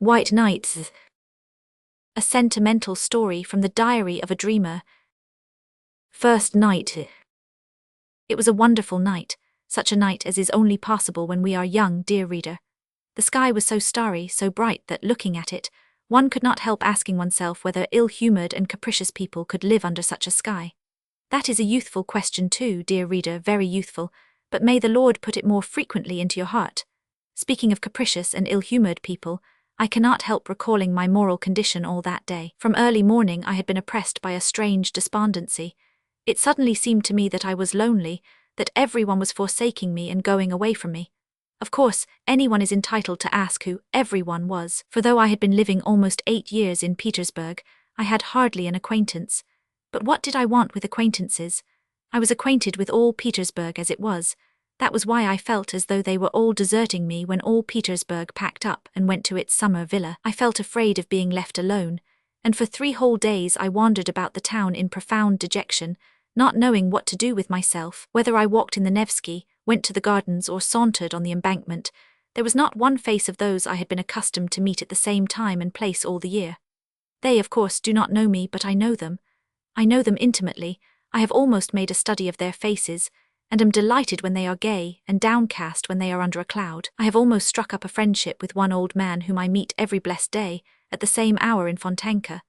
White Nights. A sentimental story from the diary of a dreamer. First night. It was a wonderful night, such a night as is only possible when we are young, dear reader. The sky was so starry, so bright that looking at it, one could not help asking oneself whether ill-humoured and capricious people could live under such a sky. That is a youthful question too, dear reader, very youthful, but may the Lord put it more frequently into your heart. Speaking of capricious and ill-humoured people, I cannot help recalling my moral condition all that day. From early morning I had been oppressed by a strange despondency. It suddenly seemed to me that I was lonely, that everyone was forsaking me and going away from me. Of course, anyone is entitled to ask who everyone was, for though I had been living almost 8 years in Petersburg, I had hardly an acquaintance. But what did I want with acquaintances? I was acquainted with all Petersburg as it was. That was why I felt as though they were all deserting me when all Petersburg packed up and went to its summer villa. I felt afraid of being left alone, and for 3 whole days I wandered about the town in profound dejection, not knowing what to do with myself. Whether I walked in the Nevsky, went to the gardens, or sauntered on the embankment, there was not one face of those I had been accustomed to meet at the same time and place all the year. They, of course, do not know me, but I know them. I know them intimately. I have almost made a study of their faces, and am delighted when they are gay, and downcast when they are under a cloud. I have almost struck up a friendship with one old man whom I meet every blessed day, at the same hour in Fontanka.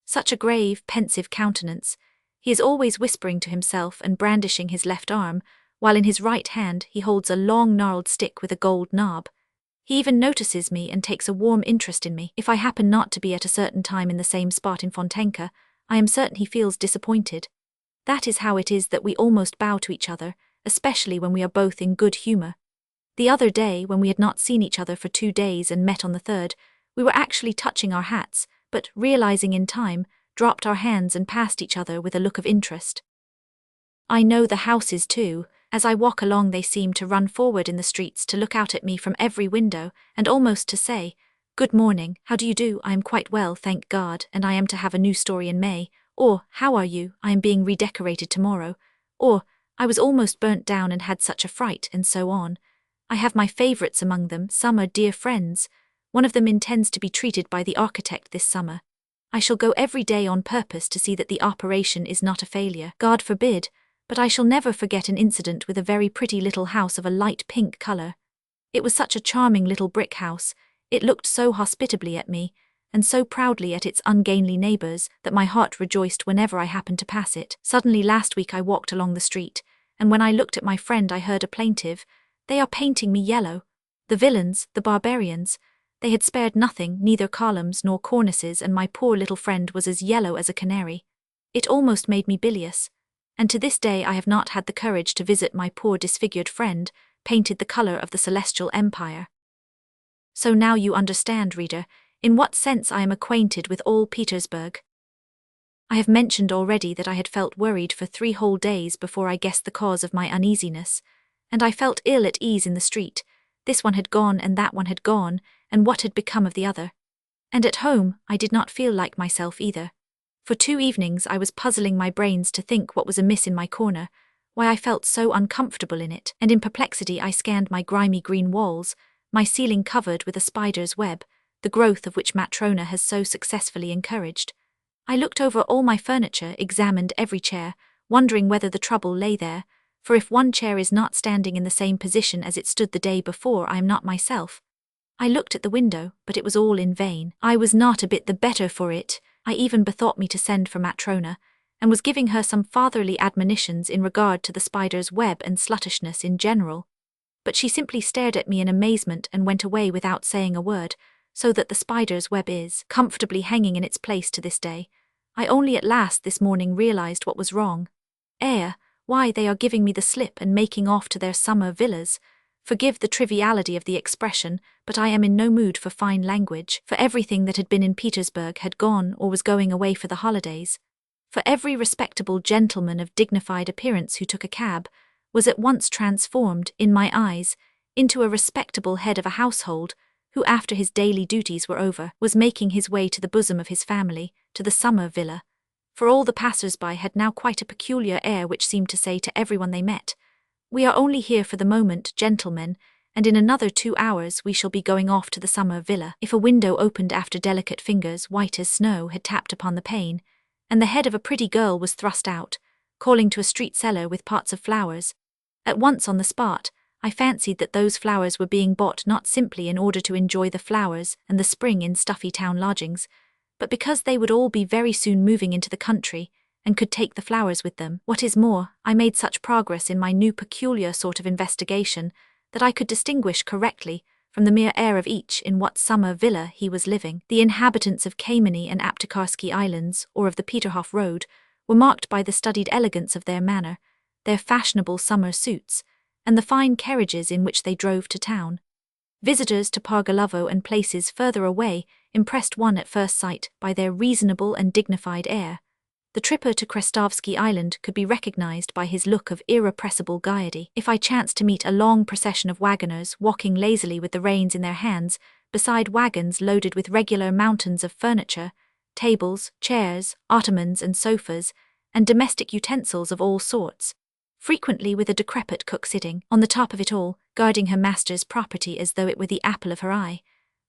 Such a grave, pensive countenance. He is always whispering to himself and brandishing his left arm, while in his right hand he holds a long gnarled stick with a gold knob. He even notices me and takes a warm interest in me. If I happen not to be at a certain time in the same spot in Fontanka, I am certain he feels disappointed. That is how it is that we almost bow to each other, especially when we are both in good humour. The other day, when we had not seen each other for 2 days and met on the 3rd, we were actually touching our hats, but, realizing in time, dropped our hands and passed each other with a look of interest. I know the houses too. As I walk along they seem to run forward in the streets to look out at me from every window, and almost to say, "Good morning, how do you do? I am quite well, thank God, and I am to have a new story in May," or, "How are you? I am being redecorated tomorrow," or, "I was almost burnt down and had such a fright," and so on. I have my favourites among them. Some are dear friends. One of them intends to be treated by the architect this summer. I shall go every day on purpose to see that the operation is not a failure. God forbid, but I shall never forget an incident with a very pretty little house of a light pink colour. It was such a charming little brick house. It looked so hospitably at me, and so proudly at its ungainly neighbours, that my heart rejoiced whenever I happened to pass it. Suddenly last week I walked along the street, and when I looked at my friend I heard a plaintive, "They are painting me yellow. The villains, the barbarians." They had spared nothing, neither columns nor cornices, and my poor little friend was as yellow as a canary. It almost made me bilious, and to this day I have not had the courage to visit my poor disfigured friend, painted the colour of the celestial empire. So now you understand, reader, in what sense I am acquainted with all Petersburg. I have mentioned already that I had felt worried for 3 whole days before I guessed the cause of my uneasiness, and I felt ill at ease in the street. This one had gone and that one had gone, and what had become of the other? And at home, I did not feel like myself either. For 2 evenings I was puzzling my brains to think what was amiss in my corner, why I felt so uncomfortable in it, and in perplexity I scanned my grimy green walls, my ceiling covered with a spider's web, the growth of which Matrona has so successfully encouraged. I looked over all my furniture, examined every chair, wondering whether the trouble lay there, for if one chair is not standing in the same position as it stood the day before, I am not myself. I looked at the window, but it was all in vain. I was not a bit the better for it. I even bethought me to send for Matrona, and was giving her some fatherly admonitions in regard to the spider's web and sluttishness in general. But she simply stared at me in amazement and went away without saying a word, so that the spider's web is comfortably hanging in its place to this day. I only at last this morning realized what was wrong. Why they are giving me the slip and making off to their summer villas. Forgive the triviality of the expression, but I am in no mood for fine language, for everything that had been in Petersburg had gone or was going away for the holidays. For every respectable gentleman of dignified appearance who took a cab was at once transformed, in my eyes, into a respectable head of a household, who after his daily duties were over, was making his way to the bosom of his family, to the summer villa. For all the passers-by had now quite a peculiar air which seemed to say to everyone they met, "We are only here for the moment, gentlemen, and in another 2 hours we shall be going off to the summer villa. If a window opened after delicate fingers white as snow had tapped upon the pane, and the head of a pretty girl was thrust out, calling to a street seller with pots of flowers, at once on the spot, I fancied that those flowers were being bought not simply in order to enjoy the flowers and the spring in stuffy town lodgings, but because they would all be very soon moving into the country, and could take the flowers with them. What is more, I made such progress in my new peculiar sort of investigation that I could distinguish correctly from the mere air of each in what summer villa he was living. The inhabitants of Kameny and Aptekarsky Islands, or of the Peterhof Road, were marked by the studied elegance of their manner, their fashionable summer suits, and the fine carriages in which they drove to town. Visitors to Pargalovo and places further away impressed one at first sight by their reasonable and dignified air. The tripper to Krestovsky Island could be recognized by his look of irrepressible gaiety. If I chanced to meet a long procession of wagoners walking lazily with the reins in their hands, beside wagons loaded with regular mountains of furniture, tables, chairs, ottomans and sofas, and domestic utensils of all sorts, frequently with a decrepit cook sitting on the top of it all, guarding her master's property as though it were the apple of her eye,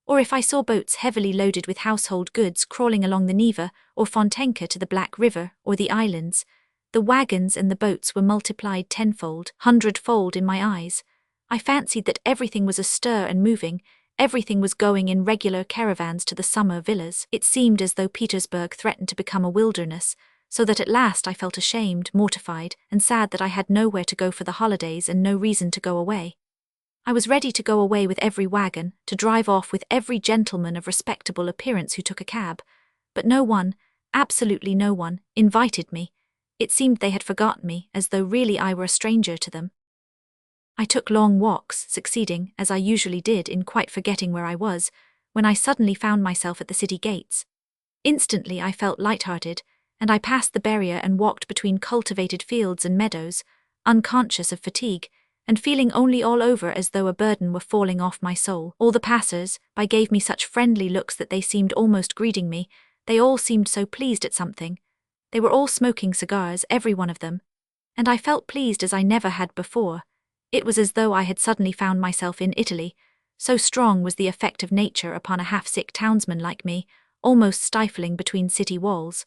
or if I saw boats heavily loaded with household goods crawling along the Neva or Fontenka to the Black River or the islands, the wagons and the boats were multiplied tenfold, hundredfold in my eyes. I fancied that everything was astir and moving, everything was going in regular caravans to the summer villas. It seemed as though Petersburg threatened to become a wilderness, so that at last I felt ashamed, mortified, and sad that I had nowhere to go for the holidays and no reason to go away. I was ready to go away with every wagon, to drive off with every gentleman of respectable appearance who took a cab, but no one, absolutely no one, invited me. It seemed they had forgotten me, as though really I were a stranger to them. I took long walks, succeeding, as I usually did, in quite forgetting where I was, when I suddenly found myself at the city gates. Instantly I felt light-hearted, and I passed the barrier and walked between cultivated fields and meadows, unconscious of fatigue, and feeling only all over as though a burden were falling off my soul. All the passers-by gave me such friendly looks that they seemed almost greeting me. They all seemed so pleased at something. They were all smoking cigars, every one of them, and I felt pleased as I never had before. It was as though I had suddenly found myself in Italy, so strong was the effect of nature upon a half-sick townsman like me, almost stifling between city walls.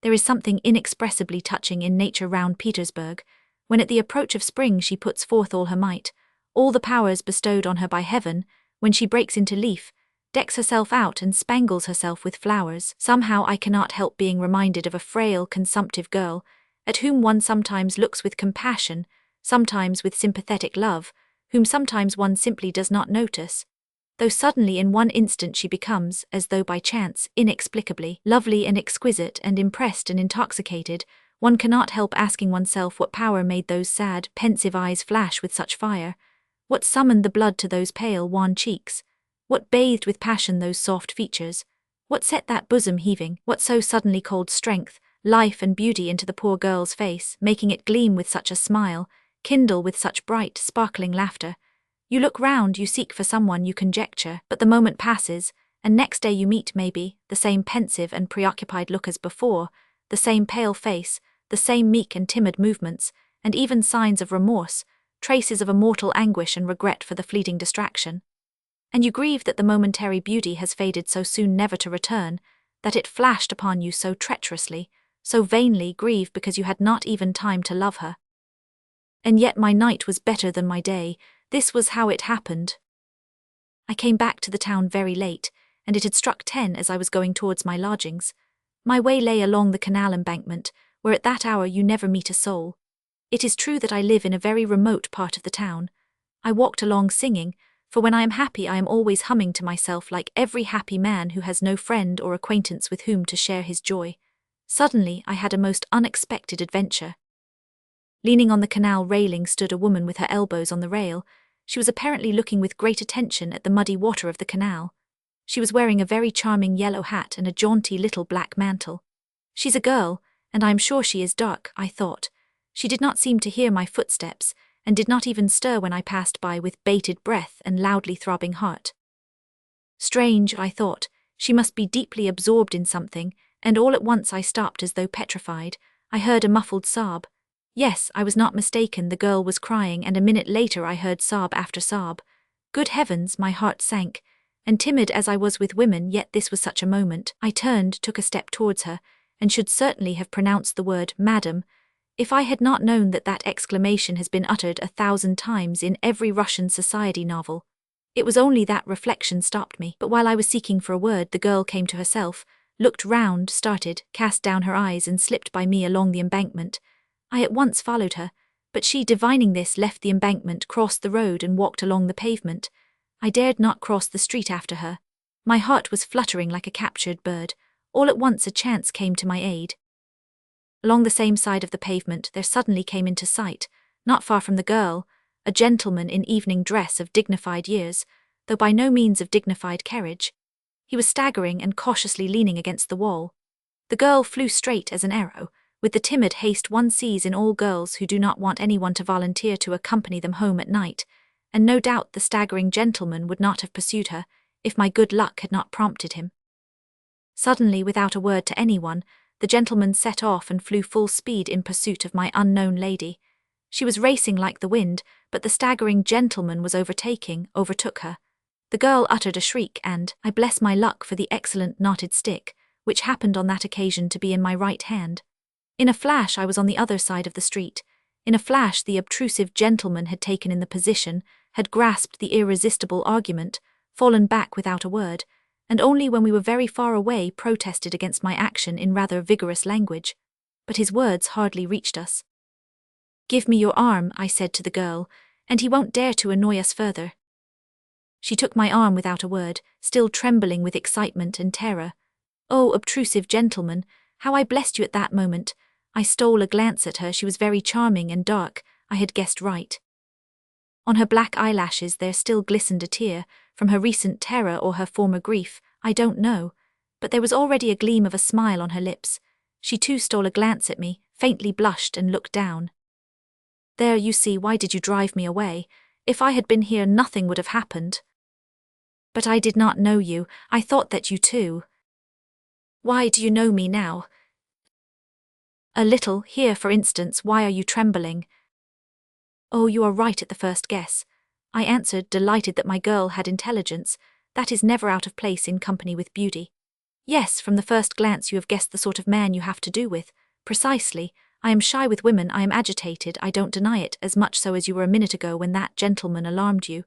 There is something inexpressibly touching in nature round Petersburg, when at the approach of spring she puts forth all her might, all the powers bestowed on her by heaven, when she breaks into leaf, decks herself out and spangles herself with flowers. Somehow I cannot help being reminded of a frail, consumptive girl, at whom one sometimes looks with compassion, sometimes with sympathetic love, whom sometimes one simply does not notice, though suddenly in one instant she becomes, as though by chance, inexplicably, lovely and exquisite and impressed and intoxicated. One cannot help asking oneself what power made those sad, pensive eyes flash with such fire, what summoned the blood to those pale, wan cheeks, what bathed with passion those soft features, what set that bosom heaving, what so suddenly called strength, life and beauty into the poor girl's face, making it gleam with such a smile, kindle with such bright, sparkling laughter. You look round, you seek for someone, you conjecture, but the moment passes, and next day you meet, maybe, the same pensive and preoccupied look as before, the same pale face, the same meek and timid movements, and even signs of remorse, traces of a mortal anguish and regret for the fleeting distraction. And you grieve that the momentary beauty has faded so soon never to return, that it flashed upon you so treacherously, so vainly, grieve because you had not even time to love her. And yet my night was better than my day. This was how it happened. I came back to the town very late, and it had struck 10 as I was going towards my lodgings. My way lay along the canal embankment, where at that hour you never meet a soul. It is true that I live in a very remote part of the town. I walked along singing, for when I am happy I am always humming to myself like every happy man who has no friend or acquaintance with whom to share his joy. Suddenly I had a most unexpected adventure. Leaning on the canal railing stood a woman with her elbows on the rail. She was apparently looking with great attention at the muddy water of the canal. She was wearing a very charming yellow hat and a jaunty little black mantle. She's a girl, and I am sure she is dark, I thought. She did not seem to hear my footsteps, and did not even stir when I passed by with bated breath and loudly throbbing heart. Strange, I thought, she must be deeply absorbed in something, and all at once I stopped as though petrified. I heard a muffled sob. Yes, I was not mistaken, the girl was crying, and a minute later I heard sob after sob. Good heavens, my heart sank, and timid as I was with women, yet this was such a moment. I turned, took a step towards her, and should certainly have pronounced the word, "Madam," if I had not known that that exclamation has been uttered 1,000 times in every Russian society novel. It was only that reflection stopped me, but while I was seeking for a word, the girl came to herself, looked round, started, cast down her eyes, and slipped by me along the embankment. I at once followed her, but she, divining this, left the embankment, crossed the road, and walked along the pavement. I dared not cross the street after her. My heart was fluttering like a captured bird. All at once a chance came to my aid. Along the same side of the pavement there suddenly came into sight, not far from the girl, a gentleman in evening dress of dignified years, though by no means of dignified carriage. He was staggering and cautiously leaning against the wall. The girl flew straight as an arrow, with the timid haste one sees in all girls who do not want anyone to volunteer to accompany them home at night, and no doubt the staggering gentleman would not have pursued her, if my good luck had not prompted him. Suddenly, without a word to anyone, the gentleman set off and flew full speed in pursuit of my unknown lady. She was racing like the wind, but the staggering gentleman was overtook her. The girl uttered a shriek, and I bless my luck for the excellent knotted stick, which happened on that occasion to be in my right hand. In a flash I was on the other side of the street. In a flash the obtrusive gentleman had taken in the position, had grasped the irresistible argument, fallen back without a word, and only when we were very far away protested against my action in rather vigorous language. But his words hardly reached us. "Give me your arm," I said to the girl, "and he won't dare to annoy us further." She took my arm without a word, still trembling with excitement and terror. Oh, obtrusive gentleman, how I blessed you at that moment! I stole a glance at her. She was very charming and dark. I had guessed right. On her black eyelashes there still glistened a tear, from her recent terror or her former grief, I don't know, but there was already a gleam of a smile on her lips. She too stole a glance at me, faintly blushed, and looked down. "There, you see, why did you drive me away? If I had been here nothing would have happened." "But I did not know you. I thought that you too." "Why do you know me now?" "A little. Here, for instance, why are you trembling?" "Oh, you are right at the first guess," I answered, delighted that my girl had intelligence. That is never out of place in company with beauty. "Yes, from the first glance you have guessed the sort of man you have to do with. Precisely. I am shy with women, I am agitated, I don't deny it, as much so as you were a minute ago when that gentleman alarmed you.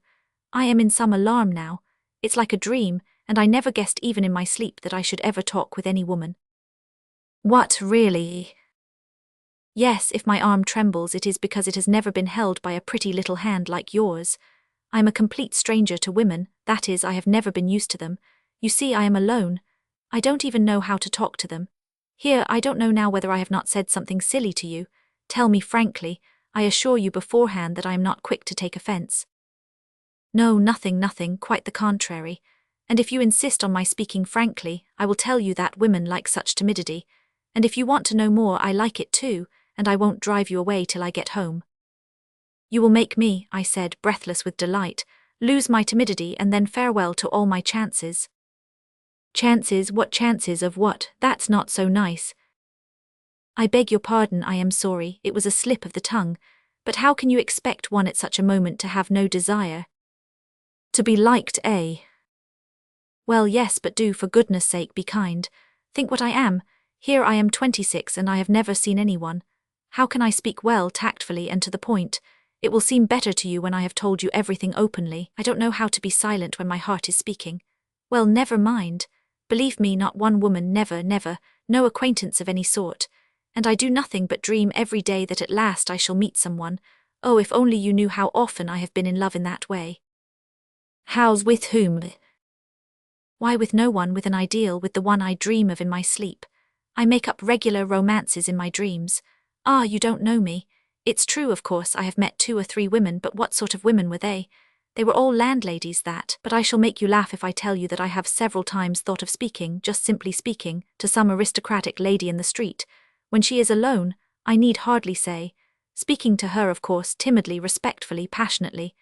I am in some alarm now. It's like a dream, and I never guessed even in my sleep that I should ever talk with any woman." "What, really?" "Yes, if my arm trembles it is because it has never been held by a pretty little hand like yours. I am a complete stranger to women, that is, I have never been used to them. You see, I am alone. I don't even know how to talk to them. Here, I don't know now whether I have not said something silly to you. Tell me frankly. I assure you beforehand that I am not quick to take offense." "No, nothing, quite the contrary. And if you insist on my speaking frankly, I will tell you that women like such timidity. And if you want to know more, I like it too, and I won't drive you away till I get home." "You will make me," I said, breathless with delight, "lose my timidity, and then farewell to all my chances." "Chances? What chances of what? That's not so nice." "I beg your pardon, I am sorry, it was a slip of the tongue, but how can you expect one at such a moment to have no desire?" "To be liked, eh?" "Well, yes, but do, for goodness sake, be kind. Think what I am. Here I am 26 and I have never seen anyone. How can I speak well, tactfully, and to the point? It will seem better to you when I have told you everything openly. I don't know how to be silent when my heart is speaking. Well, never mind. Believe me, not one woman, never, no acquaintance of any sort. And I do nothing but dream every day that at last I shall meet someone. Oh, if only you knew how often I have been in love in that way." "How's, with whom?" "Why, with no one, with an ideal, with the one I dream of in my sleep. I make up regular romances in my dreams. Ah, you don't know me. It's true, of course, I have met 2 or 3 women, but what sort of women were they? They were all landladies but I shall make you laugh if I tell you that I have several times thought of speaking, just simply speaking, to some aristocratic lady in the street. When she is alone, I need hardly say. Speaking to her, of course, timidly, respectfully, passionately.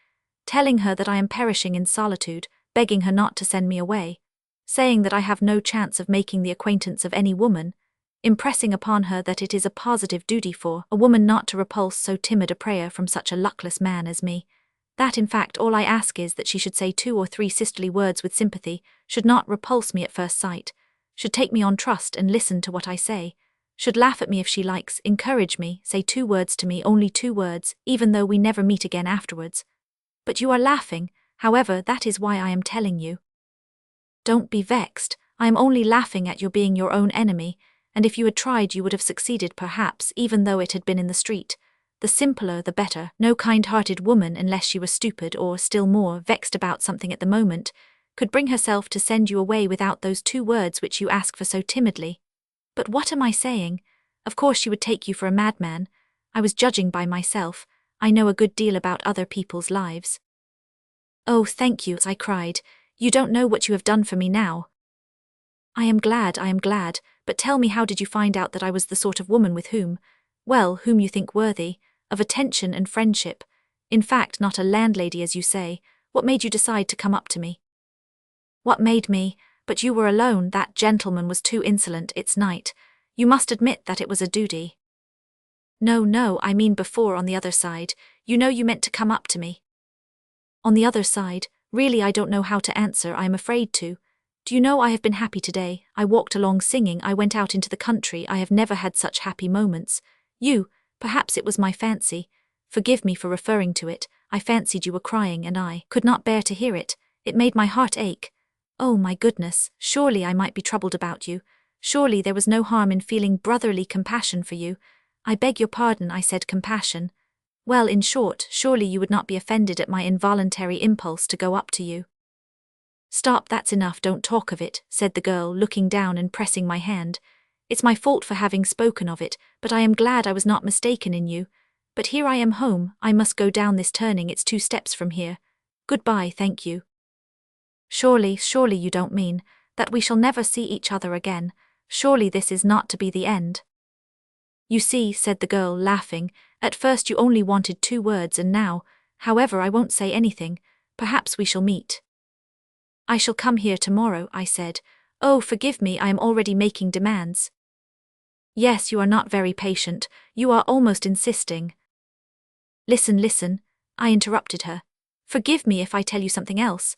Telling her that I am perishing in solitude, begging her not to send me away. Saying that I have no chance of making the acquaintance of any woman. impressing upon her that it is a positive duty for a woman not to repulse so timid a prayer from such a luckless man as me. That in fact all I ask is that she should say 2 or 3 sisterly words with sympathy, should not repulse me at first sight, should take me on trust and listen to what I say, should laugh at me if she likes, encourage me, say 2 words to me, only 2 words, even though we never meet again afterwards. But you are laughing, however, that is why I am telling you. Don't be vexed, I am only laughing at your being your own enemy, and if you had tried you would have succeeded perhaps, even though it had been in the street. The simpler the better. No kind-hearted woman, unless she were stupid or, still more, vexed about something at the moment, could bring herself to send you away without those 2 words which you ask for so timidly. But what am I saying? Of course she would take you for a madman. I was judging by myself. I know a good deal about other people's lives. Oh, thank you, I cried. You don't know what you have done for me now. I am glad, but tell me, how did you find out that I was the sort of woman with whom you think worthy of attention and friendship, in fact not a landlady as you say? What made you decide to come up to me? What made me? But you were alone, that gentleman was too insolent, it's night. You must admit that it was a duty. No, I mean before, on the other side, you know you meant to come up to me. On the other side, really I don't know how to answer, I am afraid to. Do you know I have been happy today? I walked along singing, I went out into the country, I have never had such happy moments. Perhaps it was my fancy. Forgive me for referring to it, I fancied you were crying and I could not bear to hear it. It made my heart ache. Oh my goodness, surely I might be troubled about you. Surely there was no harm in feeling brotherly compassion for you. I beg your pardon, I said compassion. Well, in short, surely you would not be offended at my involuntary impulse to go up to you. Stop, that's enough, don't talk of it, said the girl, looking down and pressing my hand. It's my fault for having spoken of it, but I am glad I was not mistaken in you. But here I am home, I must go down this turning, it's 2 steps from here. Goodbye, thank you. Surely you don't mean that we shall never see each other again. Surely this is not to be the end. You see, said the girl, laughing, at first you only wanted 2 words and now, however, I won't say anything, perhaps we shall meet. I shall come here tomorrow, I said. Oh, forgive me, I am already making demands. Yes, you are not very patient, you are almost insisting. Listen, I interrupted her. Forgive me if I tell you something else.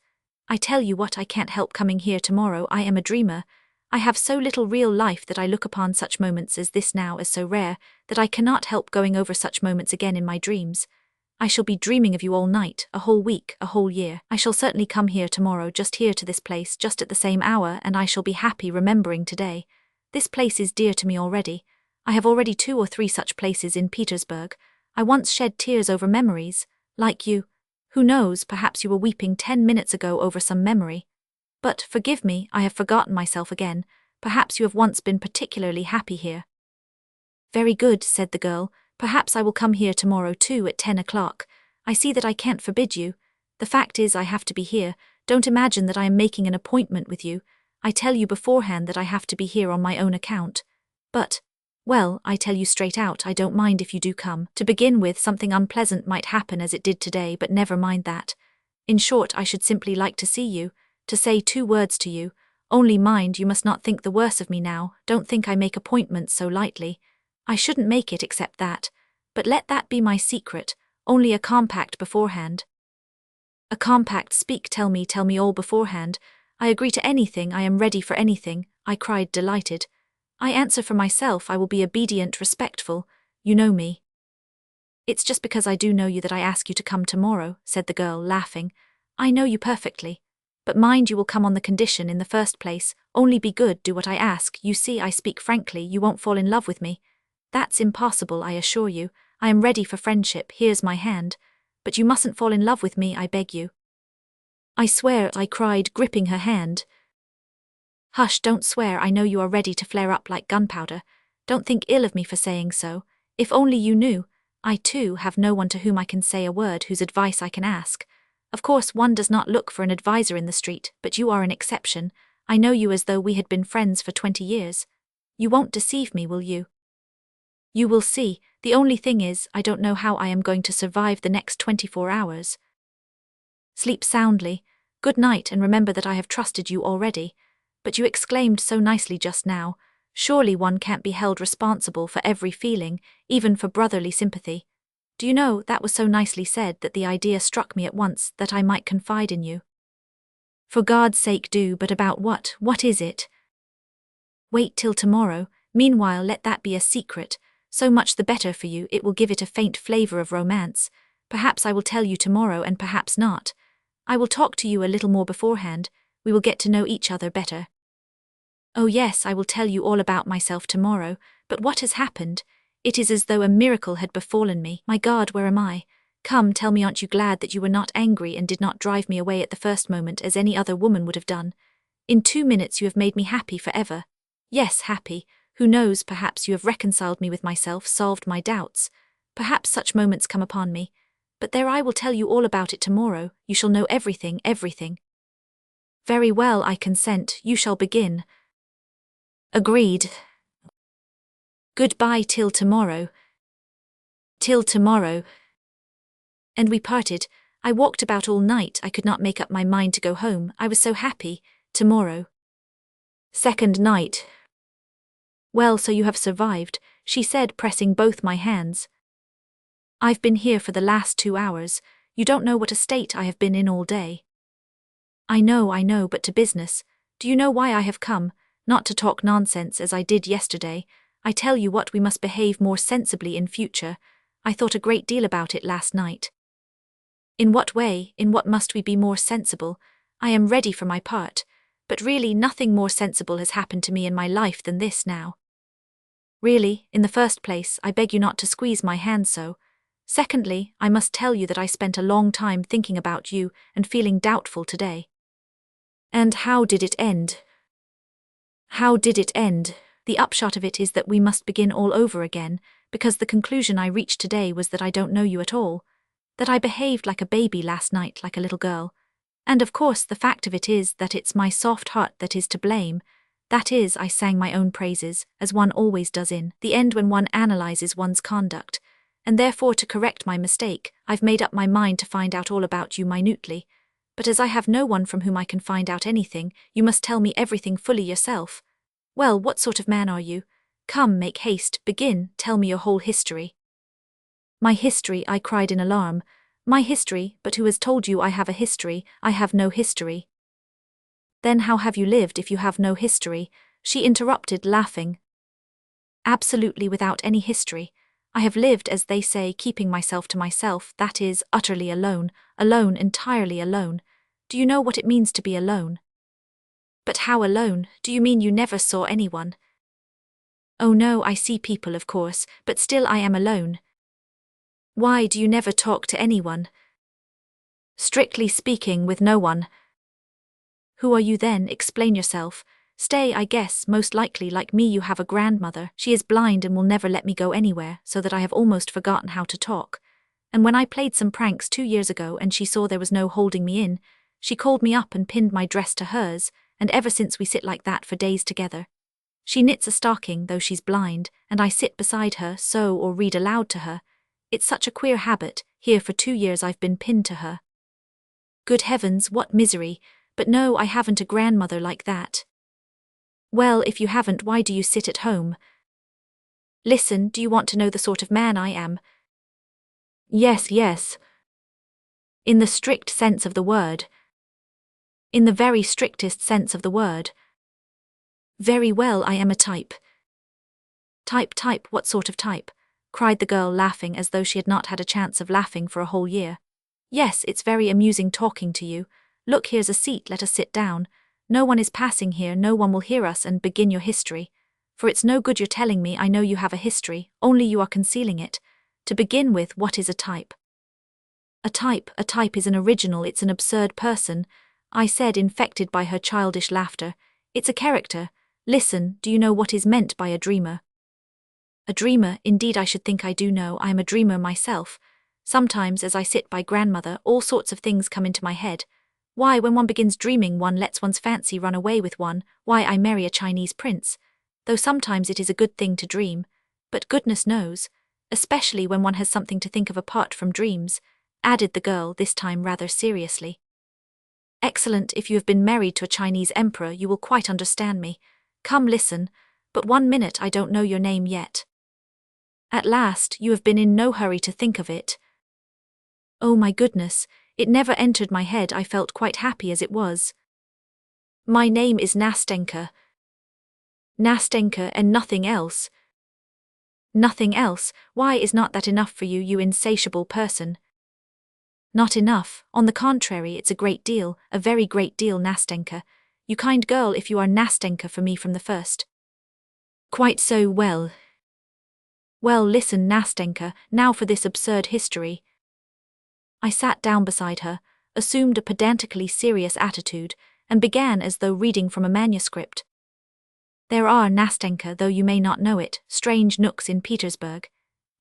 I tell you what, I can't help coming here tomorrow, I am a dreamer. I have so little real life that I look upon such moments as this now as so rare, that I cannot help going over such moments again in my dreams. I shall be dreaming of you all night, a whole week, a whole year. I shall certainly come here tomorrow, just here to this place, just at the same hour, and I shall be happy remembering today. This place is dear to me already. I have already 2 or 3 such places in Petersburg. I once shed tears over memories, like you. Who knows, perhaps you were weeping 10 minutes ago over some memory. But, forgive me, I have forgotten myself again. Perhaps you have once been particularly happy here. Very good, said the girl. Perhaps I will come here tomorrow too at 10 o'clock. I see that I can't forbid you. The fact is I have to be here. Don't imagine that I am making an appointment with you. I tell you beforehand that I have to be here on my own account. But, well, I tell you straight out, I don't mind if you do come. To begin with, something unpleasant might happen as it did today, but never mind that. In short, I should simply like to see you, to say 2 words to you. Only mind, you must not think the worse of me now. Don't think I make appointments so lightly. I shouldn't make it except that. But let that be my secret, only a compact beforehand. A compact, speak, tell me all beforehand. I agree to anything, I am ready for anything, I cried, delighted. I answer for myself, I will be obedient, respectful. You know me. It's just because I do know you that I ask you to come tomorrow, said the girl, laughing. I know you perfectly. But mind, you will come on the condition, in the first place, only be good, do what I ask. You see, I speak frankly, you won't fall in love with me. That's impossible, I assure you. I am ready for friendship, here's my hand. But you mustn't fall in love with me, I beg you. I swear, I cried, gripping her hand. Hush, don't swear, I know you are ready to flare up like gunpowder. Don't think ill of me for saying so. If only you knew. I, too, have no one to whom I can say a word, whose advice I can ask. Of course, one does not look for an adviser in the street, but you are an exception. I know you as though we had been friends for 20 years. You won't deceive me, will you? You will see. The only thing is, I don't know how I am going to survive the next 24 hours. Sleep soundly. Good night, and remember that I have trusted you already. But you exclaimed so nicely just now. Surely one can't be held responsible for every feeling, even for brotherly sympathy. Do you know, that was so nicely said that the idea struck me at once that I might confide in you. For God's sake do, but about what? What is it? Wait till tomorrow, meanwhile let that be a secret, so much the better for you, it will give it a faint flavor of romance. Perhaps I will tell you tomorrow and perhaps not. I will talk to you a little more beforehand, we will get to know each other better. Oh yes, I will tell you all about myself tomorrow, but what has happened? It is as though a miracle had befallen me. My God, where am I? Come, tell me, aren't you glad that you were not angry and did not drive me away at the first moment as any other woman would have done? In 2 minutes you have made me happy forever. Yes, happy. Who knows, perhaps you have reconciled me with myself, solved my doubts. Perhaps such moments come upon me. But there, I will tell you all about it tomorrow. You shall know everything, everything. Very well, I consent. You shall begin. Agreed. Goodbye till tomorrow. Till tomorrow. And we parted. I walked about all night. I could not make up my mind to go home. I was so happy. Tomorrow. Second night. Well, so you have survived, she said, pressing both my hands. I've been here for the last 2 hours. You don't know what a state I have been in all day. I know, but to business. Do you know why I have come? Not to talk nonsense as I did yesterday. I tell you what, we must behave more sensibly in future. I thought a great deal about it last night. In what way, in what must we be more sensible? I am ready for my part. But really nothing more sensible has happened to me in my life than this now. Really, in the first place, I beg you not to squeeze my hand so. Secondly, I must tell you that I spent a long time thinking about you and feeling doubtful today. And how did it end? How did it end? The upshot of it is that we must begin all over again, because the conclusion I reached today was that I don't know you at all. That I behaved like a baby last night, like a little girl. And of course the fact of it is that it's my soft heart that is to blame. That is, I sang my own praises, as one always does in the end when one analyzes one's conduct. And therefore, to correct my mistake, I've made up my mind to find out all about you minutely. But as I have no one from whom I can find out anything, you must tell me everything fully yourself. Well, what sort of man are you? Come, make haste, begin, tell me your whole history. My history, I cried in alarm. My history, but who has told you I have a history? I have no history. Then how have you lived if you have no history? She interrupted, laughing. Absolutely without any history. I have lived, as they say, keeping myself to myself, that is, utterly alone, entirely alone. Do you know what it means to be alone? But how alone? Do you mean you never saw anyone? Oh no, I see people, of course, but still I am alone. Why do you never talk to anyone? Strictly speaking, with no one. Who are you then? Explain yourself. Stay, I guess, most likely like me you have a grandmother. She is blind and will never let me go anywhere, so that I have almost forgotten how to talk. And when I played some pranks 2 years ago and she saw there was no holding me in, she called me up and pinned my dress to hers, and ever since we sit like that for days together. She knits a stocking, though she's blind, and I sit beside her, sew or read aloud to her. It's such a queer habit. Here for 2 years I've been pinned to her. Good heavens, what misery! But no, I haven't a grandmother like that. Well, if you haven't, why do you sit at home? Listen, do you want to know the sort of man I am? Yes. In the strict sense of the word. In the very strictest sense of the word. Very well, I am a type. Type, what sort of type? Cried the girl, laughing as though she had not had a chance of laughing for a whole year. Yes, it's very amusing talking to you. Look, here's a seat, let us sit down. No one is passing here, no one will hear us, and begin your history. For it's no good your telling me I know you have a history, only you are concealing it. To begin with, what is a type? A type is an original, it's an absurd person, I said, infected by her childish laughter. It's a character. Listen, do you know what is meant by a dreamer? A dreamer, indeed I should think I do know, I am a dreamer myself. Sometimes, as I sit by grandmother, all sorts of things come into my head. Why, when one begins dreaming, one lets one's fancy run away with one. Why, I marry a Chinese prince. Though sometimes it is a good thing to dream. But goodness knows, especially when one has something to think of apart from dreams, added the girl, this time rather seriously. Excellent, if you have been married to a Chinese emperor, you will quite understand me. Come, listen. but 1 minute I don't know your name yet. At last, you have been in no hurry to think of it. Oh my goodness, it never entered my head. I felt quite happy as it was. My name is Nastenka. Nastenka and nothing else. Nothing else? Why is not that enough for you, you insatiable person? Not enough, on the contrary, it's a great deal, a very great deal, Nastenka. You kind girl, if you are Nastenka for me from the first. Quite so, well. Well, listen, Nastenka, now for this absurd history. I sat down beside her, assumed a pedantically serious attitude, and began as though reading from a manuscript. There are, Nastenka, though you may not know it, strange nooks in Petersburg.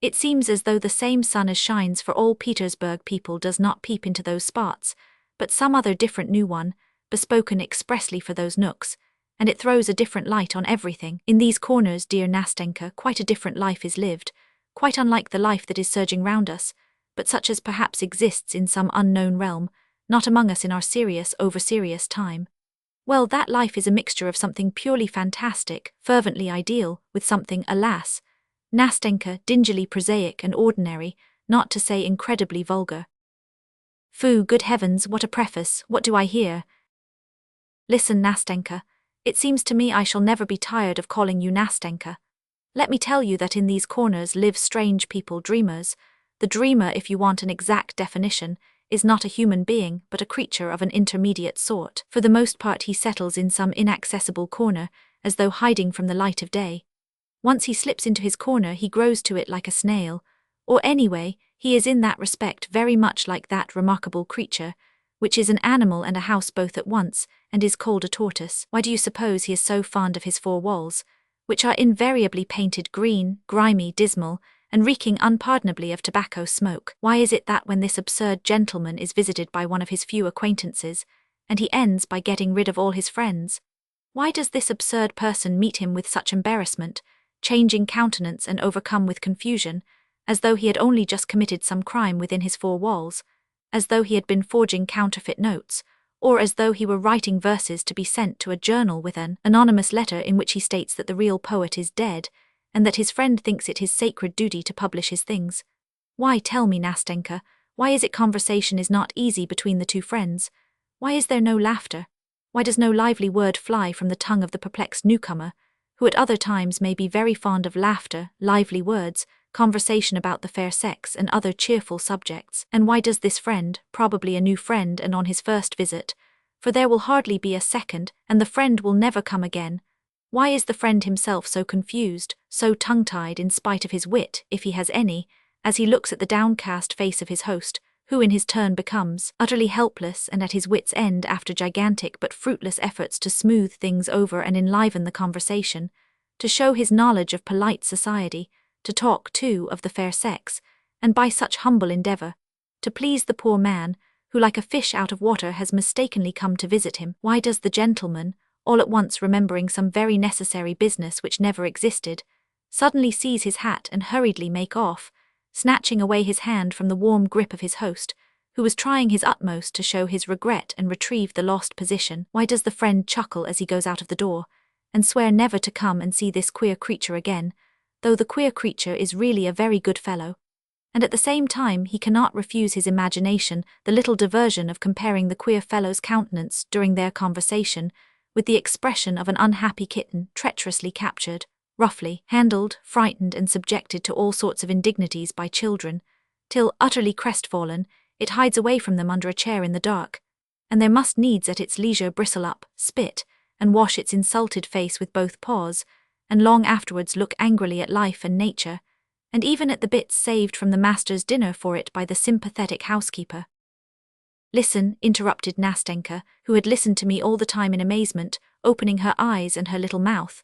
It seems as though the same sun as shines for all Petersburg people does not peep into those spots, but some other different new one, bespoken expressly for those nooks, and it throws a different light on everything. In these corners, dear Nastenka, quite a different life is lived, quite unlike the life that is surging round us, but such as perhaps exists in some unknown realm, not among us in our serious, over-serious time. Well, that life is a mixture of something purely fantastic, fervently ideal, with something, alas, Nastenka, dingily prosaic and ordinary, not to say incredibly vulgar. Foo, good heavens, what a preface, what do I hear? Listen, Nastenka, it seems to me I shall never be tired of calling you Nastenka. Let me tell you that in these corners live strange people, dreamers. The dreamer, if you want an exact definition, is not a human being, but a creature of an intermediate sort. For the most part he settles in some inaccessible corner, as though hiding from the light of day. Once he slips into his corner he grows to it like a snail, or anyway, he is in that respect very much like that remarkable creature, which is an animal and a house both at once, and is called a tortoise. Why do you suppose he is so fond of his four walls, which are invariably painted green, grimy, dismal, and reeking unpardonably of tobacco smoke? Why is it that when this absurd gentleman is visited by one of his few acquaintances, and he ends by getting rid of all his friends, why does this absurd person meet him with such embarrassment, changing countenance and overcome with confusion, as though he had only just committed some crime within his four walls, as though he had been forging counterfeit notes, or as though he were writing verses to be sent to a journal with an anonymous letter in which he states that the real poet is dead, and that his friend thinks it his sacred duty to publish his things? Why, tell me, Nastenka, why is it conversation is not easy between the two friends? Why is there no laughter? Why does no lively word fly from the tongue of the perplexed newcomer, who at other times may be very fond of laughter, lively words, conversation about the fair sex and other cheerful subjects? And why does this friend, probably a new friend and on his first visit, for there will hardly be a second, and the friend will never come again, why is the friend himself so confused, so tongue-tied in spite of his wit, if he has any, as he looks at the downcast face of his host, who in his turn becomes utterly helpless and at his wit's end after gigantic but fruitless efforts to smooth things over and enliven the conversation, to show his knowledge of polite society, to talk, too, of the fair sex, and by such humble endeavour, to please the poor man, who like a fish out of water has mistakenly come to visit him? Why does the gentleman, all at once remembering some very necessary business which never existed, suddenly seize his hat and hurriedly make off, snatching away his hand from the warm grip of his host, who was trying his utmost to show his regret and retrieve the lost position? Why does the friend chuckle as he goes out of the door, and swear never to come and see this queer creature again, though the queer creature is really a very good fellow? And at the same time he cannot refuse his imagination the little diversion of comparing the queer fellow's countenance during their conversation with the expression of an unhappy kitten treacherously captured, roughly handled, frightened and subjected to all sorts of indignities by children, till, utterly crestfallen, it hides away from them under a chair in the dark, and there must needs at its leisure bristle up, spit, and wash its insulted face with both paws, and long afterwards look angrily at life and nature, and even at the bits saved from the master's dinner for it by the sympathetic housekeeper. Listen, interrupted Nastenka, who had listened to me all the time in amazement, opening her eyes and her little mouth.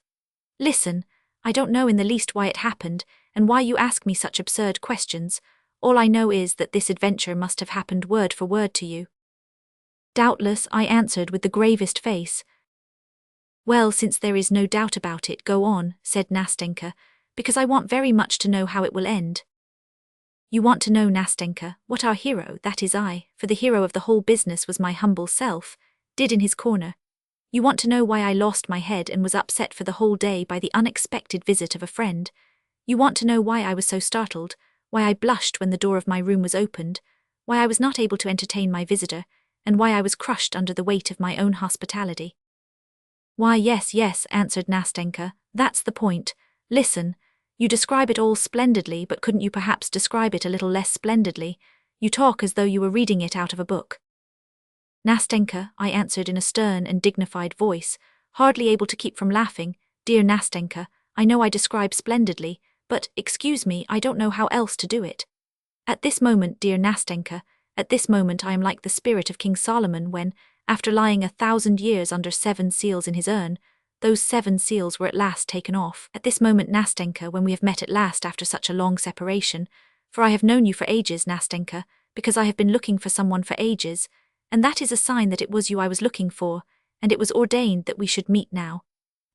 Listen, I don't know in the least why it happened, and why you ask me such absurd questions. All I know is that this adventure must have happened word for word to you. Doubtless, I answered with the gravest face. Well, since there is no doubt about it, go on, said Nastenka, because I want very much to know how it will end. You want to know, Nastenka, what our hero, that is I, for the hero of the whole business was my humble self, did in his corner. You want to know why I lost my head and was upset for the whole day by the unexpected visit of a friend. You want to know why I was so startled, why I blushed when the door of my room was opened, why I was not able to entertain my visitor, and why I was crushed under the weight of my own hospitality. Why, yes, answered Nastenka, that's the point. Listen, you describe it all splendidly, but couldn't you perhaps describe it a little less splendidly? You talk as though you were reading it out of a book. Nastenka, I answered in a stern and dignified voice, hardly able to keep from laughing. Dear Nastenka, I know I describe splendidly, but, excuse me, I don't know how else to do it. At this moment, dear Nastenka, at this moment I am like the spirit of King Solomon when, after lying 1,000 years under 7 seals in his urn, those 7 seals were at last taken off. At this moment, Nastenka, when we have met at last after such a long separation, for I have known you for ages, Nastenka, because I have been looking for someone for ages, and that is a sign that it was you I was looking for, and it was ordained that we should meet now.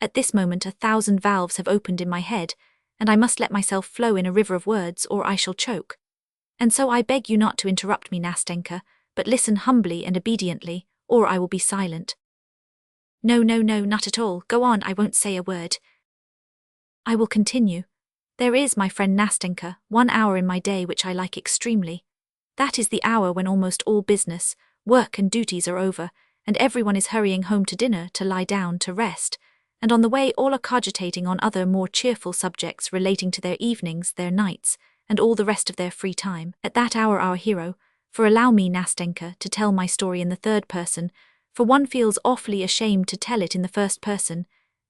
At this moment 1,000 valves have opened in my head, and I must let myself flow in a river of words or I shall choke. And so I beg you not to interrupt me, Nastenka, but listen humbly and obediently, or I will be silent. No, not at all. Go on, I won't say a word. I will continue. There is, my friend Nastenka, 1 hour in my day which I like extremely. That is the hour when almost all business, work and duties are over, and everyone is hurrying home to dinner, to lie down, to rest, and on the way all are cogitating on other more cheerful subjects relating to their evenings, their nights, and all the rest of their free time. At that hour our hero, for allow me, Nastenka, to tell my story in the third person, for one feels awfully ashamed to tell it in the first person,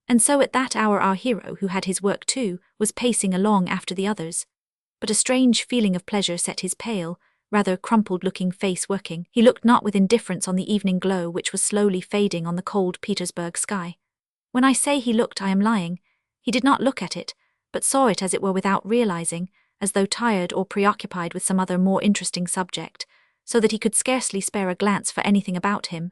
and so at that hour our hero, who had his work too, was pacing along after the others. But a strange feeling of pleasure set his pale, rather crumpled-looking face working. He looked not with indifference on the evening glow which was slowly fading on the cold Petersburg sky. When I say he looked, I am lying. He did not look at it, but saw it as it were without realizing, as though tired or preoccupied with some other more interesting subject, so that he could scarcely spare a glance for anything about him.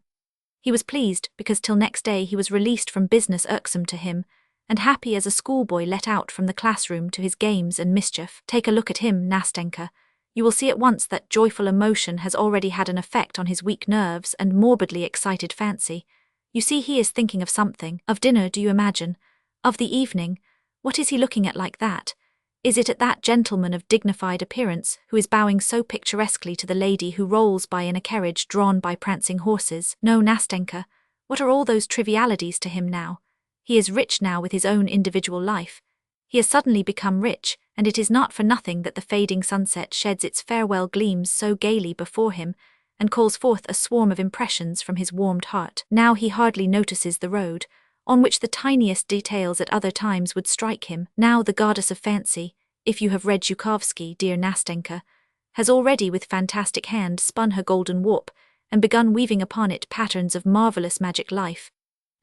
He was pleased, because till next day he was released from business irksome to him, and happy as a schoolboy let out from the classroom to his games and mischief. Take a look at him, Nastenka. You will see at once that joyful emotion has already had an effect on his weak nerves and morbidly excited fancy. You see he is thinking of something. Of dinner, do you imagine? Of the evening? What is he looking at like that? Is it at that gentleman of dignified appearance who is bowing so picturesquely to the lady who rolls by in a carriage drawn by prancing horses? No, Nastenka, what are all those trivialities to him now? He is rich now with his own individual life. He has suddenly become rich, and it is not for nothing that the fading sunset sheds its farewell gleams so gaily before him, and calls forth a swarm of impressions from his warmed heart. Now he hardly notices the road, on which the tiniest details at other times would strike him. Now the goddess of fancy, if you have read Zhukovsky, dear Nastenka, has already with fantastic hand spun her golden warp, and begun weaving upon it patterns of marvelous magic life.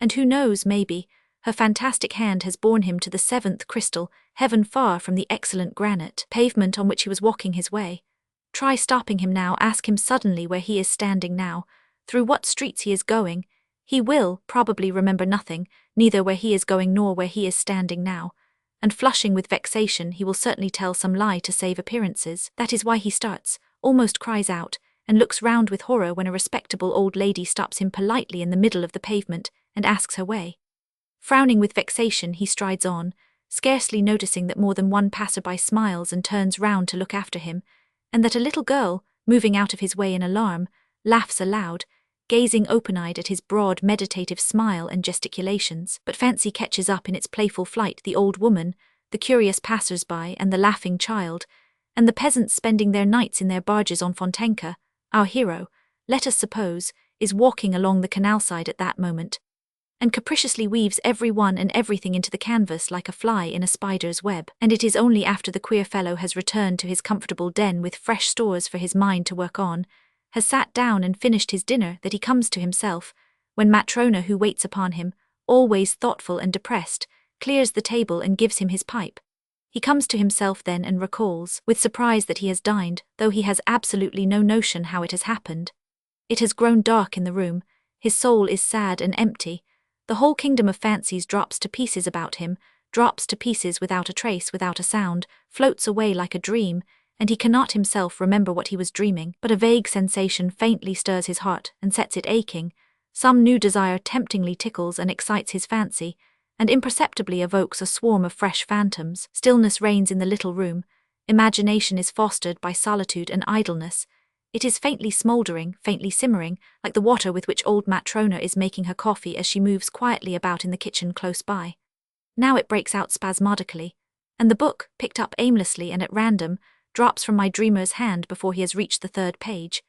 And who knows, maybe, her fantastic hand has borne him to the 7th crystal, heaven far from the excellent granite pavement on which he was walking his way. Try stopping him now, ask him suddenly where he is standing now, through what streets he is going. He will, probably, remember nothing, neither where he is going nor where he is standing now, and flushing with vexation he will certainly tell some lie to save appearances. That is why he starts, almost cries out, and looks round with horror when a respectable old lady stops him politely in the middle of the pavement and asks her way. Frowning with vexation he strides on, scarcely noticing that more than one passerby smiles and turns round to look after him, and that a little girl, moving out of his way in alarm, laughs aloud, gazing open-eyed at his broad meditative smile and gesticulations. But fancy catches up in its playful flight the old woman, the curious passers-by and the laughing child, and the peasants spending their nights in their barges on Fontenka. Our hero, let us suppose, is walking along the canal side at that moment, and capriciously weaves every one and everything into the canvas like a fly in a spider's web. And it is only after the queer fellow has returned to his comfortable den with fresh stores for his mind to work on, has sat down and finished his dinner, that he comes to himself, when Matrona, who waits upon him, always thoughtful and depressed, clears the table and gives him his pipe. He comes to himself then and recalls, with surprise, that he has dined, though he has absolutely no notion how it has happened. It has grown dark in the room, his soul is sad and empty, the whole kingdom of fancies drops to pieces about him, drops to pieces without a trace, without a sound, floats away like a dream, and he cannot himself remember what he was dreaming, but a vague sensation faintly stirs his heart and sets it aching, Some new desire temptingly tickles and excites his fancy, and imperceptibly evokes a swarm of fresh phantoms. Stillness reigns in the little room. Imagination is fostered by solitude and idleness. It is faintly smouldering, faintly simmering, like the water with which old Matrona is making her coffee as she moves quietly about in the kitchen close by. Now it breaks out spasmodically, and the book, picked up aimlessly and at random, drops from my dreamer's hand before he has reached the third page.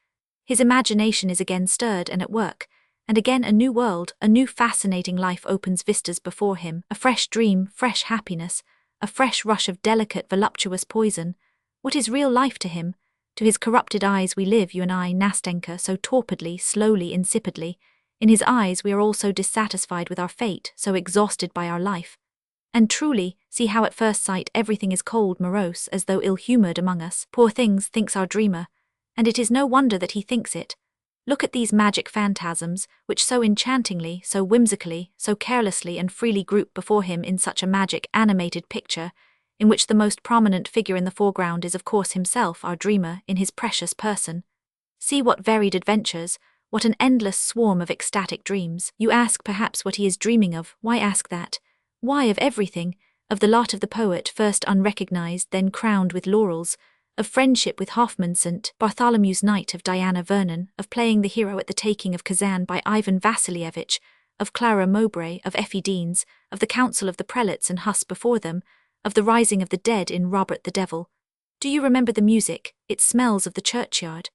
His imagination is again stirred and at work, and again a new world, a new fascinating life opens vistas before him, a fresh dream, fresh happiness, a fresh rush of delicate, voluptuous poison. What is real life to him? To his corrupted eyes we live, you and I, Nastenka, so torpidly, slowly, insipidly. In his eyes we are all so dissatisfied with our fate, so exhausted by our life. And truly, see how at first sight everything is cold, morose, as though ill-humoured among us. Poor things, thinks our dreamer. And it is no wonder that he thinks it. Look at these magic phantasms, which so enchantingly, so whimsically, so carelessly and freely group before him in such a magic animated picture, in which the most prominent figure in the foreground is of course himself, our dreamer, in his precious person. See what varied adventures, what an endless swarm of ecstatic dreams. You ask perhaps what he is dreaming of. Why ask that? Why of everything, of the lot of the poet, first unrecognized, then crowned with laurels, of friendship with Hoffmann St. Bartholomew's Night, of Diana Vernon, of playing the hero at the taking of Kazan by Ivan Vassilievich, of Clara Mowbray, of Effie Deans, of the council of the prelates and Huss before them, of the rising of the dead in Robert the Devil. Do you remember the music, its smells of the churchyard?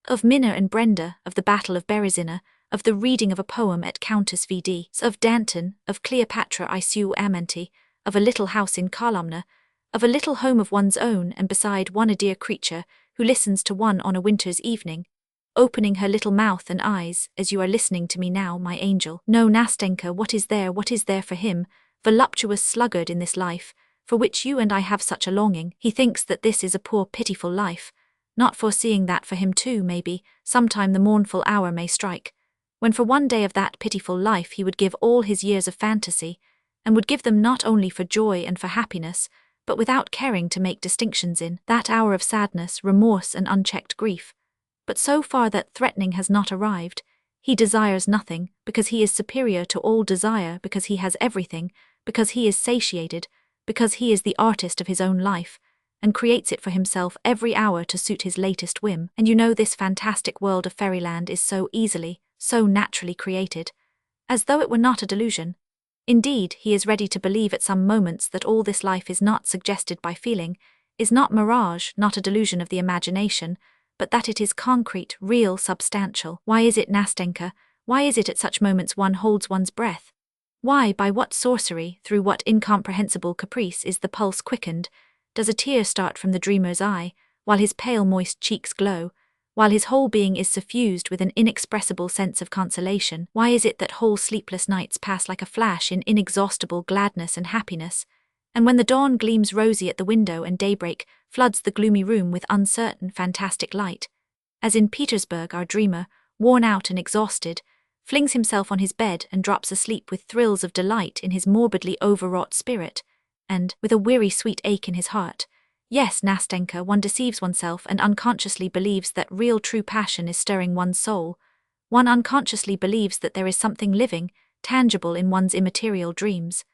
Of Minna and Brenda, of the Battle of Berezina, of the reading of a poem at Countess V.D.'s, of Danton, of Cleopatra I Sue Amante, of a little house in Columna, of a little home of one's own and beside one a dear creature who listens to one on a winter's evening, opening her little mouth and eyes, as you are listening to me now, my angel. No, Nastenka, what is there for him, voluptuous sluggard in this life, for which you and I have such a longing? He thinks that this is a poor pitiful life, not foreseeing that for him too, maybe, sometime the mournful hour may strike, when for one day of that pitiful life he would give all his years of fantasy, and would give them not only for joy and for happiness, but without caring to make distinctions in that hour of sadness, remorse and unchecked grief. But so far that threatening has not arrived. He desires nothing, because he is superior to all desire, because he has everything, because he is satiated, because he is the artist of his own life, and creates it for himself every hour to suit his latest whim. And you know this fantastic world of fairyland is so easily, so naturally created, as though it were not a delusion. Indeed, he is ready to believe at some moments that all this life is not suggested by feeling, is not mirage, not a delusion of the imagination, but that it is concrete, real, substantial. Why is it, Nastenka? Why is it at such moments one holds one's breath? Why, by what sorcery, through what incomprehensible caprice is the pulse quickened? Does a tear start from the dreamer's eye, while his pale moist cheeks glow, while his whole being is suffused with an inexpressible sense of consolation? Why is it that whole sleepless nights pass like a flash in inexhaustible gladness and happiness, and when the dawn gleams rosy at the window and daybreak floods the gloomy room with uncertain, fantastic light, as in Petersburg our dreamer, worn out and exhausted, flings himself on his bed and drops asleep with thrills of delight in his morbidly overwrought spirit, and, with a weary sweet ache in his heart, yes, Nastenka, one deceives oneself and unconsciously believes that real true passion is stirring one's soul. One unconsciously believes that there is something living, tangible in one's immaterial dreams.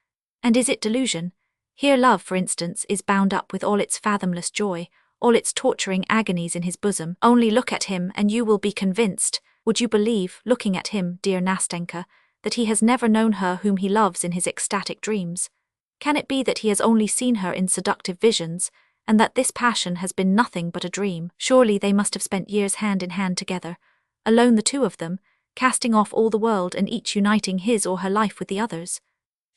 And is it delusion? Here love, for instance, is bound up with all its fathomless joy, all its torturing agonies in his bosom. Only look at him and you will be convinced. Would you believe, looking at him, dear Nastenka, that he has never known her whom he loves in his ecstatic dreams? Can it be that he has only seen her in seductive visions, and that this passion has been nothing but a dream? Surely they must have spent years hand in hand together, alone the two of them, casting off all the world and each uniting his or her life with the other's.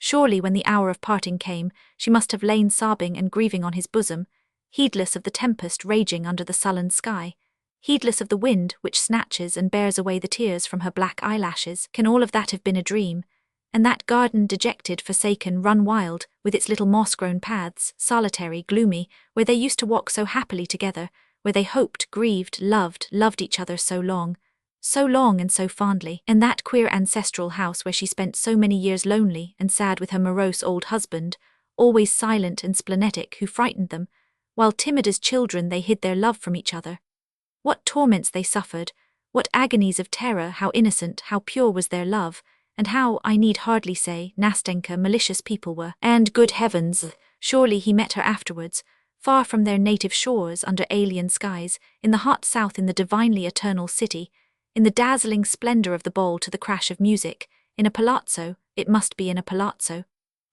Surely when the hour of parting came, she must have lain sobbing and grieving on his bosom, heedless of the tempest raging under the sullen sky, heedless of the wind which snatches and bears away the tears from her black eyelashes. Can all of that have been a dream? And that garden dejected, forsaken, run wild, with its little moss-grown paths, solitary, gloomy, where they used to walk so happily together, where they hoped, grieved, loved each other so long and so fondly, and that queer ancestral house where she spent so many years lonely and sad with her morose old husband, always silent and splenetic, who frightened them, while timid as children they hid their love from each other. What torments they suffered, What agonies of terror, how innocent, how pure was their love, and how, I need hardly say, Nastenka malicious people were. And, good heavens, surely he met her afterwards, far from their native shores, under alien skies, in the hot south, in the divinely eternal city, in the dazzling splendor of the ball to the crash of music, in a palazzo, it must be in a palazzo,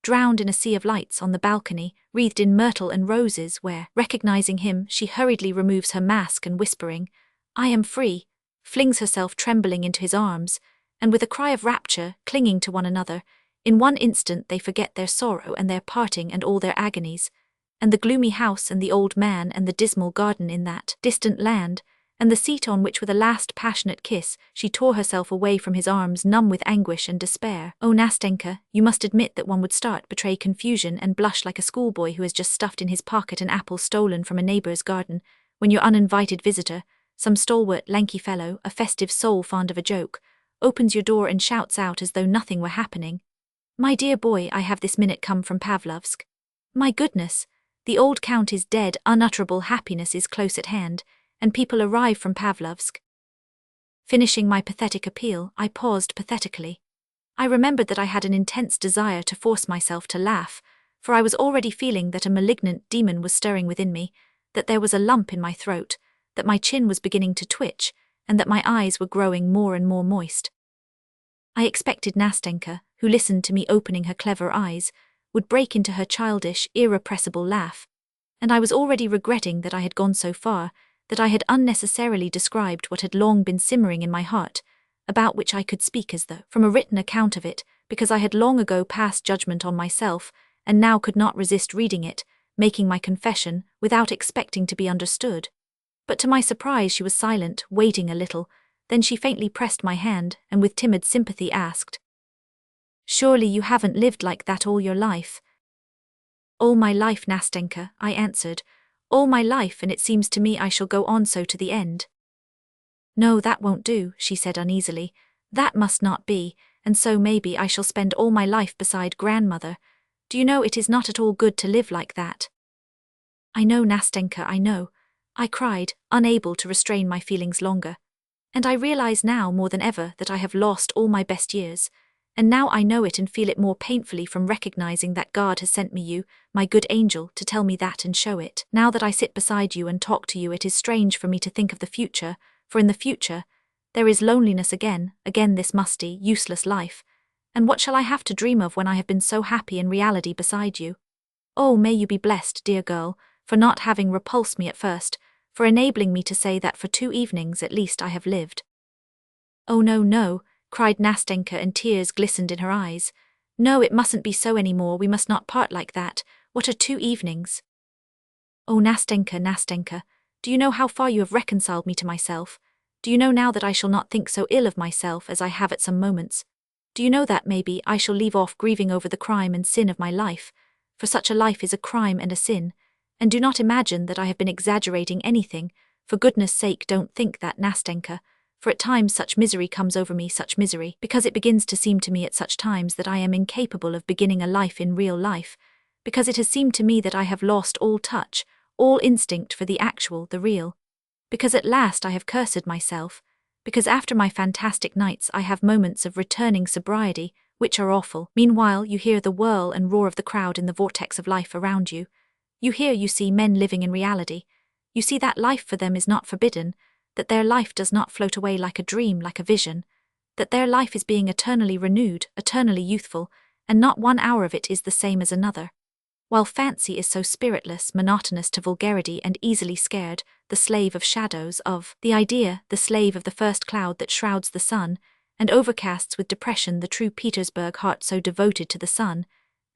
drowned in a sea of lights on the balcony, wreathed in myrtle and roses, where, recognizing him, she hurriedly removes her mask and whispering, "I am free," flings herself trembling into his arms, and with a cry of rapture, clinging to one another, in one instant they forget their sorrow and their parting and all their agonies, and the gloomy house and the old man and the dismal garden in that distant land, and the seat on which with a last passionate kiss she tore herself away from his arms, numb with anguish and despair. Oh, Nastenka, you must admit that one would start, betray confusion, and blush like a schoolboy who has just stuffed in his pocket an apple stolen from a neighbor's garden, when your uninvited visitor, some stalwart, lanky fellow, a festive soul fond of a joke, opens your door and shouts out as though nothing were happening, "My dear boy, I have this minute come from Pavlovsk. My goodness, the old count is dead, unutterable happiness is close at hand, and people arrive from Pavlovsk." Finishing my pathetic appeal, I paused pathetically. I remembered that I had an intense desire to force myself to laugh, for I was already feeling that a malignant demon was stirring within me, that there was a lump in my throat, that my chin was beginning to twitch, and that my eyes were growing more and more moist. I expected Nastenka, who listened to me opening her clever eyes, would break into her childish, irrepressible laugh, and I was already regretting that I had gone so far, that I had unnecessarily described what had long been simmering in my heart, about which I could speak as though from a written account of it, because I had long ago passed judgment on myself, and now could not resist reading it, making my confession, without expecting to be understood. But to my surprise she was silent, waiting a little, then she faintly pressed my hand, and with timid sympathy asked, "Surely you haven't lived like that all your life?" "All my life, Nastenka," I answered, "all my life, and it seems to me I shall go on so to the end." "No, that won't do," she said uneasily, "that must not be, and so maybe I shall spend all my life beside grandmother. Do you know it is not at all good to live like that?" "I know, Nastenka, I know," I cried, unable to restrain my feelings longer. "And I realize now more than ever that I have lost all my best years, and now I know it and feel it more painfully from recognizing that God has sent me you, my good angel, to tell me that and show it. Now that I sit beside you and talk to you, it is strange for me to think of the future, for in the future there is loneliness again this musty, useless life, and what shall I have to dream of when I have been so happy in reality beside you? Oh, may you be blessed, dear girl, for not having repulsed me at first, for enabling me to say that for 2 evenings at least I have lived." "Oh no, no," cried Nastenka, and tears glistened in her eyes. "No, it mustn't be so any more, we must not part like that. What are 2 evenings? Oh, Nastenka, Nastenka, do you know how far you have reconciled me to myself? Do you know now that I shall not think so ill of myself as I have at some moments? Do you know that, maybe, I shall leave off grieving over the crime and sin of my life, for such a life is a crime and a sin, and do not imagine that I have been exaggerating anything, for goodness sake don't think that, Nastenka, for at times such misery comes over me, such misery, because it begins to seem to me at such times that I am incapable of beginning a life in real life, because it has seemed to me that I have lost all touch, all instinct for the actual, the real, because at last I have cursed myself, because after my fantastic nights I have moments of returning sobriety, which are awful. Meanwhile you hear the whirl and roar of the crowd in the vortex of life around you. You hear, you see men living in reality. You see that life for them is not forbidden, that their life does not float away like a dream, like a vision, that their life is being eternally renewed, eternally youthful, and not one hour of it is the same as another. While fancy is so spiritless, monotonous to vulgarity and easily scared, the slave of shadows, of the idea, the slave of the first cloud that shrouds the sun, and overcasts with depression the true Petersburg heart so devoted to the sun.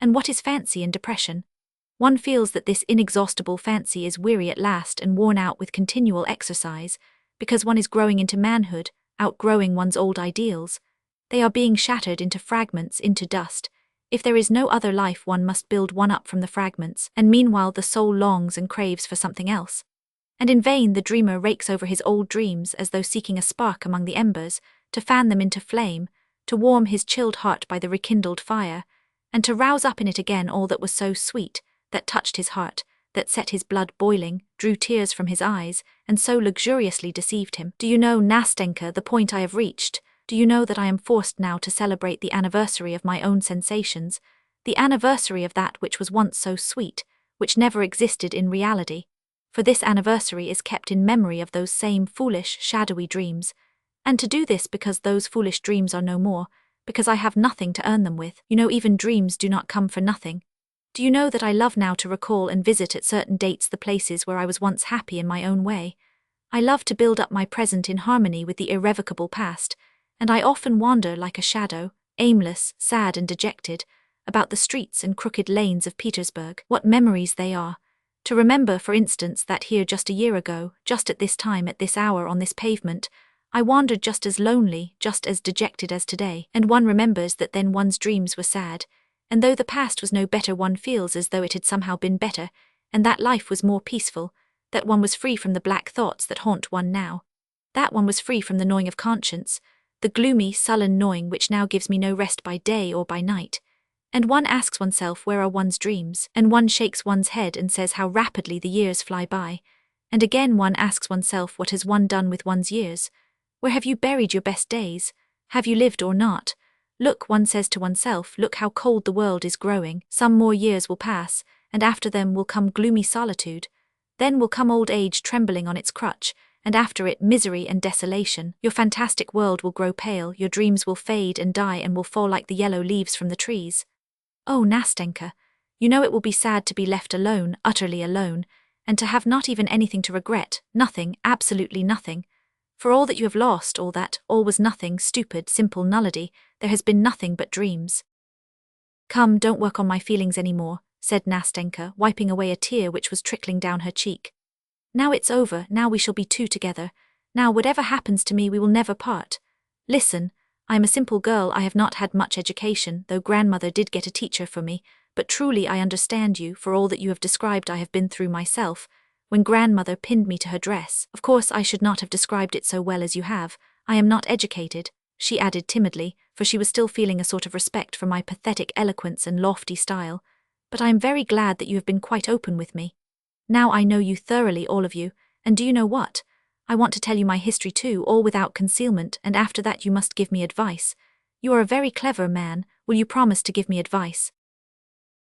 And what is fancy and depression? One feels that this inexhaustible fancy is weary at last and worn out with continual exercise, because one is growing into manhood, outgrowing one's old ideals. They are being shattered into fragments, into dust. If there is no other life, one must build one up from the fragments, and meanwhile the soul longs and craves for something else. And in vain the dreamer rakes over his old dreams as though seeking a spark among the embers, to fan them into flame, to warm his chilled heart by the rekindled fire, and to rouse up in it again all that was so sweet, that touched his heart, that set his blood boiling, drew tears from his eyes, and so luxuriously deceived him. Do you know, Nastenka, the point I have reached? Do you know that I am forced now to celebrate the anniversary of my own sensations, the anniversary of that which was once so sweet, which never existed in reality? For this anniversary is kept in memory of those same foolish, shadowy dreams, and to do this because those foolish dreams are no more, because I have nothing to earn them with. You know, even dreams do not come for nothing. Do you know that I love now to recall and visit at certain dates the places where I was once happy in my own way? I love to build up my present in harmony with the irrevocable past, and I often wander like a shadow, aimless, sad and dejected, about the streets and crooked lanes of Petersburg. What memories they are! To remember, for instance, that here just a year ago, just at this time, at this hour, on this pavement, I wandered just as lonely, just as dejected as today, and one remembers that then one's dreams were sad, and though the past was no better one feels as though it had somehow been better, and that life was more peaceful, that one was free from the black thoughts that haunt one now, that one was free from the gnawing of conscience, the gloomy, sullen gnawing which now gives me no rest by day or by night. And one asks oneself where are one's dreams, and one shakes one's head and says how rapidly the years fly by, and again one asks oneself what has one done with one's years. Where have you buried your best days? Have you lived or not? Look, one says to oneself, look how cold the world is growing. Some more years will pass, and after them will come gloomy solitude. Then will come old age trembling on its crutch, and after it misery and desolation. Your fantastic world will grow pale, your dreams will fade and die and will fall like the yellow leaves from the trees. Oh, Nastenka, you know it will be sad to be left alone, utterly alone, and to have not even anything to regret, nothing, absolutely nothing. For all that you have lost, all was nothing, stupid, simple nullity, there has been nothing but dreams. Come, don't work on my feelings any more, said Nastenka, wiping away a tear which was trickling down her cheek. Now it's over, now we shall be two together, now whatever happens to me we will never part. Listen, I am a simple girl, I have not had much education, though grandmother did get a teacher for me, but truly I understand you, for all that you have described I have been through myself. When grandmother pinned me to her dress, of course I should not have described it so well as you have. I am not educated, she added timidly, for she was still feeling a sort of respect for my pathetic eloquence and lofty style, but I am very glad that you have been quite open with me. Now I know you thoroughly, all of you, and do you know what? I want to tell you my history too, all without concealment, and after that you must give me advice. You are a very clever man, will you promise to give me advice?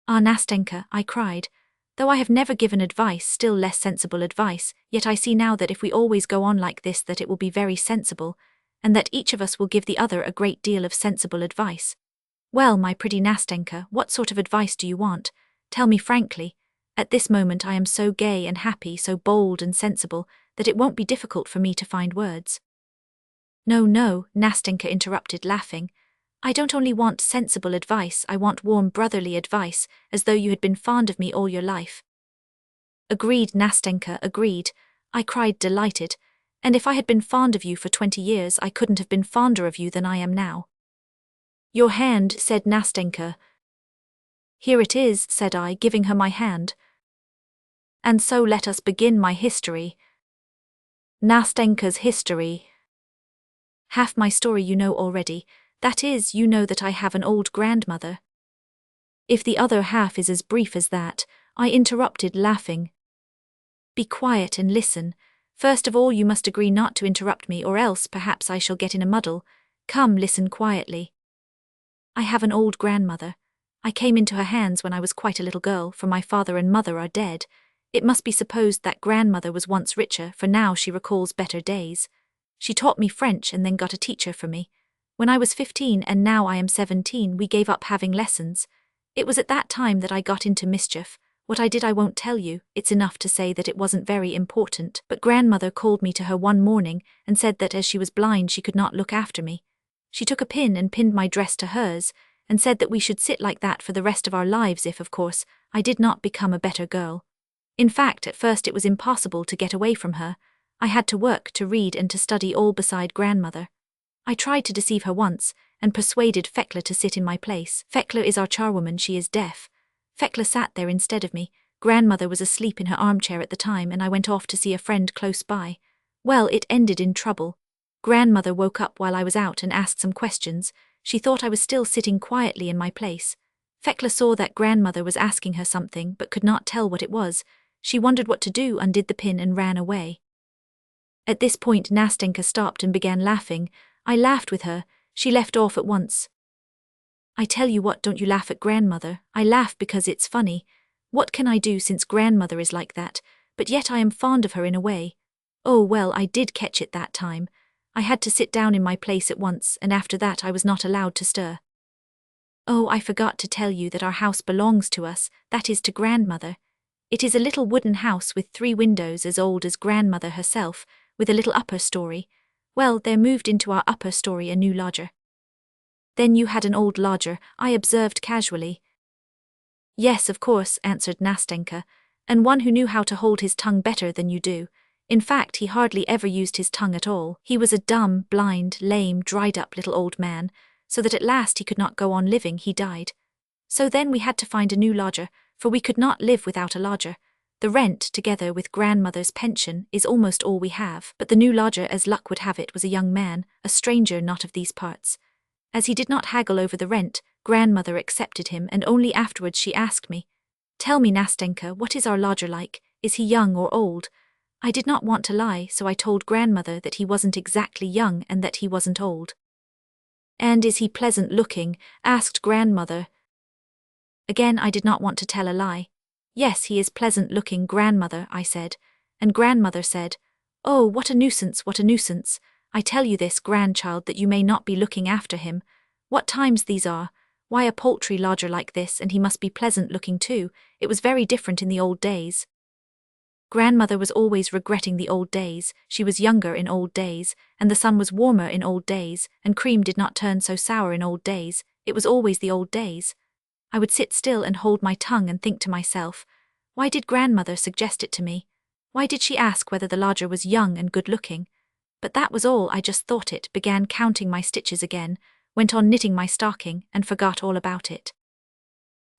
Ah, Nastenka, I cried. Though I have never given advice, still less sensible advice, yet I see now that if we always go on like this that it will be very sensible, and that each of us will give the other a great deal of sensible advice. Well, my pretty Nastenka, what sort of advice do you want? Tell me frankly. At this moment I am so gay and happy, so bold and sensible, that it won't be difficult for me to find words. No, no, Nastenka interrupted, laughing. I don't only want sensible advice, I want warm brotherly advice, as though you had been fond of me all your life. Agreed, Nastenka, agreed, I cried, delighted, and if I had been fond of you for 20 years I couldn't have been fonder of you than I am now. Your hand, said Nastenka. Here it is, said I, giving her my hand. And so let us begin my history. Nastenka's history. Half my story you know already. That is, you know that I have an old grandmother. If the other half is as brief as that, I interrupted, laughing. Be quiet and listen. First of all you must agree not to interrupt me, or else perhaps I shall get in a muddle. Come, listen quietly. I have an old grandmother. I came into her hands when I was quite a little girl, for my father and mother are dead. It must be supposed that grandmother was once richer, for now she recalls better days. She taught me French and then got a teacher for me. When I was 15 and now I am 17, we gave up having lessons. It was at that time that I got into mischief. What I did I won't tell you, it's enough to say that it wasn't very important, but grandmother called me to her one morning and said that as she was blind she could not look after me. She took a pin and pinned my dress to hers, and said that we should sit like that for the rest of our lives if, of course, I did not become a better girl. In fact, at first it was impossible to get away from her. I had to work, to read and to study all beside grandmother. I tried to deceive her once, and persuaded Fekla to sit in my place. Fekla is our charwoman, she is deaf. Fekla sat there instead of me. Grandmother was asleep in her armchair at the time, and I went off to see a friend close by. Well, it ended in trouble. Grandmother woke up while I was out and asked some questions. She thought I was still sitting quietly in my place. Fekla saw that grandmother was asking her something but could not tell what it was. She wondered what to do, undid the pin and ran away. At this point Nastenka stopped and began laughing. I laughed with her. She left off at once. I tell you what, don't you laugh at grandmother. I laugh because it's funny. What can I do since grandmother is like that? But yet I am fond of her in a way. Oh well, I did catch it that time. I had to sit down in my place at once, and after that I was not allowed to stir. Oh, I forgot to tell you that our house belongs to us, that is to grandmother. It is a little wooden house with 3 windows as old as grandmother herself, with a little upper story. Well, there moved into our upper story a new lodger. Then you had an old lodger, I observed casually. Yes, of course, answered Nastenka, and one who knew how to hold his tongue better than you do. In fact, he hardly ever used his tongue at all. He was a dumb, blind, lame, dried-up little old man, so that at last he could not go on living, he died. So then we had to find a new lodger, for we could not live without a lodger. The rent, together with grandmother's pension, is almost all we have, but the new lodger, as luck would have it, was a young man, a stranger not of these parts. As he did not haggle over the rent, grandmother accepted him, and only afterwards she asked me, "Tell me, Nastenka, what is our lodger like? Is he young or old?" I did not want to lie, so I told grandmother that he wasn't exactly young and that he wasn't old. "And is he pleasant looking?" asked grandmother. Again I did not want to tell a lie. "Yes, he is pleasant looking, grandmother," I said. And grandmother said, "Oh, what a nuisance, what a nuisance. I tell you this, grandchild, that you may not be looking after him. What times these are. Why, a paltry lodger like this, and he must be pleasant looking too. It was very different in the old days." Grandmother was always regretting the old days. She was younger in old days, and the sun was warmer in old days, and cream did not turn so sour in old days. It was always the old days. I would sit still and hold my tongue and think to myself, why did grandmother suggest it to me? Why did she ask whether the lodger was young and good-looking? But that was all. I just thought it, began counting my stitches again, went on knitting my stocking, and forgot all about it.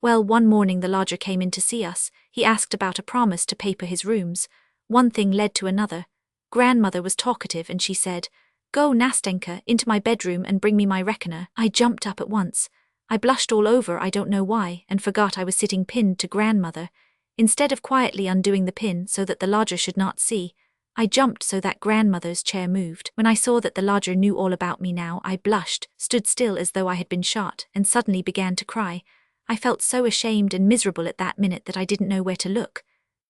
Well, one morning the lodger came in to see us. He asked about a promise to paper his rooms. One thing led to another. Grandmother was talkative and she said, "Go, Nastenka, into my bedroom and bring me my reckoner." I jumped up at once. I blushed all over, I don't know why, and forgot I was sitting pinned to grandmother. Instead of quietly undoing the pin so that the lodger should not see, I jumped so that grandmother's chair moved. When I saw that the lodger knew all about me now, I blushed, stood still as though I had been shot, and suddenly began to cry. I felt so ashamed and miserable at that minute that I didn't know where to look.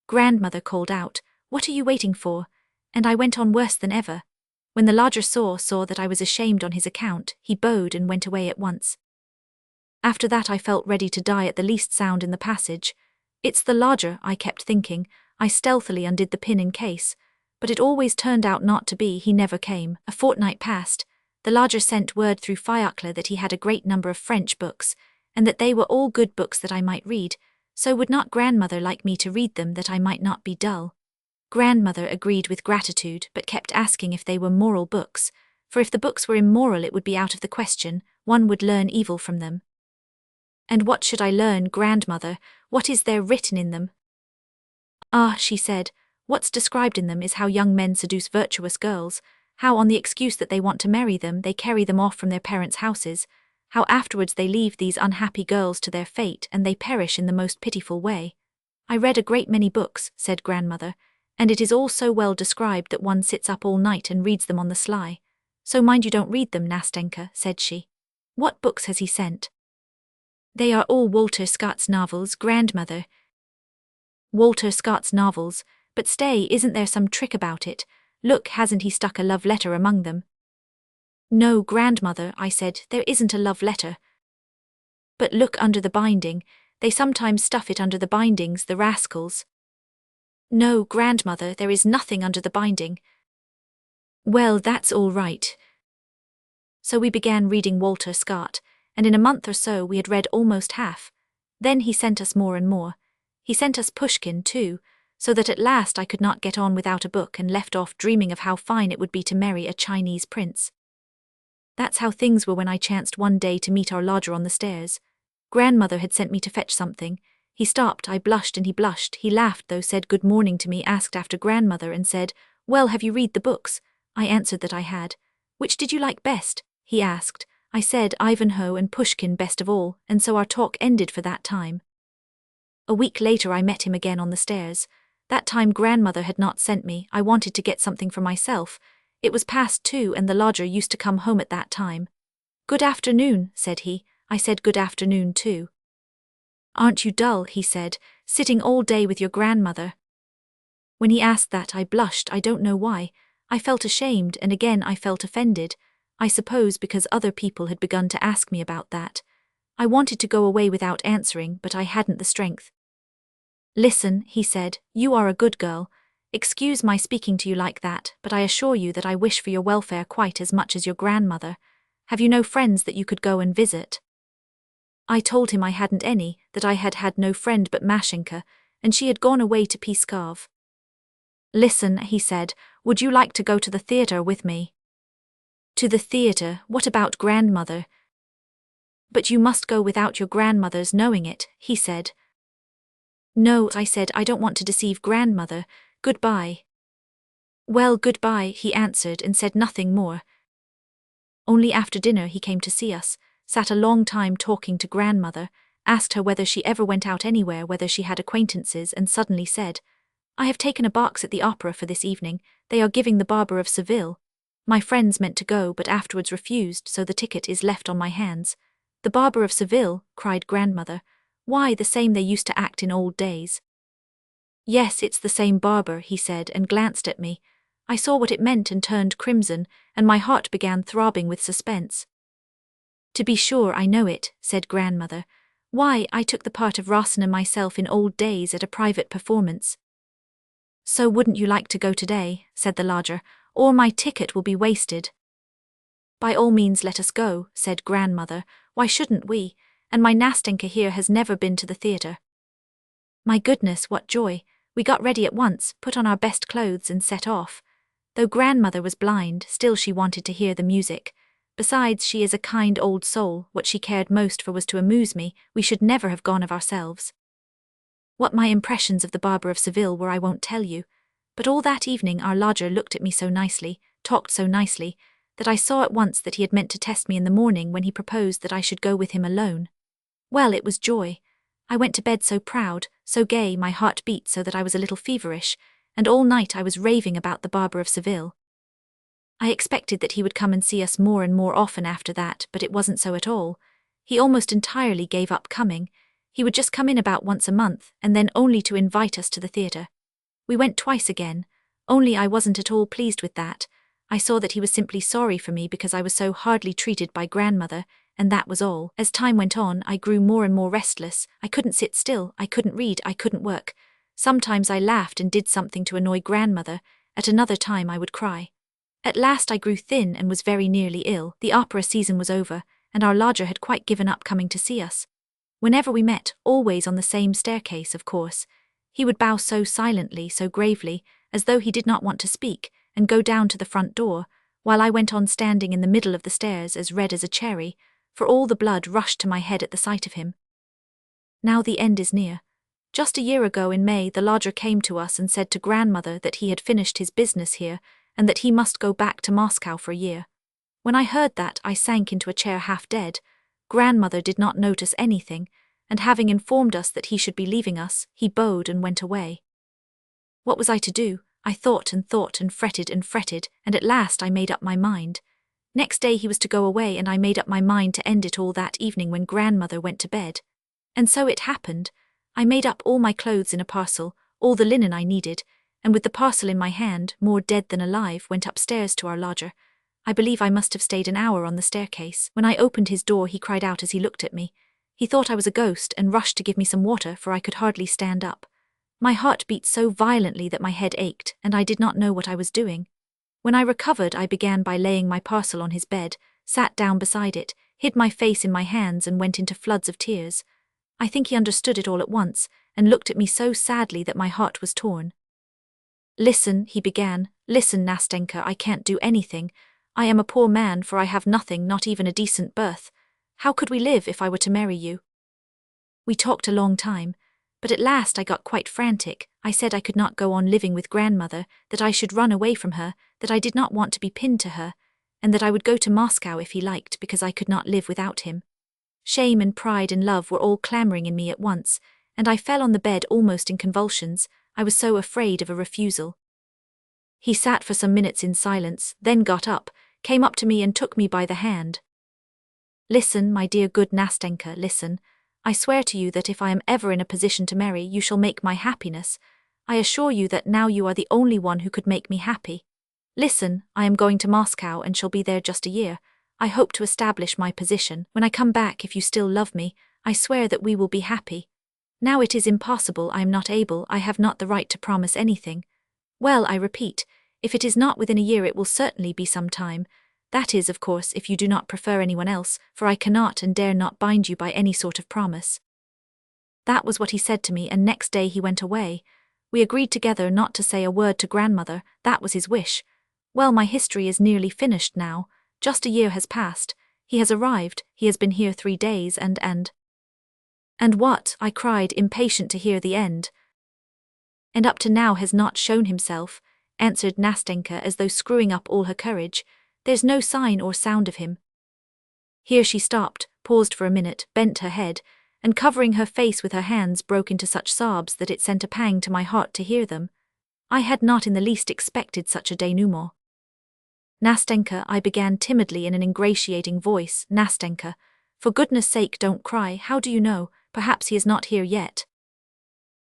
Grandmother called out, "What are you waiting for?" And I went on worse than ever. When the lodger saw that I was ashamed on his account, he bowed and went away at once. After that I felt ready to die at the least sound in the passage. It's the lodger, I kept thinking. I stealthily undid the pin in case. But it always turned out not to be. He never came. A fortnight passed. The lodger sent word through Fyodor that he had a great number of French books, and that they were all good books that I might read. So would not grandmother like me to read them, that I might not be dull? Grandmother agreed with gratitude, but kept asking if they were moral books, for if the books were immoral it would be out of the question. One would learn evil from them. "And what should I learn, grandmother? What is there written in them?" "Ah," she said, "what's described in them is how young men seduce virtuous girls, how on the excuse that they want to marry them they carry them off from their parents' houses, how afterwards they leave these unhappy girls to their fate and they perish in the most pitiful way." "I read a great many books," said grandmother, "and it is all so well described that one sits up all night and reads them on the sly. So mind you don't read them, Nastenka," said she. "What books has he sent?" "They are all Walter Scott's novels, grandmother." "Walter Scott's novels, but stay, isn't there some trick about it? Look, hasn't he stuck a love letter among them?" "No, grandmother," I said, "there isn't a love letter." "But look under the binding. They sometimes stuff it under the bindings, the rascals." "No, grandmother, there is nothing under the binding." "Well, that's all right." So we began reading Walter Scott, and in a month or so we had read almost half. Then he sent us more and more. He sent us Pushkin too, so that at last I could not get on without a book and left off dreaming of how fine it would be to marry a Chinese prince. That's how things were when I chanced one day to meet our lodger on the stairs. Grandmother had sent me to fetch something. He stopped, I blushed and he blushed. He laughed though, said good morning to me, asked after grandmother and said, "Well, have you read the books?" I answered that I had. "Which did you like best?" he asked. I said Ivanhoe and Pushkin best of all, and so our talk ended for that time. A week later I met him again on the stairs. That time grandmother had not sent me, I wanted to get something for myself. It was past 2 and the lodger used to come home at that time. Good afternoon, said he. I said good afternoon too. Aren't you dull, he said, sitting all day with your grandmother? When he asked that I blushed, I don't know why. I felt ashamed and again I felt offended, I suppose because other people had begun to ask me about that. I wanted to go away without answering, but I hadn't the strength. Listen, he said, you are a good girl. Excuse my speaking to you like that, but I assure you that I wish for your welfare quite as much as your grandmother. Have you no friends that you could go and visit? I told him I hadn't any, that I had had no friend but Mashenka, and she had gone away to Pskov. Listen, he said, would you like to go to the theatre with me? To the theatre? What about grandmother? But you must go without your grandmother's knowing it, he said. No, I said, I don't want to deceive grandmother. Goodbye. Well, goodbye, he answered and said nothing more. Only after dinner he came to see us, sat a long time talking to grandmother, asked her whether she ever went out anywhere, whether she had acquaintances, and suddenly said, I have taken a box at the opera for this evening. They are giving the Barber of Seville. My friends meant to go but afterwards refused, so the ticket is left on my hands. The Barber of Seville, cried grandmother. Why, the same they used to act in old days. Yes, it's the same barber, he said, and glanced at me. I saw what it meant and turned crimson, and my heart began throbbing with suspense. To be sure, I know it, said grandmother. Why, I took the part of Rossina myself in old days at a private performance. So wouldn't you like to go today, said the lodger, or my ticket will be wasted. By all means let us go, said grandmother. Why shouldn't we? And my Nastenka here has never been to the theatre. My goodness, what joy! We got ready at once, put on our best clothes and set off. Though grandmother was blind, still she wanted to hear the music. Besides, she is a kind old soul. What she cared most for was to amuse me. We should never have gone of ourselves. What my impressions of the Barber of Seville were I won't tell you, but all that evening our lodger looked at me so nicely, talked so nicely, that I saw at once that he had meant to test me in the morning when he proposed that I should go with him alone. Well, it was joy. I went to bed so proud, so gay, my heart beat so that I was a little feverish, and all night I was raving about the Barber of Seville. I expected that he would come and see us more and more often after that, but it wasn't so at all. He almost entirely gave up coming. He would just come in about once a month, and then only to invite us to the theatre. We went twice again, only I wasn't at all pleased with that. I saw that he was simply sorry for me because I was so hardly treated by grandmother, and that was all. As time went on, I grew more and more restless. I couldn't sit still, I couldn't read, I couldn't work. Sometimes I laughed and did something to annoy grandmother, at another time I would cry. At last I grew thin and was very nearly ill. The opera season was over, and our lodger had quite given up coming to see us. Whenever we met, always on the same staircase, of course, he would bow so silently, so gravely, as though he did not want to speak, and go down to the front door, while I went on standing in the middle of the stairs as red as a cherry, for all the blood rushed to my head at the sight of him. Now the end is near. Just a year ago in May the lodger came to us and said to grandmother that he had finished his business here, and that he must go back to Moscow for a year. When I heard that, I sank into a chair half dead. Grandmother did not notice anything, and having informed us that he should be leaving us, he bowed and went away. What was I to do? I thought and fretted, and at last I made up my mind. Next day he was to go away, and I made up my mind to end it all that evening when grandmother went to bed. And so it happened. I made up all my clothes in a parcel, all the linen I needed, and with the parcel in my hand, more dead than alive, went upstairs to our lodger. I believe I must have stayed an hour on the staircase. When I opened his door he cried out as he looked at me. He thought I was a ghost and rushed to give me some water, for I could hardly stand up. My heart beat so violently that my head ached, and I did not know what I was doing. When I recovered, I began by laying my parcel on his bed, sat down beside it, hid my face in my hands and went into floods of tears. I think he understood it all at once, and looked at me so sadly that my heart was torn. Listen, he began, listen, Nastenka, I can't do anything. I am a poor man, for I have nothing, not even a decent berth. How could we live if I were to marry you? We talked a long time, but at last I got quite frantic. I said I could not go on living with grandmother, that I should run away from her, that I did not want to be pinned to her, and that I would go to Moscow if he liked, because I could not live without him. Shame and pride and love were all clamoring in me at once, and I fell on the bed almost in convulsions. I was so afraid of a refusal. He sat for some minutes in silence, then got up, came up to me and took me by the hand. Listen, my dear good Nastenka, listen. I swear to you that if I am ever in a position to marry, you shall make my happiness. I assure you that now you are the only one who could make me happy. Listen, I am going to Moscow and shall be there just a year. I hope to establish my position. When I come back, if you still love me, I swear that we will be happy. Now it is impossible, I am not able, I have not the right to promise anything. Well, I repeat, if it is not within a year it will certainly be some time. That is, of course, if you do not prefer anyone else, for I cannot and dare not bind you by any sort of promise. That was what he said to me, and next day he went away. We agreed together not to say a word to grandmother, that was his wish. Well, my history is nearly finished now. Just a year has passed. He has arrived, he has been here 3 days And what? I cried, impatient to hear the end. And up to now has not shown himself, answered Nastenka as though screwing up all her courage. There's no sign or sound of him. Here she stopped, paused for a minute, bent her head, and covering her face with her hands broke into such sobs that it sent a pang to my heart to hear them. I had not in the least expected such a denouement. Nastenka, I began timidly in an ingratiating voice, Nastenka, for goodness sake don't cry, how do you know, perhaps he is not here yet.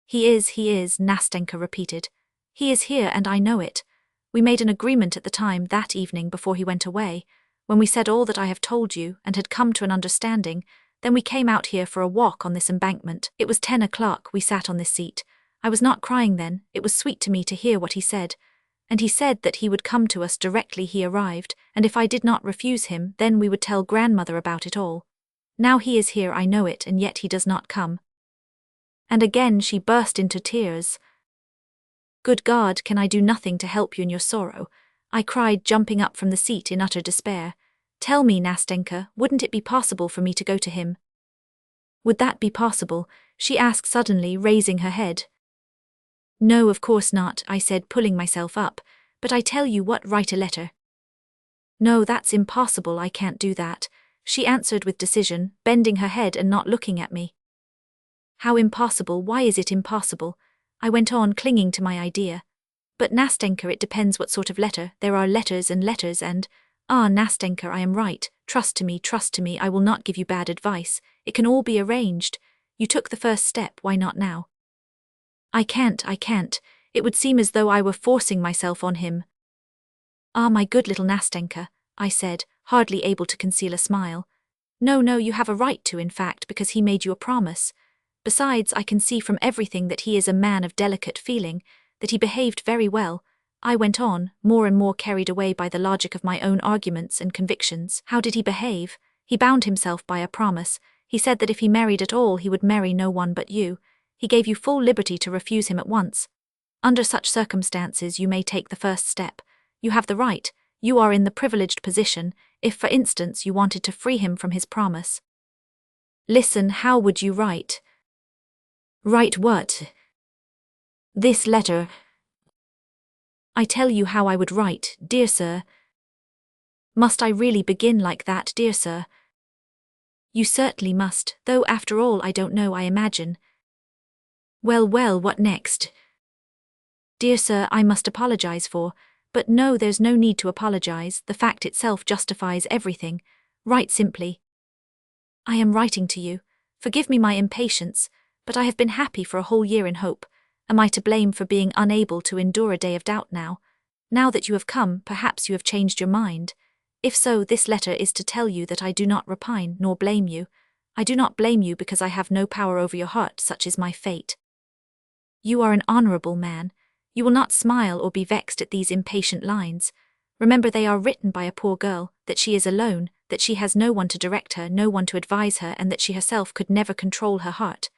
He is, Nastenka repeated. He is here and I know it. We made an agreement at the time, that evening before he went away, when we said all that I have told you and had come to an understanding. Then we came out here for a walk on this embankment. It was 10 o'clock, we sat on this seat. I was not crying then, it was sweet to me to hear what he said. And he said that he would come to us directly he arrived, and if I did not refuse him, then we would tell grandmother about it all. Now he is here, I know it, and yet he does not come. And again she burst into tears. Good God, can I do nothing to help you in your sorrow? I cried, jumping up from the seat in utter despair. Tell me, Nastenka, wouldn't it be possible for me to go to him? Would that be possible? She asked suddenly, raising her head. No, of course not, I said, pulling myself up, but I tell you what, write a letter. No, that's impossible, I can't do that, she answered with decision, bending her head and not looking at me. How impossible? Why is it impossible? I went on, clinging to my idea. But Nastenka, it depends what sort of letter. There are letters and... Ah, Nastenka, I am right. Trust to me, I will not give you bad advice. It can all be arranged. You took the first step, why not now? I can't. It would seem as though I were forcing myself on him. Ah, my good little Nastenka, I said, hardly able to conceal a smile. No, you have a right to, in fact, because he made you a promise. Besides, I can see from everything that he is a man of delicate feeling, that he behaved very well. I went on, more and more carried away by the logic of my own arguments and convictions. How did he behave? He bound himself by a promise. He said that if he married at all, he would marry no one but you. He gave you full liberty to refuse him at once. Under such circumstances, you may take the first step. You have the right. You are in the privileged position, if, for instance, you wanted to free him from his promise. Listen, how would you write? Write what? This letter. I tell you how I would write, dear sir. Must I really begin like that, dear sir? You certainly must, though after all I don't know, I imagine. Well, what next? Dear sir, I must apologize for, but no, there's no need to apologize, the fact itself justifies everything. Write simply. I am writing to you. Forgive me my impatience, but I have been happy for a whole year in hope. Am I to blame for being unable to endure a day of doubt now? Now that you have come, perhaps you have changed your mind. If so, this letter is to tell you that I do not repine nor blame you. I do not blame you because I have no power over your heart, such is my fate. You are an honorable man. You will not smile or be vexed at these impatient lines. Remember, they are written by a poor girl, that she is alone, that she has no one to direct her, no one to advise her, and that she herself could never control her heart.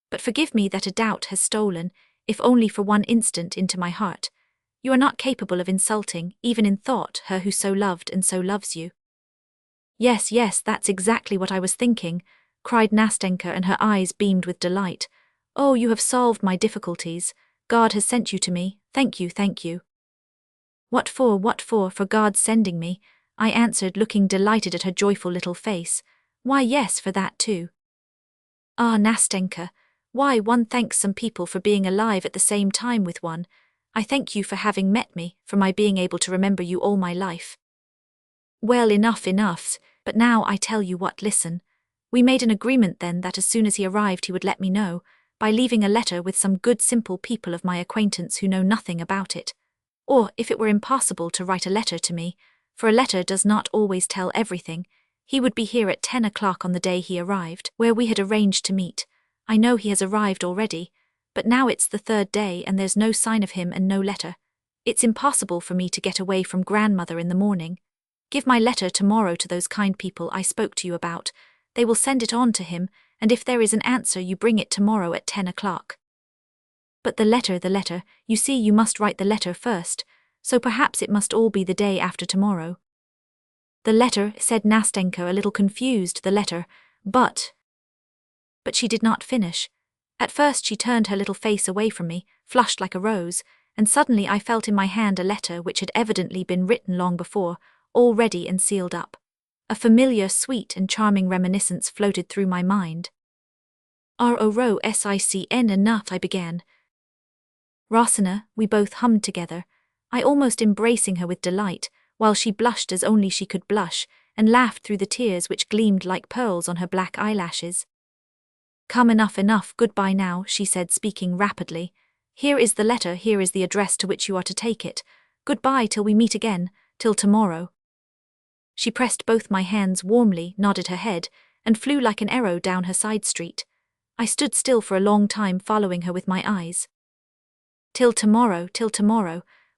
But forgive me that a doubt has stolen, if only for one instant, into my heart. You are not capable of insulting, even in thought, her who so loved and so loves you. Yes, that's exactly what I was thinking, cried Nastenka, and her eyes beamed with delight. Oh, you have solved my difficulties. God has sent you to me. Thank you. What for? For God's sending me, I answered, looking delighted at her joyful little face. Why, yes, for that too. Ah, Nastenka, Why, one thanks some people for being alive at the same time with one. I thank you for having met me, for my being able to remember you all my life. Well, enough, but now I tell you what, listen. We made an agreement then that as soon as he arrived he would let me know, by leaving a letter with some good simple people of my acquaintance who know nothing about it. Or, if it were impossible to write a letter to me, for a letter does not always tell everything, he would be here at 10 o'clock on the day he arrived, where we had arranged to meet. I know he has arrived already, but now it's the third day and there's no sign of him and no letter. It's impossible for me to get away from grandmother in the morning. Give my letter tomorrow to those kind people I spoke to you about. They will send it on to him, and if there is an answer you bring it tomorrow at 10 o'clock. But the letter, you see you must write the letter first, so perhaps it must all be the day after tomorrow. The letter, said Nastenka, a little confused, the letter, but she did not finish. At first she turned her little face away from me, flushed like a rose, and suddenly I felt in my hand a letter which had evidently been written long before, all ready and sealed up. A familiar, sweet and charming reminiscence floated through my mind. R-O-R-O-S-I-C-N enough, I began. Rosina, we both hummed together, I almost embracing her with delight, while she blushed as only she could blush, and laughed through the tears which gleamed like pearls on her black eyelashes. Come, enough, goodbye now, she said, speaking rapidly. Here is the letter, here is the address to which you are to take it. Goodbye till we meet again, till tomorrow. She pressed both my hands warmly, nodded her head, and flew like an arrow down her side street. I stood still for a long time, following her with my eyes. Till tomorrow,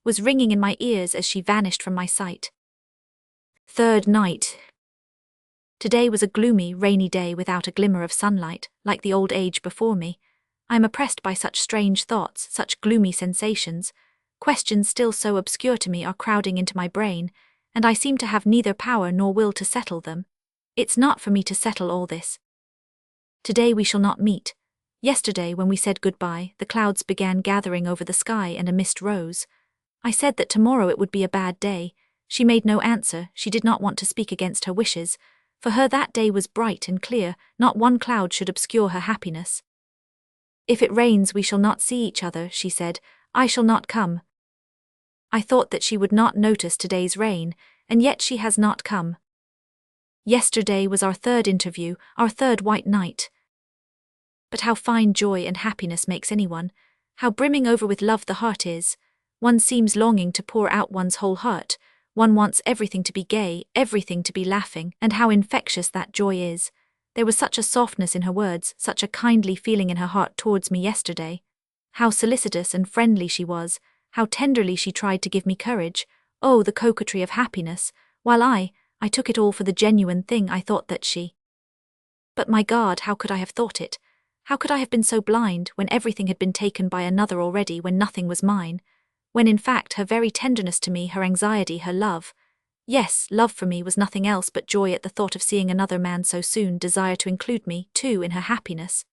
was ringing in my ears as she vanished from my sight. Third night. Today was a gloomy, rainy day without a glimmer of sunlight, like the old age before me. I am oppressed by such strange thoughts, such gloomy sensations. Questions still so obscure to me are crowding into my brain, and I seem to have neither power nor will to settle them. It's not for me to settle all this. Today we shall not meet. Yesterday, when we said goodbye, the clouds began gathering over the sky and a mist rose. I said that tomorrow it would be a bad day. She made no answer, she did not want to speak against her wishes. For her that day was bright and clear, not one cloud should obscure her happiness. If it rains we shall not see each other, she said, I shall not come. I thought that she would not notice today's rain, and yet she has not come. Yesterday was our third interview, our third white night. But how fine joy and happiness makes anyone, how brimming over with love the heart is. One seems longing to pour out one's whole heart. One wants everything to be gay, everything to be laughing, and how infectious that joy is. There was such a softness in her words, such a kindly feeling in her heart towards me yesterday. How solicitous and friendly she was, how tenderly she tried to give me courage. Oh, the coquetry of happiness, while I took it all for the genuine thing I thought that she. But my God, how could I have thought it? How could I have been so blind, when everything had been taken by another already, when nothing was mine? When in fact her very tenderness to me, her anxiety, her love, yes, love for me was nothing else but joy at the thought of seeing another man so soon desire to include me, too, in her happiness.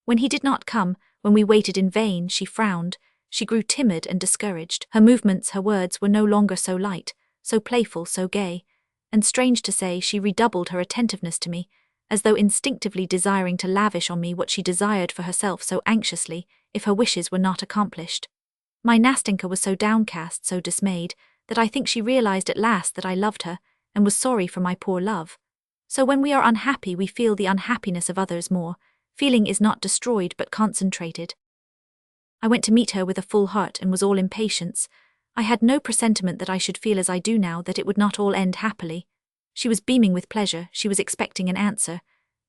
When he did not come, when we waited in vain, she frowned, she grew timid and discouraged. Her movements, her words were no longer so light, so playful, so gay, and strange to say, she redoubled her attentiveness to me, as though instinctively desiring to lavish on me what she desired for herself so anxiously, if her wishes were not accomplished. My Nastenka was so downcast, so dismayed, that I think she realized at last that I loved her, and was sorry for my poor love. So when we are unhappy we feel the unhappiness of others more. Feeling is not destroyed but concentrated. I went to meet her with a full heart and was all impatience. I had no presentiment that I should feel as I do now, that it would not all end happily. She was beaming with pleasure, she was expecting an answer.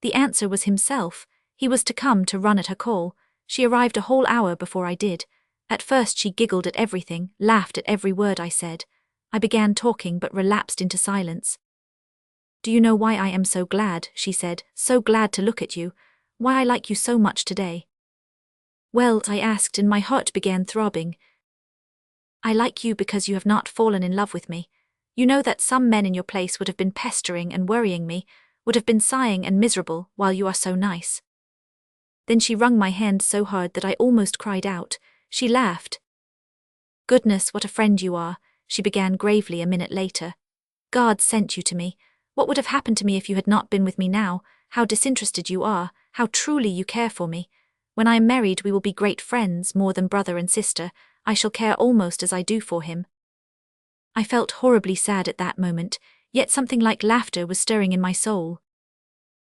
The answer was himself. He was to come to run at her call. She arrived a whole hour before I did. At first she giggled at everything, laughed at every word I said. I began talking but relapsed into silence. Do you know why I am so glad, she said, so glad to look at you, why I like you so much today? Well, I asked, and my heart began throbbing. I like you because you have not fallen in love with me. You know that some men in your place would have been pestering and worrying me, would have been sighing and miserable, while you are so nice. Then she wrung my hand so hard that I almost cried out. She laughed. Goodness, what a friend you are, she began gravely a minute later. God sent you to me. What would have happened to me if you had not been with me now? How disinterested you are, how truly you care for me. When I am married we will be great friends, more than brother and sister. I shall care almost as I do for him." I felt horribly sad at that moment, yet something like laughter was stirring in my soul.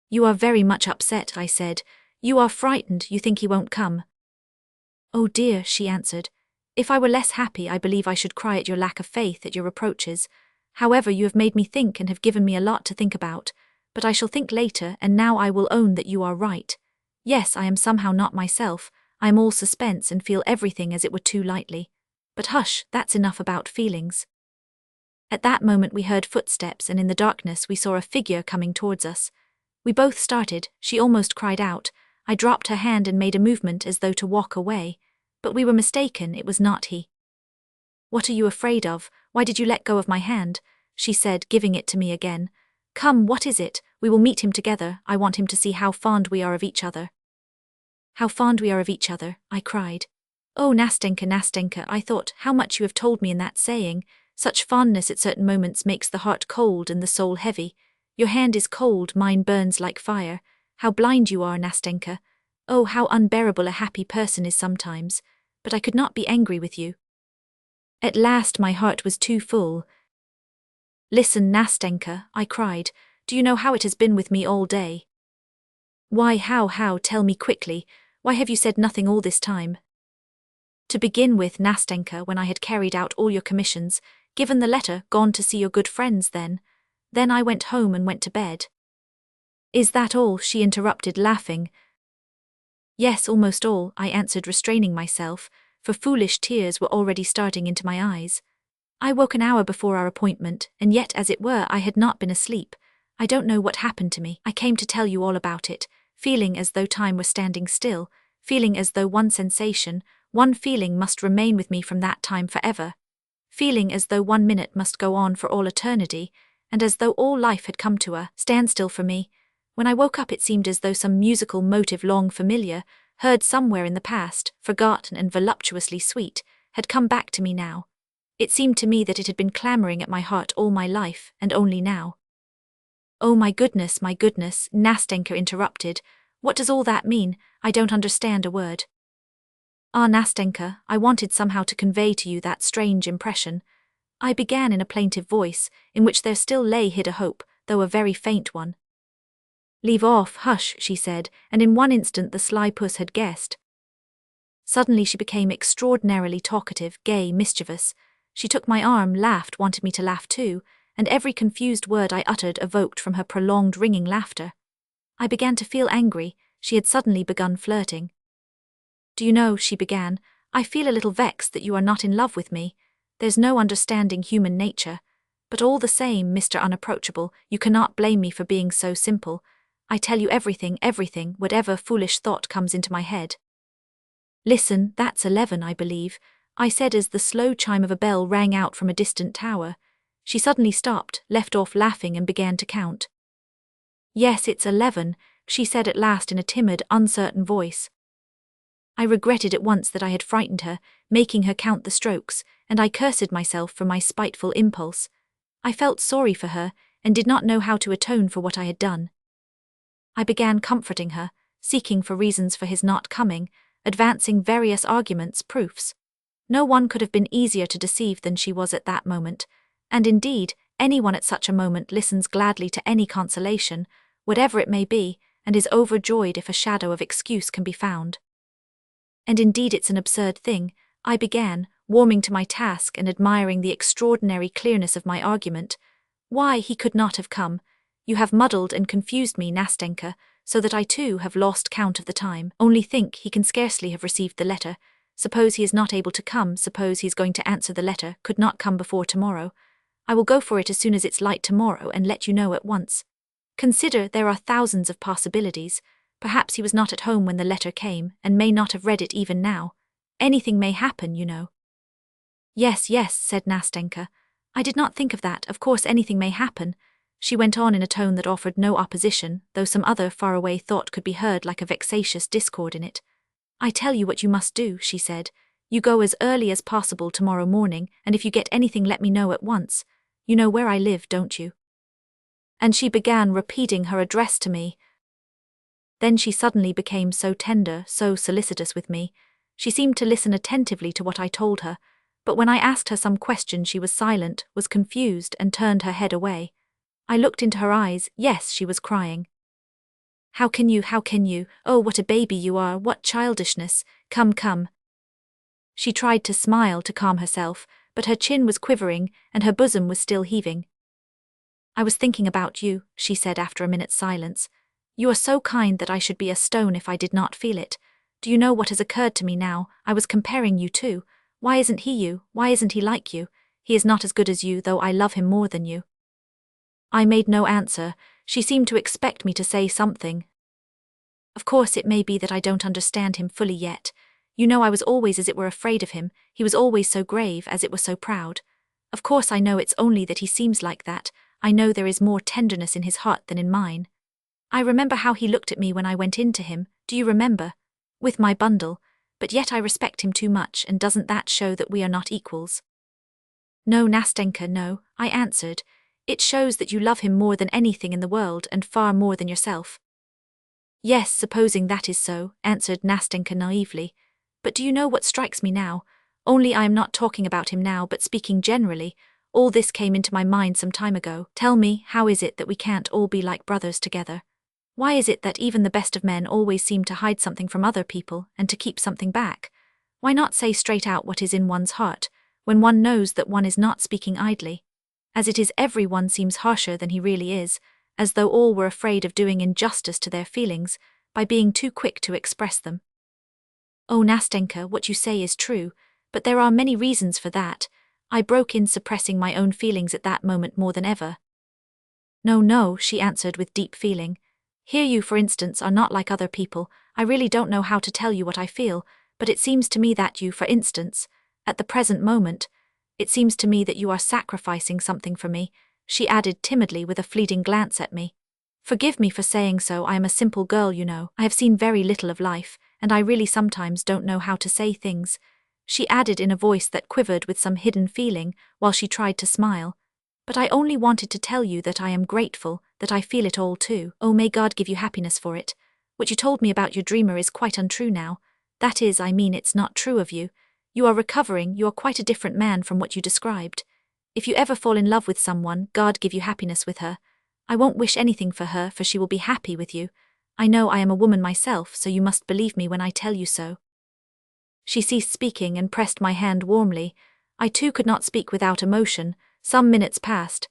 "You are very much upset," I said. "You are frightened, you think he won't come." "Oh dear," she answered. "If I were less happy I believe I should cry at your lack of faith, at your reproaches. However, you have made me think and have given me a lot to think about, but I shall think later, and now I will own that you are right. Yes, I am somehow not myself, I am all suspense and feel everything as it were too lightly. But hush, that's enough about feelings." At that moment we heard footsteps, and in the darkness we saw a figure coming towards us. We both started, she almost cried out. I dropped her hand and made a movement as though to walk away, but we were mistaken, it was not he. "What are you afraid of? Why did you let go of my hand?" she said, giving it to me again. "Come, what is it? We will meet him together, I want him to see how fond we are of each other." "How fond we are of each other," I cried. "Oh, Nastenka, Nastenka, I thought, how much you have told me in that saying. Such fondness at certain moments makes the heart cold and the soul heavy. Your hand is cold, mine burns like fire. How blind you are, Nastenka. Oh, how unbearable a happy person is sometimes. But I could not be angry with you. At last my heart was too full. "Listen, Nastenka," I cried. "Do you know how it has been with me all day?" "Why, how, tell me quickly. Why have you said nothing all this time?" "To begin with, Nastenka, when I had carried out all your commissions, given the letter, gone to see your good friends, then I went home and went to bed." "Is that all?" she interrupted, laughing. "Yes, almost all," I answered, restraining myself, for foolish tears were already starting into my eyes. "I woke an hour before our appointment, and yet, as it were, I had not been asleep. I don't know what happened to me. I came to tell you all about it, feeling as though time were standing still, feeling as though one sensation, one feeling must remain with me from that time forever, feeling as though 1 minute must go on for all eternity, and as though all life had come to a standstill for me. When I woke up it seemed as though some musical motive long familiar, heard somewhere in the past, forgotten and voluptuously sweet, had come back to me now. It seemed to me that it had been clamoring at my heart all my life, and only now." "Oh my goodness," Nastenka interrupted. "What does all that mean? I don't understand a word." "Ah, Nastenka, I wanted somehow to convey to you that strange impression," I began in a plaintive voice, in which there still lay hid a hope, though a very faint one. "Leave off, hush," she said, and in one instant the sly puss had guessed. Suddenly she became extraordinarily talkative, gay, mischievous. She took my arm, laughed, wanted me to laugh too, and every confused word I uttered evoked from her prolonged ringing laughter. I began to feel angry. She had suddenly begun flirting. "Do you know," she began, "I feel a little vexed that you are not in love with me. There's no understanding human nature. But all the same, Mr. Unapproachable, you cannot blame me for being so simple. I tell you everything, whatever foolish thought comes into my head." "Listen, that's 11, I believe," I said as the slow chime of a bell rang out from a distant tower. She suddenly stopped, left off laughing and began to count. "Yes, it's 11, she said at last in a timid, uncertain voice. I regretted at once that I had frightened her, making her count the strokes, and I cursed myself for my spiteful impulse. I felt sorry for her, and did not know how to atone for what I had done. I began comforting her, seeking for reasons for his not coming, advancing various arguments, proofs. No one could have been easier to deceive than she was at that moment, and indeed, anyone at such a moment listens gladly to any consolation, whatever it may be, and is overjoyed if a shadow of excuse can be found. And indeed it's an absurd thing, I began, warming to my task and admiring the extraordinary clearness of my argument. Why, he could not have come. You have muddled and confused me, Nastenka, so that I too have lost count of the time. Only think, he can scarcely have received the letter. Suppose he is not able to come, suppose he is going to answer the letter, could not come before tomorrow. I will go for it as soon as it's light tomorrow and let you know at once. Consider, there are thousands of possibilities. Perhaps he was not at home when the letter came, and may not have read it even now. Anything may happen, you know." Yes, said Nastenka. "I did not think of that, of course anything may happen," she went on in a tone that offered no opposition, though some other faraway thought could be heard like a vexatious discord in it. "I tell you what you must do," she said. "You go as early as possible tomorrow morning, and if you get anything let me know at once. You know where I live, don't you?" And she began repeating her address to me. Then she suddenly became so tender, so solicitous with me. She seemed to listen attentively to what I told her, but when I asked her some question she was silent, was confused, and turned her head away. I looked into her eyes. Yes, she was crying. How can you, oh, what a baby you are, what childishness, come, come. She tried to smile to calm herself, but her chin was quivering, and her bosom was still heaving. I was thinking about you, she said after a minute's silence. You are so kind that I should be a stone if I did not feel it. Do you know what has occurred to me now? I was comparing you too. Why isn't he you? Why isn't he like you? He is not as good as you, though I love him more than you. I made no answer. She seemed to expect me to say something. Of course it may be that I don't understand him fully yet. You know I was always as it were afraid of him. He was always so grave, as it were so proud. Of course I know it's only that he seems like that. I know there is more tenderness in his heart than in mine. I remember how he looked at me when I went in to him, do you remember? With my bundle, but yet I respect him too much, and doesn't that show that we are not equals? No, Nastenka, no, I answered. It shows that you love him more than anything in the world and far more than yourself. Yes, supposing that is so, answered Nastenka naively. But do you know what strikes me now? Only I am not talking about him now, but speaking generally. All this came into my mind some time ago. Tell me, how is it that we can't all be like brothers together? Why is it that even the best of men always seem to hide something from other people and to keep something back? Why not say straight out what is in one's heart, when one knows that one is not speaking idly? As it is, everyone seems harsher than he really is, as though all were afraid of doing injustice to their feelings by being too quick to express them. Oh, Nastenka, what you say is true, but there are many reasons for that. I broke in, suppressing my own feelings at that moment more than ever. No, no, she answered with deep feeling. Here you, for instance, are not like other people. I really don't know how to tell you what I feel, but it seems to me that you, for instance, at the present moment, it seems to me that you are sacrificing something for me, she added timidly with a fleeting glance at me. Forgive me for saying so, I am a simple girl, you know. I have seen very little of life, and I really sometimes don't know how to say things, she added in a voice that quivered with some hidden feeling while she tried to smile. But I only wanted to tell you that I am grateful, that I feel it all too. Oh, may God give you happiness for it. What you told me about your dreamer is quite untrue now. That is, I mean, it's not true of you. You are recovering, you are quite a different man from what you described. If you ever fall in love with someone, God give you happiness with her. I won't wish anything for her, for she will be happy with you. I know I am a woman myself, so you must believe me when I tell you so. She ceased speaking and pressed my hand warmly. I too could not speak without emotion. Some minutes passed.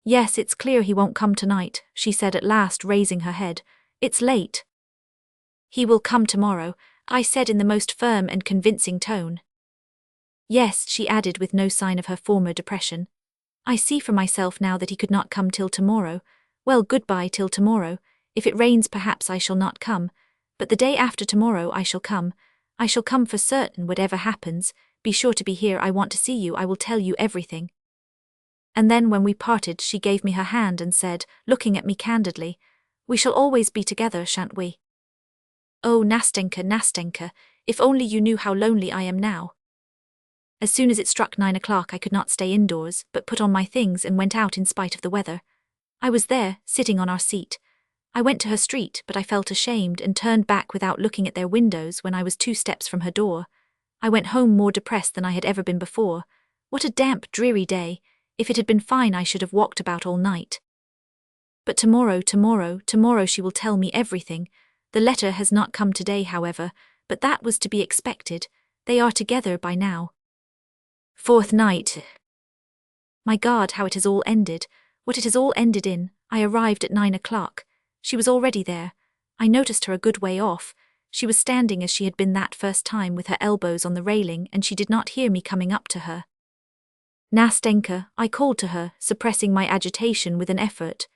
Yes, it's clear he won't come tonight, she said at last, raising her head. It's late. He will come tomorrow, I said in the most firm and convincing tone. Yes, she added with no sign of her former depression. I see for myself now that he could not come till tomorrow. Well, goodbye till tomorrow. If it rains, perhaps I shall not come. But the day after tomorrow I shall come. I shall come for certain, whatever happens. Be sure to be here. I want to see you. I will tell you everything. And then when we parted, she gave me her hand and said, looking at me candidly, we shall always be together, shan't we? Oh, Nastenka, Nastenka, if only you knew how lonely I am now. As soon as it struck 9 o'clock, I could not stay indoors, but put on my things and went out in spite of the weather. I was there, sitting on our seat. I went to her street, but I felt ashamed and turned back without looking at their windows when I was 2 steps from her door. I went home more depressed than I had ever been before. What a damp, dreary day. If it had been fine, I should have walked about all night. But tomorrow she will tell me everything. The letter has not come today, however, but that was to be expected. They are together by now. 4th night. My God, how it has all ended. What it has all ended in. I arrived at 9 o'clock. She was already there. I noticed her a good way off. She was standing as she had been that first time, with her elbows on the railing, and she did not hear me coming up to her. Nastenka, I called to her, suppressing my agitation with an effort.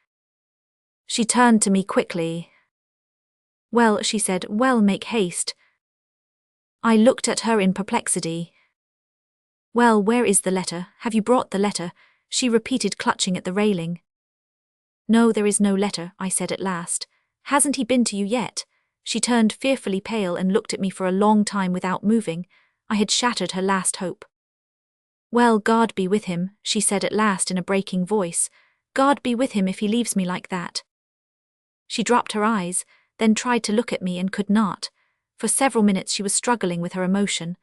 She turned to me quickly. Well, she said, well, make haste. I looked at her in perplexity. Well, where is the letter? Have you brought the letter? She repeated, clutching at the railing. No, there is no letter, I said at last. Hasn't he been to you yet? She turned fearfully pale and looked at me for a long time without moving. I had shattered her last hope. Well, God be with him, she said at last in a breaking voice. God be with him if he leaves me like that. She dropped her eyes, then tried to look at me and could not. For several minutes she was struggling with her emotion.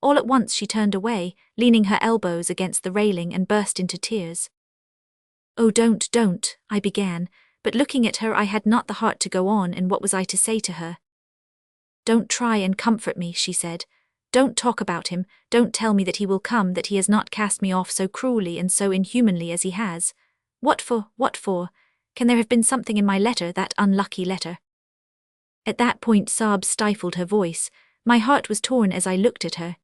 All at once she turned away, leaning her elbows against the railing, and burst into tears. "Oh, don't," I began, but looking at her I had not the heart to go on, and what was I to say to her? "Don't try and comfort me," she said. "Don't talk about him, don't tell me that he will come, that he has not cast me off so cruelly and so inhumanly as he has. What for, what for? Can there have been something in my letter, that unlucky letter?" At that point sobs stifled her voice. My heart was torn as I looked at her.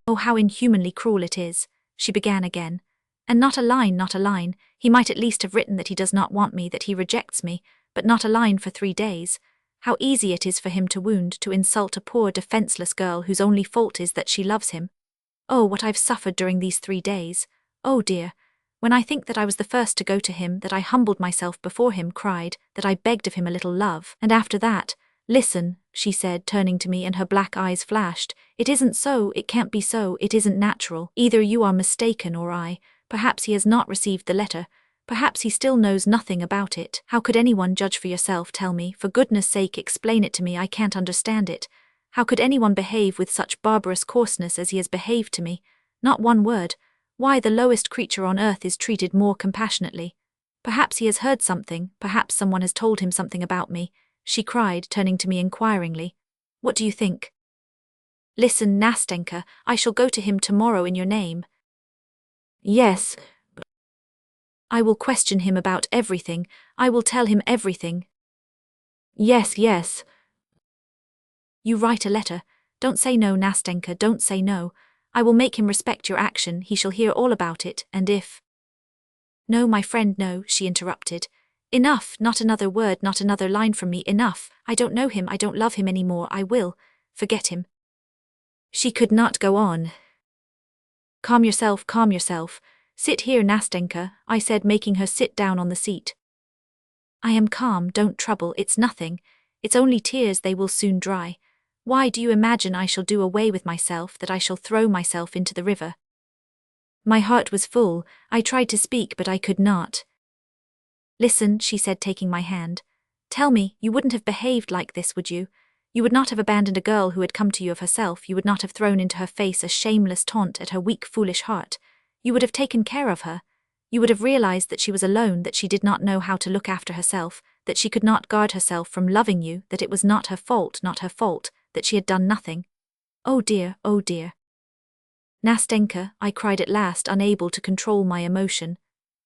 "Oh, how inhumanly cruel it is," she began again. "And not a line, not a line. He might at least have written that he does not want me, that he rejects me, but not a line for 3 days. How easy it is for him to wound, to insult a poor defenseless girl whose only fault is that she loves him. Oh, what I've suffered during these 3 days. Oh dear. When I think that I was the first to go to him, that I humbled myself before him, cried, that I begged of him a little love, and after that, listen," she said, turning to me, and her black eyes flashed. "It isn't so, it can't be so, it isn't natural. Either you are mistaken or I. Perhaps he has not received the letter. Perhaps he still knows nothing about it. How could anyone judge for yourself? Tell me, for goodness sake explain it to me, I can't understand it. How could anyone behave with such barbarous coarseness as he has behaved to me? Not one word. Why, the lowest creature on earth is treated more compassionately. Perhaps he has heard something, perhaps someone has told him something about me," she cried, turning to me inquiringly. "What do you think?" "Listen, Nastenka, I shall go to him tomorrow in your name. Yes. I will question him about everything, I will tell him everything. Yes. You write a letter. Don't say no, Nastenka, don't say no. I will make him respect your action, he shall hear all about it, and if—" "No, my friend, no," she interrupted. "Enough, not another word, not another line from me, enough. I don't know him, I don't love him any more, I will forget him." She could not go on. Calm yourself. Sit here, Nastenka," I said, making her sit down on the seat. "I am calm, don't trouble, it's nothing. It's only tears, they will soon dry. Why do you imagine I shall do away with myself, that I shall throw myself into the river?" My heart was full, I tried to speak but I could not. "Listen," she said, taking my hand. "Tell me, you wouldn't have behaved like this, would you? You would not have abandoned a girl who had come to you of herself, you would not have thrown into her face a shameless taunt at her weak, foolish heart. You would have taken care of her. You would have realized that she was alone, that she did not know how to look after herself, that she could not guard herself from loving you, that it was not her fault, that she had done nothing. Oh dear, oh dear." "Nastenka," I cried at last, unable to control my emotion.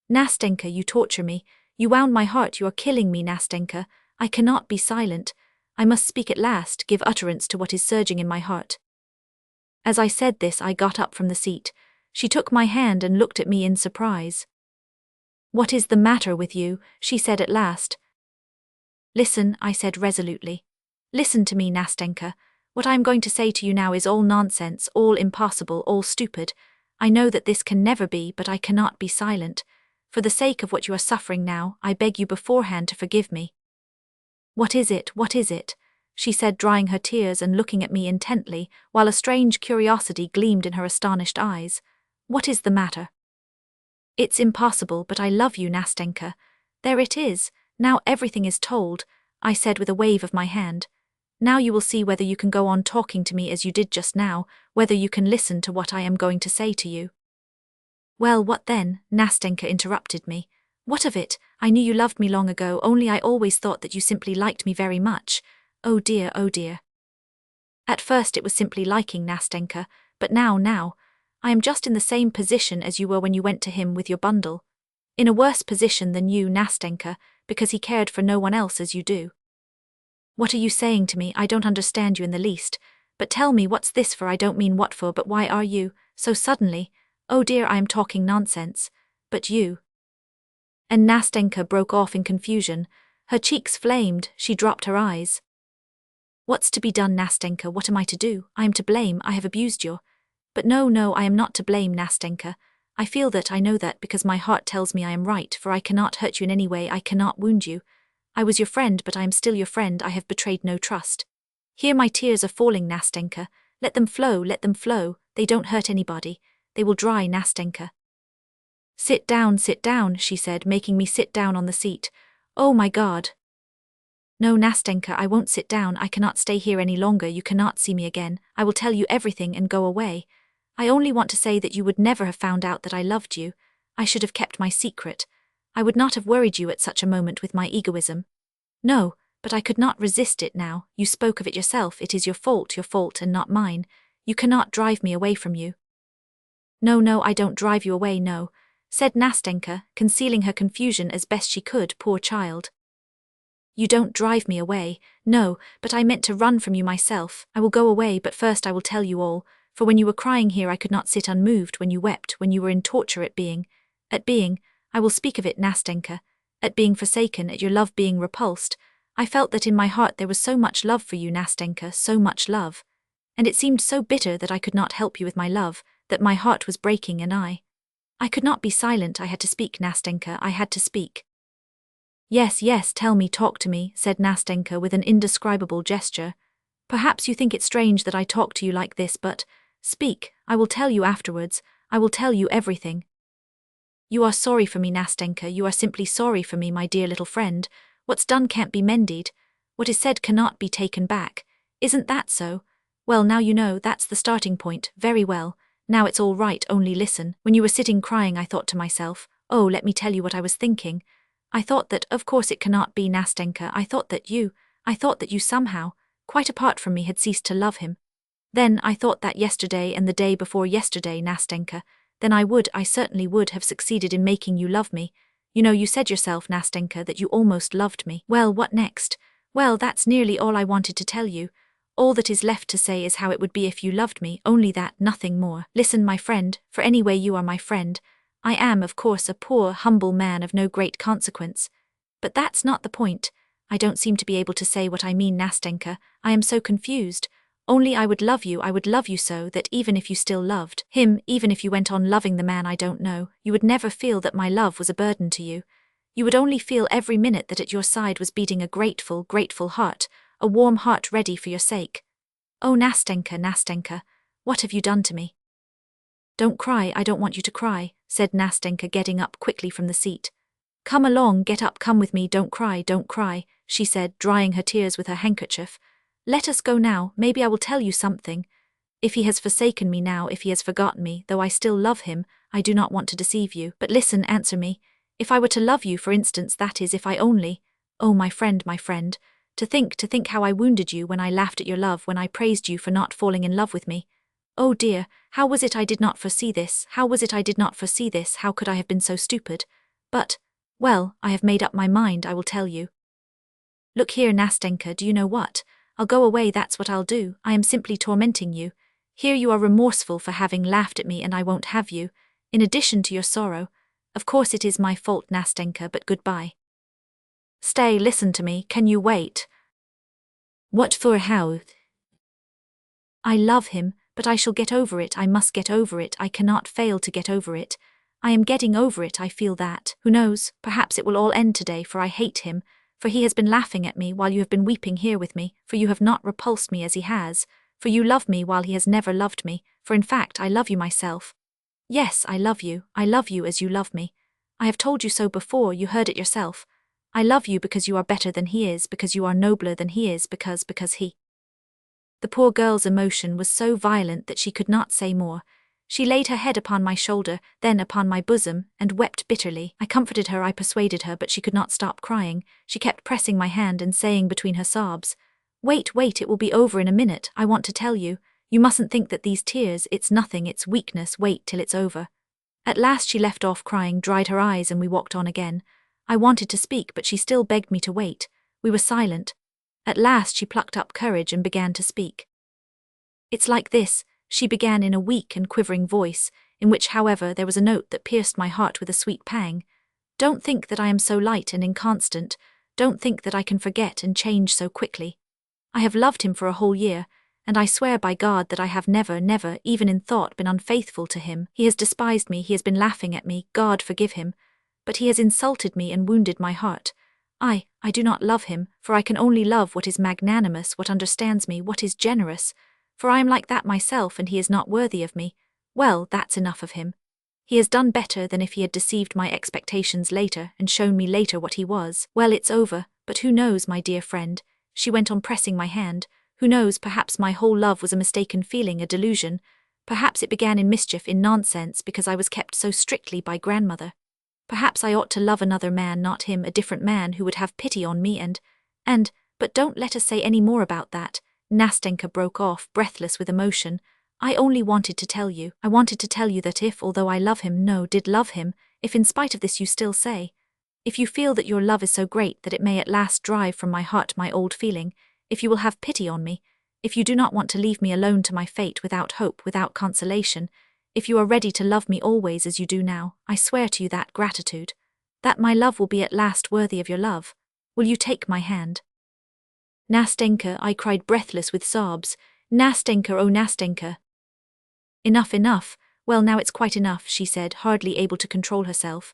"Nastenka, you torture me. You wound my heart, you are killing me, Nastenka. I cannot be silent. I must speak at last, give utterance to what is surging in my heart." As I said this, I got up from the seat. She took my hand and looked at me in surprise. "What is the matter with you?" she said at last. "Listen," I said resolutely. "Listen to me, Nastenka. What I am going to say to you now is all nonsense, all impossible, all stupid. I know that this can never be, but I cannot be silent. For the sake of what you are suffering now, I beg you beforehand to forgive me." What is it? She said, drying her tears and looking at me intently, while a strange curiosity gleamed in her astonished eyes. "What is the matter?" "It's impossible, but I love you, Nastenka. There it is, now everything is told," I said with a wave of my hand. "Now you will see whether you can go on talking to me as you did just now, whether you can listen to what I am going to say to you." "Well, what then?" Nastenka interrupted me. "What of it? I knew you loved me long ago, only I always thought that you simply liked me very much. Oh dear, oh dear. At first it was simply liking, Nastenka, but now, I am just in the same position as you were when you went to him with your bundle. In a worse position than you, Nastenka, because he cared for no one else as you do." "What are you saying to me? I don't understand you in the least. But tell me, what's this for? I don't mean what for, but why are you, so suddenly? Oh dear, I am talking nonsense. But you—" And Nastenka broke off in confusion. Her cheeks flamed, she dropped her eyes. "What's to be done, Nastenka? What am I to do? I am to blame, I have abused you. But no, I am not to blame, Nastenka. I feel that, I know that, because my heart tells me I am right, for I cannot hurt you in any way, I cannot wound you. I was your friend, but I am still your friend, I have betrayed no trust. Here my tears are falling, Nastenka. Let them flow, they don't hurt anybody. They will dry, Nastenka." Sit down, she said, making me sit down on the seat. "Oh my God." No, Nastenka, I won't sit down, I cannot stay here any longer, you cannot see me again, I will tell you everything and go away. I only want to say that you would never have found out that I loved you. I should have kept my secret. I would not have worried you at such a moment with my egoism. No, but I could not resist it now, you spoke of it yourself, it is your fault and not mine. You cannot drive me away from you. No, I don't drive you away, no, said Nastenka, concealing her confusion as best she could, poor child. You don't drive me away, no, but I meant to run from you myself. I will go away, but first I will tell you all, for when you were crying here I could not sit unmoved, when you wept, when you were in torture at being, I will speak of it, Nastenka, at being forsaken, at your love being repulsed. I felt that in my heart there was so much love for you, Nastenka, so much love. And it seemed so bitter that I could not help you with my love, that my heart was breaking, and I could not be silent, I had to speak, Nastenka, I had to speak. Yes, tell me, talk to me, said Nastenka with an indescribable gesture. Perhaps you think it strange that I talk to you like this, but speak, I will tell you afterwards, I will tell you everything. You are sorry for me, Nastenka, you are simply sorry for me, my dear little friend. What's done can't be mended. What is said cannot be taken back. Isn't that so? Well, now you know, that's the starting point, very well. Now it's all right, only listen. When you were sitting crying I thought to myself, oh, let me tell you what I was thinking. I thought that, of course it cannot be, Nastenka, I thought that you somehow, quite apart from me, had ceased to love him. Then I thought that yesterday and the day before yesterday, Nastenka, then I certainly would have succeeded in making you love me. You know, you said yourself, Nastenka, that you almost loved me. Well, what next? Well, that's nearly all I wanted to tell you. All that is left to say is how it would be if you loved me, only that, nothing more. Listen, my friend, for anyway you are my friend. I am, of course, a poor, humble man of no great consequence. But that's not the point. I don't seem to be able to say what I mean, Nastenka, I am so confused. Only I would love you so that even if you still loved him, even if you went on loving the man I don't know, you would never feel that my love was a burden to you. You would only feel every minute that at your side was beating a grateful heart, a warm heart ready for your sake. Oh, Nastenka, what have you done to me? Don't cry, I don't want you to cry, said Nastenka, getting up quickly from the seat. Come along, get up, come with me, don't cry, she said, drying her tears with her handkerchief. Let us go now, maybe I will tell you something. If he has forsaken me now, if he has forgotten me, though I still love him, I do not want to deceive you. But listen, answer me. If I were to love you, for instance, that is, if I only… Oh, my friend, to think how I wounded you when I laughed at your love, when I praised you for not falling in love with me. Oh dear, how was it I did not foresee this? How could I have been so stupid? But, well, I have made up my mind, I will tell you. Look here, Nastenka, do you know what? I'll go away, that's what I'll do. I am simply tormenting you. Here you are remorseful for having laughed at me, and I won't have you. In addition to your sorrow. Of course it is my fault, Nastenka, but goodbye. Stay, listen to me, can you wait? What for, how? I love him, but I shall get over it, I must get over it, I cannot fail to get over it. I am getting over it, I feel that. Who knows, perhaps it will all end today, for I hate him. For he has been laughing at me while you have been weeping here with me, for you have not repulsed me as he has, for you love me while he has never loved me, for in fact I love you myself. Yes, I love you as you love me. I have told you so before, you heard it yourself. I love you because you are better than he is, because you are nobler than he is, because he… The poor girl's emotion was so violent that she could not say more. She laid her head upon my shoulder, then upon my bosom, and wept bitterly. I comforted her, I persuaded her, but she could not stop crying. She kept pressing my hand and saying between her sobs, Wait, it will be over in a minute, I want to tell you. You mustn't think that these tears, it's nothing, it's weakness, wait till it's over. At last she left off crying, dried her eyes, and we walked on again. I wanted to speak, but she still begged me to wait. We were silent. At last she plucked up courage and began to speak. It's like this, she began in a weak and quivering voice, in which, however, there was a note that pierced my heart with a sweet pang. Don't think that I am so light and inconstant. Don't think that I can forget and change so quickly. I have loved him for a whole year, and I swear by God that I have never, even in thought, been unfaithful to him. He has despised me, he has been laughing at me, God forgive him. But he has insulted me and wounded my heart. I do not love him, for I can only love what is magnanimous, what understands me, what is generous. For I am like that myself, and he is not worthy of me. Well, that's enough of him. He has done better than if he had deceived my expectations later and shown me later what he was. Well, it's over, but who knows, my dear friend, she went on pressing my hand, who knows, perhaps my whole love was a mistaken feeling, a delusion. Perhaps it began in mischief, in nonsense, because I was kept so strictly by grandmother. Perhaps I ought to love another man, not him, a different man who would have pity on me but don't let us say any more about that. Nastenka broke off, breathless with emotion. I wanted to tell you that if, although I love him, did love him, if in spite of this you still say, if you feel that your love is so great that it may at last drive from my heart my old feeling, if you will have pity on me, if you do not want to leave me alone to my fate without hope, without consolation, if you are ready to love me always as you do now, I swear to you that gratitude, that my love will be at last worthy of your love. Will you take my hand? Nastenka, I cried, breathless with sobs. Nastenka, oh Nastenka. Enough, enough. Well, now it's quite enough, she said, hardly able to control herself.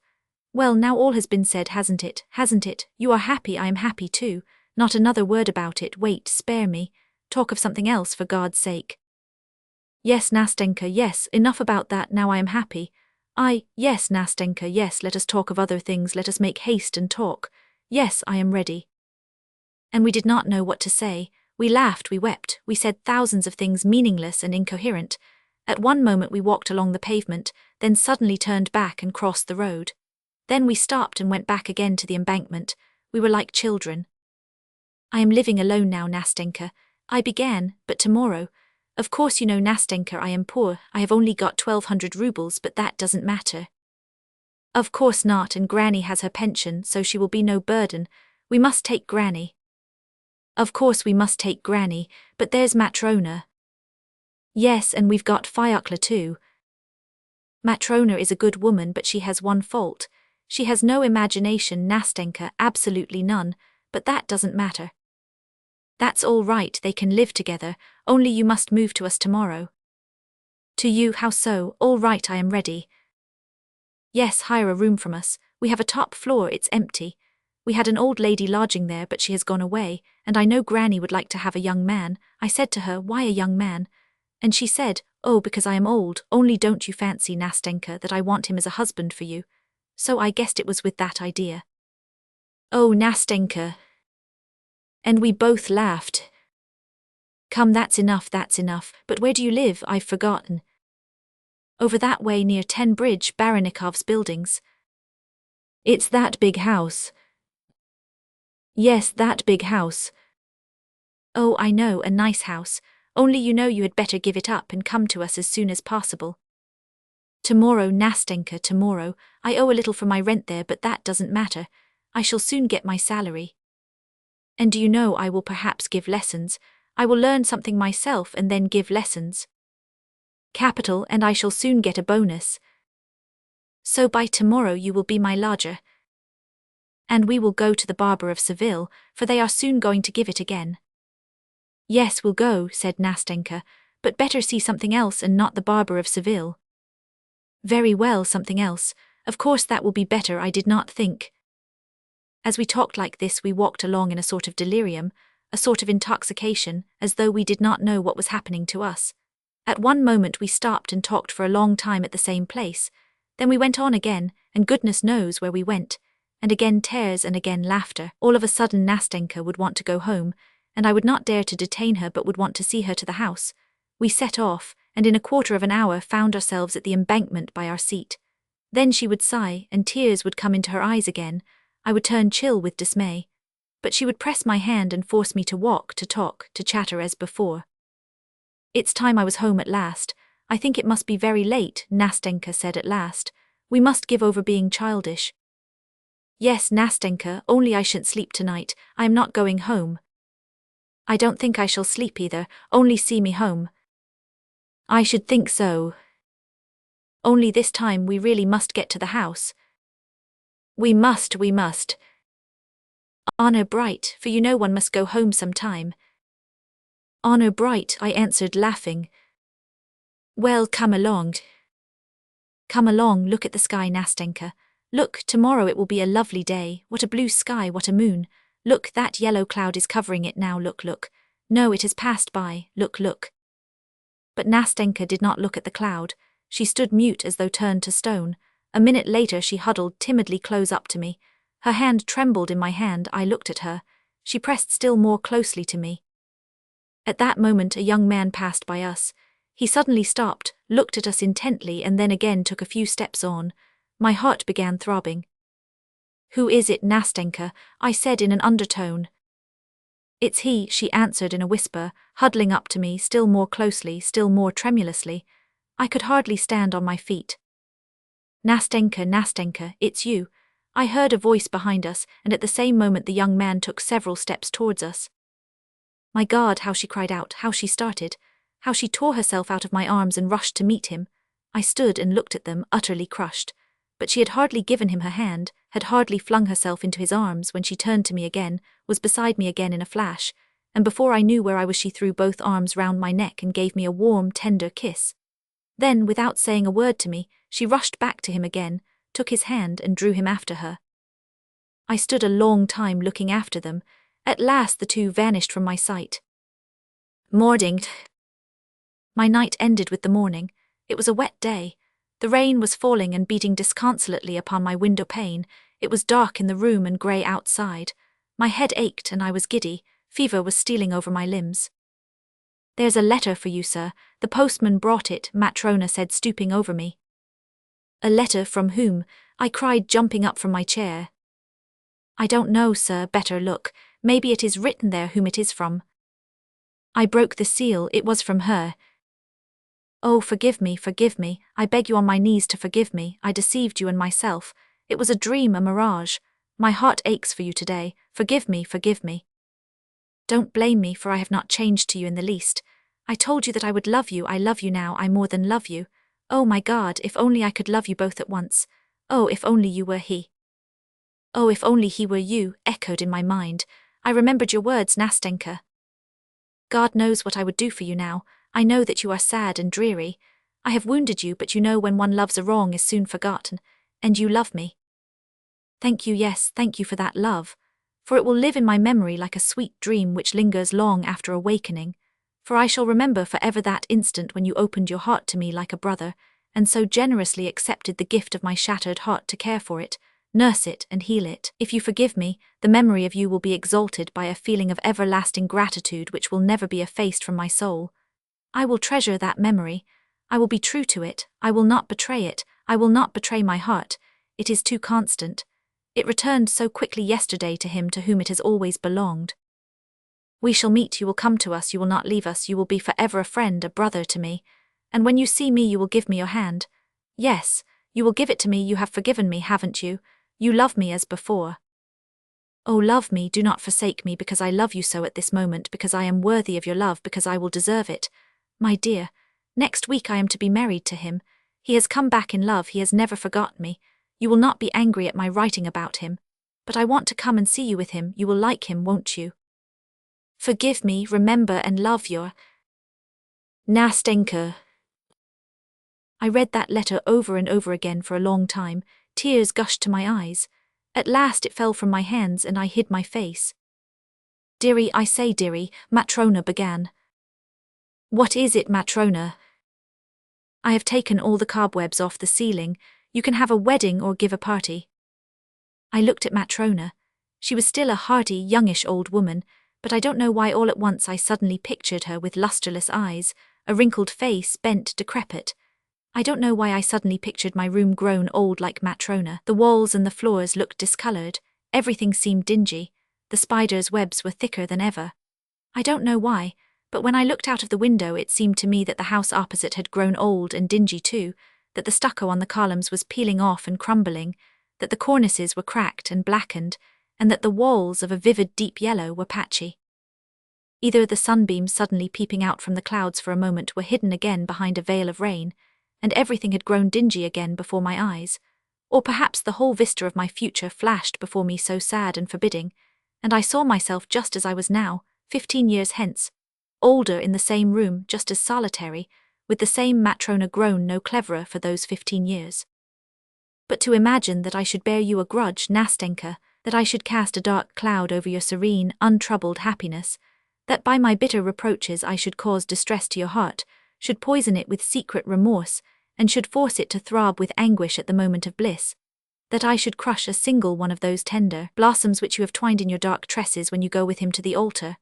Well, now all has been said, hasn't it? Hasn't it? You are happy, I am happy too. Not another word about it. Wait, spare me. Talk of something else, for God's sake. Yes, Nastenka, yes, enough about that, now I am happy. Yes, Nastenka, yes, let us talk of other things, let us make haste and talk. Yes, I am ready. And we did not know what to say. We laughed, we wept, we said thousands of things meaningless and incoherent. At one moment we walked along the pavement, then suddenly turned back and crossed the road. Then we stopped and went back again to the embankment. We were like children. I am living alone now, Nastenka, I began, but tomorrow. Of course you know, Nastenka, I am poor, I have only got 1,200 rubles, but that doesn't matter. Of course not, and Granny has her pension, so she will be no burden. We must take Granny. Of course we must take Granny, but there's Matrona. Yes, and we've got Fyodor too. Matrona is a good woman, but she has one fault. She has no imagination, Nastenka, absolutely none, but that doesn't matter. That's all right, they can live together, only you must move to us tomorrow. To you, how so? All right, I am ready. Yes, hire a room from us, we have a top floor, it's empty. We had an old lady lodging there, but she has gone away, and I know Granny would like to have a young man. I said to her, why a young man? And she said, oh, because I am old, only don't you fancy, Nastenka, that I want him as a husband for you. So I guessed it was with that idea. Oh, Nastenka. And we both laughed. Come, that's enough, but where do you live? I've forgotten. Over that way near 10 Bridge, Baronikov's buildings. It's that big house. Yes, that big house. Oh, I know, a nice house, only you know you had better give it up and come to us as soon as possible. Tomorrow, Nastenka, tomorrow. I owe a little for my rent there, but that doesn't matter. I shall soon get my salary. And do you know, I will perhaps give lessons. I will learn something myself and then give lessons. Capital, and I shall soon get a bonus. So by tomorrow you will be my lodger. And we will go to the barber of Seville, for they are soon going to give it again. Yes, we'll go, said Nastenka, but better see something else and not the barber of Seville. Very well, something else. Of course that will be better, I did not think. As we talked like this, we walked along in a sort of delirium, a sort of intoxication, as though we did not know what was happening to us. At one moment we stopped and talked for a long time at the same place. Then we went on again, and goodness knows where we went. And again tears and again laughter. All of a sudden Nastenka would want to go home, and I would not dare to detain her but would want to see her to the house. We set off, and in a quarter of an hour found ourselves at the embankment by our seat. Then she would sigh, and tears would come into her eyes again. I would turn chill with dismay. But she would press my hand and force me to walk, to talk, to chatter as before. It's time I was home at last. I think it must be very late, Nastenka said at last. We must give over being childish. Yes, Nastenka, only I shan't sleep tonight. I am not going home. I don't think I shall sleep either, only see me home. I should think so. Only this time we really must get to the house. We must. Honor bright, for you know one must go home some time. Honor bright, I answered, laughing. Well, come along. Come along, look at the sky, Nastenka. Look, tomorrow it will be a lovely day. What a blue sky, what a moon. Look, that yellow cloud is covering it now, look. No, it has passed by, look. But Nastenka did not look at the cloud. She stood mute as though turned to stone. A minute later she huddled timidly close up to me. Her hand trembled in my hand. I looked at her. She pressed still more closely to me. At that moment a young man passed by us. He suddenly stopped, looked at us intently, and then again took a few steps on. My heart began throbbing. "Who is it, Nastenka?" I said in an undertone. "It's he," she answered in a whisper, huddling up to me still more closely, still more tremulously. I could hardly stand on my feet. "Nastenka, Nastenka, it's you." I heard a voice behind us, and at the same moment the young man took several steps towards us. My God, how she cried out, how she started, how she tore herself out of my arms and rushed to meet him. I stood and looked at them, utterly crushed. But she had hardly given him her hand, had hardly flung herself into his arms when she turned to me again, was beside me again in a flash, and before I knew where I was she threw both arms round my neck and gave me a warm, tender kiss. Then, without saying a word to me, she rushed back to him again, took his hand and drew him after her. I stood a long time looking after them. At last the two vanished from my sight. Morning. My night ended with the morning. It was a wet day. The rain was falling and beating disconsolately upon my window pane. It was dark in the room and grey outside. My head ached and I was giddy. Fever was stealing over my limbs. "There's a letter for you, sir. The postman brought it," Matrona said, stooping over me. "A letter from whom?" I cried, jumping up from my chair. "I don't know, sir. Better look. Maybe it is written there whom it is from." I broke the seal. It was from her. "Oh, forgive me, forgive me. I beg you on my knees to forgive me. I deceived you and myself. It was a dream, a mirage. My heart aches for you today. Forgive me, forgive me. Don't blame me, for I have not changed to you in the least. I told you that I would love you. I love you now. I more than love you. Oh my God, if only I could love you both at once. Oh, if only you were he. Oh, if only he were you," echoed in my mind. I remembered your words, Nastenka. "God knows what I would do for you now. I know that you are sad and dreary. I have wounded you, but you know when one loves a wrong is soon forgotten, and you love me. Thank you, yes, thank you for that love, for it will live in my memory like a sweet dream which lingers long after awakening, for I shall remember forever that instant when you opened your heart to me like a brother, and so generously accepted the gift of my shattered heart to care for it, nurse it and heal it. If you forgive me, the memory of you will be exalted by a feeling of everlasting gratitude which will never be effaced from my soul. I will treasure that memory. I will be true to it. I will not betray it. I will not betray my heart. It is too constant. It returned so quickly yesterday to him to whom it has always belonged. We shall meet. You will come to us. You will not leave us. You will be forever a friend, a brother to me. And when you see me, you will give me your hand. Yes, you will give it to me. You have forgiven me, haven't you? You love me as before. Oh, love me, do not forsake me, because I love you so at this moment, because I am worthy of your love, because I will deserve it. My dear, next week I am to be married to him. He has come back in love. He has never forgotten me. You will not be angry at my writing about him. But I want to come and see you with him. You will like him, won't you? Forgive me, remember and love your Nastenka. I read that letter over and over again for a long time. Tears gushed to my eyes. At last it fell from my hands and I hid my face. "Dearie, I say, dearie," Matrona began. "What is it, Matrona?" "I have taken all the cobwebs off the ceiling. You can have a wedding or give a party." I looked at Matrona. She was still a hearty, youngish old woman, but I don't know why all at once I suddenly pictured her with lustreless eyes, a wrinkled face, bent, decrepit. I don't know why I suddenly pictured my room grown old like Matrona. The walls and the floors looked discoloured, everything seemed dingy, the spiders' webs were thicker than ever. I don't know why, but when I looked out of the window it seemed to me that the house opposite had grown old and dingy too, that the stucco on the columns was peeling off and crumbling, that the cornices were cracked and blackened, and that the walls, of a vivid deep yellow, were patchy. Either the sunbeams suddenly peeping out from the clouds for a moment were hidden again behind a veil of rain, and everything had grown dingy again before my eyes, or perhaps the whole vista of my future flashed before me so sad and forbidding, and I saw myself just as I was now, 15 years hence, older in the same room, just as solitary, with the same Matrona grown no cleverer for those 15 years. But to imagine that I should bear you a grudge, Nastenka, that I should cast a dark cloud over your serene, untroubled happiness, that by my bitter reproaches I should cause distress to your heart, should poison it with secret remorse, and should force it to throb with anguish at the moment of bliss, that I should crush a single one of those tender blossoms which you have twined in your dark tresses when you go with him to the altar.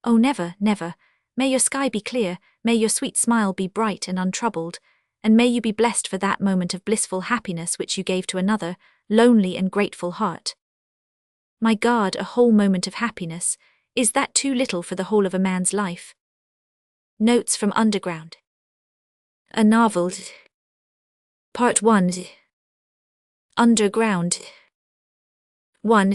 Oh, never, never. May your sky be clear, may your sweet smile be bright and untroubled, and may you be blessed for that moment of blissful happiness which you gave to another, lonely and grateful heart. My God, a whole moment of happiness, is that too little for the whole of a man's life? Notes from Underground. A novel. Part 1. Underground. 1.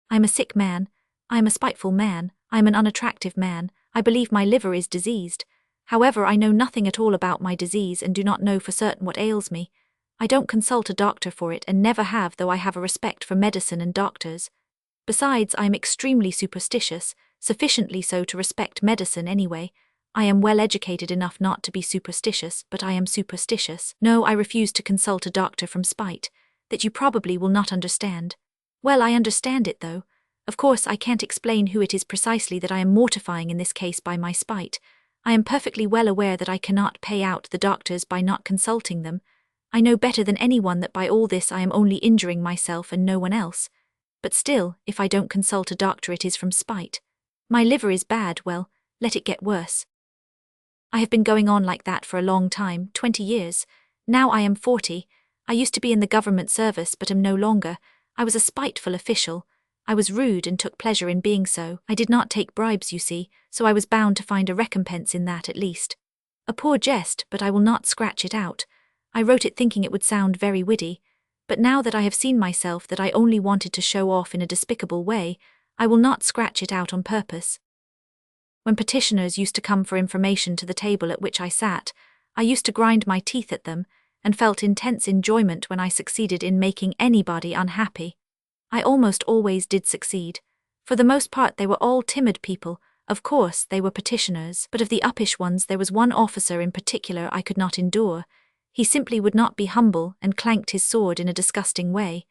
I'm a sick man, I'm a spiteful man, I'm an unattractive man, I believe my liver is diseased. However, I know nothing at all about my disease and do not know for certain what ails me. I don't consult a doctor for it and never have, though I have a respect for medicine and doctors. Besides, I am extremely superstitious, sufficiently so to respect medicine anyway. I am well educated enough not to be superstitious, but I am superstitious. No, I refuse to consult a doctor from spite. That you probably will not understand. Well, I understand it though. Of course, I can't explain who it is precisely that I am mortifying in this case by my spite. I am perfectly well aware that I cannot pay out the doctors by not consulting them. I know better than anyone that by all this I am only injuring myself and no one else. But still, if I don't consult a doctor it is from spite. My liver is bad, well, let it get worse. I have been going on like that for a long time, 20 years. Now I am 40. I used to be in the government service but am no longer. I was a spiteful official. I was rude and took pleasure in being so. I did not take bribes, you see, so I was bound to find a recompense in that at least. A poor jest, but I will not scratch it out. I wrote it thinking it would sound very witty, but now that I have seen myself that I only wanted to show off in a despicable way, I will not scratch it out on purpose. When petitioners used to come for information to the table at which I sat, I used to grind my teeth at them, and felt intense enjoyment when I succeeded in making anybody unhappy. I almost always did succeed. For the most part they were all timid people. Of course, they were petitioners, but of the uppish ones there was one officer in particular I could not endure. He simply would not be humble and clanked his sword in a disgusting way.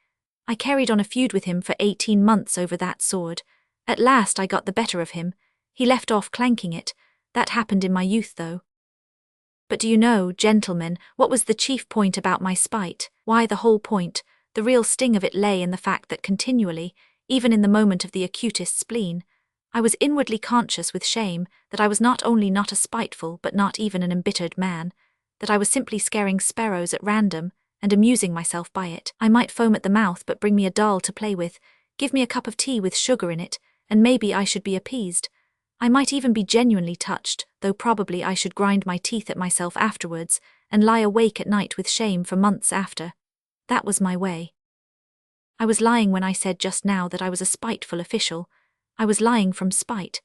I carried on a feud with him for 18 months over that sword. At last I got the better of him. He left off clanking it. That happened in my youth, though. But do you know, gentlemen, what was the chief point about my spite? Why, the whole point, the real sting of it lay in the fact that continually, even in the moment of the acutest spleen, I was inwardly conscious with shame that I was not only not a spiteful but not even an embittered man, that I was simply scaring sparrows at random and amusing myself by it. I might foam at the mouth but bring me a doll to play with, give me a cup of tea with sugar in it, and maybe I should be appeased. I might even be genuinely touched, though probably I should grind my teeth at myself afterwards and lie awake at night with shame for months after. That was my way. I was lying when I said just now that I was a spiteful official. I was lying from spite.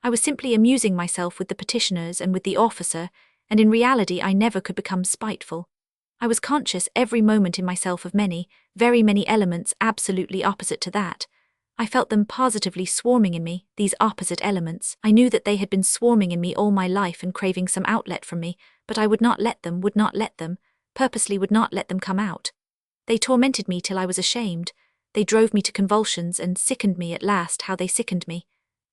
I was simply amusing myself with the petitioners and with the officer, and in reality I never could become spiteful. I was conscious every moment in myself of many, very many elements absolutely opposite to that. I felt them positively swarming in me, these opposite elements. I knew that they had been swarming in me all my life and craving some outlet from me, but I would not let them, purposely would not let them come out. They tormented me till I was ashamed. They drove me to convulsions and sickened me at last. How they sickened me.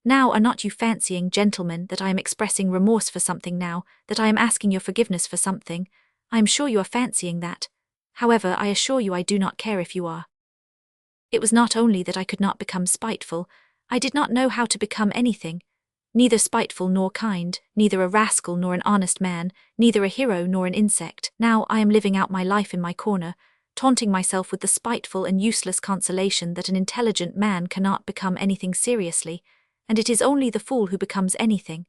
Now are not you fancying, gentlemen, that I am expressing remorse for something now, that I am asking your forgiveness for something? I am sure you are fancying that. However, I assure you I do not care if you are. It was not only that I could not become spiteful, I did not know how to become anything. Neither spiteful nor kind, neither a rascal nor an honest man, neither a hero nor an insect. Now I am living out my life in my corner, taunting myself with the spiteful and useless consolation that an intelligent man cannot become anything seriously, and it is only the fool who becomes anything.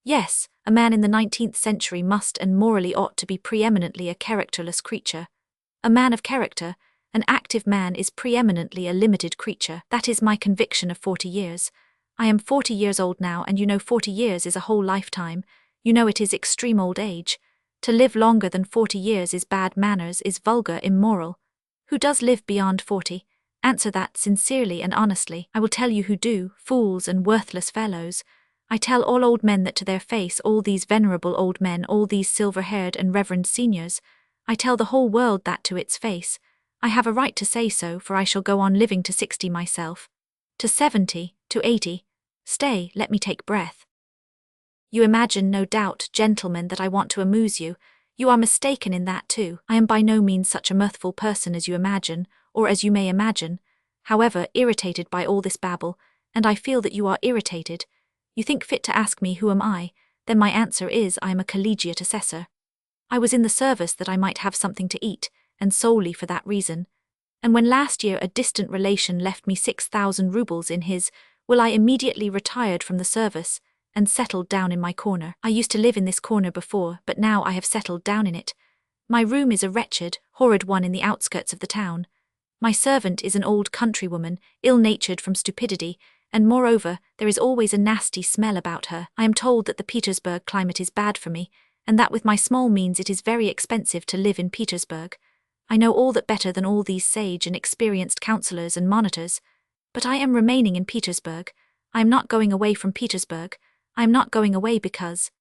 Yes, a man in the 19th century must and morally ought to be preeminently a characterless creature. A man of character, an active man, is preeminently a limited creature. That is my conviction of 40 years. I am 40 years old now, and you know 40 years is a whole lifetime. You know it is extreme old age. To live longer than 40 years is bad manners, is vulgar, immoral. Who does live beyond 40? Answer that sincerely and honestly. I will tell you who do, fools and worthless fellows. I tell all old men that to their face, all these venerable old men, all these silver-haired and reverend seniors. I tell the whole world that to its face. I have a right to say so, for I shall go on living to 60 myself. To 70, to 80. Stay, let me take breath. You imagine, no doubt, gentlemen, that I want to amuse you. You are mistaken in that too. I am by no means such a mirthful person as you imagine, or as you may imagine, however, irritated by all this babble, and I feel that you are irritated. You think fit to ask me who am I, then my answer is I am a collegiate assessor. I was in the service that I might have something to eat, and solely for that reason. And when last year a distant relation left me 6,000 rubles in his will, I immediately retired from the service, and settled down in my corner. I used to live in this corner before, but now I have settled down in it. My room is a wretched, horrid one in the outskirts of the town. My servant is an old countrywoman, ill-natured from stupidity, and moreover, there is always a nasty smell about her. I am told that the Petersburg climate is bad for me, and that with my small means it is very expensive to live in Petersburg. I know all that better than all these sage and experienced counsellors and monitors, but I am remaining in Petersburg. I am not going away from Petersburg. I am not going away because…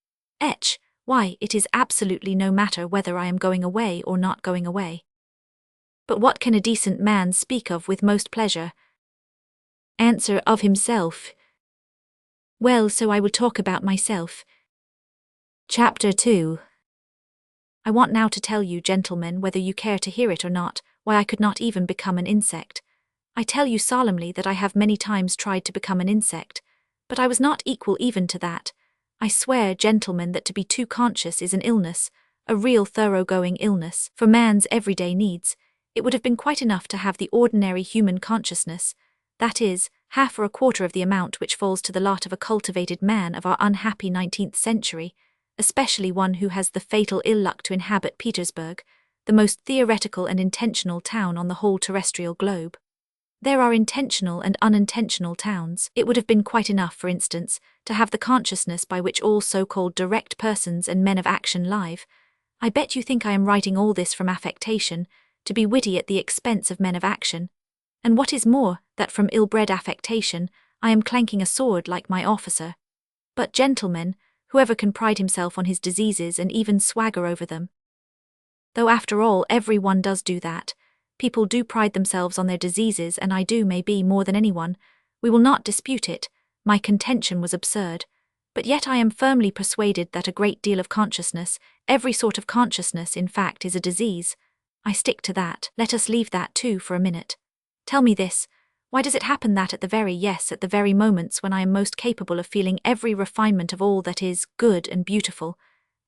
why, it is absolutely no matter whether I am going away or not going away. But what can a decent man speak of with most pleasure? Answer of himself. Well, so I will talk about myself. Chapter 2. I want now to tell you, gentlemen, whether you care to hear it or not, why I could not even become an insect. I tell you solemnly that I have many times tried to become an insect, but I was not equal even to that. I swear, gentlemen, that to be too conscious is an illness, a real thoroughgoing illness, for man's everyday needs. It would have been quite enough to have the ordinary human consciousness, that is, half or a quarter of the amount which falls to the lot of a cultivated man of our unhappy 19th century, especially one who has the fatal ill luck to inhabit Petersburg, the most theoretical and intentional town on the whole terrestrial globe. There are intentional and unintentional towns. It would have been quite enough, for instance, to have the consciousness by which all so-called direct persons and men of action live. I bet you think I am writing all this from affectation, to be witty at the expense of men of action. And what is more, that from ill-bred affectation, I am clanking a sword like my officer. But gentlemen, whoever can pride himself on his diseases and even swagger over them? Though after all, every one does do that. People do pride themselves on their diseases, and I do, maybe, more than anyone. We will not dispute it. My contention was absurd. But yet I am firmly persuaded that a great deal of consciousness, every sort of consciousness, in fact, is a disease. I stick to that. Let us leave that too for a minute. Tell me this, why does it happen that at the very moments when I am most capable of feeling every refinement of all that is good and beautiful,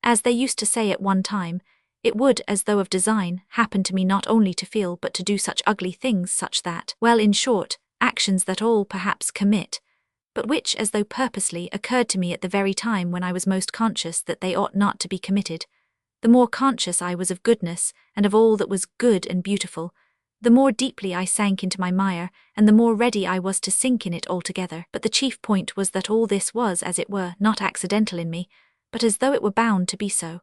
as they used to say at one time, it would, as though of design, happen to me not only to feel but to do such ugly things, such that, well, in short, actions that all perhaps commit, but which, as though purposely, occurred to me at the very time when I was most conscious that they ought not to be committed. The more conscious I was of goodness, and of all that was good and beautiful, the more deeply I sank into my mire, and the more ready I was to sink in it altogether. But the chief point was that all this was, as it were, not accidental in me, but as though it were bound to be so.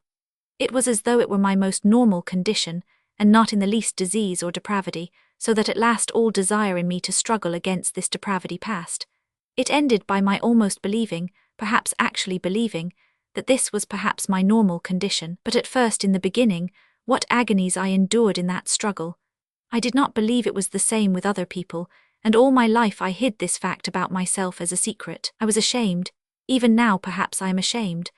It was as though it were my most normal condition, and not in the least disease or depravity, so that at last all desire in me to struggle against this depravity passed. It ended by my almost believing, perhaps actually believing, that this was perhaps my normal condition. But at first, in the beginning, what agonies I endured in that struggle! I did not believe it was the same with other people, and all my life I hid this fact about myself as a secret. I was ashamed. Even now perhaps I am ashamed.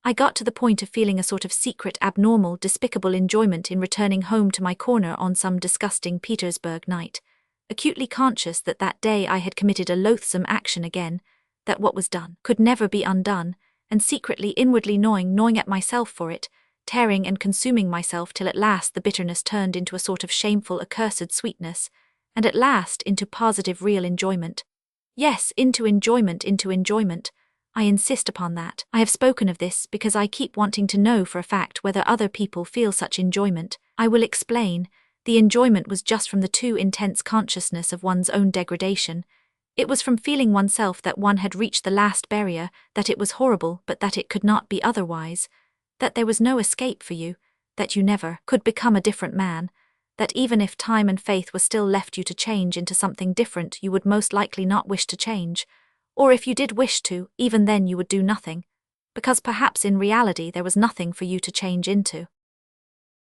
I got to the point of feeling a sort of secret, abnormal, despicable enjoyment in returning home to my corner on some disgusting Petersburg night, acutely conscious that that day I had committed a loathsome action again, that what was done could never be undone, and secretly, inwardly gnawing at myself for it, tearing and consuming myself till at last the bitterness turned into a sort of shameful, accursed sweetness, and at last into positive real enjoyment. Yes, into enjoyment. I insist upon that. I have spoken of this because I keep wanting to know for a fact whether other people feel such enjoyment. I will explain. The enjoyment was just from the too intense consciousness of one's own degradation. It was from feeling oneself that one had reached the last barrier, that it was horrible but that it could not be otherwise, that there was no escape for you, that you never could become a different man, that even if time and faith were still left you to change into something different you would most likely not wish to change, or if you did wish to, even then you would do nothing, because perhaps in reality there was nothing for you to change into.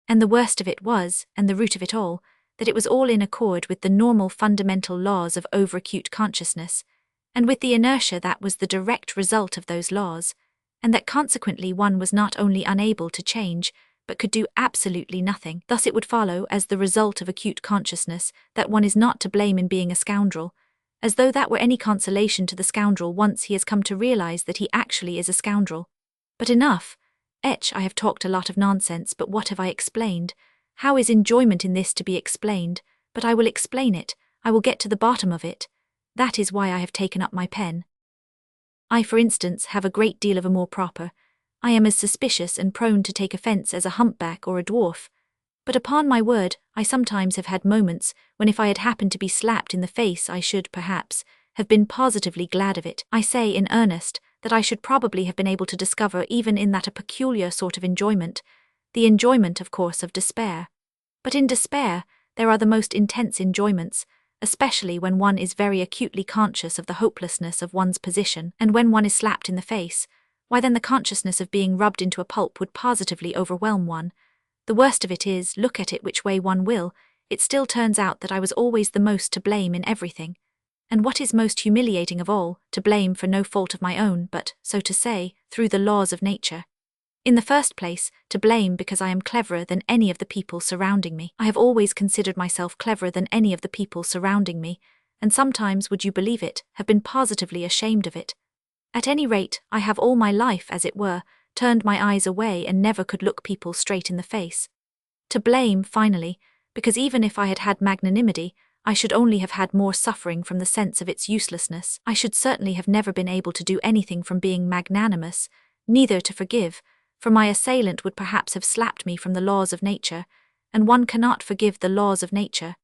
And the worst of it was, and the root of it all, that it was all in accord with the normal fundamental laws of overacute consciousness, and with the inertia that was the direct result of those laws, and that consequently one was not only unable to change, but could do absolutely nothing. Thus it would follow, as the result of acute consciousness, that one is not to blame in being a scoundrel, as though that were any consolation to the scoundrel once he has come to realize that he actually is a scoundrel. But enough. I have talked a lot of nonsense, but what have I explained? How is enjoyment in this to be explained? But I will explain it. I will get to the bottom of it. That is why I have taken up my pen. I, for instance, have a great deal of amour propre. I am as suspicious and prone to take offence as a humpback or a dwarf. But upon my word, I sometimes have had moments when if I had happened to be slapped in the face I should, perhaps, have been positively glad of it. I say in earnest that I should probably have been able to discover even in that a peculiar sort of enjoyment, the enjoyment, of course, of despair. But in despair there are the most intense enjoyments, especially when one is very acutely conscious of the hopelessness of one's position, and when one is slapped in the face, why then the consciousness of being rubbed into a pulp would positively overwhelm one. The worst of it is, look at it which way one will, it still turns out that I was always the most to blame in everything. And what is most humiliating of all, to blame for no fault of my own, but, so to say, through the laws of nature. In the first place, to blame because I am cleverer than any of the people surrounding me. I have always considered myself cleverer than any of the people surrounding me, and sometimes, would you believe it, have been positively ashamed of it. At any rate, I have all my life, as it were, turned my eyes away and never could look people straight in the face. To blame, finally, because even if I had had magnanimity, I should only have had more suffering from the sense of its uselessness. I should certainly have never been able to do anything from being magnanimous, neither to forgive, for my assailant would perhaps have slapped me from the laws of nature, and one cannot forgive the laws of nature,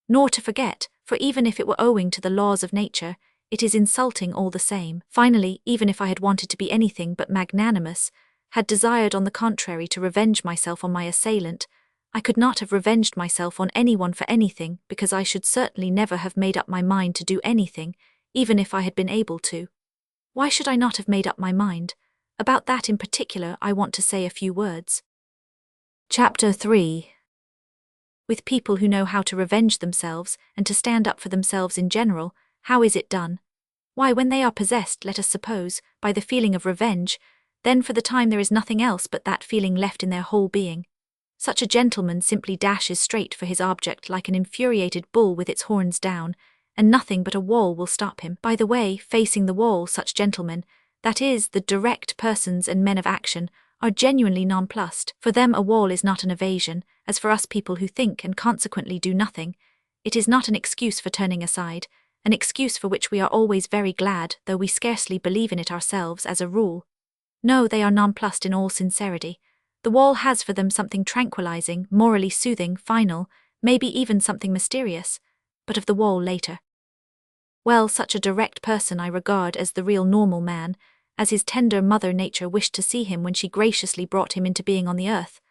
nor to forget, for even if it were owing to the laws of nature, it is insulting all the same. Finally, even if I had wanted to be anything but magnanimous, had desired on the contrary to revenge myself on my assailant, I could not have revenged myself on anyone for anything, because I should certainly never have made up my mind to do anything, even if I had been able to. Why should I not have made up my mind? About that in particular I want to say a few words. Chapter 3. With people who know how to revenge themselves and to stand up for themselves in general, how is it done? Why, when they are possessed, let us suppose, by the feeling of revenge, then for the time there is nothing else but that feeling left in their whole being. Such a gentleman simply dashes straight for his object like an infuriated bull with its horns down, and nothing but a wall will stop him. By the way, facing the wall, such gentlemen, that is, the direct persons and men of action, are genuinely nonplussed. For them a wall is not an evasion, as for us people who think and consequently do nothing. It is not an excuse for turning aside, an excuse for which we are always very glad, though we scarcely believe in it ourselves as a rule. No, they are nonplussed in all sincerity. The wall has for them something tranquilizing, morally soothing, final, maybe even something mysterious, but of the wall later. Well, such a direct person I regard as the real normal man, as his tender mother nature wished to see him when she graciously brought him into being on the earth.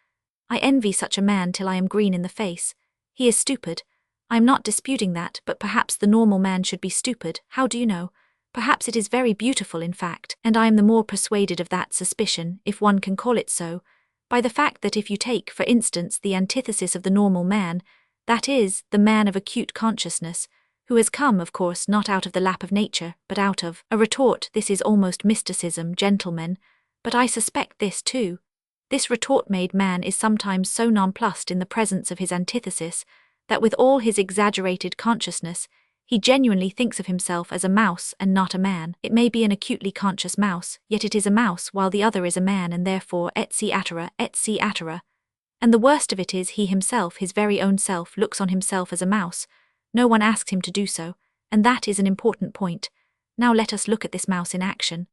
I envy such a man till I am green in the face. He is stupid. I am not disputing that, but perhaps the normal man should be stupid. How do you know? Perhaps it is very beautiful, in fact, and I am the more persuaded of that suspicion, if one can call it so, by the fact that if you take, for instance, the antithesis of the normal man, that is, the man of acute consciousness, who has come, of course, not out of the lap of nature, but out of a retort. This is almost mysticism, gentlemen, but I suspect this too. This retort-made man is sometimes so nonplussed in the presence of his antithesis, that with all his exaggerated consciousness, he genuinely thinks of himself as a mouse and not a man. It may be an acutely conscious mouse, yet it is a mouse while the other is a man, and therefore etc., etc. And the worst of it is he himself, his very own self, looks on himself as a mouse. No one asks him to do so, and that is an important point. Now let us look at this mouse in action.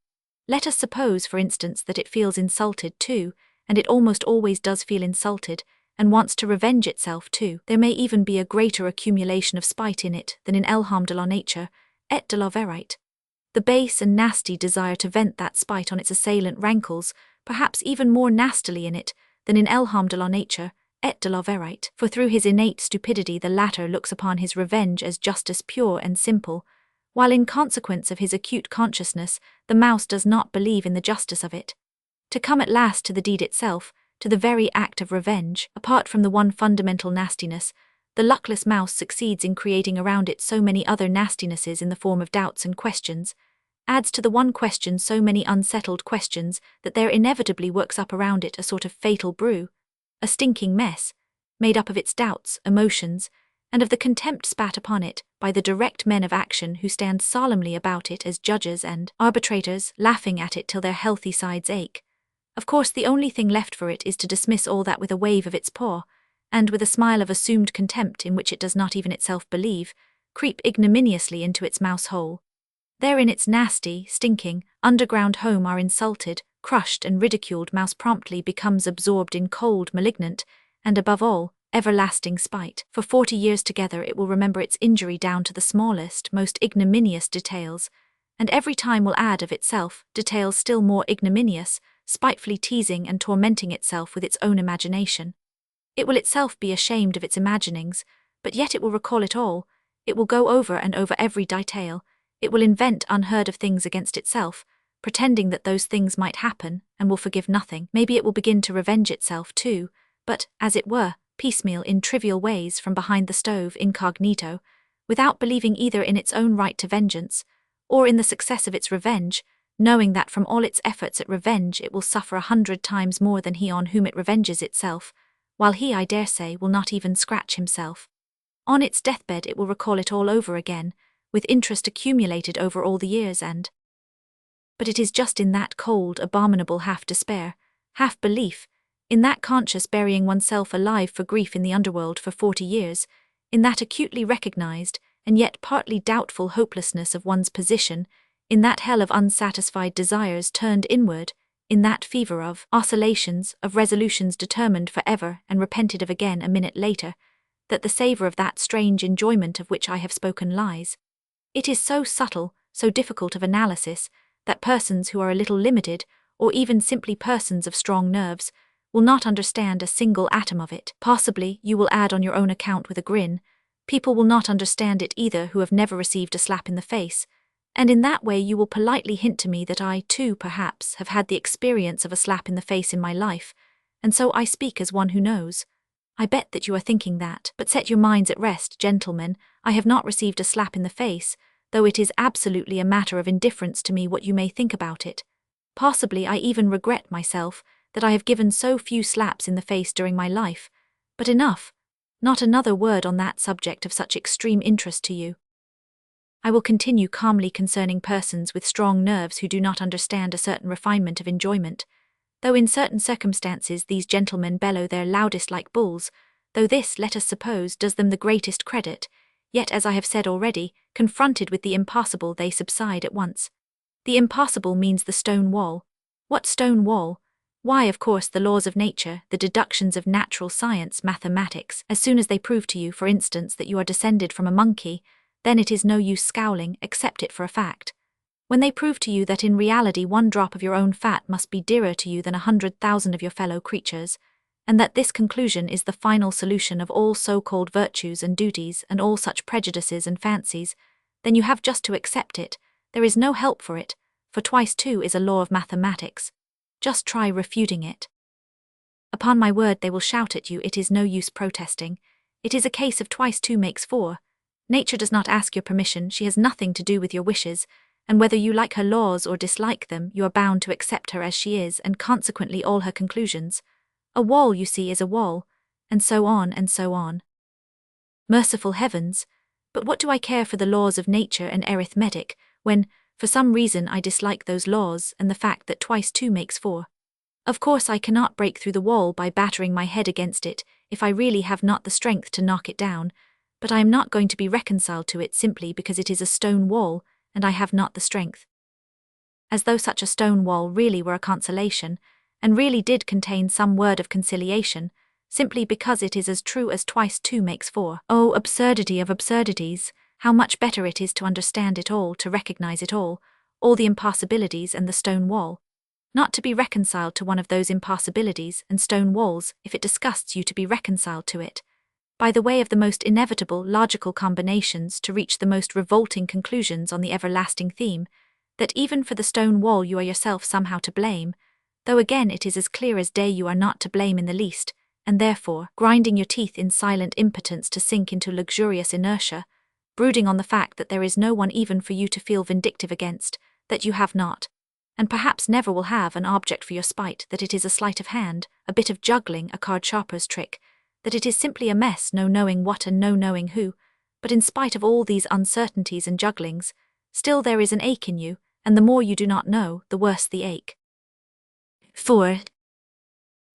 Let us suppose, for instance, that it feels insulted too, and it almost always does feel insulted, and wants to revenge itself too. There may even be a greater accumulation of spite in it than in l'homme de la nature, et de la vérité. The base and nasty desire to vent that spite on its assailant rankles, perhaps even more nastily in it than in l'homme de la nature, et de la vérité, for through his innate stupidity the latter looks upon his revenge as justice pure and simple, while in consequence of his acute consciousness the mouse does not believe in the justice of it. To come at last to the deed itself, to the very act of revenge, apart from the one fundamental nastiness, the luckless mouse succeeds in creating around it so many other nastinesses in the form of doubts and questions, adds to the one question so many unsettled questions that there inevitably works up around it a sort of fatal brew. a stinking mess, made up of its doubts, emotions, and of the contempt spat upon it by the direct men of action who stand solemnly about it as judges and arbitrators, laughing at it till their healthy sides ache. Of course, the only thing left for it is to dismiss all that with a wave of its paw, and with a smile of assumed contempt in which it does not even itself believe, creep ignominiously into its mouse hole. There in its nasty, stinking, underground home are insulted, crushed and ridiculed mouse promptly becomes absorbed in cold, malignant, and above all, everlasting spite. For 40 years together it will remember its injury down to the smallest, most ignominious details, and every time will add of itself details still more ignominious, spitefully teasing and tormenting itself with its own imagination. It will itself be ashamed of its imaginings, but yet it will recall it all, it will go over and over every detail, it will invent unheard of things against itself, pretending that those things might happen, and will forgive nothing. Maybe it will begin to revenge itself too, but, as it were, piecemeal in trivial ways from behind the stove incognito, without believing either in its own right to vengeance, or in the success of its revenge, knowing that from all its efforts at revenge it will suffer 100 times more than he on whom it revenges itself, while he, I dare say, will not even scratch himself. On its deathbed it will recall it all over again, with interest accumulated over all the years but it is just in that cold, abominable half-despair, half-belief, in that conscious burying oneself alive for grief in the underworld for 40 years, in that acutely recognized, and yet partly doubtful hopelessness of one's position, in that hell of unsatisfied desires turned inward, in that fever of oscillations, of resolutions determined forever and repented of again a minute later, that the savor of that strange enjoyment of which I have spoken lies. It is so subtle, so difficult of analysis, that persons who are a little limited, or even simply persons of strong nerves, will not understand a single atom of it. Possibly, you will add on your own account with a grin, people will not understand it either who have never received a slap in the face, and in that way you will politely hint to me that I, too, perhaps, have had the experience of a slap in the face in my life, and so I speak as one who knows. I bet that you are thinking that, but set your minds at rest, gentlemen, I have not received a slap in the face, though it is absolutely a matter of indifference to me what you may think about it. Possibly I even regret myself that I have given so few slaps in the face during my life, but enough, not another word on that subject of such extreme interest to you. I will continue calmly concerning persons with strong nerves who do not understand a certain refinement of enjoyment, though in certain circumstances these gentlemen bellow their loudest like bulls, though this, let us suppose, does them the greatest credit, yet as I have said already, confronted with the impossible they subside at once. The impossible means the stone wall. What stone wall? Why, of course, the laws of nature, the deductions of natural science, mathematics. As soon as they prove to you, for instance, that you are descended from a monkey, then it is no use scowling, accept it for a fact. When they prove to you that in reality 1 drop of your own fat must be dearer to you than 100,000 of your fellow creatures, and that this conclusion is the final solution of all so-called virtues and duties and all such prejudices and fancies, then you have just to accept it. There is no help for it, for twice 2 is a law of mathematics. Just try refuting it. Upon my word they will shout at you, it is no use protesting. It is a case of twice 2 makes 4. Nature does not ask your permission, she has nothing to do with your wishes, and whether you like her laws or dislike them, you are bound to accept her as she is, and consequently all her conclusions. A wall, you see, is a wall, and so on and so on. Merciful heavens! But what do I care for the laws of nature and arithmetic, when, for some reason I dislike those laws and the fact that twice 2 makes 4? Of course I cannot break through the wall by battering my head against it if I really have not the strength to knock it down, but I am not going to be reconciled to it simply because it is a stone wall, and I have not the strength. As though such a stone wall really were a consolation, and really did contain some word of conciliation, simply because it is as true as twice 2 makes 4. Oh, absurdity of absurdities! How much better it is to understand it all, to recognize it all the impossibilities and the stone wall. Not to be reconciled to one of those impossibilities and stone walls if it disgusts you to be reconciled to it. By the way of the most inevitable logical combinations to reach the most revolting conclusions on the everlasting theme, that even for the stone wall you are yourself somehow to blame, though again it is as clear as day you are not to blame in the least, and therefore, grinding your teeth in silent impotence to sink into luxurious inertia, brooding on the fact that there is no one even for you to feel vindictive against, that you have not. and perhaps never will have an object for your spite, that it is a sleight of hand, a bit of juggling, a card sharper's trick, that it is simply a mess, no knowing what and no knowing who, but in spite of all these uncertainties and jugglings, still there is an ache in you, and the more you do not know, the worse the ache. 4.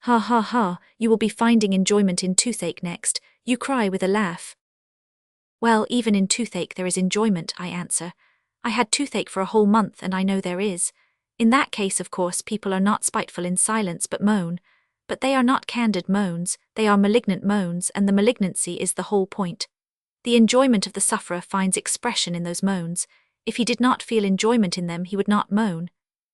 Ha ha ha, you will be finding enjoyment in toothache next, you cry with a laugh. Well, even in toothache there is enjoyment, I answer. I had toothache for a whole month and I know there is. In that case, of course, people are not spiteful in silence but moan. But they are not candid moans, they are malignant moans, and the malignancy is the whole point. The enjoyment of the sufferer finds expression in those moans. If he did not feel enjoyment in them, he would not moan.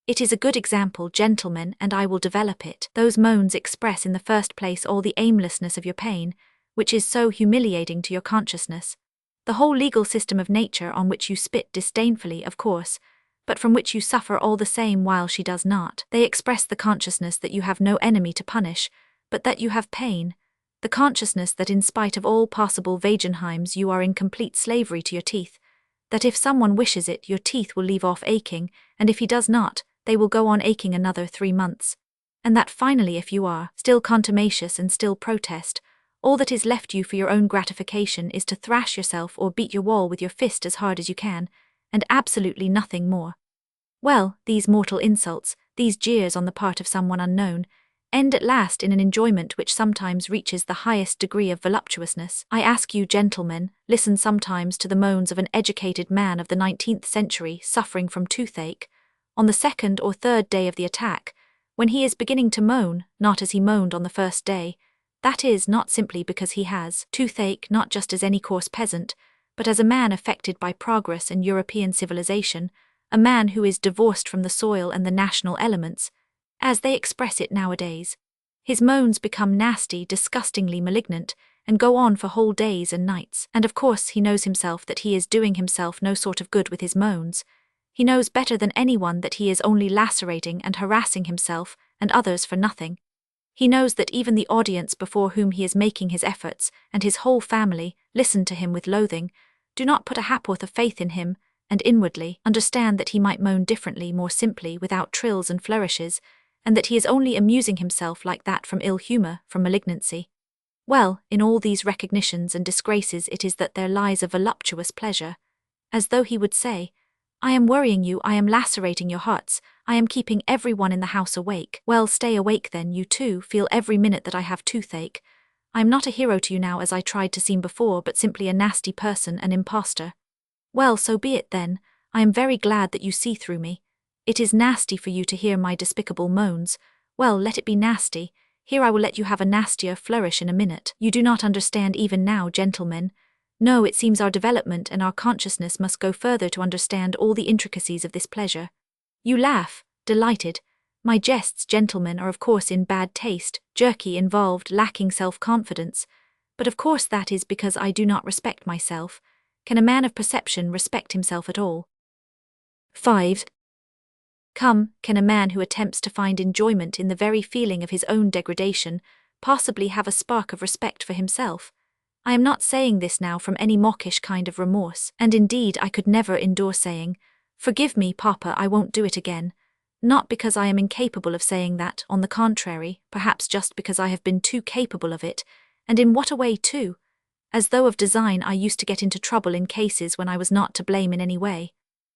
It is a good example, gentlemen, and I will develop it. Those moans express in the first place all the aimlessness of your pain, which is so humiliating to your consciousness. The whole legal system of nature on which you spit disdainfully, of course, but from which you suffer all the same while she does not. They express the consciousness that you have no enemy to punish, but that you have pain, the consciousness that in spite of all possible Wagenheims you are in complete slavery to your teeth, that if someone wishes it your teeth will leave off aching, and if he does not, they will go on aching another 3 months, and that finally if you are still contumacious and still protest, all that is left you for your own gratification is to thrash yourself or beat your wall with your fist as hard as you can, and absolutely nothing more. Well, these mortal insults, these jeers on the part of someone unknown, end at last in an enjoyment which sometimes reaches the highest degree of voluptuousness. I ask you, gentlemen, listen sometimes to the moans of an educated man of the 19th century suffering from toothache, on the 2nd or 3rd day of the attack, when he is beginning to moan, not as he moaned on the first day, that is, not simply because he has toothache, not just as any coarse peasant, but as a man affected by progress and European civilization, a man who is divorced from the soil and the national elements, as they express it nowadays. His moans become nasty, disgustingly malignant, and go on for whole days and nights. And of course he knows himself that he is doing himself no sort of good with his moans. He knows better than anyone that he is only lacerating and harassing himself and others for nothing. He knows that even the audience before whom he is making his efforts, and his whole family, listen to him with loathing, do not put a ha'porth of faith in him, and inwardly understand that he might moan differently, more simply, without trills and flourishes, and that he is only amusing himself like that from ill humour, from malignancy. Well, in all these recognitions and disgraces it is that there lies a voluptuous pleasure, as though he would say, I am worrying you, I am lacerating your hearts, I am keeping everyone in the house awake. Well, stay awake then, you too, feel every minute that I have toothache. I am not a hero to you now as I tried to seem before, but simply a nasty person, an impostor. Well, so be it then, I am very glad that you see through me. It is nasty for you to hear my despicable moans. Well, let it be nasty. Here I will let you have a nastier flourish in a minute. You do not understand even now, gentlemen. No, it seems our development and our consciousness must go further to understand all the intricacies of this pleasure. You laugh, delighted. My jests, gentlemen, are of course in bad taste, jerky, involved, lacking self-confidence. But of course that is because I do not respect myself. Can a man of perception respect himself at all? 5. Come, can a man who attempts to find enjoyment in the very feeling of his own degradation possibly have a spark of respect for himself? I am not saying this now from any mawkish kind of remorse, and indeed I could never endure saying, Forgive me, Papa, I won't do it again. Not because I am incapable of saying that, on the contrary, perhaps just because I have been too capable of it, and in what a way too? As though of design I used to get into trouble in cases when I was not to blame in any way.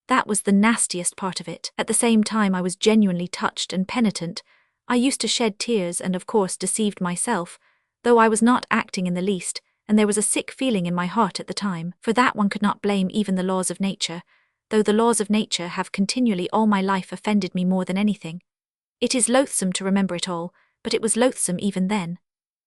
That was the nastiest part of it. At the same time I was genuinely touched and penitent. I used to shed tears and of course deceived myself, though I was not acting in the least, and there was a sick feeling in my heart at the time, for that one could not blame even the laws of nature, though the laws of nature have continually all my life offended me more than anything. It is loathsome to remember it all, but it was loathsome even then.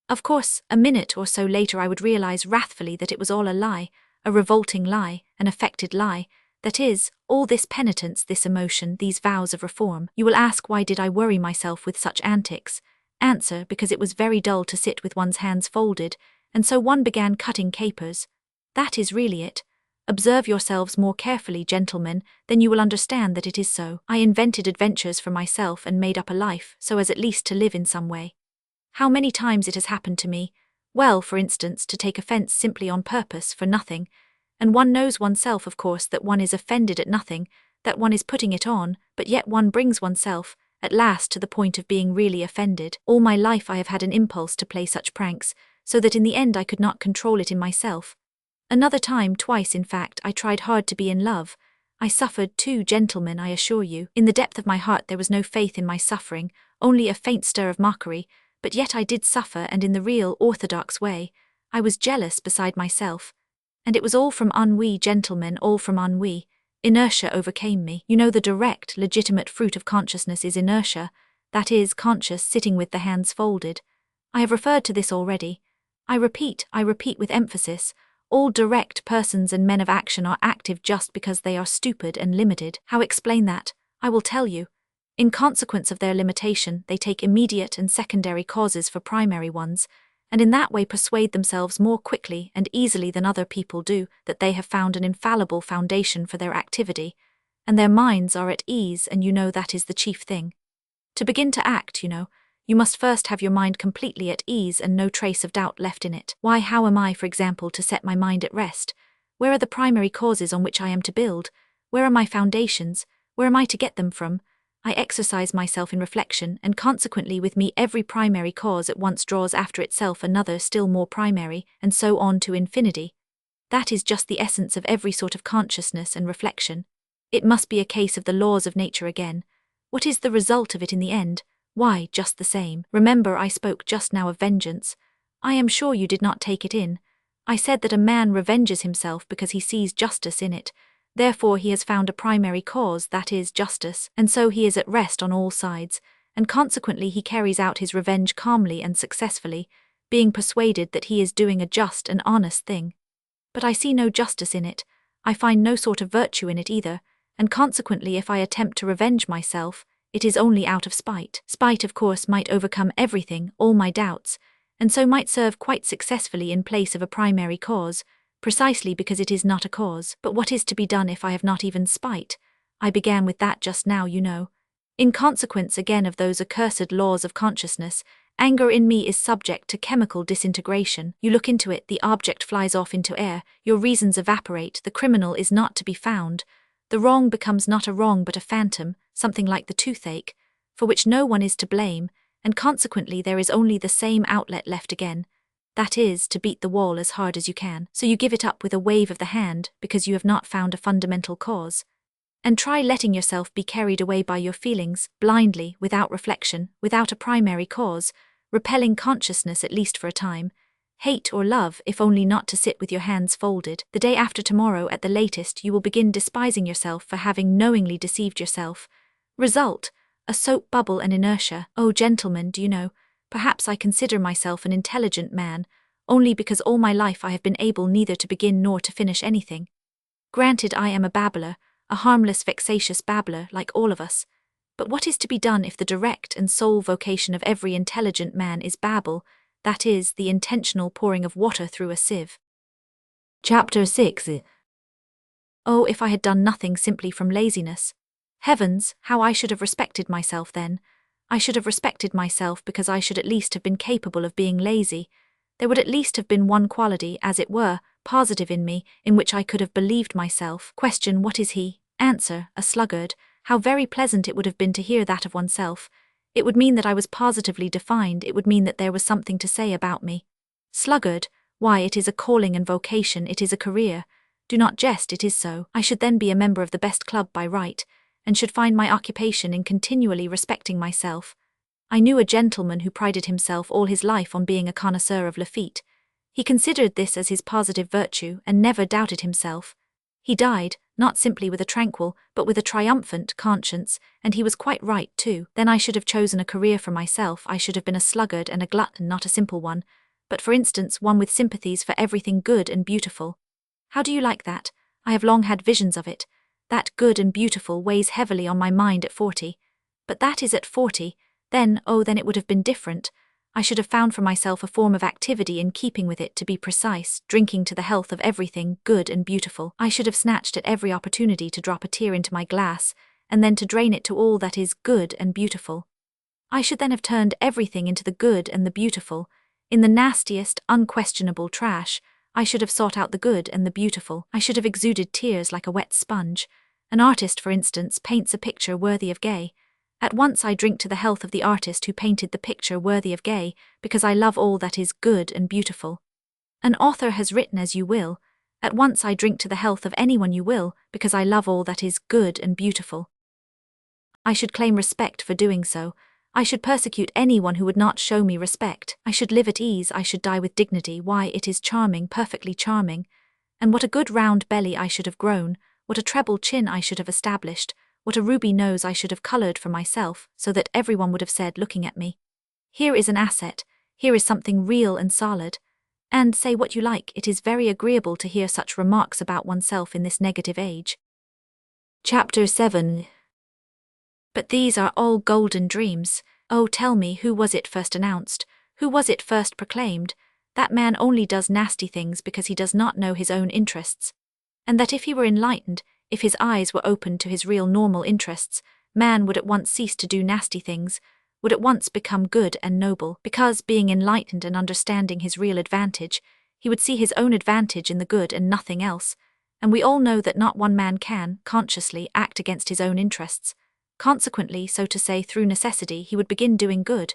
Of course, a minute or so later I would realize wrathfully that it was all a lie, a revolting lie, an affected lie, that is, all this penitence, this emotion, these vows of reform. You will ask, why did I worry myself with such antics? Answer, because it was very dull to sit with one's hands folded, and so one began cutting capers. That is really it. Observe yourselves more carefully, gentlemen, then you will understand that it is so. I invented adventures for myself and made up a life, so as at least to live in some way. How many times it has happened to me, well, for instance, to take offence simply on purpose, for nothing, and one knows oneself, of course, that one is offended at nothing, that one is putting it on, but yet one brings oneself, at last, to the point of being really offended. All my life I have had an impulse to play such pranks, so that in the end I could not control it in myself. Another time, twice in fact, I tried hard to be in love. I suffered too, gentlemen, I assure you. In the depth of my heart there was no faith in my suffering, only a faint stir of mockery, but yet I did suffer, and in the real, orthodox way. I was jealous beside myself. And it was all from ennui, gentlemen, all from ennui. Inertia overcame me. You know, the direct, legitimate fruit of consciousness is inertia, that is, conscious sitting with the hands folded. I have referred to this already. I repeat with emphasis, all direct persons and men of action are active just because they are stupid and limited. How explain that? I will tell you. In consequence of their limitation, they take immediate and secondary causes for primary ones, and in that way persuade themselves more quickly and easily than other people do that they have found an infallible foundation for their activity, and their minds are at ease, and you know that is the chief thing. To begin to act, you must first have your mind completely at ease and no trace of doubt left in it. Why, how am I, for example, to set my mind at rest? Where are the primary causes on which I am to build? Where are my foundations? Where am I to get them from? I exercise myself in reflection, and consequently with me every primary cause at once draws after itself another still more primary, and so on to infinity. That is just the essence of every sort of consciousness and reflection. It must be a case of the laws of nature again. What is the result of it in the end? Why, just the same. Remember, I spoke just now of vengeance. I am sure you did not take it in. I said that a man revenges himself because he sees justice in it. Therefore he has found a primary cause, that is, justice, and so he is at rest on all sides, and consequently he carries out his revenge calmly and successfully, being persuaded that he is doing a just and honest thing. But I see no justice in it, I find no sort of virtue in it either, and consequently if I attempt to revenge myself, it is only out of spite. Spite, of course, might overcome everything, all my doubts, and so might serve quite successfully in place of a primary cause, precisely because it is not a cause. But what is to be done if I have not even spite? I began with that just now, In consequence again of those accursed laws of consciousness, anger in me is subject to chemical disintegration. You look into it, the object flies off into air, your reasons evaporate, the criminal is not to be found, the wrong becomes not a wrong but a phantom, something like the toothache, for which no one is to blame, and consequently there is only the same outlet left again, that is, to beat the wall as hard as you can. So you give it up with a wave of the hand, because you have not found a fundamental cause. And try letting yourself be carried away by your feelings, blindly, without reflection, without a primary cause, repelling consciousness at least for a time. Hate or love, if only not to sit with your hands folded. The day after tomorrow at the latest you will begin despising yourself for having knowingly deceived yourself. Result, a soap bubble and inertia. Oh, gentlemen, do you know, perhaps I consider myself an intelligent man, only because all my life I have been able neither to begin nor to finish anything. Granted, I am a babbler, a harmless, vexatious babbler, like all of us. But what is to be done if the direct and sole vocation of every intelligent man is babble, that is, the intentional pouring of water through a sieve? Chapter 6. Oh, if I had done nothing simply from laziness! Heavens, how I should have respected myself then! I should have respected myself because I should at least have been capable of being lazy. There would at least have been one quality, as it were, positive in me, in which I could have believed myself. Question, what is he? Answer, a sluggard. How very pleasant it would have been to hear that of oneself. It would mean that I was positively defined, it would mean that there was something to say about me. Sluggard, why, it is a calling and vocation, it is a career. Do not jest, it is so. I should then be a member of the best club by right, and should find my occupation in continually respecting myself. I knew a gentleman who prided himself all his life on being a connoisseur of Lafitte. He considered this as his positive virtue, and never doubted himself. He died, not simply with a tranquil, but with a triumphant conscience, and he was quite right too. Then I should have chosen a career for myself. I should have been a sluggard and a glutton, not a simple one, but for instance one with sympathies for everything good and beautiful. How do you like that? I have long had visions of it. That good and beautiful weighs heavily on my mind at 40. But that is at 40, then it would have been different. I should have found for myself a form of activity in keeping with it, to be precise, drinking to the health of everything good and beautiful. I should have snatched at every opportunity to drop a tear into my glass, and then to drain it to all that is good and beautiful. I should then have turned everything into the good and the beautiful. In the nastiest, unquestionable trash, I should have sought out the good and the beautiful. I should have exuded tears like a wet sponge. An artist, for instance, paints a picture worthy of gay. At once I drink to the health of the artist who painted the picture worthy of gay, because I love all that is good and beautiful. An author has written as you will. At once I drink to the health of anyone you will, because I love all that is good and beautiful. I should claim respect for doing so. I should persecute anyone who would not show me respect. I should live at ease, I should die with dignity. Why, it is charming, perfectly charming. And what a good round belly I should have grown, what a treble chin I should have established, what a ruby nose I should have coloured for myself, so that everyone would have said, looking at me, here is an asset, here is something real and solid. And say what you like, it is very agreeable to hear such remarks about oneself in this negative age. Chapter 7. But these are all golden dreams. Oh, tell me, who was it first announced? Who was it first proclaimed? That man only does nasty things because he does not know his own interests. And that if he were enlightened, if his eyes were opened to his real normal interests, man would at once cease to do nasty things, would at once become good and noble, because, being enlightened and understanding his real advantage, he would see his own advantage in the good and nothing else. And we all know that not one man can, consciously, act against his own interests. Consequently, so to say, through necessity, he would begin doing good.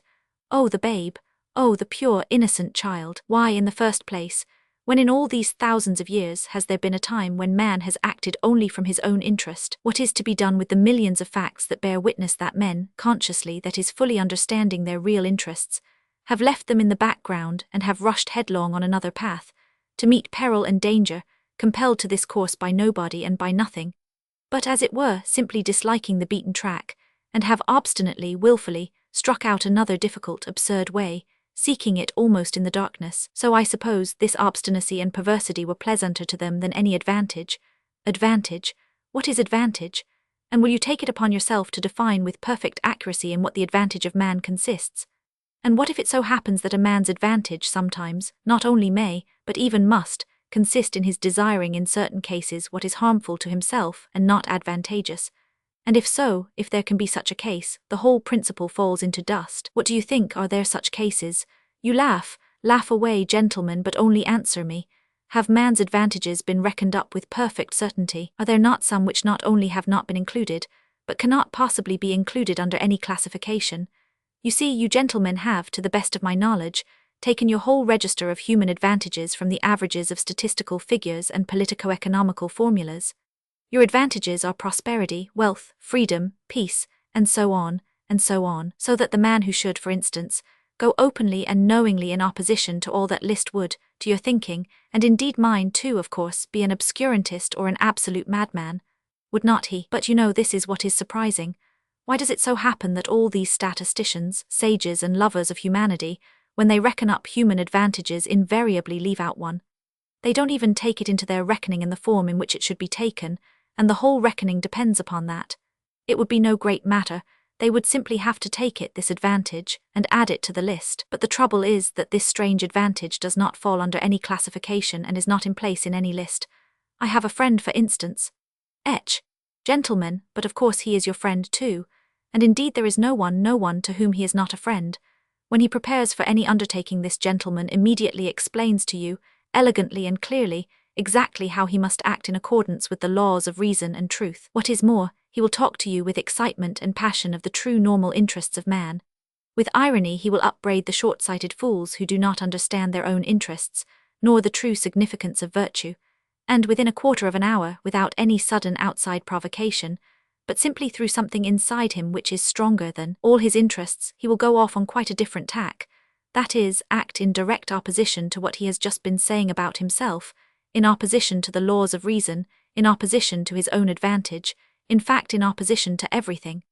Oh, the babe! Oh, the pure, innocent child! Why, in the first place, when in all these thousands of years has there been a time when man has acted only from his own interest? What is to be done with the millions of facts that bear witness that men, consciously, that is fully understanding their real interests, have left them in the background and have rushed headlong on another path, to meet peril and danger, compelled to this course by nobody and by nothing, but as it were simply disliking the beaten track, and have obstinately, wilfully, struck out another difficult, absurd way, seeking it almost in the darkness. So I suppose this obstinacy and perversity were pleasanter to them than any advantage. Advantage? What is advantage? And will you take it upon yourself to define with perfect accuracy in what the advantage of man consists? And what if it so happens that a man's advantage sometimes, not only may, but even must, consist in his desiring in certain cases what is harmful to himself and not advantageous? And if so, if there can be such a case, the whole principle falls into dust. What do you think, are there such cases? You laugh away, gentlemen, but only answer me. Have man's advantages been reckoned up with perfect certainty? Are there not some which not only have not been included, but cannot possibly be included under any classification? You see, you gentlemen have, to the best of my knowledge, taken your whole register of human advantages from the averages of statistical figures and politico-economical formulas. Your advantages are prosperity, wealth, freedom, peace, and so on, so that the man who should, for instance, go openly and knowingly in opposition to all that list would, to your thinking, and indeed mine too, of course, be an obscurantist or an absolute madman. Would not he? But you know, this is what is surprising. Why does it so happen that all these statisticians, sages and lovers of humanity, when they reckon up human advantages, invariably leave out one? They don't even take it into their reckoning in the form in which it should be taken, and the whole reckoning depends upon that. It would be no great matter, they would simply have to take it, this advantage, and add it to the list. But the trouble is that this strange advantage does not fall under any classification and is not in place in any list. I have a friend, for instance. Gentlemen, but of course he is your friend too, and indeed there is no one to whom he is not a friend. When he prepares for any undertaking, this gentleman immediately explains to you, elegantly and clearly, exactly how he must act in accordance with the laws of reason and truth. What is more, he will talk to you with excitement and passion of the true normal interests of man. With irony he will upbraid the short-sighted fools who do not understand their own interests, nor the true significance of virtue, and within a quarter of an hour, without any sudden outside provocation, but simply through something inside him which is stronger than all his interests, he will go off on quite a different tack, that is, act in direct opposition to what he has just been saying about himself, in opposition to the laws of reason, in opposition to his own advantage, in fact in opposition to everything.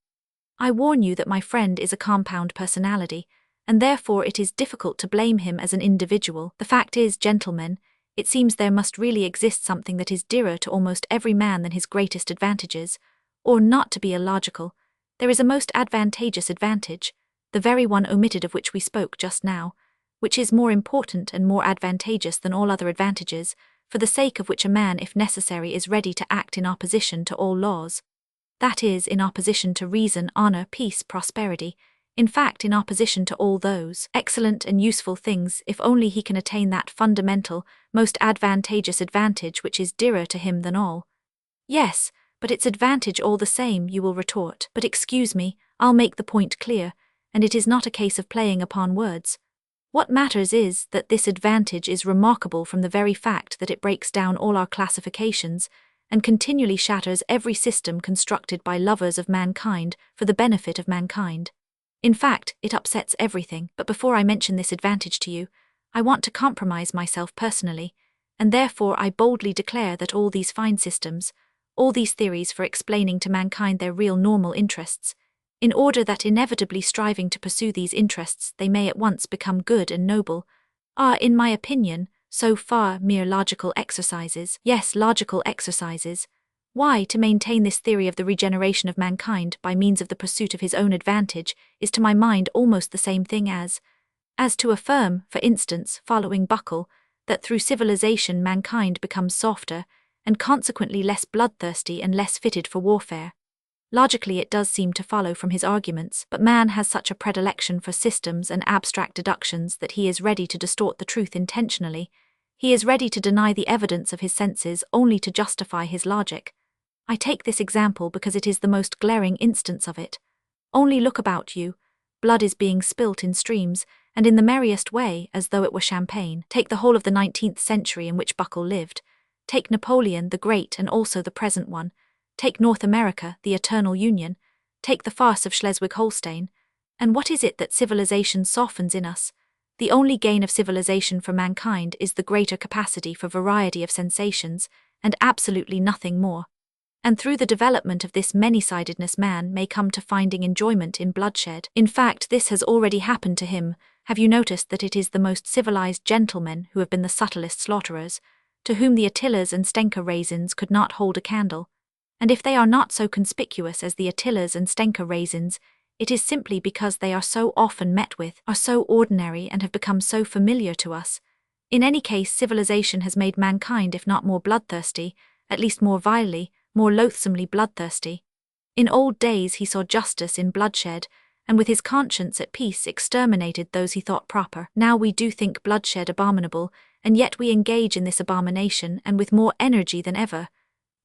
I warn you that my friend is a compound personality, and therefore it is difficult to blame him as an individual. The fact is, gentlemen, it seems there must really exist something that is dearer to almost every man than his greatest advantages, or, not to be illogical, there is a most advantageous advantage, the very one omitted of which we spoke just now, which is more important and more advantageous than all other advantages, for the sake of which a man, if necessary, is ready to act in opposition to all laws. That is, in opposition to reason, honor, peace, prosperity, in fact in opposition to all those excellent and useful things, if only he can attain that fundamental, most advantageous advantage which is dearer to him than all. Yes, But it's advantage all the same, you will retort. But excuse me, I'll make the point clear, and it is not a case of playing upon words. What matters is that this advantage is remarkable from the very fact that it breaks down all our classifications and continually shatters every system constructed by lovers of mankind for the benefit of mankind. In fact, it upsets everything. But before I mention this advantage to you, I want to compromise myself personally, and therefore I boldly declare that all these fine systems, all these theories for explaining to mankind their real normal interests, in order that inevitably striving to pursue these interests they may at once become good and noble, are, in my opinion, so far mere logical exercises. Yes, logical exercises. Why, to maintain this theory of the regeneration of mankind by means of the pursuit of his own advantage is to my mind almost the same thing as to affirm, for instance, following Buckle, that through civilization mankind becomes softer, and consequently less bloodthirsty and less fitted for warfare. Logically it does seem to follow from his arguments, but man has such a predilection for systems and abstract deductions that he is ready to distort the truth intentionally. He is ready to deny the evidence of his senses only to justify his logic. I take this example because it is the most glaring instance of it. Only look about you. Blood is being spilt in streams, and in the merriest way, as though it were champagne. Take the whole of the 19th century in which Buckle lived. Take Napoleon the Great and also the present one. Take North America, the Eternal Union. Take the farce of Schleswig-Holstein. And what is it that civilization softens in us? The only gain of civilization for mankind is the greater capacity for variety of sensations, and absolutely nothing more. And through the development of this many-sidedness man may come to finding enjoyment in bloodshed. In fact, this has already happened to him. Have you noticed that it is the most civilized gentlemen who have been the subtlest slaughterers, to whom the Attilas and Stenka raisins could not hold a candle? And if they are not so conspicuous as the Attilas and Stenka raisins, it is simply because they are so often met with, are so ordinary and have become so familiar to us. In any case, civilization has made mankind, if not more bloodthirsty, at least more vilely, more loathsomely bloodthirsty. In old days he saw justice in bloodshed, and with his conscience at peace exterminated those he thought proper. Now we do think bloodshed abominable, and yet we engage in this abomination and with more energy than ever.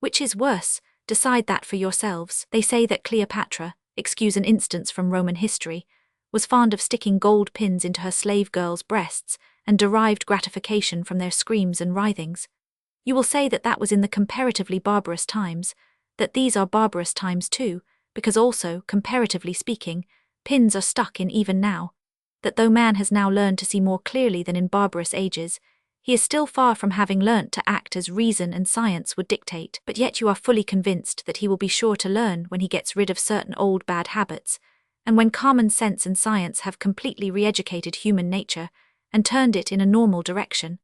Which is worse? Decide that for yourselves. They say that Cleopatra, excuse an instance from Roman history, was fond of sticking gold pins into her slave girls' breasts and derived gratification from their screams and writhings. You will say that that was in the comparatively barbarous times, that these are barbarous times too, because also, comparatively speaking, pins are stuck in even now, that though man has now learned to see more clearly than in barbarous ages, he is still far from having learnt to act as reason and science would dictate. But yet you are fully convinced that he will be sure to learn when he gets rid of certain old bad habits, and when common sense and science have completely re-educated human nature and turned it in a normal direction.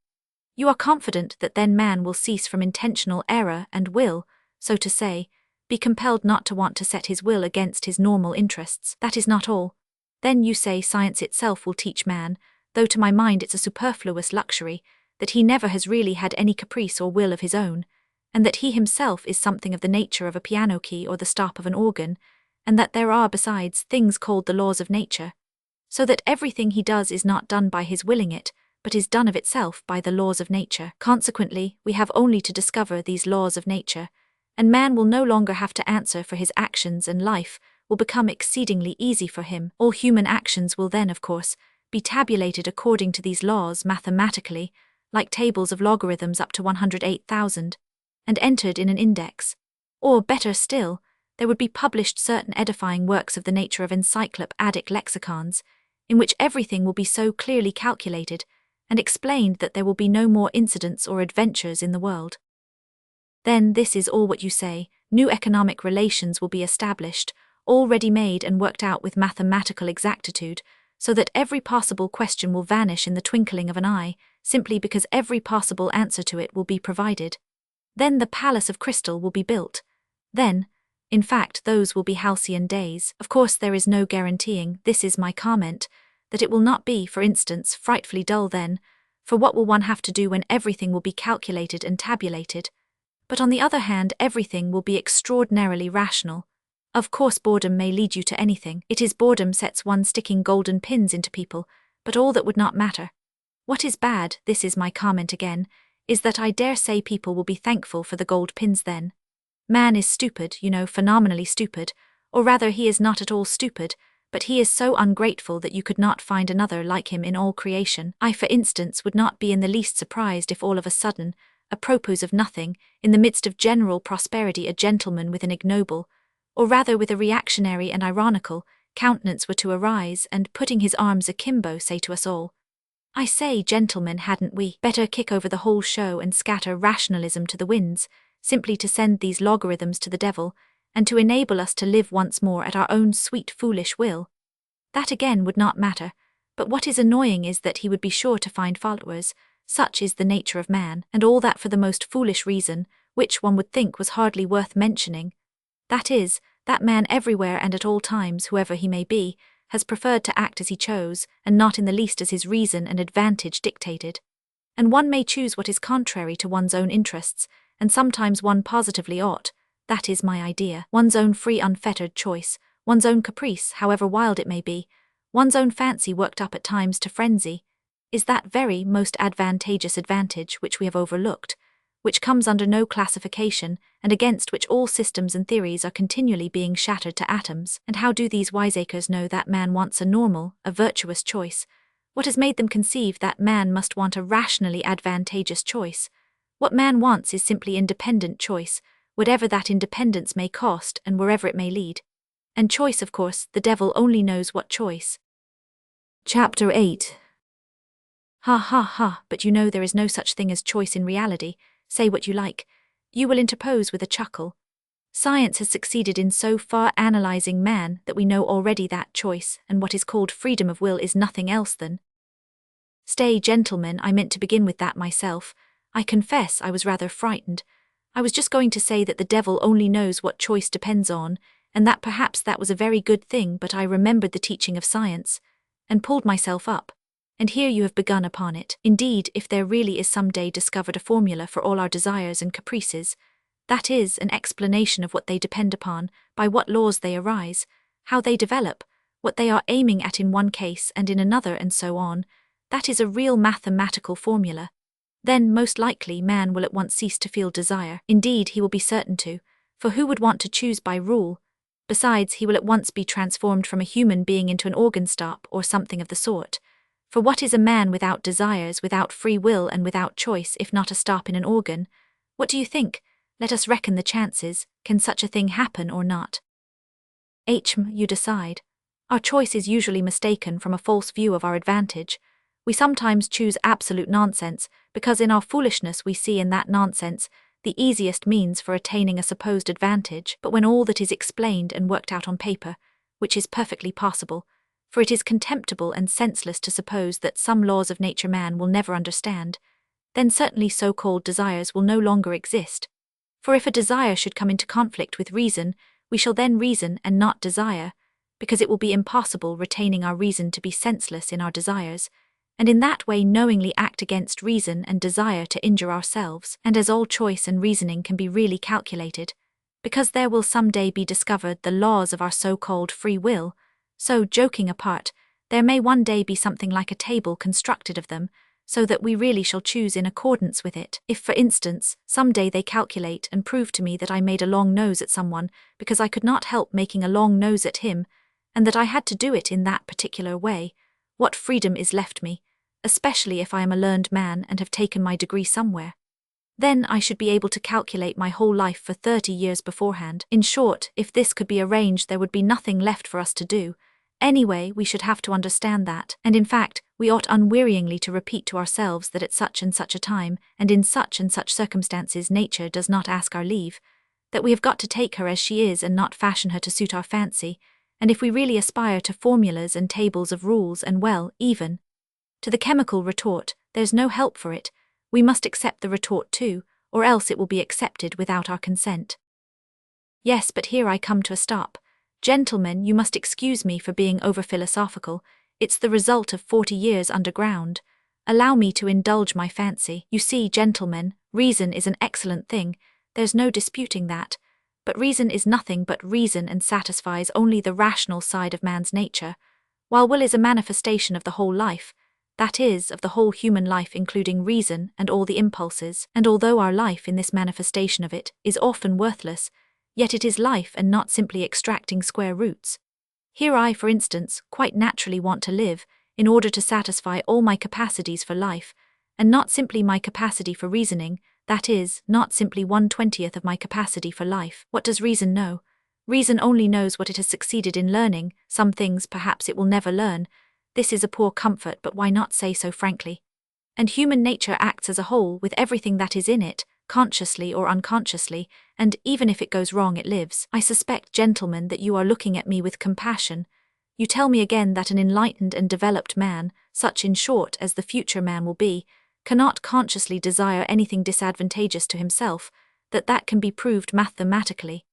You are confident that then man will cease from intentional error and will, so to say, be compelled not to want to set his will against his normal interests. That is not all. Then you say science itself will teach man, though to my mind it's a superfluous luxury, that he never has really had any caprice or will of his own, and that he himself is something of the nature of a piano key or the stop of an organ, and that there are besides things called the laws of nature, so that everything he does is not done by his willing it, but is done of itself by the laws of nature. Consequently, we have only to discover these laws of nature, and man will no longer have to answer for his actions, and life will become exceedingly easy for him. All human actions will then, of course, be tabulated according to these laws mathematically, like tables of logarithms up to 108,000, and entered in an index. Or, better still, there would be published certain edifying works of the nature of encyclopedic lexicons, in which everything will be so clearly calculated and explained that there will be no more incidents or adventures in the world. Then this is all what you say, new economic relations will be established, all ready-made and worked out with mathematical exactitude, so that every possible question will vanish in the twinkling of an eye, simply because every possible answer to it will be provided. Then the palace of crystal will be built. Then, in fact, those will be halcyon days. Of course there is no guaranteeing, this is my comment, that it will not be, for instance, frightfully dull then, for what will one have to do when everything will be calculated and tabulated? But on the other hand, everything will be extraordinarily rational. Of course boredom may lead you to anything. It is boredom sets one sticking golden pins into people, but all that would not matter. What is bad, this is my comment again, is that I dare say people will be thankful for the gold pins then. Man is stupid, phenomenally stupid, or rather he is not at all stupid, but he is so ungrateful that you could not find another like him in all creation. I, for instance, would not be in the least surprised if all of a sudden, apropos of nothing, in the midst of general prosperity a gentleman with an ignoble, or rather with a reactionary and ironical, countenance were to arise and, putting his arms akimbo, say to us all, "I say, gentlemen, hadn't we better kick over the whole show and scatter rationalism to the winds, simply to send these logarithms to the devil, and to enable us to live once more at our own sweet foolish will?" That again would not matter, but what is annoying is that he would be sure to find followers. Such is the nature of man, and all that for the most foolish reason, which one would think was hardly worth mentioning. That is, that man everywhere and at all times, whoever he may be, has preferred to act as he chose, and not in the least as his reason and advantage dictated. And one may choose what is contrary to one's own interests, and sometimes one positively ought. That is my idea. One's own free unfettered choice, one's own caprice, however wild it may be, one's own fancy worked up at times to frenzy, is that very most advantageous advantage which we have overlooked, which comes under no classification, and against which all systems and theories are continually being shattered to atoms. And how do these wiseacres know that man wants a normal, a virtuous choice? What has made them conceive that man must want a rationally advantageous choice? What man wants is simply independent choice, whatever that independence may cost and wherever it may lead. And choice, of course, the devil only knows what choice. Chapter 8. Ha ha ha, but there is no such thing as choice in reality. Say what you like. You will interpose with a chuckle. Science has succeeded in so far analyzing man that we know already that choice and what is called freedom of will is nothing else than. Stay, gentlemen, I meant to begin with that myself. I confess I was rather frightened. I was just going to say that the devil only knows what choice depends on, and that perhaps that was a very good thing, but I remembered the teaching of science, and pulled myself up. And here you have begun upon it. Indeed, if there really is some day discovered a formula for all our desires and caprices, that is, an explanation of what they depend upon, by what laws they arise, how they develop, what they are aiming at in one case and in another, and so on, that is a real mathematical formula. Then, most likely, man will at once cease to feel desire. Indeed, he will be certain to, for who would want to choose by rule? Besides, he will at once be transformed from a human being into an organ stop or something of the sort. For what is a man without desires, without free will and without choice, if not a stop in an organ? What do you think? Let us reckon the chances. Can such a thing happen or not? You decide. Our choice is usually mistaken from a false view of our advantage. We sometimes choose absolute nonsense, because in our foolishness we see in that nonsense the easiest means for attaining a supposed advantage. But when all that is explained and worked out on paper, which is perfectly possible, for it is contemptible and senseless to suppose that some laws of nature man will never understand, then certainly so-called desires will no longer exist. For if a desire should come into conflict with reason, we shall then reason and not desire, because it will be impossible retaining our reason to be senseless in our desires, and in that way knowingly act against reason and desire to injure ourselves. And as all choice and reasoning can be really calculated, because there will some day be discovered the laws of our so-called free will, so, joking apart, there may one day be something like a table constructed of them, so that we really shall choose in accordance with it. If, for instance, some day they calculate and prove to me that I made a long nose at someone because I could not help making a long nose at him, and that I had to do it in that particular way, what freedom is left me, especially if I am a learned man and have taken my degree somewhere? Then I should be able to calculate my whole life for 30 years beforehand. In short, if this could be arranged, there would be nothing left for us to do. Anyway, we should have to understand that, and in fact, we ought unwearyingly to repeat to ourselves that at such and such a time, and in such and such circumstances nature does not ask our leave, that we have got to take her as she is and not fashion her to suit our fancy, and if we really aspire to formulas and tables of rules and well, even to the chemical retort, there's no help for it, we must accept the retort too, or else it will be accepted without our consent. Yes, but here I come to a stop. Gentlemen, you must excuse me for being over-philosophical. It's the result of 40 years underground. Allow me to indulge my fancy. You see, gentlemen, reason is an excellent thing, there's no disputing that. But reason is nothing but reason and satisfies only the rational side of man's nature, while will is a manifestation of the whole life. that is, of the whole human life including reason and all the impulses, and although our life in this manifestation of it is often worthless, yet it is life and not simply extracting square roots. Here I, for instance, quite naturally want to live, in order to satisfy all my capacities for life, and not simply my capacity for reasoning, that is, not simply 1/20th of my capacity for life. What does reason know? Reason only knows what it has succeeded in learning, some things perhaps it will never learn. This is a poor comfort, but why not say so frankly? And human nature acts as a whole with everything that is in it, consciously or unconsciously, and even if it goes wrong it lives. I suspect, gentlemen, that you are looking at me with compassion. You tell me again that an enlightened and developed man, such in short as the future man will be, cannot consciously desire anything disadvantageous to himself, that can be proved mathematically.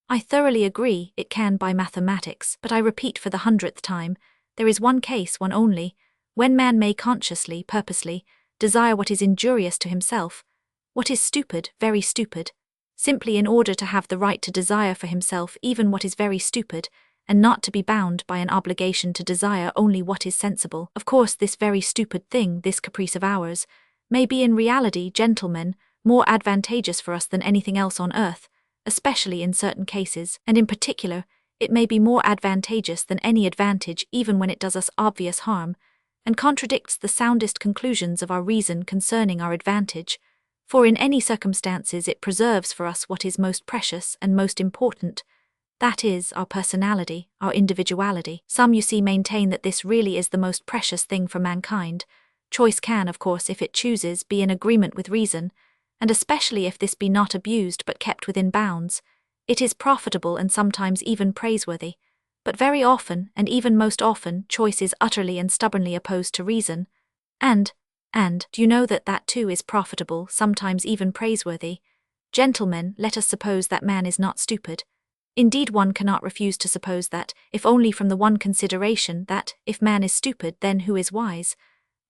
I thoroughly agree, it can by mathematics, but I repeat for the 100th time, there is one case, one only, when man may consciously, purposely, desire what is injurious to himself, what is stupid, very stupid, simply in order to have the right to desire for himself even what is very stupid, and not to be bound by an obligation to desire only what is sensible. Of course, this very stupid thing, this caprice of ours, may be in reality, gentlemen, more advantageous for us than anything else on earth, especially in certain cases, and in particular, it may be more advantageous than any advantage even when it does us obvious harm, and contradicts the soundest conclusions of our reason concerning our advantage, for in any circumstances it preserves for us what is most precious and most important, that is, our personality, our individuality. Some, you see, maintain that this really is the most precious thing for mankind. Choice can, of course, if it chooses, be in agreement with reason, and especially if this be not abused but kept within bounds, it is profitable and sometimes even praiseworthy. But very often, and even most often, choice is utterly and stubbornly opposed to reason. And, do you know that that too is profitable, sometimes even praiseworthy? Gentlemen, let us suppose that man is not stupid. Indeed, one cannot refuse to suppose that, if only from the one consideration that, if man is stupid, then who is wise?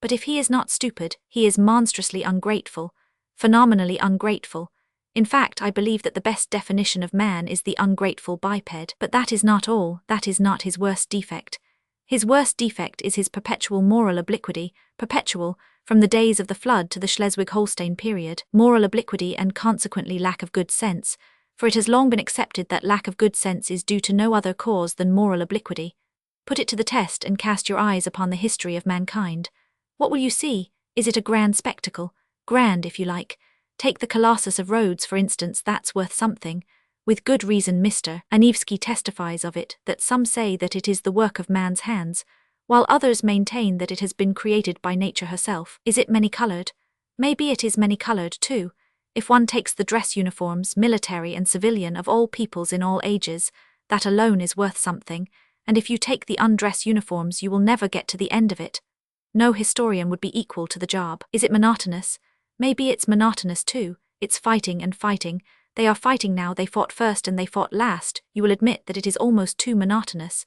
But if he is not stupid, he is monstrously ungrateful, phenomenally ungrateful. In fact, I believe that the best definition of man is the ungrateful biped. But that is not all, that is not his worst defect. His worst defect is his perpetual moral obliquity, perpetual, from the days of the flood to the Schleswig-Holstein period, moral obliquity and consequently lack of good sense, for it has long been accepted that lack of good sense is due to no other cause than moral obliquity. Put it to the test and cast your eyes upon the history of mankind. What will you see? Is it a grand spectacle? Grand, if you like. Take the Colossus of Rhodes, for instance, that's worth something. With good reason Mr. Dostoyevsky testifies of it, that some say that it is the work of man's hands, while others maintain that it has been created by nature herself. Is it many-coloured? Maybe it is many-coloured, too. If one takes the dress uniforms, military and civilian, of all peoples in all ages, that alone is worth something, and if you take the undress uniforms you will never get to the end of it. No historian would be equal to the job. Is it monotonous? Maybe it's monotonous too. It's fighting and fighting. They are fighting now, they fought first and they fought last. You will admit that it is almost too monotonous.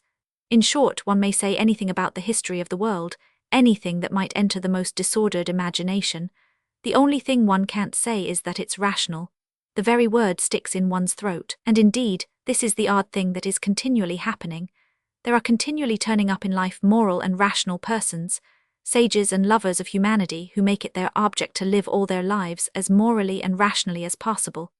In short, one may say anything about the history of the world, anything that might enter the most disordered imagination. The only thing one can't say is that it's rational. The very word sticks in one's throat. And indeed, this is the odd thing that is continually happening. There are continually turning up in life moral and rational persons, sages and lovers of humanity who make it their object to live all their lives as morally and rationally as possible.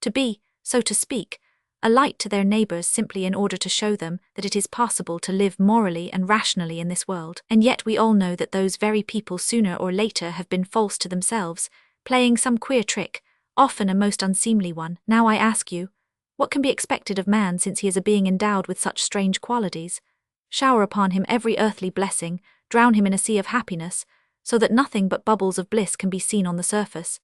To be, so to speak, a light to their neighbours simply in order to show them that it is possible to live morally and rationally in this world. And yet we all know that those very people sooner or later have been false to themselves, playing some queer trick, often a most unseemly one. Now I ask you, what can be expected of man since he is a being endowed with such strange qualities? Shower upon him every earthly blessing, drown him in a sea of happiness, so that nothing but bubbles of bliss can be seen on the surface.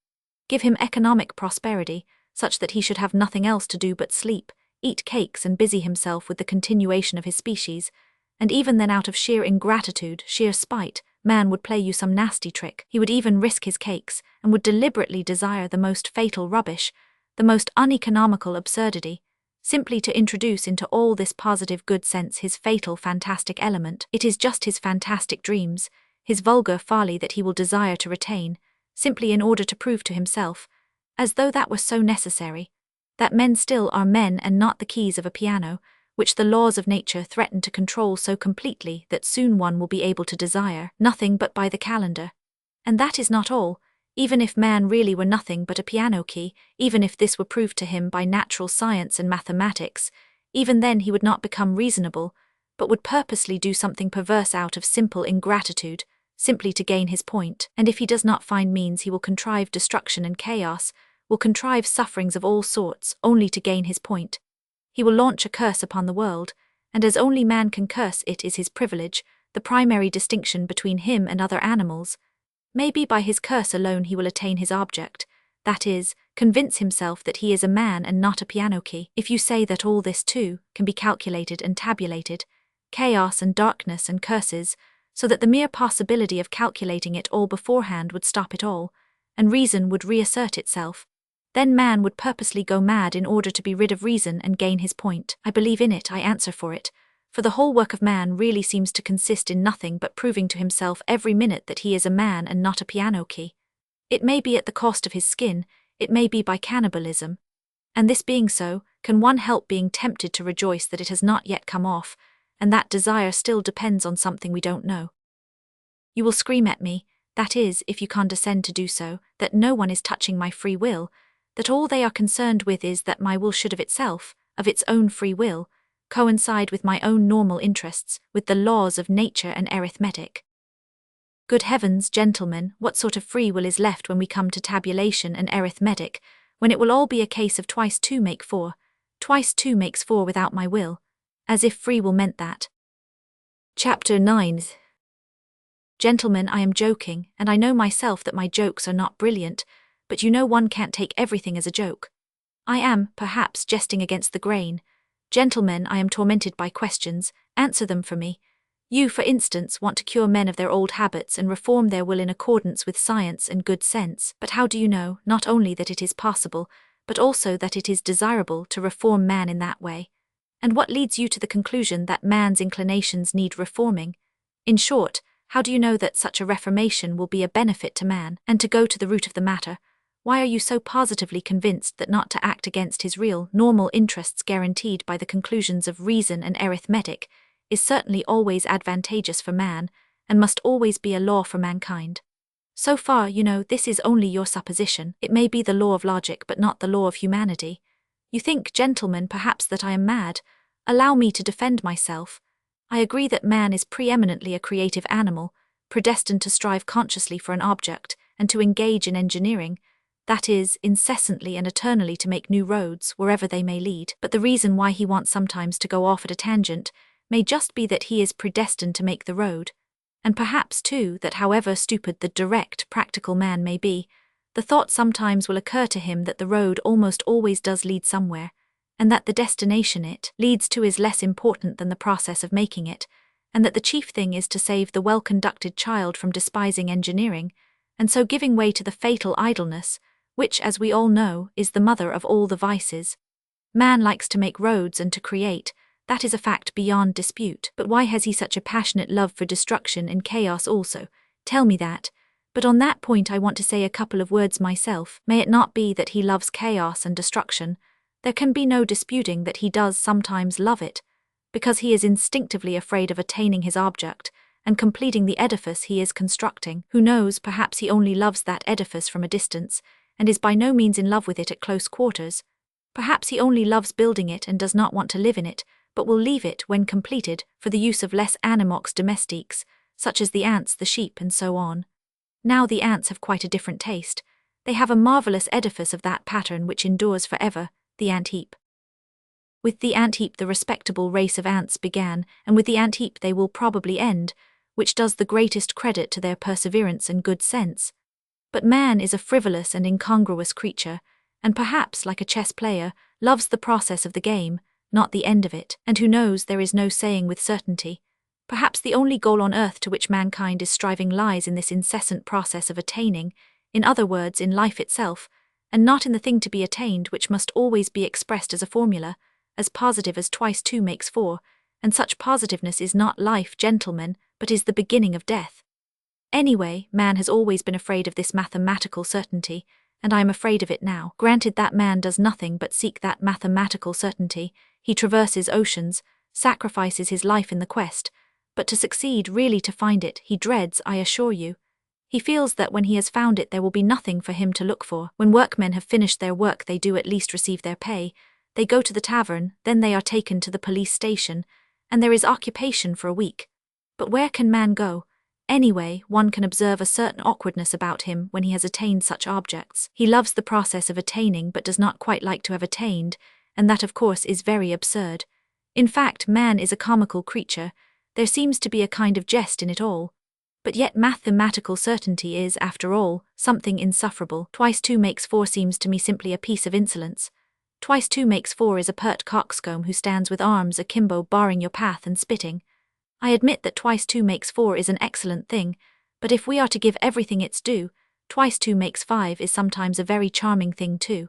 Give him economic prosperity, such that he should have nothing else to do but sleep, eat cakes and busy himself with the continuation of his species, and even then out of sheer ingratitude, sheer spite, man would play you some nasty trick. He would even risk his cakes, and would deliberately desire the most fatal rubbish, the most uneconomical absurdity, simply to introduce into all this positive good sense his fatal fantastic element. It is just his fantastic dreams, his vulgar folly that he will desire to retain, simply in order to prove to himself, as though that were so necessary, that men still are men and not the keys of a piano, which the laws of nature threaten to control so completely that soon one will be able to desire nothing but by the calendar. And that is not all. Even if man really were nothing but a piano key, even if this were proved to him by natural science and mathematics, even then he would not become reasonable, but would purposely do something perverse out of simple ingratitude, simply to gain his point. And if he does not find means, he will contrive destruction and chaos, will contrive sufferings of all sorts, only to gain his point. He will launch a curse upon the world, and as only man can curse, it is his privilege, the primary distinction between him and other animals. Maybe by his curse alone he will attain his object, that is, convince himself that he is a man and not a piano key. If you say that all this too can be calculated and tabulated, chaos and darkness and curses, so that the mere possibility of calculating it all beforehand would stop it all, and reason would reassert itself, then man would purposely go mad in order to be rid of reason and gain his point. I believe in it, I answer for it. For the whole work of man really seems to consist in nothing but proving to himself every minute that he is a man and not a piano key. It may be at the cost of his skin, it may be by cannibalism. And this being so, can one help being tempted to rejoice that it has not yet come off, and that desire still depends on something we don't know? You will scream at me, that is, if you condescend to do so, that no one is touching my free will, that all they are concerned with is that my will should of itself, of its own free will, coincide with my own normal interests, with the laws of nature and arithmetic. Good heavens, gentlemen, what sort of free will is left when we come to tabulation and arithmetic, when it will all be a case of twice two make four, twice two makes four without my will, as if free will meant that. Chapter 9. Gentlemen, I am joking, and I know myself that my jokes are not brilliant, but you know one can't take everything as a joke. I am, perhaps, jesting against the grain. Gentlemen, I am tormented by questions, answer them for me. You, for instance, want to cure men of their old habits and reform their will in accordance with science and good sense, but how do you know, not only that it is possible, but also that it is desirable to reform man in that way? And what leads you to the conclusion that man's inclinations need reforming? In short, how do you know that such a reformation will be a benefit to man? And to go to the root of the matter, why are you so positively convinced that not to act against his real, normal interests guaranteed by the conclusions of reason and arithmetic is certainly always advantageous for man, and must always be a law for mankind? So far, you know, this is only your supposition. It may be the law of logic, but not the law of humanity. You think, gentlemen, perhaps that I am mad. Allow me to defend myself. I agree that man is preeminently a creative animal, predestined to strive consciously for an object, and to engage in engineering, that is, incessantly and eternally to make new roads, wherever they may lead. But the reason why he wants sometimes to go off at a tangent may just be that he is predestined to make the road, and perhaps, too, that however stupid the direct, practical man may be, the thought sometimes will occur to him that the road almost always does lead somewhere, and that the destination it leads to is less important than the process of making it, and that the chief thing is to save the well-conducted child from despising engineering, and so giving way to the fatal idleness, which, as we all know, is the mother of all the vices. Man likes to make roads and to create, that is a fact beyond dispute. But why has he such a passionate love for destruction and chaos also? Tell me that. But on that point I want to say a couple of words myself. May it not be that he loves chaos and destruction? There can be no disputing that he does sometimes love it, because he is instinctively afraid of attaining his object, and completing the edifice he is constructing. Who knows, perhaps he only loves that edifice from a distance, and is by no means in love with it at close quarters. Perhaps he only loves building it and does not want to live in it, but will leave it, when completed, for the use of less animox domestiques, such as the ants, the sheep, and so on. Now the ants have quite a different taste. They have a marvelous edifice of that pattern which endures forever, the ant-heap. With the ant-heap the respectable race of ants began, and with the ant-heap they will probably end, which does the greatest credit to their perseverance and good sense. But man is a frivolous and incongruous creature, and perhaps, like a chess player, loves the process of the game, not the end of it. And who knows, there is no saying with certainty. Perhaps the only goal on earth to which mankind is striving lies in this incessant process of attaining, in other words, in life itself, and not in the thing to be attained, which must always be expressed as a formula, as positive as twice two makes four, and such positiveness is not life, gentlemen, but is the beginning of death. Anyway, man has always been afraid of this mathematical certainty, and I am afraid of it now. Granted that man does nothing but seek that mathematical certainty, he traverses oceans, sacrifices his life in the quest, but to succeed, really to find it, he dreads, I assure you. He feels that when he has found it there will be nothing for him to look for. When workmen have finished their work they do at least receive their pay, they go to the tavern, then they are taken to the police station, and there is occupation for a week. But where can man go? Anyway, one can observe a certain awkwardness about him when he has attained such objects. He loves the process of attaining but does not quite like to have attained, and that of course is very absurd. In fact, man is a comical creature. There seems to be a kind of jest in it all. But yet mathematical certainty is, after all, something insufferable. Twice 2 makes 4 seems to me simply a piece of insolence. Twice 2 makes 4 is a pert coxcomb who stands with arms akimbo barring your path and spitting. I admit that twice 2 makes 4 is an excellent thing, but if we are to give everything its due, twice 2 makes 5 is sometimes a very charming thing too.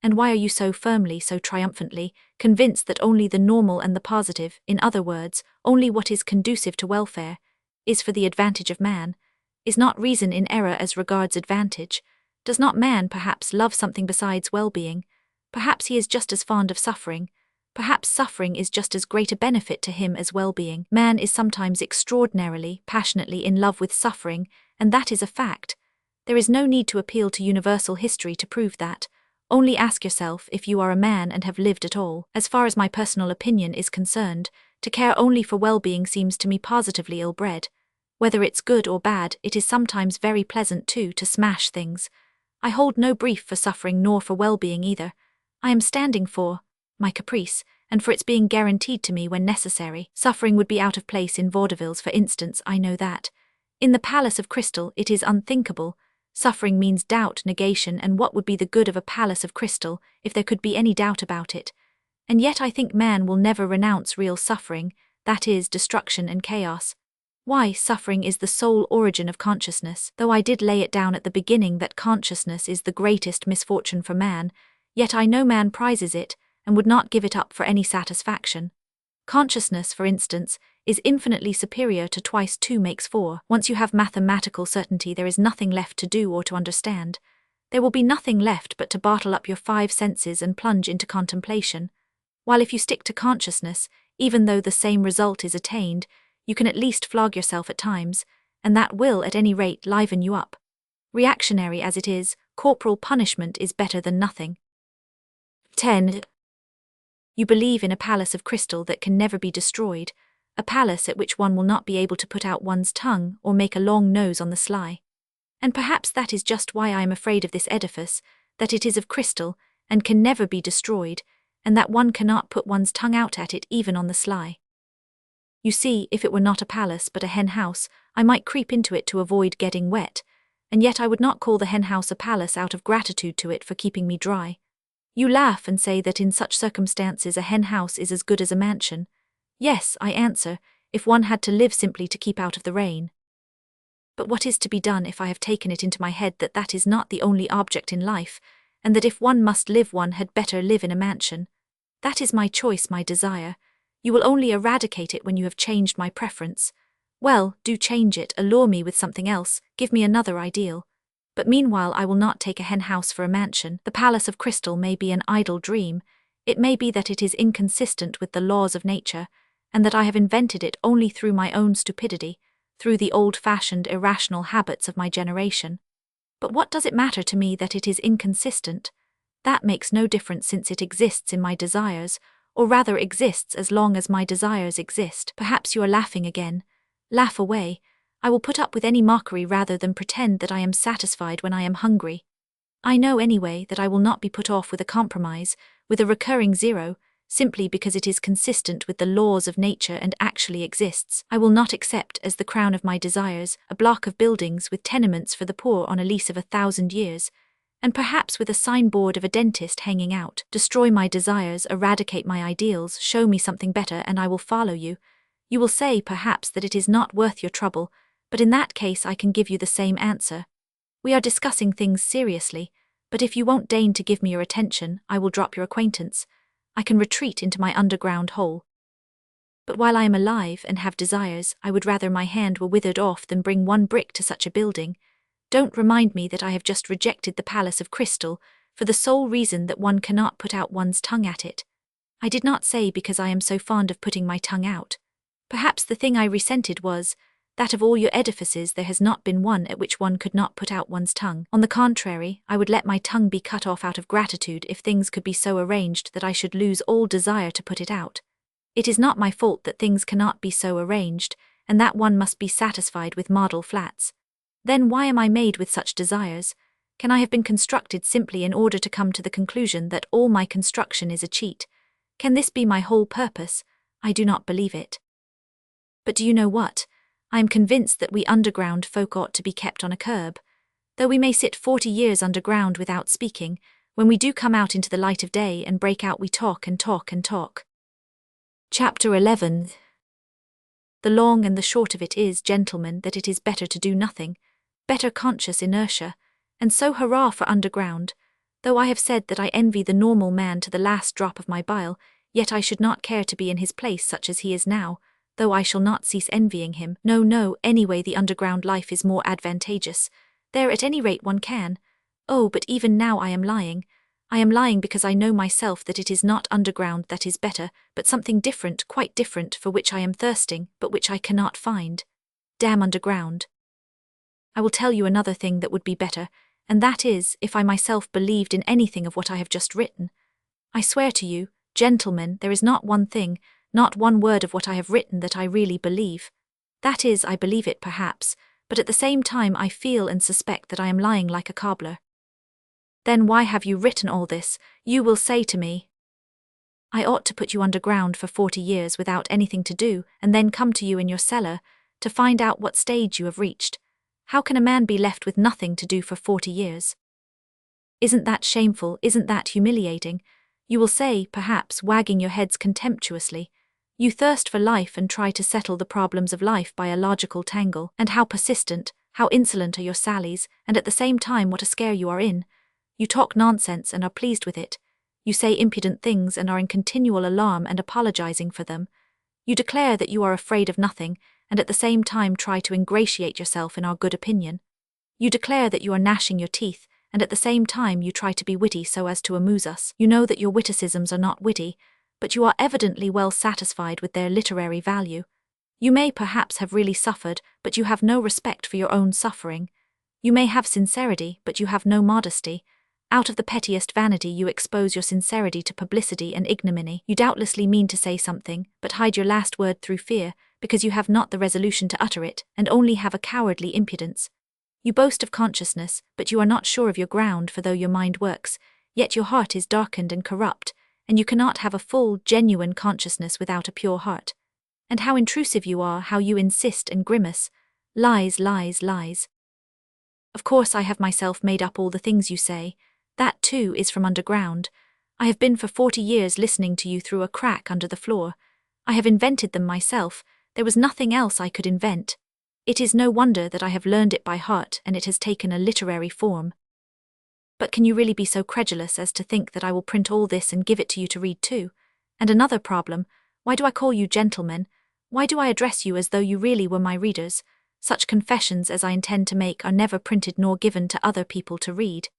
And why are you so firmly, so triumphantly, convinced that only the normal and the positive, in other words, only what is conducive to welfare, is for the advantage of man? Is not reason in error as regards advantage? Does not man perhaps love something besides well-being? Perhaps he is just as fond of suffering. Perhaps suffering is just as great a benefit to him as well-being. Man is sometimes extraordinarily, passionately in love with suffering, and that is a fact. There is no need to appeal to universal history to prove that. Only ask yourself if you are a man and have lived at all. As far as my personal opinion is concerned, to care only for well-being seems to me positively ill-bred. Whether it's good or bad, it is sometimes very pleasant too to smash things. I hold no brief for suffering nor for well-being either. I am standing for my caprice, and for its being guaranteed to me when necessary. Suffering would be out of place in vaudevilles, for instance, I know that. In the Palace of Crystal it is unthinkable. Suffering means doubt, negation, and what would be the good of a palace of crystal, if there could be any doubt about it? And yet I think man will never renounce real suffering, that is, destruction and chaos. Why, suffering is the sole origin of consciousness. Though I did lay it down at the beginning that consciousness is the greatest misfortune for man, yet I know man prizes it, and would not give it up for any satisfaction. Consciousness, for instance, is infinitely superior to twice 2 makes 4. Once you have mathematical certainty there is nothing left to do or to understand. There will be nothing left but to bottle up your 5 senses and plunge into contemplation. While if you stick to consciousness, even though the same result is attained, you can at least flog yourself at times, and that will at any rate liven you up. Reactionary as it is, corporal punishment is better than nothing. 10. You believe in a palace of crystal that can never be destroyed, a palace at which one will not be able to put out one's tongue or make a long nose on the sly. And perhaps that is just why I am afraid of this edifice, that it is of crystal, and can never be destroyed, and that one cannot put one's tongue out at it even on the sly. You see, if it were not a palace but a hen house, I might creep into it to avoid getting wet, and yet I would not call the hen house a palace out of gratitude to it for keeping me dry. You laugh and say that in such circumstances a hen house is as good as a mansion. Yes, I answer, if one had to live simply to keep out of the rain. But what is to be done if I have taken it into my head that that is not the only object in life, and that if one must live one had better live in a mansion? That is my choice, my desire. You will only eradicate it when you have changed my preference. Well, do change it, allure me with something else, give me another ideal. But meanwhile I will not take a hen house for a mansion. The palace of crystal may be an idle dream. It may be that it is inconsistent with the laws of nature, and that I have invented it only through my own stupidity, through the old-fashioned irrational habits of my generation. But what does it matter to me that it is inconsistent? That makes no difference since it exists in my desires, or rather exists as long as my desires exist. Perhaps you are laughing again. Laugh away. I will put up with any mockery rather than pretend that I am satisfied when I am hungry. I know anyway that I will not be put off with a compromise, with a recurring zero, simply because it is consistent with the laws of nature and actually exists. I will not accept as the crown of my desires a block of buildings with tenements for the poor on a lease of 1,000 years, and perhaps with a signboard of a dentist hanging out. Destroy my desires, eradicate my ideals, show me something better and I will follow you. You will say, perhaps, that it is not worth your trouble, but in that case I can give you the same answer. We are discussing things seriously, but if you won't deign to give me your attention, I will drop your acquaintance. I can retreat into my underground hole. But while I am alive and have desires, I would rather my hand were withered off than bring one brick to such a building. Don't remind me that I have just rejected the palace of crystal, for the sole reason that one cannot put out one's tongue at it. I did not say because I am so fond of putting my tongue out. Perhaps the thing I resented was that of all your edifices there has not been one at which one could not put out one's tongue. On the contrary, I would let my tongue be cut off out of gratitude if things could be so arranged that I should lose all desire to put it out. It is not my fault that things cannot be so arranged, and that one must be satisfied with model flats. Then why am I made with such desires? Can I have been constructed simply in order to come to the conclusion that all my construction is a cheat? Can this be my whole purpose? I do not believe it. But do you know what? I am convinced that we underground folk ought to be kept on a curb. Though we may sit 40 years underground without speaking, when we do come out into the light of day and break out we talk and talk and talk. Chapter 11. The long and the short of it is, gentlemen, that it is better to do nothing, better conscious inertia, and so hurrah for underground. Though I have said that I envy the normal man to the last drop of my bile, yet I should not care to be in his place such as he is now, though I shall not cease envying him. No, anyway the underground life is more advantageous. There at any rate one can. Oh, but even now I am lying. I am lying because I know myself that it is not underground that is better, but something different, quite different, for which I am thirsting, but which I cannot find. Damn underground. I will tell you another thing that would be better, and that is, if I myself believed in anything of what I have just written. I swear to you, gentlemen, there is not one thing, not one word of what I have written that I really believe. That is, I believe it perhaps, but at the same time I feel and suspect that I am lying like a cobbler. Then why have you written all this, you will say to me? I ought to put you underground for 40 years without anything to do, and then come to you in your cellar, to find out what stage you have reached. How can a man be left with nothing to do for 40 years? Isn't that shameful, isn't that humiliating? You will say, perhaps, wagging your heads contemptuously. You thirst for life and try to settle the problems of life by a logical tangle, and how persistent, how insolent are your sallies, and at the same time what a scare you are in. You talk nonsense and are pleased with it. You say impudent things and are in continual alarm and apologizing for them. You declare that you are afraid of nothing, and at the same time try to ingratiate yourself in our good opinion. You declare that you are gnashing your teeth, and at the same time you try to be witty so as to amuse us. You know that your witticisms are not witty, but you are evidently well satisfied with their literary value. You may perhaps have really suffered, but you have no respect for your own suffering. You may have sincerity, but you have no modesty. Out of the pettiest vanity you expose your sincerity to publicity and ignominy. You doubtlessly mean to say something, but hide your last word through fear, because you have not the resolution to utter it, and only have a cowardly impudence. You boast of consciousness, but you are not sure of your ground, for though your mind works, yet your heart is darkened and corrupt, and you cannot have a full, genuine consciousness without a pure heart. And how intrusive you are, how you insist and grimace. Lies, lies, lies. Of course I have myself made up all the things you say. That, too, is from underground. I have been for 40 years listening to you through a crack under the floor. I have invented them myself. There was nothing else I could invent. It is no wonder that I have learned it by heart, and it has taken a literary form. But can you really be so credulous as to think that I will print all this and give it to you to read too? And another problem, why do I call you gentlemen? Why do I address you as though you really were my readers? Such confessions as I intend to make are never printed nor given to other people to read.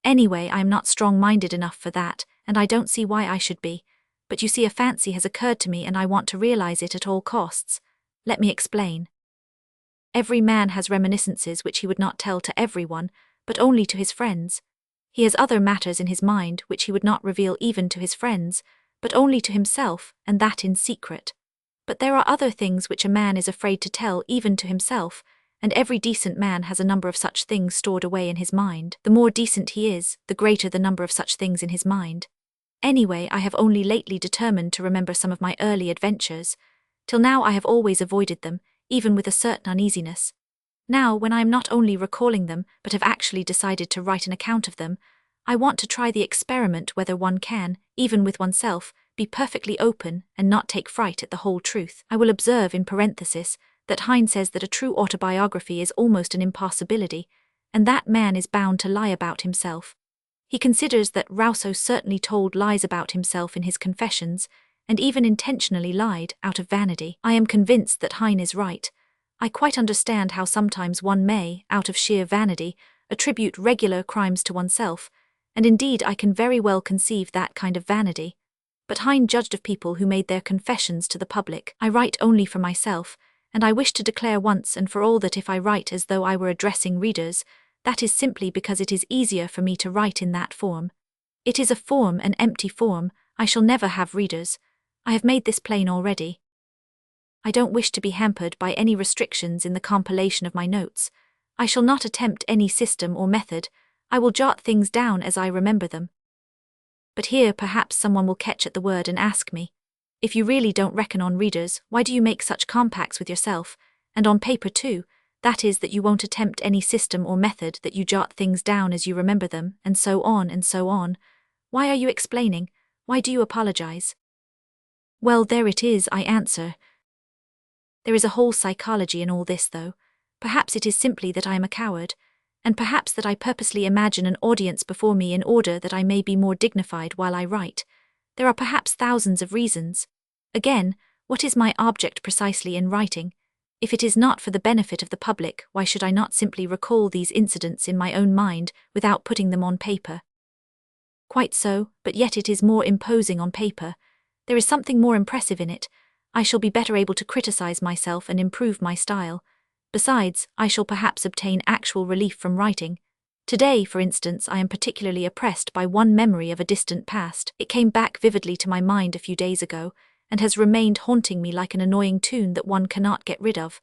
Anyway, I am not strong-minded enough for that, and I don't see why I should be. But you see, a fancy has occurred to me and I want to realize it at all costs. Let me explain. Every man has reminiscences which he would not tell to everyone, but only to his friends. He has other matters in his mind which he would not reveal even to his friends, but only to himself, and that in secret. But there are other things which a man is afraid to tell even to himself, and every decent man has a number of such things stored away in his mind. The more decent he is, the greater the number of such things in his mind. Anyway, I have only lately determined to remember some of my early adventures. Till now I have always avoided them, even with a certain uneasiness. Now, when I am not only recalling them, but have actually decided to write an account of them, I want to try the experiment whether one can, even with oneself, be perfectly open and not take fright at the whole truth. I will observe in parenthesis that Heine says that a true autobiography is almost an impossibility, and that man is bound to lie about himself. He considers that Rousseau certainly told lies about himself in his confessions, and even intentionally lied, out of vanity. I am convinced that Heine is right. I quite understand how sometimes one may, out of sheer vanity, attribute regular crimes to oneself, and indeed I can very well conceive that kind of vanity. but Heine judged of people who made their confessions to the public. I write only for myself, and I wish to declare once and for all that if I write as though I were addressing readers, that is simply because it is easier for me to write in that form. It is a form, an empty form. I shall never have readers. I have made this plain already. I don't wish to be hampered by any restrictions in the compilation of my notes. I shall not attempt any system or method. I will jot things down as I remember them. But here perhaps someone will catch at the word and ask me, if you really don't reckon on readers, why do you make such compacts with yourself, and on paper too, that is that you won't attempt any system or method, that you jot things down as you remember them, and so on and so on. Why are you explaining? Why do you apologize? Well, there it is, I answer. There is a whole psychology in all this, though. Perhaps it is simply that I am a coward, and perhaps that I purposely imagine an audience before me in order that I may be more dignified while I write. There are perhaps thousands of reasons. Again, what is my object precisely in writing? If it is not for the benefit of the public, why should I not simply recall these incidents in my own mind without putting them on paper? Quite so, but yet it is more imposing on paper. There is something more impressive in it. I shall be better able to criticize myself and improve my style. Besides, I shall perhaps obtain actual relief from writing. Today, for instance, I am particularly oppressed by one memory of a distant past. It came back vividly to my mind a few days ago, and has remained haunting me like an annoying tune that one cannot get rid of.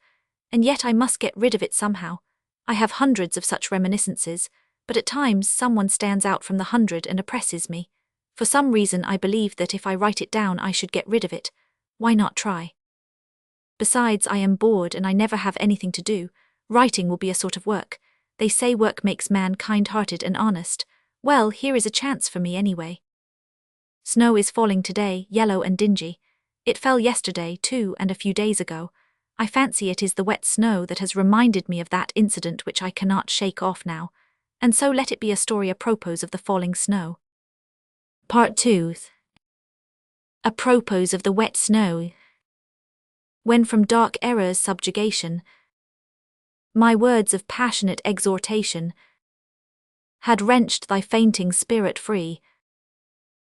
And yet I must get rid of it somehow. I have hundreds of such reminiscences, but at times someone stands out from the 100 and oppresses me. For some reason I believe that if I write it down I should get rid of it. Why not try? Besides, I am bored and I never have anything to do. Writing will be a sort of work. They say work makes man kind-hearted and honest. Well, here is a chance for me anyway. Snow is falling today, yellow and dingy. It fell yesterday, too, and a few days ago. I fancy it is the wet snow that has reminded me of that incident which I cannot shake off now, and so let it be a story apropos of the falling snow. Part 2. Apropos of the wet snow. When from dark error's subjugation, my words of passionate exhortation had wrenched thy fainting spirit free,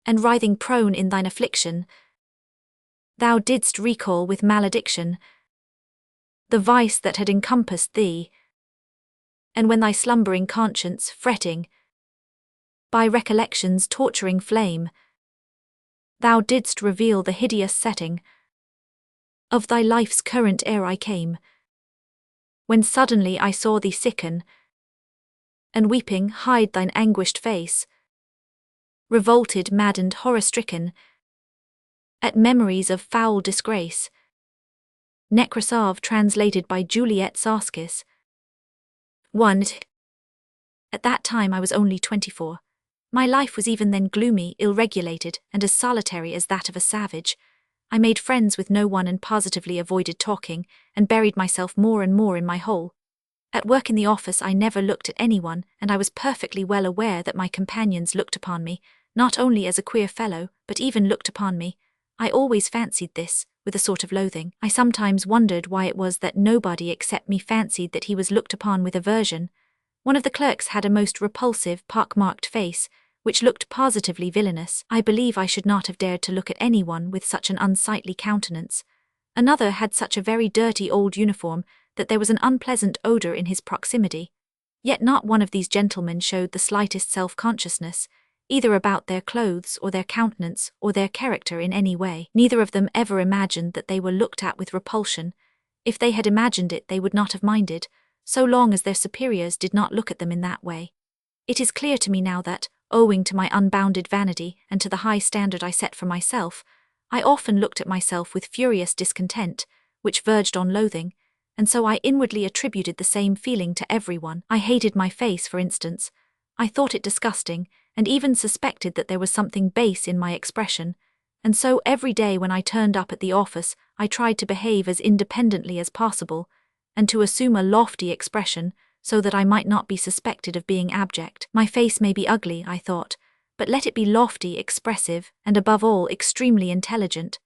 and writhing prone in thine affliction, thou didst recall with malediction the vice that had encompassed thee, and when thy slumbering conscience, fretting by recollection's torturing flame, thou didst reveal the hideous setting of thy life's current ere I came, when suddenly I saw thee sicken, and weeping hide thine anguished face, revolted, maddened, horror-stricken, at memories of foul disgrace. Nekrasov translated by Juliet Sarskis. 1. At that time I was only 24. My life was even then gloomy, ill-regulated, and as solitary as that of a savage. I made friends with no one and positively avoided talking, and buried myself more and more in my hole. At work in the office I never looked at anyone, and I was perfectly well aware that my companions looked upon me, not only as a queer fellow, but even looked upon me. I always fancied this, with a sort of loathing. I sometimes wondered why it was that nobody except me fancied that he was looked upon with aversion. One of the clerks had a most repulsive, pock-marked face, which looked positively villainous. I believe I should not have dared to look at anyone with such an unsightly countenance. Another had such a very dirty old uniform that there was an unpleasant odour in his proximity. Yet not one of these gentlemen showed the slightest self-consciousness, either about their clothes or their countenance or their character in any way. Neither of them ever imagined that they were looked at with repulsion. If they had imagined it they would not have minded, so long as their superiors did not look at them in that way. It is clear to me now that, owing to my unbounded vanity and to the high standard I set for myself, I often looked at myself with furious discontent, which verged on loathing, and so I inwardly attributed the same feeling to everyone. I hated my face, for instance. I thought it disgusting, and even suspected that there was something base in my expression, and so every day when I turned up at the office I tried to behave as independently as possible, and to assume a lofty expression, so that I might not be suspected of being abject. My face may be ugly, I thought, but let it be lofty, expressive, and above all extremely intelligent.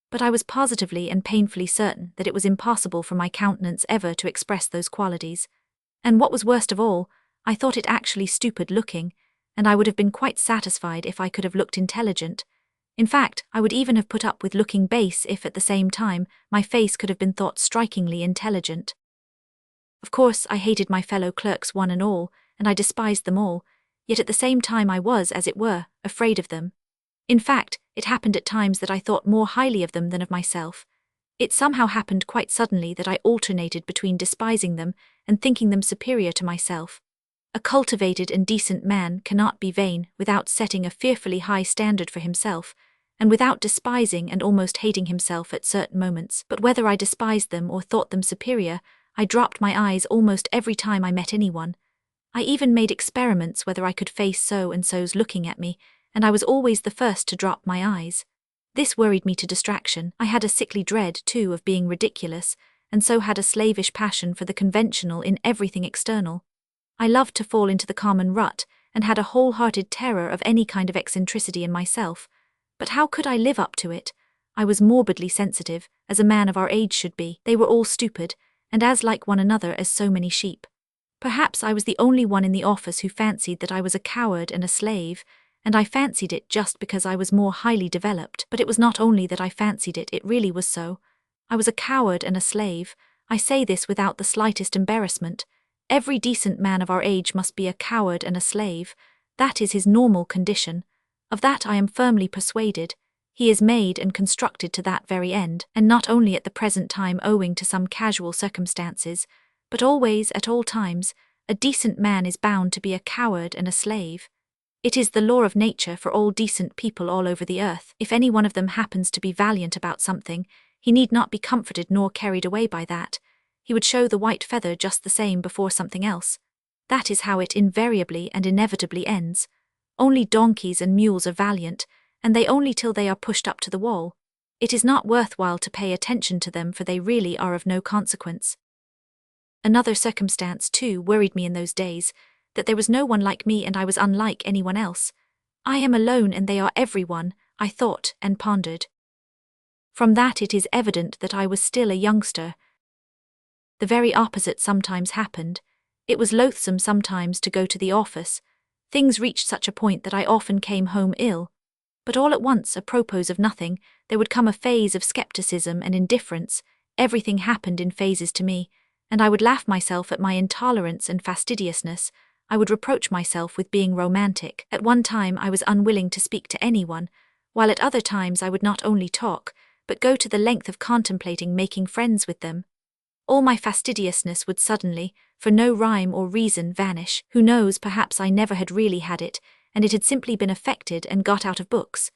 But I was positively and painfully certain that it was impossible for my countenance ever to express those qualities. And what was worst of all, I thought it actually stupid looking, and I would have been quite satisfied if I could have looked intelligent. In fact, I would even have put up with looking base if at the same time my face could have been thought strikingly intelligent. Of course, I hated my fellow clerks one and all, and I despised them all, yet at the same time I was, as it were, afraid of them. In fact, it happened at times that I thought more highly of them than of myself. It somehow happened quite suddenly that I alternated between despising them and thinking them superior to myself. A cultivated and decent man cannot be vain without setting a fearfully high standard for himself, and without despising and almost hating himself at certain moments. But whether I despised them or thought them superior, I dropped my eyes almost every time I met anyone. I even made experiments whether I could face so-and-so's looking at me, and I was always the first to drop my eyes. This worried me to distraction. I had a sickly dread, too, of being ridiculous, and so had a slavish passion for the conventional in everything external. I loved to fall into the common rut, and had a wholehearted terror of any kind of eccentricity in myself. But how could I live up to it? I was morbidly sensitive, as a man of our age should be. They were all stupid, and as like one another as so many sheep. Perhaps I was the only one in the office who fancied that I was a coward and a slave, and I fancied it just because I was more highly developed. But it was not only that I fancied it, it really was so. I was a coward and a slave. I say this without the slightest embarrassment. Every decent man of our age must be a coward and a slave. That is his normal condition. Of that I am firmly persuaded. He is made and constructed to that very end, and not only at the present time owing to some casual circumstances, but always, at all times, a decent man is bound to be a coward and a slave. It is the law of nature for all decent people all over the earth. If any one of them happens to be valiant about something, he need not be comforted nor carried away by that. He would show the white feather just the same before something else. That is how it invariably and inevitably ends. Only donkeys and mules are valiant, and they only till they are pushed up to the wall. It is not worthwhile to pay attention to them, for they really are of no consequence. Another circumstance, too, worried me in those days, that there was no one like me and I was unlike anyone else. I am alone and they are everyone, I thought and pondered. From that it is evident that I was still a youngster. The very opposite sometimes happened. It was loathsome sometimes to go to the office. Things reached such a point that I often came home ill. But all at once, apropos of nothing, there would come a phase of skepticism and indifference. Everything happened in phases to me, and I would laugh myself at my intolerance and fastidiousness. I would reproach myself with being romantic. At one time I was unwilling to speak to anyone, while at other times I would not only talk, but go to the length of contemplating making friends with them. All my fastidiousness would suddenly, for no rhyme or reason, vanish. Who knows, perhaps I never had really had it, and it had simply been affected and got out of books.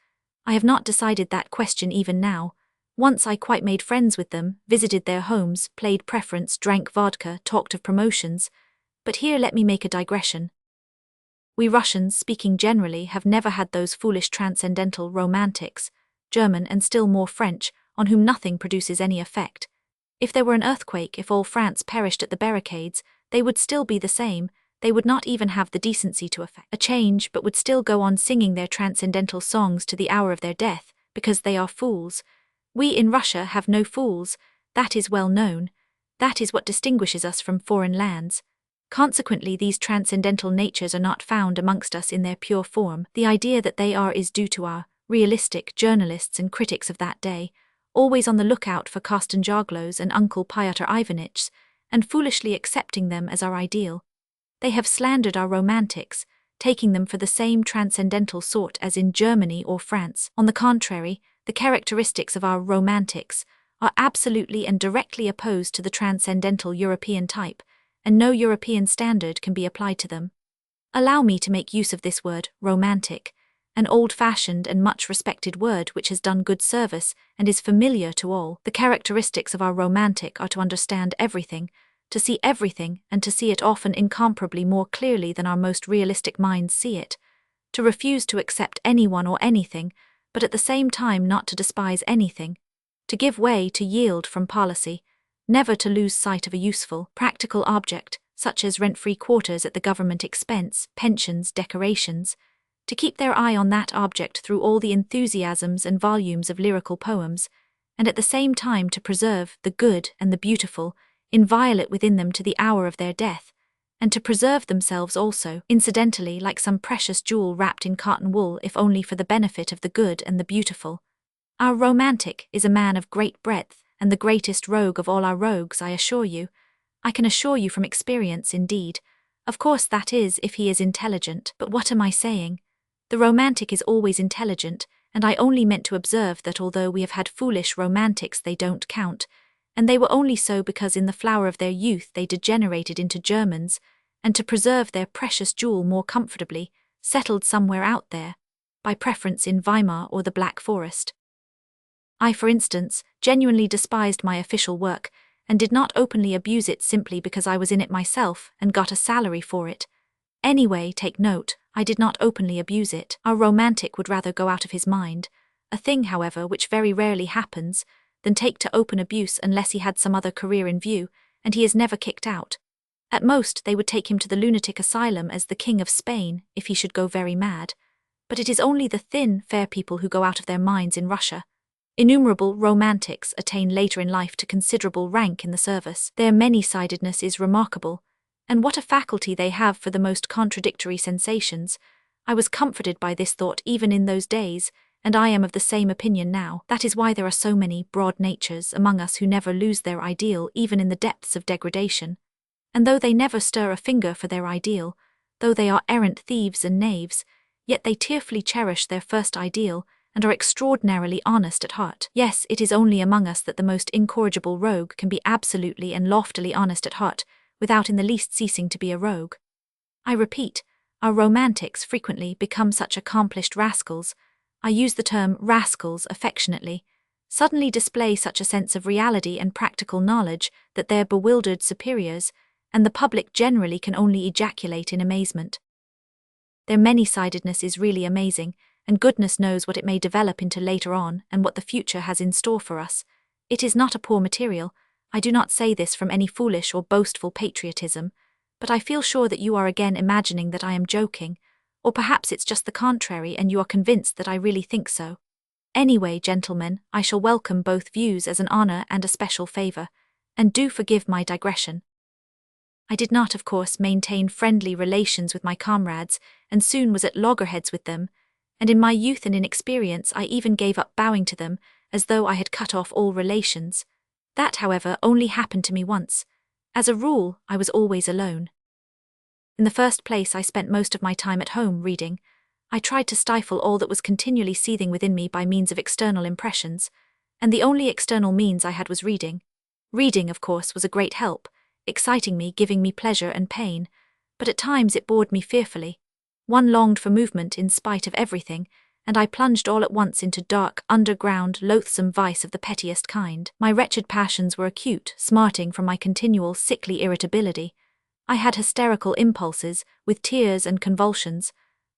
I have not decided that question even now. Once I quite made friends with them, visited their homes, played preference, drank vodka, talked of promotions. But here let me make a digression. We Russians, speaking generally, have never had those foolish transcendental romantics, German and still more French, on whom nothing produces any effect. If there were an earthquake, if all France perished at the barricades, they would still be the same. They would not even have the decency to effect a change, but would still go on singing their transcendental songs to the hour of their death, because they are fools. We in Russia have no fools, that is well known. That is what distinguishes us from foreign lands. Consequently, these transcendental natures are not found amongst us in their pure form. The idea that they are is due to our realistic journalists and critics of that day, always on the lookout for Kostanjoglos and Uncle Pyotr Ivanitchs, and foolishly accepting them as our ideal. They have slandered our romantics, taking them for the same transcendental sort as in Germany or France. On the contrary, the characteristics of our romantics are absolutely and directly opposed to the transcendental European type, and no European standard can be applied to them. Allow me to make use of this word, romantic, an old-fashioned and much-respected word which has done good service and is familiar to all. The characteristics of our romantic are to understand everything, to see everything, and to see it often incomparably more clearly than our most realistic minds see it, to refuse to accept anyone or anything, but at the same time not to despise anything, to give way, to yield from policy, never to lose sight of a useful, practical object, such as rent-free quarters at the government expense, pensions, decorations, to keep their eye on that object through all the enthusiasms and volumes of lyrical poems, and at the same time to preserve the good and the beautiful, inviolate within them to the hour of their death, and to preserve themselves also, incidentally, like some precious jewel wrapped in cotton wool, if only for the benefit of the good and the beautiful. Our romantic is a man of great breadth, and the greatest rogue of all our rogues, I assure you. I can assure you from experience, indeed. Of course, that is, if he is intelligent. But what am I saying? The romantic is always intelligent, and I only meant to observe that although we have had foolish romantics, they don't count, and they were only so because in the flower of their youth they degenerated into Germans, and to preserve their precious jewel more comfortably, settled somewhere out there, by preference in Weimar or the Black Forest. I, for instance, genuinely despised my official work, and did not openly abuse it simply because I was in it myself and got a salary for it. Anyway, take note, I did not openly abuse it. Our romantic would rather go out of his mind, a thing, however, which very rarely happens, than take to open abuse unless he had some other career in view, and he is never kicked out. At most, they would take him to the lunatic asylum as the King of Spain, if he should go very mad. But it is only the thin, fair people who go out of their minds in Russia. Innumerable romantics attain later in life to considerable rank in the service. Their many-sidedness is remarkable, and what a faculty they have for the most contradictory sensations. I was comforted by this thought even in those days, and I am of the same opinion now. That is why there are so many broad natures among us who never lose their ideal even in the depths of degradation. And though they never stir a finger for their ideal, though they are errant thieves and knaves, yet they tearfully cherish their first ideal, and are extraordinarily honest at heart. Yes, it is only among us that the most incorrigible rogue can be absolutely and loftily honest at heart, without in the least ceasing to be a rogue. I repeat, our romantics frequently become such accomplished rascals, I use the term rascals affectionately, suddenly display such a sense of reality and practical knowledge that their bewildered superiors, and the public generally, can only ejaculate in amazement. Their many-sidedness is really amazing, and goodness knows what it may develop into later on and what the future has in store for us. It is not a poor material. I do not say this from any foolish or boastful patriotism, but I feel sure that you are again imagining that I am joking, or perhaps it's just the contrary and you are convinced that I really think so. Anyway, gentlemen, I shall welcome both views as an honor and a special favor, and do forgive my digression. I did not, of course, maintain friendly relations with my comrades, and soon was at loggerheads with them, and in my youth and inexperience I even gave up bowing to them, as though I had cut off all relations. That, however, only happened to me once. As a rule, I was always alone. In the first place, I spent most of my time at home reading. I tried to stifle all that was continually seething within me by means of external impressions, and the only external means I had was reading. Reading, of course, was a great help, exciting me, giving me pleasure and pain, but at times it bored me fearfully. One longed for movement in spite of everything, and I plunged all at once into dark, underground, loathsome vice of the pettiest kind. My wretched passions were acute, smarting from my continual sickly irritability. I had hysterical impulses, with tears and convulsions.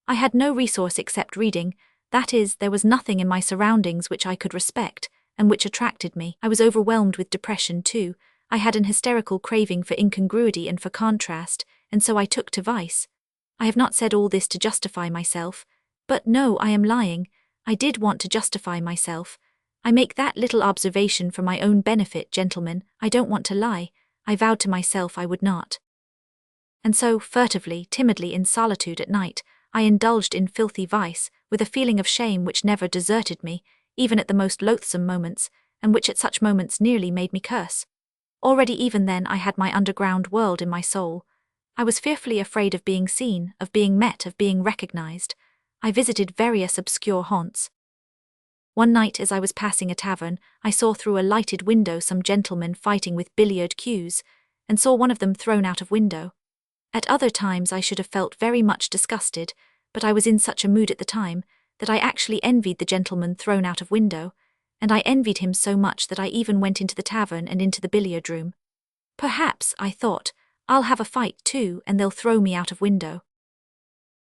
I had no resource except reading, that is, there was nothing in my surroundings which I could respect, and which attracted me. I was overwhelmed with depression too. I had an hysterical craving for incongruity and for contrast, and so I took to vice. I have not said all this to justify myself, but no, I am lying. I did want to justify myself. I make that little observation for my own benefit, gentlemen. I don't want to lie. I vowed to myself I would not. And so, furtively, timidly, in solitude at night, I indulged in filthy vice, with a feeling of shame which never deserted me, even at the most loathsome moments, and which at such moments nearly made me curse. Already even then I had my underground world in my soul. I was fearfully afraid of being seen, of being met, of being recognized. I visited various obscure haunts. One night as I was passing a tavern, I saw through a lighted window some gentlemen fighting with billiard cues, and saw one of them thrown out of window. At other times I should have felt very much disgusted, but I was in such a mood at the time, that I actually envied the gentleman thrown out of window, and I envied him so much that I even went into the tavern and into the billiard room. Perhaps, I thought, I'll have a fight too, and they'll throw me out of window.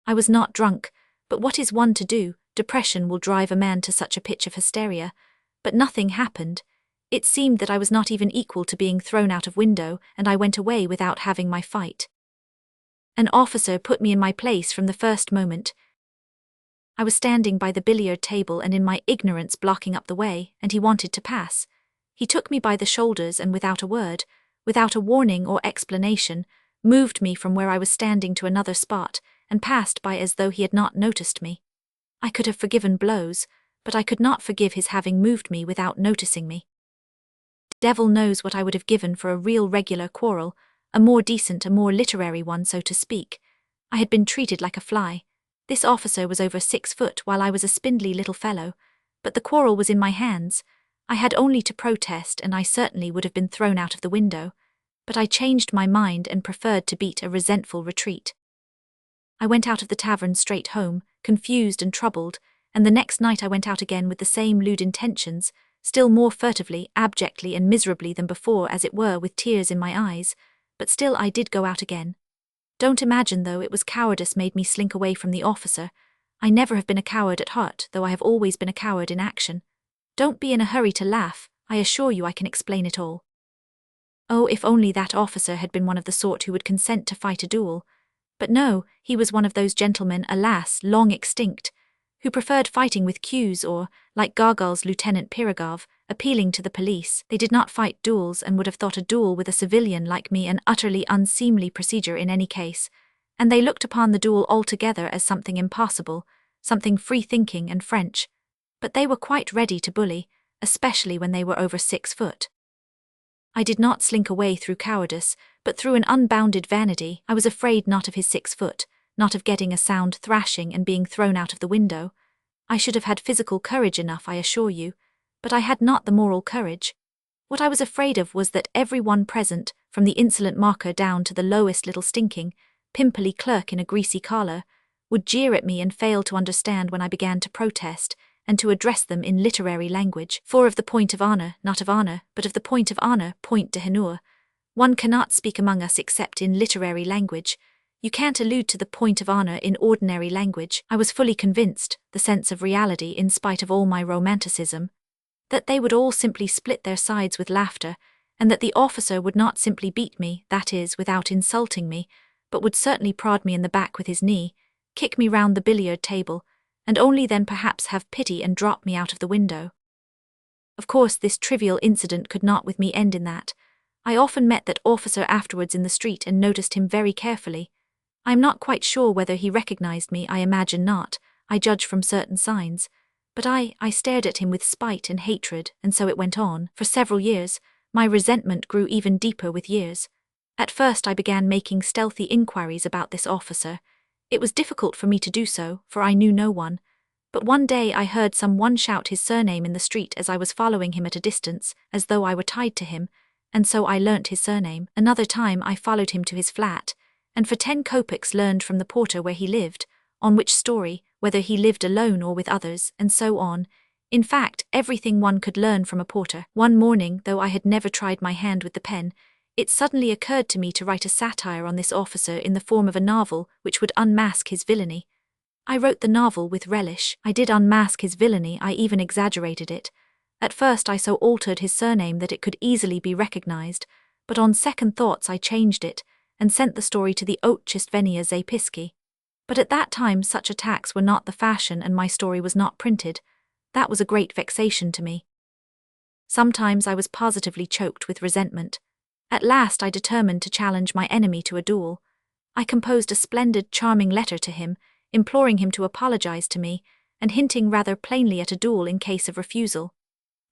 I was not drunk, but what is one to do? Depression will drive a man to such a pitch of hysteria. But nothing happened. It seemed that I was not even equal to being thrown out of window, and I went away without having my fight. An officer put me in my place from the first moment. I was standing by the billiard table and in my ignorance blocking up the way, and he wanted to pass. He took me by the shoulders and without a word, without a warning or explanation, moved me from where I was standing to another spot, and passed by as though he had not noticed me. I could have forgiven blows, but I could not forgive his having moved me without noticing me. Devil knows what I would have given for a real regular quarrel, a more decent, a more literary one, so to speak. I had been treated like a fly. This officer was over 6 foot while I was a spindly little fellow, but the quarrel was in my hands. I had only to protest and I certainly would have been thrown out of the window, but I changed my mind and preferred to beat a resentful retreat. I went out of the tavern straight home, confused and troubled, and the next night I went out again with the same lewd intentions, still more furtively, abjectly and miserably than before, as it were, with tears in my eyes, but still I did go out again. Don't imagine, though, it was cowardice made me slink away from the officer. I never have been a coward at heart, though I have always been a coward in action. Don't be in a hurry to laugh, I assure you I can explain it all. Oh, if only that officer had been one of the sort who would consent to fight a duel. But no, he was one of those gentlemen, alas, long extinct, who preferred fighting with cues or, like Gogol's Lieutenant Pirogov, appealing to the police. They did not fight duels and would have thought a duel with a civilian like me an utterly unseemly procedure in any case, and they looked upon the duel altogether as something impossible, something free-thinking and French. But they were quite ready to bully, especially when they were over 6 foot. I did not slink away through cowardice, but through an unbounded vanity. I was afraid not of his 6 foot, not of getting a sound thrashing and being thrown out of the window. I should have had physical courage enough, I assure you, but I had not the moral courage. What I was afraid of was that every one present, from the insolent marker down to the lowest little stinking, pimply clerk in a greasy collar, would jeer at me and fail to understand when I began to protest, and to address them in literary language. For of the point of honour, not of honour, but of the point of honour, point de honneur, one cannot speak among us except in literary language. You can't allude to the point of honour in ordinary language. I was fully convinced, the sense of reality in spite of all my romanticism, that they would all simply split their sides with laughter, and that the officer would not simply beat me, that is, without insulting me, but would certainly prod me in the back with his knee, kick me round the billiard table, and only then perhaps have pity and drop me out of the window. Of course, this trivial incident could not with me end in that. I often met that officer afterwards in the street and noticed him very carefully. I am not quite sure whether he recognized me, I imagine not, I judge from certain signs, but I stared at him with spite and hatred, and so it went on, for several years. My resentment grew even deeper with years. At first I began making stealthy inquiries about this officer. It was difficult for me to do so, for I knew no one, but one day I heard some one shout his surname in the street as I was following him at a distance, as though I were tied to him, and so I learnt his surname. Another time I followed him to his flat, and for 10 kopecks learned from the porter where he lived, on which story, whether he lived alone or with others, and so on. In fact, everything one could learn from a porter. One morning, though I had never tried my hand with the pen, it suddenly occurred to me to write a satire on this officer in the form of a novel which would unmask his villainy. I wrote the novel with relish. I did unmask his villainy, I even exaggerated it. At first I so altered his surname that it could easily be recognized, but on second thoughts I changed it, and sent the story to the Otchestvenia Zapiski. But at that time such attacks were not the fashion and my story was not printed. That was a great vexation to me. Sometimes I was positively choked with resentment. At last I determined to challenge my enemy to a duel. I composed a splendid, charming letter to him, imploring him to apologize to me, and hinting rather plainly at a duel in case of refusal.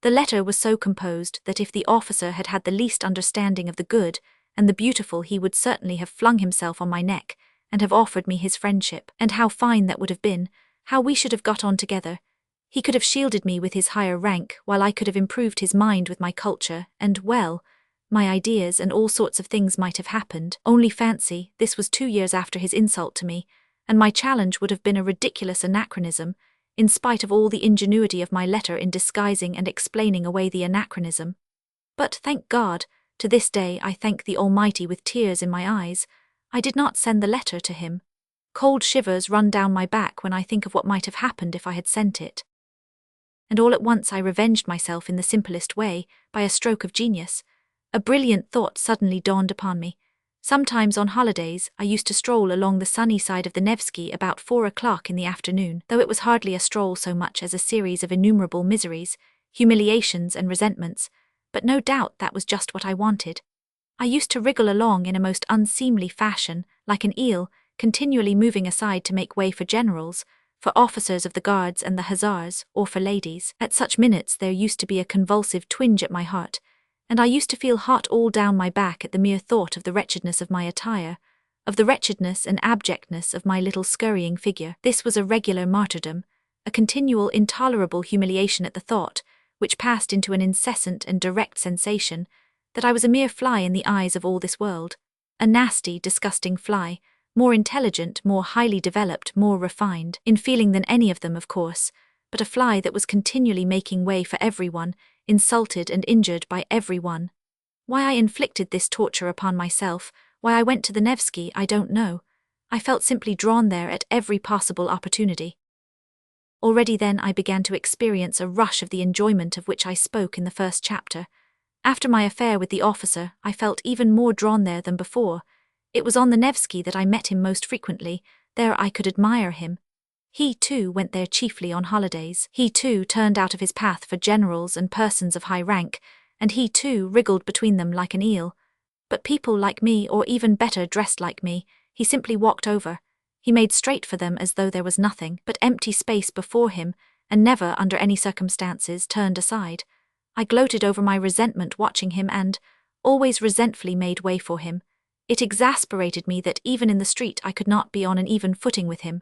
The letter was so composed that if the officer had had the least understanding of the good and the beautiful he would certainly have flung himself on my neck, and have offered me his friendship. And how fine that would have been, how we should have got on together. He could have shielded me with his higher rank, while I could have improved his mind with my culture, and, well, my ideas, and all sorts of things might have happened. Only fancy, this was 2 years after his insult to me, and my challenge would have been a ridiculous anachronism, in spite of all the ingenuity of my letter in disguising and explaining away the anachronism. But, thank God, to this day I thank the Almighty with tears in my eyes, I did not send the letter to him. Cold shivers run down my back when I think of what might have happened if I had sent it. And all at once I revenged myself in the simplest way, by a stroke of genius. A brilliant thought suddenly dawned upon me. Sometimes on holidays I used to stroll along the sunny side of the Nevsky about 4 o'clock in the afternoon, though it was hardly a stroll so much as a series of innumerable miseries, humiliations and resentments, but no doubt that was just what I wanted. I used to wriggle along in a most unseemly fashion, like an eel, continually moving aside to make way for generals, for officers of the guards and the hussars, or for ladies. At such minutes there used to be a convulsive twinge at my heart, and I used to feel hot all down my back at the mere thought of the wretchedness of my attire, of the wretchedness and abjectness of my little scurrying figure. This was a regular martyrdom, a continual intolerable humiliation at the thought, which passed into an incessant and direct sensation, that I was a mere fly in the eyes of all this world, a nasty, disgusting fly, more intelligent, more highly developed, more refined, in feeling than any of them, of course, but a fly that was continually making way for everyone, insulted and injured by everyone. Why I inflicted this torture upon myself, why I went to the Nevsky, I don't know. I felt simply drawn there at every possible opportunity. Already then I began to experience a rush of the enjoyment of which I spoke in the first chapter. After my affair with the officer, I felt even more drawn there than before. It was on the Nevsky that I met him most frequently. There I could admire him. He, too, went there chiefly on holidays. He, too, turned out of his path for generals and persons of high rank, and he, too, wriggled between them like an eel. But people like me, or even better dressed like me, he simply walked over. He made straight for them as though there was nothing but empty space before him, and never, under any circumstances, turned aside. I gloated over my resentment watching him and, always resentfully, made way for him. It exasperated me that even in the street I could not be on an even footing with him.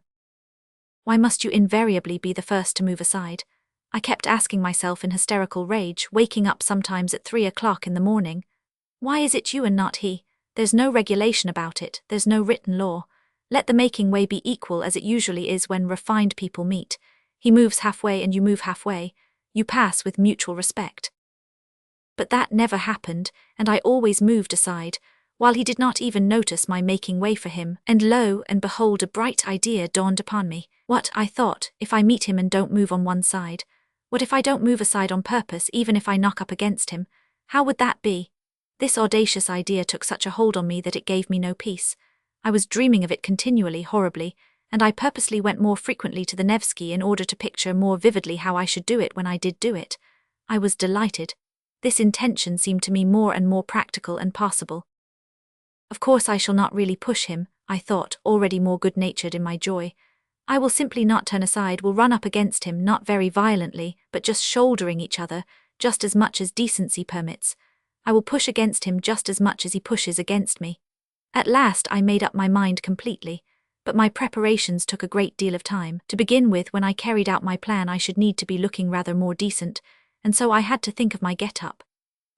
Why must you invariably be the first to move aside? I kept asking myself in hysterical rage, waking up sometimes at 3 o'clock in the morning. Why is it you and not he? There's no regulation about it, there's no written law. Let the making way be equal as it usually is when refined people meet. He moves halfway and you move halfway. You pass with mutual respect. But that never happened, and I always moved aside, while he did not even notice my making way for him, and lo and behold, a bright idea dawned upon me. What, I thought, if I meet him and don't move on one side? What if I don't move aside on purpose, even if I knock up against him? How would that be? This audacious idea took such a hold on me that it gave me no peace. I was dreaming of it continually, horribly, and I purposely went more frequently to the Nevsky in order to picture more vividly how I should do it when I did do it. I was delighted. This intention seemed to me more and more practical and possible. Of course I shall not really push him, I thought, already more good-natured in my joy. I will simply not turn aside, will run up against him, not very violently, but just shouldering each other, just as much as decency permits. I will push against him just as much as he pushes against me. At last I made up my mind completely, but my preparations took a great deal of time. To begin with, when I carried out my plan I should need to be looking rather more decent, and so I had to think of my get-up.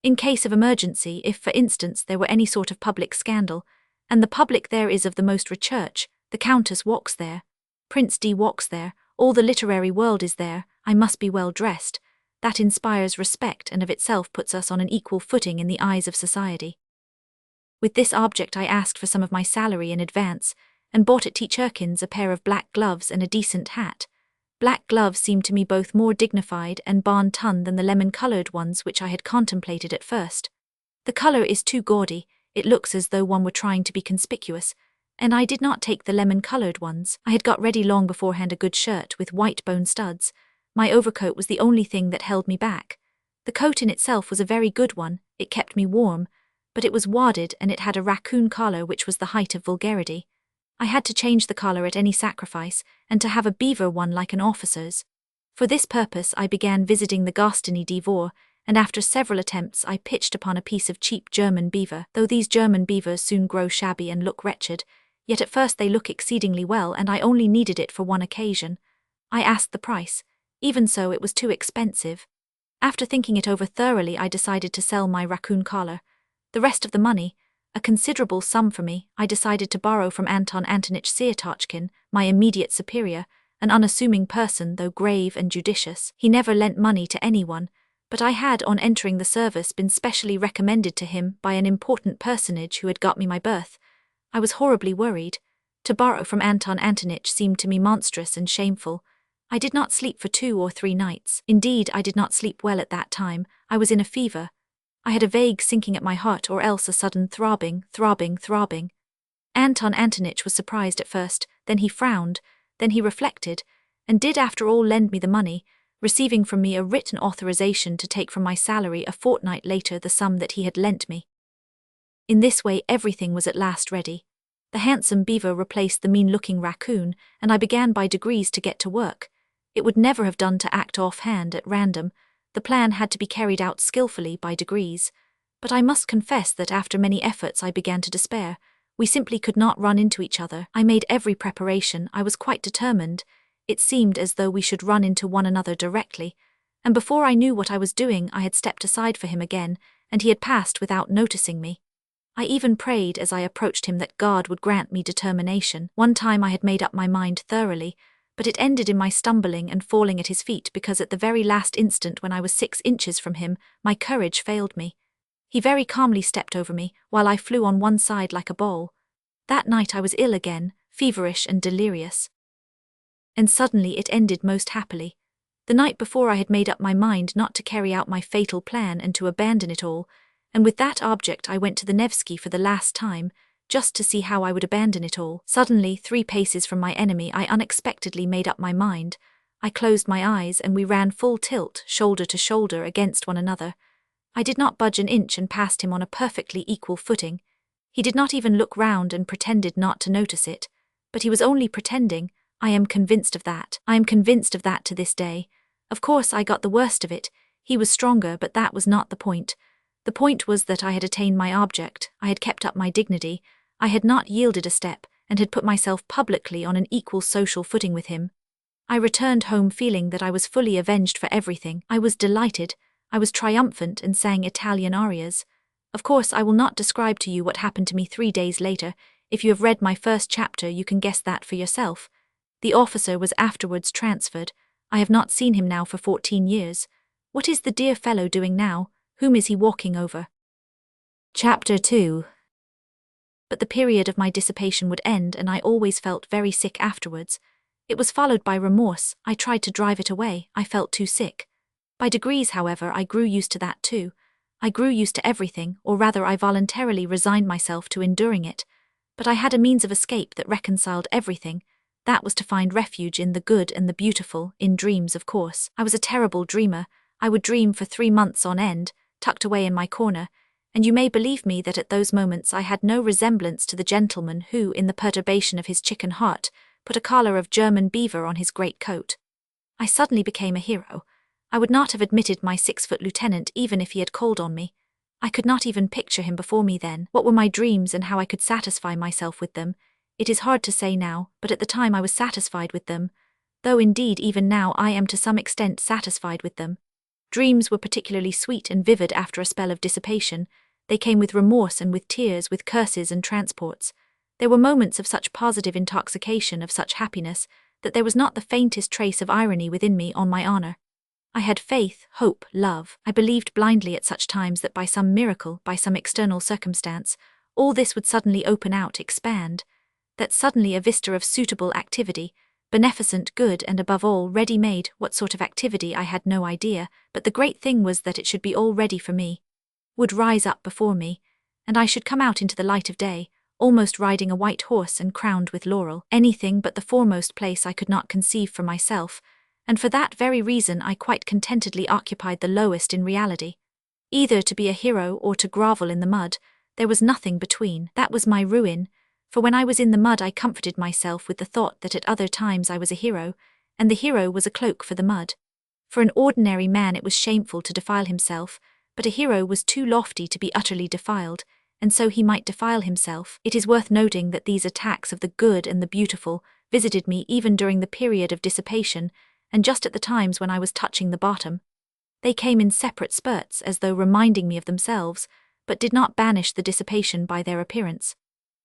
In case of emergency, if for instance there were any sort of public scandal, and the public there is of the most recherche, the Countess walks there, Prince D walks there, all the literary world is there, I must be well dressed. That inspires respect and of itself puts us on an equal footing in the eyes of society. With this object I asked for some of my salary in advance, and bought at Tchurkin's a pair of black gloves and a decent hat. Black gloves seemed to me both more dignified and bon ton than the lemon-coloured ones which I had contemplated at first. The colour is too gaudy, it looks as though one were trying to be conspicuous, and I did not take the lemon-coloured ones. I had got ready long beforehand a good shirt with white bone studs. My overcoat was the only thing that held me back. The coat in itself was a very good one, it kept me warm, but it was wadded and it had a raccoon collar which was the height of vulgarity. I had to change the collar at any sacrifice, and to have a beaver one like an officer's. For this purpose I began visiting the Gostiny d'Ivor, and after several attempts I pitched upon a piece of cheap German beaver. Though these German beavers soon grow shabby and look wretched, yet at first they look exceedingly well, and I only needed it for one occasion. I asked the price. Even so, it was too expensive. After thinking it over thoroughly, I decided to sell my raccoon collar. The rest of the money, a considerable sum for me, I decided to borrow from Anton Antonitch Siertochkin, my immediate superior, an unassuming person though grave and judicious. He never lent money to anyone, but I had, on entering the service, been specially recommended to him by an important personage who had got me my berth. I was horribly worried. To borrow from Anton Antonitch seemed to me monstrous and shameful. I did not sleep for 2 or 3 nights. Indeed, I did not sleep well at that time. I was in a fever. I had a vague sinking at my heart, or else a sudden throbbing. Anton Antonitch was surprised at first, then he frowned, then he reflected, and did after all lend me the money, receiving from me a written authorization to take from my salary a fortnight later the sum that he had lent me. In this way everything was at last ready. The handsome beaver replaced the mean-looking raccoon, and I began by degrees to get to work. It would never have done to act offhand at random. The plan had to be carried out skillfully by degrees. But I must confess that after many efforts I began to despair. We simply could not run into each other. I made every preparation, I was quite determined. It seemed as though we should run into one another directly. And before I knew what I was doing, I had stepped aside for him again, and he had passed without noticing me. I even prayed as I approached him that God would grant me determination. One time I had made up my mind thoroughly, but it ended in my stumbling and falling at his feet because at the very last instant when I was 6 inches from him, my courage failed me. He very calmly stepped over me, while I flew on one side like a ball. That night I was ill again, feverish and delirious. And suddenly it ended most happily. The night before I had made up my mind not to carry out my fatal plan and to abandon it all, and with that object I went to the Nevsky for the last time, just to see how I would abandon it all. Suddenly, 3 paces from my enemy, I unexpectedly made up my mind. I closed my eyes and we ran full tilt, shoulder to shoulder against one another. I did not budge an inch and passed him on a perfectly equal footing. He did not even look round and pretended not to notice it. But he was only pretending. I am convinced of that. I am convinced of that to this day. Of course I got the worst of it. He was stronger, but that was not the point. The point was that I had attained my object, I had kept up my dignity, I had not yielded a step, and had put myself publicly on an equal social footing with him. I returned home feeling that I was fully avenged for everything. I was delighted, I was triumphant and sang Italian arias. Of course I will not describe to you what happened to me 3 days later. If you have read my first chapter you can guess that for yourself. The officer was afterwards transferred. I have not seen him now for 14 years. What is the dear fellow doing now? Whom is he walking over? Chapter 2. But the period of my dissipation would end and I always felt very sick afterwards. It was followed by remorse. I tried to drive it away. I felt too sick. By degrees, however, I grew used to that too. I grew used to everything, or rather I voluntarily resigned myself to enduring it. But I had a means of escape that reconciled everything. That was to find refuge in the good and the beautiful, in dreams, of course. I was a terrible dreamer. I would dream for 3 months on end, tucked away in my corner, and you may believe me that at those moments I had no resemblance to the gentleman who, in the perturbation of his chicken heart, put a collar of German beaver on his great coat. I suddenly became a hero. I would not have admitted my 6-foot lieutenant even if he had called on me. I could not even picture him before me then. What were my dreams and how I could satisfy myself with them? It is hard to say now, but at the time I was satisfied with them. Though indeed even now I am to some extent satisfied with them. Dreams were particularly sweet and vivid after a spell of dissipation. They came with remorse and with tears, with curses and transports. There were moments of such positive intoxication, of such happiness, that there was not the faintest trace of irony within me, on my honor. I had faith, hope, love. I believed blindly at such times that by some miracle, by some external circumstance, all this would suddenly open out, expand. That suddenly a vista of suitable activity, beneficent, good, and above all, ready-made. What sort of activity I had no idea, but the great thing was that it should be all ready for me, would rise up before me, and I should come out into the light of day, almost riding a white horse and crowned with laurel. Anything but the foremost place I could not conceive for myself, and for that very reason I quite contentedly occupied the lowest in reality. Either to be a hero or to grovel in the mud, there was nothing between. That was my ruin. For when I was in the mud I comforted myself with the thought that at other times I was a hero, and the hero was a cloak for the mud. For an ordinary man it was shameful to defile himself, but a hero was too lofty to be utterly defiled, and so he might defile himself. It is worth noting that these attacks of the good and the beautiful visited me even during the period of dissipation, and just at the times when I was touching the bottom. They came in separate spurts, as though reminding me of themselves, but did not banish the dissipation by their appearance.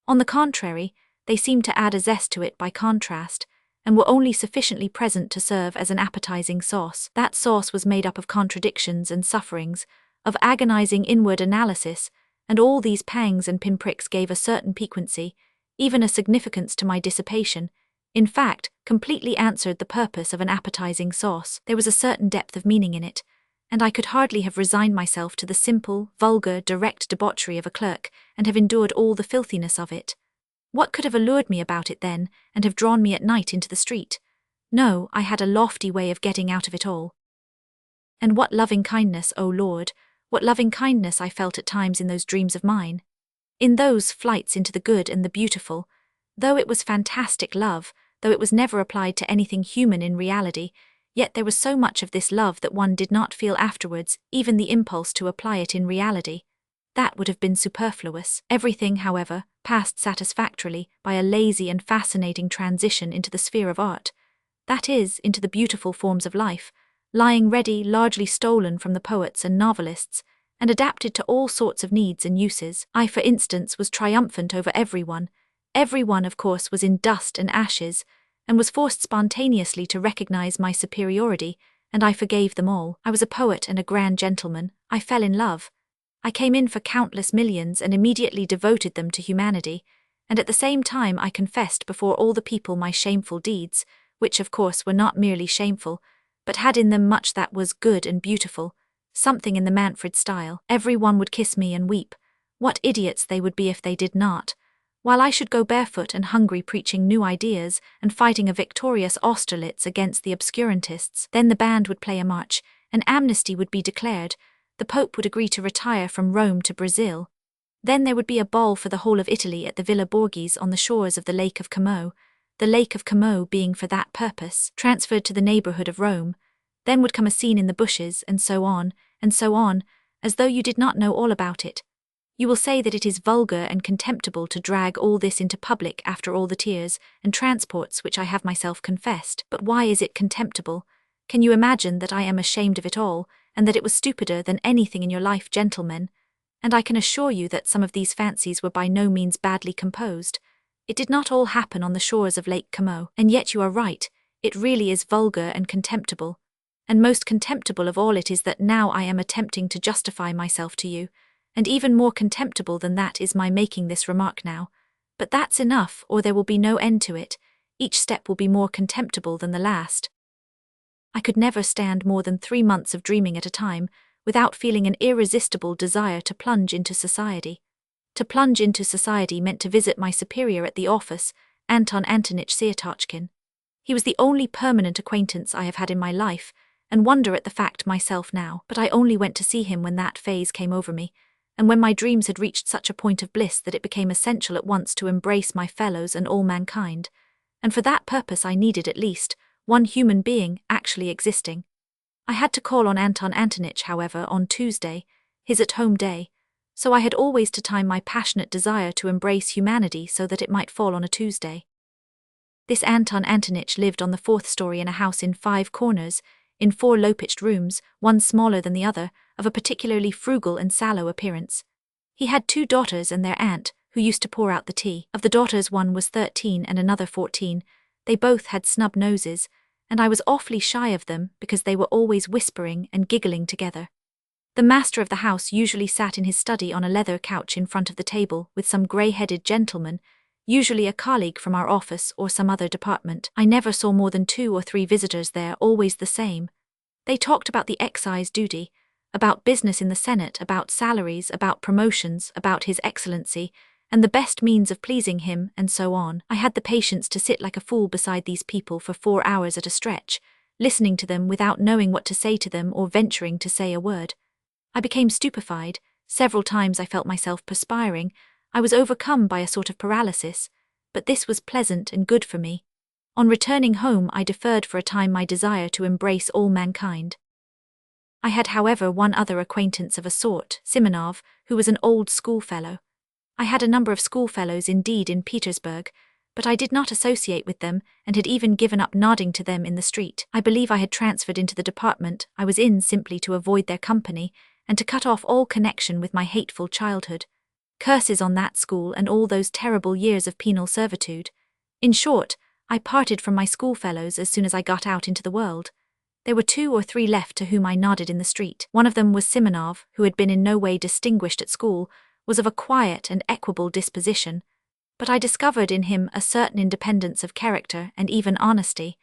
On the contrary, they seemed to add a zest to it by contrast, and were only sufficiently present to serve as an appetizing sauce. That sauce was made up of contradictions and sufferings, of agonizing inward analysis, and all these pangs and pinpricks gave a certain piquancy, even a significance to my dissipation, in fact, completely answered the purpose of an appetizing sauce. There was a certain depth of meaning in it, and I could hardly have resigned myself to the simple, vulgar, direct debauchery of a clerk, and have endured all the filthiness of it. What could have allured me about it then, and have drawn me at night into the street? No, I had a lofty way of getting out of it all. And what loving kindness, O Lord, what loving kindness I felt at times in those dreams of mine. In those flights into the good and the beautiful, though it was fantastic love, though it was never applied to anything human in reality, yet there was so much of this love that one did not feel afterwards even the impulse to apply it in reality. That would have been superfluous. Everything, however, passed satisfactorily by a lazy and fascinating transition into the sphere of art, that is, into the beautiful forms of life, lying ready, largely stolen from the poets and novelists, and adapted to all sorts of needs and uses. I, for instance, was triumphant over everyone. Everyone, of course, was in dust and ashes, and was forced spontaneously to recognize my superiority, and I forgave them all. I was a poet and a grand gentleman. I fell in love. I came in for countless millions and immediately devoted them to humanity, and at the same time I confessed before all the people my shameful deeds, which of course were not merely shameful, but had in them much that was good and beautiful, something in the Manfred style. Everyone would kiss me and weep. What idiots they would be if they did not, while I should go barefoot and hungry preaching new ideas and fighting a victorious Austerlitz against the obscurantists. Then the band would play a march, an amnesty would be declared, the Pope would agree to retire from Rome to Brazil. Then there would be a ball for the whole of Italy at the Villa Borghese on the shores of the Lake of Como, the Lake of Como being for that purpose transferred to the neighborhood of Rome. Then would come a scene in the bushes, and so on, as though you did not know all about it. You will say that it is vulgar and contemptible to drag all this into public after all the tears and transports which I have myself confessed. But why is it contemptible? Can you imagine that I am ashamed of it all, and that it was stupider than anything in your life, gentlemen? And I can assure you that some of these fancies were by no means badly composed. It did not all happen on the shores of Lake Como, and yet you are right, it really is vulgar and contemptible. And most contemptible of all it is that now I am attempting to justify myself to you, and even more contemptible than that is my making this remark now. But that's enough, or there will be no end to it. Each step will be more contemptible than the last. I could never stand more than 3 months of dreaming at a time, without feeling an irresistible desire to plunge into society. To plunge into society meant to visit my superior at the office, Anton Antonich Syatochkin. He was the only permanent acquaintance I have had in my life, and wonder at the fact myself now. But I only went to see him when that phase came over me, and when my dreams had reached such a point of bliss that it became essential at once to embrace my fellows and all mankind. And for that purpose I needed at least one human being actually existing. I had to call on Anton Antonich, however, on Tuesday, his at-home day, so I had always to time my passionate desire to embrace humanity so that it might fall on a Tuesday. This Anton Antonich lived on the 4th story in a house in 5 corners, in 4 low-pitched rooms, one smaller than the other, of a particularly frugal and sallow appearance. He had 2 daughters and their aunt, who used to pour out the tea. Of the daughters, one was 13 and another 14. They both had snub noses, and I was awfully shy of them because they were always whispering and giggling together. The master of the house usually sat in his study on a leather couch in front of the table with some grey-headed gentleman, usually a colleague from our office or some other department. I never saw more than 2 or 3 visitors there, always the same. They talked about the excise duty, about business in the Senate, about salaries, about promotions, about His Excellency, and the best means of pleasing him, and so on. I had the patience to sit like a fool beside these people for 4 hours at a stretch, listening to them without knowing what to say to them or venturing to say a word. I became stupefied. Several times I felt myself perspiring. I was overcome by a sort of paralysis, but this was pleasant and good for me. On returning home I deferred for a time my desire to embrace all mankind. I had, however, one other acquaintance of a sort, Simonov, who was an old schoolfellow. I had a number of schoolfellows indeed in Petersburg, but I did not associate with them and had even given up nodding to them in the street. I believe I had transferred into the department I was in simply to avoid their company and to cut off all connection with my hateful childhood. Curses on that school and all those terrible years of penal servitude. In short, I parted from my schoolfellows as soon as I got out into the world. There were 2 or 3 left to whom I nodded in the street. One of them was Simonov, who had been in no way distinguished at school, was of a quiet and equable disposition, but I discovered in him a certain independence of character and even honesty.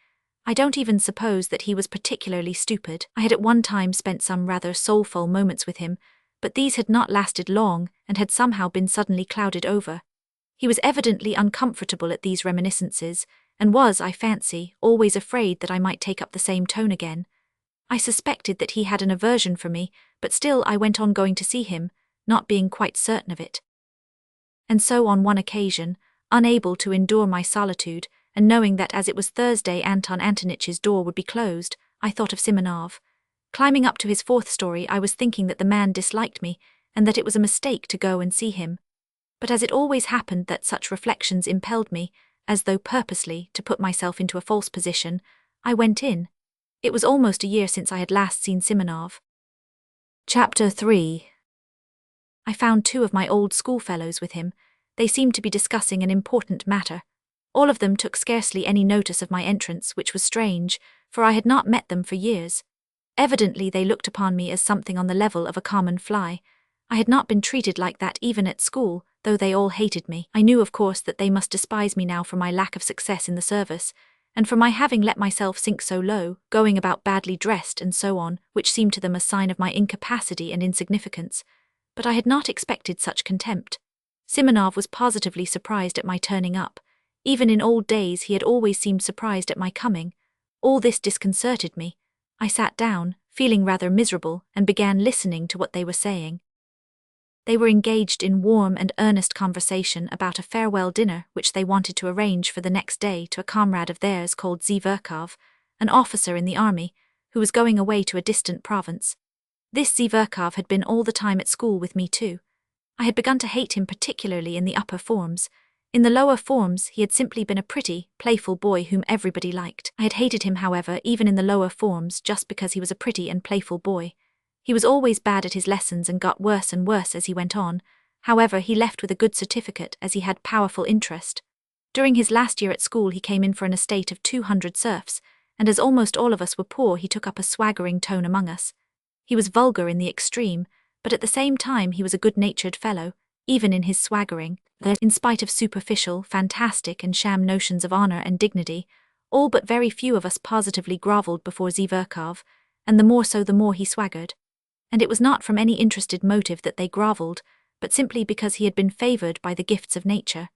I don't even suppose that he was particularly stupid. I had at one time spent some rather soulful moments with him, but these had not lasted long and had somehow been suddenly clouded over. He was evidently uncomfortable at these reminiscences, and was, I fancy, always afraid that I might take up the same tone again. I suspected that he had an aversion for me, but still I went on going to see him, not being quite certain of it. And so on one occasion, unable to endure my solitude, and knowing that as it was Thursday Anton Antonich's door would be closed, I thought of Simonov. Climbing up to his fourth story, I was thinking that the man disliked me, and that it was a mistake to go and see him. But as it always happened that such reflections impelled me, as though purposely, to put myself into a false position, I went in. It was almost a year since I had last seen Simonov. Chapter 3. I found 2 of my old schoolfellows with him. They seemed to be discussing an important matter. All of them took scarcely any notice of my entrance, which was strange, for I had not met them for years. Evidently they looked upon me as something on the level of a common fly. I had not been treated like that even at school, though they all hated me. I knew, of course, that they must despise me now for my lack of success in the service, and for my having let myself sink so low, going about badly dressed and so on, which seemed to them a sign of my incapacity and insignificance. But I had not expected such contempt. Simonov was positively surprised at my turning up. Even in old days he had always seemed surprised at my coming. All this disconcerted me. I sat down, feeling rather miserable, and began listening to what they were saying. They were engaged in warm and earnest conversation about a farewell dinner which they wanted to arrange for the next day to a comrade of theirs called Zverkov, an officer in the army, who was going away to a distant province. This Zverkov had been all the time at school with me too. I had begun to hate him particularly in the upper forms. In the lower forms he had simply been a pretty, playful boy whom everybody liked. I had hated him, however, even in the lower forms just because he was a pretty and playful boy. He was always bad at his lessons and got worse and worse as he went on. However, he left with a good certificate as he had powerful interest. During his last year at school he came in for an estate of 200 serfs, and as almost all of us were poor he took up a swaggering tone among us. He was vulgar in the extreme, but at the same time he was a good-natured fellow, even in his swaggering, that, in spite of superficial, fantastic and sham notions of honor and dignity, all but very few of us positively grovelled before Zverkov, and the more so the more he swaggered. And it was not from any interested motive that they grovelled, but simply because he had been favoured by the gifts of nature.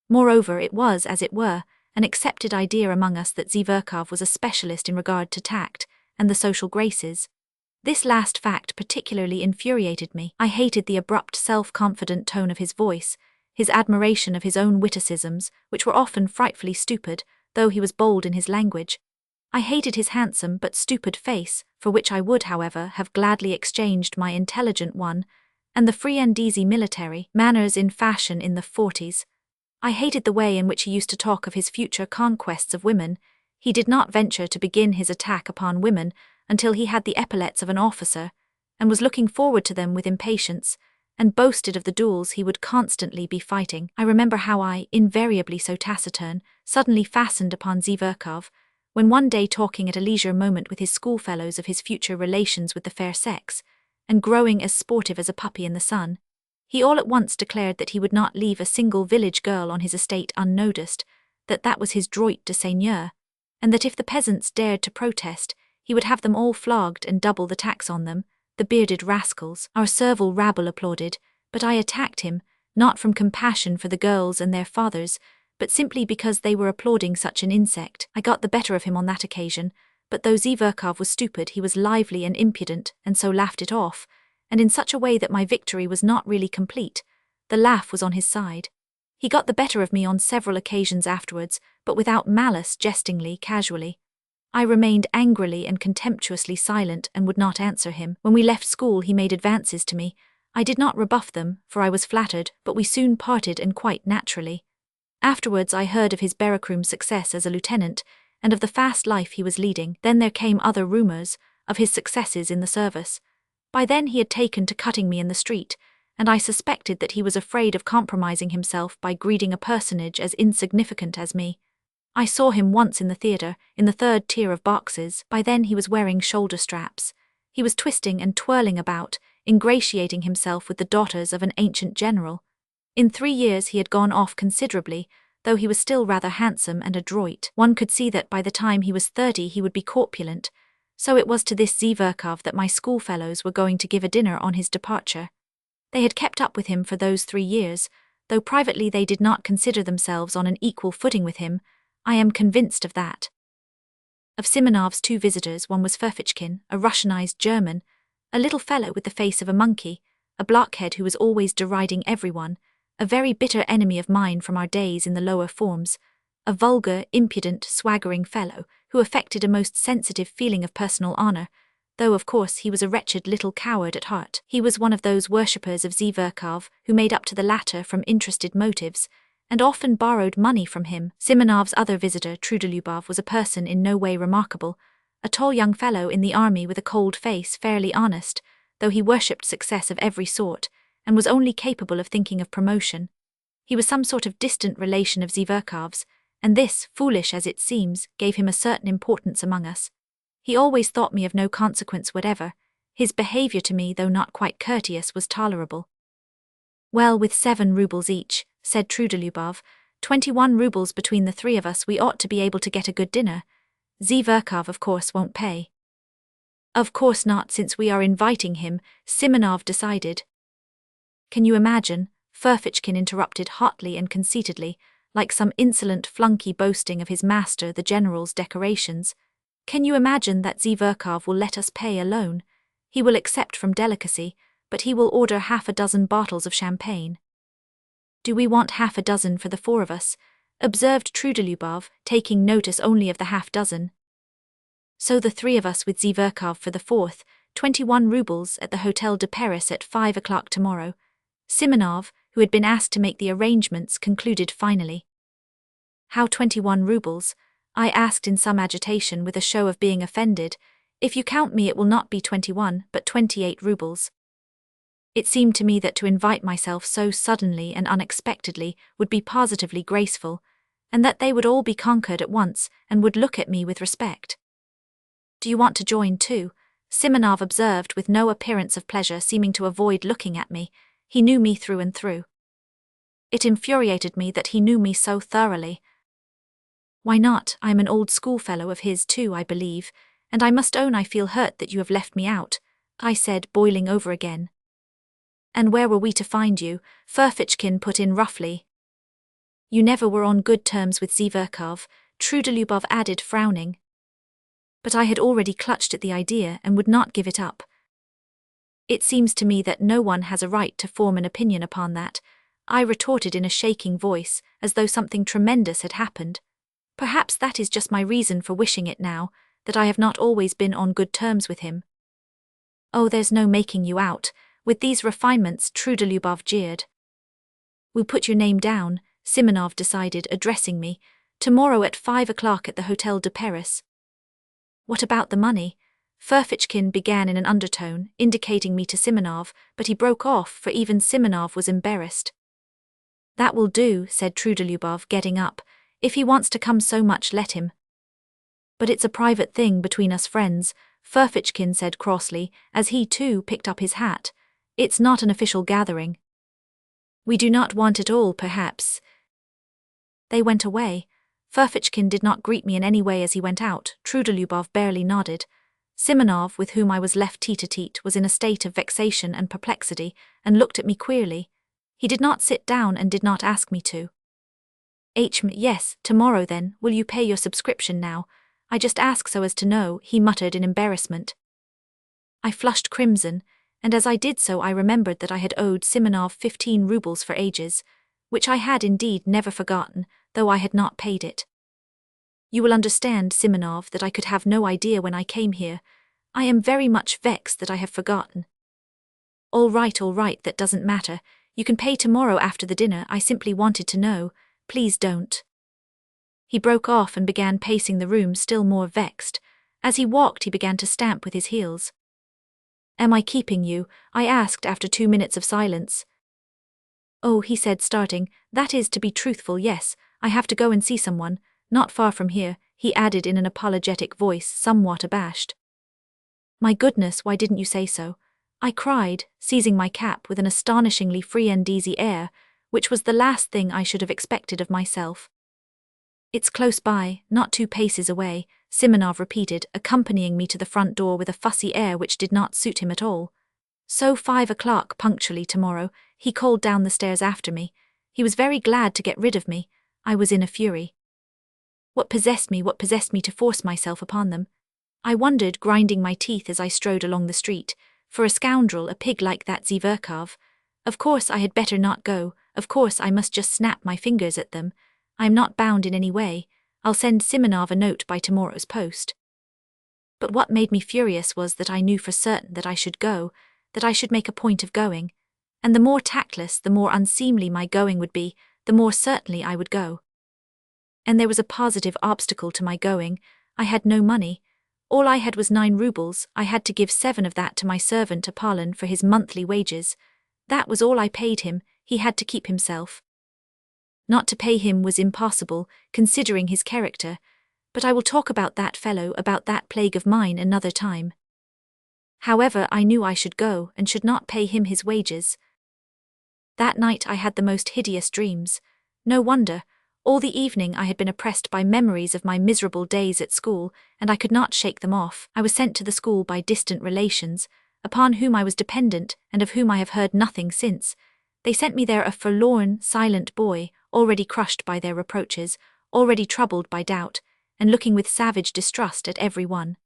Moreover, it was, as it were, an accepted idea among us that Zverkov was a specialist in regard to tact and the social graces. This last fact particularly infuriated me. I hated the abrupt, self-confident tone of his voice, his admiration of his own witticisms, which were often frightfully stupid, though he was bold in his language. I hated his handsome but stupid face, for which I would, however, have gladly exchanged my intelligent one, and the free and easy military manners in fashion in the 40s. I hated the way in which he used to talk of his future conquests of women. He did not venture to begin his attack upon women until he had the epaulets of an officer, and was looking forward to them with impatience, and boasted of the duels he would constantly be fighting. I remember how I, invariably so taciturn, suddenly fastened upon Zverkov, when one day talking at a leisure moment with his schoolfellows of his future relations with the fair sex, and growing as sportive as a puppy in the sun, he all at once declared that he would not leave a single village girl on his estate unnoticed, that was his droit de seigneur, and that if the peasants dared to protest, he would have them all flogged and double the tax on them, the bearded rascals. Our servile rabble applauded, but I attacked him, not from compassion for the girls and their fathers, but simply because they were applauding such an insect. I got the better of him on that occasion, but though Zverkov was stupid he was lively and impudent, and so laughed it off, and in such a way that my victory was not really complete. The laugh was on his side. He got the better of me on several occasions afterwards, but without malice, jestingly, casually. I remained angrily and contemptuously silent and would not answer him. When we left school he made advances to me. I did not rebuff them, for I was flattered, but we soon parted, and quite naturally. Afterwards I heard of his barrackroom success as a lieutenant, and of the fast life he was leading. Then there came other rumours of his successes in the service. By then he had taken to cutting me in the street, and I suspected that he was afraid of compromising himself by greeting a personage as insignificant as me. I saw him once in the theatre, in the 3rd tier of boxes. By then he was wearing shoulder straps. He was twisting and twirling about, ingratiating himself with the daughters of an ancient general. In 3 years he had gone off considerably, though he was still rather handsome and adroit. One could see that by the time he was 30 he would be corpulent. So it was to this Zverkov that my schoolfellows were going to give a dinner on his departure. They had kept up with him for those 3 years, though privately they did not consider themselves on an equal footing with him. I am convinced of that. Of Simonov's 2 visitors, one was Ferfitchkin, a Russianized German, a little fellow with the face of a monkey, a blockhead who was always deriding everyone, a very bitter enemy of mine from our days in the lower forms, a vulgar, impudent, swaggering fellow who affected a most sensitive feeling of personal honor, though of course he was a wretched little coward at heart. He was one of those worshippers of Zverkov who made up to the latter from interested motives, and often borrowed money from him. Simonov's other visitor, Trudolubov, was a person in no way remarkable, a tall young fellow in the army with a cold face, fairly honest, though he worshipped success of every sort, and was only capable of thinking of promotion. He was some sort of distant relation of Zverkov's, and this, foolish as it seems, gave him a certain importance among us. He always thought me of no consequence whatever. His behavior to me, though not quite courteous, was tolerable. Well, with 7 rubles each, said Trudolubov, 21 rubles between the 3 of us, we ought to be able to get a good dinner. Zverkov, of course, won't pay. Of course not, since we are inviting him, Simonov decided. Can you imagine? Ferfitchkin interrupted hotly and conceitedly, like some insolent flunky boasting of his master the general's decorations. Can you imagine that Zverkov will let us pay alone? He will accept from delicacy, but he will order 6 bottles of champagne. Do we want 6 for the 4 of us? Observed Trudolubov, taking notice only of the 6. So the 3 of us with Zverkov for the 4th, 21 rubles at the Hotel de Paris at 5 o'clock tomorrow. Simonov, who had been asked to make the arrangements, concluded finally. How 21 rubles? I asked in some agitation with a show of being offended. If you count me it will not be 21, but 28 rubles. It seemed to me that to invite myself so suddenly and unexpectedly would be positively graceful, and that they would all be conquered at once and would look at me with respect. Do you want to join too? Simonov observed with no appearance of pleasure, seeming to avoid looking at me. He knew me through and through. It infuriated me that he knew me so thoroughly. Why not? I am an old schoolfellow of his too, I believe, and I must own I feel hurt that you have left me out, I said, boiling over again. And where were we to find you? Ferfitchkin put in roughly. You never were on good terms with Zverkov, Trudolubov added, frowning. But I had already clutched at the idea and would not give it up. It seems to me that no one has a right to form an opinion upon that, I retorted in a shaking voice, as though something tremendous had happened. Perhaps that is just my reason for wishing it now, that I have not always been on good terms with him. Oh, there's no making you out. With these refinements, Trudolubov jeered. We'll put your name down, Simonov decided, addressing me, tomorrow at 5 o'clock at the Hotel de Paris. What about the money? Ferfitchkin began in an undertone, indicating me to Simonov, but he broke off, for even Simonov was embarrassed. That will do, said Trudolubov, getting up. If he wants to come so much, let him. But it's a private thing between us friends, Ferfitchkin said crossly, as he too picked up his hat. It's not an official gathering. We do not want it all, perhaps. They went away. Ferfitchkin did not greet me in any way as he went out. Trudolubov barely nodded. Simonov, with whom I was left tete-a-tete, was in a state of vexation and perplexity, and looked at me queerly. He did not sit down and did not ask me to. Yes, tomorrow then, will you pay your subscription now? I just ask so as to know, he muttered in embarrassment. I flushed crimson, and as I did so I remembered that I had owed Simonov 15 rubles for ages, which I had indeed never forgotten, though I had not paid it. You will understand, Simonov, that I could have no idea when I came here. I am very much vexed that I have forgotten. All right, that doesn't matter. You can pay tomorrow after the dinner. I simply wanted to know. Please don't. He broke off and began pacing the room, still more vexed. As he walked he began to stamp with his heels. Am I keeping you? I asked after 2 minutes of silence. Oh, he said, starting, that is, to be truthful, yes, I have to go and see someone, not far from here, he added in an apologetic voice, somewhat abashed. My goodness, why didn't you say so? I cried, seizing my cap with an astonishingly free and easy air, which was the last thing I should have expected of myself. It's close by, not 2 paces away, Simonov repeated, accompanying me to the front door with a fussy air which did not suit him at all. So 5 o'clock punctually tomorrow, he called down the stairs after me. He was very glad to get rid of me. I was in a fury. What possessed me to force myself upon them? I wondered, grinding my teeth as I strode along the street. For a scoundrel, a pig like that Zverkov. Of course I had better not go, Of course I must just snap my fingers at them. I am not bound in any way. I'll send Simonov a note by tomorrow's post. But what made me furious was that I knew for certain that I should go, that I should make a point of going. And the more tactless, the more unseemly my going would be, the more certainly I would go. And there was a positive obstacle to my going. I had no money. All I had was 9 rubles. I had to give 7 of that to my servant Apollon for his monthly wages. That was all I paid him. He had to keep himself. Not to pay him was impossible, considering his character, but I will talk about that fellow, about that plague of mine, another time. However, I knew I should go, and should not pay him his wages. That night I had the most hideous dreams. No wonder. All the evening I had been oppressed by memories of my miserable days at school, and I could not shake them off. I was sent to the school by distant relations, upon whom I was dependent, and of whom I have heard nothing since. They sent me there a forlorn, silent boy, already crushed by their reproaches, already troubled by doubt, and looking with savage distrust at every one.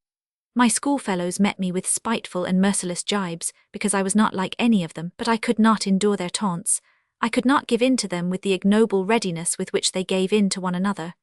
My schoolfellows met me with spiteful and merciless jibes, because I was not like any of them, but I could not endure their taunts. I could not give in to them with the ignoble readiness with which they gave in to one another.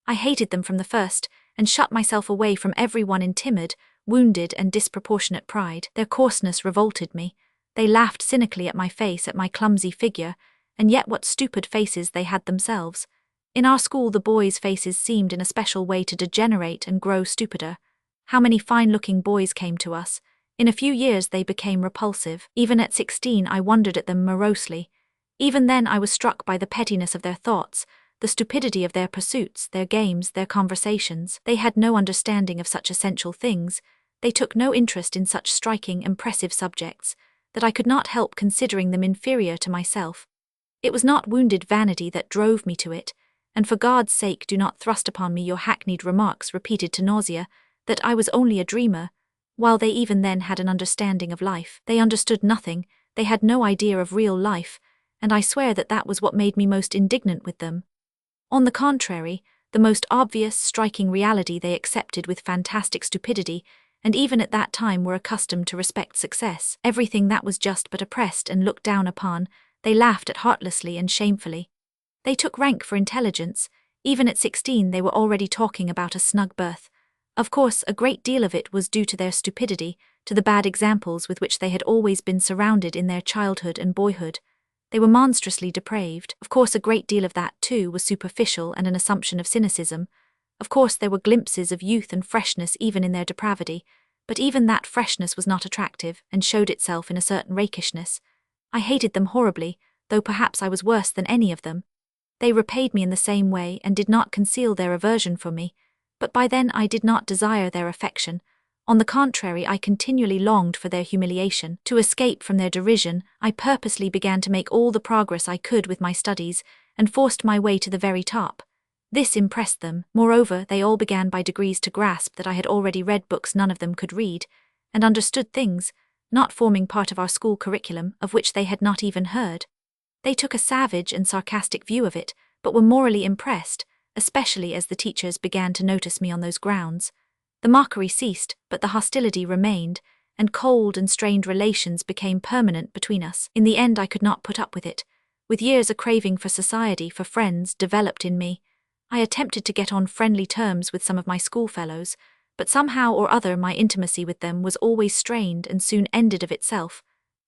I hated them from the first, and shut myself away from every one in timid, wounded and disproportionate pride. Their coarseness revolted me. They laughed cynically at my face, at my clumsy figure, and yet what stupid faces they had themselves. In our school the boys' faces seemed in a special way to degenerate and grow stupider. How many fine-looking boys came to us. In a few years they became repulsive. Even at 16 I wondered at them morosely. Even then I was struck by the pettiness of their thoughts, the stupidity of their pursuits, their games, their conversations. They had no understanding of such essential things. They took no interest in such striking, impressive subjects, that I could not help considering them inferior to myself. It was not wounded vanity that drove me to it, and for God's sake do not thrust upon me your hackneyed remarks repeated to nausea, that I was only a dreamer, while they even then had an understanding of life. They understood nothing, they had no idea of real life, and I swear that that was what made me most indignant with them. On the contrary, the most obvious, striking reality they accepted with fantastic stupidity, and even at that time were accustomed to respect success. Everything that was just but oppressed and looked down upon, they laughed at heartlessly and shamefully. They took rank for intelligence. Even at 16 they were already talking about a snug berth. Of course, a great deal of it was due to their stupidity, to the bad examples with which they had always been surrounded in their childhood and boyhood. They were monstrously depraved. Of course, a great deal of that, too, was superficial and an assumption of cynicism. Of course, there were glimpses of youth and freshness even in their depravity, but even that freshness was not attractive and showed itself in a certain rakishness. I hated them horribly, though perhaps I was worse than any of them. They repaid me in the same way and did not conceal their aversion for me, but by then I did not desire their affection. On the contrary, I continually longed for their humiliation. To escape from their derision, I purposely began to make all the progress I could with my studies, and forced my way to the very top. This impressed them. Moreover, they all began by degrees to grasp that I had already read books none of them could read, and understood things, not forming part of our school curriculum, of which they had not even heard. They took a savage and sarcastic view of it, but were morally impressed, especially as the teachers began to notice me on those grounds. The mockery ceased, but the hostility remained, and cold and strained relations became permanent between us. In the end I could not put up with it. With years a craving for society, for friends, developed in me. I attempted to get on friendly terms with some of my schoolfellows, but somehow or other my intimacy with them was always strained and soon ended of itself.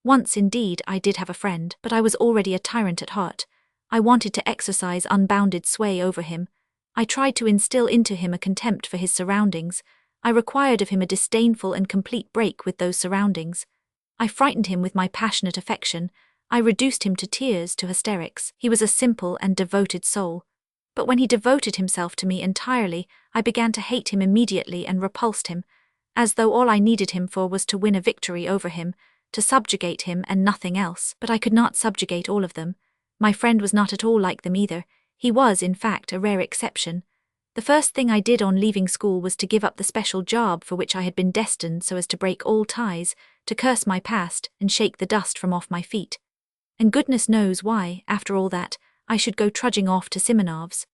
Once, indeed, I did have a friend, but I was already a tyrant at heart. I wanted to exercise unbounded sway over him. I tried to instill into him a contempt for his surroundings. I required of him a disdainful and complete break with those surroundings. I frightened him with my passionate affection. I reduced him to tears, to hysterics. He was a simple and devoted soul. But when he devoted himself to me entirely, I began to hate him immediately and repulsed him, as though all I needed him for was to win a victory over him, to subjugate him and nothing else. But I could not subjugate all of them. My friend was not at all like them either. He was, in fact, a rare exception. The first thing I did on leaving school was to give up the special job for which I had been destined so as to break all ties, to curse my past and shake the dust from off my feet. And goodness knows why, after all that, I should go trudging off to Simonov's.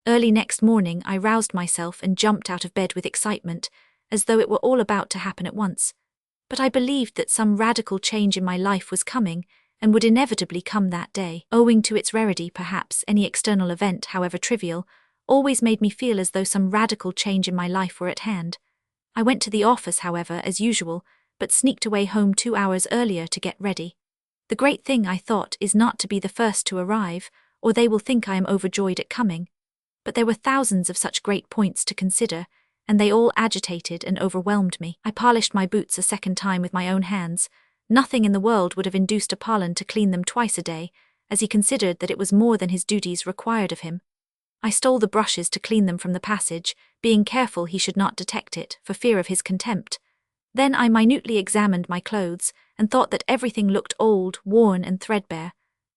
Early next morning I roused myself and jumped out of bed with excitement, as though it were all about to happen at once. But I believed that some radical change in my life was coming, and would inevitably come that day. Owing to its rarity, perhaps, any external event, however trivial, always made me feel as though some radical change in my life were at hand. I went to the office, however, as usual, but sneaked away home 2 hours earlier to get ready. The great thing, I thought, is not to be the first to arrive, or they will think I am overjoyed at coming. But there were thousands of such great points to consider, and they all agitated and overwhelmed me. I polished my boots a second time with my own hands. Nothing in the world would have induced Apollon to clean them twice a day, as he considered that it was more than his duties required of him. I stole the brushes to clean them from the passage, being careful he should not detect it, for fear of his contempt. Then I minutely examined my clothes, and thought that everything looked old, worn, and threadbare.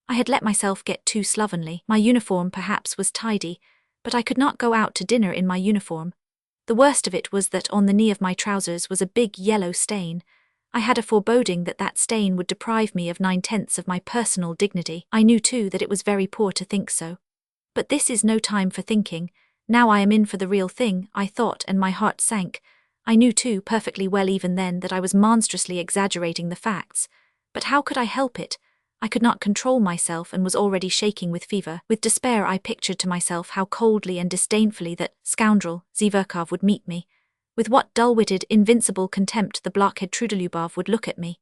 I had let myself get too slovenly. My uniform, perhaps, was tidy, but I could not go out to dinner in my uniform. The worst of it was that on the knee of my trousers was a big yellow stain. I had a foreboding that that stain would deprive me of 9/10 of my personal dignity. I knew too that it was very poor to think so. But this is no time for thinking. Now I am in for the real thing, I thought, and my heart sank. I knew too perfectly well even then that I was monstrously exaggerating the facts. But how could I help it? I could not control myself and was already shaking with fever. With despair I pictured to myself how coldly and disdainfully that scoundrel, Zverkov, would meet me. With what dull-witted, invincible contempt the blockhead Trudolubov would look at me.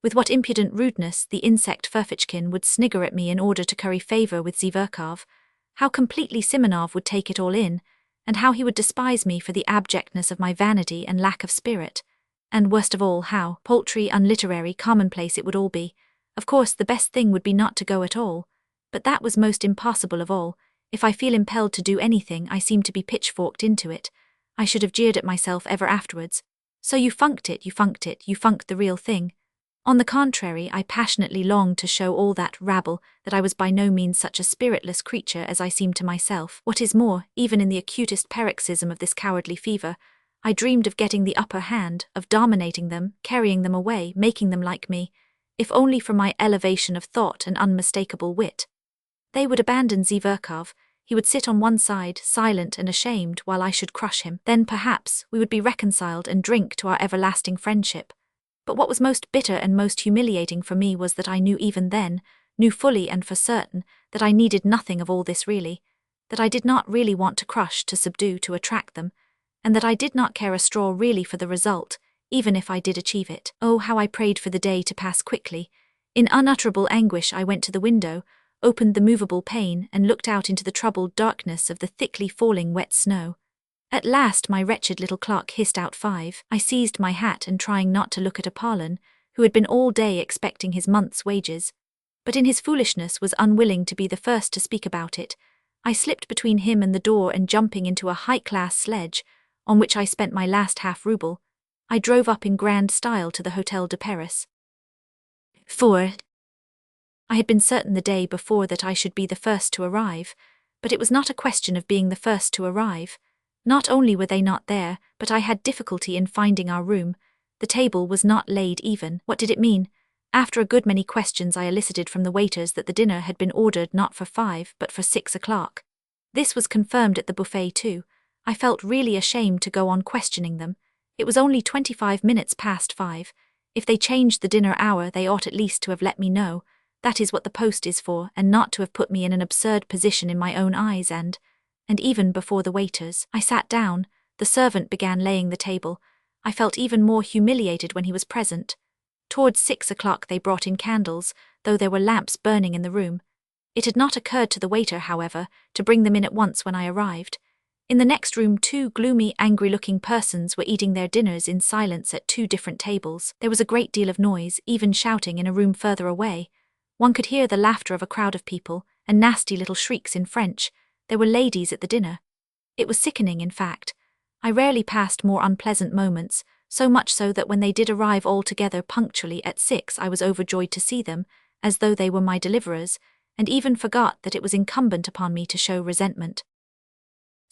With what impudent rudeness the insect Ferfitchkin would snigger at me in order to curry favor with Zverkov. How completely Simonov would take it all in, and how he would despise me for the abjectness of my vanity and lack of spirit. And worst of all, how paltry, unliterary, commonplace it would all be. Of course, the best thing would be not to go at all. But that was most impossible of all. If I feel impelled to do anything, I seem to be pitchforked into it. I should have jeered at myself ever afterwards. So you funked it, you funked the real thing. On the contrary, I passionately longed to show all that rabble that I was by no means such a spiritless creature as I seemed to myself. What is more, even in the acutest paroxysm of this cowardly fever, I dreamed of getting the upper hand, of dominating them, carrying them away, making them like me, if only for my elevation of thought and unmistakable wit. They would abandon Zverkov. He would sit on one side, silent and ashamed, while I should crush him. Then, perhaps, we would be reconciled and drink to our everlasting friendship. But what was most bitter and most humiliating for me was that I knew even then, knew fully and for certain, that I needed nothing of all this really, that I did not really want to crush, to subdue, to attract them, and that I did not care a straw really for the result, even if I did achieve it. Oh, how I prayed for the day to pass quickly. In unutterable anguish I went to the window, opened the movable pane, and looked out into the troubled darkness of the thickly falling wet snow. At last my wretched little clock hissed out 5. I seized my hat and, trying not to look at Apollon, who had been all day expecting his month's wages, but in his foolishness was unwilling to be the first to speak about it, I slipped between him and the door, and jumping into a high-class sledge, on which I spent my last half-ruble, I drove up in grand style to the Hotel de Paris. 4. I had been certain the day before that I should be the first to arrive, but it was not a question of being the first to arrive. Not only were they not there, but I had difficulty in finding our room. The table was not laid even. What did it mean? After a good many questions I elicited from the waiters that the dinner had been ordered not for 5 but for 6 o'clock. This was confirmed at the buffet too. I felt really ashamed to go on questioning them. It was only 25 minutes past 5. If they changed the dinner hour, they ought at least to have let me know. That is what the post is for, and not to have put me in an absurd position in my own eyes and even before the waiters. I sat down. The servant began laying the table. I felt even more humiliated when he was present. Towards 6 o'clock they brought in candles, though there were lamps burning in the room. It had not occurred to the waiter, however, to bring them in at once when I arrived. In the next room 2 gloomy, angry-looking persons were eating their dinners in silence at 2 different tables. There was a great deal of noise, even shouting, in a room further away. One could hear the laughter of a crowd of people, and nasty little shrieks in French. There were ladies at the dinner. It was sickening, in fact. I rarely passed more unpleasant moments, so much so that when they did arrive all together punctually at 6 I was overjoyed to see them, as though they were my deliverers, and even forgot that it was incumbent upon me to show resentment.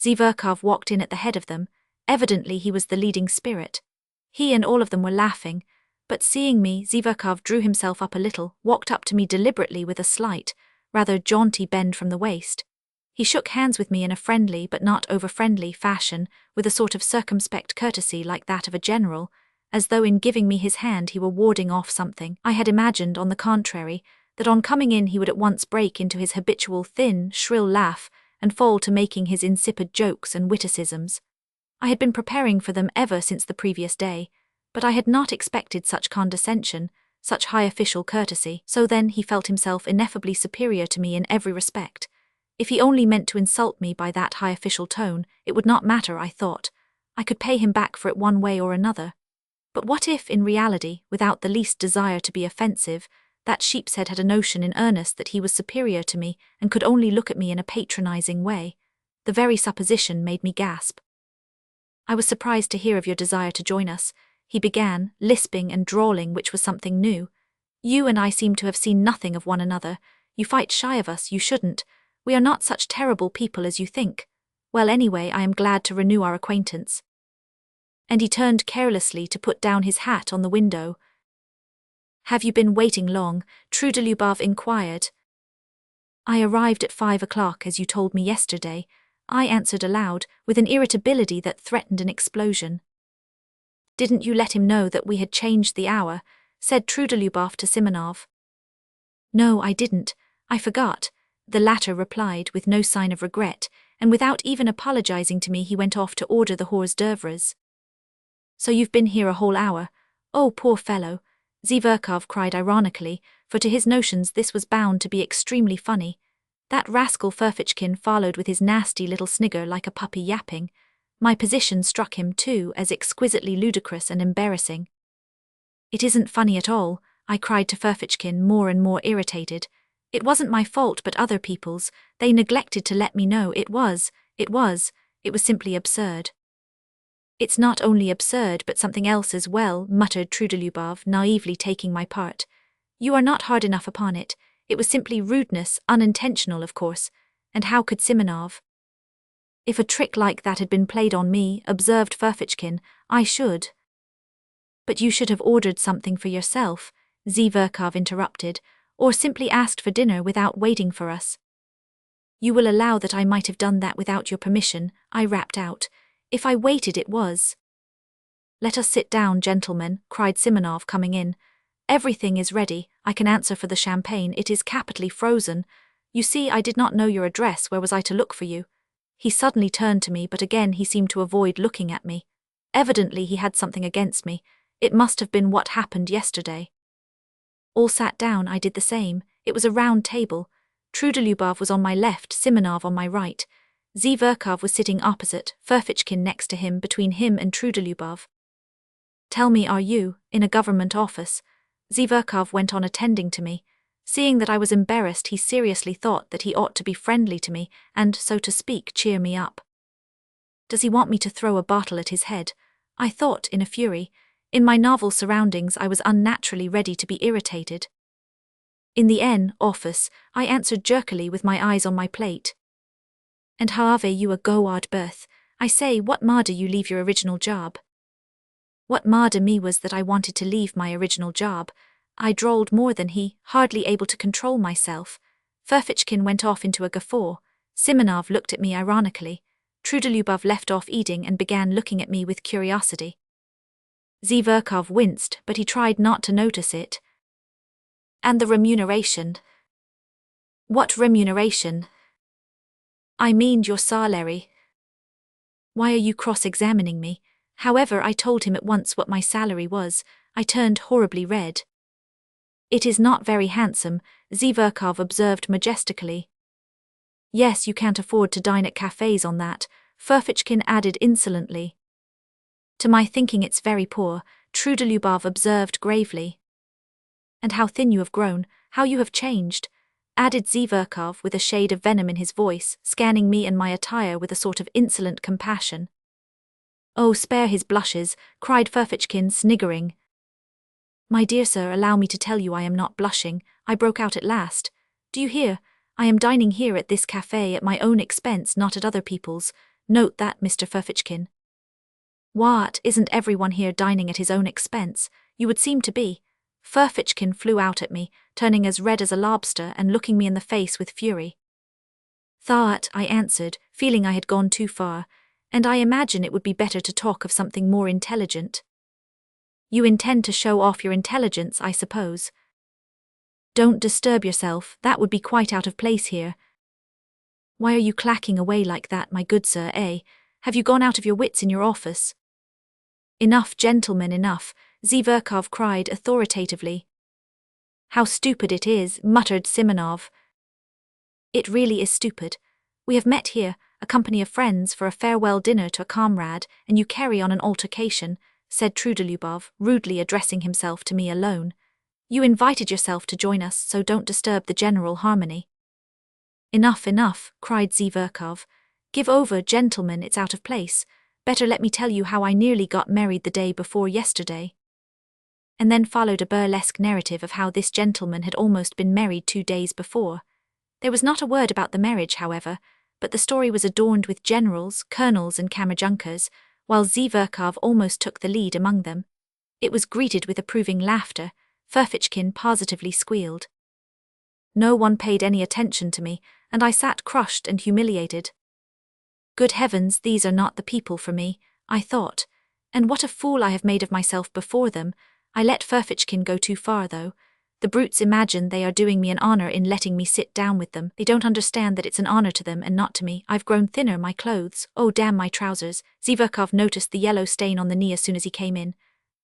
Zverkov walked in at the head of them. Evidently he was the leading spirit. He and all of them were laughing, but seeing me, Zverkov drew himself up a little, walked up to me deliberately with a slight, rather jaunty bend from the waist. He shook hands with me in a friendly but not over-friendly fashion, with a sort of circumspect courtesy like that of a general, as though in giving me his hand he were warding off something. I had imagined, on the contrary, that on coming in he would at once break into his habitual thin, shrill laugh and fall to making his insipid jokes and witticisms. I had been preparing for them ever since the previous day, but I had not expected such condescension, such high official courtesy. So then he felt himself ineffably superior to me in every respect. If he only meant to insult me by that high official tone, it would not matter, I thought. I could pay him back for it one way or another. But what if, in reality, without the least desire to be offensive, that sheepshead had a notion in earnest that he was superior to me and could only look at me in a patronizing way? The very supposition made me gasp. I was surprised to hear of your desire to join us, he began, lisping and drawling, which was something new. You and I seem to have seen nothing of one another. You fight shy of us, you shouldn't. We are not such terrible people as you think. Well, anyway, I am glad to renew our acquaintance. And he turned carelessly to put down his hat on the window. Have you been waiting long? Trudolyubov inquired. I arrived at 5 o'clock as you told me yesterday, I answered aloud, with an irritability that threatened an explosion. Didn't you let him know that we had changed the hour? Said Trudolyubov to Simonov. No, I didn't. I forgot, the latter replied with no sign of regret, and without even apologizing to me he went off to order the hors d'oeuvres. So you've been here a whole hour? Oh, poor fellow, Zverkov cried ironically, for to his notions this was bound to be extremely funny. That rascal Ferfitchkin followed with his nasty little snigger like a puppy yapping. My position struck him, too, as exquisitely ludicrous and embarrassing. It isn't funny at all, I cried to Ferfitchkin, more and more irritated. It wasn't my fault but other people's. They neglected to let me know it was simply absurd. It's not only absurd but something else as well, muttered Trudolyubov, naively taking my part. You are not hard enough upon it. It was simply rudeness, unintentional, of course. And how could Simonov? If a trick like that had been played on me, observed Ferfitchkin, I should. But you should have ordered something for yourself, Zverkov interrupted, or simply asked for dinner without waiting for us. You will allow that I might have done that without your permission, I rapped out. If I waited it was. Let us sit down, gentlemen, cried Simonov, coming in. Everything is ready, I can answer for the champagne, it is capitally frozen. You see, I did not know your address, where was I to look for you? He suddenly turned to me, but again he seemed to avoid looking at me. Evidently he had something against me. It must have been what happened yesterday. All sat down, I did the same. It was a round table. Trudolyubov was on my left, Simonov on my right. Zverkov was sitting opposite, Ferfitchkin next to him, between him and Trudolyubov. Tell me, are you, in a government office? Zverkov went on attending to me. Seeing that I was embarrassed, he seriously thought that he ought to be friendly to me and, so to speak, cheer me up. Does he want me to throw a bottle at his head? I thought, in a fury. In my novel surroundings I was unnaturally ready to be irritated. In the N office, I answered jerkily with my eyes on my plate. And have you a go-ard berth? I say, what made you leave your original job? What made me was that I wanted to leave my original job. I drawled more than he, hardly able to control myself. Ferfitchkin went off into a guffaw. Simonov looked at me ironically. Trudolyubov left off eating and began looking at me with curiosity. Zverkov winced, but he tried not to notice it. And the remuneration? What remuneration? I mean your salary. Why are you cross-examining me? However, I told him at once what my salary was. I turned horribly red. It is not very handsome, Zverkov observed majestically. Yes, you can't afford to dine at cafes on that, Ferfitchkin added insolently. To my thinking it's very poor, Trudolyubov observed gravely. And how thin you have grown, how you have changed, added Zverkov with a shade of venom in his voice, scanning me and my attire with a sort of insolent compassion. Oh, spare his blushes, cried Ferfitchkin, sniggering. My dear sir, allow me to tell you I am not blushing, I broke out at last. Do you hear? I am dining here at this cafe at my own expense, not at other people's. Note that, Mr. Ferfitchkin. What, isn't everyone here dining at his own expense? You would seem to be. Ferfitchkin flew out at me, turning as red as a lobster and looking me in the face with fury. That, I answered, feeling I had gone too far, and I imagine it would be better to talk of something more intelligent. You intend to show off your intelligence, I suppose. Don't disturb yourself, that would be quite out of place here. Why are you clacking away like that, my good sir, eh? Have you gone out of your wits in your office? Enough, gentlemen, enough, Zverkov cried authoritatively. How stupid it is, muttered Simonov. It really is stupid. We have met here, a company of friends, for a farewell dinner to a comrade, and you carry on an altercation, said Trudolubov, rudely addressing himself to me alone. You invited yourself to join us, so don't disturb the general harmony. Enough, enough, cried Zverkov. Give over, gentlemen, it's out of place. Better let me tell you how I nearly got married the day before yesterday. And then followed a burlesque narrative of how this gentleman had almost been married 2 days before. There was not a word about the marriage, however, but the story was adorned with generals, colonels and kammerjunkers, while Zverkov almost took the lead among them. It was greeted with approving laughter. Ferfitchkin positively squealed. No one paid any attention to me, and I sat crushed and humiliated. Good heavens, these are not the people for me, I thought. And what a fool I have made of myself before them. I let Ferfitchkin go too far, though. The brutes imagine they are doing me an honor in letting me sit down with them. They don't understand that it's an honor to them and not to me. I've grown thinner, my clothes. Oh, damn my trousers. Zverkov noticed the yellow stain on the knee as soon as he came in.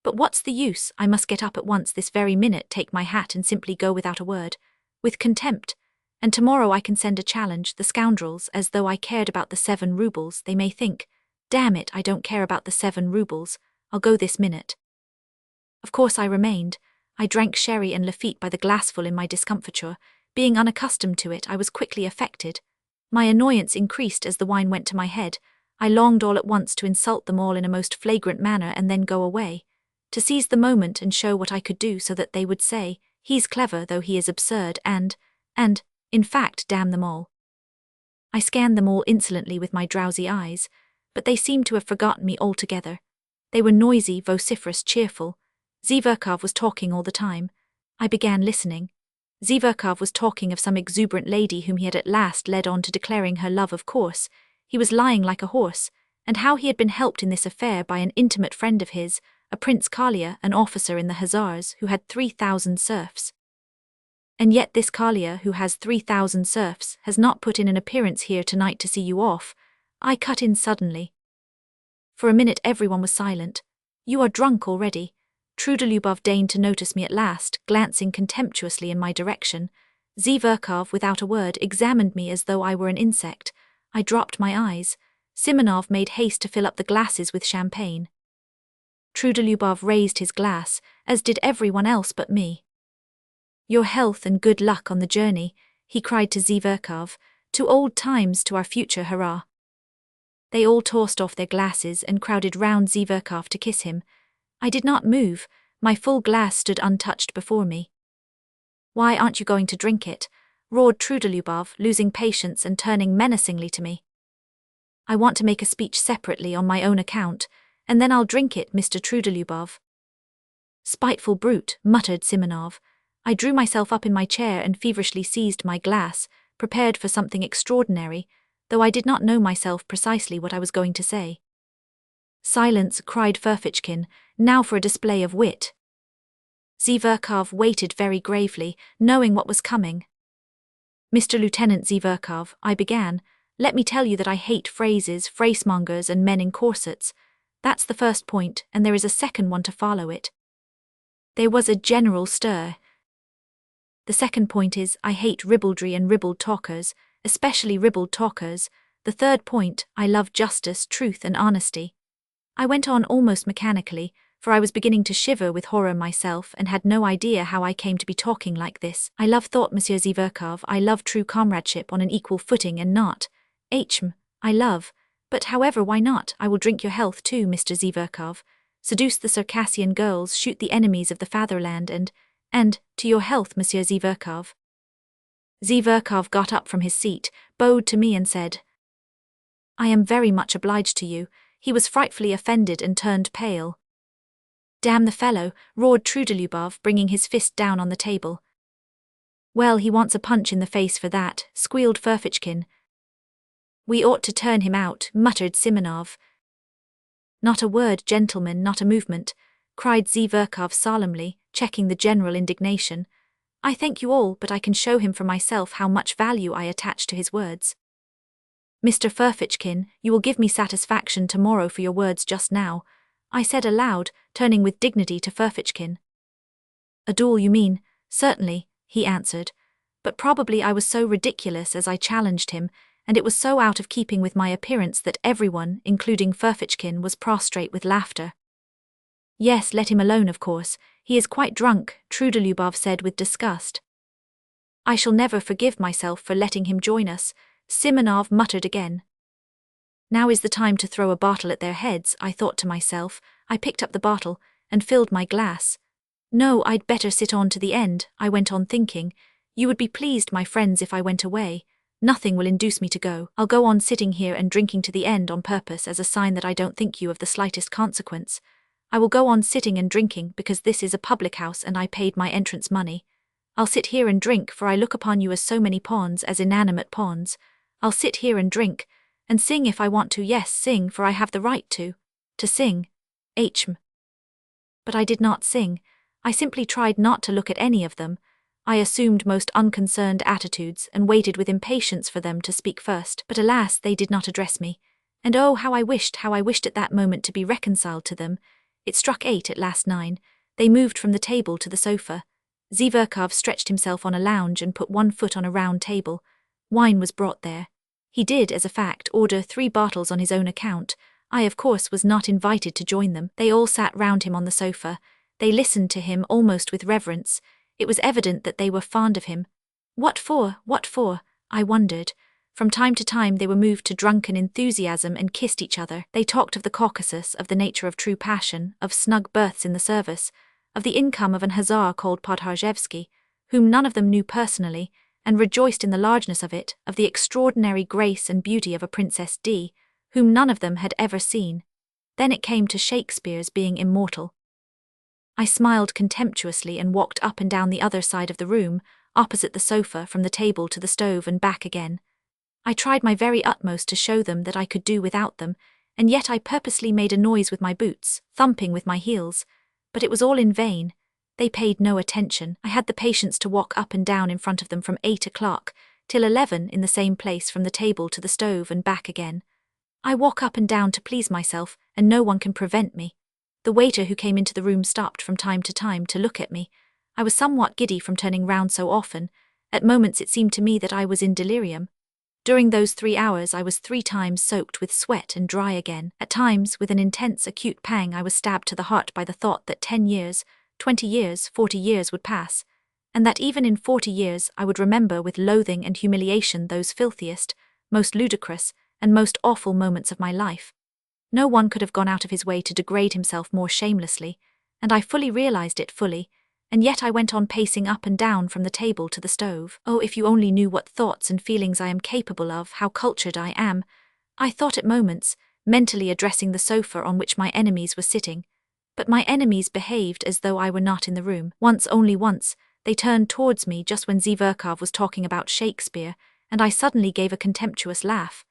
But what's the use? I must get up at once this very minute, take my hat and simply go without a word. With contempt. And tomorrow I can send a challenge, the scoundrels, as though I cared about the 7 rubles, they may think. Damn it, I don't care about the 7 rubles. I'll go this minute. Of course I remained. I drank sherry and Lafitte by the glassful in my discomfiture. Being unaccustomed to it, I was quickly affected. My annoyance increased as the wine went to my head. I longed all at once to insult them all in a most flagrant manner and then go away. To seize the moment and show what I could do so that they would say, he's clever though he is absurd and, in fact, damn them all. I scanned them all insolently with my drowsy eyes, but they seemed to have forgotten me altogether. They were noisy, vociferous, cheerful. Zverkov was talking all the time. I began listening. Zverkov was talking of some exuberant lady whom he had at last led on to declaring her love, of course. He was lying like a horse, and how he had been helped in this affair by an intimate friend of his, a Prince Kalia, an officer in the Hussars, who had 3,000 serfs. And yet this Kalia, who has 3,000 serfs, has not put in an appearance here tonight to see you off. I cut in suddenly. For a minute everyone was silent. You are drunk already. Trudolubov deigned to notice me at last, glancing contemptuously in my direction. Zverkov, without a word, examined me as though I were an insect. I dropped my eyes. Simonov made haste to fill up the glasses with champagne. Trudolubov raised his glass, as did everyone else but me. Your health and good luck on the journey, he cried to Zverkov. To old times, to our future, hurrah. They all tossed off their glasses and crowded round Zverkov to kiss him. I did not move. My full glass stood untouched before me. Why aren't you going to drink it? Roared Trudolubov, losing patience and turning menacingly to me. I want to make a speech separately on my own account, and then I'll drink it, Mr. Trudolubov. Spiteful brute, muttered Simonov. I drew myself up in my chair and feverishly seized my glass, prepared for something extraordinary, though I did not know myself precisely what I was going to say. Silence, cried Ferfitchkin, now for a display of wit. Zverkov waited very gravely, knowing what was coming. Mr. Lieutenant Zverkov, I began, let me tell you that I hate phrases, phrasemongers and men in corsets. That's the first point, and there is a second one to follow it. There was a general stir. The second point is, I hate ribaldry and ribald talkers, especially ribald talkers. The third point, I love justice, truth and honesty. I went on almost mechanically, for I was beginning to shiver with horror myself and had no idea how I came to be talking like this. I love thought, Monsieur Zverkov, I love true comradeship on an equal footing and not. I love. But however, why not? I will drink your health too, Mr. Zverkov. Seduce the Circassian girls, shoot the enemies of the fatherland and, to your health, Monsieur Zverkov. Zverkov got up from his seat, bowed to me and said, I am very much obliged to you. He was frightfully offended and turned pale. Damn the fellow, roared Trudolubov, bringing his fist down on the table. Well, he wants a punch in the face for that, squealed Ferfitchkin. We ought to turn him out, muttered Simonov. Not a word, gentlemen, not a movement, cried Zverkov solemnly, checking the general indignation. I thank you all, but I can show him for myself how much value I attach to his words. Mr. Ferfitchkin, you will give me satisfaction tomorrow for your words just now, I said aloud, turning with dignity to Ferfitchkin. A duel, you mean? Certainly, he answered. But probably I was so ridiculous as I challenged him, and it was so out of keeping with my appearance that everyone, including Ferfitchkin, was prostrate with laughter. Yes, let him alone, of course. He is quite drunk, Trudolyubov said with disgust. I shall never forgive myself for letting him join us, Simonov muttered again. Now is the time to throw a bottle at their heads, I thought to myself. I picked up the bottle and filled my glass. No, I'd better sit on to the end, I went on thinking. You would be pleased, my friends, if I went away. Nothing will induce me to go. I'll go on sitting here and drinking to the end on purpose as a sign that I don't think you of the slightest consequence. I will go on sitting and drinking because this is a public house and I paid my entrance money. I'll sit here and drink, for I look upon you as so many pawns, as inanimate pawns. I'll sit here and drink, and sing if I want to, yes, sing, for I have the right to sing. But I did not sing. I simply tried not to look at any of them. I assumed most unconcerned attitudes and waited with impatience for them to speak first, but alas, they did not address me. And oh, how I wished at that moment to be reconciled to them. It struck 8 at last 9. They moved from the table to the sofa. Zverkov stretched himself on a lounge and put one foot on a round table. Wine was brought there. He did, as a fact, order 3 bottles on his own account. I, of course, was not invited to join them. They all sat round him on the sofa. They listened to him almost with reverence. It was evident that they were fond of him. What for? What for? I wondered. From time to time they were moved to drunken enthusiasm and kissed each other. They talked of the Caucasus, of the nature of true passion, of snug berths in the service, of the income of an hussar called Dostoyevsky, whom none of them knew personally, and rejoiced in the largeness of it, of the extraordinary grace and beauty of a Princess D, whom none of them had ever seen. Then it came to Shakespeare's being immortal. I smiled contemptuously and walked up and down the other side of the room, opposite the sofa, from the table to the stove and back again. I tried my very utmost to show them that I could do without them, and yet I purposely made a noise with my boots, thumping with my heels. But it was all in vain. They paid no attention. I had the patience to walk up and down in front of them from 8 o'clock till 11 in the same place, from the table to the stove and back again. I walk up and down to please myself, and no one can prevent me. The waiter who came into the room stopped from time to time to look at me. I was somewhat giddy from turning round so often. At moments it seemed to me that I was in delirium. During those 3 hours I was 3 times soaked with sweat and dry again. At times, with an intense acute pang, I was stabbed to the heart by the thought that 10 years, 20 years, 40 years would pass, and that even in 40 years I would remember with loathing and humiliation those filthiest, most ludicrous, and most awful moments of my life. No one could have gone out of his way to degrade himself more shamelessly, and I fully realized it fully, and yet I went on pacing up and down from the table to the stove. Oh, if you only knew what thoughts and feelings I am capable of, how cultured I am, I thought at moments, mentally addressing the sofa on which my enemies were sitting. But my enemies behaved as though I were not in the room. Once, only once, they turned towards me just when Zverkov was talking about Shakespeare, and I suddenly gave a contemptuous laugh.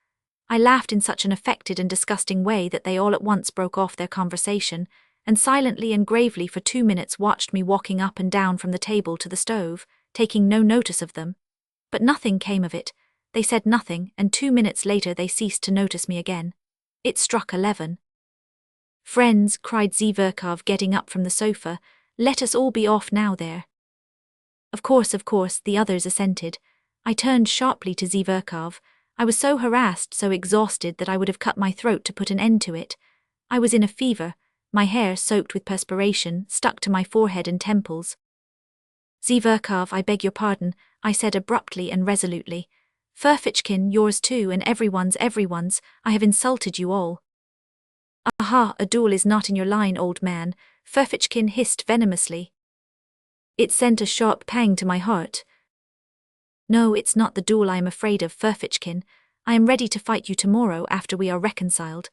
I laughed in such an affected and disgusting way that they all at once broke off their conversation, and silently and gravely for 2 minutes watched me walking up and down from the table to the stove, taking no notice of them. But nothing came of it. They said nothing, and 2 minutes later they ceased to notice me again. It struck 11. Friends, cried Zverkov, getting up from the sofa, let us all be off now there. Of course, the others assented. I turned sharply to Zverkov. I was so harassed, so exhausted, that I would have cut my throat to put an end to it. I was in a fever. My hair, soaked with perspiration, stuck to my forehead and temples. Zverkov, I beg your pardon, I said abruptly and resolutely. Ferfitchkin, yours too, and everyone's, I have insulted you all. Aha, a duel is not in your line, old man, Ferfitchkin hissed venomously. It sent a sharp pang to my heart. No, it's not the duel I am afraid of, Ferfitchkin. I am ready to fight you tomorrow after we are reconciled.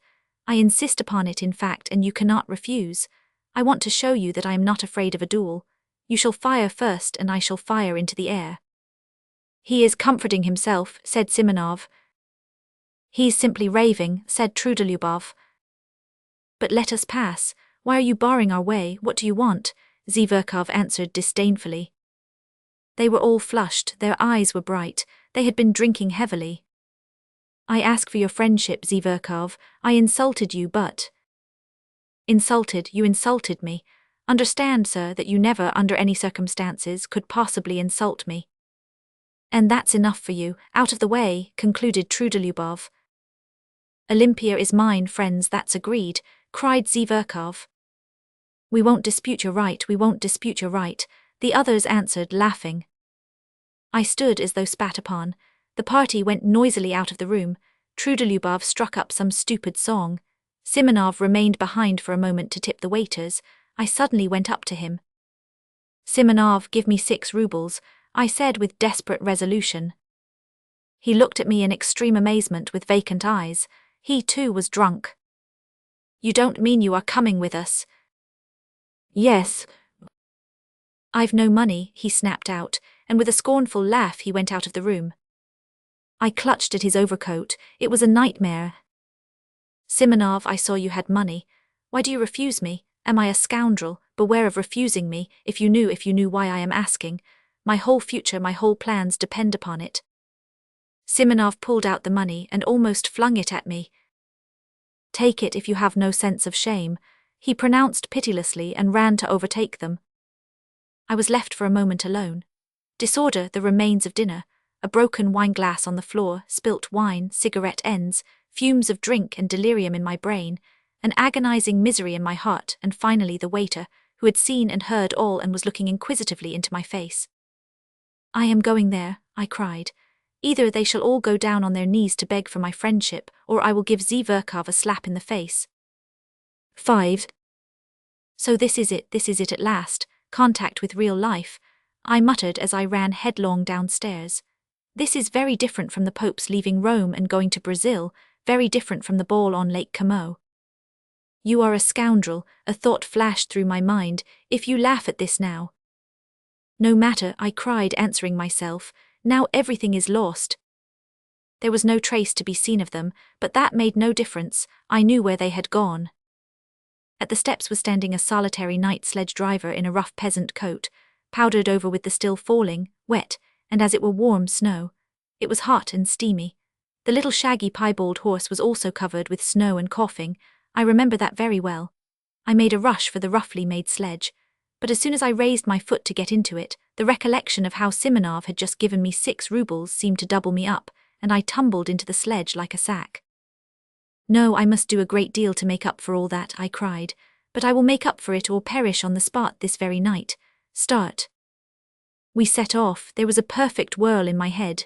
I insist upon it, in fact, and you cannot refuse. I want to show you that I am not afraid of a duel. You shall fire first, and I shall fire into the air. He is comforting himself, said Simonov. He's simply raving, said Trudolyubov. But let us pass. Why are you barring our way? What do you want? Zverkov answered disdainfully. They were all flushed, their eyes were bright, they had been drinking heavily. I ask for your friendship, Zverkov, I insulted you but… You insulted me. Understand, sir, that you never, under any circumstances, could possibly insult me. And that's enough for you, out of the way, concluded Trudolyubov. Olympia is mine, friends, that's agreed, cried Zverkov. We won't dispute your right, we won't dispute your right, the others answered, laughing. I stood as though spat upon. The party went noisily out of the room. Trudolyubov struck up some stupid song. Simonov remained behind for a moment to tip the waiters. I suddenly went up to him. Simonov, give me 6 rubles, I said with desperate resolution. He looked at me in extreme amazement with vacant eyes. He too was drunk. You don't mean you are coming with us? Yes. I've no money, he snapped out, and with a scornful laugh he went out of the room. I clutched at his overcoat. It was a nightmare. Simonov, I saw you had money. Why do you refuse me? Am I a scoundrel? Beware of refusing me, if you knew why I am asking. My whole future, my whole plans depend upon it. Simonov pulled out the money and almost flung it at me. Take it if you have no sense of shame, he pronounced pitilessly and ran to overtake them. I was left for a moment alone. Disorder, the remains of dinner, a broken wine glass on the floor, spilt wine, cigarette ends, fumes of drink and delirium in my brain, an agonizing misery in my heart, and finally the waiter, who had seen and heard all and was looking inquisitively into my face. I am going there, I cried. Either they shall all go down on their knees to beg for my friendship, or I will give Zverkov a slap in the face. 5. So this is it at last, contact with real life, I muttered as I ran headlong downstairs. This is very different from the Pope's leaving Rome and going to Brazil, very different from the ball on Lake Como. You are a scoundrel, a thought flashed through my mind, if you laugh at this now. No matter, I cried, answering myself, now everything is lost. There was no trace to be seen of them, but that made no difference, I knew where they had gone. At the steps was standing a solitary night sledge driver in a rough peasant coat, powdered over with the still falling, wet, and as it were warm snow. It was hot and steamy. The little shaggy piebald horse was also covered with snow and coughing. I remember that very well. I made a rush for the roughly made sledge, but as soon as I raised my foot to get into it, the recollection of how Simonov had just given me 6 rubles seemed to double me up, and I tumbled into the sledge like a sack. No, I must do a great deal to make up for all that, I cried, but I will make up for it or perish on the spot this very night. Start. We set off. There was a perfect whirl in my head.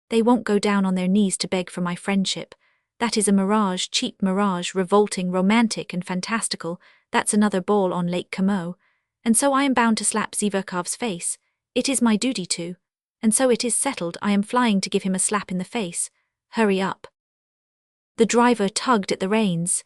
They won't go down on their knees to beg for my friendship. That is a mirage, cheap mirage, revolting, romantic and fantastical. That's another ball on Lake Como. And so I am bound to slap Zverkov's face. It is my duty to. And so it is settled. I am flying to give him a slap in the face. Hurry up. The driver tugged at the reins.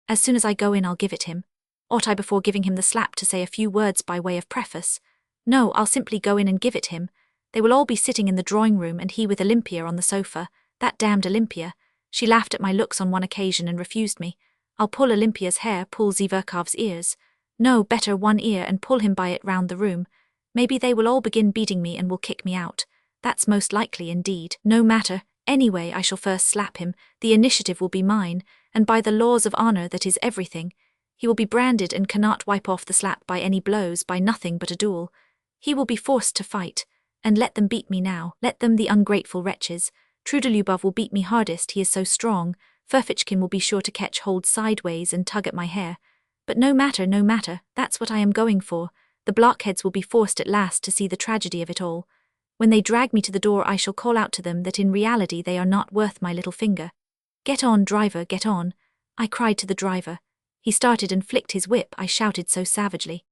As soon as I go in, I'll give it him. Ought I before giving him the slap to say a few words by way of preface? No, I'll simply go in and give it him. They will all be sitting in the drawing room and he with Olympia on the sofa. That damned Olympia. She laughed at my looks on one occasion and refused me. I'll pull Olympia's hair, pull Zverkov's ears. No, better one ear and pull him by it round the room. Maybe they will all begin beating me and will kick me out. That's most likely indeed. No matter. Anyway, I shall first slap him. The initiative will be mine, and by the laws of honor that is everything. He will be branded and cannot wipe off the slap by any blows, by nothing but a duel. He will be forced to fight. And let them beat me now. Let them, the ungrateful wretches. Trudolyubov will beat me hardest, he is so strong. Ferfitchkin will be sure to catch hold sideways and tug at my hair. But no matter, that's what I am going for. The blockheads will be forced at last to see the tragedy of it all. When they drag me to the door, I shall call out to them that in reality they are not worth my little finger. Get on, driver, get on. I cried to the driver. He started and flicked his whip, I shouted so savagely.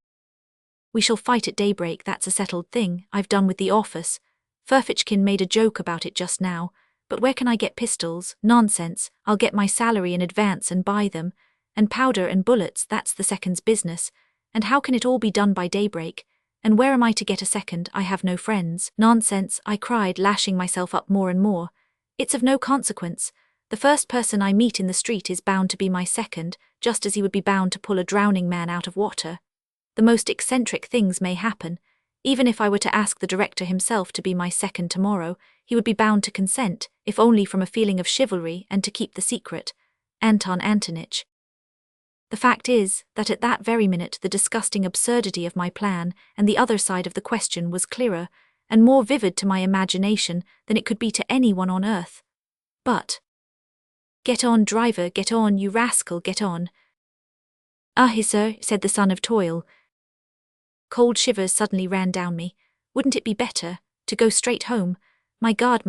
We shall fight at daybreak, that's a settled thing. I've done with the office. Ferfitchkin made a joke about it just now. But where can I get pistols? Nonsense, I'll get my salary in advance and buy them. And powder and bullets, that's the second's business. And how can it all be done by daybreak? And where am I to get a second? I have no friends. Nonsense, I cried, lashing myself up more and more. It's of no consequence. The first person I meet in the street is bound to be my second, just as he would be bound to pull a drowning man out of water. The most eccentric things may happen. Even if I were to ask the director himself to be my second tomorrow, he would be bound to consent, if only from a feeling of chivalry and to keep the secret. Anton Antonitch. The fact is, that at that very minute the disgusting absurdity of my plan and the other side of the question was clearer and more vivid to my imagination than it could be to anyone on earth. But, "Get on, driver, get on, you rascal, get on." "Ah, sir," said the son of toil. Cold shivers suddenly ran down me. Wouldn't it be better to go straight home? My God,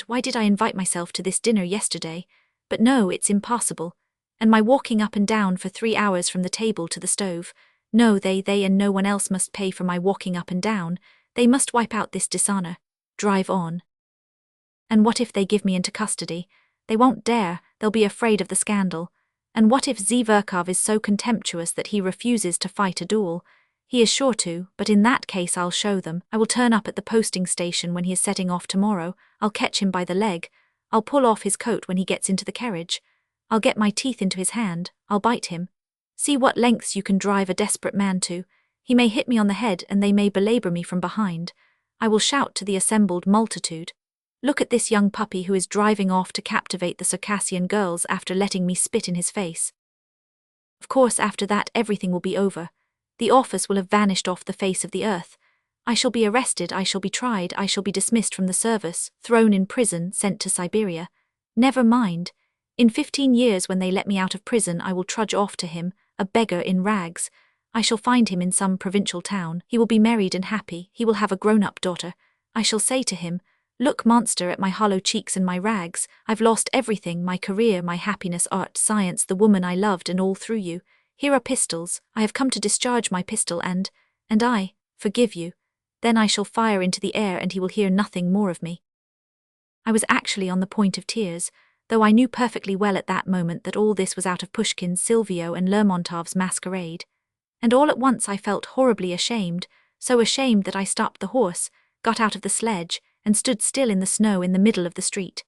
why did I invite myself to this dinner yesterday? But no, it's impossible. And my walking up and down for 3 hours from the table to the stove. No, they and no one else must pay for my walking up and down. They must wipe out this dishonor. Drive on. And what if they give me into custody? They won't dare, they'll be afraid of the scandal. And what if Zverkov is so contemptuous that he refuses to fight a duel? He is sure to, but in that case I'll show them. I will turn up at the posting station when he is setting off tomorrow. I'll catch him by the leg. I'll pull off his coat when he gets into the carriage. I'll get my teeth into his hand. I'll bite him. See what lengths you can drive a desperate man to. He may hit me on the head and they may belabor me from behind. I will shout to the assembled multitude, "Look at this young puppy who is driving off to captivate the Circassian girls after letting me spit in his face." Of course, after that everything will be over. The office will have vanished off the face of the earth. I shall be arrested, I shall be tried, I shall be dismissed from the service, thrown in prison, sent to Siberia. Never mind. In 15 years when they let me out of prison I will trudge off to him, a beggar in rags. I shall find him in some provincial town. He will be married and happy. He will have a grown-up daughter. I shall say to him, "Look, monster, at my hollow cheeks and my rags. I've lost everything, my career, my happiness, art, science, the woman I loved, and all through you. Here are pistols. I have come to discharge my pistol and I forgive you." Then I shall fire into the air and he will hear nothing more of me. I was actually on the point of tears, though I knew perfectly well at that moment that all this was out of Pushkin's Silvio and Lermontov's masquerade. And all at once I felt horribly ashamed, so ashamed that I stopped the horse, got out of the sledge, and stood still in the snow in the middle of the street.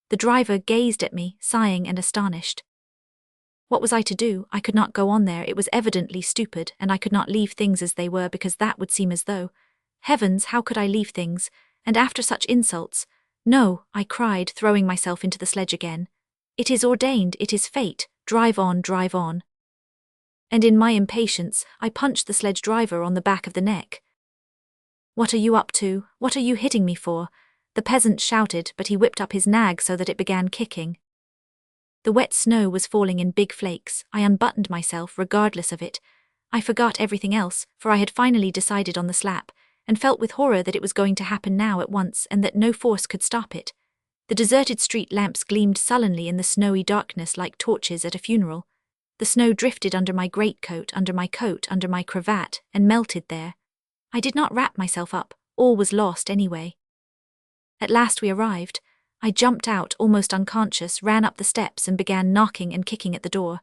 The driver gazed at me, sighing and astonished. What was I to do? I could not go on there, it was evidently stupid, and I could not leave things as they were because that would seem as though— Heavens, how could I leave things? And after such insults— "No," I cried, throwing myself into the sledge again. "It is ordained, it is fate, drive on, drive on." And in my impatience, I punched the sledge driver on the back of the neck. "What are you up to? What are you hitting me for?" the peasant shouted, but he whipped up his nag so that it began kicking. The wet snow was falling in big flakes. I unbuttoned myself, regardless of it. I forgot everything else, for I had finally decided on the slap, and felt with horror that it was going to happen now at once and that no force could stop it. The deserted street lamps gleamed sullenly in the snowy darkness like torches at a funeral. The snow drifted under my greatcoat, under my coat, under my cravat, and melted there. I did not wrap myself up, all was lost anyway. At last we arrived. I jumped out, almost unconscious, ran up the steps and began knocking and kicking at the door.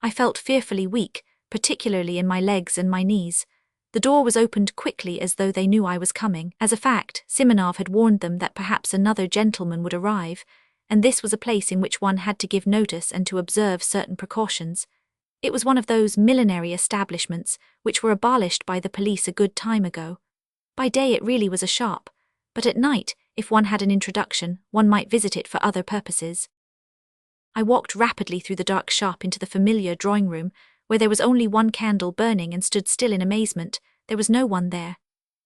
I felt fearfully weak, particularly in my legs and my knees. The door was opened quickly as though they knew I was coming. As a fact, Simonov had warned them that perhaps another gentleman would arrive, and this was a place in which one had to give notice and to observe certain precautions. It was one of those millinery establishments which were abolished by the police a good time ago. By day it really was a shop, but at night, if one had an introduction, one might visit it for other purposes. I walked rapidly through the dark shop into the familiar drawing room, where there was only one candle burning, and stood still in amazement. There was no one there.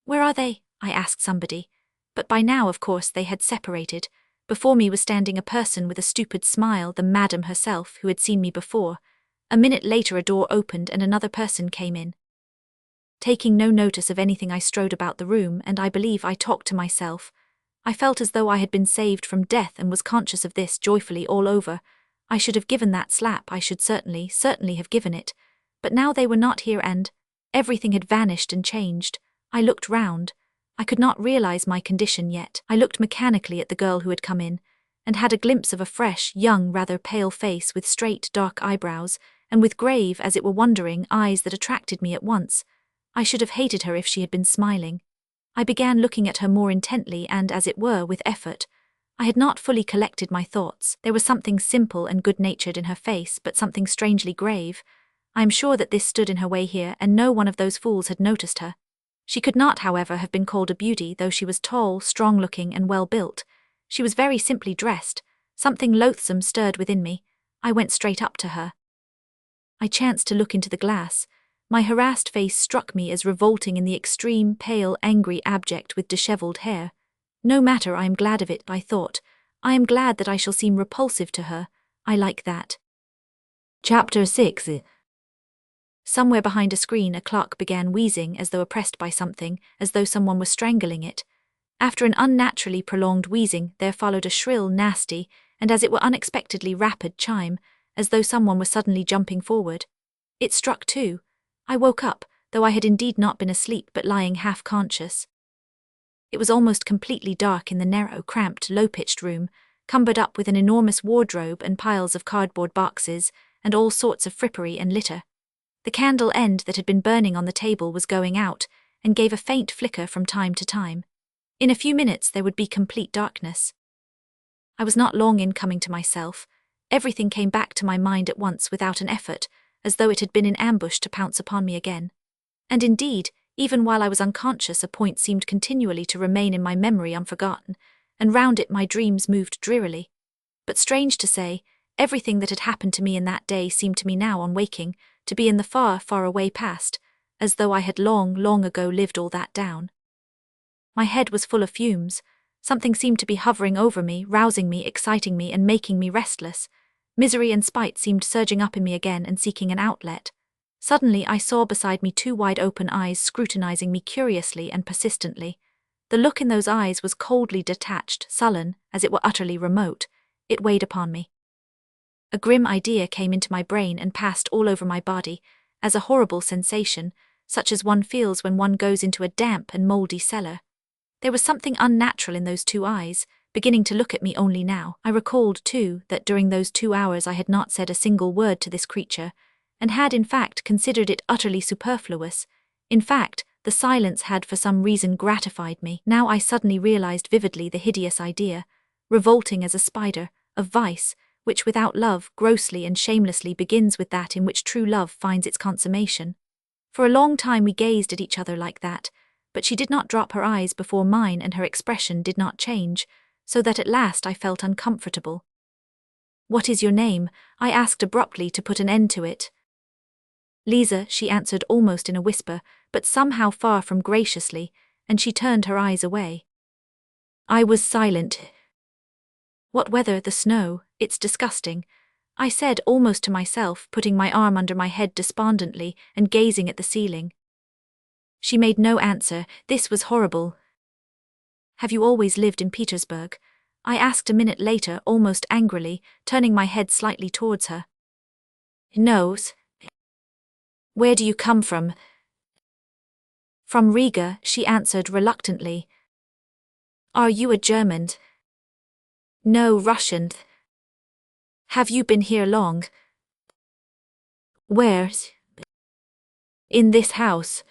"Where are they?" I asked somebody. But by now, of course, they had separated. Before me was standing a person with a stupid smile, the madam herself, who had seen me before. A minute later a door opened and another person came in. Taking no notice of anything, I strode about the room, and I believe I talked to myself. I felt as though I had been saved from death and was conscious of this joyfully all over. I should have given that slap, I should certainly have given it. But now they were not here and everything had vanished and changed. I looked round. I could not realize my condition yet. I looked mechanically at the girl who had come in, and had a glimpse of a fresh, young, rather pale face with straight, dark eyebrows, and with grave, as it were wondering, eyes that attracted me at once. I should have hated her if she had been smiling. I began looking at her more intently and, as it were, with effort. I had not fully collected my thoughts. There was something simple and good-natured in her face, but something strangely grave. I am sure that this stood in her way here, and no one of those fools had noticed her. She could not, however, have been called a beauty, though she was tall, strong-looking, and well-built. She was very simply dressed. Something loathsome stirred within me. I went straight up to her. I chanced to look into the glass. My harassed face struck me as revolting in the extreme, pale, angry, abject with dishevelled hair. No matter, I am glad of it, I thought. I am glad that I shall seem repulsive to her. I like that. Chapter 6. Somewhere behind a screen a clock began wheezing as though oppressed by something, as though someone was strangling it. After an unnaturally prolonged wheezing there followed a shrill, nasty, and as it were unexpectedly rapid chime, as though someone was suddenly jumping forward. It struck 2. I woke up, though I had indeed not been asleep but lying half-conscious. It was almost completely dark in the narrow, cramped, low-pitched room, cumbered up with an enormous wardrobe and piles of cardboard boxes, and all sorts of frippery and litter. The candle end that had been burning on the table was going out, and gave a faint flicker from time to time. In a few minutes there would be complete darkness. I was not long in coming to myself. Everything came back to my mind at once without an effort, as though it had been in ambush to pounce upon me again. And indeed, even while I was unconscious, a point seemed continually to remain in my memory unforgotten, and round it my dreams moved drearily. But strange to say, everything that had happened to me in that day seemed to me now, on waking, to be in the far, far away past, as though I had long, long ago lived all that down. My head was full of fumes. Something seemed to be hovering over me, rousing me, exciting me, and making me restless. Misery and spite seemed surging up in me again and seeking an outlet. Suddenly I saw beside me 2 wide-open eyes scrutinizing me curiously and persistently. The look in those eyes was coldly detached, sullen, as it were utterly remote. It weighed upon me. A grim idea came into my brain and passed all over my body, as a horrible sensation, such as one feels when one goes into a damp and mouldy cellar. There was something unnatural in those 2 eyes, beginning to look at me only now. I recalled, too, that during those 2 hours I had not said a single word to this creature, and had in fact considered it utterly superfluous. In fact, the silence had for some reason gratified me. Now I suddenly realized vividly the hideous idea, revolting as a spider, of vice, which without love grossly and shamelessly begins with that in which true love finds its consummation. For a long time we gazed at each other like that, but she did not drop her eyes before mine and her expression did not change, so that at last I felt uncomfortable. "What is your name?" I asked abruptly to put an end to it. "Lisa," she answered almost in a whisper, but somehow far from graciously, and she turned her eyes away. I was silent. "What weather, the snow, it's disgusting," I said almost to myself, putting my arm under my head despondently and gazing at the ceiling. She made no answer. This was horrible. "Have you always lived in Petersburg?" I asked a minute later, almost angrily, turning my head slightly towards her. "No." "Where do you come from?" "From Riga," she answered reluctantly. "Are you a German?" "No, Russian." "Have you been here long?" "Where?" "In this house."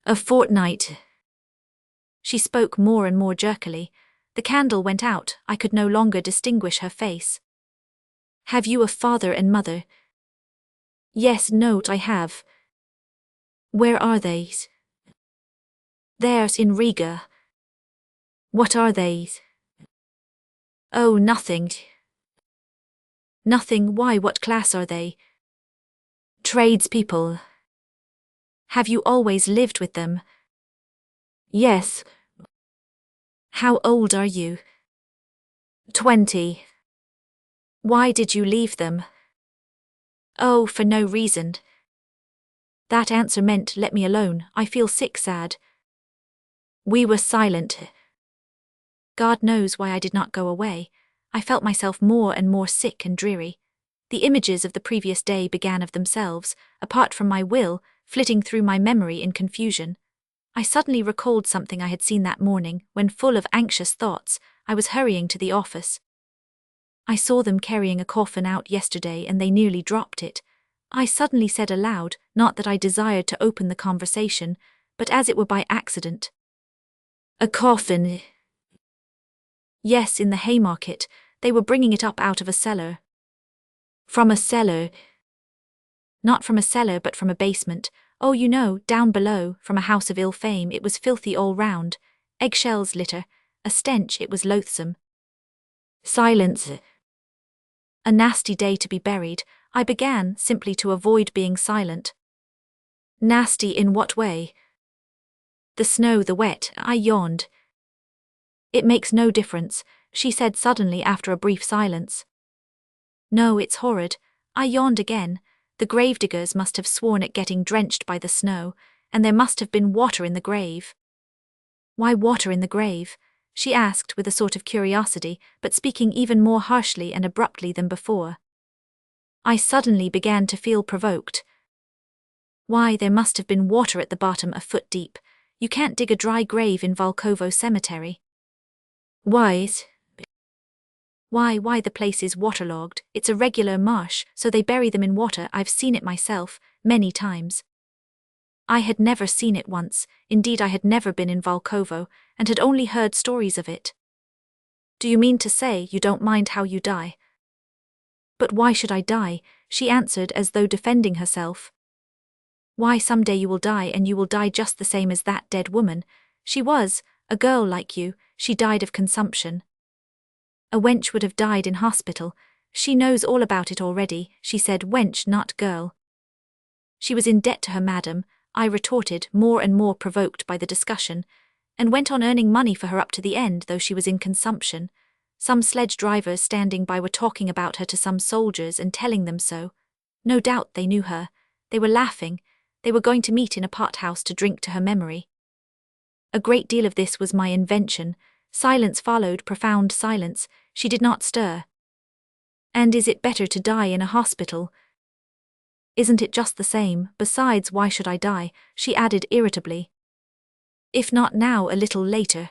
"A fortnight." She spoke more and more jerkily. The candle went out. I could no longer distinguish her face. "Have you a father and mother?" "Yes, no, I have." "Where are they?" "There's in Riga." "What are they?" "Oh, nothing." "Nothing, why, what class are they?" "Tradespeople." "Have you always lived with them?" "Yes." "How old are you?" 20. "Why did you leave them?" "Oh, for no reason." That answer meant, let me alone, I feel sick sad. We were silent. God knows why I did not go away. I felt myself more and more sick and dreary. The images of the previous day began of themselves, apart from my will, flitting through my memory in confusion. I suddenly recalled something I had seen that morning, when full of anxious thoughts, I was hurrying to the office. I saw them carrying a coffin out yesterday and they nearly dropped it. I suddenly said aloud, not that I desired to open the conversation, but as it were by accident. "A coffin?" "Yes, in the Haymarket. They were bringing it up out of a cellar." "From a cellar?" "Not from a cellar but from a basement. Oh, you know, down below, from a house of ill fame, it was filthy all round. Eggshells, litter, a stench, it was loathsome. Silence. A nasty day to be buried, I began, simply to avoid being silent. Nasty in what way? The snow, the wet, I yawned. It makes no difference, she said suddenly after a brief silence. No, it's horrid. I yawned again. The gravediggers must have sworn at getting drenched by the snow, and there must have been water in the grave. Why water in the grave? She asked with a sort of curiosity, but speaking even more harshly and abruptly than before. I suddenly began to feel provoked. Why, there must have been water at the bottom a foot deep. You can't dig a dry grave in Volkovo Cemetery. Why, the place is waterlogged. It's a regular marsh, so they bury them in water. I've seen it myself, many times. I had never seen it once, indeed I had never been in Volkovo, and had only heard stories of it. Do you mean to say you don't mind how you die? But why should I die? She answered as though defending herself. Why, someday you will die, and you will die just the same as that dead woman. She was, a girl like you, she died of consumption. A wench would have died in hospital. She knows all about it already, she said, wench, not girl. She was in debt to her madam, I retorted, more and more provoked by the discussion, and went on earning money for her up to the end, though she was in consumption. Some sledge drivers standing by were talking about her to some soldiers and telling them so. No doubt they knew her. They were laughing. They were going to meet in a pothouse to drink to her memory. A great deal of this was my invention. Silence followed, profound silence. She did not stir. And is it better to die in a hospital? Isn't it just the same? Besides, why should I die? She added irritably. If not now, a little later.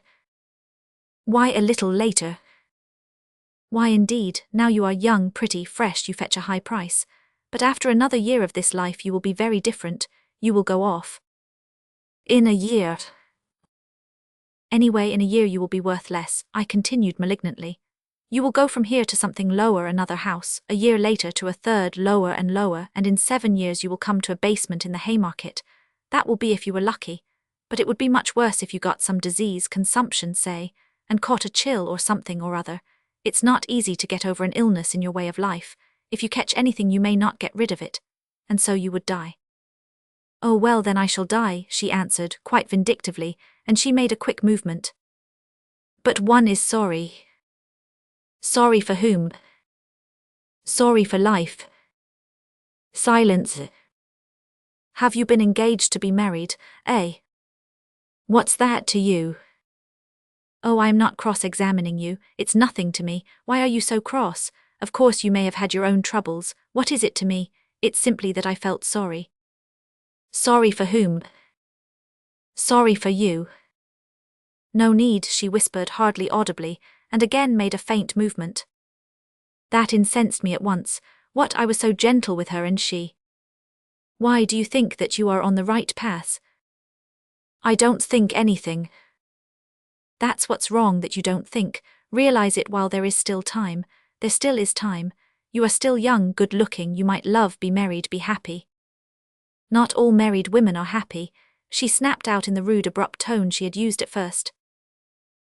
Why a little later? Why indeed, now you are young, pretty, fresh, you fetch a high price. But after another year of this life you will be very different. You will go off. In a year. Anyway, in a year you will be worth less, I continued malignantly. You will go from here to something lower, another house, a year later to a third, lower and lower, and in 7 years you will come to a basement in the Haymarket. That will be if you were lucky. But it would be much worse if you got some disease, consumption, say, and caught a chill or something or other. It's not easy to get over an illness in your way of life. If you catch anything you may not get rid of it. And so you would die. Oh well, then I shall die, she answered, quite vindictively, and she made a quick movement. But one is sorry. Sorry for whom? Sorry for life. Silence. Have you been engaged to be married, eh? What's that to you? Oh, I am not cross-examining you, it's nothing to me. Why are you so cross? Of course you may have had your own troubles. What is it to me? It's simply that I felt sorry. Sorry for whom? Sorry for you. No need, she whispered hardly audibly, and again made a faint movement. That incensed me at once. What, I was so gentle with her and she. Why, do you think that you are on the right path? I don't think anything. That's what's wrong, that you don't think. Realize it while there is still time. There still is time. You are still young, good-looking, you might love, be married, be happy. Not all married women are happy, she snapped out in the rude abrupt tone she had used at first.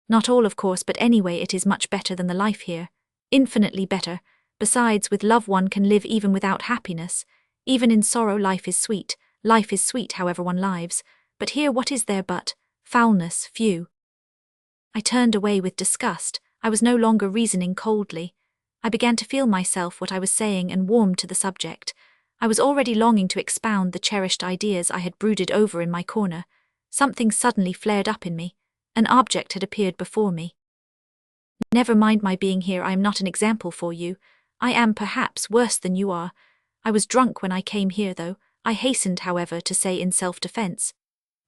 Not all, of course, but anyway it is much better than the life here. Infinitely better. Besides, with love one can live even without happiness. Even in sorrow life is sweet. Life is sweet however one lives. But here what is there but foulness, few. I turned away with disgust. I was no longer reasoning coldly. I began to feel myself what I was saying and warmed to the subject. I was already longing to expound the cherished ideas I had brooded over in my corner. Something suddenly flared up in me. An object had appeared before me. Never mind my being here, I am not an example for you. I am perhaps worse than you are. I was drunk when I came here though, I hastened however to say in self-defense.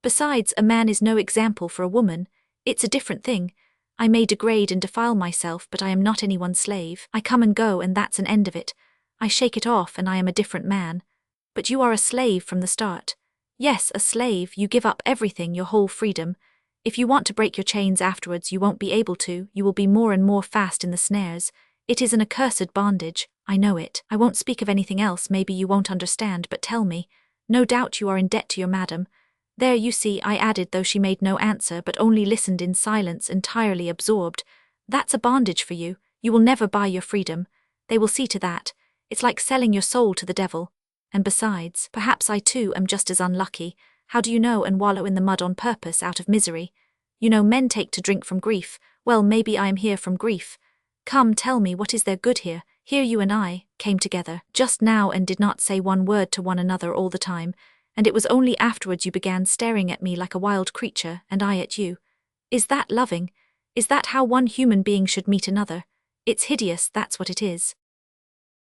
Besides, a man is no example for a woman. It's a different thing. I may degrade and defile myself, but I am not anyone's slave. I come and go and that's an end of it. I shake it off and I am a different man. But you are a slave from the start. Yes, a slave, you give up everything, your whole freedom. If you want to break your chains afterwards you won't be able to, you will be more and more fast in the snares. It is an accursed bondage, I know it. I won't speak of anything else, maybe you won't understand, but tell me. No doubt you are in debt to your madam. There you see, I added, though she made no answer but only listened in silence, entirely absorbed. That's a bondage for you. You will never buy your freedom. They will see to that. It's like selling your soul to the devil. And besides, perhaps I too am just as unlucky. How do you know, and wallow in the mud on purpose out of misery? You know men take to drink from grief. Well, maybe I am here from grief. Come, tell me, what is there good here? Here you and I came together just now and did not say one word to one another all the time, and it was only afterwards you began staring at me like a wild creature, and I at you. Is that loving? Is that how one human being should meet another? It's hideous, that's what it is.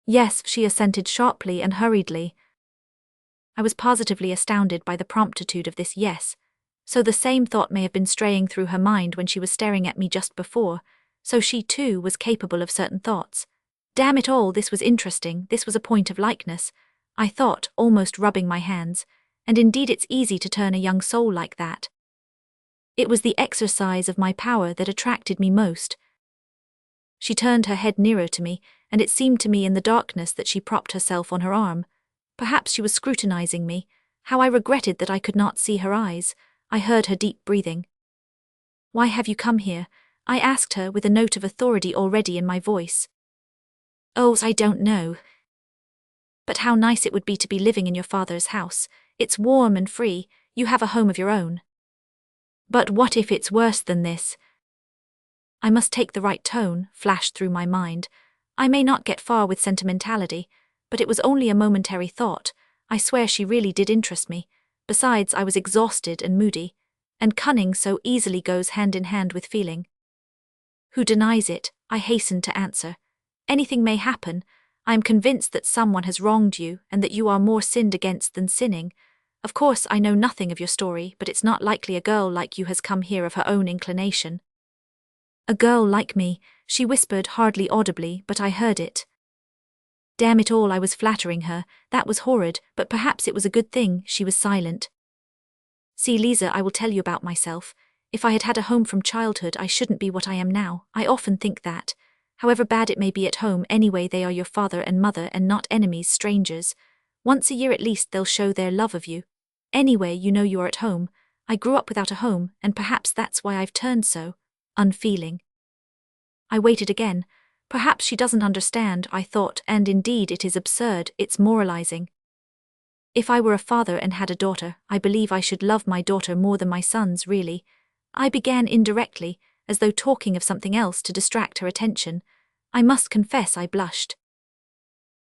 Yes, she assented sharply and hurriedly. I was positively astounded by the promptitude of this yes. So the same thought may have been straying through her mind when she was staring at me just before, so she too was capable of certain thoughts. Damn it all, this was interesting, this was a point of likeness, I thought, almost rubbing my hands, and indeed it's easy to turn a young soul like that. It was the exercise of my power that attracted me most. She turned her head nearer to me, and it seemed to me in the darkness that she propped herself on her arm. Perhaps she was scrutinizing me. How I regretted that I could not see her eyes. I heard her deep breathing. Why have you come here? I asked her with a note of authority already in my voice. Oh, I don't know. But how nice it would be to be living in your father's house. It's warm and free, you have a home of your own. But what if it's worse than this? I must take the right tone, flashed through my mind. I may not get far with sentimentality, but it was only a momentary thought. I swear she really did interest me. Besides, I was exhausted and moody, and cunning so easily goes hand in hand with feeling. Who denies it? I hastened to answer. Anything may happen. I am convinced that someone has wronged you and that you are more sinned against than sinning. Of course, I know nothing of your story, but it's not likely a girl like you has come here of her own inclination. A girl like me, she whispered hardly audibly, but I heard it. Damn it all, I was flattering her. That was horrid, but perhaps it was a good thing she was silent. See, Lisa, I will tell you about myself. If I had had a home from childhood, I shouldn't be what I am now. I often think that. However bad it may be at home, anyway they are your father and mother and not enemies, strangers. Once a year at least they'll show their love of you. Anyway, you know you are at home. I grew up without a home, and perhaps that's why I've turned so unfeeling. I waited again. Perhaps she doesn't understand, I thought, and indeed it is absurd, it's moralizing. If I were a father and had a daughter, I believe I should love my daughter more than my sons, really. I began indirectly, as though talking of something else to distract her attention. I must confess I blushed.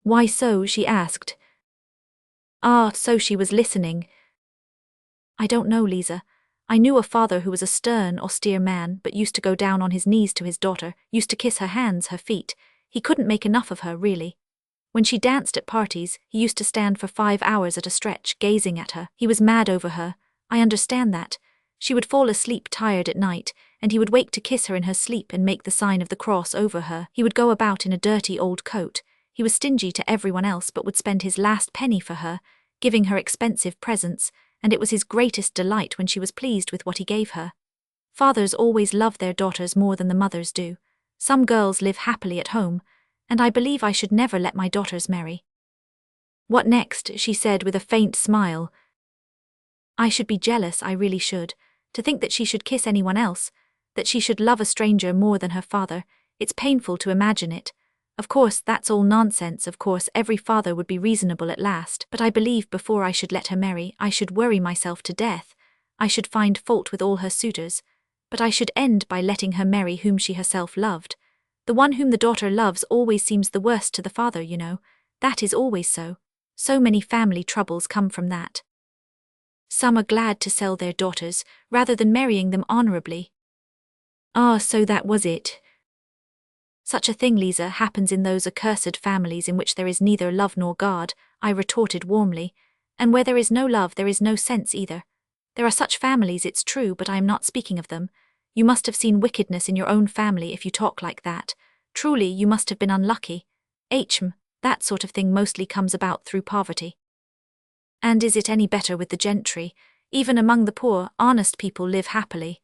Why so? She asked. Ah, so she was listening. I don't know, Lisa. I knew a father who was a stern, austere man, but used to go down on his knees to his daughter, used to kiss her hands, her feet. He couldn't make enough of her, really. When she danced at parties, he used to stand for 5 hours at a stretch, gazing at her. He was mad over her. I understand that. She would fall asleep tired at night, and he would wake to kiss her in her sleep and make the sign of the cross over her. He would go about in a dirty old coat. He was stingy to everyone else but would spend his last penny for her, giving her expensive presents, and it was his greatest delight when she was pleased with what he gave her. Fathers always love their daughters more than the mothers do. Some girls live happily at home, and I believe I should never let my daughters marry. What next? She said with a faint smile. I should be jealous, I really should. To think that she should kiss anyone else, that she should love a stranger more than her father, it's painful to imagine it. Of course, that's all nonsense, of course every father would be reasonable at last, but I believe before I should let her marry, I should worry myself to death. I should find fault with all her suitors, but I should end by letting her marry whom she herself loved. The one whom the daughter loves always seems the worst to the father, you know. That is always so. So many family troubles come from that. Some are glad to sell their daughters, rather than marrying them honorably. Ah, so that was it. Such a thing, Lisa, happens in those accursed families in which there is neither love nor God, I retorted warmly, and where there is no love there is no sense either. There are such families, it's true, but I am not speaking of them. You must have seen wickedness in your own family if you talk like that. Truly, you must have been unlucky. That sort of thing mostly comes about through poverty. And is it any better with the gentry? Even among the poor, honest people live happily.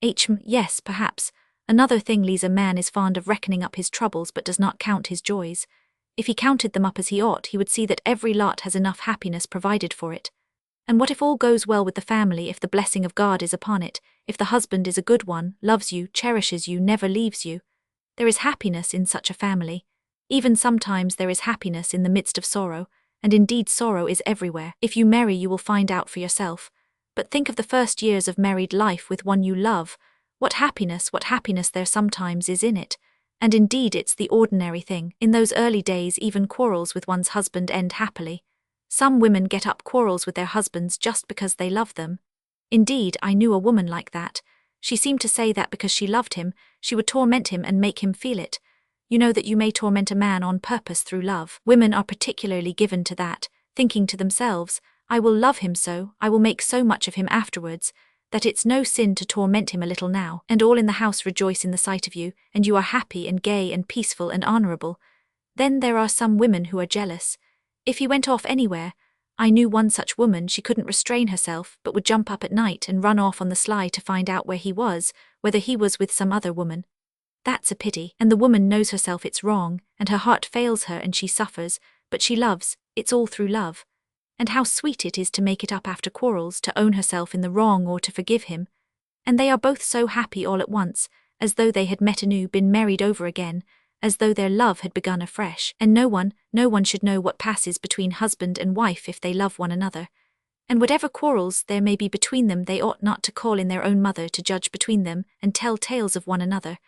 Yes, perhaps. Another thing, Lisa, man is fond of reckoning up his troubles but does not count his joys. If he counted them up as he ought, he would see that every lot has enough happiness provided for it. And what if all goes well with the family, if the blessing of God is upon it, if the husband is a good one, loves you, cherishes you, never leaves you? There is happiness in such a family. Even sometimes there is happiness in the midst of sorrow, and indeed sorrow is everywhere. If you marry, you will find out for yourself. But think of the first years of married life with one you love. What happiness there sometimes is in it. And indeed it's the ordinary thing. In those early days even quarrels with one's husband end happily. Some women get up quarrels with their husbands just because they love them. Indeed, I knew a woman like that. She seemed to say that because she loved him, she would torment him and make him feel it. You know that you may torment a man on purpose through love. Women are particularly given to that, thinking to themselves, I will love him so, I will make so much of him afterwards, that it's no sin to torment him a little now, and all in the house rejoice in the sight of you, and you are happy and gay and peaceful and honourable. Then there are some women who are jealous. If he went off anywhere, I knew one such woman, she couldn't restrain herself, but would jump up at night and run off on the sly to find out where he was, whether he was with some other woman. That's a pity, and the woman knows herself it's wrong, and her heart fails her and she suffers, but she loves, it's all through love. And how sweet it is to make it up after quarrels, to own herself in the wrong or to forgive him. And they are both so happy all at once, as though they had met anew, been married over again, as though their love had begun afresh. And no one should know what passes between husband and wife if they love one another. And whatever quarrels there may be between them, they ought not to call in their own mother to judge between them and tell tales of one another.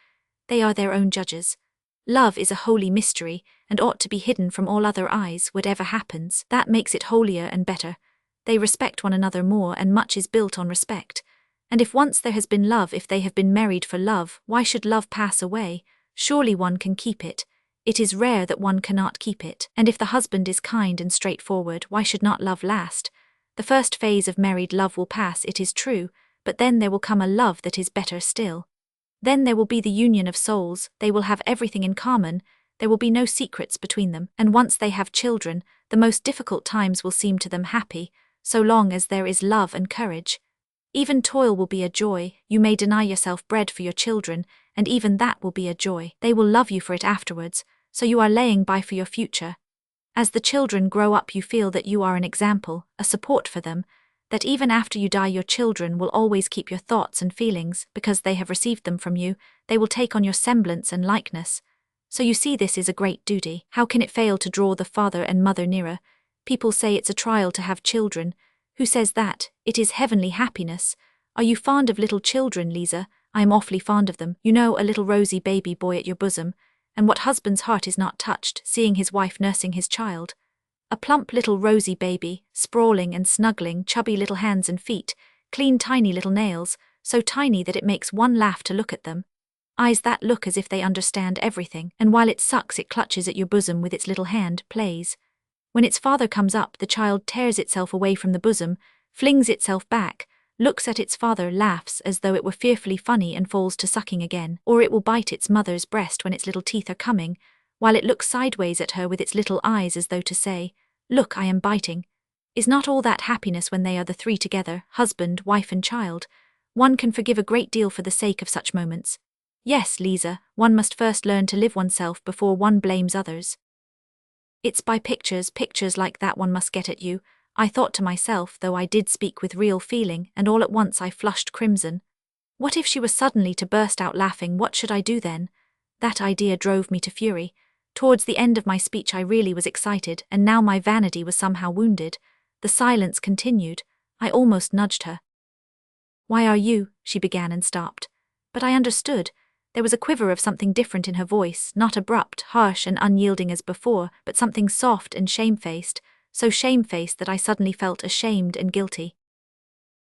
They are their own judges. Love is a holy mystery, and ought to be hidden from all other eyes, whatever happens. That makes it holier and better. They respect one another more, and much is built on respect. And if once there has been love, if they have been married for love, why should love pass away? Surely one can keep it. It is rare that one cannot keep it. And if the husband is kind and straightforward, why should not love last? The first phase of married love will pass, it is true, but then there will come a love that is better still. Then there will be the union of souls, they will have everything in common, there will be no secrets between them, and once they have children, the most difficult times will seem to them happy, so long as there is love and courage. Even toil will be a joy, you may deny yourself bread for your children, and even that will be a joy. They will love you for it afterwards, so you are laying by for your future. As the children grow up, you feel that you are an example, a support for them, that even after you die your children will always keep your thoughts and feelings, because they have received them from you, they will take on your semblance and likeness. So you see, this is a great duty. How can it fail to draw the father and mother nearer? People say it's a trial to have children. Who says that? It is heavenly happiness. Are you fond of little children, Lisa? I am awfully fond of them. You know, a little rosy baby boy at your bosom. And what husband's heart is not touched, seeing his wife nursing his child? A plump little rosy baby, sprawling and snuggling, chubby little hands and feet, clean tiny little nails, so tiny that it makes one laugh to look at them. Eyes that look as if they understand everything, and while it sucks it clutches at your bosom with its little hand, plays. When its father comes up, the child tears itself away from the bosom, flings itself back, looks at its father, laughs as though it were fearfully funny and falls to sucking again, or it will bite its mother's breast when its little teeth are coming, while it looks sideways at her with its little eyes as though to say, "Look, I am biting." Is not all that happiness when they are the three together, husband, wife and child? One can forgive a great deal for the sake of such moments. Yes, Lisa, one must first learn to live oneself before one blames others. It's by pictures like that one must get at you, I thought to myself, though I did speak with real feeling, and all at once I flushed crimson. What if she was suddenly to burst out laughing? What should I do then? That idea drove me to fury. Towards the end of my speech I really was excited, and now my vanity was somehow wounded. The silence continued. I almost nudged her. "Why are you?" she began and stopped. But I understood. There was a quiver of something different in her voice, not abrupt, harsh and unyielding as before, but something soft and shamefaced, so shamefaced that I suddenly felt ashamed and guilty.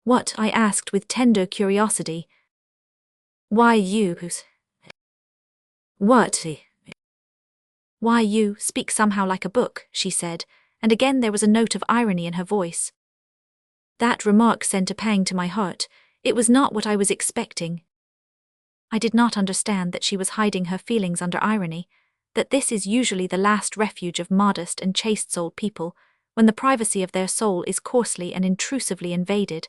"What?" I asked with tender curiosity. "Why you? What? Why you speak somehow like a book," she said, and again there was a note of irony in her voice. That remark sent a pang to my heart. It was not what I was expecting. I did not understand that she was hiding her feelings under irony, that this is usually the last refuge of modest and chaste-souled people, when the privacy of their soul is coarsely and intrusively invaded,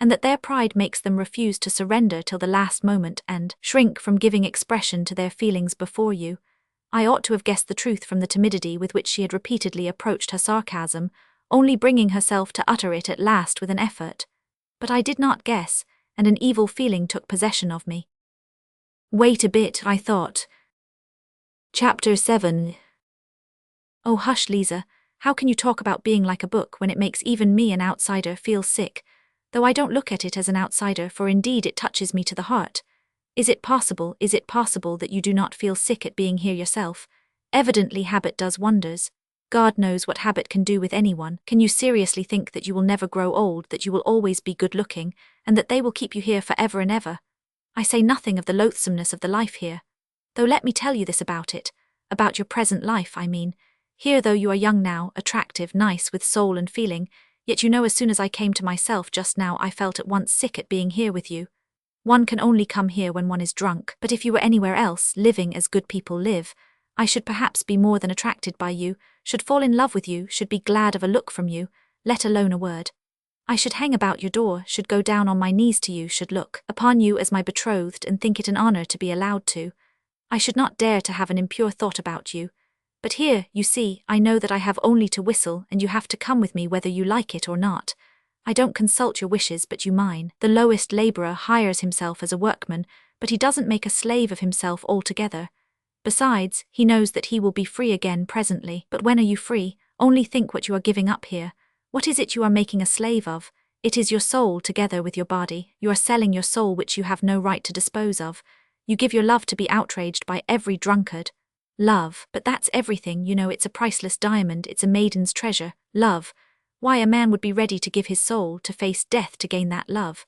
and that their pride makes them refuse to surrender till the last moment and shrink from giving expression to their feelings before you. I ought to have guessed the truth from the timidity with which she had repeatedly approached her sarcasm, only bringing herself to utter it at last with an effort. But I did not guess, and an evil feeling took possession of me. Wait a bit, I thought. Chapter 7. Oh hush, Lisa, how can you talk about being like a book when it makes even me, an outsider, feel sick, though I don't look at it as an outsider, for indeed it touches me to the heart. Is it possible that you do not feel sick at being here yourself? Evidently habit does wonders. God knows what habit can do with anyone. Can you seriously think that you will never grow old, that you will always be good-looking, and that they will keep you here forever and ever? I say nothing of the loathsomeness of the life here. Though let me tell you this about it, about your present life, I mean. Here, though you are young now, attractive, nice, with soul and feeling, yet you know as soon as I came to myself just now I felt at once sick at being here with you. One can only come here when one is drunk, but if you were anywhere else, living as good people live, I should perhaps be more than attracted by you, should fall in love with you, should be glad of a look from you, let alone a word. I should hang about your door, should go down on my knees to you, should look upon you as my betrothed and think it an honor to be allowed to. I should not dare to have an impure thought about you. But here, you see, I know that I have only to whistle and you have to come with me whether you like it or not. I don't consult your wishes but you mine. The lowest laborer hires himself as a workman, but he doesn't make a slave of himself altogether. Besides, he knows that he will be free again presently. But when are you free? Only think what you are giving up here. What is it you are making a slave of? It is your soul together with your body. You are selling your soul which you have no right to dispose of. You give your love to be outraged by every drunkard. Love, but that's everything, you know, it's a priceless diamond, it's a maiden's treasure. Love. Why, a man would be ready to give his soul, to face death to gain that love.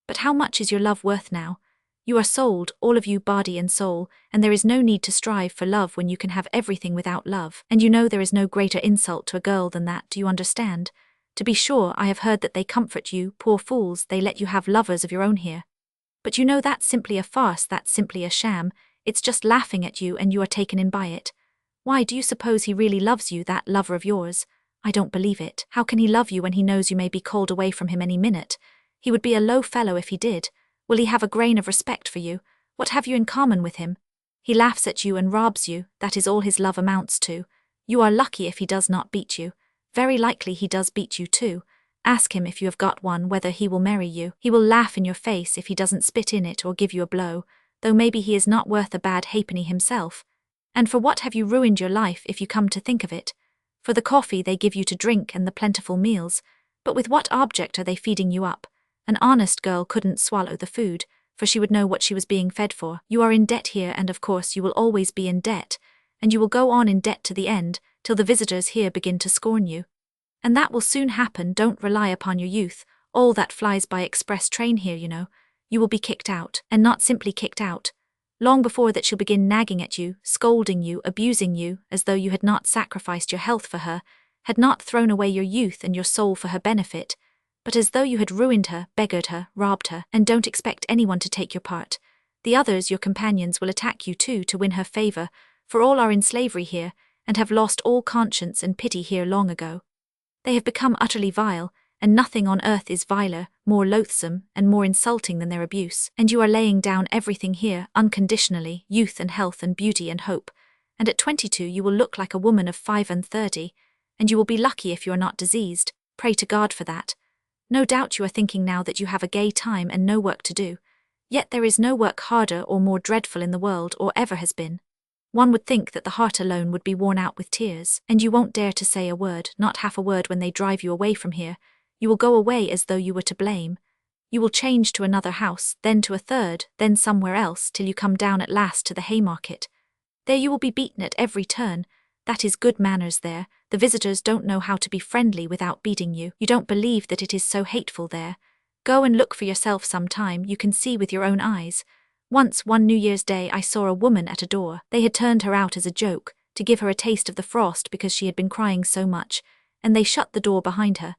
But how much is your love worth now? You are sold, all of you, body and soul, and there is no need to strive for love when you can have everything without love. And you know there is no greater insult to a girl than that, do you understand? To be sure, I have heard that they comfort you, poor fools, they let you have lovers of your own here. But you know that's simply a farce, that's simply a sham, it's just laughing at you and you are taken in by it. Why, do you suppose he really loves you, that lover of yours? I don't believe it. How can he love you when he knows you may be called away from him any minute? He would be a low fellow if he did. Will he have a grain of respect for you? What have you in common with him? He laughs at you and robs you, that is all his love amounts to. You are lucky if he does not beat you. Very likely he does beat you too. Ask him if you have got one whether he will marry you. He will laugh in your face if he doesn't spit in it or give you a blow, though maybe he is not worth a bad halfpenny himself. And for what have you ruined your life if you come to think of it? For the coffee they give you to drink and the plentiful meals, but with what object are they feeding you up? An honest girl couldn't swallow the food, for she would know what she was being fed for. You are in debt here, and of course you will always be in debt, and you will go on in debt to the end, till the visitors here begin to scorn you. And that will soon happen. Don't rely upon your youth, all that flies by express train here, you know. You will be kicked out, and not simply kicked out. Long before that she'll begin nagging at you, scolding you, abusing you, as though you had not sacrificed your health for her, had not thrown away your youth and your soul for her benefit, but as though you had ruined her, beggared her, robbed her. And don't expect anyone to take your part. The others, your companions, will attack you too to win her favor, for all are in slavery here, and have lost all conscience and pity here long ago. They have become utterly vile, and nothing on earth is viler, more loathsome, and more insulting than their abuse. And you are laying down everything here, unconditionally, youth and health and beauty and hope, and at 22 you will look like a woman of 35, and you will be lucky if you are not diseased. Pray to God for that. No doubt you are thinking now that you have a gay time and no work to do. Yet there is no work harder or more dreadful in the world or ever has been. One would think that the heart alone would be worn out with tears, and you won't dare to say a word, not half a word, when they drive you away from here. You will go away as though you were to blame. You will change to another house, then to a third, then somewhere else, till you come down at last to the Haymarket. There you will be beaten at every turn. That is good manners there. The visitors don't know how to be friendly without beating you. You don't believe that it is so hateful there. Go and look for yourself some time, you can see with your own eyes. Once, one New Year's Day, I saw a woman at a door. They had turned her out as a joke, to give her a taste of the frost because she had been crying so much, and they shut the door behind her.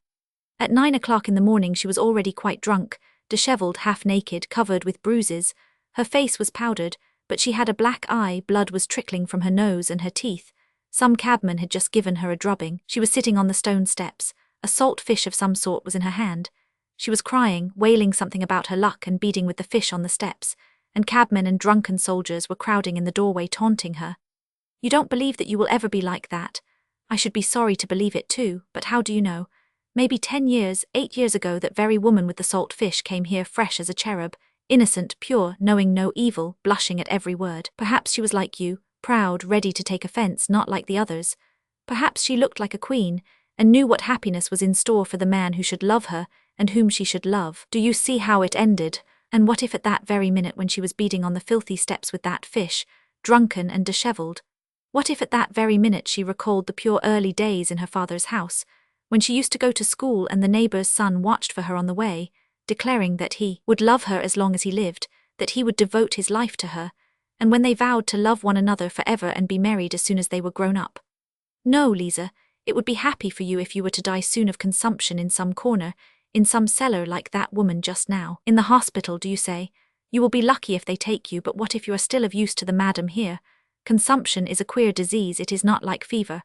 At 9 o'clock in the morning she was already quite drunk, dishevelled, half naked, covered with bruises. Her face was powdered, but she had a black eye, blood was trickling from her nose and her teeth. Some cabman had just given her a drubbing. She was sitting on the stone steps. A salt fish of some sort was in her hand. She was crying, wailing something about her luck and beating with the fish on the steps, and cabmen and drunken soldiers were crowding in the doorway taunting her. You don't believe that you will ever be like that. I should be sorry to believe it too, but how do you know? Maybe 10 years, 8 years ago that very woman with the salt fish came here fresh as a cherub, innocent, pure, knowing no evil, blushing at every word. Perhaps she was like you, proud, ready to take offense, not like the others. Perhaps she looked like a queen, and knew what happiness was in store for the man who should love her, and whom she should love. Do you see how it ended? And what if at that very minute when she was beating on the filthy steps with that fish, drunken and dishevelled, what if at that very minute she recalled the pure early days in her father's house, when she used to go to school and the neighbour's son watched for her on the way, declaring that he would love her as long as he lived, that he would devote his life to her, and when they vowed to love one another forever and be married as soon as they were grown up? No, Lisa, it would be happy for you if you were to die soon of consumption in some corner, in some cellar like that woman just now. In the hospital, do you say? You will be lucky if they take you, but what if you are still of use to the madam here? Consumption is a queer disease, it is not like fever.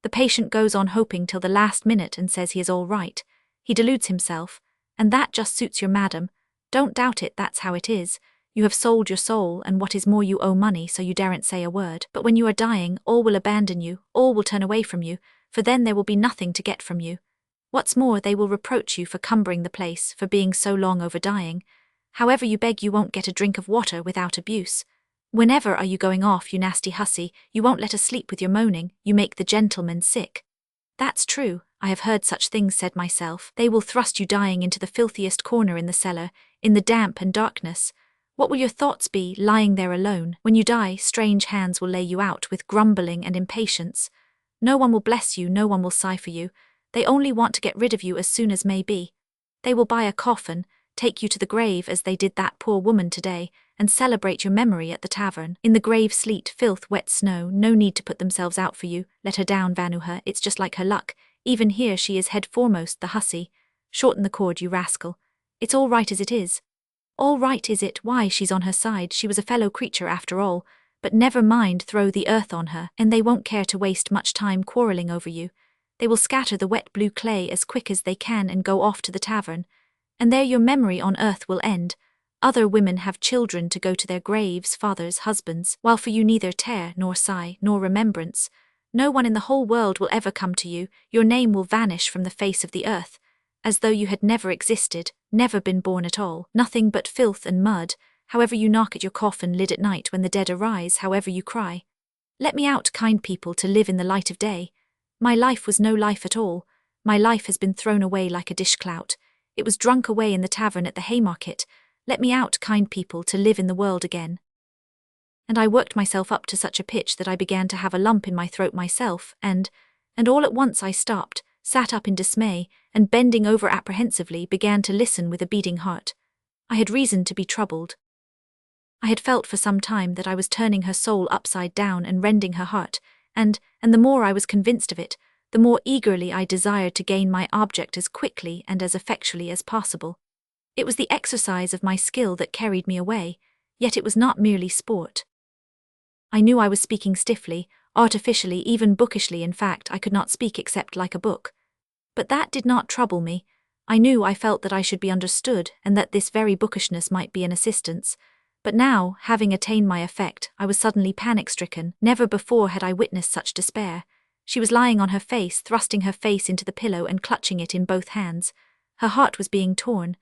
The patient goes on hoping till the last minute and says he is all right. He deludes himself, and that just suits your madam. Don't doubt it, that's how it is. You have sold your soul, and what is more, you owe money, so you daren't say a word. But when you are dying, all will abandon you, all will turn away from you, for then there will be nothing to get from you. What's more, they will reproach you for cumbering the place, for being so long over dying. However you beg, you won't get a drink of water without abuse. Whenever are you going off, you nasty hussy? You won't let us sleep with your moaning, you make the gentlemen sick. That's true, I have heard such things said myself. They will thrust you dying into the filthiest corner in the cellar, in the damp and darkness. What will your thoughts be, lying there alone? When you die, strange hands will lay you out with grumbling and impatience. No one will bless you, no one will sigh for you. They only want to get rid of you as soon as may be. They will buy a coffin, take you to the grave as they did that poor woman today, and celebrate your memory at the tavern. In the grave, sleet, filth, wet snow, no need to put themselves out for you. Let her down, Vanu her, it's just like her luck. Even here she is head foremost, the hussy. Shorten the cord, you rascal. It's all right as it is. All right, is it? Why, she's on her side, she was a fellow creature after all. But never mind, throw the earth on her, and they won't care to waste much time quarrelling over you. They will scatter the wet blue clay as quick as they can and go off to the tavern. And there your memory on earth will end. Other women have children to go to their graves, fathers, husbands, while for you neither tear, nor sigh, nor remembrance. No one in the whole world will ever come to you, your name will vanish from the face of the earth, as though you had never existed, never been born at all. Nothing but filth and mud, however you knock at your coffin lid at night when the dead arise, however you cry. Let me out, kind people, to live in the light of day. My life was no life at all. My life has been thrown away like a dishclout. It was drunk away in the tavern at the Haymarket. Let me out, kind people, to live in the world again. And I worked myself up to such a pitch that I began to have a lump in my throat myself, and all at once I stopped, sat up in dismay, and bending over apprehensively began to listen with a beating heart. I had reason to be troubled. I had felt for some time that I was turning her soul upside down and rending her heart, and the more I was convinced of it, the more eagerly I desired to gain my object as quickly and as effectually as possible. It was the exercise of my skill that carried me away, yet it was not merely sport. I knew I was speaking stiffly, artificially, even bookishly. In fact, I could not speak except like a book. But that did not trouble me. I felt that I should be understood, and that this very bookishness might be an assistance. But now, having attained my effect, I was suddenly panic-stricken. Never before had I witnessed such despair. She was lying on her face, thrusting her face into the pillow and clutching it in both hands. Her heart was being torn.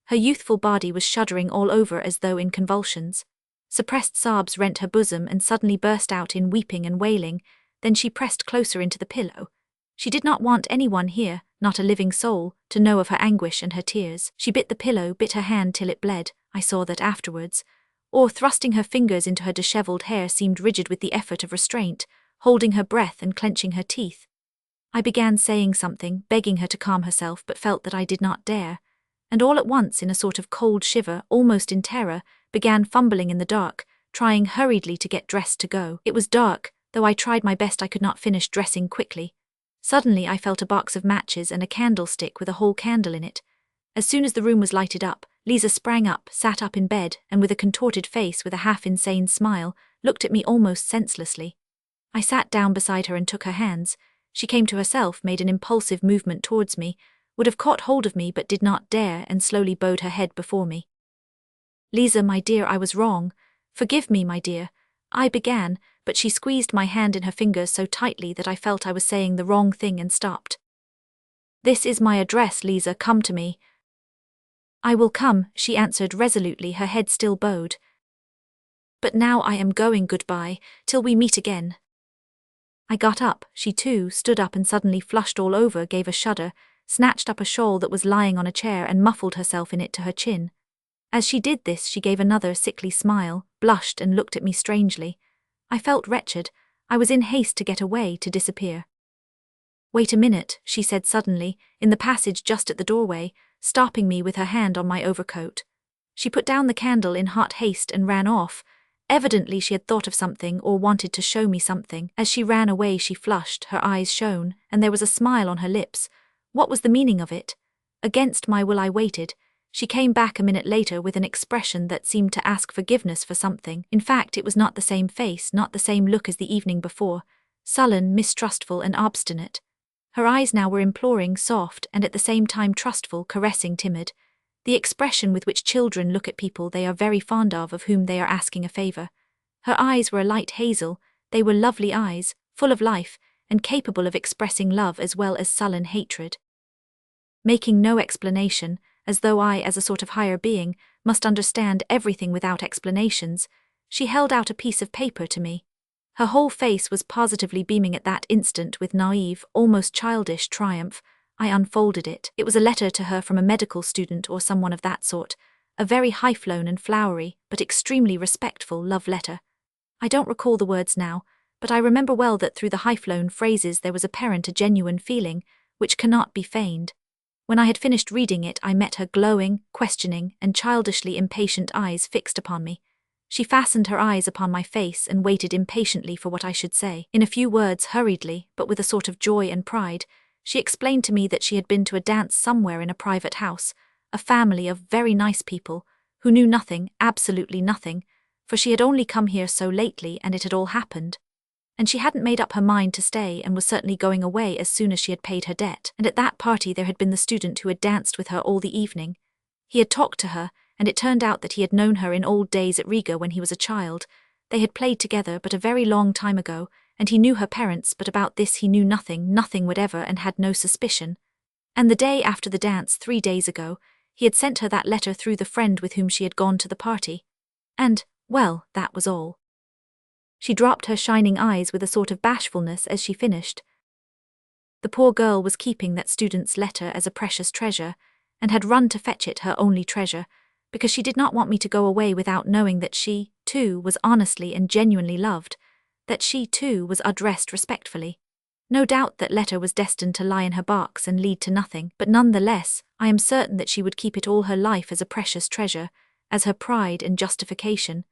Her youthful body was shuddering all over as though in convulsions. Suppressed sobs rent her bosom and suddenly burst out in weeping and wailing. Then she pressed closer into the pillow. She did not want anyone here, not a living soul, to know of her anguish and her tears. She bit the pillow, bit her hand till it bled. I saw that afterwards. Or, thrusting her fingers into her dishevelled hair, seemed rigid with the effort of restraint, holding her breath and clenching her teeth. I began saying something, begging her to calm herself, but felt that I did not dare. And all at once, in a sort of cold shiver, almost in terror, began fumbling in the dark, trying hurriedly to get dressed to go. It was dark, though I tried my best I could not finish dressing quickly. Suddenly I felt a box of matches and a candlestick with a whole candle in it. As soon as the room was lighted up, Lisa sprang up, sat up in bed, and with a contorted face, with a half-insane smile, looked at me almost senselessly. I sat down beside her and took her hands. She came to herself, made an impulsive movement towards me, would have caught hold of me but did not dare, and slowly bowed her head before me. "Lisa, my dear, I was wrong. Forgive me, my dear," I began, but she squeezed my hand in her fingers so tightly that I felt I was saying the wrong thing and stopped. "This is my address, Lisa, come to me." "I will come," she answered resolutely, her head still bowed. "But now I am going, goodbye, till we meet again." I got up, she too stood up and suddenly flushed all over, gave a shudder, snatched up a shawl that was lying on a chair and muffled herself in it to her chin. As she did this she gave another sickly smile, blushed and looked at me strangely. I felt wretched. I was in haste to get away, to disappear. "Wait a minute," she said suddenly, in the passage just at the doorway, stopping me with her hand on my overcoat. She put down the candle in hot haste and ran off. Evidently she had thought of something or wanted to show me something. As she ran away she flushed, her eyes shone, and there was a smile on her lips. What was the meaning of it? Against my will I waited. She came back a minute later with an expression that seemed to ask forgiveness for something. In fact, it was not the same face, not the same look as the evening before. Sullen, mistrustful and obstinate. Her eyes now were imploring, soft, and at the same time trustful, caressing, timid. The expression with which children look at people they are very fond of whom they are asking a favor. Her eyes were a light hazel. They were lovely eyes, full of life, and capable of expressing love as well as sullen hatred. Making no explanation, as though I, as a sort of higher being, must understand everything without explanations, she held out a piece of paper to me. Her whole face was positively beaming at that instant with naive, almost childish triumph. I unfolded it. It was a letter to her from a medical student or someone of that sort, a very high-flown and flowery, but extremely respectful love letter. I don't recall the words now, but I remember well that through the high-flown phrases there was apparent a genuine feeling, which cannot be feigned. When I had finished reading it, I met her glowing, questioning, and childishly impatient eyes fixed upon me. She fastened her eyes upon my face and waited impatiently for what I should say. In a few words, hurriedly, but with a sort of joy and pride, she explained to me that she had been to a dance somewhere in a private house, a family of very nice people, who knew nothing, absolutely nothing, for she had only come here so lately and it had all happened. And she hadn't made up her mind to stay and was certainly going away as soon as she had paid her debt. And at that party there had been the student who had danced with her all the evening. He had talked to her, and it turned out that he had known her in old days at Riga when he was a child. They had played together but a very long time ago, and he knew her parents, but about this he knew nothing, nothing whatever, and had no suspicion. And the day after the dance, 3 days ago, he had sent her that letter through the friend with whom she had gone to the party. And, well, that was all. She dropped her shining eyes with a sort of bashfulness as she finished. The poor girl was keeping that student's letter as a precious treasure, and had run to fetch it, her only treasure, because she did not want me to go away without knowing that she, too, was honestly and genuinely loved, that she, too, was addressed respectfully. No doubt that letter was destined to lie in her box and lead to nothing, but none the less, I am certain that she would keep it all her life as a precious treasure, as her pride and justification.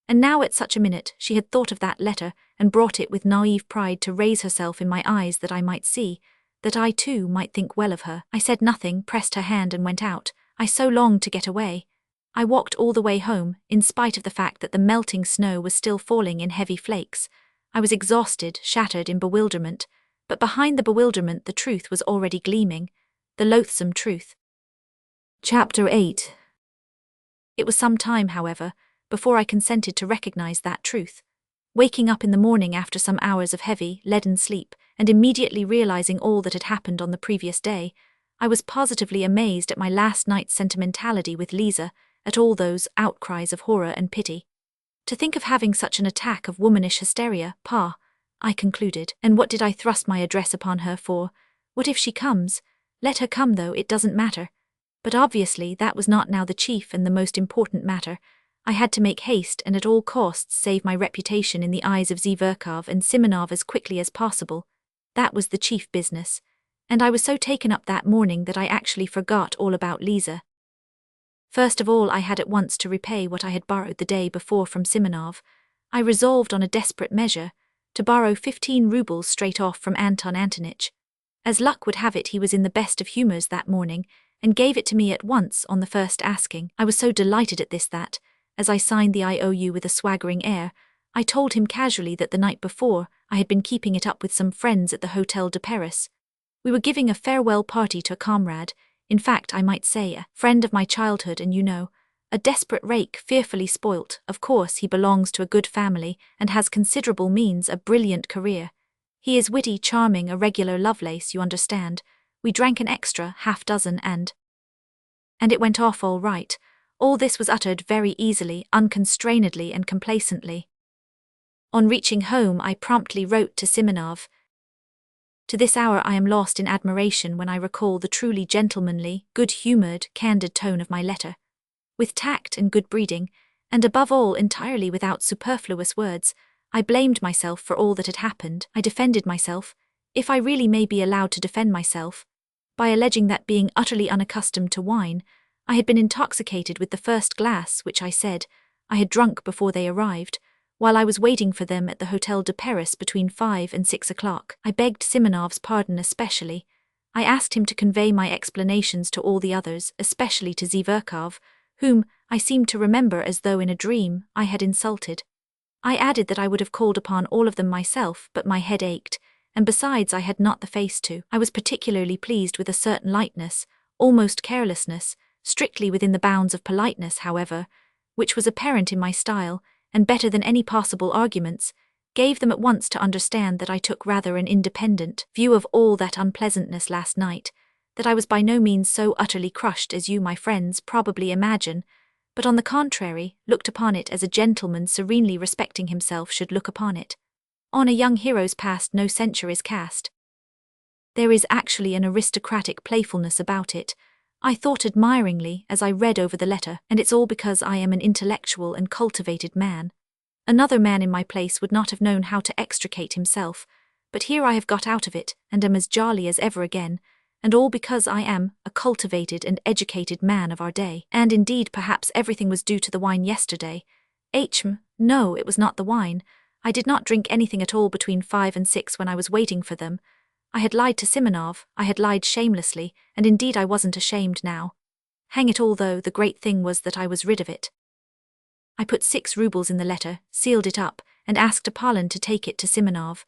And now at such a minute she had thought of that letter and brought it with naive pride to raise herself in my eyes that I might see, that I too might think well of her. I said nothing, pressed her hand and went out. I so longed to get away. I walked all the way home, in spite of the fact that the melting snow was still falling in heavy flakes. I was exhausted, shattered in bewilderment, but behind the bewilderment the truth was already gleaming, the loathsome truth. Chapter 8. It was some time, however, before I consented to recognize that truth. Waking up in the morning after some hours of heavy, leaden sleep, and immediately realizing all that had happened on the previous day, I was positively amazed at my last night's sentimentality with Lisa, at all those outcries of horror and pity. To think of having such an attack of womanish hysteria, I concluded, and what did I thrust my address upon her for? What if she comes? Let her come though, it doesn't matter. But obviously that was not now the chief and the most important matter. I had to make haste and at all costs save my reputation in the eyes of Zverkov and Simonov as quickly as possible. That was the chief business. And I was so taken up that morning that I actually forgot all about Lisa. First of all I had at once to repay what I had borrowed the day before from Simonov. I resolved on a desperate measure, to borrow 15 rubles straight off from Anton Antonitch. As luck would have it, he was in the best of humors that morning, and gave it to me at once on the first asking. I was so delighted at this that, as I signed the IOU with a swaggering air, I told him casually that the night before I had been keeping it up with some friends at the Hotel de Paris. We were giving a farewell party to a comrade, in fact I might say a friend of my childhood, and A desperate rake, fearfully spoilt. Of course he belongs to a good family and has considerable means, a brilliant career. He is witty, charming, a regular Lovelace, you understand. We drank an extra half-dozen and it went off all right. All this was uttered very easily, unconstrainedly and complacently. On reaching home I promptly wrote to Simonov. To this hour I am lost in admiration when I recall the truly gentlemanly, good-humoured, candid tone of my letter. With tact and good breeding, and above all entirely without superfluous words, I blamed myself for all that had happened. I defended myself, if I really may be allowed to defend myself, by alleging that being utterly unaccustomed to wine, I had been intoxicated with the first glass which I said I had drunk before they arrived, while I was waiting for them at the Hotel de Paris between 5 and 6 o'clock. I begged Simonov's pardon especially. I asked him to convey my explanations to all the others, especially to Zverkov, whom, I seemed to remember as though in a dream, I had insulted. I added that I would have called upon all of them myself, but my head ached, and besides I had not the face to. I was particularly pleased with a certain lightness, almost carelessness, strictly within the bounds of politeness, however, which was apparent in my style, and better than any possible arguments, gave them at once to understand that I took rather an independent view of all that unpleasantness last night, that I was by no means so utterly crushed as you, my friends, probably imagine, but on the contrary, looked upon it as a gentleman serenely respecting himself should look upon it. On a young hero's past no censure is cast. There is actually an aristocratic playfulness about it, I thought admiringly as I read over the letter, and it's all because I am an intellectual and cultivated man. Another man in my place would not have known how to extricate himself, but here I have got out of it, and am as jolly as ever again, and all because I am a cultivated and educated man of our day. And indeed perhaps everything was due to the wine yesterday. No, it was not the wine. I did not drink anything at all between 5 and 6 when I was waiting for them. I had lied to Simonov, I had lied shamelessly, and indeed I wasn't ashamed now. Hang it all though, the great thing was that I was rid of it. I put 6 rubles in the letter, sealed it up, and asked Apollon to take it to Simonov.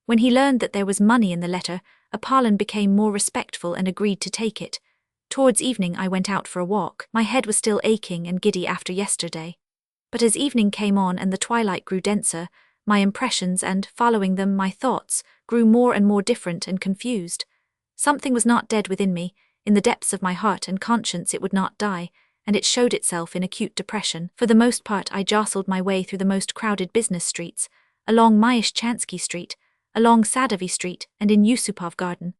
When he learned that there was money in the letter, Apollon became more respectful and agreed to take it. Towards evening I went out for a walk. My head was still aching and giddy after yesterday. But as evening came on and the twilight grew denser, my impressions and, following them, my thoughts, grew more and more different and confused. Something was not dead within me, in the depths of my heart and conscience it would not die, and it showed itself in acute depression. For the most part I jostled my way through the most crowded business streets, along Myashchansky Street, along Sadovy Street, and in Yusupov Garden.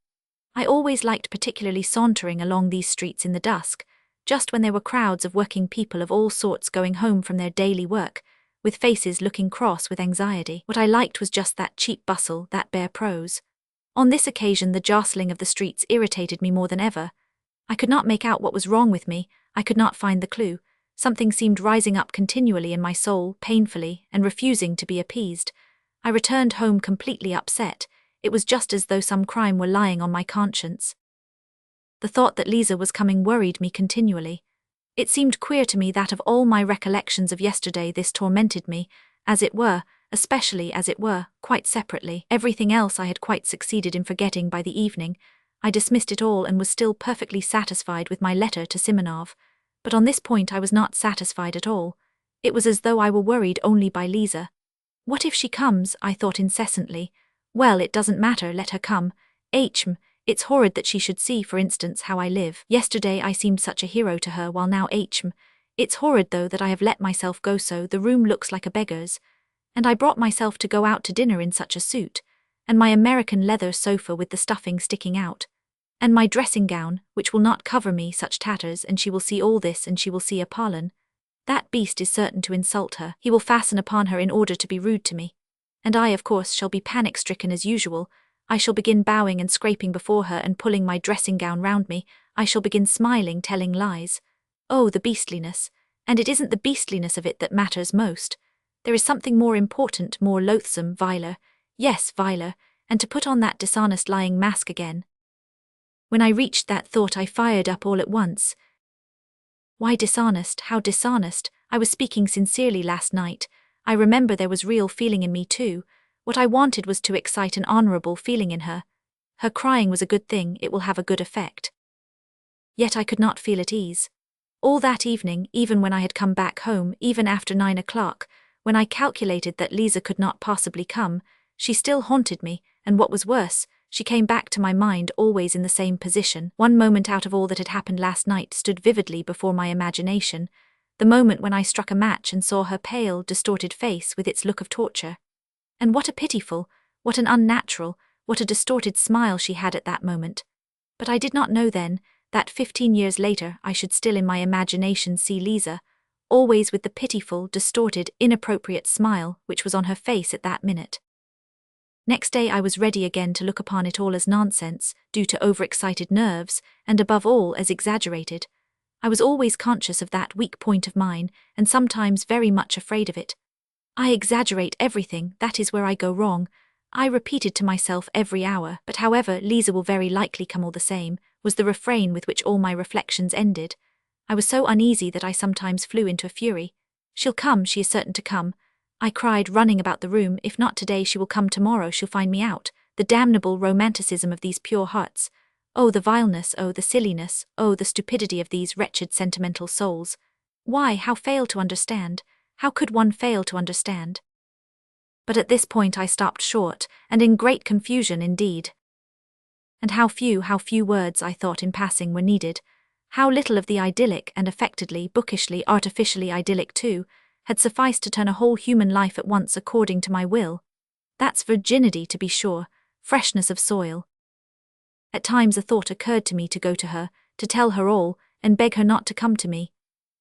I always liked particularly sauntering along these streets in the dusk, just when there were crowds of working people of all sorts going home from their daily work, with faces looking cross with anxiety. What I liked was just that cheap bustle, that bare prose. On this occasion the jostling of the streets irritated me more than ever. I could not make out what was wrong with me, I could not find the clue. Something seemed rising up continually in my soul, painfully, and refusing to be appeased. I returned home completely upset. It was just as though some crime were lying on my conscience. The thought that Lisa was coming worried me continually. It seemed queer to me that of all my recollections of yesterday this tormented me, as it were, especially as it were, quite separately. Everything else I had quite succeeded in forgetting by the evening. I dismissed it all and was still perfectly satisfied with my letter to Simonov. But on this point I was not satisfied at all. It was as though I were worried only by Lisa. What if she comes, I thought incessantly. Well, it doesn't matter, let her come. It's horrid that she should see, for instance, how I live. Yesterday I seemed such a hero to her, while now it's horrid though that I have let myself go so. The room looks like a beggar's. And I brought myself to go out to dinner in such a suit, and my American leather sofa with the stuffing sticking out, and my dressing gown, which will not cover me, such tatters, and she will see all this, and she will see Apollon. That beast is certain to insult her. He will fasten upon her in order to be rude to me. And I, of course, shall be panic-stricken as usual. I shall begin bowing and scraping before her and pulling my dressing gown round me. I shall begin smiling, telling lies. Oh, the beastliness. And it isn't the beastliness of it that matters most. There is something more important, more loathsome, viler. Yes, viler, and to put on that dishonest lying mask again. When I reached that thought I fired up all at once. Why dishonest? How dishonest? I was speaking sincerely last night. I remember there was real feeling in me too. What I wanted was to excite an honourable feeling in her. Her crying was a good thing, it will have a good effect. Yet I could not feel at ease. All that evening, even when I had come back home, even after 9 o'clock, when I calculated that Lisa could not possibly come, she still haunted me, and what was worse, she came back to my mind always in the same position. One moment out of all that had happened last night stood vividly before my imagination, the moment when I struck a match and saw her pale, distorted face with its look of torture. And what a pitiful, what an unnatural, what a distorted smile she had at that moment. But I did not know then, that 15 years later I should still in my imagination see Lisa, always with the pitiful, distorted, inappropriate smile which was on her face at that minute. Next day I was ready again to look upon it all as nonsense, due to overexcited nerves, and above all as exaggerated. I was always conscious of that weak point of mine, and sometimes very much afraid of it. I exaggerate everything, that is where I go wrong, I repeated to myself every hour, but however, Lisa will very likely come all the same, was the refrain with which all my reflections ended. I was so uneasy that I sometimes flew into a fury. She'll come, she is certain to come, I cried, running about the room. If not today, she will come tomorrow, she'll find me out. The damnable romanticism of these pure hearts. Oh, the vileness, oh, the silliness, oh, the stupidity of these wretched sentimental souls. Why, how fail to understand? How could one fail to understand? But at this point I stopped short, and in great confusion indeed. And how few words, I thought in passing, were needed. How little of the idyllic and affectedly, bookishly, artificially idyllic too, had sufficed to turn a whole human life at once according to my will. That's virginity, to be sure, freshness of soil. At times a thought occurred to me to go to her, to tell her all, and beg her not to come to me.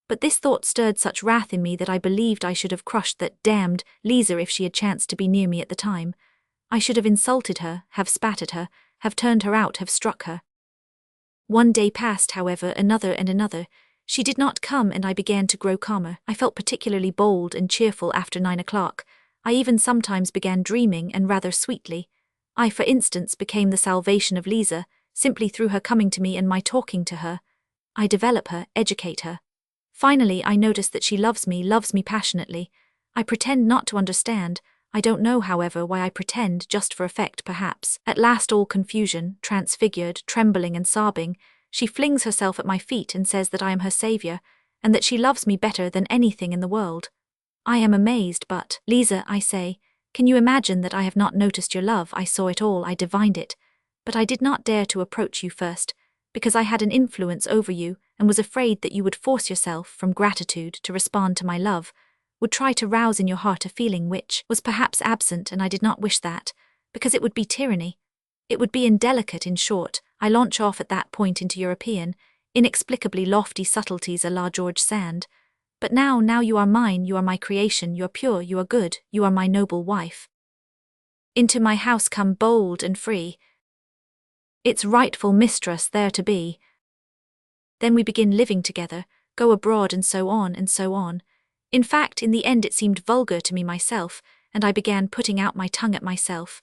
But this thought stirred such wrath in me that I believed I should have crushed that damned Lisa if she had chanced to be near me at the time. I should have insulted her, have spat at her, have turned her out, have struck her. One day passed, however, another and another. She did not come, and I began to grow calmer. I felt particularly bold and cheerful after 9 o'clock. I even sometimes began dreaming, and rather sweetly. I, for instance, became the salvation of Lisa, simply through her coming to me and my talking to her. I develop her, educate her. Finally, I notice that she loves me passionately. I pretend not to understand. I don't know, however, why I pretend, just for effect perhaps. At last, all confusion, transfigured, trembling and sobbing, she flings herself at my feet and says that I am her saviour, and that she loves me better than anything in the world. I am amazed, but, Lisa, I say, can you imagine that I have not noticed your love? I saw it all, I divined it. But I did not dare to approach you first, because I had an influence over you, and was afraid that you would force yourself, from gratitude, to respond to my love, would try to rouse in your heart a feeling which was perhaps absent, and I did not wish that, because it would be tyranny. It would be indelicate, in short. I launch off at that point into European, inexplicably lofty subtleties a la George Sand. But now you are mine, you are my creation, you are pure, you are good, you are my noble wife. Into my house come bold and free, its rightful mistress there to be. Then we begin living together, go abroad, and so on and so on. In fact, in the end it seemed vulgar to me myself, and I began putting out my tongue at myself.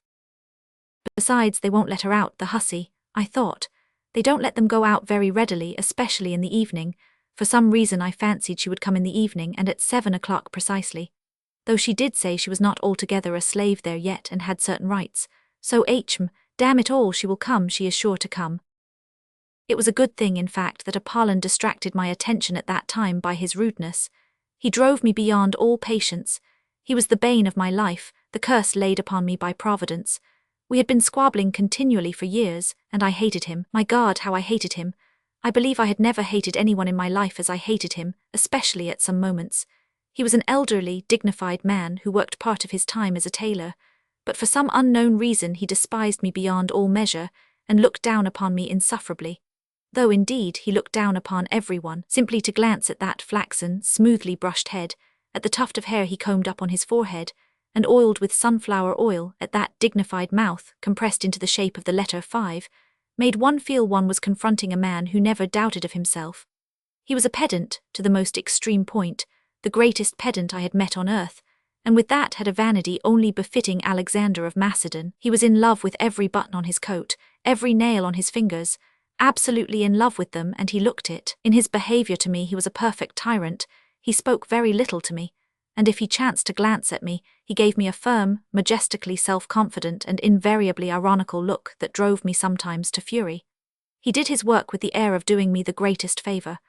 Besides, they won't let her out, the hussy, I thought. They don't let them go out very readily, especially in the evening. For some reason I fancied she would come in the evening, and at 7 o'clock precisely. Though she did say she was not altogether a slave there yet and had certain rights. So damn it all, she will come, she is sure to come. It was a good thing, in fact, that Apollon distracted my attention at that time by his rudeness. He drove me beyond all patience. He was the bane of my life, the curse laid upon me by Providence. We had been squabbling continually for years, and I hated him. My God, how I hated him. I believe I had never hated anyone in my life as I hated him, especially at some moments. He was an elderly, dignified man who worked part of his time as a tailor, but for some unknown reason he despised me beyond all measure, and looked down upon me insufferably. Though indeed he looked down upon everyone, simply to glance at that flaxen, smoothly brushed head, at the tuft of hair he combed up on his forehead, and oiled with sunflower oil, at that dignified mouth, compressed into the shape of the letter 5, made one feel one was confronting a man who never doubted of himself. He was a pedant, to the most extreme point, the greatest pedant I had met on earth, and with that had a vanity only befitting Alexander of Macedon. He was in love with every button on his coat, every nail on his fingers, absolutely in love with them, and he looked it. In his behaviour to me he was a perfect tyrant. He spoke very little to me, and if he chanced to glance at me, he gave me a firm, majestically self-confident and invariably ironical look that drove me sometimes to fury. He did his work with the air of doing me the greatest favour.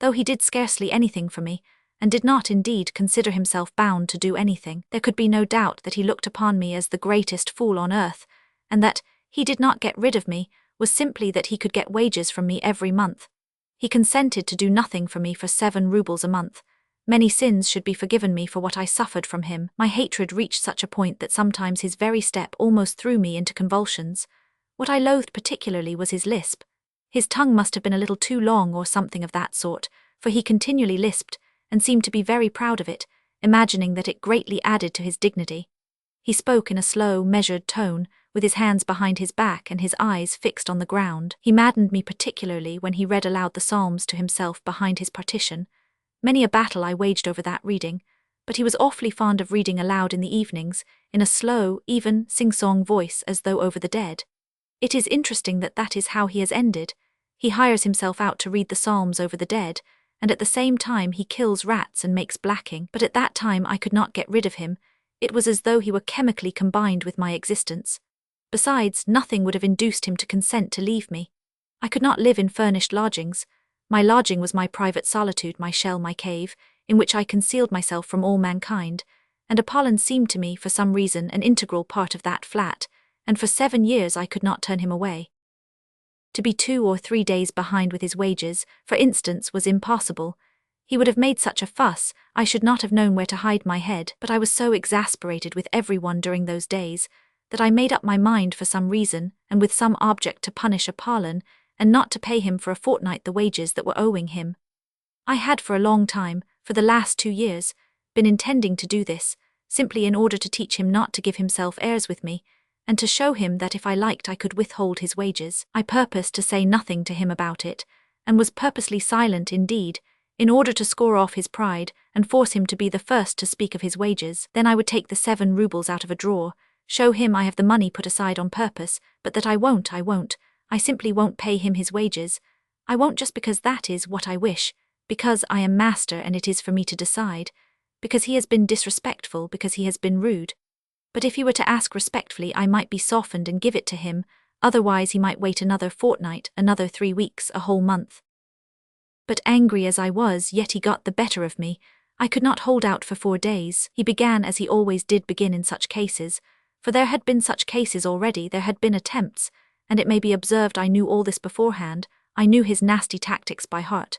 though he did scarcely anything for me, and did not indeed consider himself bound to do anything. There could be no doubt that he looked upon me as the greatest fool on earth, and that he did not get rid of me was simply that he could get wages from me every month. He consented to do nothing for me for 7 rubles a month. Many sins should be forgiven me for what I suffered from him. My hatred reached such a point that sometimes his very step almost threw me into convulsions. What I loathed particularly was his lisp. His tongue must have been a little too long or something of that sort, for he continually lisped, and seemed to be very proud of it, imagining that it greatly added to his dignity. He spoke in a slow, measured tone, with his hands behind his back and his eyes fixed on the ground. He maddened me particularly when he read aloud the Psalms to himself behind his partition. Many a battle I waged over that reading, but he was awfully fond of reading aloud in the evenings, in a slow, even, sing-song voice as though over the dead. It is interesting that that is how he has ended. He hires himself out to read the Psalms over the dead, and at the same time he kills rats and makes blacking. But at that time I could not get rid of him. It was as though he were chemically combined with my existence. Besides, nothing would have induced him to consent to leave me. I could not live in furnished lodgings. My lodging was my private solitude, my shell, my cave, in which I concealed myself from all mankind, and Apollon seemed to me for some reason an integral part of that flat, and for 7 years I could not turn him away. To be 2 or 3 days behind with his wages, for instance, was impossible. He would have made such a fuss, I should not have known where to hide my head, but I was so exasperated with everyone during those days, that I made up my mind for some reason, and with some object, to punish Apollon, and not to pay him for a fortnight the wages that were owing him. I had for a long time, for the last 2 years, been intending to do this, simply in order to teach him not to give himself airs with me, and to show him that if I liked I could withhold his wages. I purposed to say nothing to him about it, and was purposely silent indeed, in order to score off his pride and force him to be the first to speak of his wages. Then I would take the 7 rubles out of a drawer, show him I have the money put aside on purpose, but that I won't, I simply won't pay him his wages. I won't, just because that is what I wish, because I am master and it is for me to decide, because he has been disrespectful, because he has been rude. But if he were to ask respectfully I might be softened and give it to him, otherwise he might wait another fortnight, another 3 weeks, a whole month. But angry as I was, yet he got the better of me. I could not hold out for 4 days. He began as he always did begin in such cases, for there had been such cases already, there had been attempts, and it may be observed I knew all this beforehand. I knew his nasty tactics by heart.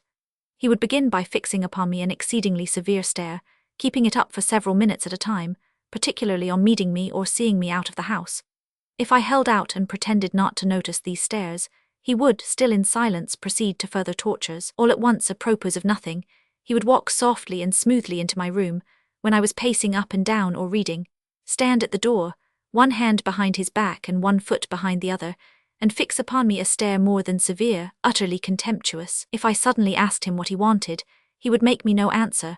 He would begin by fixing upon me an exceedingly severe stare, keeping it up for several minutes at a time, particularly on meeting me or seeing me out of the house. If I held out and pretended not to notice these stares, he would, still in silence, proceed to further tortures. All at once, apropos of nothing, he would walk softly and smoothly into my room, when I was pacing up and down or reading, stand at the door, one hand behind his back and one foot behind the other, and fix upon me a stare more than severe, utterly contemptuous. If I suddenly asked him what he wanted, he would make me no answer,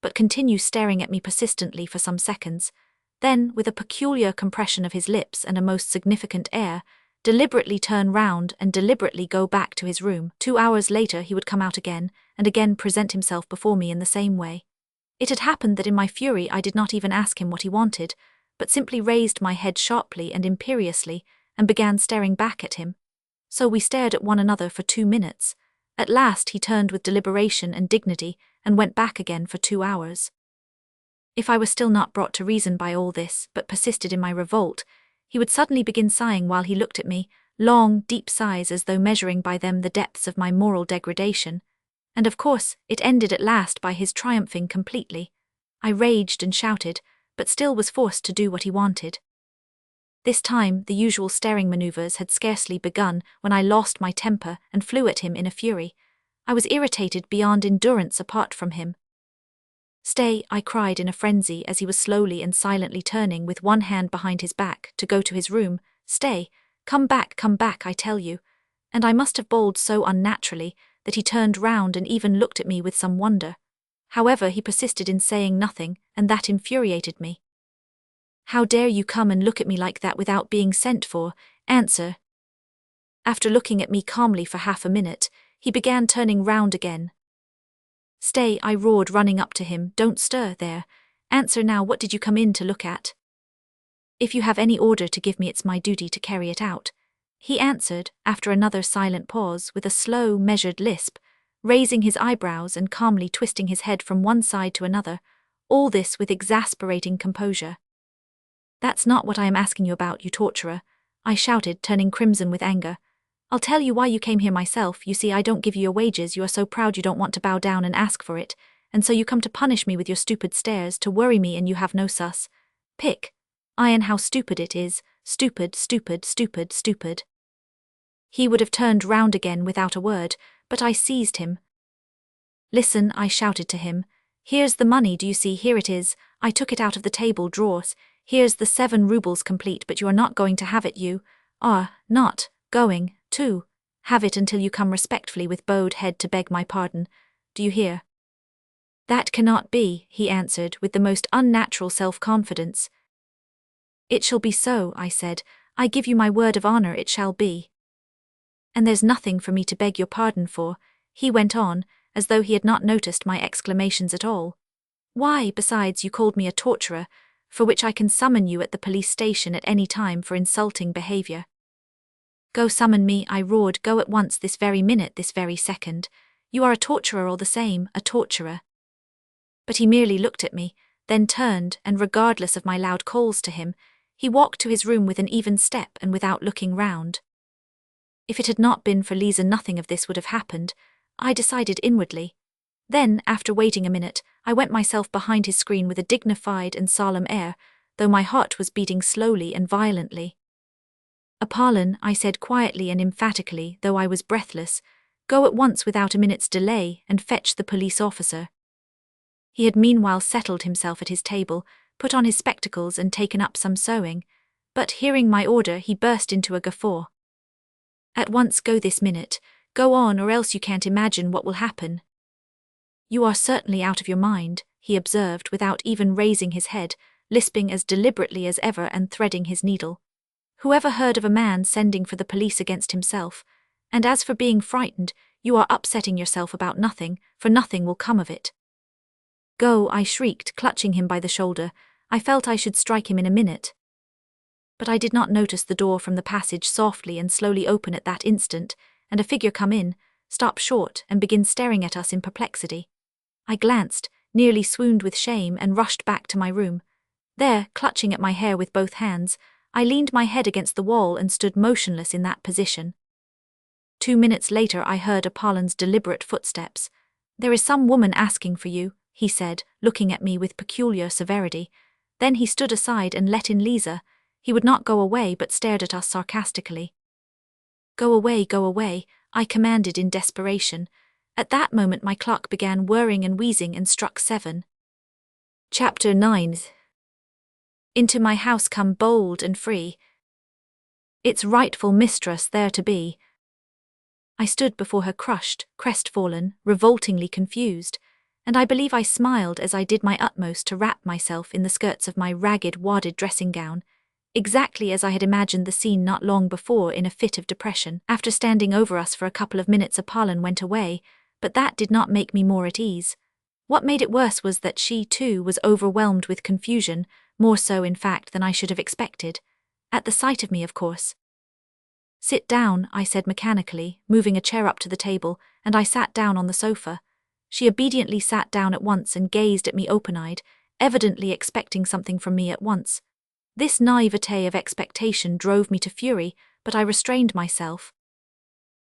but continue staring at me persistently for some seconds, then, with a peculiar compression of his lips and a most significant air, deliberately turn round and deliberately go back to his room. 2 hours later he would come out again, and again present himself before me in the same way. It had happened that in my fury I did not even ask him what he wanted, but simply raised my head sharply and imperiously, and began staring back at him. So we stared at one another for 2 minutes. At last he turned with deliberation and dignity, and went back again for 2 hours. If I were still not brought to reason by all this, but persisted in my revolt, he would suddenly begin sighing while he looked at me, long, deep sighs as though measuring by them the depths of my moral degradation. And of course, it ended at last by his triumphing completely. I raged and shouted, but still was forced to do what he wanted. This time, the usual staring maneuvers had scarcely begun when I lost my temper and flew at him in a fury. I was irritated beyond endurance apart from him. "Stay," I cried in a frenzy as he was slowly and silently turning with one hand behind his back to go to his room. "Stay, come back, I tell you." And I must have bawled so unnaturally that he turned round and even looked at me with some wonder. However, he persisted in saying nothing, and that infuriated me. "How dare you come and look at me like that without being sent for? Answer." After looking at me calmly for half a minute, he began turning round again. "Stay," I roared, running up to him. "Don't stir there. Answer now, what did you come in to look at? If you have any order to give me, it's my duty to carry it out." He answered, after another silent pause, with a slow, measured lisp, raising his eyebrows and calmly twisting his head from one side to another, all this with exasperating composure. "That's not what I am asking you about, you torturer," I shouted, turning crimson with anger. "I'll tell you why you came here myself. You see, I don't give you your wages, you are so proud you don't want to bow down and ask for it, and so you come to punish me with your stupid stares, to worry me, and you have no sus. Pick. Iron, how stupid it is. Stupid, stupid, stupid, stupid." He would have turned round again without a word, but I seized him. "Listen," I shouted to him. "Here's the money, do you see? Here it is. I took it out of the table drawers. Here's the 7 rubles complete, but you are not going to have it. You are not going to have it until you come respectfully with bowed head to beg my pardon. Do you hear?" "That cannot be," he answered with the most unnatural self-confidence. "It shall be so," I said. "I give you my word of honor it shall be." "And there's nothing for me to beg your pardon for," he went on, as though he had not noticed my exclamations at all. "Why, besides, you called me a torturer, for which I can summon you at the police station at any time for insulting behavior." "Go summon me," I roared. "Go at once, this very minute, this very second. You are a torturer all the same, a torturer." But he merely looked at me, then turned, and regardless of my loud calls to him, he walked to his room with an even step and without looking round. If it had not been for Lisa, nothing of this would have happened, I decided inwardly. Then, after waiting a minute, I went myself behind his screen with a dignified and solemn air, though my heart was beating slowly and violently. "Apollon," I said quietly and emphatically, though I was breathless, "go at once without a minute's delay and fetch the police officer." He had meanwhile settled himself at his table, put on his spectacles and taken up some sewing, but hearing my order he burst into a guffaw. "At once, go this minute. Go on, or else you can't imagine what will happen." "You are certainly out of your mind," he observed without even raising his head, lisping as deliberately as ever and threading his needle. "Whoever heard of a man sending for the police against himself? And as for being frightened, you are upsetting yourself about nothing, for nothing will come of it." "Go," I shrieked, clutching him by the shoulder. I felt I should strike him in a minute. But I did not notice the door from the passage softly and slowly open at that instant, and a figure come in, stop short, and begin staring at us in perplexity. I glanced, nearly swooned with shame, and rushed back to my room. There, clutching at my hair with both hands, I leaned my head against the wall and stood motionless in that position. 2 minutes later I heard Apollon's deliberate footsteps. "There is some woman asking for you," he said, looking at me with peculiar severity. Then he stood aside and let in Lisa. He would not go away but stared at us sarcastically. Go away," I commanded in desperation. At that moment my clock began whirring and wheezing and struck 7. Chapter 9. Into my house come bold and free, its rightful mistress there to be. I stood before her crushed, crestfallen, revoltingly confused, and I believe I smiled as I did my utmost to wrap myself in the skirts of my ragged, wadded dressing gown, exactly as I had imagined the scene not long before in a fit of depression. After standing over us for a couple of minutes, Apollon went away, but that did not make me more at ease. What made it worse was that she, too, was overwhelmed with confusion, more so, in fact, than I should have expected. At the sight of me, of course. "Sit down," I said mechanically, moving a chair up to the table, and I sat down on the sofa. She obediently sat down at once and gazed at me open-eyed, evidently expecting something from me at once. This naivete of expectation drove me to fury, but I restrained myself.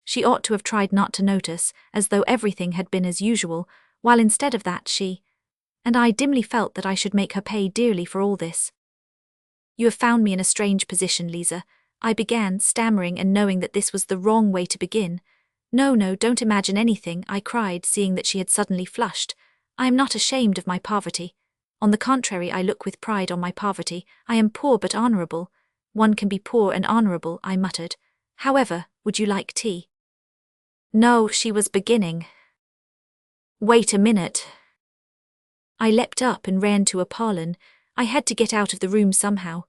She ought to have tried not to notice, as though everything had been as usual, while instead of that and I dimly felt that I should make her pay dearly for all this. "You have found me in a strange position, Lisa," I began, stammering and knowing that this was the wrong way to begin. No, don't imagine anything," I cried, seeing that she had suddenly flushed. "I am not ashamed of my poverty. On the contrary, I look with pride on my poverty. I am poor but honourable." "One can be poor and honourable," I muttered. "However, would you like tea?" "No," she was beginning. "Wait a minute." I leapt up and ran to Apollon. I had to get out of the room somehow.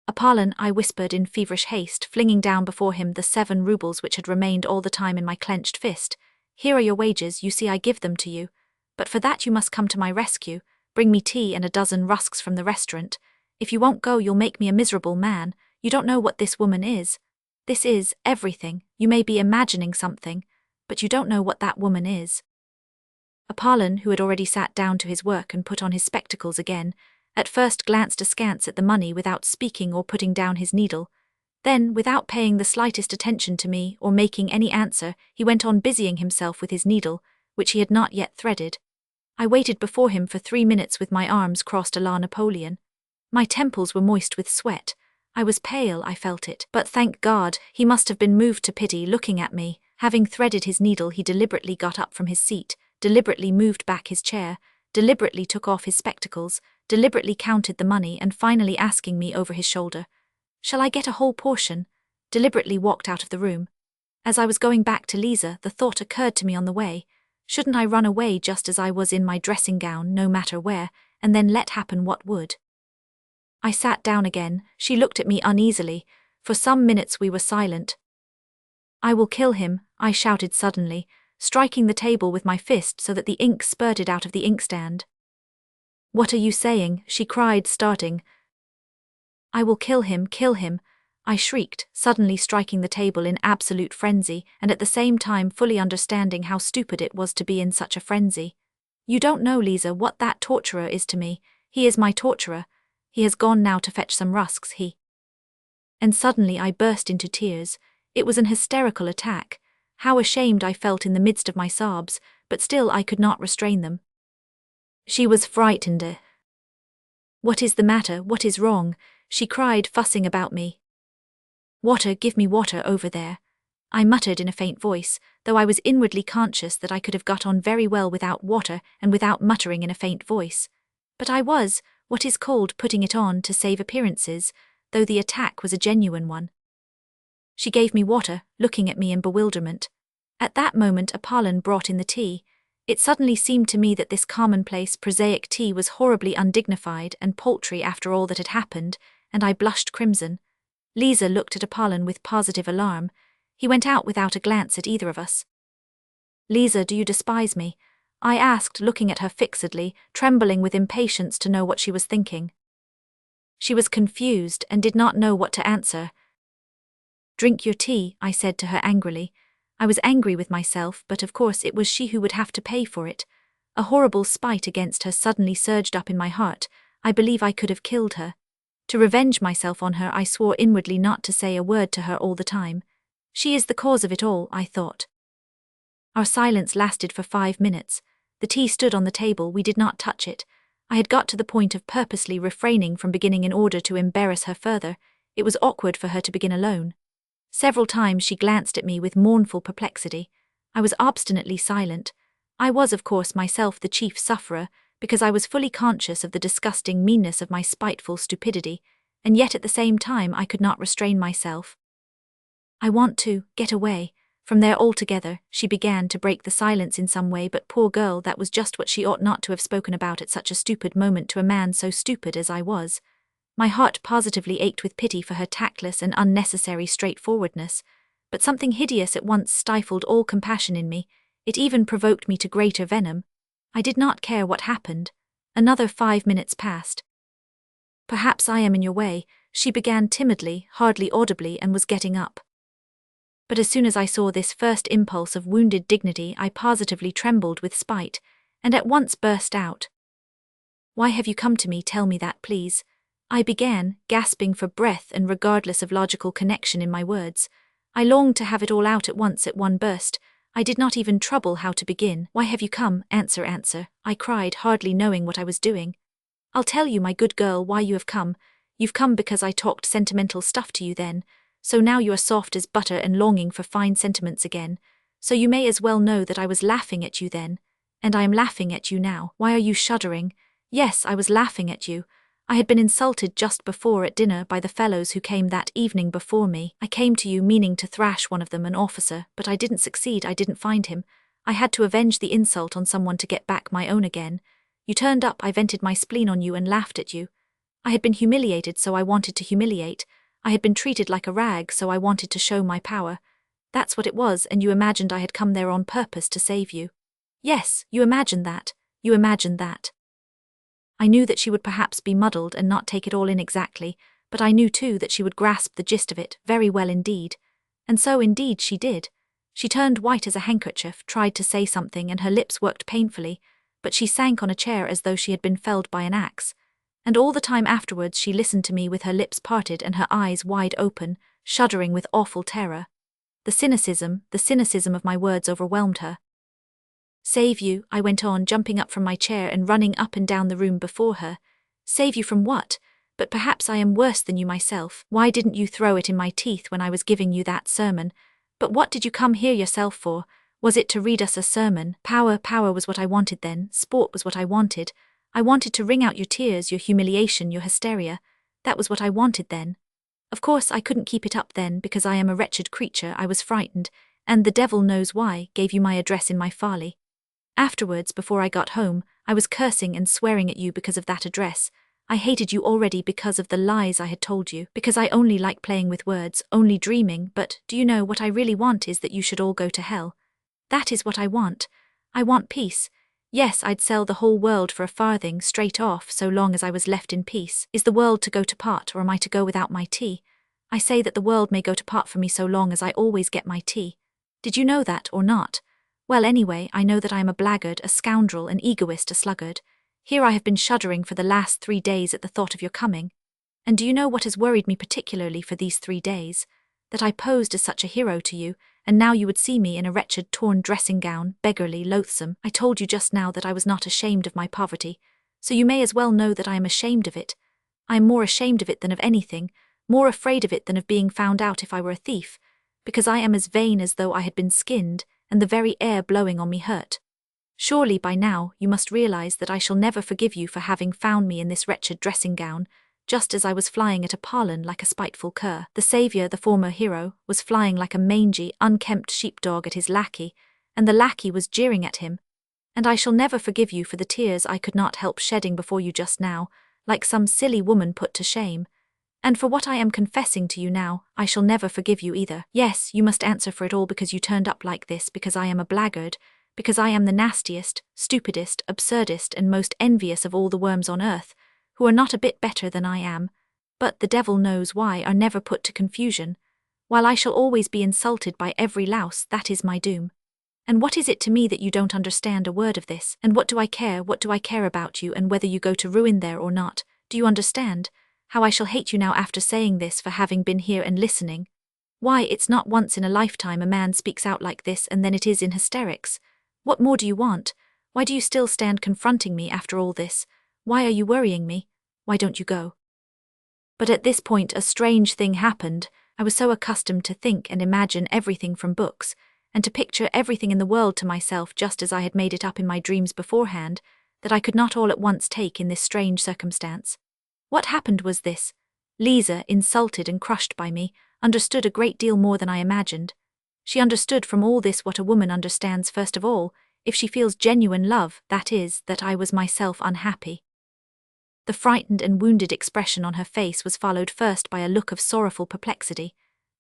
"Apollon," I whispered in feverish haste, flinging down before him the 7 rubles which had remained all the time in my clenched fist. "Here are your wages, you see I give them to you. But for that you must come to my rescue, bring me tea and a dozen rusks from the restaurant. If you won't go you'll make me a miserable man. You don't know what this woman is. This is everything. You may be imagining something. But you don't know what that woman is. Apollon, who had already sat down to his work and put on his spectacles again, at first glanced askance at the money without speaking or putting down his needle. Then, without paying the slightest attention to me or making any answer, he went on busying himself with his needle, which he had not yet threaded. I waited before him for 3 minutes with my arms crossed à la Napoleon. My temples were moist with sweat. I was pale, I felt it, but thank God, he must have been moved to pity looking at me. Having threaded his needle, he deliberately got up from his seat, deliberately moved back his chair, deliberately took off his spectacles, deliberately counted the money, and finally asking me over his shoulder, "Shall I get a whole portion?" deliberately walked out of the room. As I was going back to Lisa, the thought occurred to me on the way. Shouldn't I run away just as I was in my dressing gown, no matter where, and then let happen what would? I sat down again. She looked at me uneasily. For some minutes we were silent. "I will kill him," I shouted suddenly, striking the table with my fist so that the ink spurted out of the inkstand. "What are you saying?" she cried, starting. "I will kill him, I shrieked, suddenly striking the table in absolute frenzy, and at the same time fully understanding how stupid it was to be in such a frenzy. "You don't know, Lisa, what that torturer is to me. He is my torturer. He has gone now to fetch some rusks, And suddenly I burst into tears. It was an hysterical attack. How ashamed I felt in the midst of my sobs, but still I could not restrain them. She was frightened. "What is the matter? What is wrong?" she cried, fussing about me. "Water, give me water over there," I muttered in a faint voice, though I was inwardly conscious that I could have got on very well without water and without muttering in a faint voice. But I was, what is called, putting it on to save appearances, though the attack was a genuine one. She gave me water, looking at me in bewilderment. At that moment Apollon brought in the tea. It suddenly seemed to me that this commonplace, prosaic tea was horribly undignified and paltry after all that had happened, and I blushed crimson. Lisa looked at Apollon with positive alarm. He went out without a glance at either of us. "Lisa, do you despise me?" I asked, looking at her fixedly, trembling with impatience to know what she was thinking. She was confused and did not know what to answer. "Drink your tea," I said to her angrily. I was angry with myself, but of course it was she who would have to pay for it. A horrible spite against her suddenly surged up in my heart. I believe I could have killed her. To revenge myself on her, I swore inwardly not to say a word to her all the time. She is the cause of it all, I thought. Our silence lasted for 5 minutes. The tea stood on the table, we did not touch it. I had got to the point of purposely refraining from beginning in order to embarrass her further. It was awkward for her to begin alone. Several times she glanced at me with mournful perplexity. I was obstinately silent. I was, of course, myself the chief sufferer, because I was fully conscious of the disgusting meanness of my spiteful stupidity, and yet at the same time I could not restrain myself. "I want to get away from there altogether," she began to break the silence in some way, but poor girl, that was just what she ought not to have spoken about at such a stupid moment to a man so stupid as I was. My heart positively ached with pity for her tactless and unnecessary straightforwardness, but something hideous at once stifled all compassion in me. It even provoked me to greater venom. I did not care what happened. Another 5 minutes passed. "Perhaps I am in your way," she began timidly, hardly audibly, and was getting up. But as soon as I saw this first impulse of wounded dignity, I positively trembled with spite, and at once burst out. "Why have you come to me? Tell me that, please," I began, gasping for breath and regardless of logical connection in my words. I longed to have it all out at once at one burst. I did not even trouble how to begin. "Why have you come? Answer, answer," I cried, hardly knowing what I was doing. "I'll tell you, my good girl, why you have come. You've come because I talked sentimental stuff to you then. So now you are soft as butter and longing for fine sentiments again. So you may as well know that I was laughing at you then. And I am laughing at you now. Why are you shuddering? Yes, I was laughing at you. I had been insulted just before at dinner by the fellows who came that evening before me. I came to you meaning to thrash one of them, an officer, but I didn't succeed. I didn't find him. I had to avenge the insult on someone to get back my own again. You turned up, I vented my spleen on you and laughed at you. I had been humiliated, so I wanted to humiliate. I had been treated like a rag, so I wanted to show my power. That's what it was, and you imagined I had come there on purpose to save you. Yes, you imagined that. You imagined that." I knew that she would perhaps be muddled and not take it all in exactly, but I knew too that she would grasp the gist of it very well indeed. And so indeed she did. She turned white as a handkerchief, tried to say something, and her lips worked painfully, but she sank on a chair as though she had been felled by an axe. And all the time afterwards she listened to me with her lips parted and her eyes wide open, shuddering with awful terror. The cynicism of my words overwhelmed her. "Save you," I went on, jumping up from my chair and running up and down the room before her. "Save you from what? But perhaps I am worse than you myself. Why didn't you throw it in my teeth when I was giving you that sermon? But what did you come here yourself for? Was it to read us a sermon? Power was what I wanted then. Sport was what I wanted. I wanted to wring out your tears, your humiliation, your hysteria. That was what I wanted then. Of course I couldn't keep it up then, because I am a wretched creature. I was frightened, and the devil knows why, gave you my address in my folly. Afterwards, before I got home, I was cursing and swearing at you because of that address. I hated you already because of the lies I had told you, because I only like playing with words, only dreaming. But do you know what I really want is that you should all go to hell. That is what I want. I want peace. Yes, I'd sell the whole world for a farthing, straight off, so long as I was left in peace. Is the world to go to pot, or am I to go without my tea? I say that the world may go to pot for me so long as I always get my tea. Did you know that, or not? Well, anyway, I know that I am a blackguard, a scoundrel, an egoist, a sluggard. Here I have been shuddering for the last 3 days at the thought of your coming. And do you know what has worried me particularly for these 3 days? That I posed as such a hero to you, and now you would see me in a wretched torn dressing gown, beggarly, loathsome. I told you just now that I was not ashamed of my poverty, so you may as well know that I am ashamed of it. I am more ashamed of it than of anything, more afraid of it than of being found out if I were a thief, because I am as vain as though I had been skinned, and the very air blowing on me hurt. Surely by now you must realize that I shall never forgive you for having found me in this wretched dressing gown, just as I was flying at a parlon like a spiteful cur. The saviour, the former hero, was flying like a mangy, unkempt sheepdog at his lackey, and the lackey was jeering at him. And I shall never forgive you for the tears I could not help shedding before you just now, like some silly woman put to shame. And for what I am confessing to you now, I shall never forgive you either. Yes, you must answer for it all because you turned up like this, because I am a blackguard, because I am the nastiest, stupidest, absurdest, and most envious of all the worms on earth, who are not a bit better than I am, but the devil knows why are never put to confusion, while I shall always be insulted by every louse. That is my doom. And what is it to me that you don't understand a word of this? And what do I care about you and whether you go to ruin there or not? Do you understand how I shall hate you now after saying this, for having been here and listening? Why, it's not once in a lifetime a man speaks out like this, and then it is in hysterics. What more do you want? Why do you still stand confronting me after all this? Why are you worrying me? Why don't you go? But at this point a strange thing happened. I was so accustomed to think and imagine everything from books, and to picture everything in the world to myself just as I had made it up in my dreams beforehand, that I could not all at once take in this strange circumstance. What happened was this. Lisa, insulted and crushed by me, understood a great deal more than I imagined. She understood from all this what a woman understands first of all, if she feels genuine love, that is, that I was myself unhappy. The frightened and wounded expression on her face was followed first by a look of sorrowful perplexity.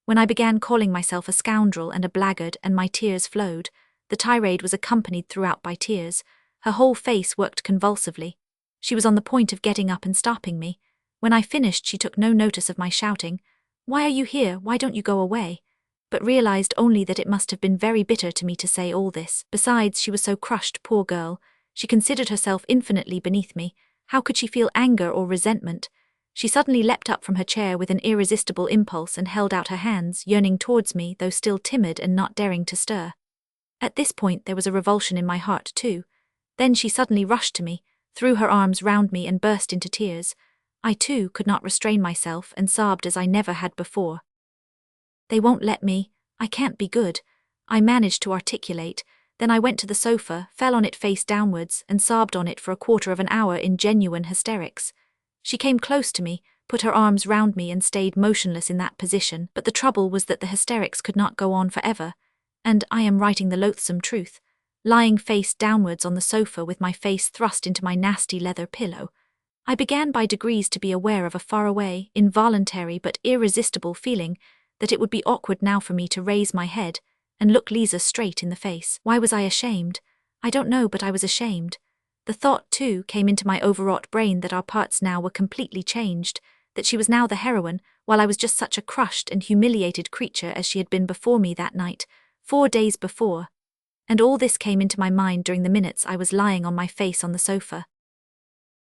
When I began calling myself a scoundrel and a blackguard and my tears flowed, the tirade was accompanied throughout by tears. Her whole face worked convulsively. She was on the point of getting up and stopping me. When I finished she took no notice of my shouting, "Why are you here? Why don't you go away?" but realized only that it must have been very bitter to me to say all this. Besides, she was so crushed, poor girl. She considered herself infinitely beneath me. How could she feel anger or resentment? She suddenly leapt up from her chair with an irresistible impulse and held out her hands, yearning towards me, though still timid and not daring to stir. At this point there was a revulsion in my heart too. Then she suddenly rushed to me, threw her arms round me and burst into tears. I too could not restrain myself and sobbed as I never had before. "They won't let me. I can't be good," I managed to articulate. Then I went to the sofa, fell on it face downwards, and sobbed on it for a quarter of an hour in genuine hysterics. She came close to me, put her arms round me and stayed motionless in that position, but the trouble was that the hysterics could not go on forever, and I am writing the loathsome truth, lying face downwards on the sofa with my face thrust into my nasty leather pillow. I began by degrees to be aware of a faraway, involuntary but irresistible feeling that it would be awkward now for me to raise my head and look Lisa straight in the face. Why was I ashamed? I don't know, but I was ashamed. The thought, too, came into my overwrought brain that our parts now were completely changed, that she was now the heroine, while I was just such a crushed and humiliated creature as she had been before me that night, 4 days before. And all this came into my mind during the minutes I was lying on my face on the sofa.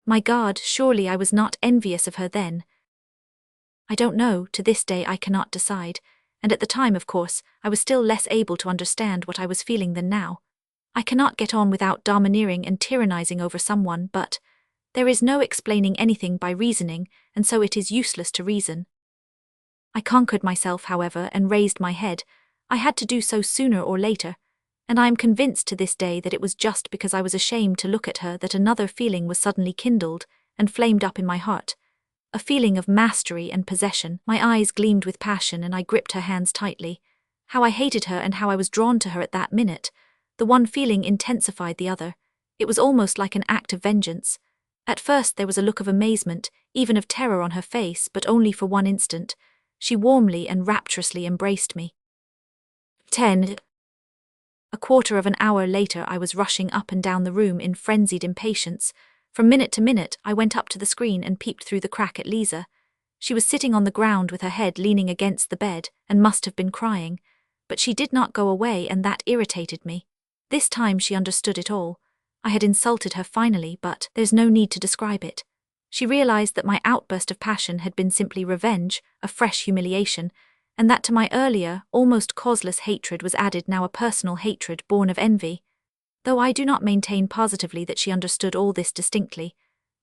My God, surely I was not envious of her then. I don't know, to this day I cannot decide, and at the time, of course, I was still less able to understand what I was feeling than now. I cannot get on without domineering and tyrannizing over someone, but there is no explaining anything by reasoning, and so it is useless to reason. I conquered myself, however, and raised my head. I had to do so sooner or later, and I am convinced to this day that it was just because I was ashamed to look at her that another feeling was suddenly kindled and flamed up in my heart. A feeling of mastery and possession. My eyes gleamed with passion and I gripped her hands tightly. How I hated her and how I was drawn to her at that minute. The one feeling intensified the other. It was almost like an act of vengeance. At first there was a look of amazement, even of terror on her face, but only for one instant. She warmly and rapturously embraced me. 10. A quarter of an hour later I was rushing up and down the room in frenzied impatience. From minute to minute I went up to the screen and peeped through the crack at Lisa. She was sitting on the ground with her head leaning against the bed and must have been crying. But she did not go away, and that irritated me. This time she understood it all. I had insulted her finally, but there's no need to describe it. She realized that my outburst of passion had been simply revenge, a fresh humiliation, and that to my earlier, almost causeless hatred was added now a personal hatred born of envy. Though I do not maintain positively that she understood all this distinctly,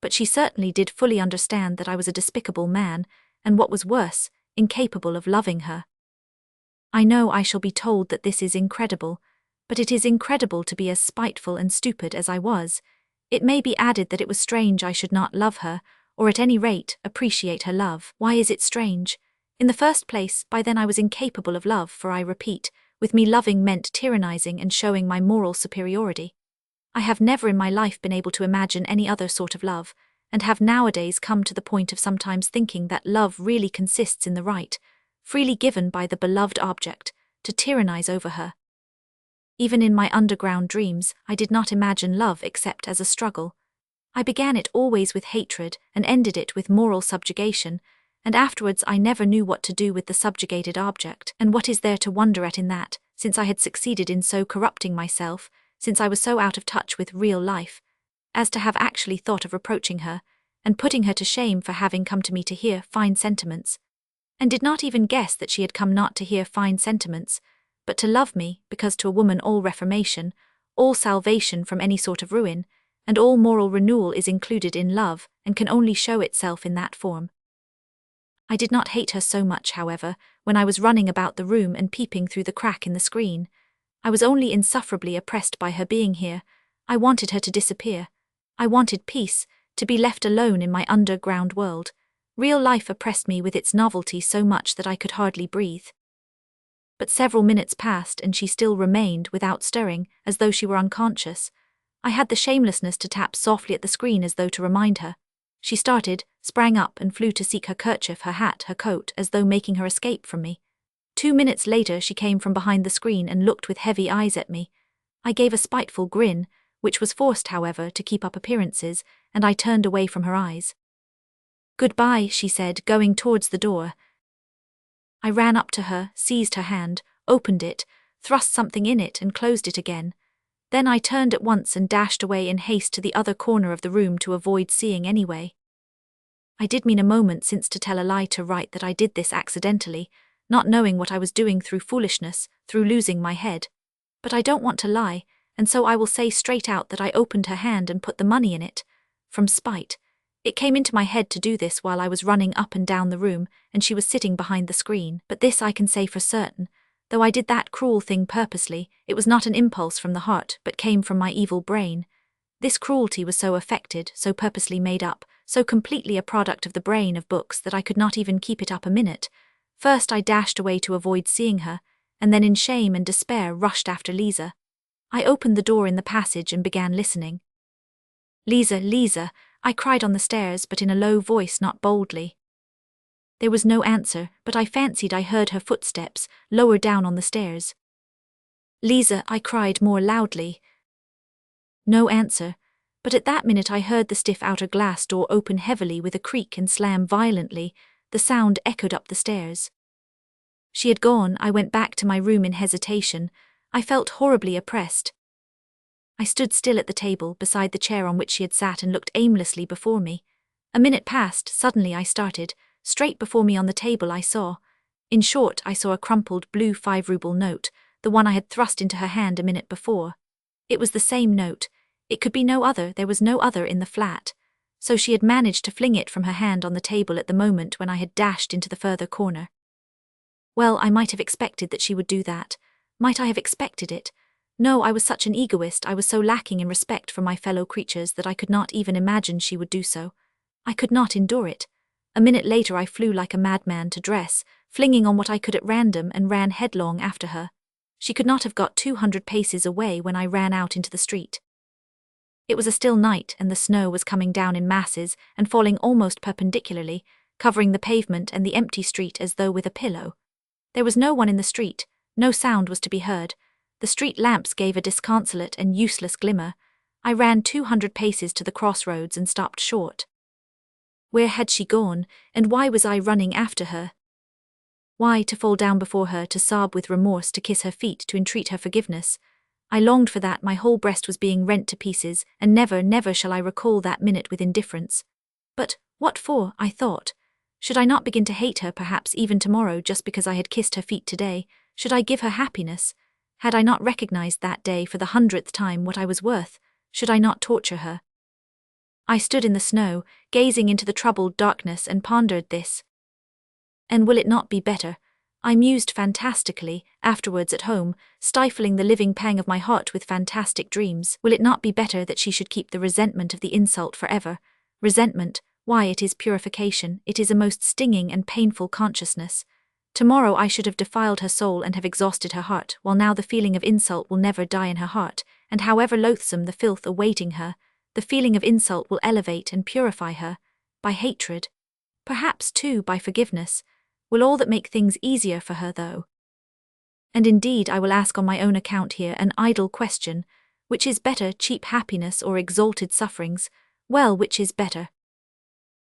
but she certainly did fully understand that I was a despicable man, and what was worse, incapable of loving her. I know I shall be told that this is incredible, but it is incredible to be as spiteful and stupid as I was. It may be added that it was strange I should not love her, or at any rate, appreciate her love. Why is it strange? In the first place, by then I was incapable of love, for I repeat, with me loving meant tyrannizing and showing my moral superiority. I have never in my life been able to imagine any other sort of love, and have nowadays come to the point of sometimes thinking that love really consists in the right, freely given by the beloved object, to tyrannize over her. Even in my underground dreams, I did not imagine love except as a struggle. I began it always with hatred and ended it with moral subjugation, and afterwards I never knew what to do with the subjugated object. And what is there to wonder at in that, since I had succeeded in so corrupting myself, since I was so out of touch with real life, as to have actually thought of reproaching her, and putting her to shame for having come to me to hear fine sentiments, and did not even guess that she had come not to hear fine sentiments, but to love me, because to a woman all reformation, all salvation from any sort of ruin, and all moral renewal is included in love, and can only show itself in that form. I did not hate her so much, however, when I was running about the room and peeping through the crack in the screen. I was only insufferably oppressed by her being here. I wanted her to disappear. I wanted peace, to be left alone in my underground world. Real life oppressed me with its novelty so much that I could hardly breathe. But several minutes passed and she still remained without stirring, as though she were unconscious. I had the shamelessness to tap softly at the screen as though to remind her. She started, sprang up and flew to seek her kerchief, her hat, her coat, as though making her escape from me. 2 minutes later she came from behind the screen and looked with heavy eyes at me. I gave a spiteful grin, which was forced, however, to keep up appearances, and I turned away from her eyes. "Goodbye," she said, going towards the door. I ran up to her, seized her hand, opened it, thrust something in it and closed it again. Then I turned at once and dashed away in haste to the other corner of the room to avoid seeing anyway. I did mean a moment since to tell a lie to write that I did this accidentally, not knowing what I was doing, through foolishness, through losing my head. But I don't want to lie, and so I will say straight out that I opened her hand and put the money in it. From spite. It came into my head to do this while I was running up and down the room, and she was sitting behind the screen. But this I can say for certain. Though I did that cruel thing purposely, it was not an impulse from the heart, but came from my evil brain. This cruelty was so affected, so purposely made up, so completely a product of the brain of books that I could not even keep it up a minute. First I dashed away to avoid seeing her, and then in shame and despair rushed after Lisa. I opened the door in the passage and began listening. "Lisa, Lisa," I cried on the stairs, but in a low voice, not boldly. There was no answer, but I fancied I heard her footsteps, lower down on the stairs. "Lisa," I cried more loudly. No answer, but at that minute I heard the stiff outer glass door open heavily with a creak and slam violently. The sound echoed up the stairs. She had gone. I went back to my room in hesitation. I felt horribly oppressed. I stood still at the table beside the chair on which she had sat and looked aimlessly before me. A minute passed, suddenly I started. Straight before me on the table I saw. In short, I saw a crumpled blue 5-ruble note, the one I had thrust into her hand a minute before. It was the same note. It could be no other, there was no other in the flat. So she had managed to fling it from her hand on the table at the moment when I had dashed into the further corner. Well, I might have expected that she would do that. Might I have expected it? No, I was such an egoist, I was so lacking in respect for my fellow creatures that I could not even imagine she would do so. I could not endure it. A minute later I flew like a madman to dress, flinging on what I could at random, and ran headlong after her. She could not have got 200 paces away when I ran out into the street. It was a still night, and the snow was coming down in masses and falling almost perpendicularly, covering the pavement and the empty street as though with a pillow. There was no one in the street, no sound was to be heard. The street lamps gave a disconsolate and useless glimmer. I ran 200 paces to the crossroads and stopped short. Where had she gone, and why was I running after her? Why, to fall down before her, to sob with remorse, to kiss her feet, to entreat her forgiveness? I longed for that, my whole breast was being rent to pieces, and never, never shall I recall that minute with indifference. But what for, I thought? Should I not begin to hate her perhaps even tomorrow just because I had kissed her feet today? Should I give her happiness? Had I not recognized that day for the 100th time what I was worth? Should I not torture her? I stood in the snow, gazing into the troubled darkness, and pondered this. And will it not be better? I mused fantastically, afterwards at home, stifling the living pang of my heart with fantastic dreams. Will it not be better that she should keep the resentment of the insult forever? Resentment, why, it is purification, it is a most stinging and painful consciousness. Tomorrow I should have defiled her soul and have exhausted her heart, while now the feeling of insult will never die in her heart, and however loathsome the filth awaiting her, the feeling of insult will elevate and purify her, by hatred. Perhaps, too, by forgiveness. Will all that make things easier for her, though. And indeed I will ask on my own account here an idle question. Which is better, cheap happiness or exalted sufferings? Well, which is better?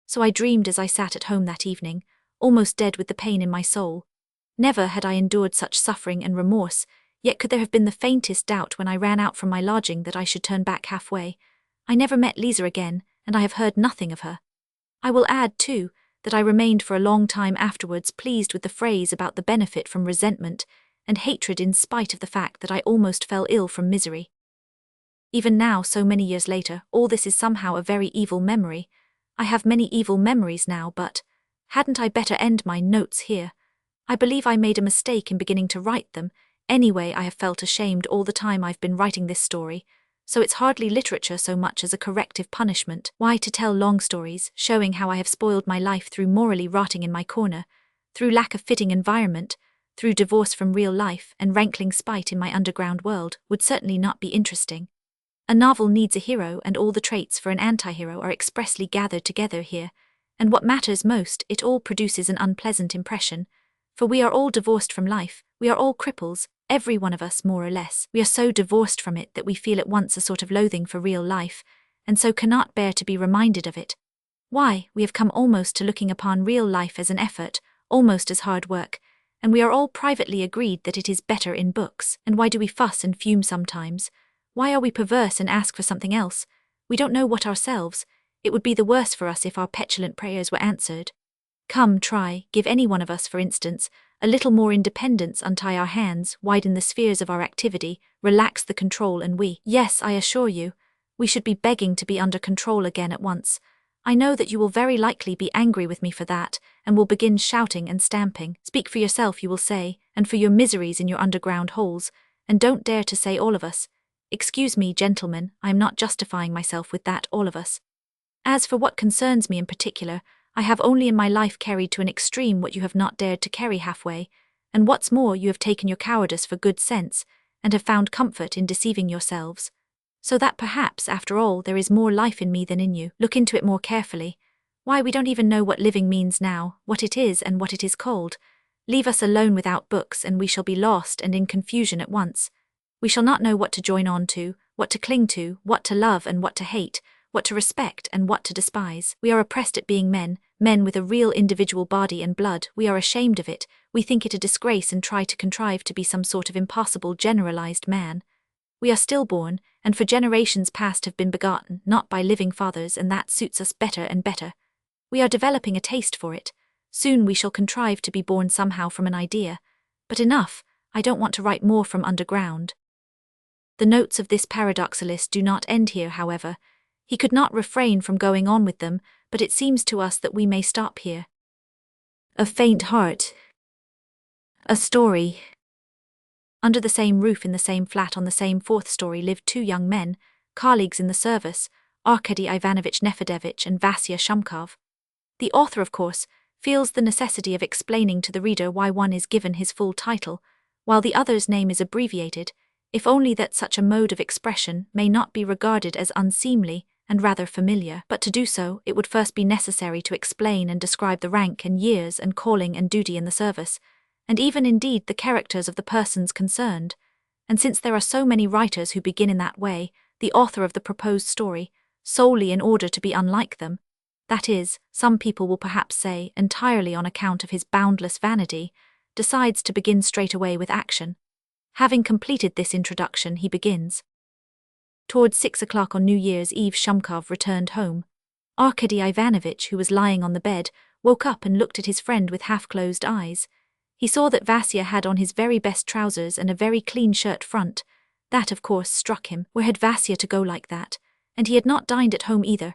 So I dreamed as I sat at home that evening, almost dead with the pain in my soul. Never had I endured such suffering and remorse, yet could there have been the faintest doubt when I ran out from my lodging that I should turn back halfway? I never met Lisa again, and I have heard nothing of her. I will add, too, that I remained for a long time afterwards pleased with the phrase about the benefit from resentment and hatred in spite of the fact that I almost fell ill from misery. Even now, so many years later, all this is somehow a very evil memory. I have many evil memories now, but hadn't I better end my notes here? I believe I made a mistake in beginning to write them. Anyway, I have felt ashamed all the time I've been writing this story. So it's hardly literature so much as a corrective punishment. Why, to tell long stories, showing how I have spoiled my life through morally rotting in my corner, through lack of fitting environment, through divorce from real life and rankling spite in my underground world, would certainly not be interesting. A novel needs a hero, and all the traits for an anti-hero are expressly gathered together here, and what matters most, it all produces an unpleasant impression. For we are all divorced from life, we are all cripples, every one of us more or less. We are so divorced from it that we feel at once a sort of loathing for real life, and so cannot bear to be reminded of it. Why, we have come almost to looking upon real life as an effort, almost as hard work, and we are all privately agreed that it is better in books. And why do we fuss and fume sometimes? Why are we perverse and ask for something else? We don't know what ourselves. It would be the worse for us if our petulant prayers were answered. Come, try, give any one of us, for instance, a little more independence, untie our hands, widen the spheres of our activity, relax the control, and yes, I assure you, we should be begging to be under control again at once. I know that you will very likely be angry with me for that, and will begin shouting and stamping. Speak for yourself, you will say, and for your miseries in your underground holes, and don't dare to say all of us. Excuse me, gentlemen, I am not justifying myself with that all of us. As for what concerns me in particular, I have only in my life carried to an extreme what you have not dared to carry halfway, and what's more, you have taken your cowardice for good sense, and have found comfort in deceiving yourselves. So that perhaps, after all, there is more life in me than in you. Look into it more carefully. Why, we don't even know what living means now, what it is and what it is called. Leave us alone without books, and we shall be lost and in confusion at once. We shall not know what to join on to, what to cling to, what to love and what to hate, what to respect and what to despise. We are oppressed at being men, men with a real individual body and blood, we are ashamed of it, we think it a disgrace and try to contrive to be some sort of impossible generalized man. We are stillborn, and for generations past have been begotten, not by living fathers, and that suits us better and better. We are developing a taste for it. Soon we shall contrive to be born somehow from an idea. But enough, I don't want to write more from underground. The notes of this paradoxalist do not end here, however. He could not refrain from going on with them, but it seems to us that we may stop here. A faint heart. A story. Under the same roof in the same flat on the same fourth story lived two young men, colleagues in the service, Arkady Ivanovich Nefedevich and Vasya Shumkov. The author, of course, feels the necessity of explaining to the reader why one is given his full title, while the other's name is abbreviated, if only that such a mode of expression may not be regarded as unseemly and rather familiar. But to do so, it would first be necessary to explain and describe the rank and years and calling and duty in the service, and even indeed the characters of the persons concerned. And since there are so many writers who begin in that way, the author of the proposed story, solely in order to be unlike them, that is, some people will perhaps say, entirely on account of his boundless vanity, decides to begin straight away with action. Having completed this introduction, he begins. Towards 6 o'clock on New Year's Eve, Shumkov returned home. Arkady Ivanovich, who was lying on the bed, woke up and looked at his friend with half-closed eyes. He saw that Vasya had on his very best trousers and a very clean shirt front. That, of course, struck him. Where had Vasya to go like that? And he had not dined at home either.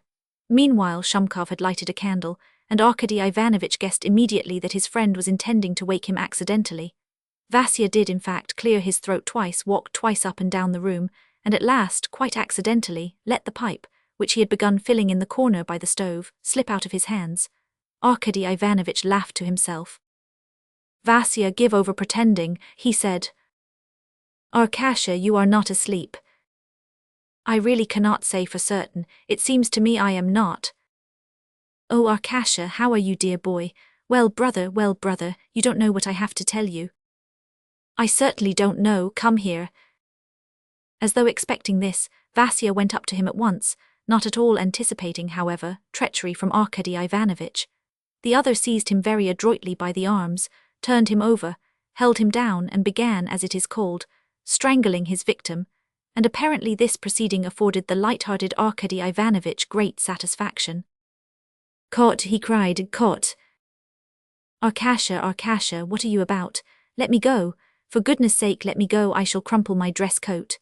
Meanwhile, Shumkov had lighted a candle, and Arkady Ivanovich guessed immediately that his friend was intending to wake him accidentally. Vasya did, in fact, clear his throat twice, walked twice up and down the room, and at last, quite accidentally, let the pipe, which he had begun filling in the corner by the stove, slip out of his hands. Arkady Ivanovich laughed to himself. "Vasya, give over pretending," he said. "Arkasha, you are not asleep." "I really cannot say for certain, it seems to me I am not." "Oh, Arkasha, how are you, dear boy? Well, brother, you don't know what I have to tell you." "I certainly don't know, come here." As though expecting this, Vasya went up to him at once, not at all anticipating, however, treachery from Arkady Ivanovich. The other seized him very adroitly by the arms, turned him over, held him down and began, as it is called, strangling his victim, and apparently this proceeding afforded the light-hearted Arkady Ivanovich great satisfaction. "Caught," he cried, "caught." Arkasha, what are you about? Let me go. For goodness sake, let me go, I shall crumple my dress coat."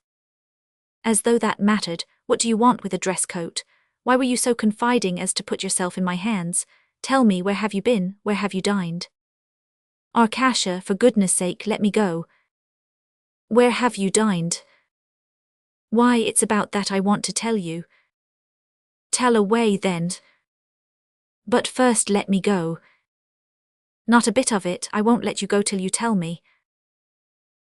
"As though that mattered, what do you want with a dress coat? Why were you so confiding as to put yourself in my hands? Tell me, where have you been, where have you dined?" "Arkasha, for goodness sake, let me go." "Where have you dined?" "Why, it's about that I want to tell you." "Tell away, then." "But first let me go." "Not a bit of it, I won't let you go till you tell me."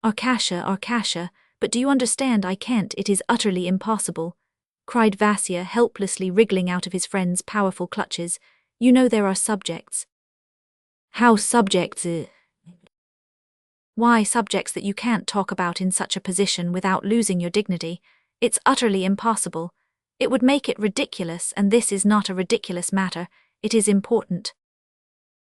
Arkasha, but do you understand, I can't, it is utterly impossible," cried Vasya, helplessly wriggling out of his friend's powerful clutches. "You know there are subjects." "How subjects?" "Why, subjects that you can't talk about in such a position without losing your dignity. It's utterly impossible. It would make it ridiculous, and this is not a ridiculous matter, it is important."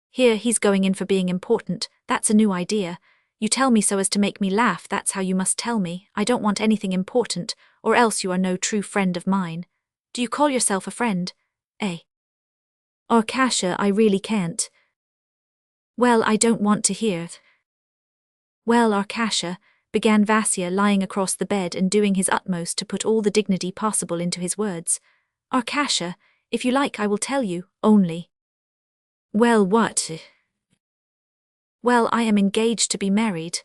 "Here, he's going in for being important, that's a new idea. You tell me so as to make me laugh, that's how you must tell me. I don't want anything important, or else you are no true friend of mine. Do you call yourself a friend? Eh?" "Arkasha, I really can't." "Well, I don't want to hear." "Well, Arkasha," began Vasya, lying across the bed and doing his utmost to put all the dignity possible into his words. "Arkasha, if you like I will tell you, only." "Well, what?" "Well, I am engaged to be married."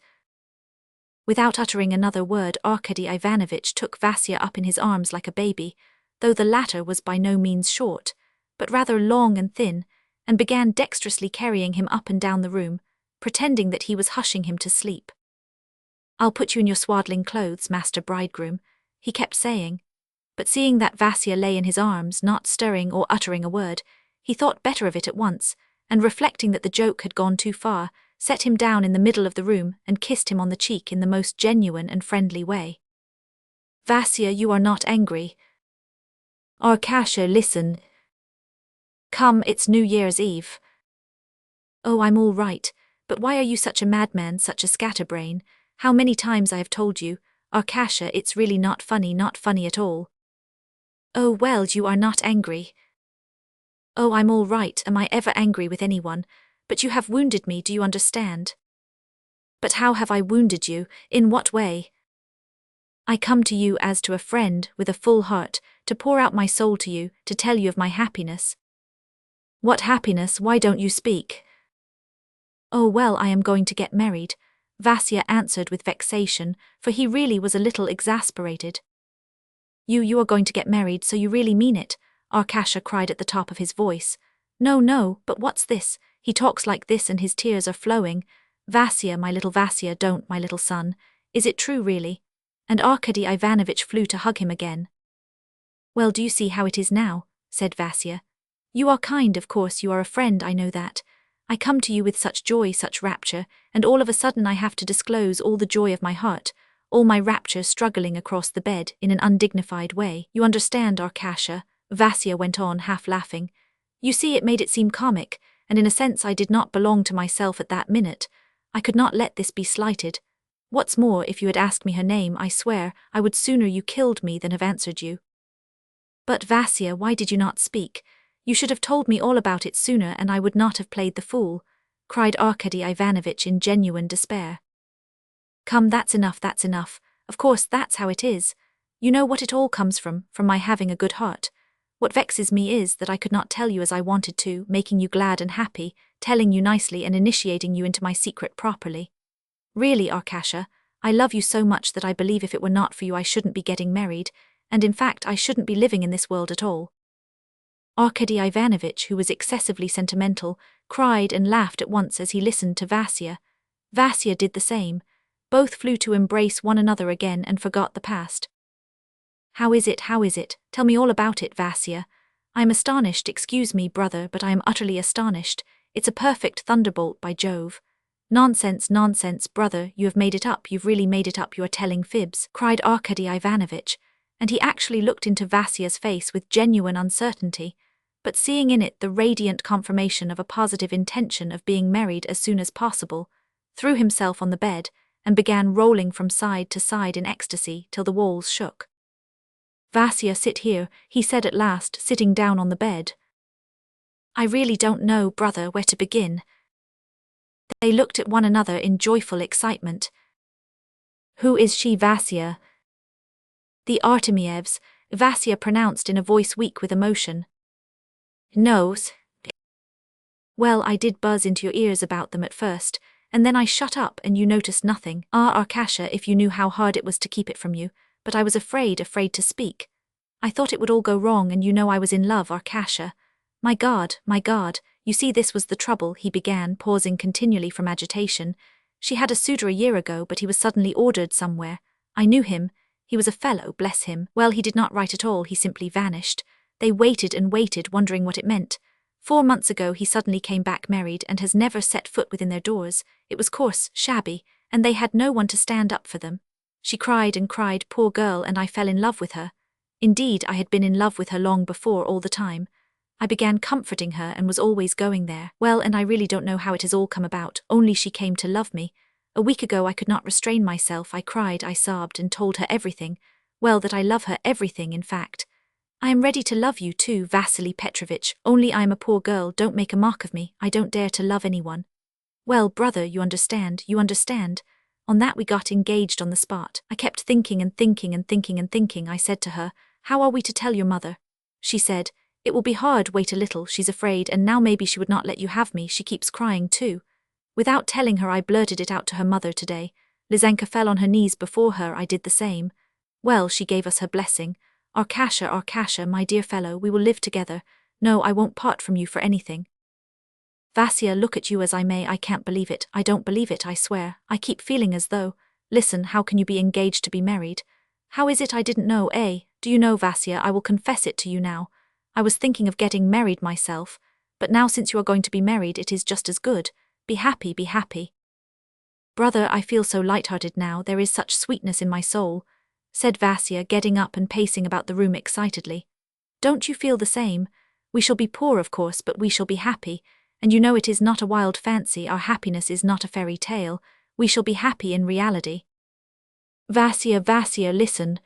Without uttering another word, Arkady Ivanovich took Vasya up in his arms like a baby, though the latter was by no means short, but rather long and thin, and began dexterously carrying him up and down the room, pretending that he was hushing him to sleep. "I'll put you in your swaddling clothes, master bridegroom," he kept saying. But seeing that Vasya lay in his arms, not stirring or uttering a word, he thought better of it at once, and reflecting that the joke had gone too far, set him down in the middle of the room and kissed him on the cheek in the most genuine and friendly way. "Vasya, you are not angry?" "Arkasha, listen." Come, it's New Year's Eve. Oh, I'm all right, but why are you such a madman, such a scatterbrain? How many times I have told you, Arkasha, it's really not funny at all. Oh well, you are not angry. Oh, I'm all right, am I ever angry with anyone? But you have wounded me, do you understand? But how have I wounded you, in what way? I come to you as to a friend, with a full heart, to pour out my soul to you, to tell you of my happiness. What happiness? Why don't you speak? Oh well, I am going to get married, Vasya answered with vexation, for he really was a little exasperated. You are going to get married, so you really mean it? Arkasha cried at the top of his voice. No, but what's this? He talks like this and his tears are flowing. Vasya, my little Vasya, don't, my little son. Is it true really? And Arkady Ivanovitch flew to hug him again. Well, do you see how it is now? Said Vasya. You are kind, of course, you are a friend, I know that. I come to you with such joy, such rapture, and all of a sudden I have to disclose all the joy of my heart, all my rapture struggling across the bed in an undignified way. You understand, Arkasha, Vasya went on, half laughing. You see, it made it seem comic, and in a sense I did not belong to myself at that minute. I could not let this be slighted. What's more, if you had asked me her name, I swear, I would sooner you killed me than have answered you. But Vasya, why did you not speak? You should have told me all about it sooner and I would not have played the fool, cried Arkady Ivanovitch in genuine despair. Come, that's enough. Of course, that's how it is. You know what it all comes from my having a good heart. What vexes me is that I could not tell you as I wanted to, making you glad and happy, telling you nicely and initiating you into my secret properly. Really, Arkasha, I love you so much that I believe if it were not for you I shouldn't be getting married, and in fact I shouldn't be living in this world at all. Arkady Ivanovitch, who was excessively sentimental, cried and laughed at once as he listened to Vasya. Vasya did the same. Both flew to embrace one another again and forgot the past. How is it? Tell me all about it, Vasya. I am astonished, excuse me, brother, but I am utterly astonished. It's a perfect thunderbolt, by Jove. Nonsense, brother, you have made it up, you've really made it up, you are telling fibs, cried Arkady Ivanovitch, and he actually looked into Vasya's face with genuine uncertainty, but seeing in it the radiant confirmation of a positive intention of being married as soon as possible, threw himself on the bed and began rolling from side to side in ecstasy till the walls shook. Vasya, sit here, he said at last, sitting down on the bed. I really don't know, brother, where to begin. They looked at one another in joyful excitement. Who is she, Vasya? The Artemievs, Vasya pronounced in a voice weak with emotion. Knows. Well, I did buzz into your ears about them at first, and then I shut up and you noticed nothing. Ah, Arkasha, if you knew how hard it was to keep it from you, but I was afraid to speak. I thought it would all go wrong and you know I was in love, Arkasha. My God, you see this was the trouble, he began, pausing continually from agitation. She had a suitor a year ago, but he was suddenly ordered somewhere. I knew him. He was a fellow, bless him. Well, he did not write at all, he simply vanished. They waited and waited, wondering what it meant. 4 months ago he suddenly came back married and has never set foot within their doors. It was coarse, shabby, and they had no one to stand up for them. She cried and cried, poor girl, and I fell in love with her. Indeed, I had been in love with her long before, all the time. I began comforting her and was always going there. Well, and I really don't know how it has all come about, only she came to love me. A week ago I could not restrain myself, I cried, I sobbed, and told her everything. Well, that I love her, everything, in fact. I am ready to love you too, Vasily Petrovitch, only I am a poor girl, don't make a mock of me, I don't dare to love anyone. Well, brother, you understand. On that we got engaged on the spot. I kept thinking, I said to her, how are we to tell your mother? She said, it will be hard, wait a little, she's afraid, and now maybe she would not let you have me, she keeps crying too. Without telling her I blurted it out to her mother today. Lizanka fell on her knees before her, I did the same. Well, she gave us her blessing. Arkasha, my dear fellow, we will live together. No, I won't part from you for anything. Vasya, look at you as I may, I can't believe it, I don't believe it, I swear, I keep feeling as though… Listen, how can you be engaged to be married? How is it I didn't know, eh? Do you know, Vasya, I will confess it to you now. I was thinking of getting married myself, but now since you are going to be married it is just as good. Be happy. Brother, I feel so light-hearted now, there is such sweetness in my soul, said Vasya, getting up and pacing about the room excitedly. Don't you feel the same? We shall be poor, of course, but we shall be happy, and you know it is not a wild fancy, our happiness is not a fairy tale, we shall be happy in reality. Vasya, listen.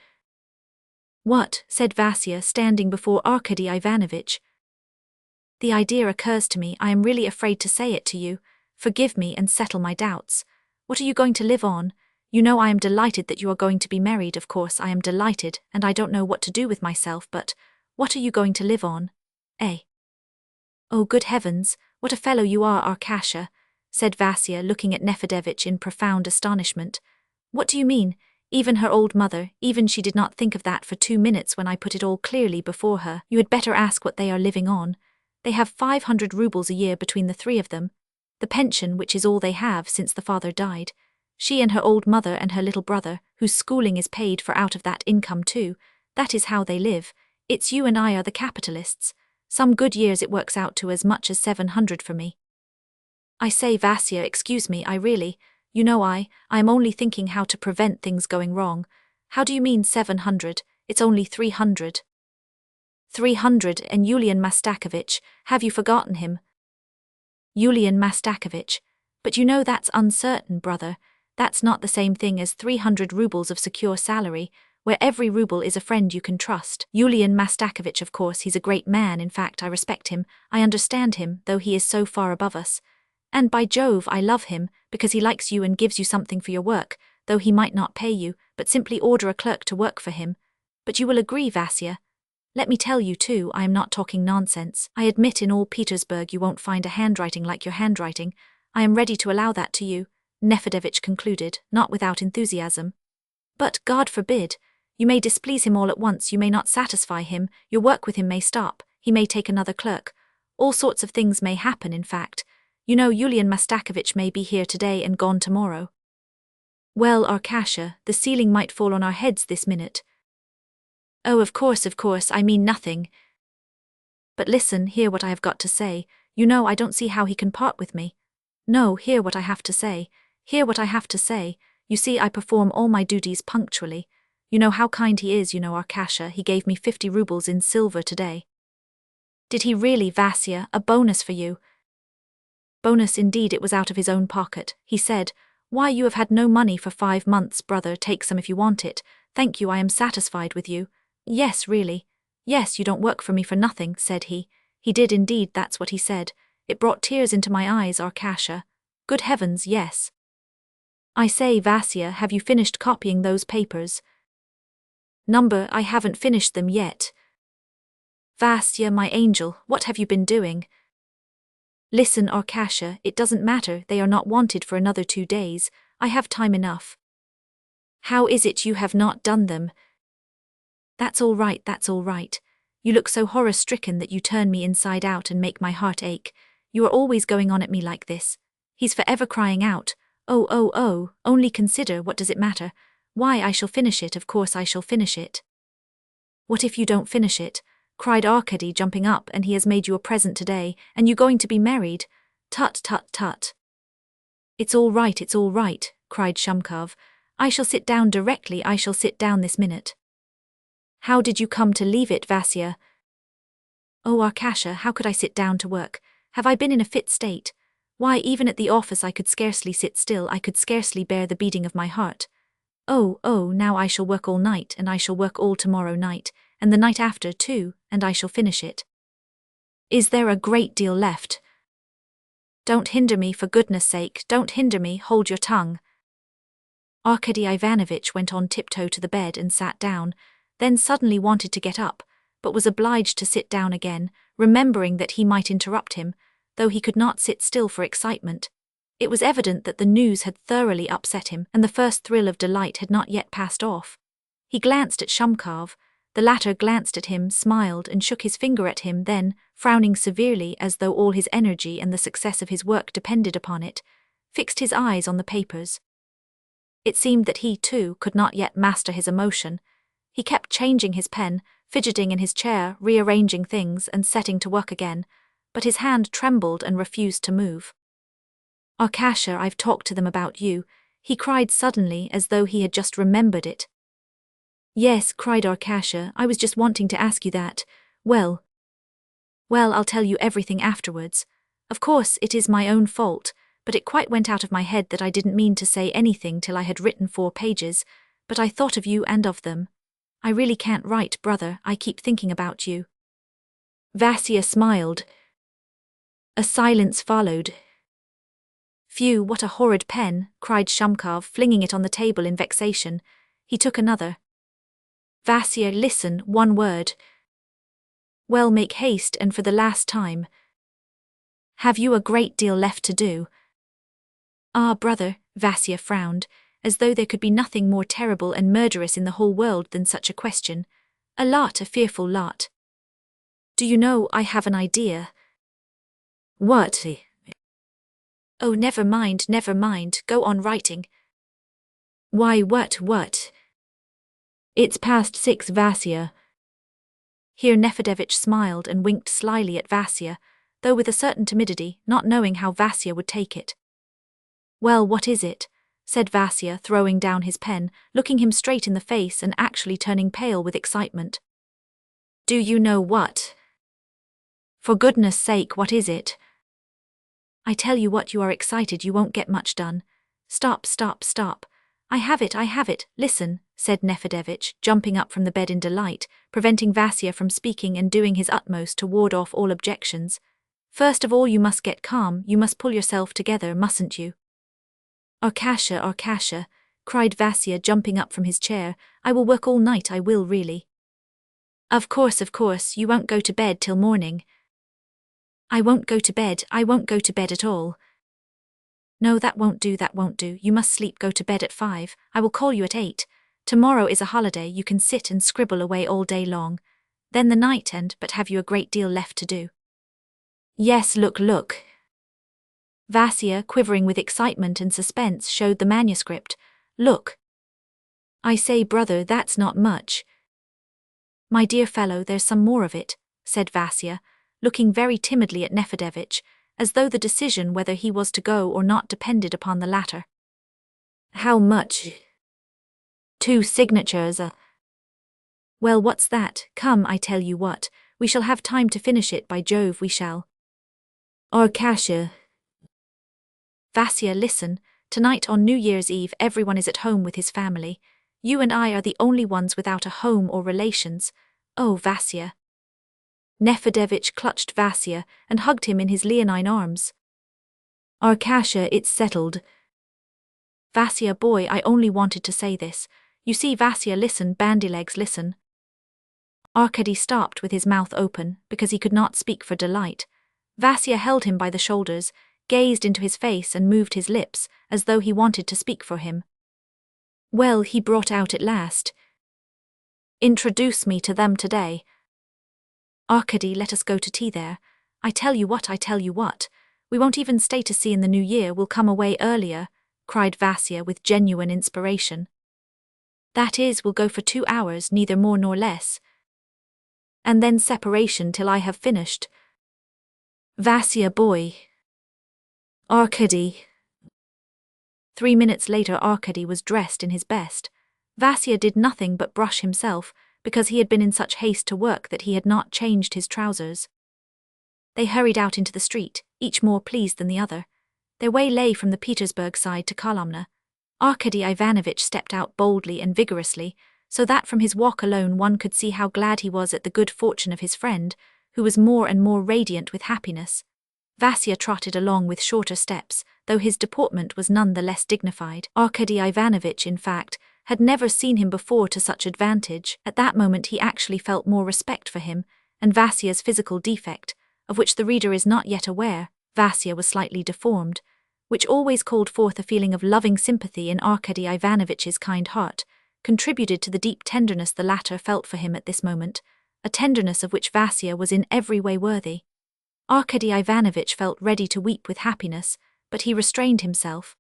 What? Said Vasya, standing before Arkady Ivanovitch. The idea occurs to me, I am really afraid to say it to you. Forgive me and settle my doubts. What are you going to live on? You know I am delighted that you are going to be married, of course I am delighted, and I don't know what to do with myself, but what are you going to live on? Eh? Oh, good heavens, what a fellow you are, Arkasha, said Vasya, looking at Nefedevich in profound astonishment. What do you mean? Even her old mother, even she did not think of that for 2 minutes when I put it all clearly before her. You had better ask what they are living on. They have 500 rubles a year between the three of them. The pension, which is all they have since the father died. She and her old mother and her little brother, whose schooling is paid for out of that income too. That is how they live. It's you and I are the capitalists. Some good years it works out to as much as 700 for me. I say, Vasya, excuse me, I really, you know I am only thinking how to prevent things going wrong. How do you mean 700? It's only 300. 300, and Yulian Mastakovich, have you forgotten him? Yulian Mastakovich. But you know that's uncertain, brother. That's not the same thing as 300 rubles of secure salary, where every ruble is a friend you can trust. Yulian Mastakovich, of course, he's a great man, in fact I respect him, I understand him, though he is so far above us. And by Jove, I love him, because he likes you and gives you something for your work, though he might not pay you, but simply order a clerk to work for him. But you will agree, Vasya. Let me tell you too, I am not talking nonsense. I admit in all Petersburg you won't find a handwriting like your handwriting. I am ready to allow that to you, Nefedevich concluded, not without enthusiasm. But, God forbid, you may displease him all at once, you may not satisfy him, your work with him may stop, he may take another clerk. All sorts of things may happen, in fact. You know Yulian Mastakovich may be here today and gone tomorrow. Well, Arkasha, the ceiling might fall on our heads this minute. Oh, of course, I mean nothing. But listen, hear what I have got to say. You know I don't see how he can part with me. No, hear what I have to say. Hear what I have to say. You see, I perform all my duties punctually. You know how kind he is, you know, Arkasha, he gave me 50 rubles in silver today. Did he really, Vasya? A bonus for you? Bonus indeed, it was out of his own pocket. He said, Why, you have had no money for 5 months, brother, take some if you want it. Thank you, I am satisfied with you. Yes, really. Yes, you don't work for me for nothing, said he. He did indeed, that's what he said. It brought tears into my eyes, Arkasha. Good heavens, yes. I say, Vasya, have you finished copying those papers? Number, I haven't finished them yet. Vasya, my angel, what have you been doing? Listen, Arkasha, it doesn't matter, they are not wanted for another 2 days. I have time enough. How is it you have not done them? That's all right, that's all right. You look so horror-stricken that you turn me inside out and make my heart ache. You are always going on at me like this. He's forever crying out, oh, only consider, what does it matter? Why, I shall finish it, of course I shall finish it. What if you don't finish it? Cried Arkady, jumping up, and he has made you a present today, and you going to be married? Tut, tut, tut. It's all right, cried Shumkov. I shall sit down directly, I shall sit down this minute. How did you come to leave it, Vasya? Oh, Arkasha, how could I sit down to work? Have I been in a fit state? Why, even at the office I could scarcely sit still, I could scarcely bear the beating of my heart. Oh, now I shall work all night, and I shall work all tomorrow night, and the night after too, and I shall finish it. Is there a great deal left? Don't hinder me, for goodness sake, don't hinder me, hold your tongue. Arkady Ivanovitch went on tiptoe to the bed and sat down, then suddenly wanted to get up, but was obliged to sit down again, remembering that he might interrupt him, though he could not sit still for excitement. It was evident that the news had thoroughly upset him, and the first thrill of delight had not yet passed off. He glanced at Shumkov. The latter glanced at him, smiled, and shook his finger at him, then, frowning severely as though all his energy and the success of his work depended upon it, fixed his eyes on the papers. It seemed that he, too, could not yet master his emotion. He kept changing his pen, fidgeting in his chair, rearranging things, and setting to work again, but his hand trembled and refused to move. Arkasha, I've talked to them about you, he cried suddenly as though he had just remembered it. Yes, cried Arkasha, I was just wanting to ask you that. Well, Well, I'll tell you everything afterwards. Of course, it is my own fault, but it quite went out of my head that I didn't mean to say anything till I had written 4 pages, but I thought of you and of them. I really can't write, brother, I keep thinking about you. Vasya smiled. A silence followed. Phew, what a horrid pen, cried Shumkov, flinging it on the table in vexation. He took another. Vasya, listen, one word. Well, make haste, and for the last time. Have you a great deal left to do? Ah, brother, Vasya frowned, as though there could be nothing more terrible and murderous in the whole world than such a question. A lot, a fearful lot. Do you know, I have an idea. What? Oh, never mind, go on writing. Why, what? It's past 6, Vasya. Here Nefedevich smiled and winked slyly at Vasya, though with a certain timidity, not knowing how Vasya would take it. Well, what is it? Said Vasya, throwing down his pen, looking him straight in the face and actually turning pale with excitement. Do you know what? For goodness sake, what is it? I tell you what, you are excited, you won't get much done. Stop. I have it, listen, said Nefedevich, jumping up from the bed in delight, preventing Vasya from speaking and doing his utmost to ward off all objections. First of all, you must get calm, you must pull yourself together, mustn't you? Arkasha, cried Vasya, jumping up from his chair, I will work all night, I will really. Of course, you won't go to bed till morning. I won't go to bed at all. No, that won't do, you must sleep, go to bed at 5, I will call you at 8. Tomorrow is a holiday, you can sit and scribble away all day long. Then the night but have you a great deal left to do? Yes, look. Vasya, quivering with excitement and suspense, showed the manuscript. Look. I say, brother, that's not much. My dear fellow, there's some more of it, said Vasya, looking very timidly at Nefedevich, as though the decision whether he was to go or not depended upon the latter. How much? 2 signatures. Well, what's that? Come, I tell you what, we shall have time to finish it, by Jove, we shall. Arkasha. Vasya, listen, tonight on New Year's Eve everyone is at home with his family. You and I are the only ones without a home or relations. Oh, Vasya. Nefedevich clutched Vasya and hugged him in his leonine arms. Arkasha, it's settled. Vasya, boy, I only wanted to say this. You see, Vasya, listen, bandylegs, listen. Arkady stopped with his mouth open, because he could not speak for delight. Vasya held him by the shoulders, gazed into his face and moved his lips, as though he wanted to speak for him. Well, he brought out at last. Introduce me to them today. Arkady, let us go to tea there. I tell you what, we won't even stay to see in the new year, we'll come away earlier, cried Vasya with genuine inspiration. That is, we'll go for 2 hours, neither more nor less. And then separation till I have finished. Vasya, boy. Arkady. 3 minutes later Arkady was dressed in his best. Vasya did nothing but brush himself, because he had been in such haste to work that he had not changed his trousers. They hurried out into the street, each more pleased than the other. Their way lay from the Petersburg side to Kolomna. Arkady Ivanovich stepped out boldly and vigorously, so that from his walk alone one could see how glad he was at the good fortune of his friend, who was more and more radiant with happiness. Vasya trotted along with shorter steps, though his deportment was none the less dignified. Arkady Ivanovich, in fact, had never seen him before to such advantage. At that moment he actually felt more respect for him, and Vasya's physical defect, of which the reader is not yet aware, Vasya was slightly deformed, which always called forth a feeling of loving sympathy in Arkady Ivanovich's kind heart, contributed to the deep tenderness the latter felt for him at this moment, a tenderness of which Vasya was in every way worthy. Arkady Ivanovich felt ready to weep with happiness, but he restrained himself.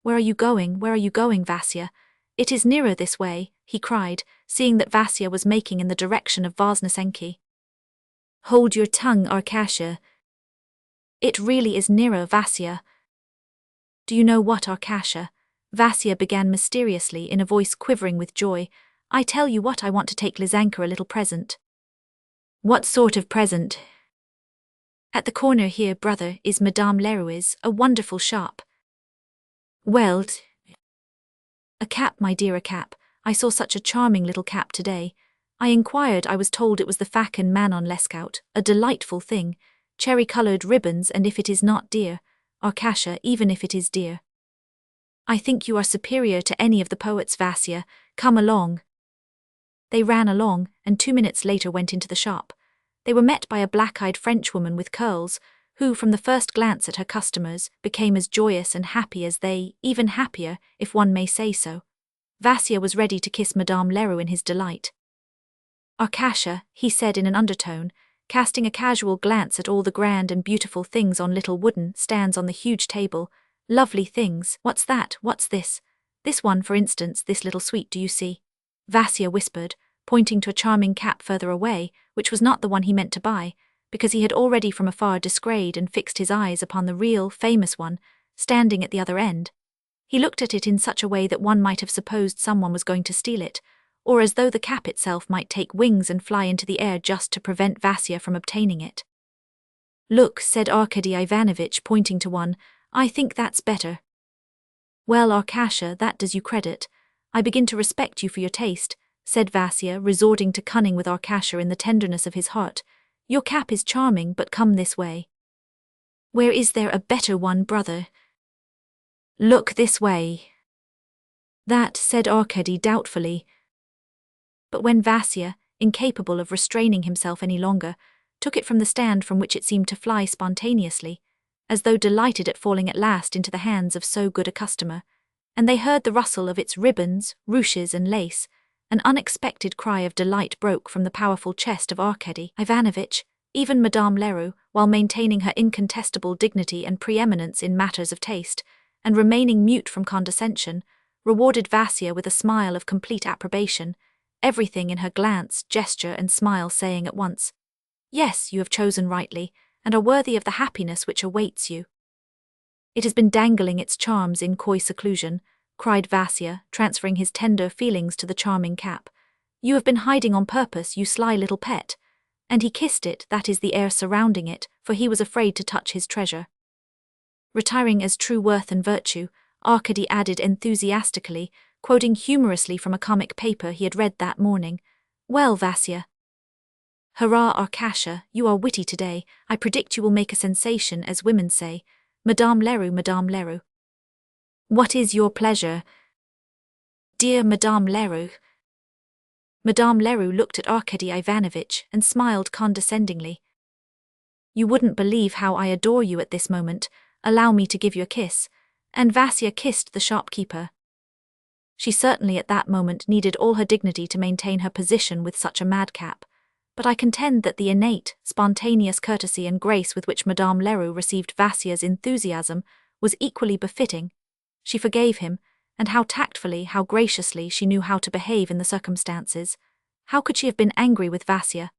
Where are you going, Vasya? It is nearer this way, he cried, seeing that Vasya was making in the direction of Voznesenky. Hold your tongue, Arkasha. It really is nearer, Vasya. Do you know what, Arkasha? Vasya began mysteriously in a voice quivering with joy. I tell you what, I want to take Lizanka a little present. What sort of present? At the corner here, brother, is Madame Leroux's, a wonderful shop. Well, a cap, my dear, a cap. I saw such a charming little cap today. I inquired, I was told it was the Facon Manon Lescaut, a delightful thing, cherry-coloured ribbons, and if it is not dear, Arcasia, even if it is dear. I think you are superior to any of the poets, Vasya. Come along. They ran along, and 2 minutes later went into the shop. They were met by a black-eyed Frenchwoman with curls, who, from the first glance at her customers, became as joyous and happy as they, even happier, if one may say so. Vasya was ready to kiss Madame Leroux in his delight. Arcasia, he said in an undertone, casting a casual glance at all the grand and beautiful things on little wooden stands on the huge table. Lovely things. What's that? What's this? This one, for instance, this little sweet, do you see? Vasya whispered, pointing to a charming cap further away, which was not the one he meant to buy, because he had already from afar descried and fixed his eyes upon the real, famous one, standing at the other end. He looked at it in such a way that one might have supposed someone was going to steal it, or as though the cap itself might take wings and fly into the air just to prevent Vasya from obtaining it. Look, said Arkady Ivanovitch, pointing to one, I think that's better. Well, Arcasia, that does you credit. I begin to respect you for your taste, said Vasya, resorting to cunning with Arcasia in the tenderness of his heart. Your cap is charming, but come this way. Where is there a better one, brother? Look this way. That, said Arkady doubtfully. But when Vasya, incapable of restraining himself any longer, took it from the stand from which it seemed to fly spontaneously, as though delighted at falling at last into the hands of so good a customer, and they heard the rustle of its ribbons, ruches and lace, an unexpected cry of delight broke from the powerful chest of Arkady Ivanovitch. Even Madame Leroux, while maintaining her incontestable dignity and preeminence in matters of taste, and remaining mute from condescension, rewarded Vasya with a smile of complete approbation, everything in her glance, gesture and smile saying at once, Yes, you have chosen rightly, and are worthy of the happiness which awaits you. It has been dangling its charms in coy seclusion, cried Vasya, transferring his tender feelings to the charming cap. You have been hiding on purpose, you sly little pet. And he kissed it, that is the air surrounding it, for he was afraid to touch his treasure. Retiring as true worth and virtue, Arkady added enthusiastically, quoting humorously from a comic paper he had read that morning, Well, Vasya. Hurrah, Arcasia, you are witty today. I predict you will make a sensation, as women say. Madame Leroux, Madame Leroux. What is your pleasure? Dear Madame Leroux. Madame Leroux looked at Arkady Ivanovitch and smiled condescendingly. You wouldn't believe how I adore you at this moment. Allow me to give you a kiss. And Vasya kissed the shopkeeper. She certainly at that moment needed all her dignity to maintain her position with such a madcap, but I contend that the innate, spontaneous courtesy and grace with which Madame Leroux received Vasya's enthusiasm was equally befitting. She forgave him, and how tactfully, how graciously she knew how to behave in the circumstances. How could she have been angry with Vasya?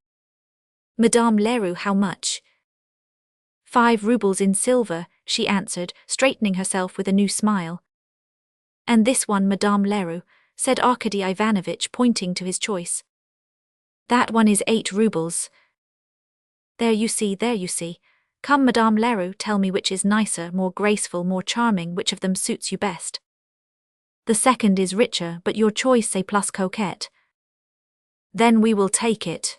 Madame Leroux, how much? 5 rubles in silver, she answered, straightening herself with a new smile. And this one, Madame Leroux, said Arkady Ivanovitch, pointing to his choice. That one is 8 rubles. There you see, there you see. Come, Madame Leroux, tell me which is nicer, more graceful, more charming, which of them suits you best. The second is richer, but your choice say plus coquette. Then we will take it.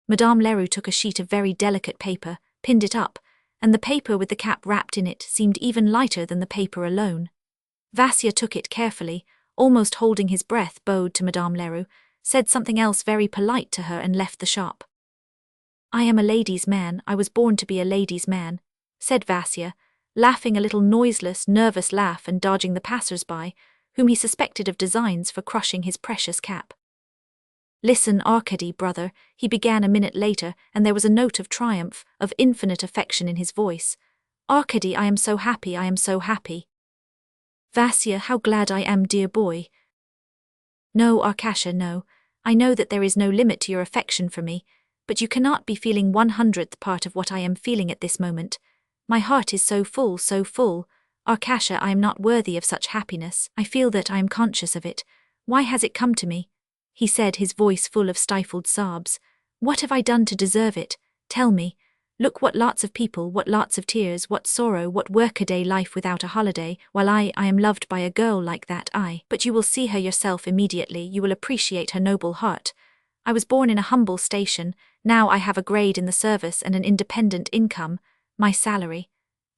Madame Leroux took a sheet of very delicate paper, pinned it up, and the paper with the cap wrapped in it seemed even lighter than the paper alone. Vasya took it carefully, almost holding his breath, bowed to Madame Leroux, said something else very polite to her and left the shop. I am a lady's man, I was born to be a lady's man, said Vasya, laughing a little noiseless, nervous laugh and dodging the passers-by, whom he suspected of designs for crushing his precious cap. Listen, Arkady, brother, he began a minute later, and there was a note of triumph, of infinite affection in his voice. Arkady, I am so happy, I am so happy. Vasya, how glad I am, dear boy. No, Arcasia, no. I know that there is no limit to your affection for me, but you cannot be feeling 100th part of what I am feeling at this moment. My heart is so full, so full. Arcasia, I am not worthy of such happiness. I feel that I am conscious of it. Why has it come to me? He said, his voice full of stifled sobs. What have I done to deserve it? Tell me. Look what lots of people, what lots of tears, what sorrow, what workaday life without a holiday, while I am loved by a girl like that. But you will see her yourself immediately, you will appreciate her noble heart. I was born in a humble station, now I have a grade in the service and an independent income, my salary.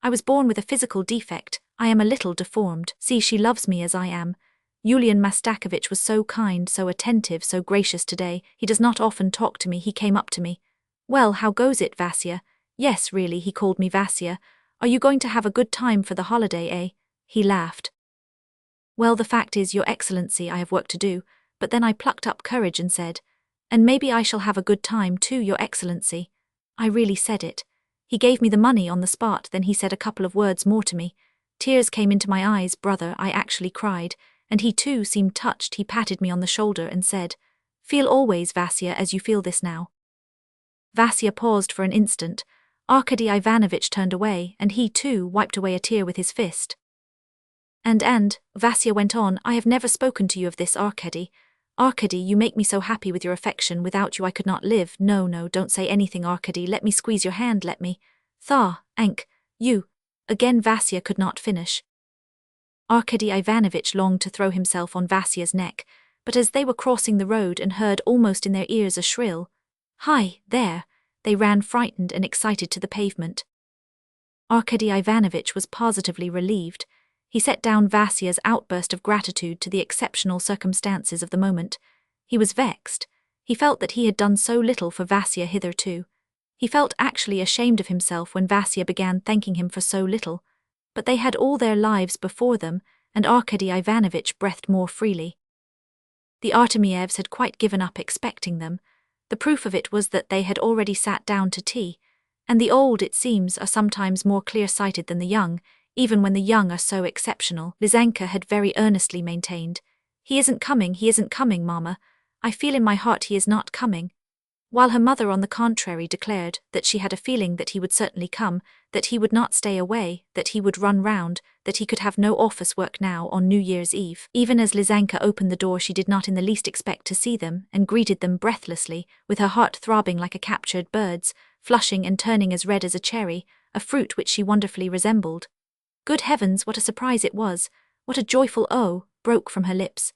I was born with a physical defect, I am a little deformed, see she loves me as I am. Yulian Mastakovich was so kind, so attentive, so gracious today, he does not often talk to me, he came up to me. Well, how goes it, Vasya? Yes, really, he called me Vasya. Are you going to have a good time for the holiday, eh? He laughed. Well, the fact is, Your Excellency, I have work to do, but then I plucked up courage and said, and maybe I shall have a good time too, Your Excellency. I really said it. He gave me the money on the spot, then he said a couple of words more to me. Tears came into my eyes, brother, I actually cried, and he too seemed touched. He patted me on the shoulder and said, feel always, Vasya, as you feel this now. Vasya paused for an instant. Arkady Ivanovich turned away, and he too wiped away a tear with his fist. And, Vasya went on, I have never spoken to you of this, Arkady. Arkady, you make me so happy with your affection, without you I could not live. No, don't say anything, Arkady, let me squeeze your hand, let me. You. Again Vasya could not finish. Arkady Ivanovich longed to throw himself on Vasya's neck, but as they were crossing the road and heard almost in their ears a shrill, hi, there, they ran frightened and excited to the pavement. Arkady Ivanovich was positively relieved. He set down Vasya's outburst of gratitude to the exceptional circumstances of the moment. He was vexed. He felt that he had done so little for Vasya hitherto. He felt actually ashamed of himself when Vasya began thanking him for so little. But they had all their lives before them, and Arkady Ivanovich breathed more freely. The Artemievs had quite given up expecting them. The proof of it was that they had already sat down to tea, and the old, it seems, are sometimes more clear-sighted than the young, even when the young are so exceptional. Lizanka had very earnestly maintained, he isn't coming, Mama. I feel in my heart he is not coming. While her mother, on the contrary, declared that she had a feeling that he would certainly come, that he would not stay away, that he would run round, that he could have no office work now on New Year's Eve. Even as Lizanka opened the door, she did not in the least expect to see them, and greeted them breathlessly, with her heart throbbing like a captured bird's, flushing and turning as red as a cherry, a fruit which she wonderfully resembled. Good heavens, what a surprise it was! What a joyful "oh" broke from her lips.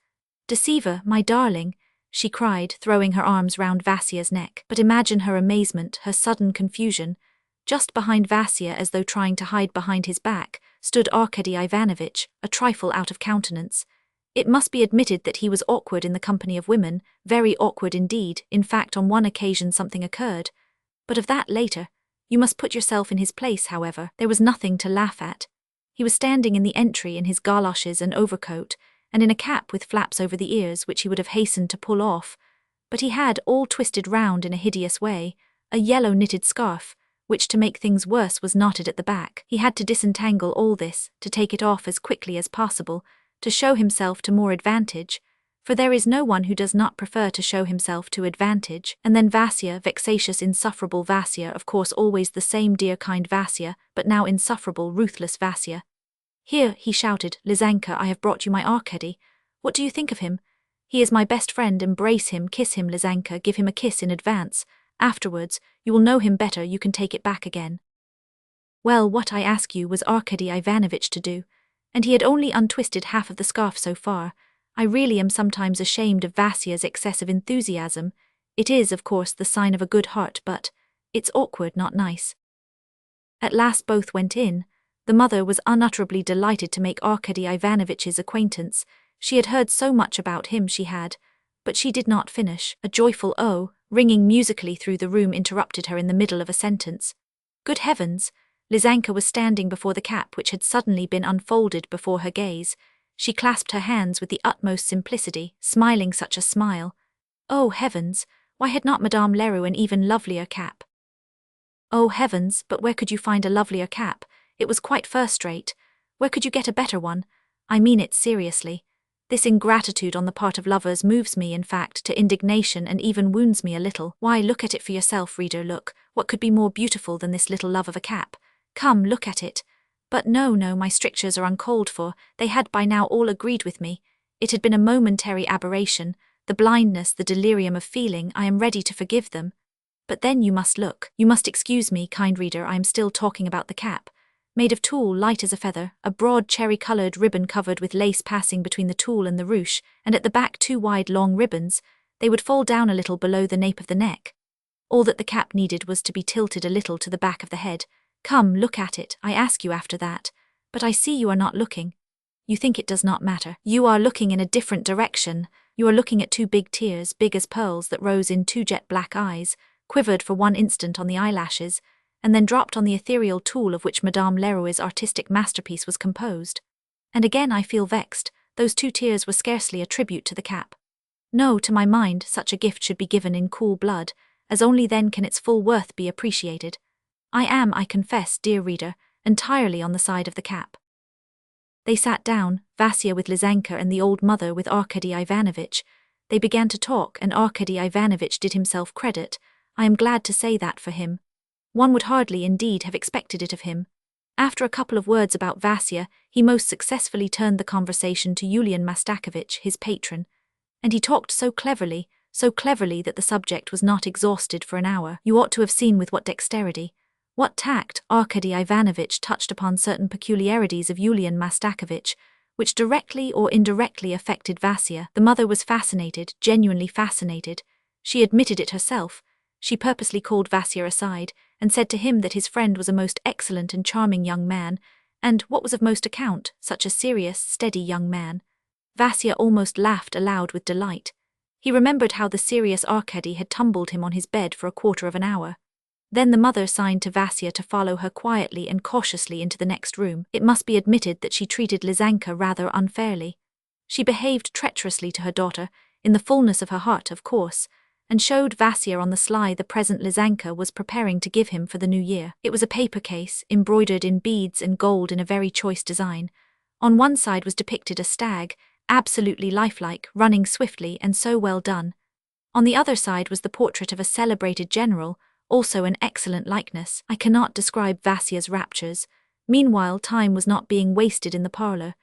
Deceiver, my darling, she cried, throwing her arms round Vasya's neck. But imagine her amazement, her sudden confusion. Just behind Vasya, as though trying to hide behind his back, stood Arkady Ivanovich, a trifle out of countenance. It must be admitted that he was awkward in the company of women, very awkward indeed. In fact, on one occasion something occurred. But of that later. You must put yourself in his place, however. There was nothing to laugh at. He was standing in the entry in his galoshes and overcoat, and in a cap with flaps over the ears which he would have hastened to pull off, but he had, all twisted round in a hideous way, a yellow knitted scarf, which, to make things worse, was knotted at the back. He had to disentangle all this, to take it off as quickly as possible, to show himself to more advantage, for there is no one who does not prefer to show himself to advantage. And then Vasya, vexatious, insufferable Vasya, of course always the same dear kind Vasya, but now insufferable, ruthless Vasya. Here, he shouted, Lizanka, I have brought you my Arkady. What do you think of him? He is my best friend, embrace him, kiss him, Lizanka, give him a kiss in advance. Afterwards, you will know him better, you can take it back again. Well, what I ask you was Arkady Ivanovich to do, and he had only untwisted half of the scarf so far. I really am sometimes ashamed of Vasya's excessive enthusiasm. It is, of course, the sign of a good heart, but it's awkward, not nice. At last both went in. The mother was unutterably delighted to make Arkady Ivanovich's acquaintance. She had heard so much about him, but she did not finish. A joyful "oh" ringing musically through the room interrupted her in the middle of a sentence. Good heavens! Lizanka was standing before the cap which had suddenly been unfolded before her gaze. She clasped her hands with the utmost simplicity, smiling such a smile. Oh heavens! Why had not Madame Leroux an even lovelier cap? Oh heavens, but where could you find a lovelier cap? It was quite first-rate. Where could you get a better one? I mean it seriously. This ingratitude on the part of lovers moves me, in fact, to indignation and even wounds me a little. Why, look at it for yourself, reader, look. What could be more beautiful than this little love of a cap? Come, look at it. But no, my strictures are uncalled for. They had by now all agreed with me. It had been a momentary aberration, the blindness, the delirium of feeling. I am ready to forgive them. But then you must look. You must excuse me, kind reader, I am still talking about the cap. Made of tulle, light as a feather, a broad cherry-coloured ribbon covered with lace passing between the tulle and the ruche, and at the back 2 wide long ribbons. They would fall down a little below the nape of the neck. All that the cap needed was to be tilted a little to the back of the head. Come, look at it, I ask you after that. But I see you are not looking. You think it does not matter. You are looking in a different direction. You are looking at 2 big tears, big as pearls, that rose in 2 jet black eyes, quivered for 1 instant on the eyelashes, and then dropped on the ethereal tulle of which Madame Leroux's artistic masterpiece was composed. And again I feel vexed. Those 2 tears were scarcely a tribute to the cap. No, to my mind, such a gift should be given in cool blood, as only then can its full worth be appreciated. I am, I confess, dear reader, entirely on the side of the cap. They sat down, Vasya with Lizanka and the old mother with Arkady Ivanovitch. They began to talk, and Arkady Ivanovitch did himself credit. I am glad to say that for him. One would hardly indeed have expected it of him. After a couple of words about Vasya, he most successfully turned the conversation to Yulian Mastakovich, his patron. And he talked so cleverly that the subject was not exhausted for an hour. You ought to have seen with what dexterity, what tact, Arkady Ivanovitch touched upon certain peculiarities of Yulian Mastakovich, which directly or indirectly affected Vasya. The mother was fascinated, genuinely fascinated. She admitted it herself. She purposely called Vasya aside, and said to him that his friend was a most excellent and charming young man, and, what was of most account, such a serious, steady young man. Vasya almost laughed aloud with delight. He remembered how the serious Arkady had tumbled him on his bed for a quarter of an hour. Then the mother signed to Vasya to follow her quietly and cautiously into the next room. It must be admitted that she treated Lizanka rather unfairly. She behaved treacherously to her daughter, in the fullness of her heart, of course, and showed Vasya on the sly the present Lizanka was preparing to give him for the new year. It was a paper case, embroidered in beads and gold in a very choice design. On one side was depicted a stag, absolutely lifelike, running swiftly and so well done. On the other side was the portrait of a celebrated general, also an excellent likeness. I cannot describe Vasya's raptures. Meanwhile, time was not being wasted in the parlour.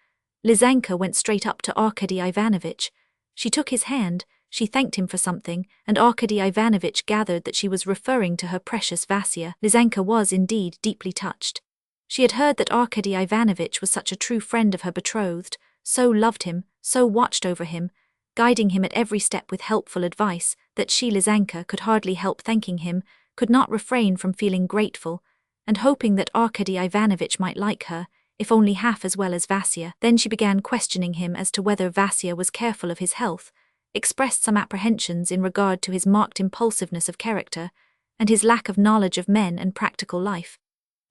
Lizanka went straight up to Arkady Ivanovitch. She took his hand, she thanked him for something, and Arkady Ivanovitch gathered that she was referring to her precious Vasya. Lizanka was indeed deeply touched. She had heard that Arkady Ivanovitch was such a true friend of her betrothed, so loved him, so watched over him, guiding him at every step with helpful advice, that she, Lizanka, could hardly help thanking him, could not refrain from feeling grateful, and hoping that Arkady Ivanovitch might like her, if only half as well as Vasya. Then she began questioning him as to whether Vasya was careful of his health, expressed some apprehensions in regard to his marked impulsiveness of character, and his lack of knowledge of men and practical life.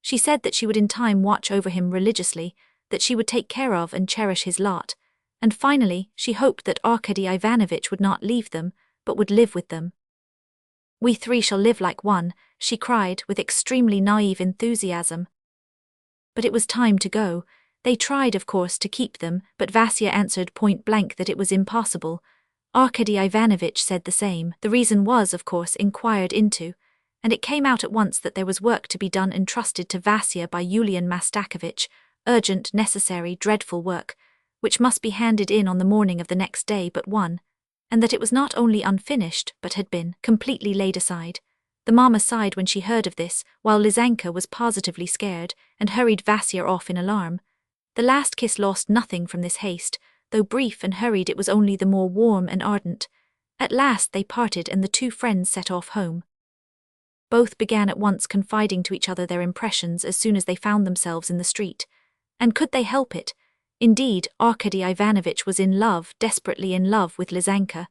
She said that she would in time watch over him religiously, that she would take care of and cherish his lot, and finally she hoped that Arkady Ivanovitch would not leave them, but would live with them. "We 3 shall live like one," she cried with extremely naive enthusiasm. But it was time to go. They tried, of course, to keep them, but Vasya answered point-blank that it was impossible. Arkady Ivanovitch said the same. The reason was, of course, inquired into, and it came out at once that there was work to be done entrusted to Vasya by Yulian Mastakovich, urgent, necessary, dreadful work, which must be handed in on the morning of the next day but one, and that it was not only unfinished but had been completely laid aside. The mamma sighed when she heard of this, while Lizanka was positively scared, and hurried Vasya off in alarm. The last kiss lost nothing from this haste. Though brief and hurried, it was only the more warm and ardent. At last they parted, and the 2 friends set off home. Both began at once confiding to each other their impressions as soon as they found themselves in the street. And could they help it? Indeed, Arkady Ivanovitch was in love, desperately in love with Lizanka,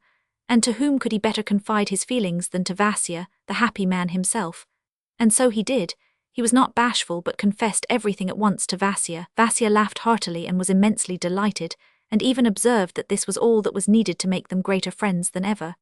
and to whom could he better confide his feelings than to Vasya, the happy man himself? And so he did. He was not bashful, but confessed everything at once to Vasya. Vasya laughed heartily and was immensely delighted, and even observed that this was all that was needed to make them greater friends than ever.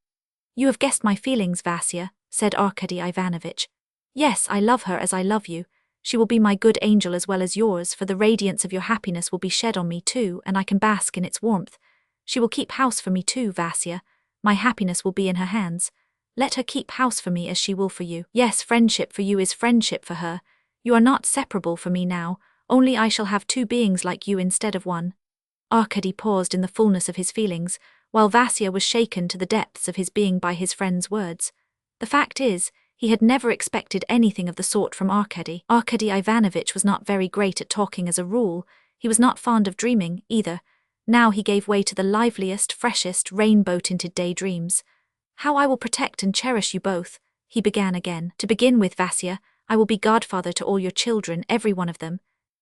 "You have guessed my feelings, Vasya," said Arkady Ivanovitch. "Yes, I love her as I love you. She will be my good angel as well as yours, for the radiance of your happiness will be shed on me too, and I can bask in its warmth. She will keep house for me too, Vasya. My happiness will be in her hands. Let her keep house for me as she will for you. Yes, friendship for you is friendship for her. You are not separable from me now, only I shall have 2 beings like you instead of one." Arkady paused in the fullness of his feelings, while Vasya was shaken to the depths of his being by his friend's words. The fact is, He had never expected anything of the sort from Arkady. Arkady Ivanovich was not very great at talking as a rule. He was not fond of dreaming, either. Now he gave way to the liveliest, freshest, rainbow-tinted daydreams. "How I will protect and cherish you both," he began again. "To begin with, Vasya, I will be godfather to all your children, every one of them.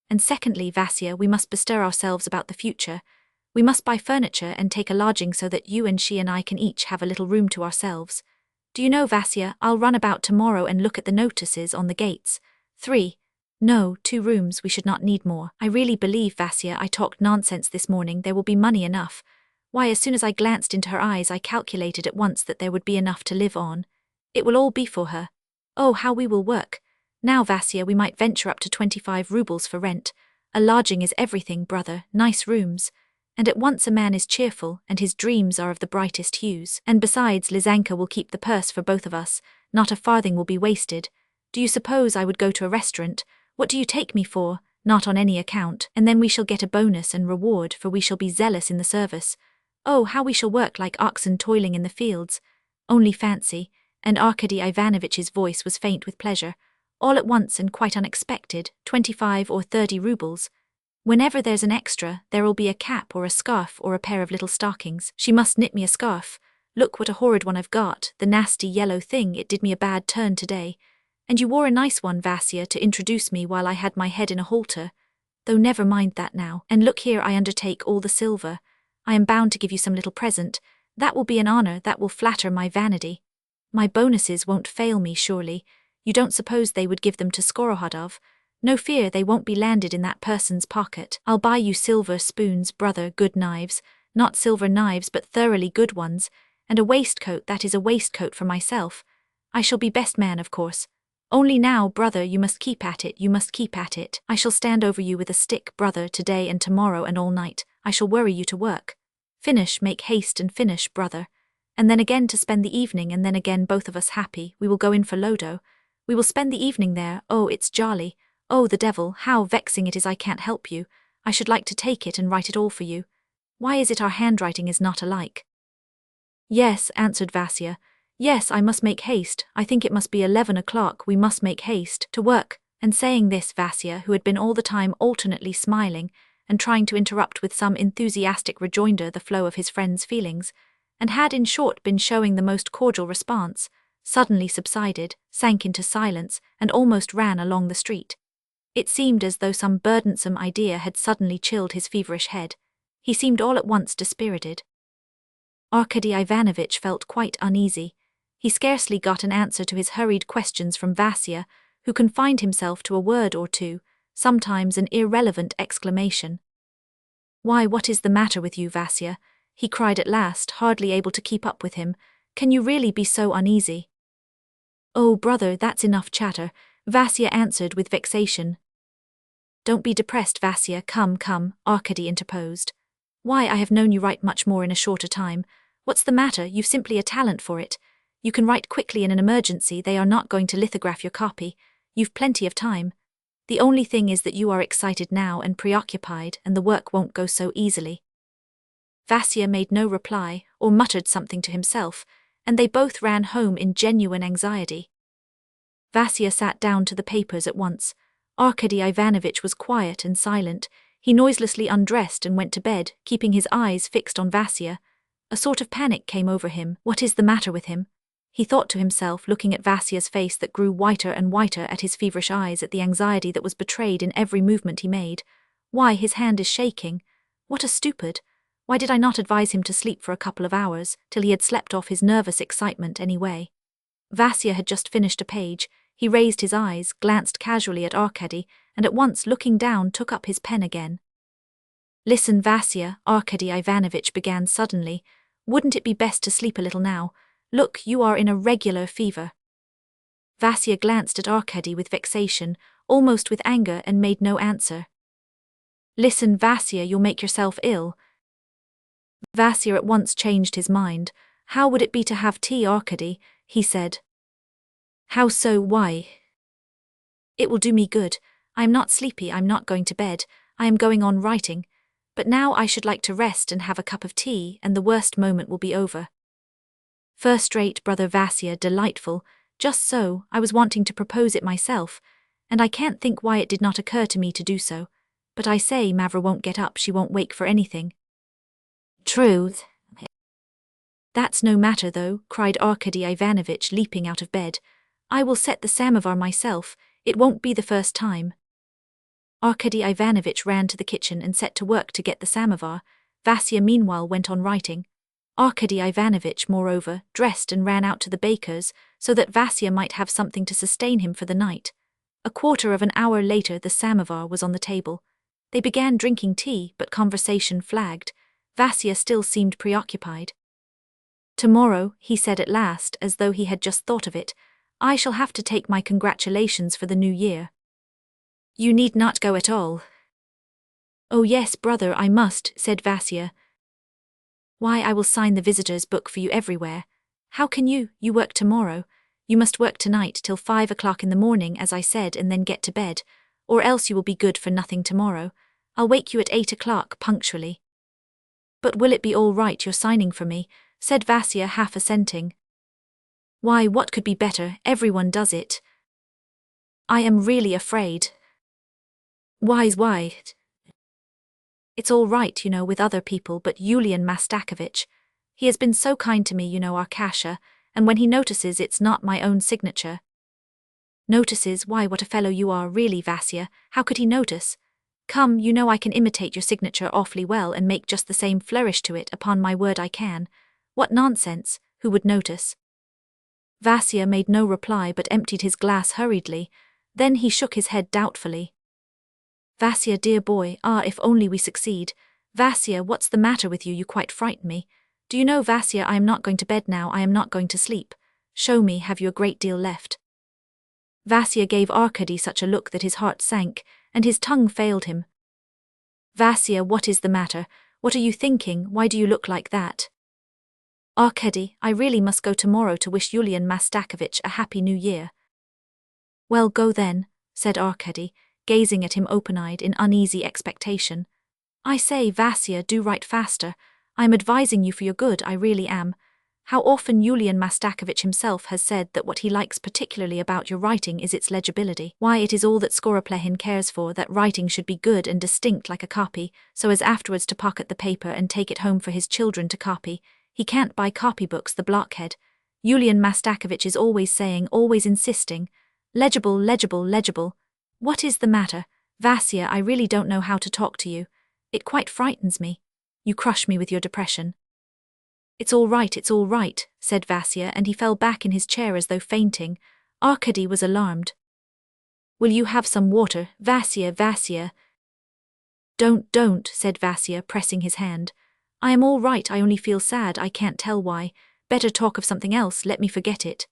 And secondly, Vasya, we must bestir ourselves about the future. We must buy furniture and take a lodging so that you and she and I can each have a little room to ourselves. Do you know, Vasya, I'll run about tomorrow and look at the notices on the gates. 3. No, 2 rooms, we should not need more. I really believe, Vasya, I talked nonsense this morning, there will be money enough. Why, as soon as I glanced into her eyes I calculated at once that there would be enough to live on. It will all be for her. Oh, how we will work. Now, Vasya, we might venture up to 25 rubles for rent. A lodging is everything, brother, nice rooms. And at once a man is cheerful, and his dreams are of the brightest hues. And besides, Lizanka will keep the purse for both of us, not a farthing will be wasted. Do you suppose I would go to a restaurant? What do you take me for? Not on any account. And then we shall get a bonus and reward, for we shall be zealous in the service. Oh, how we shall work like oxen toiling in the fields. Only fancy." And Arkady Ivanovich's voice was faint with pleasure. "All at once and quite unexpected, 25 or 30 rubles. Whenever there's an extra, there'll be a cap or a scarf or a pair of little stockings. She must knit me a scarf. Look what a horrid one I've got, the nasty yellow thing, it did me a bad turn today. And you wore a nice one, Vasya, to introduce me while I had my head in a halter. Though never mind that now. And look here, I undertake all the silver. I am bound to give you some little present. That will be an honor, that will flatter my vanity. My bonuses won't fail me, surely. You don't suppose they would give them to Skorohodov? No fear, they won't be landed in that person's pocket. I'll buy you silver spoons, brother, good knives, not silver knives but thoroughly good ones, and a waistcoat, that is a waistcoat for myself. I shall be best man, of course. Only now, brother, you must keep at it, you must keep at it. I shall stand over you with a stick, brother, today and tomorrow and all night. I shall worry you to work. Finish, make haste and finish, brother. And then again to spend the evening, and then again both of us happy. We will go in for Lodo. We will spend the evening there. Oh, it's jolly. Oh, the devil, how vexing it is I can't help you. I should like to take it and write it all for you. Why is it our handwriting is not alike?" "Yes," answered Vasya. "Yes, I must make haste. I think it must be 11 o'clock. We must make haste to work." And saying this, Vasya, who had been all the time alternately smiling and trying to interrupt with some enthusiastic rejoinder the flow of his friend's feelings, and had in short been showing the most cordial response, suddenly subsided, sank into silence, and almost ran along the street. It seemed as though some burdensome idea had suddenly chilled his feverish head. He seemed all at once dispirited. Arkady Ivanovich felt quite uneasy. He scarcely got an answer to his hurried questions from Vasya, who confined himself to a word or two, sometimes an irrelevant exclamation. "Why, what is the matter with you, Vasya?" he cried at last, hardly able to keep up with him. "Can you really be so uneasy?" "Oh, brother, that's enough chatter," Vasya answered with vexation. "Don't be depressed, Vasya, come, Arkady interposed. "Why, I have known you write much more in a shorter time. What's the matter? You've simply a talent for it. You can write quickly in an emergency, they are not going to lithograph your copy. You've plenty of time. The only thing is that you are excited now and preoccupied, and the work won't go so easily." Vasya made no reply, or muttered something to himself, and they both ran home in genuine anxiety. Vasya sat down to the papers at once. Arkady Ivanovich was quiet and silent. He noiselessly undressed and went to bed, keeping his eyes fixed on Vasya. A sort of panic came over him. What is the matter with him? He thought to himself, looking at Vasya's face that grew whiter and whiter, at his feverish eyes, at the anxiety that was betrayed in every movement he made. Why, his hand is shaking. What a stupid! Why did I not advise him to sleep for a couple of hours, till he had slept off his nervous excitement anyway? Vasya had just finished a page. He raised his eyes, glanced casually at Arkady, and at once, looking down, took up his pen again. "Listen, Vasya," Arkady Ivanovich began suddenly. "Wouldn't it be best to sleep a little now? Look, you are in a regular fever." Vasya glanced at Arkady with vexation, almost with anger, and made no answer. "Listen, Vasya, you'll make yourself ill." Vasya at once changed his mind. "How would it be to have tea, Arkady?" he said. "How so? Why?" "It will do me good. I am not sleepy, I am not going to bed, I am going on writing. But now I should like to rest and have a cup of tea, and the worst moment will be over." "First rate, brother Vasya, delightful. Just so, I was wanting to propose it myself, and I can't think why it did not occur to me to do so. But I say, Mavra won't get up, she won't wake for anything. Truth. That's no matter though, cried Arkady Ivanovitch, leaping out of bed. I will set the samovar myself, it won't be the first time. Arkady Ivanovitch ran to the kitchen and set to work to get the samovar. Vasya meanwhile went on writing. Arkady Ivanovitch, moreover, dressed and ran out to the baker's, so that Vasya might have something to sustain him for the night. A quarter of an hour later the samovar was on the table. They began drinking tea, but conversation flagged. Vasya still seemed preoccupied. Tomorrow, he said at last, as though he had just thought of it, I shall have to take my congratulations for the new year. You need not go at all. Oh yes, brother, I must, said Vasya. Why, I will sign the visitors' book for you everywhere. How can you work tomorrow? You must work tonight till 5 o'clock in the morning, as I said, and then get to bed, or else you will be good for nothing tomorrow. I'll wake you at 8 o'clock punctually. But will it be all right you're signing for me? Said Vasya, half assenting. Why, what could be better? Everyone does it. I am really afraid. Why? It's all right, with other people, but Yulian Mastakovich, he has been so kind to me, Arkasha, and when he notices it's not my own signature. Notices? Why, what a fellow you are, really, Vasya. How could he notice? Come, I can imitate your signature awfully well and make just the same flourish to it, upon my word I can. What nonsense, who would notice? Vasya made no reply but emptied his glass hurriedly. Then he shook his head doubtfully. Vasya, dear boy, if only we succeed. Vasya, what's the matter with you? You quite frighten me. Do you know, Vasya, I am not going to bed now, I am not going to sleep. Show me, have you a great deal left? Vasya gave Arkady such a look that his heart sank, and his tongue failed him. Vasya, what is the matter? What are you thinking? Why do you look like that? Arkady, I really must go tomorrow to wish Yulian Mastakovich a happy new year. Well, go then, said Arkady, gazing at him open-eyed in uneasy expectation. I say, Vasya, do write faster. I am advising you for your good, I really am. How often Yulian Mastakovich himself has said that what he likes particularly about your writing is its legibility. Why, it is all that Skoroplekhin cares for, that writing should be good and distinct like a copy, so as afterwards to pocket the paper and take it home for his children to copy. He can't buy copybooks, the blockhead. Yulian Mastakovich is always saying, always insisting, legible, legible, legible. What is the matter? Vasya, I really don't know how to talk to you. It quite frightens me. You crush me with your depression. It's all right, said Vasya, and he fell back in his chair as though fainting. Arkady was alarmed. Will you have some water, Vasya, Vasya? Don't, said Vasya, pressing his hand. I am all right, I only feel sad, I can't tell why. Better talk of something else, let me forget it.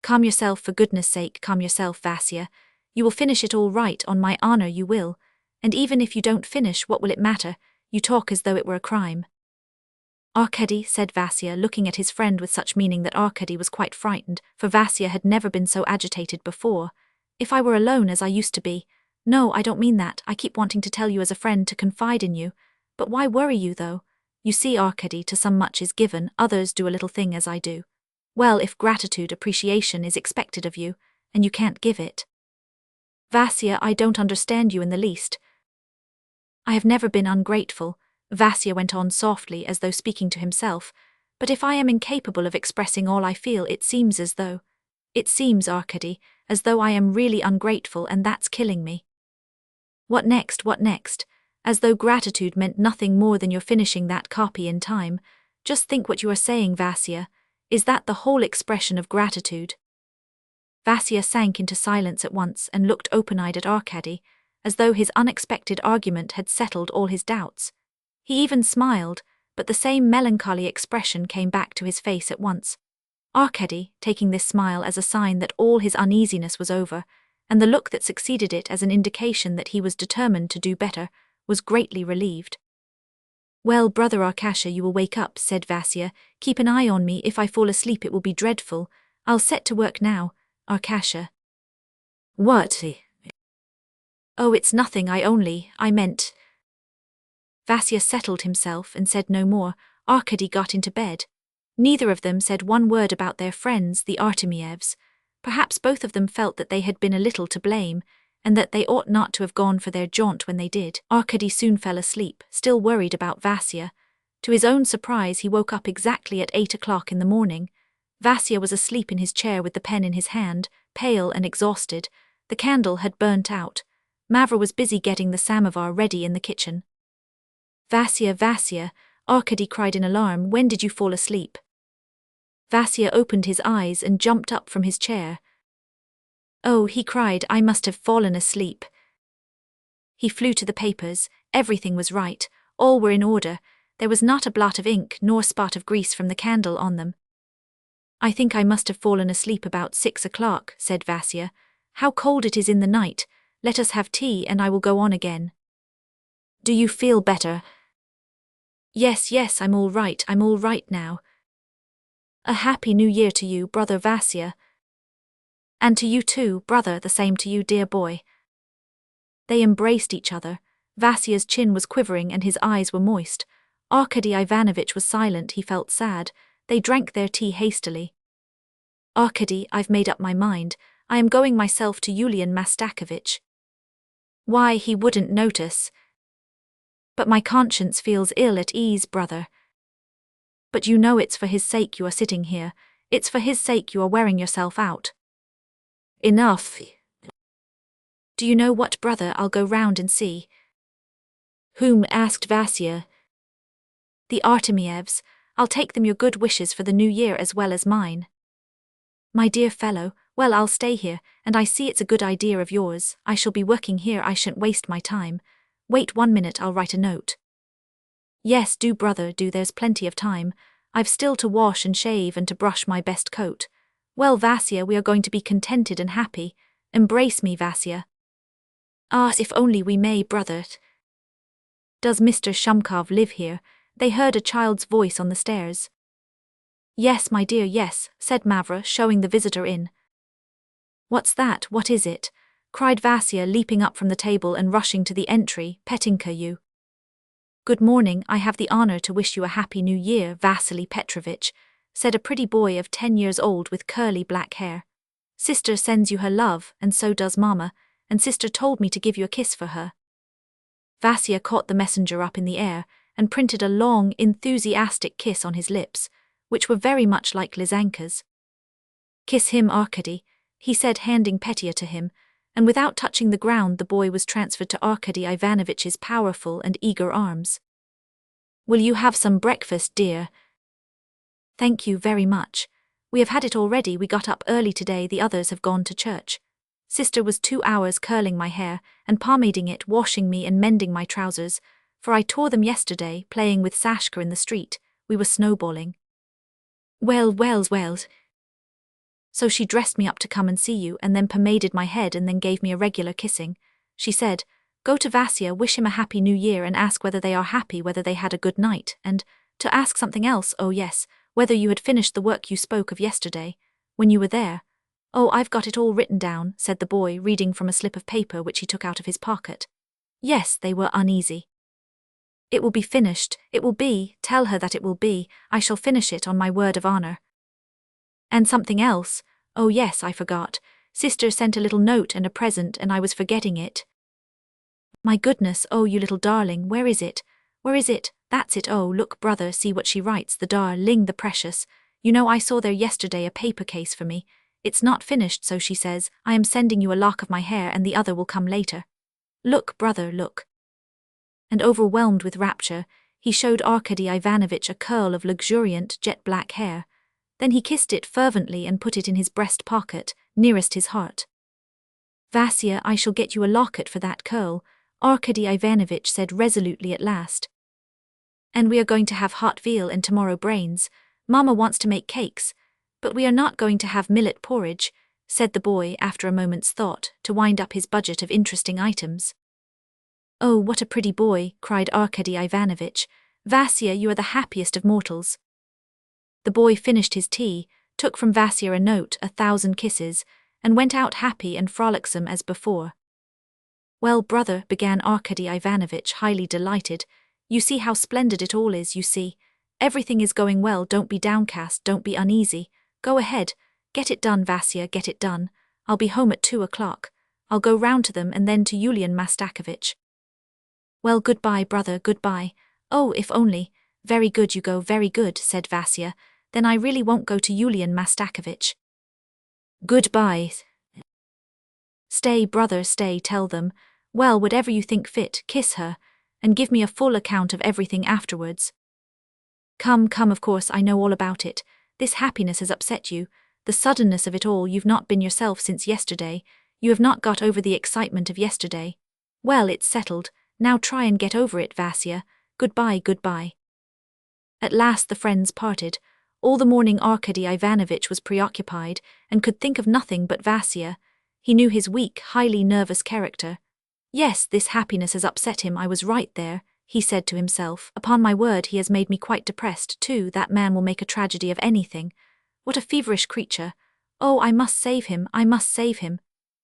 Calm yourself, for goodness sake, calm yourself, Vasya. You will finish it all right, on my honor you will. And even if you don't finish, what will it matter? You talk as though it were a crime. Arkady, said Vasya, looking at his friend with such meaning that Arkady was quite frightened, for Vasya had never been so agitated before. If I were alone as I used to be. No, I don't mean that, I keep wanting to tell you as a friend, to confide in you. But why worry you, though? You see, Arkady, to some much is given, others do a little thing as I do. Well, if gratitude, appreciation is expected of you, and you can't give it. Vasya, I don't understand you in the least. I have never been ungrateful, Vasya went on softly as though speaking to himself, but if I am incapable of expressing all I feel, it seems, Arkady, as though I am really ungrateful, and that's killing me. What next? As though gratitude meant nothing more than your finishing that copy in time. Just think what you are saying, Vasya. Is that the whole expression of gratitude? Vasya sank into silence at once and looked open-eyed at Arkady, as though his unexpected argument had settled all his doubts. He even smiled, but the same melancholy expression came back to his face at once. Arkady, taking this smile as a sign that all his uneasiness was over, and the look that succeeded it as an indication that he was determined to do better, was greatly relieved. Well, brother Arkasha, you will wake up, said Vasya. Keep an eye on me, if I fall asleep it will be dreadful. I'll set to work now, Arkasha. What? Oh, it's nothing, I meant... Vasya settled himself and said no more. Arkady got into bed. Neither of them said one word about their friends, the Artemievs. Perhaps both of them felt that they had been a little to blame, and that they ought not to have gone for their jaunt when they did. Arkady soon fell asleep, still worried about Vasya. To his own surprise, he woke up exactly at 8 o'clock in the morning. Vasya was asleep in his chair with the pen in his hand, pale and exhausted. The candle had burnt out. Mavra was busy getting the samovar ready in the kitchen. Vasya, Vasya, Arkady cried in alarm, when did you fall asleep? Vasya opened his eyes and jumped up from his chair. Oh, he cried, I must have fallen asleep. He flew to the papers. Everything was right. All were in order. There was not a blot of ink nor spot of grease from the candle on them. I think I must have fallen asleep about 6 o'clock, said Vasya. How cold it is in the night. Let us have tea and I will go on again. Do you feel better? Yes, I'm all right now. A happy new year to you, brother Vasya. And to you too, brother, the same to you, dear boy. They embraced each other. Vasya's chin was quivering and his eyes were moist. Arkady Ivanovich was silent, he felt sad. They drank their tea hastily. Arkady, I've made up my mind. I am going myself to Yulian Mastakovich. Why, he wouldn't notice. But my conscience feels ill at ease, brother. But you know it's for his sake you are sitting here. It's for his sake you are wearing yourself out. Enough. Do you know what, brother, I'll go round and see. Whom? Asked Vasya. The Artemievs. I'll take them your good wishes for the new year as well as mine. My dear fellow, well, I'll stay here, and I see it's a good idea of yours. I shall be working here, I shan't waste my time. Wait 1 minute, I'll write a note. Yes, do, brother, do, there's plenty of time. I've still to wash and shave and to brush my best coat. Well, Vasya, we are going to be contented and happy. Embrace me, Vasya. Ah, if only we may, brother. Does Mr. Shumkov live here? They heard a child's voice on the stairs. Yes, my dear, yes, said Mavra, showing the visitor in. What's that? What is it? Cried Vasya, leaping up from the table and rushing to the entry. Petinka, you. Good morning, I have the honor to wish you a happy new year, Vasily Petrovich, said a pretty boy of 10 years old with curly black hair. Sister sends you her love, and so does Mama, and Sister told me to give you a kiss for her. Vasya caught the messenger up in the air and printed a long, enthusiastic kiss on his lips, which were very much like Lizanka's. Kiss him, Arkady, he said, handing Petya to him, and without touching the ground the boy was transferred to Arkady Ivanovich's powerful and eager arms. Will you have some breakfast, dear? Thank you very much. We have had it already, we got up early today, the others have gone to church. Sister was 2 hours curling my hair and pomading it, washing me and mending my trousers, for I tore them yesterday, playing with Sashka in the street. We were snowballing. Well. So she dressed me up to come and see you, and then pomaded my head and then gave me a regular kissing. She said, go to Vasya, wish him a happy new year and ask whether they are happy, whether they had a good night, and to ask something else, oh yes, whether you had finished the work you spoke of yesterday, when you were there. Oh, I've got it all written down, said the boy, reading from a slip of paper which he took out of his pocket. Yes, they were uneasy. It will be finished, it will be, tell her that it will be, I shall finish it on my word of honor. And something else, oh yes, I forgot. Sister sent a little note and a present and I was forgetting it. My goodness, oh you little darling, where is it? Where is it? That's it, oh look brother, see what she writes, the darling, the precious. You know I saw there yesterday a paper case for me. It's not finished, so she says, I am sending you a lock of my hair and the other will come later. Look brother, look. And overwhelmed with rapture, he showed Arkady Ivanovich a curl of luxuriant jet-black hair. Then he kissed it fervently and put it in his breast pocket, nearest his heart. Vasya, I shall get you a locket for that curl, Arkady Ivanovich said resolutely at last. And we are going to have hot veal and tomorrow brains. Mama wants to make cakes, but we are not going to have millet porridge, said the boy after a moment's thought, to wind up his budget of interesting items. Oh, what a pretty boy, cried Arkady Ivanovich. Vasya, you are the happiest of mortals. The boy finished his tea, took from Vasya a note, 1,000 kisses, and went out happy and frolicsome as before. Well, brother, began Arkady Ivanovich, highly delighted, you see how splendid it all is, you see. Everything is going well, don't be downcast, don't be uneasy. Go ahead, get it done, Vasya, get it done. I'll be home at 2 o'clock. I'll go round to them and then to Yulian Mastakovich. Well, goodbye, brother, goodbye. Oh, if only. Very good, you go, very good, said Vasya. Then I really won't go to Yulian Mastakovich. Goodbye. Stay, brother, stay, tell them. Well, whatever you think fit, kiss her, and give me a full account of everything afterwards. Come, of course, I know all about it. This happiness has upset you. The suddenness of it all, you've not been yourself since yesterday. You have not got over the excitement of yesterday. Well, it's settled. Now try and get over it, Vasya. Goodbye, goodbye. At last the friends parted. All the morning Arkady Ivanovich was preoccupied, and could think of nothing but Vasya. He knew his weak, highly nervous character. Yes, this happiness has upset him, I was right there, he said to himself. Upon my word, he has made me quite depressed, too. That man will make a tragedy of anything. What a feverish creature. Oh, I must save him,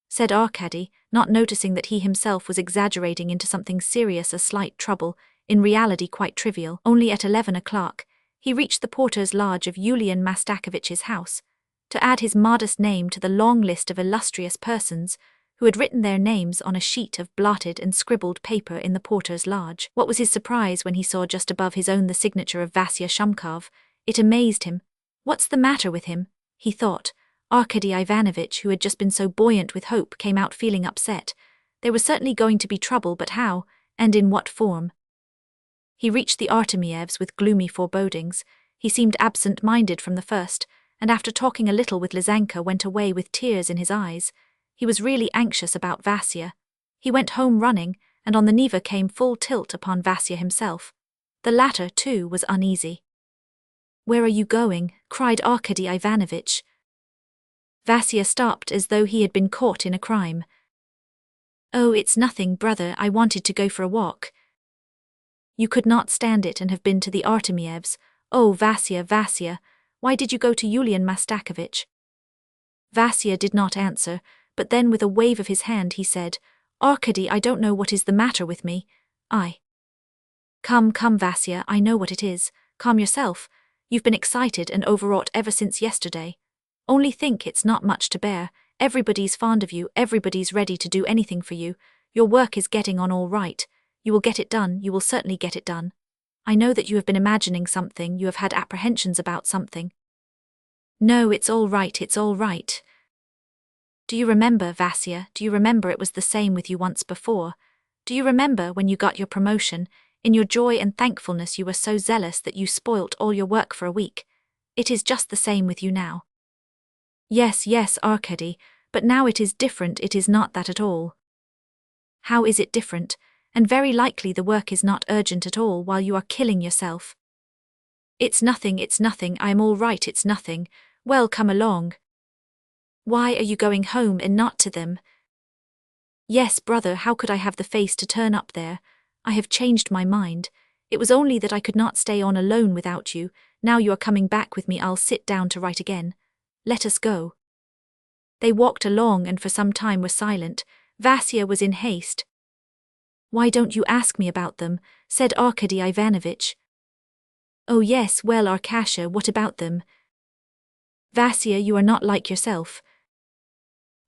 said Arkady, not noticing that he himself was exaggerating into something serious a slight trouble, in reality quite trivial. Only at 11 o'clock, he reached the porter's lodge of Yulian Mastakovich's house, to add his modest name to the long list of illustrious persons who had written their names on a sheet of blotted and scribbled paper in the porter's lodge. What was his surprise when he saw just above his own the signature of Vasya Shumkov? It amazed him. What's the matter with him? He thought. Arkady Ivanovich, who had just been so buoyant with hope, came out feeling upset. There was certainly going to be trouble, but how, and in what form? He reached the Artemievs with gloomy forebodings. He seemed absent-minded from the first, and after talking a little with Lizanka went away with tears in his eyes. He was really anxious about Vasya. He went home running, and on the Neva came full tilt upon Vasya himself. The latter, too, was uneasy. "Where are you going?" cried Arkady Ivanovich. Vasya stopped as though he had been caught in a crime. "Oh, it's nothing, brother, I wanted to go for a walk." "You could not stand it and have been to the Artemievs. Oh, Vasya, Vasya, why did you go to Yulian Mastakovich?" Vasya did not answer, but then with a wave of his hand he said, "Arkady, I don't know what is the matter with me. Come, Vasya, I know what it is. Calm yourself. You've been excited and overwrought ever since yesterday. Only think, it's not much to bear. Everybody's fond of you, everybody's ready to do anything for you. Your work is getting on all right. You will get it done, you will certainly get it done. I know that you have been imagining something, you have had apprehensions about something. No, it's all right, it's all right. Do you remember, Vasya, do you remember it was the same with you once before? Do you remember when you got your promotion, in your joy and thankfulness you were so zealous that you spoilt all your work for a week? It is just the same with you now." Yes, Arkady, but now it is different, it is not that at all." "How is it different? And very likely the work is not urgent at all while you are killing yourself." It's nothing, I am all right, it's nothing. Well, come along." "Why are you going home and not to them?" "Yes, brother, how could I have the face to turn up there? I have changed my mind. It was only that I could not stay on alone without you. Now you are coming back with me, I'll sit down to write again. Let us go." They walked along and for some time were silent. Vasya was in haste. "Why don't you ask me about them?" said Arkady Ivanovich. "Oh yes, well, Arkasha, what about them?" "Vasya, you are not like yourself."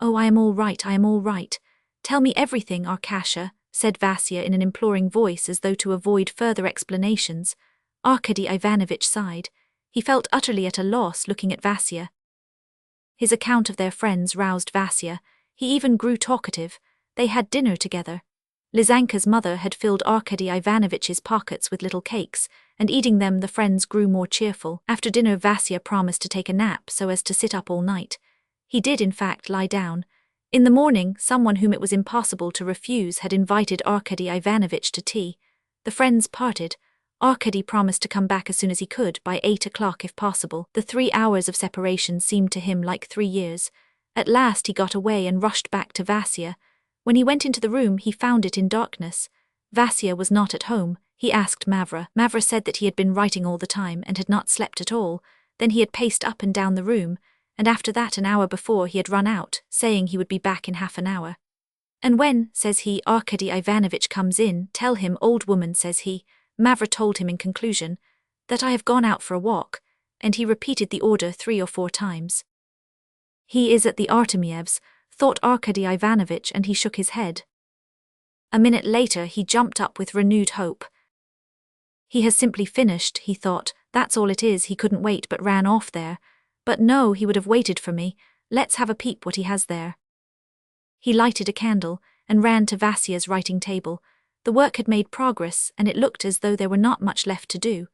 "Oh, I am all right, I am all right. Tell me everything, Arkasha," said Vasya in an imploring voice as though to avoid further explanations. Arkady Ivanovich sighed. He felt utterly at a loss looking at Vasya. His account of their friends roused Vasya. He even grew talkative. They had dinner together. Lizanka's mother had filled Arkady Ivanovich's pockets with little cakes, and eating them the friends grew more cheerful. After dinner Vasya promised to take a nap so as to sit up all night. He did in fact lie down. In the morning, someone whom it was impossible to refuse had invited Arkady Ivanovich to tea. The friends parted. Arkady promised to come back as soon as he could, by 8 o'clock if possible. The 3 hours of separation seemed to him like 3 years. At last he got away and rushed back to Vasya. When he went into the room he found it in darkness. Vasya was not at home. He asked Mavra. Mavra said that he had been writing all the time and had not slept at all. Then he had paced up and down the room, and after that an hour before he had run out, saying he would be back in half an hour. "And when," says he, "Arkady Ivanovich comes in, tell him, old woman," says he. Mavra told him in conclusion. That I have gone out for a walk, and he repeated the order 3 or 4 times. He is at the Artemievs, thought Arkady Ivanovitch, and he shook his head. A minute later he jumped up with renewed hope. He has simply finished, he thought, that's all it is, he couldn't wait but ran off there. But no, he would have waited for me, let's have a peep what he has there. He lighted a candle, and ran to Vasya's writing table. The work had made progress, and it looked as though there were not much left to do.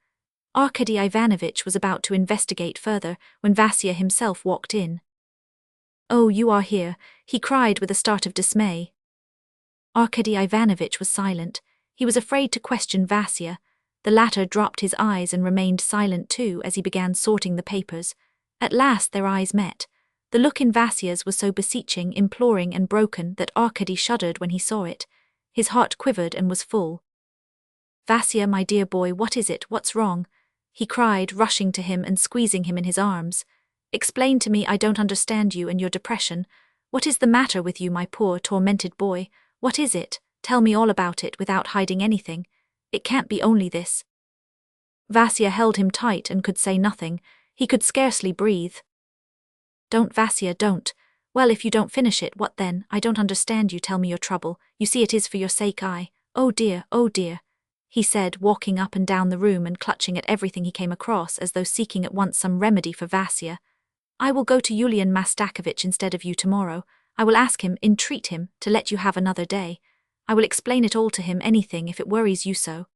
Arkady Ivanovitch was about to investigate further, when Vasya himself walked in. "Oh, you are here," he cried with a start of dismay. Arkady Ivanovitch was silent. He was afraid to question Vasya. The latter dropped his eyes and remained silent too as he began sorting the papers. At last their eyes met. The look in Vasya's was so beseeching, imploring and broken that Arkady shuddered when he saw it. His heart quivered and was full. "Vasya, my dear boy, what is it? What's wrong?" he cried, rushing to him and squeezing him in his arms. "Explain to me, I don't understand you and your depression. What is the matter with you, my poor, tormented boy? What is it? Tell me all about it without hiding anything. It can't be only this." Vasya held him tight and could say nothing. He could scarcely breathe. "Don't, Vasya, don't. Well, if you don't finish it, what then? I don't understand you, tell me your trouble. You see it is for your sake oh dear, he said, walking up and down the room and clutching at everything he came across as though seeking at once some remedy for Vasya. "I will go to Yulian Mastakovich instead of you tomorrow. I will ask him, entreat him, to let you have another day. I will explain it all to him, anything, if it worries you so."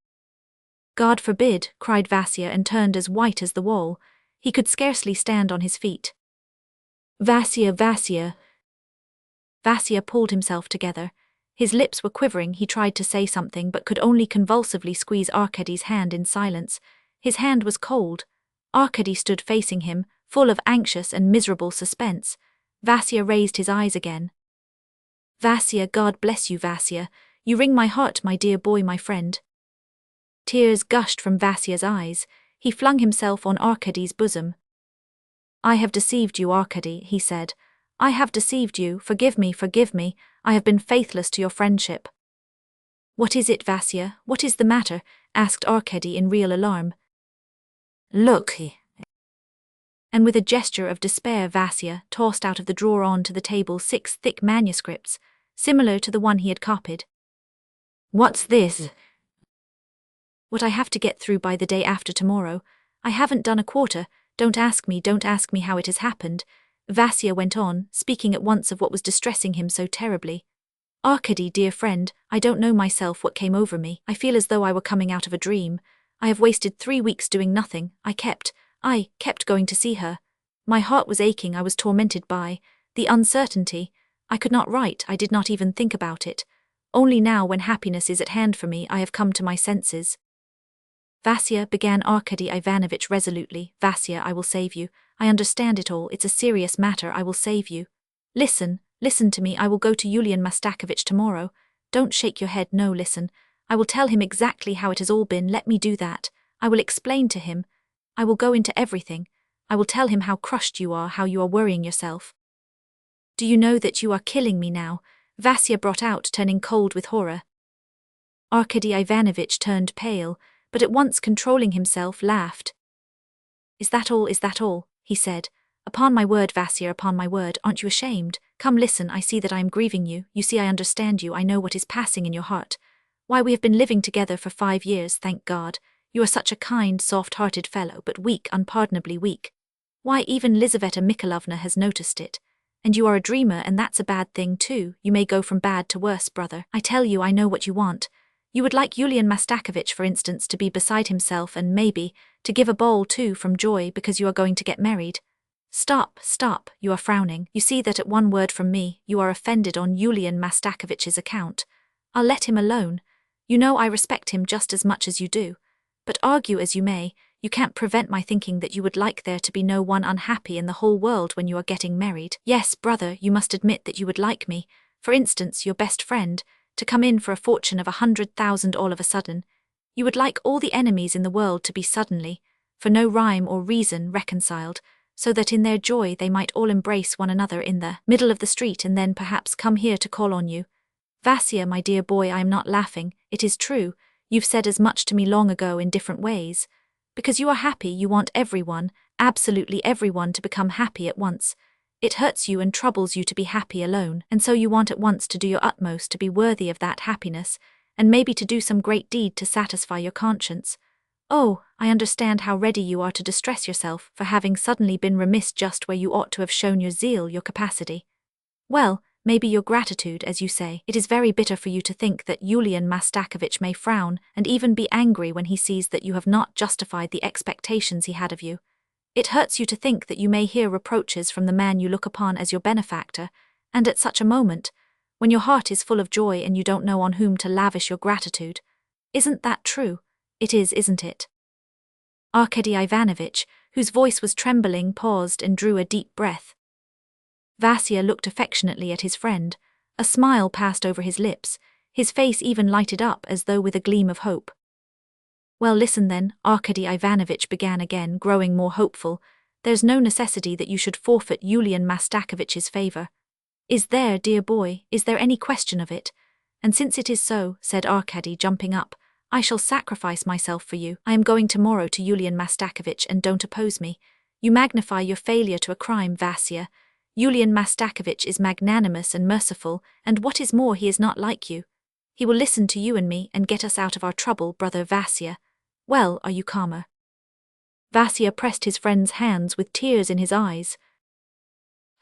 "God forbid," cried Vasya and turned as white as the wall. He could scarcely stand on his feet. "Vasya, Vasya." Vasya pulled himself together. His lips were quivering. He tried to say something but could only convulsively squeeze Arkady's hand in silence. His hand was cold. Arkady stood facing him, full of anxious and miserable suspense. Vasya raised his eyes again. "Vasya, God bless you, Vasya. You wring my heart, my dear boy, my friend." Tears gushed from Vasya's eyes. He flung himself on Arkady's bosom. "I have deceived you, Arkady," he said. "I have deceived you, forgive me, I have been faithless to your friendship." "What is it, Vasya? What is the matter?" asked Arkady in real alarm. "Look," and with a gesture of despair Vasya tossed out of the drawer onto the table 6 thick manuscripts, similar to the one he had copied. "What's this?" "What I have to get through by the day after tomorrow. I haven't done a quarter. Don't ask me how it has happened," Vasya went on, speaking at once of what was distressing him so terribly. "Arkady, dear friend, I don't know myself what came over me. I feel as though I were coming out of a dream. I have wasted 3 weeks doing nothing. I kept going to see her. My heart was aching, I was tormented by the uncertainty. I could not write, I did not even think about it. Only now, when happiness is at hand for me, I have come to my senses." "Vasya," began Arkady Ivanovitch resolutely, "Vasya, I will save you. I understand it all, it's a serious matter, I will save you. Listen to me, I will go to Yulian Mastakovich tomorrow. Don't shake your head, no, listen. I will tell him exactly how it has all been, let me do that. I will explain to him. I will go into everything. I will tell him how crushed you are, how you are worrying yourself." "Do you know that you are killing me now?" Vasya brought out, turning cold with horror. Arkady Ivanovitch turned pale, but at once controlling himself, laughed. Is that all, he said. "Upon my word, Vasya, upon my word, aren't you ashamed? Come, listen, I see that I am grieving you. You see, I understand you, I know what is passing in your heart. Why, we have been living together for 5 years, thank God. You are such a kind, soft-hearted fellow, but weak, unpardonably weak. Why, even Lizaveta Mikhailovna has noticed it. And you are a dreamer, and that's a bad thing too. You may go from bad to worse, brother. I tell you, I know what you want. You would like Yulian Mastakovich, for instance, to be beside himself and maybe to give a ball too from joy because you are going to get married. Stop, you are frowning. You see that at one word from me, you are offended on Yulian Mastakovich's account. I'll let him alone. You know I respect him just as much as you do. But argue as you may, you can't prevent my thinking that you would like there to be no one unhappy in the whole world when you are getting married. Yes, brother, you must admit that you would like me, for instance, your best friend, to come in for a fortune of 100,000 all of a sudden. You would like all the enemies in the world to be suddenly, for no rhyme or reason, reconciled, so that in their joy they might all embrace one another in the middle of the street and then perhaps come here to call on you. Vasya, my dear boy, I am not laughing, it is true, you've said as much to me long ago in different ways. Because you are happy, you want everyone, absolutely everyone, to become happy at once. It hurts you and troubles you to be happy alone, and so you want at once to do your utmost to be worthy of that happiness, and maybe to do some great deed to satisfy your conscience. Oh, I understand how ready you are to distress yourself for having suddenly been remiss just where you ought to have shown your zeal, your capacity. Well, maybe your gratitude, as you say. It is very bitter for you to think that Yulian Mastakovich may frown and even be angry when he sees that you have not justified the expectations he had of you. It hurts you to think that you may hear reproaches from the man you look upon as your benefactor, and at such a moment, when your heart is full of joy and you don't know on whom to lavish your gratitude. Isn't that true? It is, isn't it? Arkady Ivanovich, whose voice was trembling, paused and drew a deep breath. Vasya looked affectionately at his friend. A smile passed over his lips, his face even lighted up as though with a gleam of hope. Well, listen then, Arkady Ivanovich began again, growing more hopeful. There's no necessity that you should forfeit Yulian Mastakovich's favor. Is there, dear boy, is there any question of it? And since it is so, said Arkady, jumping up, I shall sacrifice myself for you. I am going tomorrow to Yulian Mastakovich, and don't oppose me. You magnify your failure to a crime, Vasya. Yulian Mastakovich is magnanimous and merciful, and what is more, he is not like you. He will listen to you and me and get us out of our trouble, brother Vasya. Well, are you calmer? Vasya pressed his friend's hands with tears in his eyes.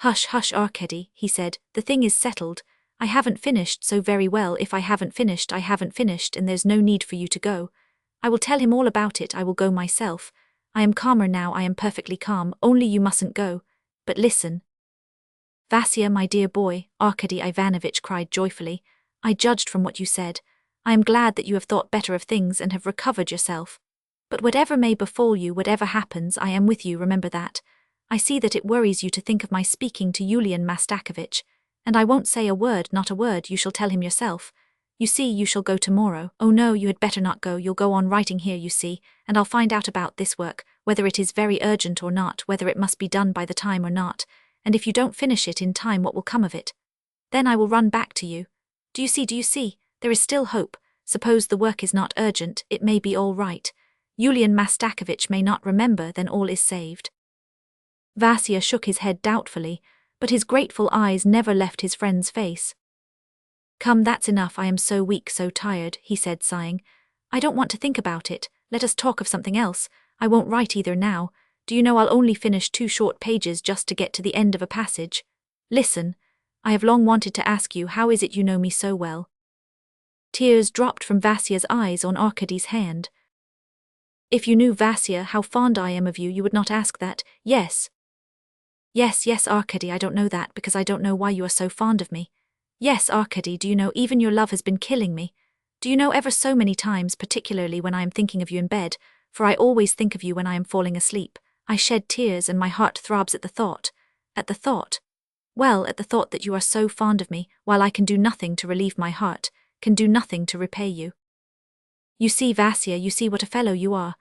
Hush, hush, Arkady, he said, the thing is settled. I haven't finished so very well. If I haven't finished, I haven't finished, and there's no need for you to go. I will tell him all about it, I will go myself. I am calmer now, I am perfectly calm, only you mustn't go. But listen. Vasya, my dear boy, Arkady Ivanovich cried joyfully, I judged from what you said. I am glad that you have thought better of things and have recovered yourself. But whatever may befall you, whatever happens, I am with you, remember that. I see that it worries you to think of my speaking to Yulian Mastakovich, and I won't say a word, not a word, you shall tell him yourself. You see, you shall go tomorrow. Oh no, you had better not go, you'll go on writing here, you see, and I'll find out about this work, whether it is very urgent or not, whether it must be done by the time or not, and if you don't finish it in time, what will come of it? Then I will run back to you. Do you see, there is still hope. Suppose the work is not urgent, it may be all right. Yulian Mastakovich may not remember, then all is saved. Vasya shook his head doubtfully, but his grateful eyes never left his friend's face. Come, that's enough, I am so weak, so tired, he said, sighing. I don't want to think about it, let us talk of something else. I won't write either now. Do you know I'll only finish 2 short pages just to get to the end of a passage? Listen, I have long wanted to ask you, how is it you know me so well? Tears dropped from Vasya's eyes on Arkady's hand. If you knew, Vasya, how fond I am of you, you would not ask that. Yes, Arkady, I don't know that because I don't know why you are so fond of me. Yes, Arkady, do you know, even your love has been killing me. Do you know, ever so many times, particularly when I am thinking of you in bed, for I always think of you when I am falling asleep, I shed tears and my heart throbs at the thought. At the thought? Well, at the thought that you are so fond of me, while I can do nothing to relieve my heart, can do nothing to repay you. You see, Vasya, you see what a fellow you are.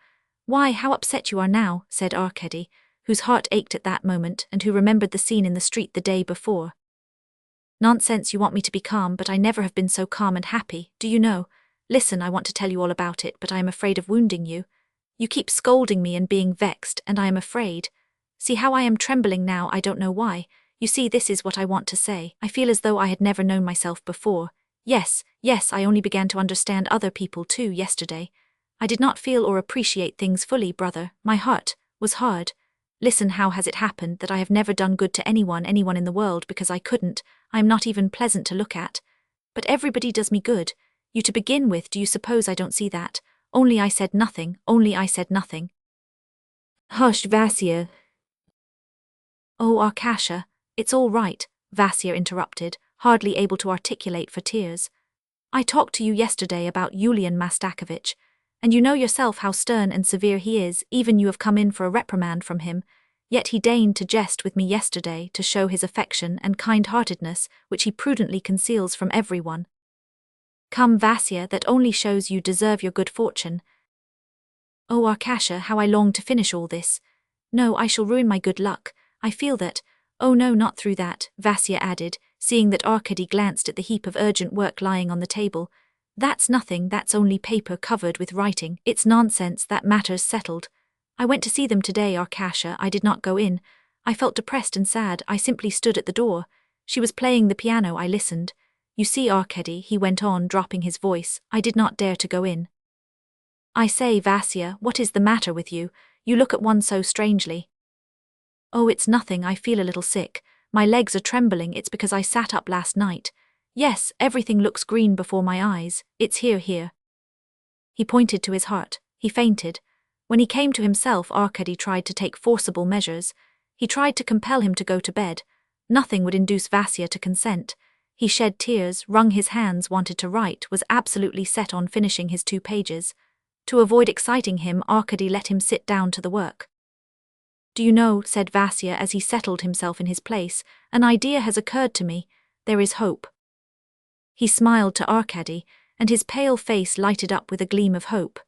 Why, how upset you are now, said Arkady, whose heart ached at that moment and who remembered the scene in the street the day before. Nonsense, you want me to be calm, but I never have been so calm and happy, do you know? Listen, I want to tell you all about it, but I am afraid of wounding you. You keep scolding me and being vexed, and I am afraid. See how I am trembling now, I don't know why. You see, this is what I want to say. I feel as though I had never known myself before. Yes, I only began to understand other people too yesterday. I did not feel or appreciate things fully, brother. My heart was hard. Listen, how has it happened that I have never done good to anyone in the world because I couldn't? I am not even pleasant to look at. But everybody does me good. You to begin with, do you suppose I don't see that? Only I said nothing. Hush, Vasya. Oh, Arkasha, it's all right, Vasya interrupted, hardly able to articulate for tears. I talked to you yesterday about Yulian Mastakovich, and you know yourself how stern and severe he is, even you have come in for a reprimand from him, yet he deigned to jest with me yesterday to show his affection and kind-heartedness, which he prudently conceals from everyone. Come, Vasya, that only shows you deserve your good fortune. Oh, Arkasha, how I long to finish all this. No, I shall ruin my good luck. I feel that. Oh no, not through that, Vasya added, seeing that Arkady glanced at the heap of urgent work lying on the table. That's nothing, that's only paper covered with writing. It's nonsense, that matter's settled. I went to see them today, Arkasha. I did not go in. I felt depressed and sad. I simply stood at the door. She was playing the piano. I listened. You see, Arkady, he went on, dropping his voice, I did not dare to go in. I say, Vasya, what is the matter with you? You look at one so strangely. Oh, it's nothing. I feel a little sick. My legs are trembling. It's because I sat up last night. Yes, everything looks green before my eyes. It's here. He pointed to his heart. He fainted. When he came to himself, Arkady tried to take forcible measures. He tried to compel him to go to bed. Nothing would induce Vasya to consent. He shed tears, wrung his hands, wanted to write, was absolutely set on finishing his 2 pages. To avoid exciting him, Arkady let him sit down to the work. Do you know, said Vasya as he settled himself in his place, an idea has occurred to me. There is hope. He smiled to Arkady, and his pale face lighted up with a gleam of hope.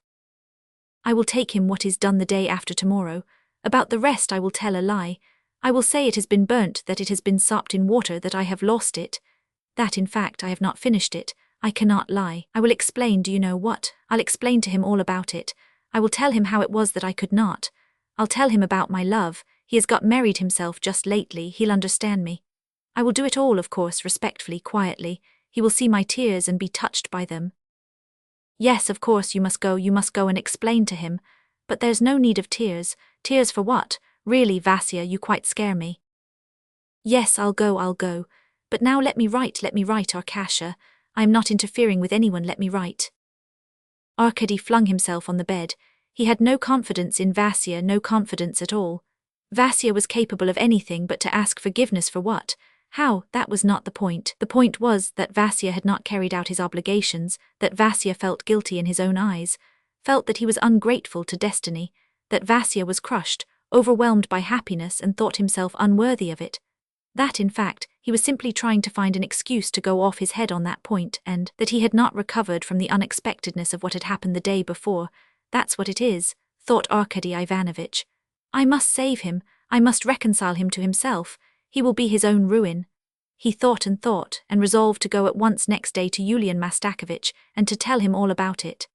I will take him what is done the day after tomorrow. About the rest I will tell a lie. I will say it has been burnt, that it has been sopped in water, that I have lost it. That in fact I have not finished it. I cannot lie. I will explain, do you know what? I'll explain to him all about it. I will tell him how it was that I could not. I'll tell him about my love. He has got married himself just lately. He'll understand me. I will do it all, of course, respectfully, quietly. He will see my tears and be touched by them. Yes, of course, you must go and explain to him. But there's no need of tears. Tears for what? Really, Vasya, you quite scare me. Yes, I'll go. But now let me write, Arkasha. I am not interfering with anyone, let me write. Arkady flung himself on the bed. He had no confidence in Vasya, no confidence at all. Vasya was capable of anything, but to ask forgiveness for what? How? That was not the point. The point was that Vasya had not carried out his obligations, that Vasya felt guilty in his own eyes, felt that he was ungrateful to destiny, that Vasya was crushed, overwhelmed by happiness and thought himself unworthy of it. That, in fact, he was simply trying to find an excuse to go off his head on that point, and that he had not recovered from the unexpectedness of what had happened the day before. That's what it is, thought Arkady Ivanovitch. I must save him. I must reconcile him to himself. He will be his own ruin. He thought, and resolved to go at once next day to Yulian Mastakovich and to tell him all about it.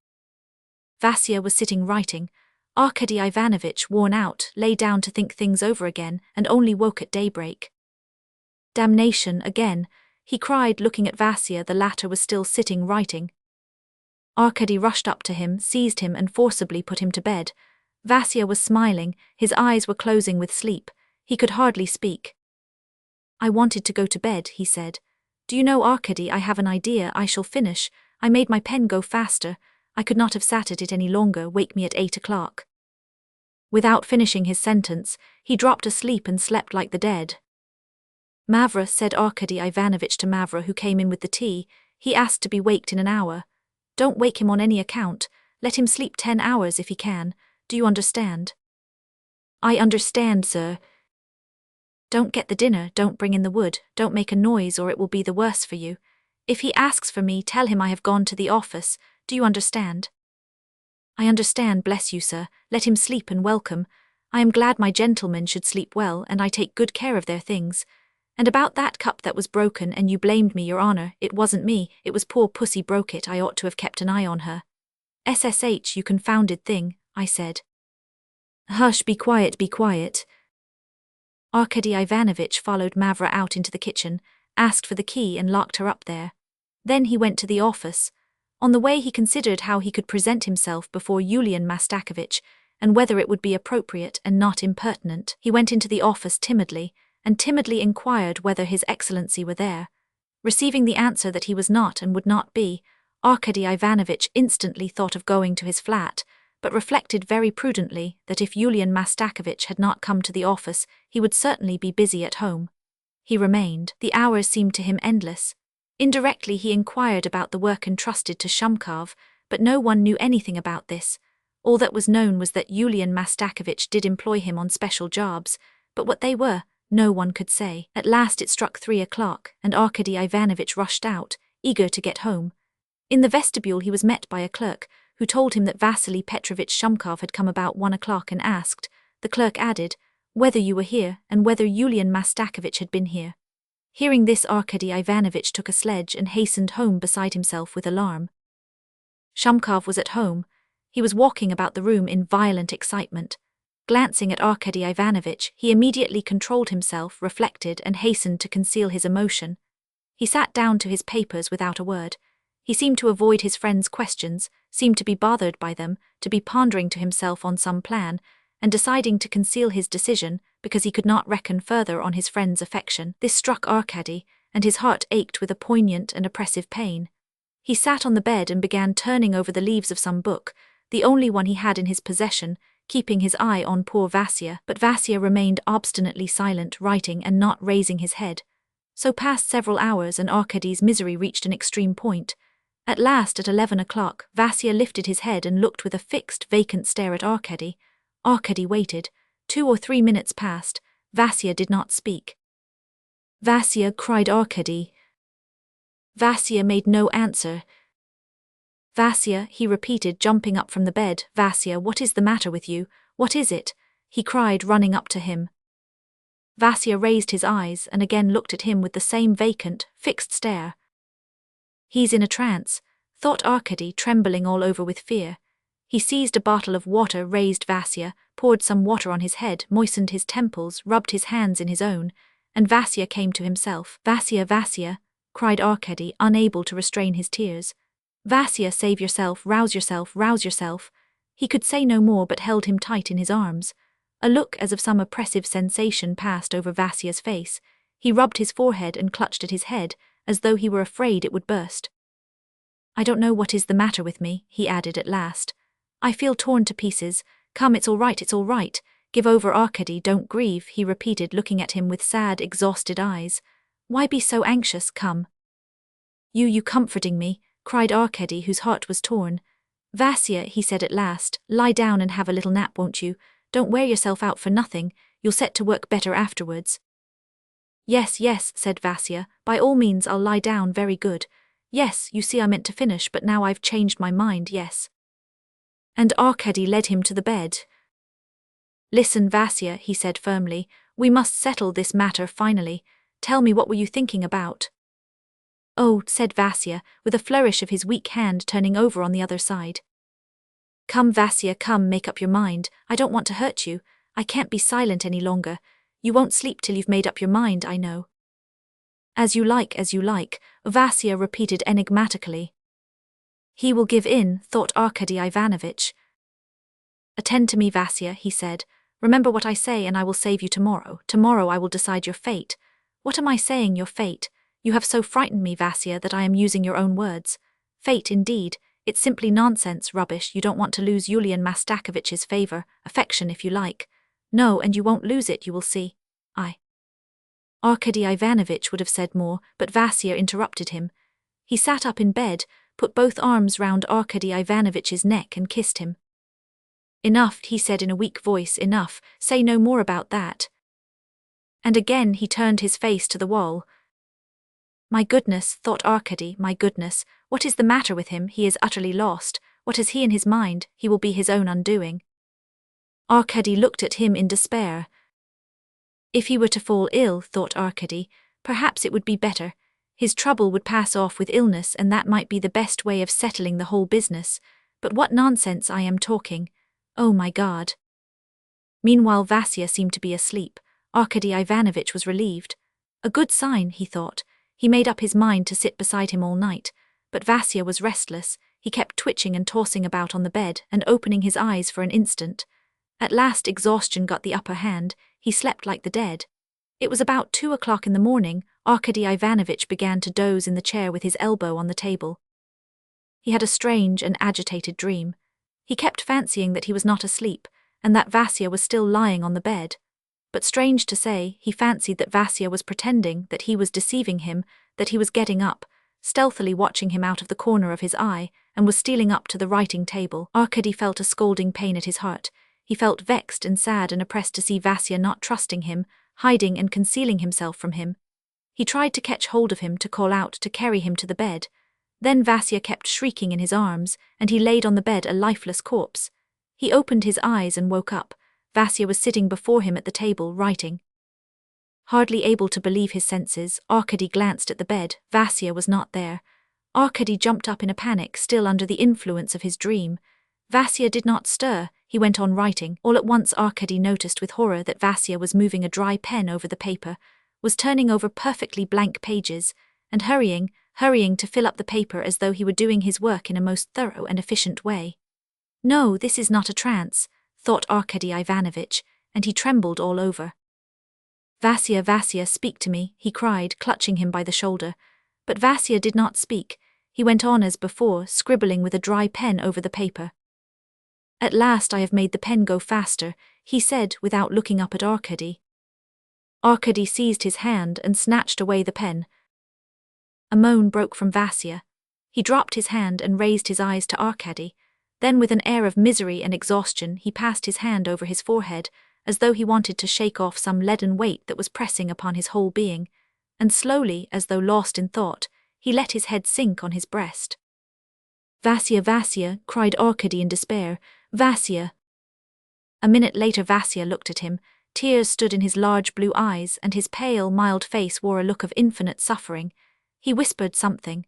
Vasya was sitting writing. Arkady Ivanovitch, worn out, lay down to think things over again and only woke at daybreak. Damnation, again, he cried, looking at Vasya. The latter was still sitting writing. Arkady rushed up to him, seized him and forcibly put him to bed. Vasya was smiling, his eyes were closing with sleep. He could hardly speak. I wanted to go to bed, he said. Do you know, Arkady, I have an idea. I shall finish. I made my pen go faster. I could not have sat at it any longer. Wake me at 8 o'clock. Without finishing his sentence, he dropped asleep and slept like the dead. Mavra, said Arkady Ivanovitch to Mavra, who came in with the tea, he asked to be waked in an hour. Don't wake him on any account. Let him sleep 10 hours if he can. Do you understand? I understand, sir. Don't get the dinner, don't bring in the wood, don't make a noise or it will be the worse for you. If he asks for me, tell him I have gone to the office. Do you understand? I understand, bless you, sir. Let him sleep and welcome. I am glad my gentlemen should sleep well, and I take good care of their things. And about that cup that was broken and you blamed me, your honor, it wasn't me, it was poor pussy broke it. I ought to have kept an eye on her. SSH, you confounded thing, I said. Hush, be quiet, be quiet. Arkady Ivanovitch followed Mavra out into the kitchen, asked for the key and locked her up there. Then he went to the office. On the way he considered how he could present himself before Yulian Mastakovich, and whether it would be appropriate and not impertinent. He went into the office timidly, and timidly inquired whether His Excellency were there. Receiving the answer that he was not and would not be, Arkady Ivanovitch instantly thought of going to his flat, but reflected very prudently that if Yulian Mastakovich had not come to the office, he would certainly be busy at home. He remained. The hours seemed to him endless. Indirectly he inquired about the work entrusted to Shumkov, but no one knew anything about this. All that was known was that Yulian Mastakovich did employ him on special jobs, but what they were, no one could say. At last it struck 3 o'clock, and Arkady Ivanovitch rushed out, eager to get home. In the vestibule he was met by a clerk, who told him that Vasily Petrovich Shumkov had come about 1 o'clock and asked, the clerk added, whether you were here and whether Yulian Mastakovich had been here. Hearing this, Arkady Ivanovitch took a sledge and hastened home beside himself with alarm. Shumkov was at home. He was walking about the room in violent excitement. Glancing at Arkady Ivanovich, he immediately controlled himself, reflected, and hastened to conceal his emotion. He sat down to his papers without a word. He seemed to avoid his friend's questions, seemed to be bothered by them, to be pondering to himself on some plan, and deciding to conceal his decision because he could not reckon further on his friend's affection. This struck Arkady, and his heart ached with a poignant and oppressive pain. He sat on the bed and began turning over the leaves of some book, the only one he had in his possession, keeping his eye on poor Vasya, but Vasya remained obstinately silent, writing and not raising his head. So passed several hours, and Arkady's misery reached an extreme point. At last, at 11 o'clock, Vasya lifted his head and looked with a fixed, vacant stare at Arkady. Arkady waited. 2 or 3 minutes passed. Vasya did not speak. "Vasya," cried Arkady. Vasya made no answer. "Vasya," he repeated, jumping up from the bed. "Vasya, what is the matter with you? What is it?" he cried, running up to him. Vasya raised his eyes and again looked at him with the same vacant, fixed stare. "He's in a trance," thought Arkady, trembling all over with fear. He seized a bottle of water, raised Vasya, poured some water on his head, moistened his temples, rubbed his hands in his own, and Vasya came to himself. "Vasya, Vasya," cried Arkady, unable to restrain his tears. "Vasya, save yourself, rouse yourself, rouse yourself." He could say no more but held him tight in his arms. A look as of some oppressive sensation passed over Vasya's face. He rubbed his forehead and clutched at his head, as though he were afraid it would burst. "I don't know what is the matter with me," he added at last. "I feel torn to pieces. Come, it's all right, it's all right. Give over, Arkady, don't grieve," he repeated, looking at him with sad, exhausted eyes. "Why be so anxious? Come." You comforting me," cried Arkady, whose heart was torn. "Vasya," he said at last, "lie down and have a little nap, won't you? Don't wear yourself out for nothing, you'll set to work better afterwards." Yes, said Vasya, "by all means I'll lie down, very good. Yes, you see I meant to finish, but now I've changed my mind, yes." And Arkady led him to the bed. "Listen, Vasya," he said firmly, "we must settle this matter finally. Tell me, what were you thinking about?" "Oh," said Vasya, with a flourish of his weak hand, turning over on the other side. "Come, Vasya, come, make up your mind. I don't want to hurt you. I can't be silent any longer. You won't sleep till you've made up your mind, I know." As you like, Vasya repeated enigmatically. "He will give in," thought Arkady Ivanovich. "Attend to me, Vasya," he said. "Remember what I say, and I will save you tomorrow. Tomorrow I will decide your fate." "What am I saying, your fate? You have so frightened me, Vasya, that I am using your own words. Fate, indeed. It's simply nonsense, rubbish. You don't want to lose Yulian Mastakovich's favor, affection if you like. No, and you won't lose it, you will see. Arkady Ivanovich would have said more, but Vasya interrupted him. He sat up in bed, put both arms round Arkady Ivanovich's neck and kissed him. "Enough," he said in a weak voice, "enough, say no more about that." And again he turned his face to the wall. "My goodness," thought Arkady, "my goodness, what is the matter with him? He is utterly lost. What has he in his mind? He will be his own undoing." Arkady looked at him in despair. If he were to fall ill, thought Arkady, perhaps it would be better. His trouble would pass off with illness, and that might be the best way of settling the whole business. But what nonsense I am talking. Oh my God. Meanwhile Vasya seemed to be asleep. Arkady Ivanovich was relieved. A good sign, he thought. He made up his mind to sit beside him all night. But Vasya was restless. He kept twitching and tossing about on the bed and opening his eyes for an instant. At last exhaustion got the upper hand. He slept like the dead. It was about 2 o'clock in the morning. Arkady Ivanovich began to doze in the chair with his elbow on the table. He had a strange and agitated dream. He kept fancying that he was not asleep, and that Vasya was still lying on the bed. But strange to say, he fancied that Vasya was pretending, that he was deceiving him, that he was getting up, stealthily watching him out of the corner of his eye, and was stealing up to the writing table. Arkady felt a scalding pain at his heart. He felt vexed and sad and oppressed to see Vasya not trusting him, hiding and concealing himself from him. He tried to catch hold of him, to call out, to carry him to the bed. Then Vasya kept shrieking in his arms, and he laid on the bed a lifeless corpse. He opened his eyes and woke up. Vasya was sitting before him at the table, writing. Hardly able to believe his senses, Arkady glanced at the bed. Vasya was not there. Arkady jumped up in a panic, still under the influence of his dream. Vasya did not stir. he went on writing. All at once Arkady noticed with horror that Vasya was moving a dry pen over the paper, was turning over perfectly blank pages, and hurrying to fill up the paper as though he were doing his work in a most thorough and efficient way. No, this is not a trance, thought Arkady Ivanovitch, and he trembled all over. Vasya, Vasya, speak to me, he cried, clutching him by the shoulder. But Vasya did not speak. He went on as before, scribbling with a dry pen over the paper. At last I have made the pen go faster, he said without looking up at Arkady. Arkady seized his hand and snatched away the pen. A moan broke from Vasya. He dropped his hand and raised his eyes to Arkady. Then with an air of misery and exhaustion he passed his hand over his forehead, as though he wanted to shake off some leaden weight that was pressing upon his whole being, and slowly, as though lost in thought, he let his head sink on his breast. Vasya, Vasya, cried Arkady in despair, Vasya. A minute later Vasya looked at him. Tears stood in his large blue eyes, and his pale, mild face wore a look of infinite suffering. He whispered something.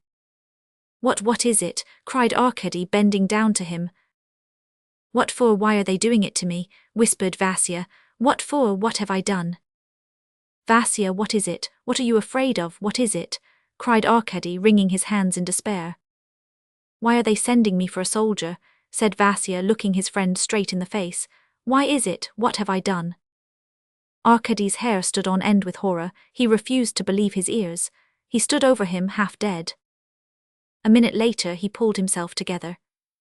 What is it? Cried Arkady, bending down to him. What for? Why are they doing it to me? Whispered Vasya. What for? What have I done? Vasya, what is it? What are you afraid of? What is it? Cried Arkady, wringing his hands in despair. Why are they sending me for a soldier? Said Vasya, looking his friend straight in the face. Why is it? What have I done? Arkady's hair stood on end with horror. He refused to believe his ears. He stood over him half dead. A minute later he pulled himself together.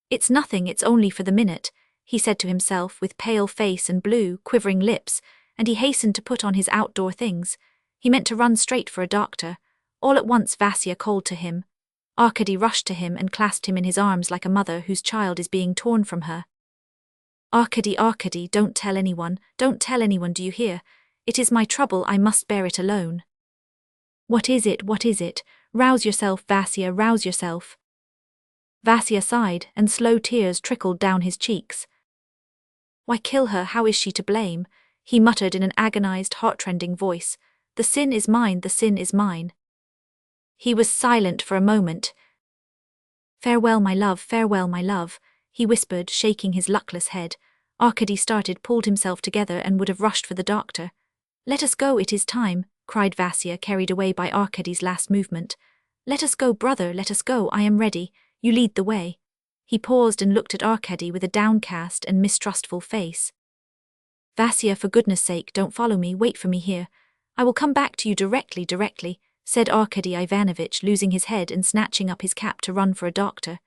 It's nothing, it's only for the minute, he said to himself with pale face and blue, quivering lips, and he hastened to put on his outdoor things. He meant to run straight for a doctor. All at once Vasya called to him. Arkady rushed to him and clasped him in his arms like a mother whose child is being torn from her. Arkady, Arkady, don't tell anyone, do you hear? It is my trouble, I must bear it alone. What is it? What is it? Rouse yourself, Vasya, rouse yourself. Vasya sighed, and slow tears trickled down his cheeks. Why kill her? How is she to blame? He muttered in an agonized, heart-rending voice. The sin is mine, the sin is mine. He was silent for a moment. Farewell, my love, he whispered, shaking his luckless head. Arkady started, pulled himself together, and would have rushed for the doctor. Let us go, it is time, cried Vasya, carried away by Arkady's last movement. Let us go, brother, let us go, I am ready, you lead the way. He paused and looked at Arkady with a downcast and mistrustful face. Vasya, for goodness sake, don't follow me, wait for me here. I will come back to you directly, said Arkady Ivanovitch, losing his head and snatching up his cap to run for a doctor.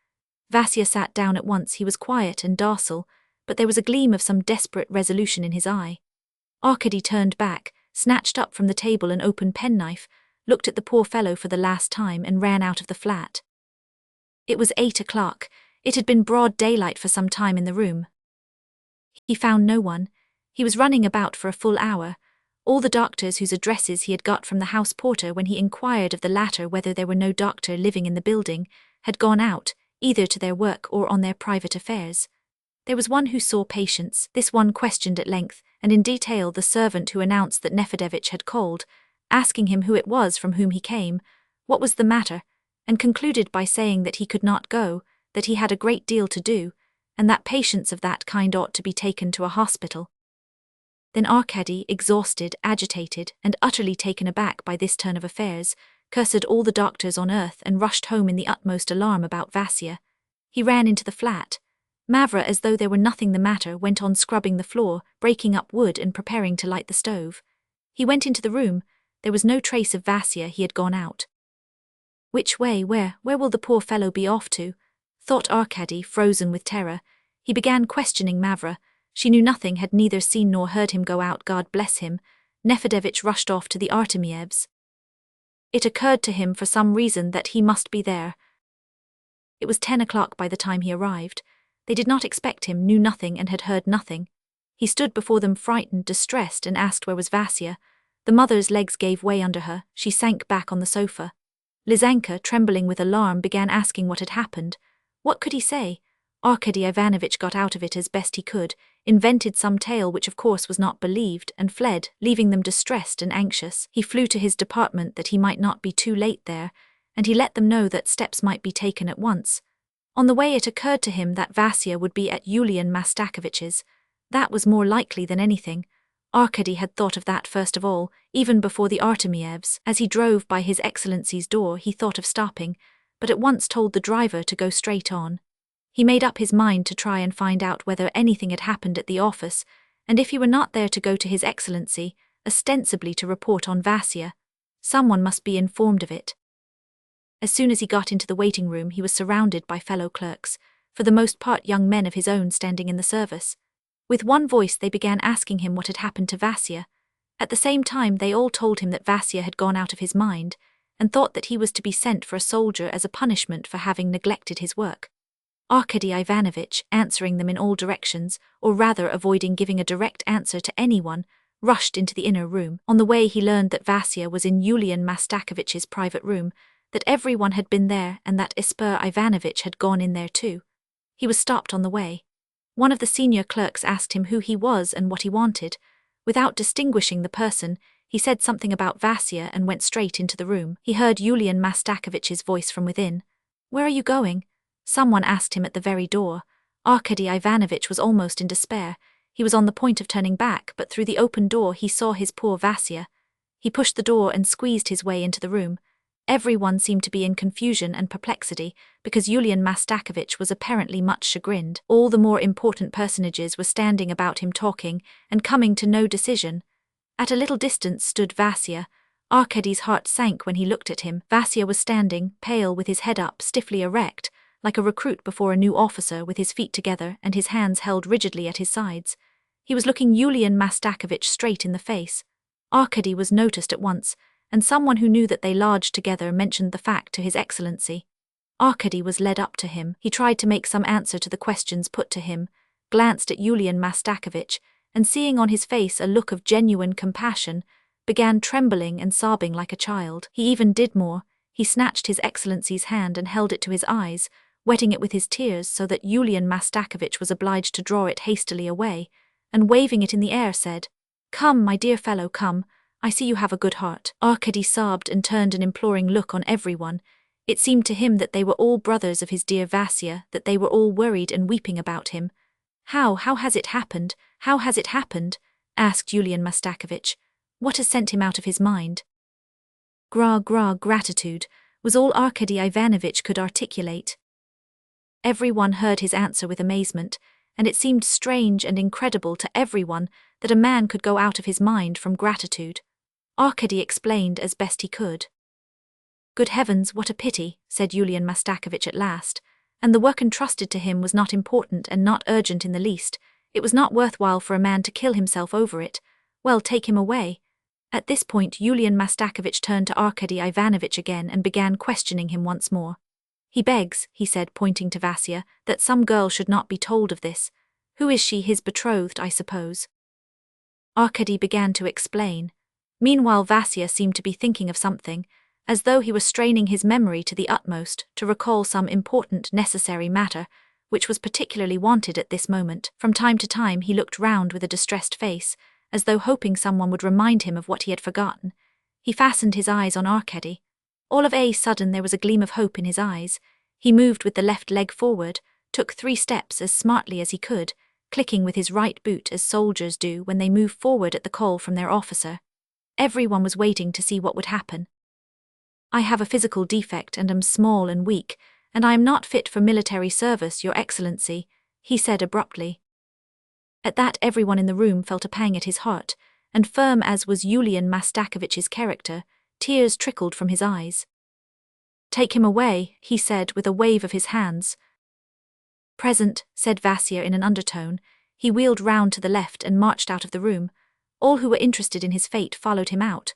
Vasya sat down at once. He was quiet and docile, but there was a gleam of some desperate resolution in his eye. Arkady turned back, snatched up from the table an open penknife, looked at the poor fellow for the last time, and ran out of the flat. It was 8 o'clock. It had been broad daylight for some time in the room. He found no one. He was running about for a full hour. All the doctors whose addresses he had got from the house porter when he inquired of the latter whether there were no doctor living in the building, had gone out, either to their work or on their private affairs. There was one who saw patients. This one questioned at length and in detail the servant who announced that Nefedevitch had called, asking him who it was, from whom he came, what was the matter, and concluded by saying that he could not go, that he had a great deal to do, and that patients of that kind ought to be taken to a hospital. Then Arkady, exhausted, agitated, and utterly taken aback by this turn of affairs, cursed all the doctors on earth and rushed home in the utmost alarm about Vasya. He ran into the flat. Mavra, as though there were nothing the matter, went on scrubbing the floor, breaking up wood and preparing to light the stove. He went into the room. There was no trace of Vasya. He had gone out. Which way, where will the poor fellow be off to? Thought Arkady, frozen with terror. He began questioning Mavra. She knew nothing, had neither seen nor heard him go out, God bless him. Nefedevitch rushed off to the Artemievs. It occurred to him for some reason that he must be there. It was 10 o'clock by the time he arrived. They did not expect him, knew nothing, and had heard nothing. He stood before them frightened, distressed, and asked where was Vasya. The mother's legs gave way under her. She sank back on the sofa. Lizanka, trembling with alarm, began asking what had happened. What could he say? Arkady Ivanovitch got out of it as best he could, invented some tale which of course was not believed, and fled, leaving them distressed and anxious. He flew to his department that he might not be too late there, and he let them know that steps might be taken at once. On the way it occurred to him that Vasya would be at Yulian Mastakovich's. That was more likely than anything. Arkady had thought of that first of all, even before the Artemievs. As he drove by His Excellency's door he thought of stopping, but at once told the driver to go straight on. He made up his mind to try and find out whether anything had happened at the office, and if he were not there to go to His Excellency, ostensibly to report on Vasya. Someone must be informed of it. As soon as he got into the waiting room he was surrounded by fellow clerks, for the most part young men of his own standing in the service. With one voice they began asking him what had happened to Vasya. At the same time they all told him that Vasya had gone out of his mind, and thought that he was to be sent for a soldier as a punishment for having neglected his work. Arkady Ivanovich, answering them in all directions, or rather avoiding giving a direct answer to anyone, rushed into the inner room. On the way he learned that Vasya was in Yulian Mastakovich's private room, that everyone had been there and that Ispur Ivanovich had gone in there too. He was stopped on the way. One of the senior clerks asked him who he was and what he wanted. Without distinguishing the person, he said something about Vasya and went straight into the room. He heard Yulian Mastakovich's voice from within. "Where are you going?" Someone asked him at the very door. Arkady Ivanovich was almost in despair. He was on the point of turning back, but through the open door he saw his poor Vasya. He pushed the door and squeezed his way into the room. Everyone seemed to be in confusion and perplexity, because Yulian Mastakovich was apparently much chagrined. All the more important personages were standing about him talking, and coming to no decision. At a little distance stood Vasya. Arkady's heart sank when he looked at him. Vasya was standing, pale, with his head up, stiffly erect, like a recruit before a new officer, with his feet together and his hands held rigidly at his sides. He was looking Yulian Mastakovich straight in the face. Arkady was noticed at once, and someone who knew that they lodged together mentioned the fact to His Excellency. Arkady was led up to him. He tried to make some answer to the questions put to him, glanced at Yulian Mastakovich, and seeing on his face a look of genuine compassion, began trembling and sobbing like a child. He even did more. He snatched His Excellency's hand and held it to his eyes, wetting it with his tears so that Yulian Mastakovich was obliged to draw it hastily away, and waving it in the air said, "Come, my dear fellow, come. I see you have a good heart." Arkady sobbed and turned an imploring look on everyone. It seemed to him that they were all brothers of his dear Vasya, that they were all worried and weeping about him. How has it happened? How has it happened?" asked Yulian Mastakovich. "What has sent him out of his mind?" Gratitude, was all Arkady Ivanovich could articulate. Everyone heard his answer with amazement, and it seemed strange and incredible to everyone that a man could go out of his mind from gratitude. Arkady explained as best he could. "Good heavens, what a pity," said Yulian Mastakovich at last, and the work entrusted to him was not important and not urgent in the least. It was not worthwhile for a man to kill himself over it. Well, take him away. At this point Yulian Mastakovich turned to Arkady Ivanovich again and began questioning him once more. "He begs," he said, pointing to Vasya, "that some girl should not be told of this. Who is she? His betrothed, I suppose." Arkady began to explain. Meanwhile Vasya seemed to be thinking of something, as though he were straining his memory to the utmost to recall some important, necessary matter, which was particularly wanted at this moment. From time to time he looked round with a distressed face, as though hoping someone would remind him of what he had forgotten. He fastened his eyes on Arkady. All of a sudden there was a gleam of hope in his eyes. He moved with the left leg forward, took 3 steps as smartly as he could, clicking with his right boot as soldiers do when they move forward at the call from their officer. Everyone was waiting to see what would happen. "I have a physical defect and am small and weak, and I am not fit for military service, Your Excellency," he said abruptly. At that everyone in the room felt a pang at his heart, and firm as was Yulian Mastakovich's character, tears trickled from his eyes. "Take him away," he said with a wave of his hands. "Present," said Vasya in an undertone. He wheeled round to the left and marched out of the room. All who were interested in his fate followed him out.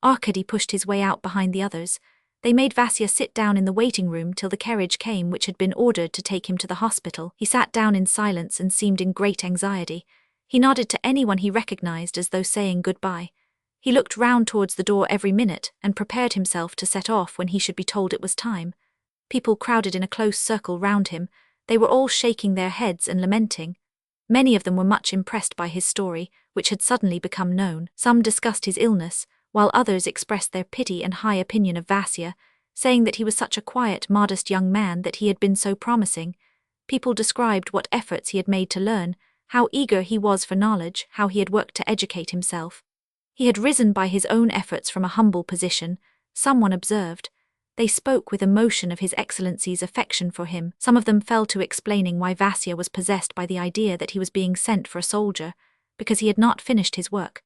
Arkady pushed his way out behind the others. They made Vasya sit down in the waiting room till the carriage came which had been ordered to take him to the hospital. He sat down in silence and seemed in great anxiety. He nodded to anyone he recognized as though saying goodbye. He looked round towards the door every minute and prepared himself to set off when he should be told it was time. People crowded in a close circle round him. They were all shaking their heads and lamenting. Many of them were much impressed by his story, which had suddenly become known. Some discussed his illness, while others expressed their pity and high opinion of Vasya. saying that he was such a quiet, modest young man, that he had been so promising. People described what efforts he had made to learn, how eager he was for knowledge, how he had worked to educate himself. He had risen by his own efforts from a humble position, someone observed. They spoke with emotion of His Excellency's affection for him. Some of them fell to explaining why Vasya was possessed by the idea that he was being sent for a soldier, because he had not finished his work.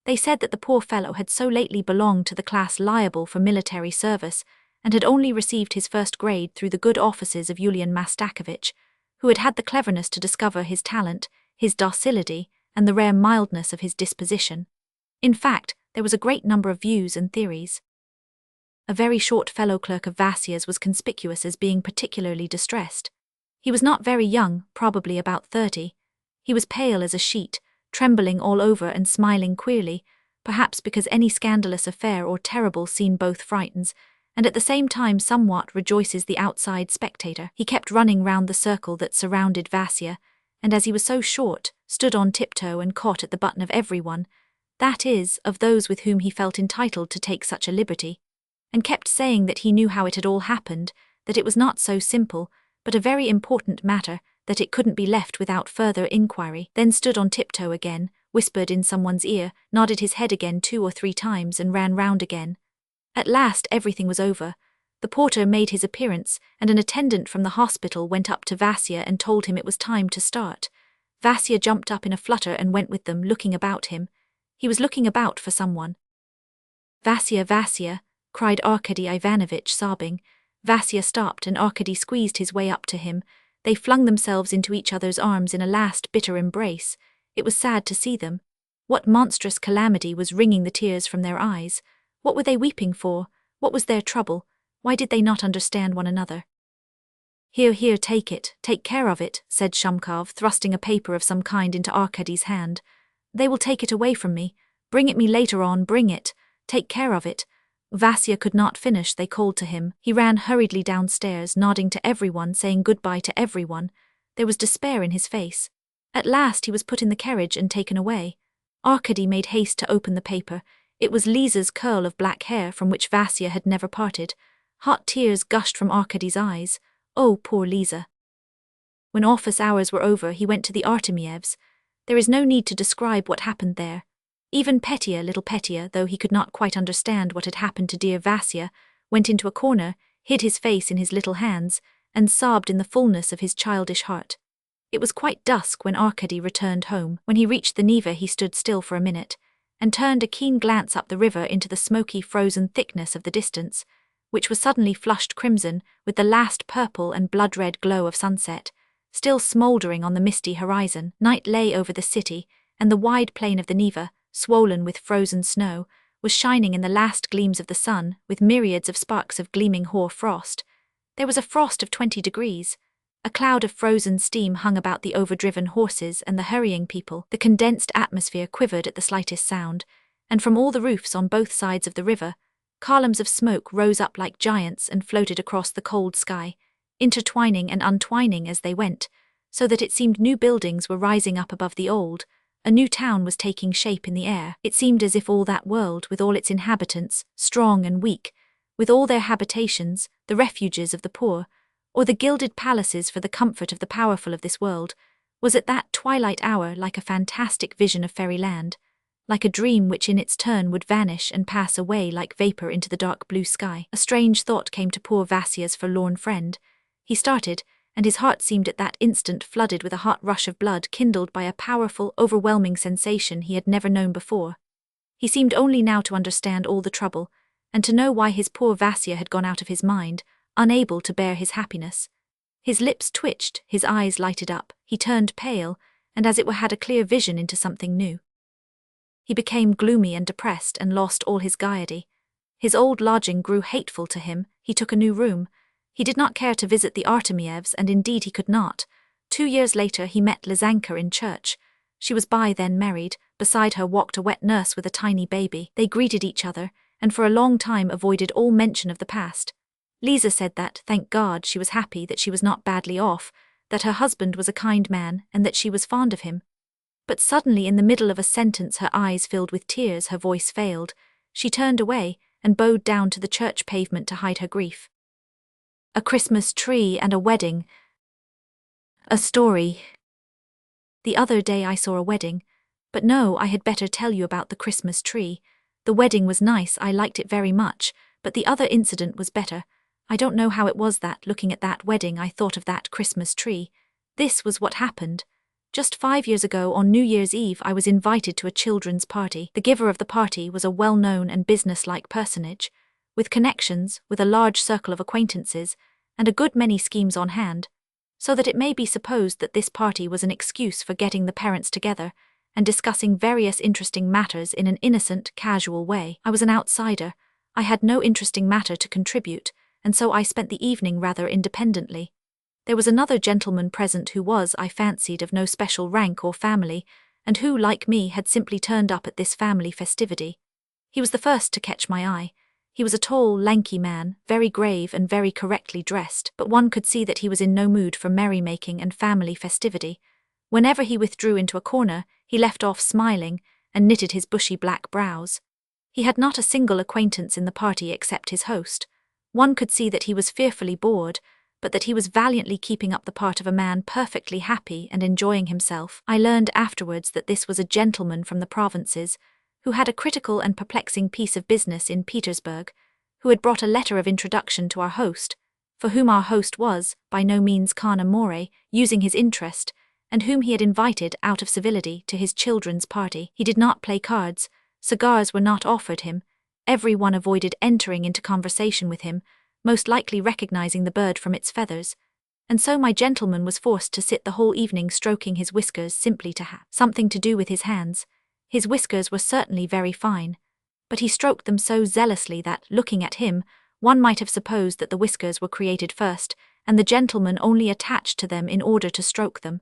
They said that the poor fellow had so lately belonged to the class liable for military service, and had only received his first grade through the good offices of Yulian Mastakovich, who had had the cleverness to discover his talent, his docility, and the rare mildness of his disposition. In fact, there was a great number of views and theories. A very short fellow clerk of Vasya's was conspicuous as being particularly distressed. He was not very young, probably about 30. He was pale as a sheet, trembling all over and smiling queerly, perhaps because any scandalous affair or terrible scene both frightens, and at the same time somewhat rejoices the outside spectator. He kept running round the circle that surrounded Vasya, and as he was so short, stood on tiptoe and caught at the button of everyone, that is, of those with whom he felt entitled to take such a liberty, and kept saying that he knew how it had all happened, that it was not so simple, but a very important matter, that it couldn't be left without further inquiry, then stood on tiptoe again, whispered in someone's ear, nodded his head again 2 or 3 times and ran round again. At last everything was over. The porter made his appearance, and an attendant from the hospital went up to Vasya and told him it was time to start. Vasya jumped up in a flutter and went with them, looking about him. He was looking about for someone. "Vasya, Vasya," cried Arkady Ivanovitch, sobbing. Vasya stopped, and Arkady squeezed his way up to him. They flung themselves into each other's arms in a last bitter embrace. It was sad to see them. What monstrous calamity was wringing the tears from their eyes? What were they weeping for? What was their trouble? Why did they not understand one another? "Here, here, take it, take care of it," said Shumkov, thrusting a paper of some kind into Arkady's hand. "They will take it away from me. Bring it me later on, bring it. Take care of it." Vasya could not finish, they called to him. He ran hurriedly downstairs, nodding to everyone, saying goodbye to everyone. There was despair in his face. At last he was put in the carriage and taken away. Arkady made haste to open the paper. It was Liza's curl of black hair from which Vasya had never parted. Hot tears gushed from Arkady's eyes. Oh, poor Liza. When office hours were over, he went to the Artemievs. There is no need to describe what happened there. Even Petya, little Petya, though he could not quite understand what had happened to dear Vasya, went into a corner, hid his face in his little hands, and sobbed in the fullness of his childish heart. It was quite dusk when Arkady returned home. When he reached the Neva, he stood still for a minute, and turned a keen glance up the river into the smoky, frozen thickness of the distance, which was suddenly flushed crimson with the last purple and blood-red glow of sunset, still smouldering on the misty horizon. Night lay over the city, and the wide plain of the Neva, swollen with frozen snow, was shining in the last gleams of the sun, with myriads of sparks of gleaming hoar frost. There was a frost of 20 degrees. A cloud of frozen steam hung about the overdriven horses and the hurrying people. The condensed atmosphere quivered at the slightest sound, and from all the roofs on both sides of the river, columns of smoke rose up like giants and floated across the cold sky, intertwining and untwining as they went, so that it seemed new buildings were rising up above the old. A new town was taking shape in the air. It seemed as if all that world, with all its inhabitants, strong and weak, with all their habitations, the refuges of the poor, or the gilded palaces for the comfort of the powerful of this world, was at that twilight hour like a fantastic vision of fairyland, like a dream which in its turn would vanish and pass away like vapor into the dark blue sky. A strange thought came to poor Vasya's forlorn friend. He started, and his heart seemed at that instant flooded with a hot rush of blood kindled by a powerful, overwhelming sensation he had never known before. He seemed only now to understand all the trouble, and to know why his poor Vasya had gone out of his mind, unable to bear his happiness. His lips twitched, his eyes lighted up, he turned pale, and as it were had a clear vision into something new. He became gloomy and depressed and lost all his gaiety. His old lodging grew hateful to him. He took a new room. He did not care to visit the Artemievs, and indeed he could not. 2 years later he met Lizanka in church. She was by then married. Beside her walked a wet nurse with a tiny baby. They greeted each other, and for a long time avoided all mention of the past. Liza said that, thank God, she was happy that she was not badly off, that her husband was a kind man, and that she was fond of him. But suddenly in the middle of a sentence her eyes filled with tears, her voice failed. She turned away, and bowed down to the church pavement to hide her grief. A Christmas tree and a wedding. A story. The other day I saw a wedding, but no, I had better tell you about the Christmas tree. The wedding was nice, I liked it very much, but the other incident was better. I don't know how it was that, looking at that wedding, I thought of that Christmas tree. This was what happened. Just 5 years ago, on New Year's Eve, I was invited to a children's party. The giver of the party was a well-known and business-like personage, with connections, with a large circle of acquaintances, and a good many schemes on hand, so that it may be supposed that this party was an excuse for getting the parents together and discussing various interesting matters in an innocent, casual way. I was an outsider. I had no interesting matter to contribute, and so I spent the evening rather independently. There was another gentleman present who was, I fancied, of no special rank or family, and who, like me, had simply turned up at this family festivity. He was the first to catch my eye. He was a tall, lanky man, very grave and very correctly dressed, but one could see that he was in no mood for merrymaking and family festivity. Whenever he withdrew into a corner, he left off smiling and knitted his bushy black brows. He had not a single acquaintance in the party except his host. One could see that he was fearfully bored, but that he was valiantly keeping up the part of a man perfectly happy and enjoying himself. I learned afterwards that this was a gentleman from the provinces, who had a critical and perplexing piece of business in Petersburg, who had brought a letter of introduction to our host, for whom our host was, by no means carne more, using his interest, and whom he had invited, out of civility, to his children's party. He did not play cards, cigars were not offered him, every one avoided entering into conversation with him, most likely recognizing the bird from its feathers, and so my gentleman was forced to sit the whole evening stroking his whiskers simply to have something to do with his hands. His whiskers were certainly very fine, but he stroked them so zealously that, looking at him, one might have supposed that the whiskers were created first, and the gentleman only attached to them in order to stroke them.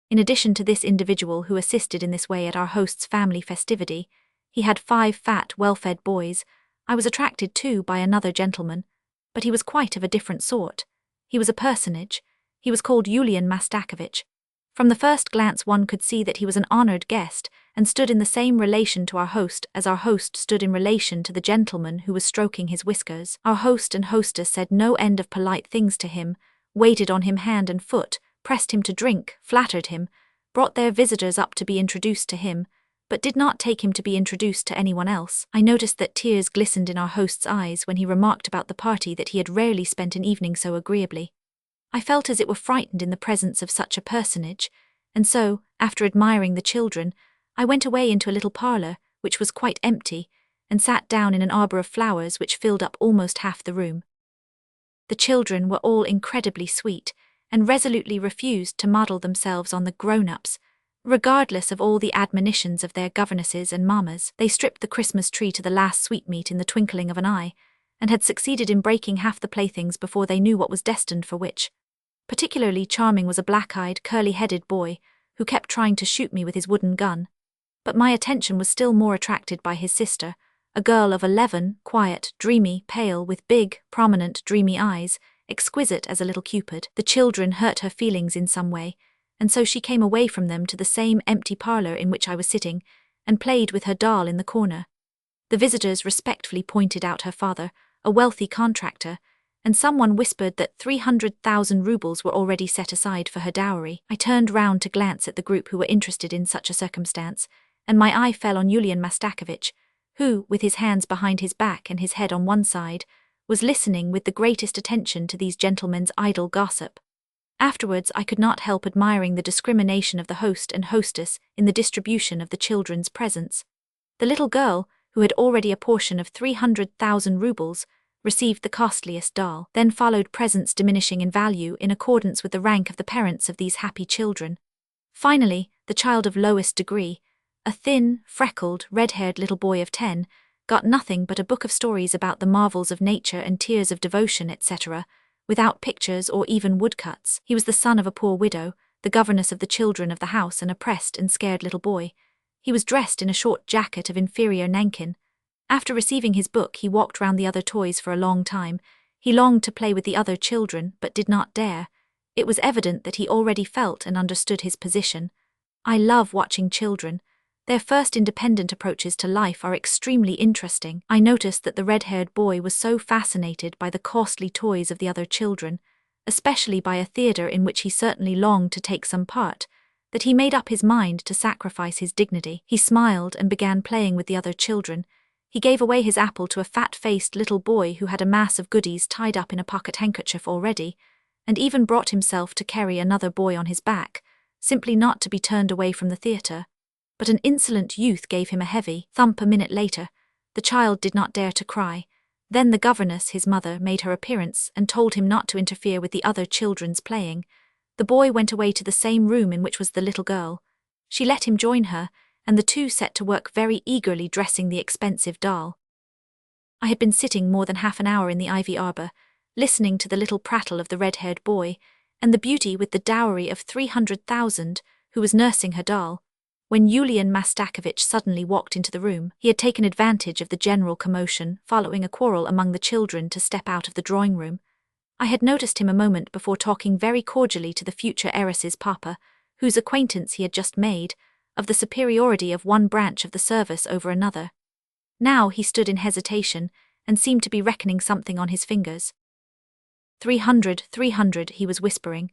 In addition to this individual who assisted in this way at our host's family festivity, he had 5 fat, well-fed boys. I was attracted too by another gentleman, but he was quite of a different sort. He was a personage. He was called Yulian Mastakovich. From the first glance one could see that he was an honored guest, and stood in the same relation to our host as our host stood in relation to the gentleman who was stroking his whiskers. Our host and hostess said no end of polite things to him, waited on him hand and foot, pressed him to drink, flattered him, brought their visitors up to be introduced to him, but did not take him to be introduced to anyone else. I noticed that tears glistened in our host's eyes when he remarked about the party that he had rarely spent an evening so agreeably. I felt as it were frightened in the presence of such a personage, and so, after admiring the children, I went away into a little parlour, which was quite empty, and sat down in an arbour of flowers which filled up almost half the room. The children were all incredibly sweet, and resolutely refused to model themselves on the grown-ups. Regardless of all the admonitions of their governesses and mammas, they stripped the Christmas tree to the last sweetmeat in the twinkling of an eye, and had succeeded in breaking half the playthings before they knew what was destined for which. Particularly charming was a black-eyed, curly-headed boy, who kept trying to shoot me with his wooden gun. But my attention was still more attracted by his sister, a girl of 11, quiet, dreamy, pale, with big, prominent, dreamy eyes, exquisite as a little Cupid. The children hurt her feelings in some way, and so she came away from them to the same empty parlour in which I was sitting, and played with her doll in the corner. The visitors respectfully pointed out her father, a wealthy contractor, and someone whispered that 300,000 rubles were already set aside for her dowry. I turned round to glance at the group who were interested in such a circumstance, and my eye fell on Yulian Mastakovich, who, with his hands behind his back and his head on one side, was listening with the greatest attention to these gentlemen's idle gossip. Afterwards I could not help admiring the discrimination of the host and hostess in the distribution of the children's presents. The little girl, who had already a portion of 300,000 rubles, received the costliest doll. Then followed presents diminishing in value in accordance with the rank of the parents of these happy children. Finally, the child of lowest degree, a thin, freckled, red-haired little boy of 10, got nothing but a book of stories about the marvels of nature and tears of devotion, etc., without pictures or even woodcuts. He was the son of a poor widow, the governess of the children of the house, an oppressed and scared little boy. He was dressed in a short jacket of inferior nankin. After receiving his book, he walked round the other toys for a long time. He longed to play with the other children, but did not dare. It was evident that he already felt and understood his position. I love watching children. Their first independent approaches to life are extremely interesting. I noticed that the red-haired boy was so fascinated by the costly toys of the other children, especially by a theatre in which he certainly longed to take some part, that he made up his mind to sacrifice his dignity. He smiled and began playing with the other children. He gave away his apple to a fat-faced little boy who had a mass of goodies tied up in a pocket handkerchief already, and even brought himself to carry another boy on his back, simply not to be turned away from the theatre. But an insolent youth gave him a heavy thump a minute later. The child did not dare to cry. Then the governess, his mother, made her appearance and told him not to interfere with the other children's playing. The boy went away to the same room in which was the little girl. She let him join her, and the two set to work very eagerly dressing the expensive doll. I had been sitting more than half an hour in the ivy arbor, listening to the little prattle of the red-haired boy, and the beauty with the dowry of 300,000, who was nursing her doll, when Yulian Mastakovich suddenly walked into the room. He had taken advantage of the general commotion following a quarrel among the children to step out of the drawing room. I had noticed him a moment before talking very cordially to the future heiress's papa, whose acquaintance he had just made, of the superiority of one branch of the service over another. Now he stood in hesitation, and seemed to be reckoning something on his fingers. 300, he was whispering.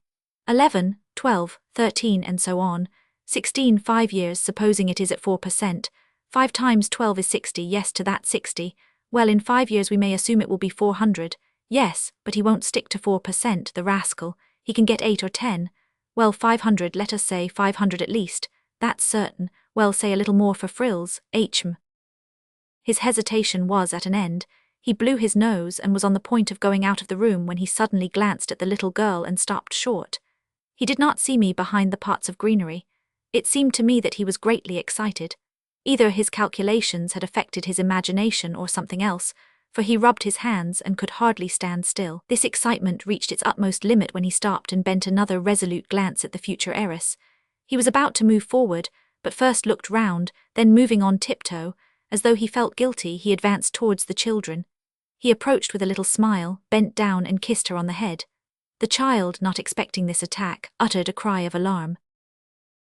11, 12, 13 and so on. 16, 5 years, supposing it is at 4%. 5 times 12 is 60, yes to that 60. Well, in 5 years we may assume it will be 400. Yes, but he won't stick to 4%, the rascal. He can get 8 or 10. Well, 500, let us say 500 at least. That's certain. Well, say a little more for frills, hm. His hesitation was at an end. He blew his nose and was on the point of going out of the room when he suddenly glanced at the little girl and stopped short. He did not see me behind the pots of greenery. It seemed to me that he was greatly excited. Either his calculations had affected his imagination or something else, for he rubbed his hands and could hardly stand still. This excitement reached its utmost limit when he stopped and bent another resolute glance at the future heiress. He was about to move forward, but first looked round, then moving on tiptoe, as though he felt guilty, he advanced towards the children. He approached with a little smile, bent down and kissed her on the head. The child, not expecting this attack, uttered a cry of alarm.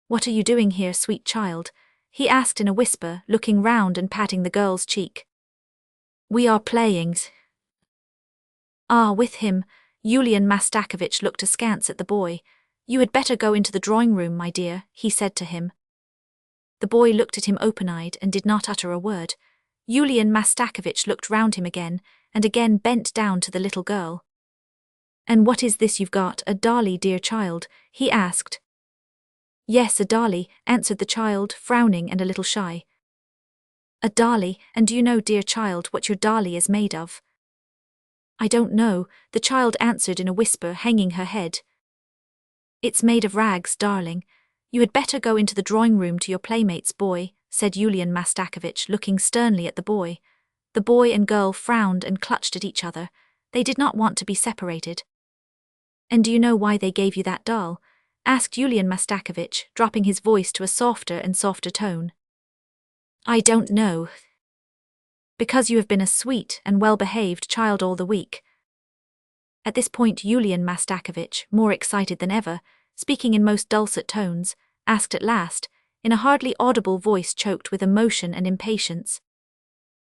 "What are you doing here, sweet child?" he asked in a whisper, looking round and patting the girl's cheek. "We are playing." "Ah, with him." Yulian Mastakovich looked askance at the boy. "You had better go into the drawing room, my dear," he said to him. The boy looked at him open-eyed and did not utter a word. Yulian Mastakovich looked round him again, and again bent down to the little girl. "And what is this you've got, a dolly, dear child?" he asked. "Yes, a dolly," answered the child, frowning and a little shy. "A dolly, and do you know, dear child, what your dolly is made of?" "I don't know," the child answered in a whisper, hanging her head. "It's made of rags, darling. You had better go into the drawing room to your playmates, boy," said Yulian Mastakovich, looking sternly at the boy. The boy and girl frowned and clutched at each other. They did not want to be separated. "And do you know why they gave you that doll?" asked Yulian Mastakovich, dropping his voice to a softer and softer tone. "I don't know." "Because you have been a sweet and well-behaved child all the week." At this point Yulian Mastakovich, more excited than ever, speaking in most dulcet tones, asked at last, in a hardly audible voice choked with emotion and impatience,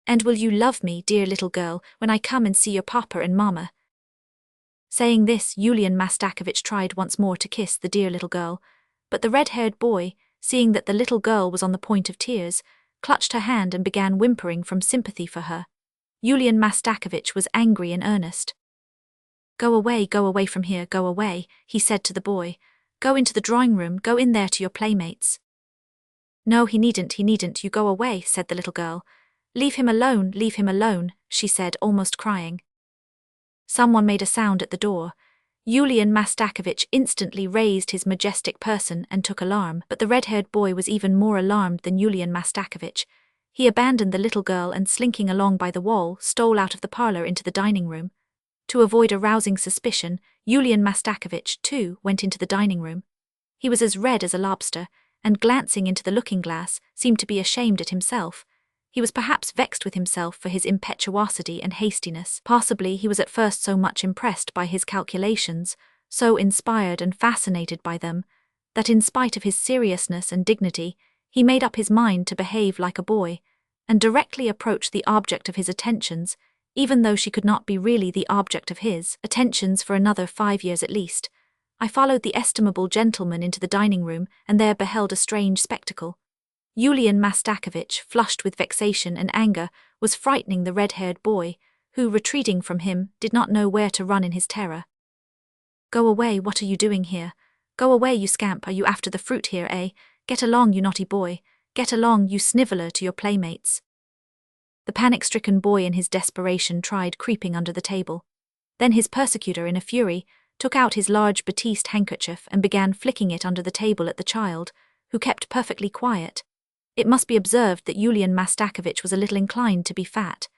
"And will you love me, dear little girl, when I come and see your papa and mamma?" Saying this, Yulian Mastakovich tried once more to kiss the dear little girl, but the red-haired boy, seeing that the little girl was on the point of tears, clutched her hand and began whimpering from sympathy for her. Yulian Mastakovich was angry in earnest. Go away from here, go away," he said to the boy. "Go into the drawing room, go in there to your playmates." "No, he needn't, you go away," said the little girl. Leave him alone," she said, almost crying. Someone made a sound at the door. Yulian Mastakovich instantly raised his majestic person and took alarm, but the red-haired boy was even more alarmed than Yulian Mastakovich. He abandoned the little girl and, slinking along by the wall, stole out of the parlor into the dining room. To avoid arousing suspicion, Yulian Mastakovich, too, went into the dining room. He was as red as a lobster, and glancing into the looking-glass, seemed to be ashamed at himself. He was perhaps vexed with himself for his impetuosity and hastiness. Possibly he was at first so much impressed by his calculations, so inspired and fascinated by them, that in spite of his seriousness and dignity, He made up his mind to behave like a boy, and directly approach the object of his attentions, even though she could not be really the object of his attentions for another 5 years at least. I followed the estimable gentleman into the dining room, and there beheld a strange spectacle. Yulian Mastakovich, flushed with vexation and anger, was frightening the red-haired boy, who, retreating from him, did not know where to run in his terror. "Go away, what are you doing here? Go away, you scamp, are you after the fruit here, eh? Get along, you naughty boy, get along, you sniveller, to your playmates." The panic-stricken boy in his desperation tried creeping under the table. Then his persecutor, in a fury, took out his large batiste handkerchief and began flicking it under the table at the child, who kept perfectly quiet. It must be observed that Yulian Mastakovich was a little inclined to be fat.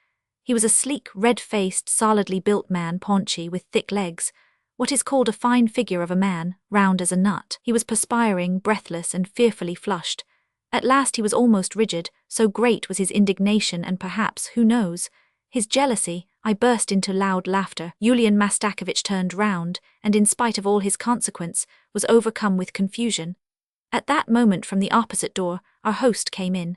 He was a sleek, red-faced, solidly built man, paunchy, with thick legs, what is called a fine figure of a man, round as a nut. He was perspiring, breathless, and fearfully flushed. At last he was almost rigid, so great was his indignation and perhaps, who knows, his jealousy. I burst into loud laughter. Yulian Mastakovich turned round, and in spite of all his consequence, was overcome with confusion. At that moment from the opposite door, our host came in.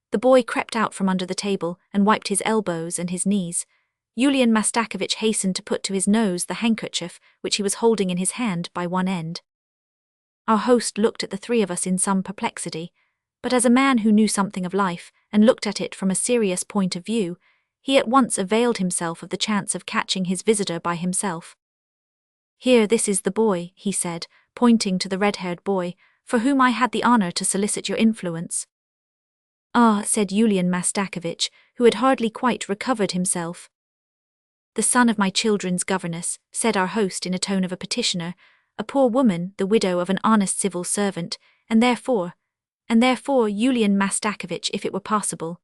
The boy crept out from under the table and wiped his elbows and his knees. Yulian Mastakovich hastened to put to his nose the handkerchief which he was holding in his hand by one end. Our host looked at the three of us in some perplexity, but as a man who knew something of life and looked at it from a serious point of view, he at once availed himself of the chance of catching his visitor by himself. "Here, this is the boy," he said, pointing to the red-haired boy, "for whom I had the honor to solicit your influence." "Ah," said Yulian Mastakovich, who had hardly quite recovered himself. "The son of my children's governess," said our host in a tone of a petitioner, "a poor woman, the widow of an honest civil servant, and therefore, Yulian Mastakovich, if it were possible."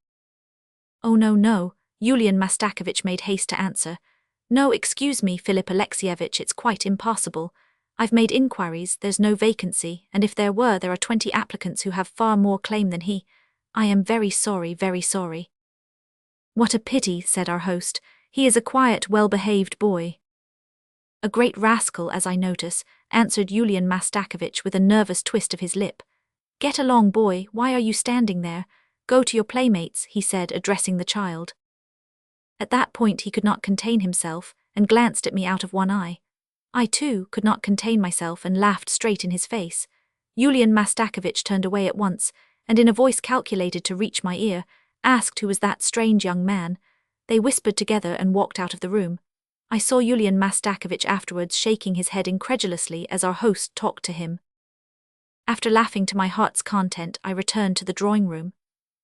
"Oh, no," Yulian Mastakovich made haste to answer. "No, excuse me, Philip Alexievich, it's quite impossible. I've made inquiries, there's no vacancy, and if there were, there are 20 applicants who have far more claim than he. I am very sorry, very sorry." "What a pity," said our host. "He is a quiet, well-behaved boy." "A great rascal, as I notice," answered Yulian Mastakovich with a nervous twist of his lip. "Get along, boy, why are you standing there? Go to your playmates," he said, addressing the child. At that point he could not contain himself, and glanced at me out of one eye. I, too, could not contain myself and laughed straight in his face. Yulian Mastakovich turned away at once, and in a voice calculated to reach my ear, asked who was that strange young man. They whispered together and walked out of the room. I saw Yulian Mastakovich afterwards shaking his head incredulously as our host talked to him. After laughing to my heart's content, I returned to the drawing-room.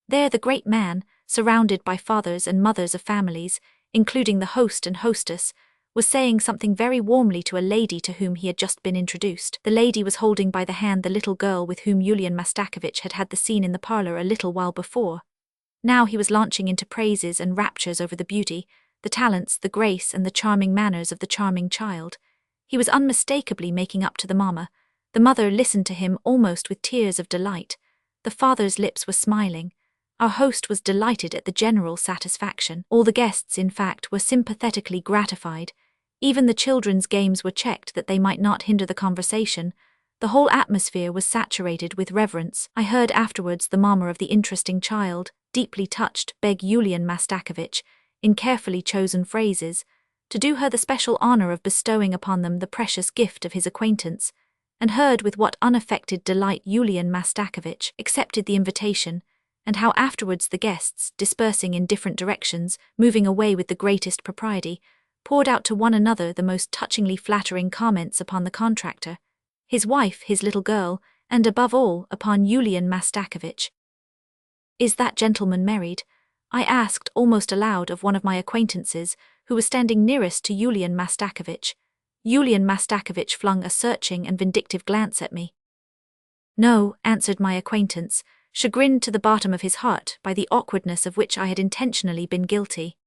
There the great man, surrounded by fathers and mothers of families, including the host and hostess, was saying something very warmly to a lady to whom he had just been introduced. The lady was holding by the hand the little girl with whom Yulian Mastakovich had had the scene in the parlor a little while before. Now he was launching into praises and raptures over the beauty, the talents, the grace, and the charming manners of the charming child. He was unmistakably making up to the mamma. The mother listened to him almost with tears of delight. The father's lips were smiling. Our host was delighted at the general satisfaction. All the guests, in fact, were sympathetically gratified. Even the children's games were checked that they might not hinder the conversation. The whole atmosphere was saturated with reverence. I heard afterwards the mamma of the interesting child, deeply touched, beg Yulian Mastakovich, in carefully chosen phrases, to do her the special honor of bestowing upon them the precious gift of his acquaintance, and heard with what unaffected delight Yulian Mastakovich accepted the invitation, and how afterwards the guests, dispersing in different directions, moving away with the greatest propriety, poured out to one another the most touchingly flattering comments upon the contractor, his wife, his little girl, and above all, upon Yulian Mastakovich. "Is that gentleman married?" I asked almost aloud of one of my acquaintances, who was standing nearest to Yulian Mastakovich. Yulian Mastakovich flung a searching and vindictive glance at me. "No," answered my acquaintance, chagrined to the bottom of his heart by the awkwardness of which I had intentionally been guilty.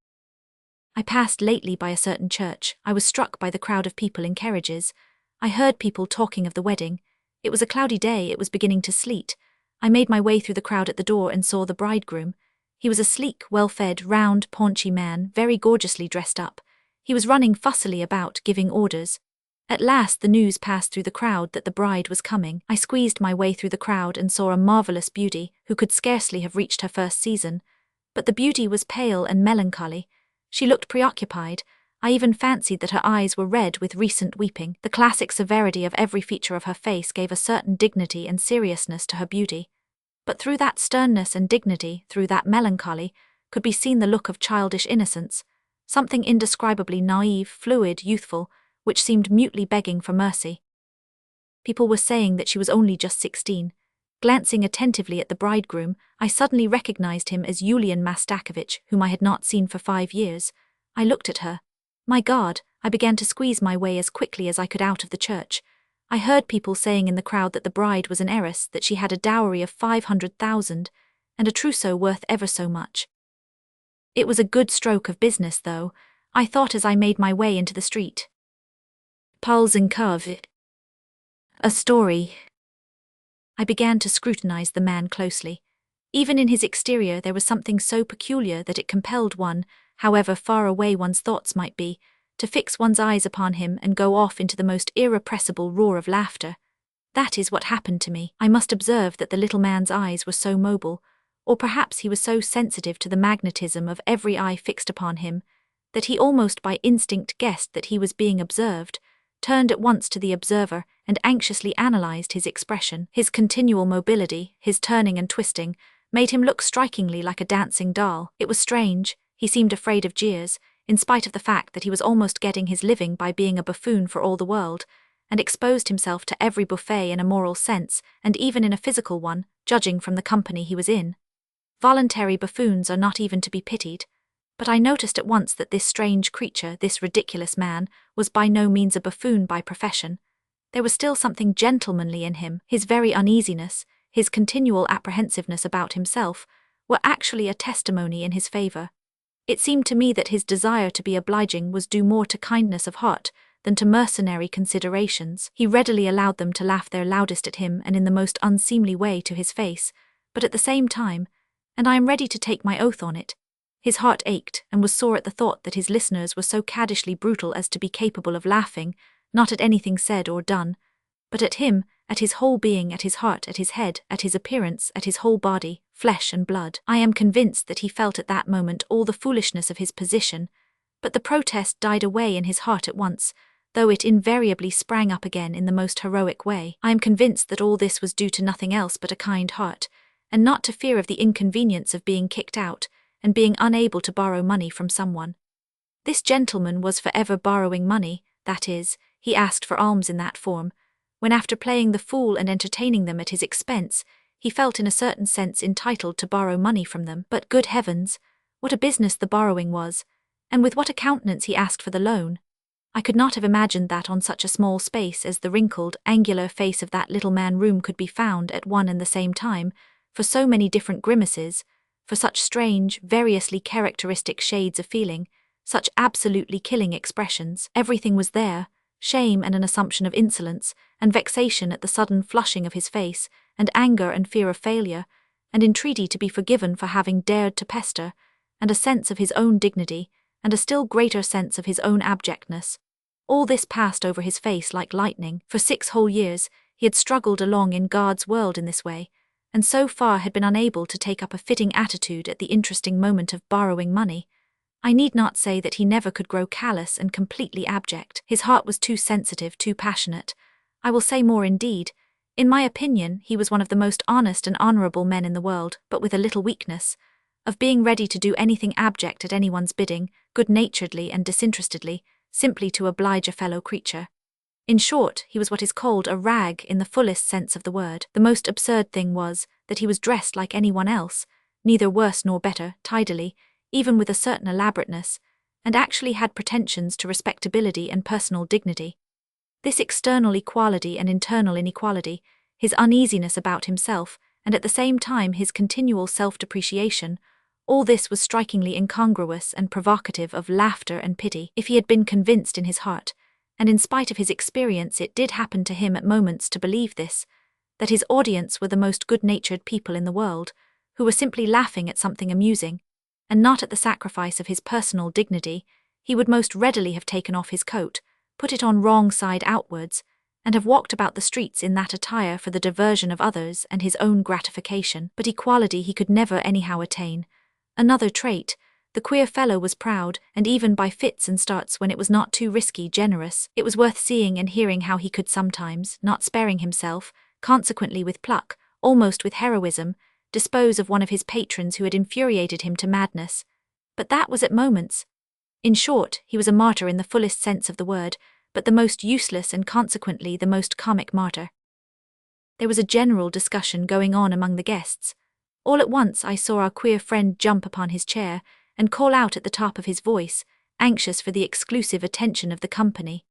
I passed lately by a certain church. I was struck by the crowd of people in carriages. I heard people talking of the wedding. It was a cloudy day, it was beginning to sleet. I made my way through the crowd at the door and saw the bridegroom. He was a sleek, well-fed, round, paunchy man, very gorgeously dressed up. He was running fussily about, giving orders. At last the news passed through the crowd that the bride was coming. I squeezed my way through the crowd and saw a marvelous beauty who could scarcely have reached her first season. But the beauty was pale and melancholy. She looked preoccupied. I even fancied that her eyes were red with recent weeping. The classic severity of every feature of her face gave a certain dignity and seriousness to her beauty. But through that sternness and dignity, through that melancholy, could be seen the look of childish innocence, something indescribably naive, fluid, youthful, which seemed mutely begging for mercy. People were saying that she was only just 16. Glancing attentively at the bridegroom, I suddenly recognized him as Yulian Mastakovich, whom I had not seen for 5 years. I looked at her. My God, I began to squeeze my way as quickly as I could out of the church. I heard people saying in the crowd that the bride was an heiress, that she had a dowry of 500,000, and a trousseau worth ever so much. It was a good stroke of business, though, I thought as I made my way into the street. Palzenkov. A story. I began to scrutinize the man closely. Even in his exterior there was something so peculiar that it compelled one, however far away one's thoughts might be, to fix one's eyes upon him and go off into the most irrepressible roar of laughter. That is what happened to me. I must observe that the little man's eyes were so mobile, or perhaps he was so sensitive to the magnetism of every eye fixed upon him, that he almost by instinct guessed that he was being observed, turned at once to the observer, and anxiously analyzed his expression. His continual mobility, his turning and twisting, made him look strikingly like a dancing doll. It was strange, he seemed afraid of jeers, in spite of the fact that he was almost getting his living by being a buffoon for all the world, and exposed himself to every buffet in a moral sense, and even in a physical one, judging from the company he was in. Voluntary buffoons are not even to be pitied. But I noticed at once that this strange creature, this ridiculous man, was by no means a buffoon by profession. There was still something gentlemanly in him. His very uneasiness, his continual apprehensiveness about himself, were actually a testimony in his favor. It seemed to me that his desire to be obliging was due more to kindness of heart than to mercenary considerations. He readily allowed them to laugh their loudest at him and in the most unseemly way to his face, but at the same time, and I am ready to take my oath on it, his heart ached and was sore at the thought that his listeners were so caddishly brutal as to be capable of laughing, not at anything said or done, but at him, at his whole being, at his heart, at his head, at his appearance, at his whole body, flesh and blood. I am convinced that he felt at that moment all the foolishness of his position, but the protest died away in his heart at once, though it invariably sprang up again in the most heroic way. I am convinced that all this was due to nothing else but a kind heart, and not to fear of the inconvenience of being kicked out, and being unable to borrow money from someone. This gentleman was forever borrowing money, that is, he asked for alms in that form, when after playing the fool and entertaining them at his expense, he felt in a certain sense entitled to borrow money from them. But good heavens, what a business the borrowing was, and with what a countenance he asked for the loan. I could not have imagined that on such a small space as the wrinkled, angular face of that little man room could be found at one and the same time, for so many different grimaces, for such strange, variously characteristic shades of feeling, such absolutely killing expressions. Everything was there, shame and an assumption of insolence, and vexation at the sudden flushing of his face, and anger and fear of failure, and entreaty to be forgiven for having dared to pester, and a sense of his own dignity, and a still greater sense of his own abjectness. All this passed over his face like lightning. For 6 whole years, he had struggled along in God's world in this way, and so far had been unable to take up a fitting attitude at the interesting moment of borrowing money. I need not say that he never could grow callous and completely abject. His heart was too sensitive, too passionate. I will say more indeed. In my opinion, he was one of the most honest and honorable men in the world, but with a little weakness, of being ready to do anything abject at anyone's bidding, good-naturedly and disinterestedly, simply to oblige a fellow creature. In short, he was what is called a rag in the fullest sense of the word. The most absurd thing was that he was dressed like anyone else, neither worse nor better, tidily, even with a certain elaborateness, and actually had pretensions to respectability and personal dignity. This external equality and internal inequality, his uneasiness about himself, and at the same time his continual self-depreciation, all this was strikingly incongruous and provocative of laughter and pity. If he had been convinced in his heart, and in spite of his experience it did happen to him at moments to believe this, that his audience were the most good-natured people in the world, who were simply laughing at something amusing, and not at the sacrifice of his personal dignity, he would most readily have taken off his coat, put it on wrong side outwards, and have walked about the streets in that attire for the diversion of others and his own gratification, but equality he could never anyhow attain. Another trait, the queer fellow was proud, and even by fits and starts when it was not too risky, generous. It was worth seeing and hearing how he could sometimes, not sparing himself, consequently with pluck, almost with heroism, dispose of one of his patrons who had infuriated him to madness. But that was at moments. In short, he was a martyr in the fullest sense of the word, but the most useless and consequently the most comic martyr. There was a general discussion going on among the guests. All at once I saw our queer friend jump upon his chair and call out at the top of his voice, anxious for the exclusive attention of the company.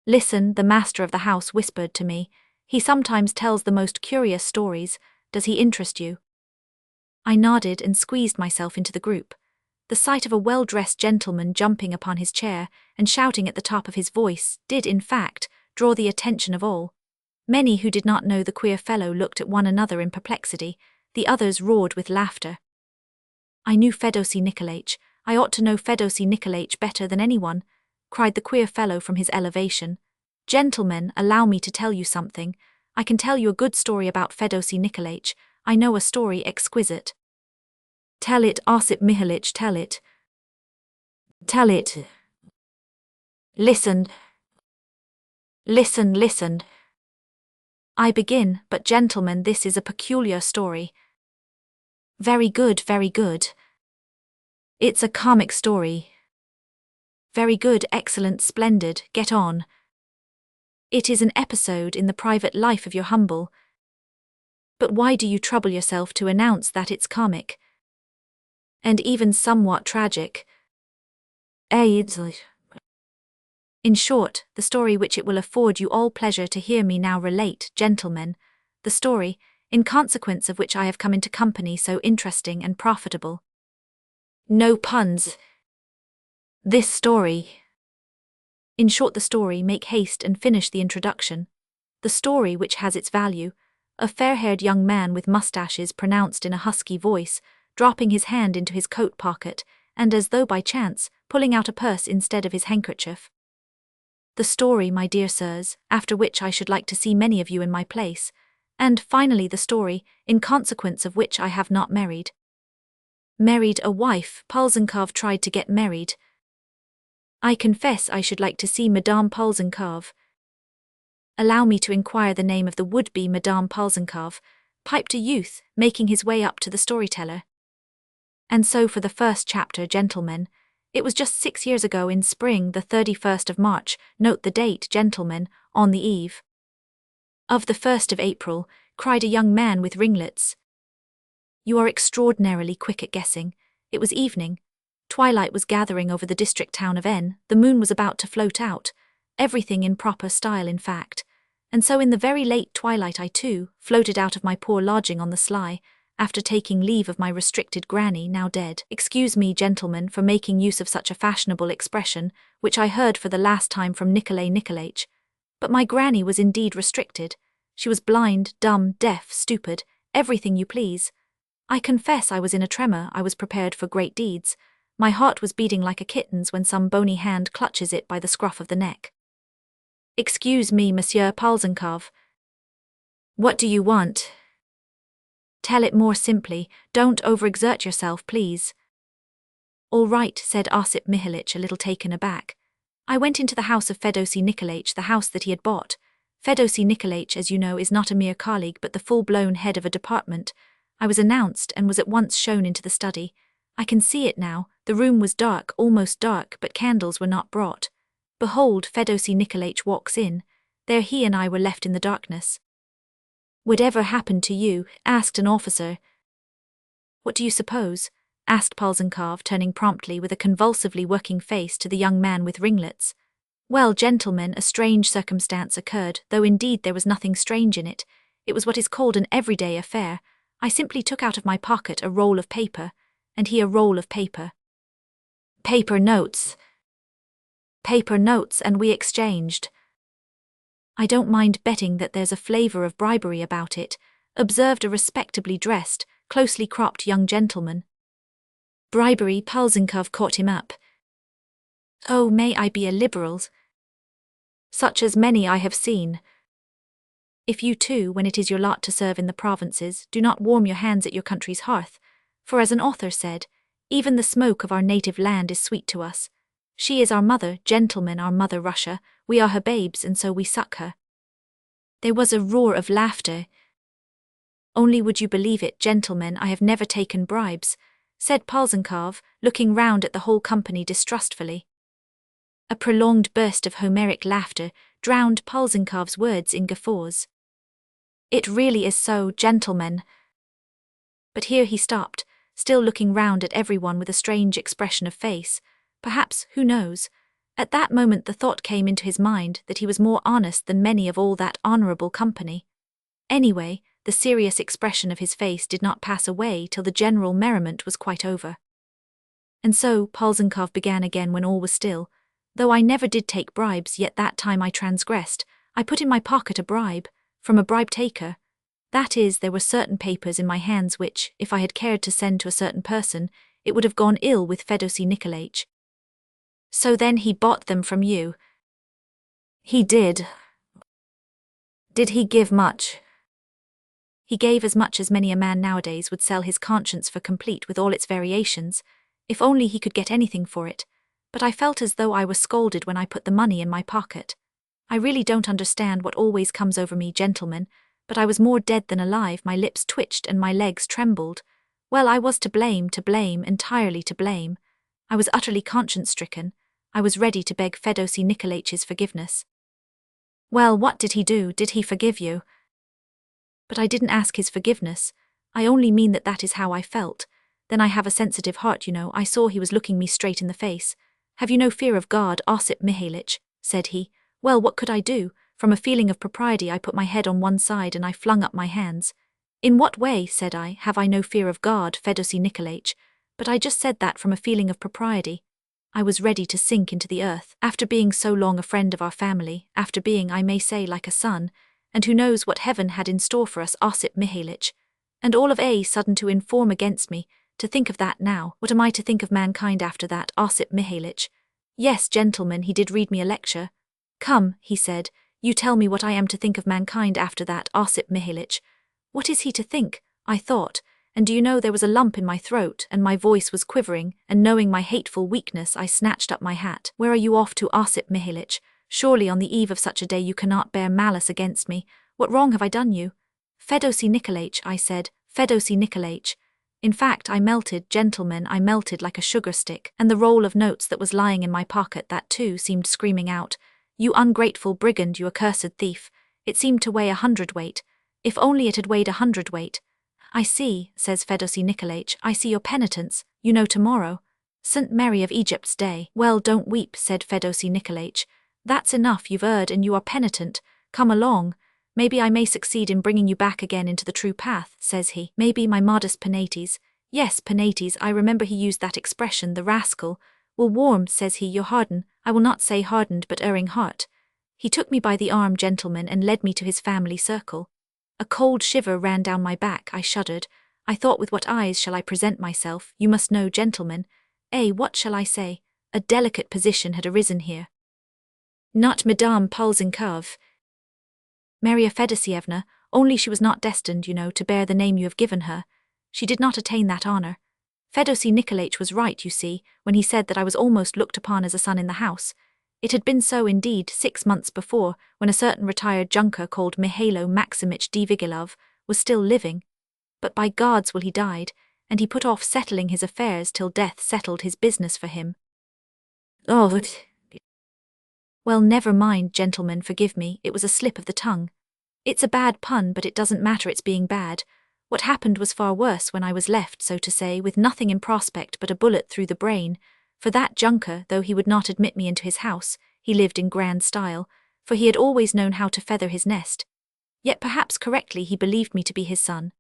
"Listen," the master of the house whispered to me. "He sometimes tells the most curious stories. Does he interest you?" I nodded and squeezed myself into the group. The sight of a well-dressed gentleman jumping upon his chair and shouting at the top of his voice did, in fact, draw the attention of all. Many who did not know the queer fellow looked at one another in perplexity, the others roared with laughter. "I knew Fedosi Nikolaich. I ought to know Fedosi Nikolaich better than anyone," cried the queer fellow from his elevation. "Gentlemen, allow me to tell you something. I can tell you a good story about Fedosi Nikolaich. I know a story exquisite." "Tell it, Osip Mihalich, tell it. Tell it. Listen. Listen, listen. I begin, but gentlemen, this is a peculiar story." "Very good, very good." "It's a comic story." "Very good, excellent, splendid, get on." "It is an episode in the private life of your humble." "But why do you trouble yourself to announce that it's comic? And even somewhat tragic." In short, the story which it will afford you all pleasure to hear me now relate, gentlemen, the story, in consequence of which I have come into company so interesting and profitable. No puns. This story. In short, the story, make haste and finish the introduction. The story which has its value, a fair-haired young man with mustaches pronounced in a husky voice, dropping his hand into his coat pocket, and as though by chance, pulling out a purse instead of his handkerchief. The story, my dear sirs, after which I should like to see many of you in my place, and finally the story, in consequence of which I have not married. Married a wife, Polzenkov tried to get married. I confess I should like to see Madame Polzenkov. Allow me to inquire the name of the would-be Madame Polzenkov, piped a youth, making his way up to the storyteller. And so for the first chapter, gentlemen. It was just 6 years ago in spring, the 31st of March, note the date, gentlemen, on the eve of the 1st of April, cried a young man with ringlets. You are extraordinarily quick at guessing. It was evening. Twilight was gathering over the district town of N, the moon was about to float out, everything in proper style in fact, and so in the very late twilight I too floated out of my poor lodging on the sly, after taking leave of my restricted granny, now dead. Excuse me, gentlemen, for making use of such a fashionable expression, which I heard for the last time from Nikolay Nikolaich. But my granny was indeed restricted. She was blind, dumb, deaf, stupid, everything you please. I confess I was in a tremor, I was prepared for great deeds. My heart was beating like a kitten's when some bony hand clutches it by the scruff of the neck. Excuse me, Monsieur Polzenkov. What do you want? Tell it more simply, don't overexert yourself, please. All right, said Osip Mihalich, a little taken aback. I went into the house of Fedosi Nikolaich, the house that he had bought. Fedosi Nikolaich, as you know, is not a mere colleague but the full-blown head of a department. I was announced and was at once shown into the study. I can see it now. The room was dark, almost dark, but candles were not brought. Behold, Fedosi Nikolaich walks in. There he and I were left in the darkness. Whatever happened to you? Asked an officer. What do you suppose? Asked Polzenkov, turning promptly with a convulsively working face to the young man with ringlets. Well, gentlemen, a strange circumstance occurred, though indeed there was nothing strange in it. It was what is called an everyday affair. I simply took out of my pocket a roll of paper, and he a roll of paper. Paper notes. Paper notes, and we exchanged. I don't mind betting that there's a flavor of bribery about it, observed a respectably dressed, closely cropped young gentleman. Bribery, Polzenkov caught him up. Oh, may I be a liberal? such as many I have seen. If you too, when it is your lot to serve in the provinces, do not warm your hands at your country's hearth, for as an author said, even the smoke of our native land is sweet to us. She is our mother, gentlemen, our mother Russia, we are her babes, and so we suck her. There was a roar of laughter. Only would you believe it, gentlemen, I have never taken bribes, said Polzenkov, looking round at the whole company distrustfully. A prolonged burst of Homeric laughter drowned Polzenkov's words in guffaws. It really is so, gentlemen. But here he stopped, still looking round at everyone with a strange expression of face. Perhaps, who knows? At that moment the thought came into his mind that he was more honest than many of all that honourable company. Anyway, the serious expression of his face did not pass away till the general merriment was quite over. And so Polzenkov began again when all was still. Though I never did take bribes, yet that time I transgressed. I put in my pocket a bribe, from a bribe-taker. That is, there were certain papers in my hands which, if I had cared to send to a certain person, it would have gone ill with Fyodor Nikolaich. So then he bought them from you. He did. Did he give much? He gave as much as many a man nowadays would sell his conscience for, complete with all its variations, if only he could get anything for it. But I felt as though I was scolded when I put the money in my pocket. I really don't understand what always comes over me, gentlemen, but I was more dead than alive, my lips twitched and my legs trembled. Well, I was to blame, entirely to blame. I was utterly conscience-stricken. I was ready to beg Fyodor Nikolaich's forgiveness. Well, what did he do? Did he forgive you? But I didn't ask his forgiveness. I only mean that that is how I felt. Then I have a sensitive heart, you know. I saw he was looking me straight in the face. Have you no fear of God, Osip Mihailych? Said he. Well, what could I do? From a feeling of propriety I put my head on one side and I flung up my hands. In what way, said I, have I no fear of God, Fyodor Nikolaich? But I just said that from a feeling of propriety. I was ready to sink into the earth, after being so long a friend of our family, after being, I may say, like a son, and who knows what heaven had in store for us, Osip Mihailych. And all of a sudden to inform against me, to think of that now. What am I to think of mankind after that, Osip Mihailych? Yes, gentlemen, he did read me a lecture. Come, he said, you tell me what I am to think of mankind after that, Osip Mihailych. What is he to think? I thought, and do you know there was a lump in my throat, and my voice was quivering, and knowing my hateful weakness I snatched up my hat. Where are you off to, Osip Mihailych? Surely on the eve of such a day you cannot bear malice against me. What wrong have I done you? Fyodor Nikolaich, I said, Fyodor Nikolaich. In fact, I melted, gentlemen, I melted like a sugar stick, and the roll of notes that was lying in my pocket, that too seemed screaming out, you ungrateful brigand, you accursed thief. It seemed to weigh 100 weight. If only it had weighed 100 weight. I see, says Fyodor Nikolaich, I see your penitence, you know tomorrow. St. Mary of Egypt's day. Well, don't weep, said Fyodor Nikolaich. That's enough, you've erred and you are penitent. Come along. Maybe I may succeed in bringing you back again into the true path, says he. Maybe my modest Penates. Yes, Penates, I remember he used that expression, the rascal. Will warm, says he, your harden, I will not say hardened but erring heart. He took me by the arm, gentlemen, and led me to his family circle. A cold shiver ran down my back, I shuddered. I thought, with what eyes shall I present myself? You must know, gentlemen. What shall I say? A delicate position had arisen here. Not Madame Polzenkov, Maria Fedosievna, only she was not destined, you know, to bear the name you have given her. She did not attain that honour. Fyodor Nikolaich was right, you see, when he said that I was almost looked upon as a son in the house. It had been so indeed 6 months before, when a certain retired junker called Mihailo Maximich Divigilov was still living. But by God's will he died, and he put off settling his affairs till death settled his business for him. Oh, well, never mind, gentlemen, forgive me, it was a slip of the tongue. It's a bad pun, but it doesn't matter its being bad. What happened was far worse when I was left, so to say, with nothing in prospect but a bullet through the brain. For that junker, though he would not admit me into his house, he lived in grand style, for he had always known how to feather his nest. Yet perhaps correctly he believed me to be his son.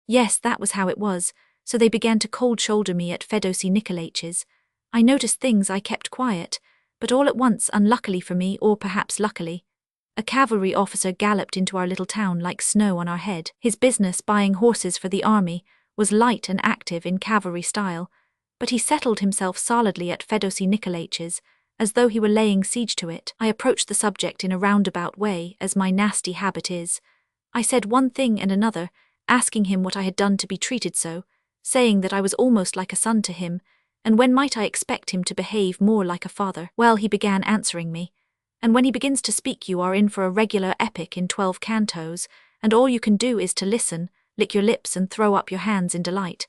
Yes, that was how it was, so they began to cold-shoulder me at Fyodor Nikolaich's. I noticed things, I kept quiet, but all at once, unluckily for me, or perhaps luckily, a cavalry officer galloped into our little town like snow on our head. His business, buying horses for the army, was light and active in cavalry style, but he settled himself solidly at Fyodor Nikolaich's, as though he were laying siege to it. I approached the subject in a roundabout way, as my nasty habit is. I said one thing and another, asking him what I had done to be treated so, saying that I was almost like a son to him, and when might I expect him to behave more like a father. Well, he began answering me. And when he begins to speak you are in for a regular epic in 12 cantos, and all you can do is to listen, lick your lips and throw up your hands in delight.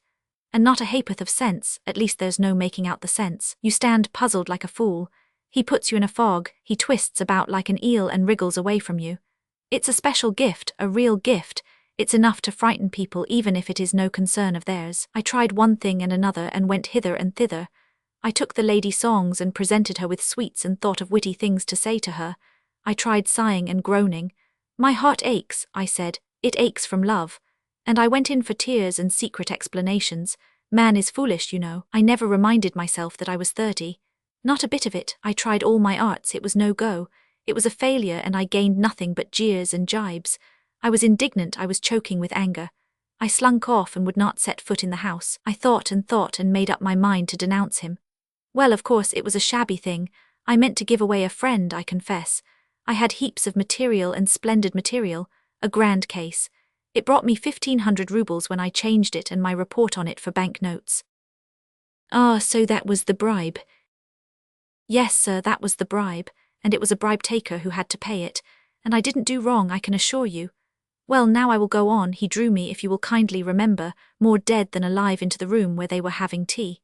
And not a ha'porth of sense, at least there's no making out the sense. You stand puzzled like a fool. He puts you in a fog, he twists about like an eel and wriggles away from you. It's a special gift, a real gift. It's enough to frighten people even if it is no concern of theirs. I tried one thing and another and went hither and thither. I took the lady songs and presented her with sweets and thought of witty things to say to her. I tried sighing and groaning. My heart aches, I said, it aches from love. And I went in for tears and secret explanations. Man is foolish, you know. I never reminded myself that I was 30. Not a bit of it. I tried all my arts, it was no go. It was a failure and I gained nothing but jeers and jibes. I was indignant, I was choking with anger. I slunk off and would not set foot in the house. I thought and made up my mind to denounce him. Well, of course, it was a shabby thing. I meant to give away a friend, I confess. I had heaps of material and splendid material, a grand case. It brought me 1,500 rubles when I changed it and my report on it for bank notes. Ah, so that was the bribe. Yes, sir, that was the bribe, and it was a bribe taker who had to pay it, and I didn't do wrong, I can assure you. Well, now I will go on. He drew me, if you will kindly remember, more dead than alive into the room where they were having tea.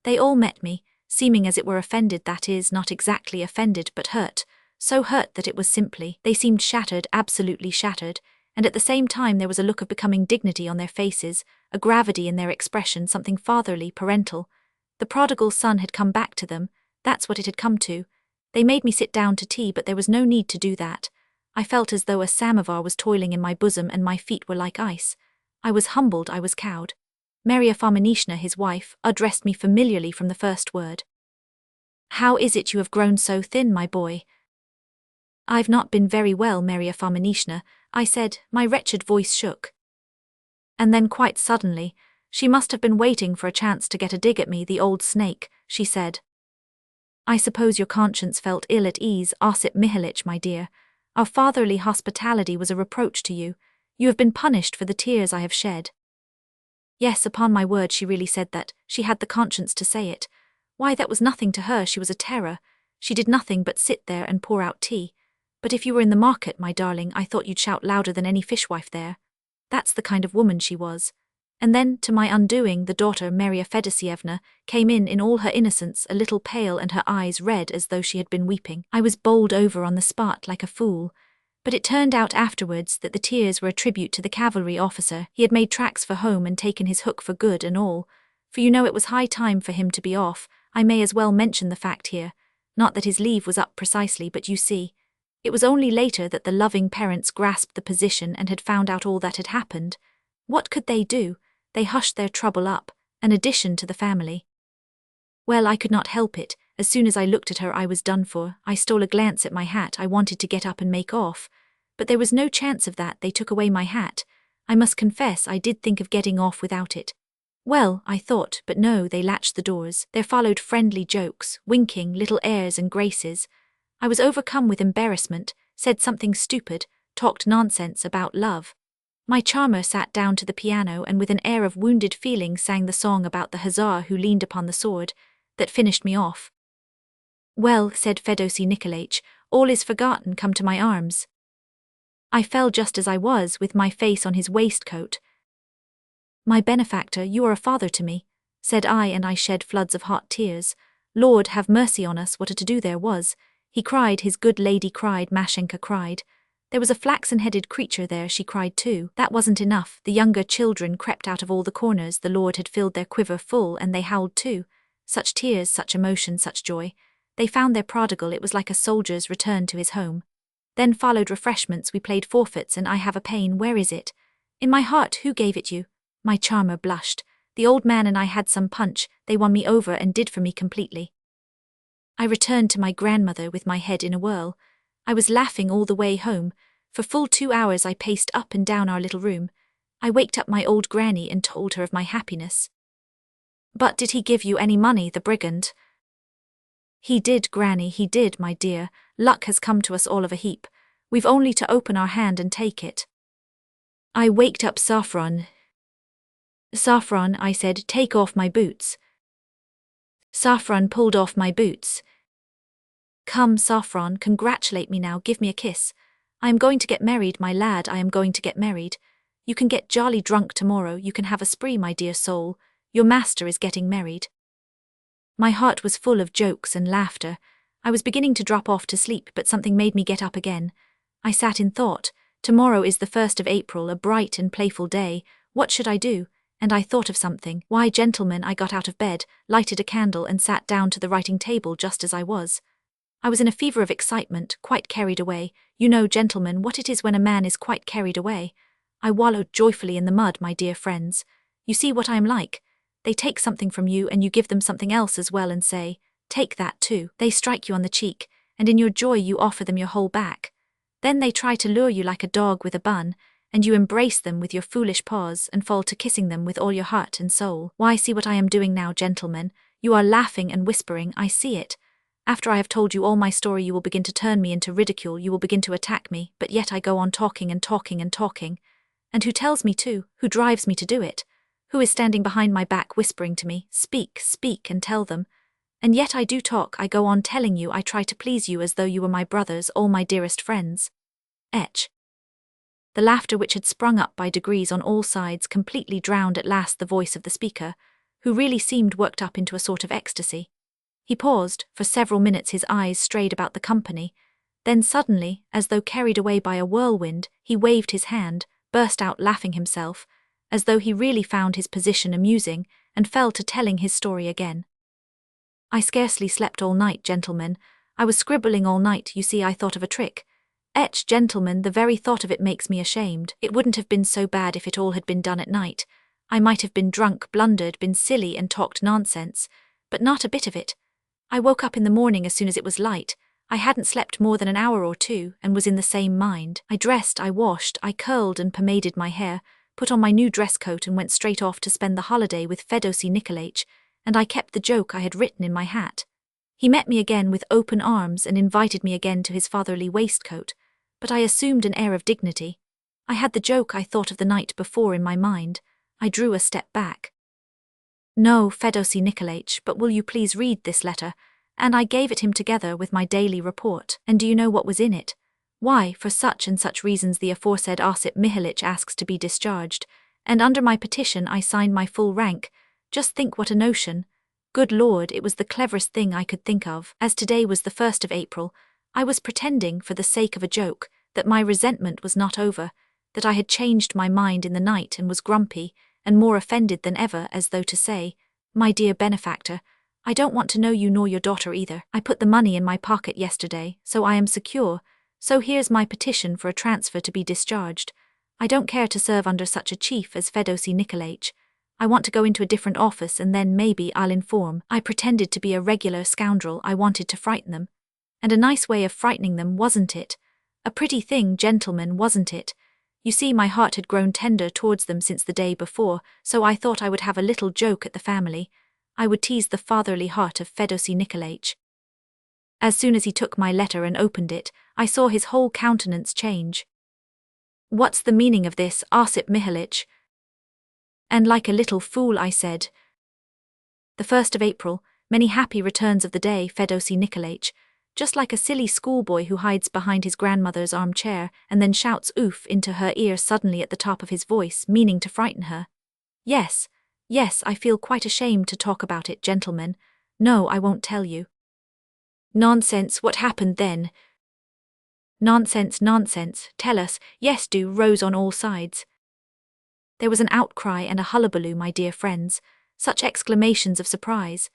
They all met me, seeming as it were offended, that is, not exactly offended, but hurt, so hurt that it was simply, they seemed shattered, absolutely shattered, and at the same time there was a look of becoming dignity on their faces, a gravity in their expression, something fatherly, parental. The prodigal son had come back to them, that's what it had come to. They made me sit down to tea, but there was no need to do that. I felt as though a samovar was toiling in my bosom and my feet were like ice. I was humbled, I was cowed. Marya Fominishna, his wife, addressed me familiarly from the first word. How is it you have grown so thin, my boy? I've not been very well, Marya Fominishna, I said, my wretched voice shook. And then quite suddenly, she must have been waiting for a chance to get a dig at me, the old snake, she said. I suppose your conscience felt ill at ease, Osip Mihalich, my dear. Our fatherly hospitality was a reproach to you. You have been punished for the tears I have shed. Yes, upon my word, she really said that. She had the conscience to say it. Why, that was nothing to her, she was a terror. She did nothing but sit there and pour out tea. But if you were in the market, my darling, I thought you'd shout louder than any fishwife there. That's the kind of woman she was. And then, to my undoing, the daughter, Marya Fedosievna, came in all her innocence, a little pale and her eyes red as though she had been weeping. I was bowled over on the spot like a fool. But it turned out afterwards that the tears were a tribute to the cavalry officer. He had made tracks for home and taken his hook for good and all. For you know it was high time for him to be off. I may as well mention the fact here. Not that his leave was up precisely, but you see. It was only later that the loving parents grasped the position and had found out all that had happened. What could they do? They hushed their trouble up, an addition to the family. Well, I could not help it. As soon as I looked at her I was done for. I stole a glance at my hat. I wanted to get up and make off. But there was no chance of that. They took away my hat. I must confess I did think of getting off without it. Well, I thought, but no, they latched the doors. There followed friendly jokes, winking, little airs and graces. I was overcome with embarrassment, said something stupid, talked nonsense about love. My charmer sat down to the piano and with an air of wounded feeling sang the song about the hussar who leaned upon the sword, that finished me off. Well, said Fedosy Nikolaich, all is forgotten, come to my arms. I fell just as I was, with my face on his waistcoat. My benefactor, you are a father to me, said I, and I shed floods of hot tears. Lord, have mercy on us, what a to-do there was. He cried, his good lady cried, Mashenka cried. There was a flaxen-headed creature there, she cried too. That wasn't enough, the younger children crept out of all the corners, the Lord had filled their quiver full, and they howled too. Such tears, such emotion, such joy. They found their prodigal, it was like a soldier's return to his home. Then followed refreshments, we played forfeits, and I have a pain, where is it? In my heart, who gave it you? My charmer blushed. The old man and I had some punch, they won me over and did for me completely. I returned to my grandmother with my head in a whirl. I was laughing all the way home. For full 2 hours I paced up and down our little room. I waked up my old granny and told her of my happiness. But did he give you any money, the brigand? He did, Granny, he did, my dear. Luck has come to us all of a heap. We've only to open our hand and take it. I waked up Saffron. Saffron, I said, take off my boots. Saffron pulled off my boots. Come, Saffron, congratulate me now, give me a kiss. I am going to get married, my lad, I am going to get married. You can get jolly drunk tomorrow, you can have a spree, my dear soul. Your master is getting married. My heart was full of jokes and laughter. I was beginning to drop off to sleep, but something made me get up again. I sat in thought. Tomorrow is the 1st of April, a bright and playful day. What should I do? And I thought of something. Why, gentlemen, I got out of bed, lighted a candle and sat down to the writing table just as I was. I was in a fever of excitement, quite carried away. You know, gentlemen, what it is when a man is quite carried away. I wallowed joyfully in the mud, my dear friends. You see what I am like. They take something from you and you give them something else as well and say, take that too. They strike you on the cheek, and in your joy you offer them your whole back. Then they try to lure you like a dog with a bun, and you embrace them with your foolish paws and fall to kissing them with all your heart and soul. Why, see what I am doing now, gentlemen. You are laughing and whispering, I see it. After I have told you all my story you will begin to turn me into ridicule, you will begin to attack me, but yet I go on talking and talking and talking. And who tells me to, who drives me to do it? Who is standing behind my back whispering to me, speak, speak, and tell them? And yet I do talk, I go on telling you, I try to please you as though you were my brothers, all my dearest friends. Etch. The laughter which had sprung up by degrees on all sides completely drowned at last the voice of the speaker, who really seemed worked up into a sort of ecstasy. He paused, for several minutes his eyes strayed about the company, then suddenly, as though carried away by a whirlwind, he waved his hand, burst out laughing himself, as though he really found his position amusing, and fell to telling his story again. I scarcely slept all night, gentlemen. I was scribbling all night, you see I thought of a trick. Etch, gentlemen, the very thought of it makes me ashamed. It wouldn't have been so bad if it all had been done at night. I might have been drunk, blundered, been silly and talked nonsense, but not a bit of it. I woke up in the morning as soon as it was light. I hadn't slept more than an hour or two, and was in the same mind. I dressed, I washed, I curled and pomaded my hair, put on my new dress coat and went straight off to spend the holiday with Fyodor Nikolaich, and I kept the joke I had written in my hat. He met me again with open arms and invited me again to his fatherly waistcoat, but I assumed an air of dignity. I had the joke I thought of the night before in my mind. I drew a step back. No, Fyodor Nikolaich, but will you please read this letter? And I gave it him together with my daily report. And do you know what was in it? Why, for such and such reasons the aforesaid Osip Mihalich asks to be discharged, and under my petition I signed my full rank. Just think what a notion. Good Lord, it was the cleverest thing I could think of. As today was the 1st of April, I was pretending, for the sake of a joke, that my resentment was not over, that I had changed my mind in the night and was grumpy, and more offended than ever, as though to say, my dear benefactor, I don't want to know you nor your daughter either. I put the money in my pocket yesterday, so I am secure. So here's my petition for a transfer to be discharged. I don't care to serve under such a chief as Fyodor Nikolaich. I want to go into a different office and then maybe I'll inform. I pretended to be a regular scoundrel. I wanted to frighten them. And a nice way of frightening them, wasn't it? A pretty thing, gentlemen, wasn't it? You see, my heart had grown tender towards them since the day before, so I thought I would have a little joke at the family. I would tease the fatherly heart of Fyodor Nikolaich. As soon as he took my letter and opened it, I saw his whole countenance change. What's the meaning of this, Osip Mihalich? And like a little fool I said, the 1st of April, many happy returns of the day, Fyodor Nikolaich, just like a silly schoolboy who hides behind his grandmother's armchair and then shouts oof into her ear suddenly at the top of his voice, meaning to frighten her. Yes, I feel quite ashamed to talk about it, gentlemen. No, I won't tell you. Nonsense, what happened then? Nonsense, tell us, yes do, rose on all sides. There was an outcry and a hullabaloo, my dear friends, such exclamations of surprise.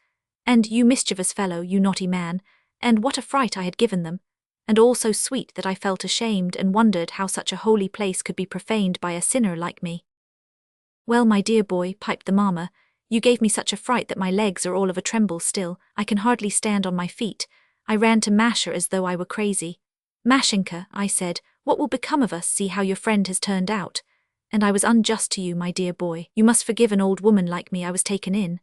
And you mischievous fellow, you naughty man, and what a fright I had given them, and all so sweet that I felt ashamed and wondered how such a holy place could be profaned by a sinner like me. Well, my dear boy, piped the mamma, you gave me such a fright that my legs are all of a tremble still. I can hardly stand on my feet. I ran to Masha as though I were crazy. Mashenka, I said, what will become of us? See how your friend has turned out. And I was unjust to you, my dear boy. You must forgive an old woman like me. I was taken in.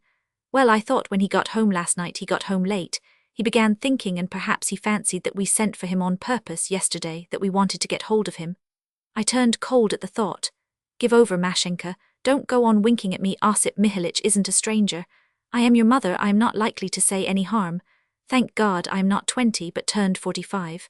Well, I thought when he got home last night he got home late. He began thinking, and perhaps he fancied that we sent for him on purpose yesterday, that we wanted to get hold of him. I turned cold at the thought. Give over, Mashenka, don't go on winking at me. Osip Mihalich isn't a stranger. I am your mother, I am not likely to say any harm. Thank God I am not 20 but turned 45.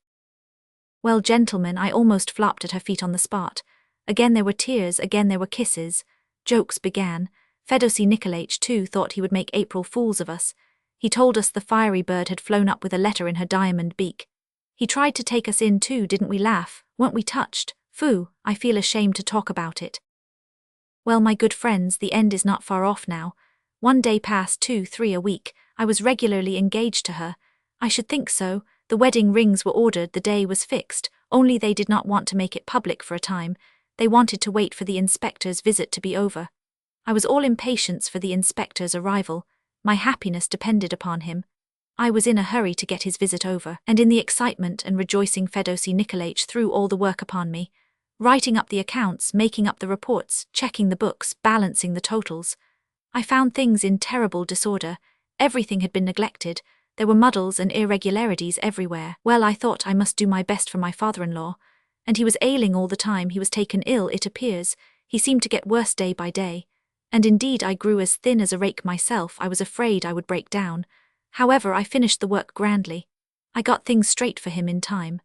Well, gentlemen, I almost flopped at her feet on the spot. Again there were tears, again there were kisses. Jokes began. Fedosy Nikolaich too thought he would make April fools of us. He told us the fiery bird had flown up with a letter in her diamond beak. He tried to take us in too, didn't we laugh? Weren't we touched? Phoo, I feel ashamed to talk about it. Well, my good friends, the end is not far off now. 1 day passed, 2, 3 a week. I was regularly engaged to her. I should think so. The wedding rings were ordered, the day was fixed, only they did not want to make it public for a time. They wanted to wait for the inspector's visit to be over. I was all impatience for the inspector's arrival. My happiness depended upon him. I was in a hurry to get his visit over, and in the excitement and rejoicing Fedosy Nikolaich threw all the work upon me. Writing up the accounts, making up the reports, checking the books, balancing the totals. I found things in terrible disorder. Everything had been neglected. There were muddles and irregularities everywhere. Well, I thought I must do my best for my father-in-law. And he was ailing all the time. He was taken ill, it appears. He seemed to get worse day by day. And indeed I grew as thin as a rake myself. I was afraid I would break down. However, I finished the work grandly. I got things straight for him in time.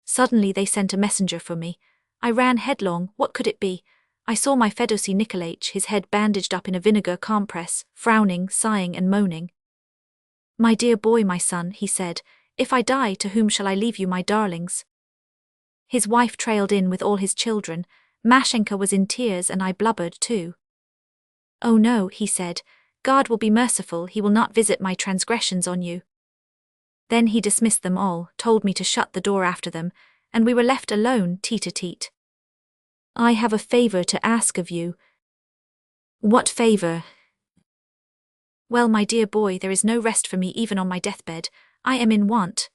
Suddenly they sent a messenger for me. I ran headlong. What could it be? I saw my Fedosy Nikolaich, his head bandaged up in a vinegar compress, frowning, sighing and moaning. My dear boy, my son, he said, if I die, to whom shall I leave you, my darlings? His wife trailed in with all his children. Mashenka was in tears and I blubbered too. Oh no, he said, God will be merciful, he will not visit my transgressions on you. Then he dismissed them all, told me to shut the door after them, and we were left alone, tete-a-tete. I have a favor to ask of you. What favor? Well, my dear boy, there is no rest for me even on my deathbed. I am in want.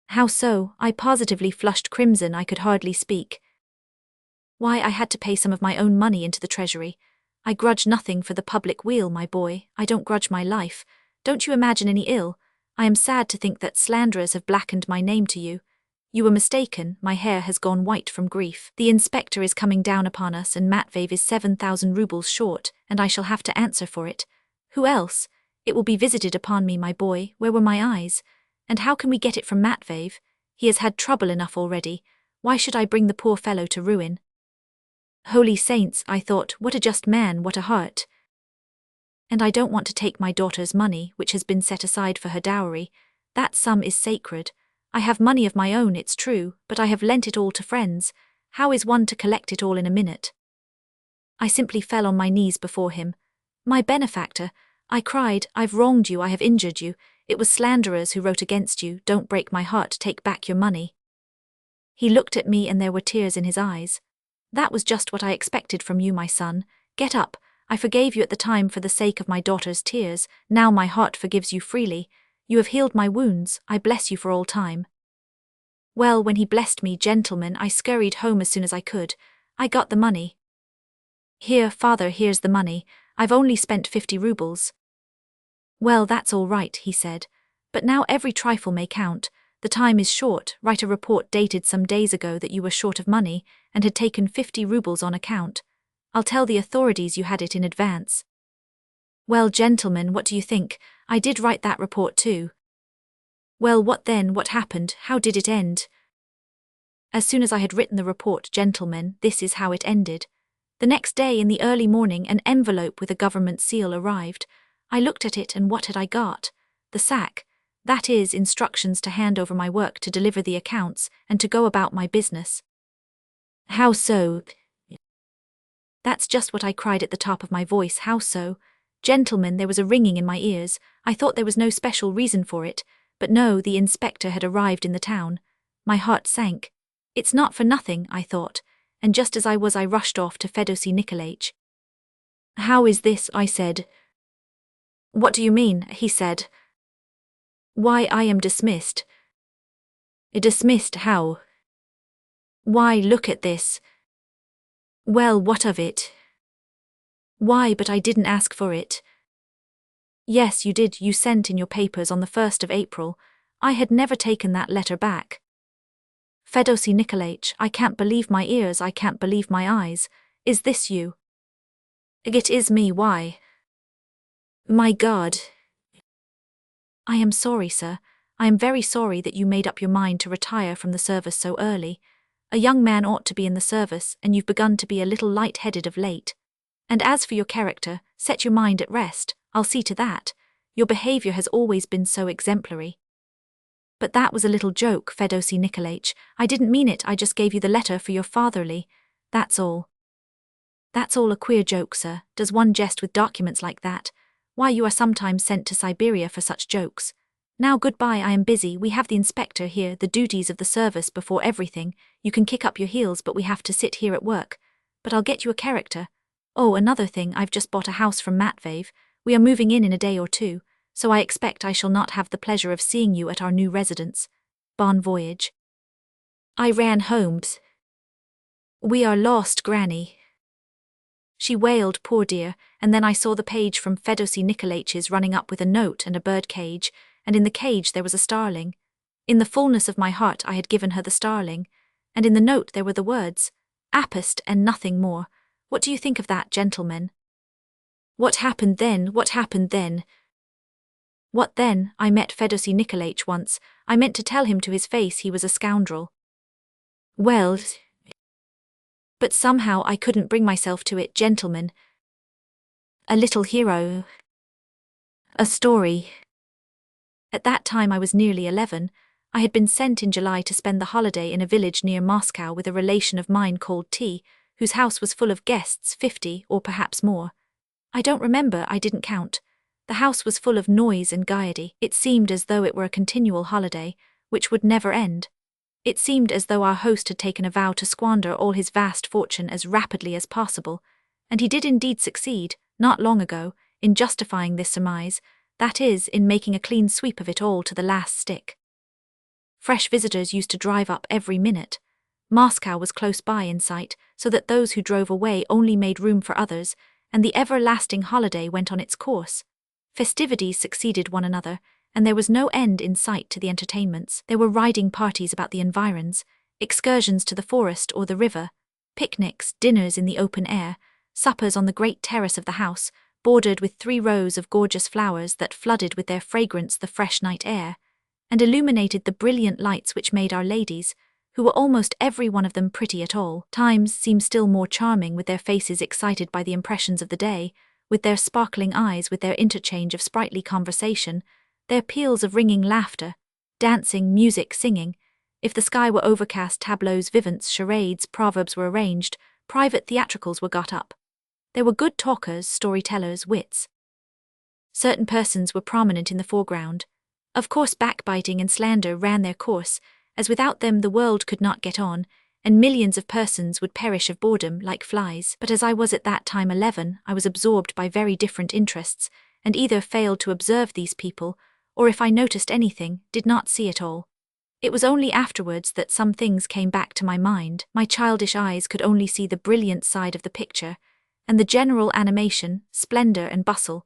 How so? I positively flushed crimson, I could hardly speak. Why, I had to pay some of my own money into the treasury. I grudge nothing for the public weal, my boy, I don't grudge my life. Don't you imagine any ill. I am sad to think that slanderers have blackened my name to you. You were mistaken, my hair has gone white from grief. The inspector is coming down upon us and Matvey is 7,000 rubles short, and I shall have to answer for it. Who else? It will be visited upon me, my boy. Where were my eyes? And how can we get it from Matvey? He has had trouble enough already. Why should I bring the poor fellow to ruin? Holy saints, I thought, what a just man, what a heart. And I don't want to take my daughter's money, which has been set aside for her dowry. That sum is sacred. I have money of my own, it's true, but I have lent it all to friends. How is one to collect it all in a minute? I simply fell on my knees before him. My benefactor, I cried, I've wronged you, I have injured you. It was slanderers who wrote against you. Don't break my heart, take back your money. He looked at me and there were tears in his eyes. That was just what I expected from you, my son. Get up. I forgave you at the time for the sake of my daughter's tears. Now my heart forgives you freely. You have healed my wounds. I bless you for all time. Well, when he blessed me, gentlemen, I scurried home as soon as I could. I got the money. Here, father, here's the money. I've only spent 50 rubles. Well, that's all right, he said. But now every trifle may count. The time is short. Write a report dated some days ago that you were short of money and had taken 50 rubles on account. I'll tell the authorities you had it in advance. Well, gentlemen, what do you think? I did write that report too. Well, what then? What happened? How did it end? As soon as I had written the report, gentlemen, this is how it ended. The next day in the early morning an envelope with a government seal arrived. I looked at it and what had I got? The sack. That is, instructions to hand over my work, to deliver the accounts, and to go about my business. How so? That's just what I cried at the top of my voice. How so? Gentlemen, there was a ringing in my ears. I thought there was no special reason for it, but no, the inspector had arrived in the town. My heart sank. It's not for nothing, I thought, and just as I was I rushed off to Fedosy Nikolaich. How is this? I said. What do you mean? He said. Why, I am dismissed. Dismissed how? Why, look at this. Well, what of it? Why, but I didn't ask for it. Yes, you did. You sent in your papers on the 1st of April. I had never taken that letter back. Fedosy Nikolaich, I can't believe my ears, I can't believe my eyes. Is this you? It is me, why? My God. I am sorry, sir. I am very sorry that you made up your mind to retire from the service so early. A young man ought to be in the service, and you've begun to be a little light-headed of late. And as for your character, set your mind at rest, I'll see to that. Your behavior has always been so exemplary. But that was a little joke, Fedosy Nikolaich. I didn't mean it, I just gave you the letter for your fatherly. That's all. That's all a queer joke, sir. Does one jest with documents like that? Why, you are sometimes sent to Siberia for such jokes. Now goodbye, I am busy, we have the inspector here, the duties of the service before everything. You can kick up your heels, but we have to sit here at work. But I'll get you a character. Oh, another thing, I've just bought a house from Matvey. We are moving in a day or two, so I expect I shall not have the pleasure of seeing you at our new residence. Bon voyage. I ran home. We are lost, Granny. She wailed, poor dear, and then I saw the page from Fedosy Nikolaich's running up with a note and a bird cage, and in the cage there was a starling. In the fullness of my heart I had given her the starling, and in the note there were the words, "Apist," and nothing more. What do you think of that, gentlemen? What happened then? What happened then? What then? I met Fedosy Nikolaich once. I meant to tell him to his face he was a scoundrel. Well, but somehow I couldn't bring myself to it, gentlemen. A little hero. A story. At that time I was nearly 11. I had been sent in July to spend the holiday in a village near Moscow with a relation of mine called T, whose house was full of guests, 50 or perhaps more. I don't remember, I didn't count. The house was full of noise and gaiety. It seemed as though it were a continual holiday, which would never end. It seemed as though our host had taken a vow to squander all his vast fortune as rapidly as possible, and he did indeed succeed, not long ago, in justifying this surmise, that is, in making a clean sweep of it all to the last stick. Fresh visitors used to drive up every minute. Moscow was close by in sight, so that those who drove away only made room for others, and the everlasting holiday went on its course. Festivities succeeded one another, and there was no end in sight to the entertainments. There were riding parties about the environs, excursions to the forest or the river, picnics, dinners in the open air, suppers on the great terrace of the house, bordered with 3 rows of gorgeous flowers that flooded with their fragrance the fresh night air, and illuminated the brilliant lights which made our ladies, who were almost every one of them pretty at all times, seem still more charming with their faces excited by the impressions of the day, with their sparkling eyes, with their interchange of sprightly conversation, their peals of ringing laughter, dancing, music, singing. If the sky were overcast, tableaux vivants, charades, proverbs were arranged, private theatricals were got up. There were good talkers, storytellers, wits. Certain persons were prominent in the foreground. Of course backbiting and slander ran their course, as without them the world could not get on, and millions of persons would perish of boredom like flies. But as I was at that time 11, I was absorbed by very different interests, and either failed to observe these people, or if I noticed anything, did not see it all. It was only afterwards that some things came back to my mind. My childish eyes could only see the brilliant side of the picture, and the general animation, splendor and bustle.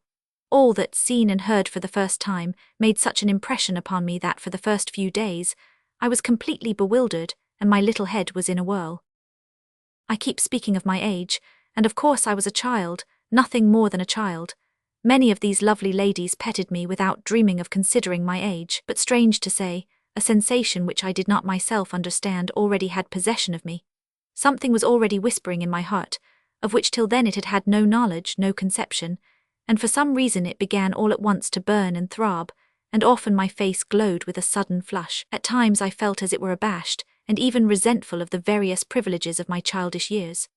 All that, seen and heard for the first time, made such an impression upon me that for the first few days, I was completely bewildered, and my little head was in a whirl. I keep speaking of my age, and of course I was a child, nothing more than a child. Many of these lovely ladies petted me without dreaming of considering my age, but strange to say, a sensation which I did not myself understand already had possession of me. Something was already whispering in my heart, of which till then it had had no knowledge, no conception, and for some reason it began all at once to burn and throb, and often my face glowed with a sudden flush. At times I felt as it were abashed, and even resentful of the various privileges of my childish years.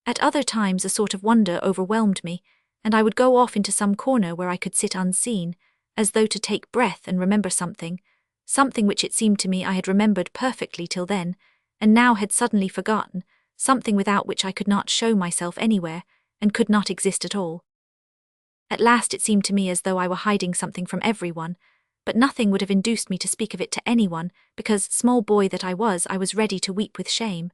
At other times a sort of wonder overwhelmed me, and I would go off into some corner where I could sit unseen, as though to take breath and remember something which it seemed to me I had remembered perfectly till then, and now had suddenly forgotten, something without which I could not show myself anywhere, and could not exist at all. At last it seemed to me as though I were hiding something from everyone, but nothing would have induced me to speak of it to anyone, because, small boy that I was ready to weep with shame.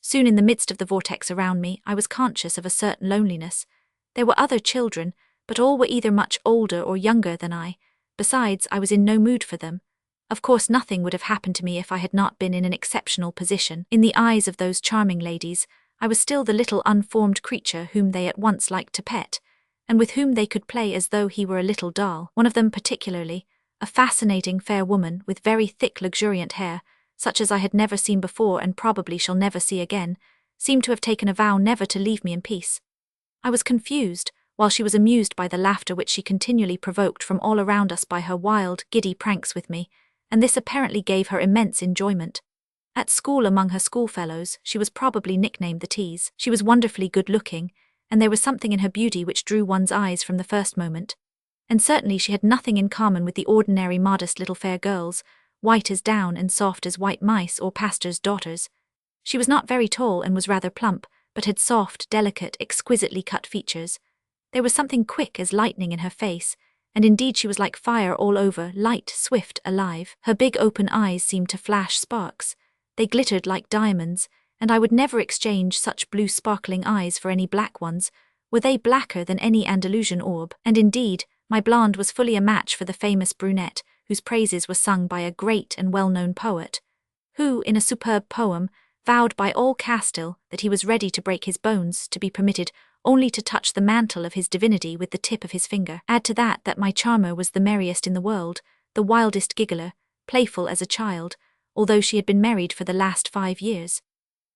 Soon in the midst of the vortex around me, I was conscious of a certain loneliness. There were other children, but all were either much older or younger than I. Besides, I was in no mood for them. Of course, nothing would have happened to me if I had not been in an exceptional position. In the eyes of those charming ladies, I was still the little unformed creature whom they at once liked to pet, and with whom they could play as though he were a little doll. One of them particularly, a fascinating fair woman with very thick luxuriant hair, such as I had never seen before and probably shall never see again, seemed to have taken a vow never to leave me in peace. I was confused, while she was amused by the laughter which she continually provoked from all around us by her wild, giddy pranks with me, and this apparently gave her immense enjoyment. At school among her schoolfellows, she was probably nicknamed the Tease. She was wonderfully good-looking, and there was something in her beauty which drew one's eyes from the first moment. And certainly she had nothing in common with the ordinary modest little fair girls, white as down and soft as white mice or pastors' daughters. She was not very tall and was rather plump, but had soft, delicate, exquisitely cut features. There was something quick as lightning in her face, and indeed she was like fire all over, light, swift, alive. Her big open eyes seemed to flash sparks. They glittered like diamonds, and I would never exchange such blue sparkling eyes for any black ones. Were they blacker than any Andalusian orb? And indeed, my blonde was fully a match for the famous brunette, whose praises were sung by a great and well-known poet, who, in a superb poem, vowed by all Castile that he was ready to break his bones to be permitted only to touch the mantle of his divinity with the tip of his finger. Add to that my charmer was the merriest in the world, the wildest giggler, playful as a child, although she had been married for the last 5 years.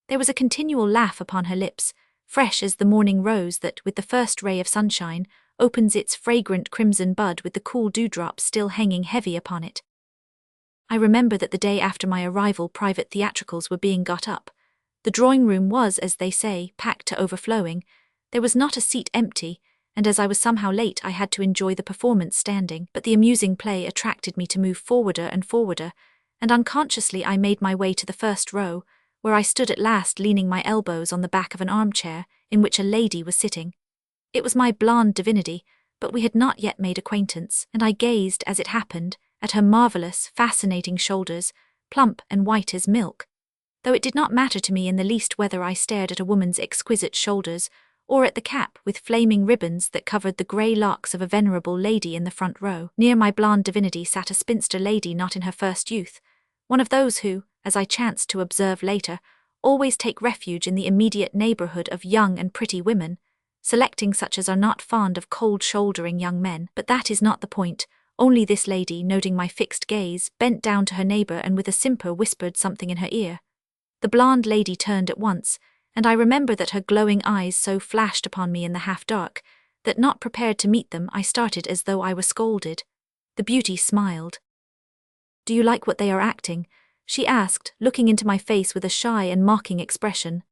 There was a continual laugh upon her lips, fresh as the morning rose that, with the first ray of sunshine, opens its fragrant crimson bud with the cool dewdrops still hanging heavy upon it. I remember that the day after my arrival private theatricals were being got up. The drawing-room was, as they say, packed to overflowing. There was not a seat empty, and as I was somehow late I had to enjoy the performance standing, but the amusing play attracted me to move forwarder and forwarder, and unconsciously I made my way to the first row, where I stood at last leaning my elbows on the back of an armchair, in which a lady was sitting. It was my blonde divinity, but we had not yet made acquaintance, and I gazed, as it happened, at her marvellous, fascinating shoulders, plump and white as milk, though it did not matter to me in the least whether I stared at a woman's exquisite shoulders, or at the cap with flaming ribbons that covered the grey locks of a venerable lady in the front row. Near my blonde divinity sat a spinster lady not in her first youth, one of those who, as I chanced to observe later, always take refuge in the immediate neighbourhood of young and pretty women, selecting such as are not fond of cold-shouldering young men. But that is not the point. Only this lady, noting my fixed gaze, bent down to her neighbour and with a simper whispered something in her ear. The blonde lady turned at once, and I remember that her glowing eyes so flashed upon me in the half-dark, that not prepared to meet them I started as though I were scolded. The beauty smiled. "Do you like what they are acting?" she asked, looking into my face with a shy and mocking expression.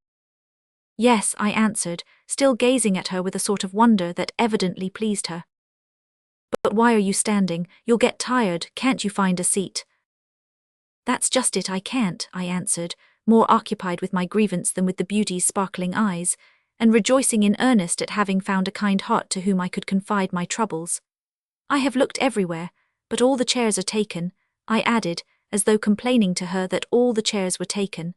"Yes," I answered, still gazing at her with a sort of wonder that evidently pleased her. "But why are you standing? You'll get tired, can't you find a seat?" "That's just it, I can't," I answered, more occupied with my grievance than with the beauty's sparkling eyes, and rejoicing in earnest at having found a kind heart to whom I could confide my troubles. "I have looked everywhere, but all the chairs are taken," I added, as though complaining to her that all the chairs were taken.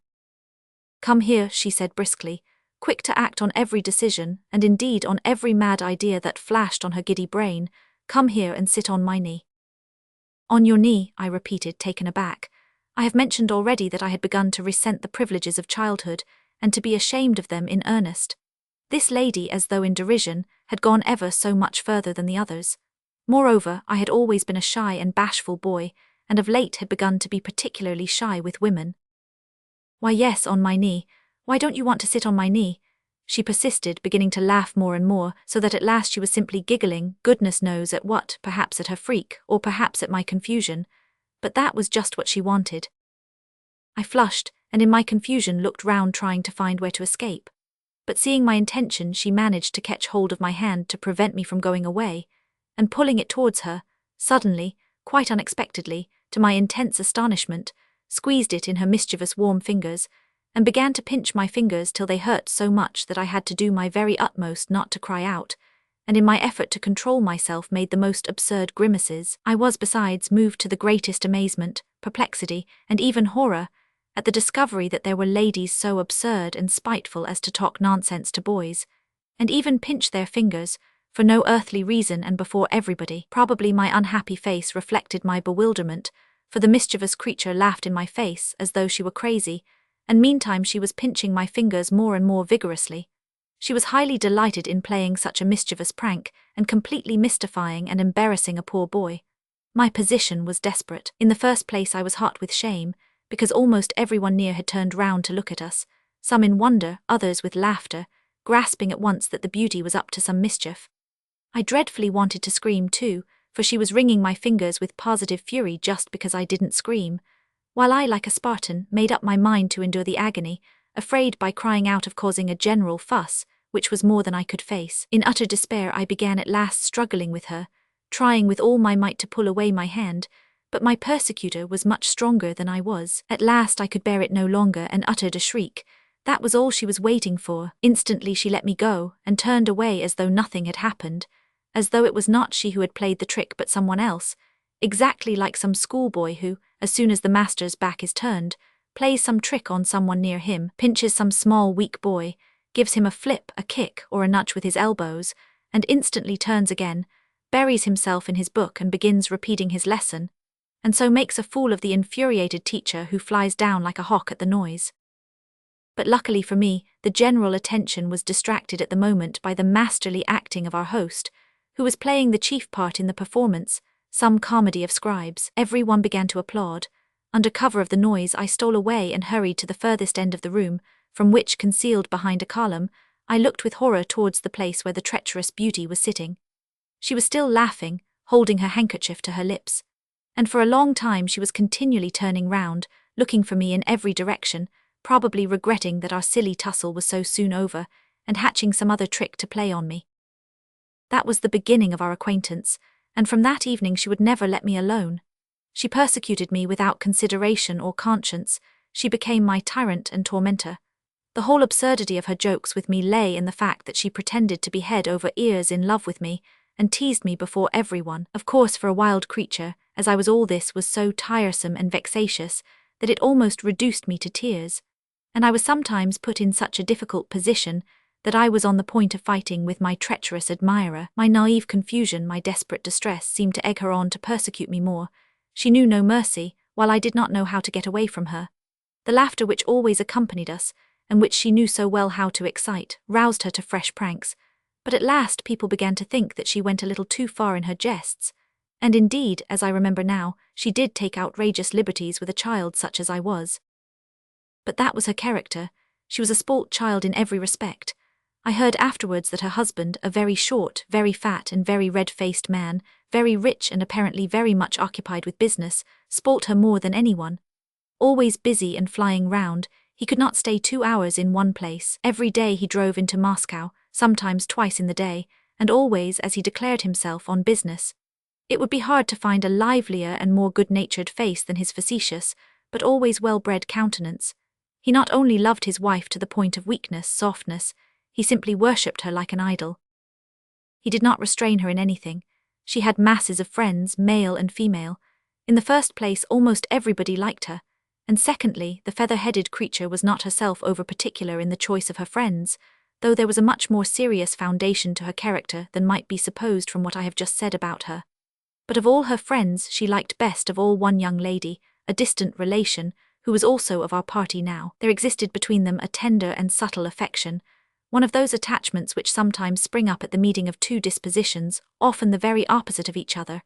"Come here," she said briskly, quick to act on every decision, and indeed on every mad idea that flashed on her giddy brain. "Come here and sit on my knee." "On your knee," I repeated, taken aback. I have mentioned already that I had begun to resent the privileges of childhood, and to be ashamed of them in earnest. This lady, as though in derision, had gone ever so much further than the others. Moreover, I had always been a shy and bashful boy, and of late had begun to be particularly shy with women. "Why, yes, on my knee. Why don't you want to sit on my knee?" she persisted, beginning to laugh more and more, so that at last she was simply giggling, goodness knows at what, perhaps at her freak, or perhaps at my confusion, but that was just what she wanted. I flushed, and in my confusion looked round trying to find where to escape. But seeing my intention, she managed to catch hold of my hand to prevent me from going away, and pulling it towards her, suddenly, quite unexpectedly, to my intense astonishment, squeezed it in her mischievous warm fingers, and began to pinch my fingers till they hurt so much that I had to do my very utmost not to cry out, and in my effort to control myself made the most absurd grimaces. I was besides moved to the greatest amazement, perplexity, and even horror, at the discovery that there were ladies so absurd and spiteful as to talk nonsense to boys, and even pinch their fingers, for no earthly reason and before everybody. Probably my unhappy face reflected my bewilderment, for the mischievous creature laughed in my face as though she were crazy, and meantime she was pinching my fingers more and more vigorously. She was highly delighted in playing such a mischievous prank and completely mystifying and embarrassing a poor boy. My position was desperate. In the first place, I was hot with shame, because almost everyone near had turned round to look at us, some in wonder, others with laughter, grasping at once that the beauty was up to some mischief. I dreadfully wanted to scream too, for she was wringing my fingers with positive fury just because I didn't scream, while I, like a Spartan, made up my mind to endure the agony, afraid by crying out of causing a general fuss, which was more than I could face. In utter despair, I began at last struggling with her, trying with all my might to pull away my hand, but my persecutor was much stronger than I was. At last I could bear it no longer and uttered a shriek. That was all she was waiting for. Instantly she let me go and turned away as though nothing had happened, as though it was not she who had played the trick but someone else, exactly like some schoolboy who, as soon as the master's back is turned, plays some trick on someone near him, pinches some small weak boy, gives him a flip, a kick, or a nudge with his elbows, and instantly turns again, buries himself in his book and begins repeating his lesson, and so makes a fool of the infuriated teacher who flies down like a hawk at the noise. But luckily for me, the general attention was distracted at the moment by the masterly acting of our host, who was playing the chief part in the performance, some comedy of scribes. Everyone began to applaud. Under cover of the noise, I stole away and hurried to the furthest end of the room, from which, concealed behind a column, I looked with horror towards the place where the treacherous beauty was sitting. She was still laughing, holding her handkerchief to her lips, and for a long time she was continually turning round, looking for me in every direction, probably regretting that our silly tussle was so soon over, and hatching some other trick to play on me. That was the beginning of our acquaintance, and from that evening she would never let me alone. She persecuted me without consideration or conscience. She became my tyrant and tormentor. The whole absurdity of her jokes with me lay in the fact that she pretended to be head over ears in love with me, and teased me before everyone. Of course, for a wild creature, as I was, all this was so tiresome and vexatious that it almost reduced me to tears, and I was sometimes put in such a difficult position that I was on the point of fighting with my treacherous admirer. My naive confusion, my desperate distress seemed to egg her on to persecute me more. She knew no mercy, while I did not know how to get away from her. The laughter which always accompanied us, and which she knew so well how to excite, roused her to fresh pranks, but at last people began to think that she went a little too far in her jests, and indeed, as I remember now, she did take outrageous liberties with a child such as I was. But that was her character. She was a spoilt child in every respect. I heard afterwards that her husband, a very short, very fat and very red-faced man, very rich and apparently very much occupied with business, spoilt her more than anyone. Always busy and flying round, he could not stay 2 hours in one place. Every day he drove into Moscow, sometimes twice in the day, and always, as he declared himself, on business. It would be hard to find a livelier and more good-natured face than his facetious, but always well-bred countenance. He not only loved his wife to the point of weakness, softness, he simply worshipped her like an idol. He did not restrain her in anything. She had masses of friends, male and female. In the first place, almost everybody liked her, and secondly, the feather-headed creature was not herself over-particular in the choice of her friends, though there was a much more serious foundation to her character than might be supposed from what I have just said about her. But of all her friends, she liked best of all one young lady, a distant relation, who was also of our party now. There existed between them a tender and subtle affection, one of those attachments which sometimes spring up at the meeting of two dispositions, often the very opposite of each other,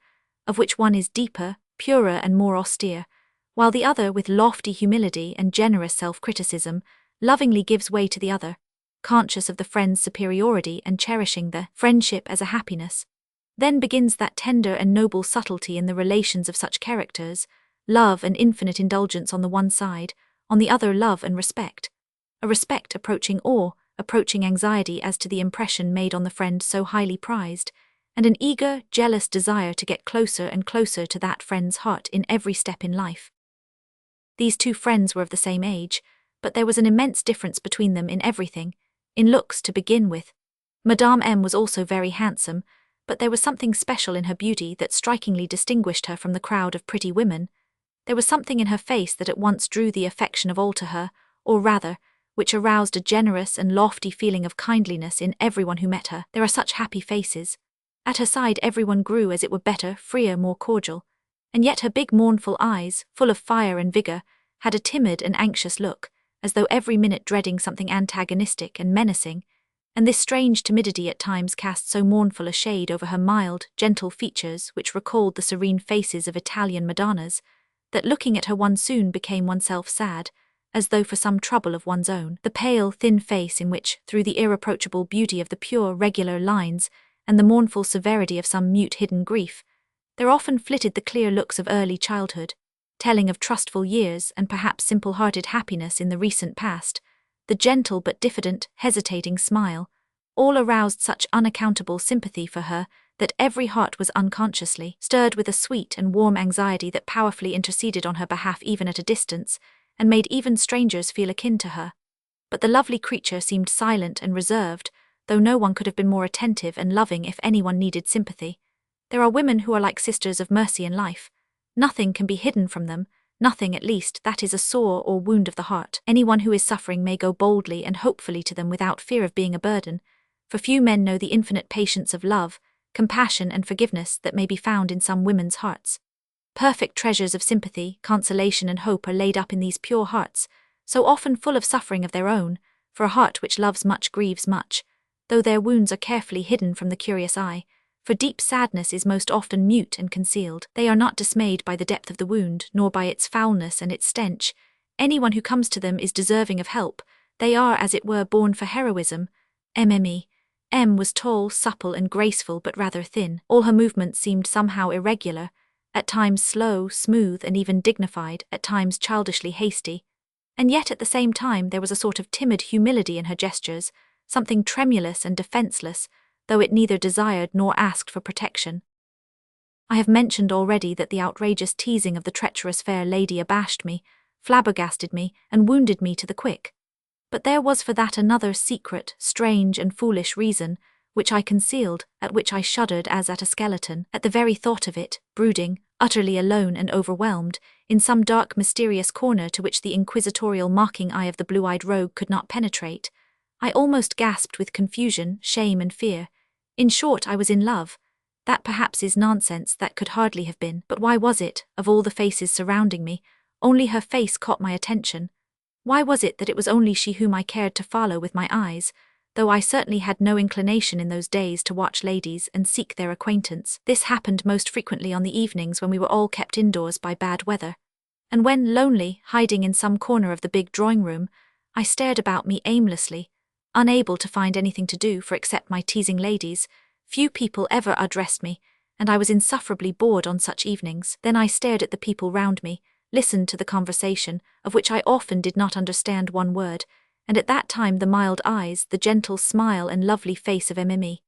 of which one is deeper, purer and more austere, while the other, with lofty humility and generous self-criticism, lovingly gives way to the other, conscious of the friend's superiority and cherishing the friendship as a happiness. Then begins that tender and noble subtlety in the relations of such characters, love and infinite indulgence on the one side, on the other love and respect. A respect approaching awe, approaching anxiety as to the impression made on the friend so highly prized, and an eager, jealous desire to get closer and closer to that friend's heart in every step in life. These two friends were of the same age, but there was an immense difference between them in everything, in looks to begin with. Madame M. was also very handsome, but there was something special in her beauty that strikingly distinguished her from the crowd of pretty women. There was something in her face that at once drew the affection of all to her, or rather, which aroused a generous and lofty feeling of kindliness in everyone who met her. There are such happy faces. At her side everyone grew as it were better, freer, more cordial. And yet her big mournful eyes, full of fire and vigour, had a timid and anxious look, as though every minute dreading something antagonistic and menacing, and this strange timidity at times cast so mournful a shade over her mild, gentle features which recalled the serene faces of Italian Madonnas, that looking at her one soon became oneself sad, as though for some trouble of one's own. The pale, thin face in which, through the irreproachable beauty of the pure, regular lines, and the mournful severity of some mute hidden grief, there often flitted the clear looks of early childhood, telling of trustful years and perhaps simple-hearted happiness in the recent past. The gentle but diffident, hesitating smile, all aroused such unaccountable sympathy for her that every heart was unconsciously stirred with a sweet and warm anxiety that powerfully interceded on her behalf even at a distance, and made even strangers feel akin to her. But the lovely creature seemed silent and reserved, though no one could have been more attentive and loving if anyone needed sympathy. There are women who are like sisters of mercy in life. Nothing can be hidden from them, nothing at least that is a sore or wound of the heart. Anyone who is suffering may go boldly and hopefully to them without fear of being a burden, for few men know the infinite patience of love, compassion and forgiveness that may be found in some women's hearts. Perfect treasures of sympathy, consolation and hope are laid up in these pure hearts, so often full of suffering of their own, for a heart which loves much grieves much, though their wounds are carefully hidden from the curious eye, for deep sadness is most often mute and concealed. They are not dismayed by the depth of the wound, nor by its foulness and its stench. Anyone who comes to them is deserving of help. They are, as it were, born for heroism. MME. M was tall, supple and graceful but rather thin. All her movements seemed somehow irregular, at times slow, smooth and even dignified, at times childishly hasty. And yet at the same time there was a sort of timid humility in her gestures, something tremulous and defenceless, though it neither desired nor asked for protection. I have mentioned already that the outrageous teasing of the treacherous fair lady abashed me, flabbergasted me, and wounded me to the quick. But there was for that another secret, strange and foolish reason, which I concealed, at which I shuddered as at a skeleton, at the very thought of it, brooding, utterly alone and overwhelmed, in some dark mysterious corner to which the inquisitorial mocking eye of the blue-eyed rogue could not penetrate. I almost gasped with confusion, shame and fear. In short, I was in love. That perhaps is nonsense, that could hardly have been. But why was it, of all the faces surrounding me, only her face caught my attention? Why was it that it was only she whom I cared to follow with my eyes, though I certainly had no inclination in those days to watch ladies and seek their acquaintance? This happened most frequently on the evenings when we were all kept indoors by bad weather. And when, lonely, hiding in some corner of the big drawing-room, I stared about me aimlessly, unable to find anything to do, for except my teasing ladies, few people ever addressed me, and I was insufferably bored on such evenings. Then I stared at the people round me, listened to the conversation, of which I often did not understand one word, and at that time the mild eyes, the gentle smile and lovely face of MME.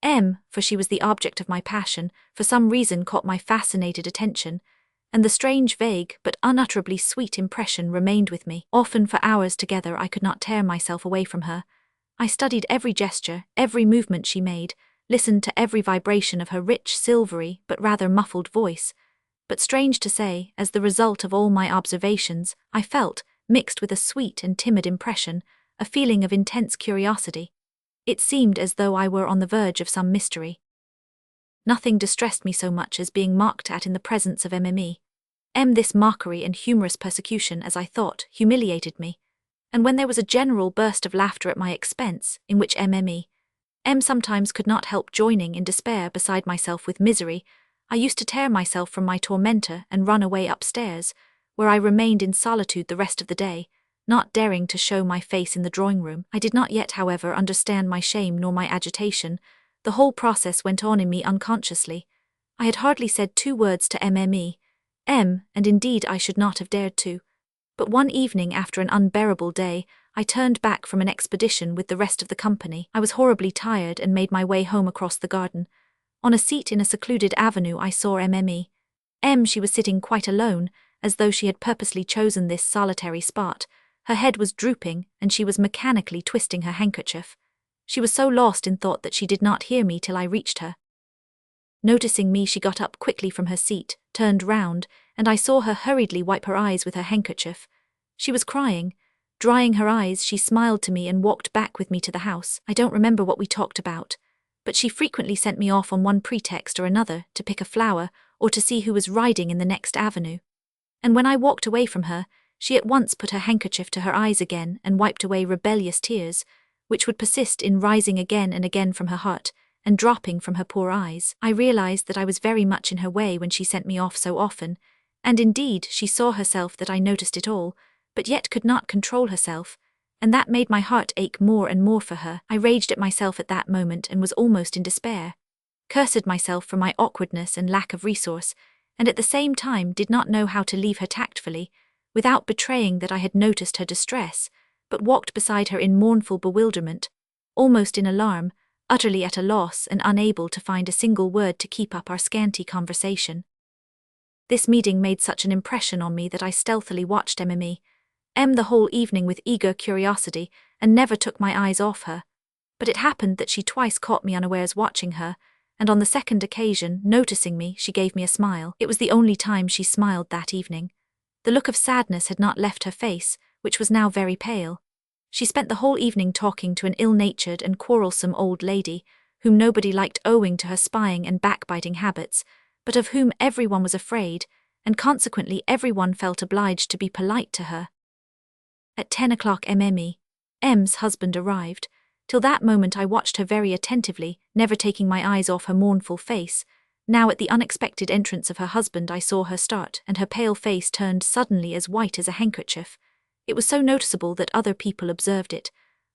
M, for she was the object of my passion, for some reason caught my fascinated attention, and the strange, vague, but unutterably sweet impression remained with me. Often for hours together I could not tear myself away from her. I studied every gesture, every movement she made, listened to every vibration of her rich, silvery, but rather muffled voice. But strange to say, as the result of all my observations, I felt, mixed with a sweet and timid impression, a feeling of intense curiosity. It seemed as though I were on the verge of some mystery. Nothing distressed me so much as being mocked at in the presence of MME. This mockery and humorous persecution, as I thought, humiliated me. And when there was a general burst of laughter at my expense, in which MME. Sometimes could not help joining in despair beside myself with misery, I used to tear myself from my tormentor and run away upstairs, where I remained in solitude the rest of the day, not daring to show my face in the drawing-room. I did not yet, however, understand my shame nor my agitation. The whole process went on in me unconsciously. I had hardly said 2 words to MME, and indeed I should not have dared to. But one evening after an unbearable day, I turned back from an expedition with the rest of the company. I was horribly tired and made my way home across the garden. On a seat in a secluded avenue I saw MME. She was sitting quite alone, as though she had purposely chosen this solitary spot. Her head was drooping, and she was mechanically twisting her handkerchief. She was so lost in thought that she did not hear me till I reached her. Noticing me, she got up quickly from her seat, turned round, and I saw her hurriedly wipe her eyes with her handkerchief. She was crying, Drying her eyes, she smiled to me and walked back with me to the house. I don't remember what we talked about, but she frequently sent me off on one pretext or another to pick a flower or to see who was riding in the next avenue. And when I walked away from her, she at once put her handkerchief to her eyes again and wiped away rebellious tears, which would persist in rising again and again from her heart and dropping from her poor eyes. I realized that I was very much in her way when she sent me off so often, and indeed she saw herself that I noticed it all, but yet could not control herself, and that made my heart ache more and more for her. I raged at myself at that moment and was almost in despair, cursed myself for my awkwardness and lack of resource, and at the same time did not know how to leave her tactfully, without betraying that I had noticed her distress, but walked beside her in mournful bewilderment, almost in alarm, utterly at a loss and unable to find a single word to keep up our scanty conversation. This meeting made such an impression on me that I stealthily watched M the whole evening with eager curiosity and never took my eyes off her. But it happened that she twice caught me unawares watching her, and on the second occasion, noticing me, she gave me a smile. It was the only time she smiled that evening. The look of sadness had not left her face, which was now very pale. She spent the whole evening talking to an ill-natured and quarrelsome old lady, whom nobody liked owing to her spying and backbiting habits, but of whom everyone was afraid, and consequently everyone felt obliged to be polite to her. At 10 o'clock M's husband arrived. Till that moment I watched her very attentively, never taking my eyes off her mournful face. Now at the unexpected entrance of her husband I saw her start, and her pale face turned suddenly as white as a handkerchief. It was so noticeable that other people observed it.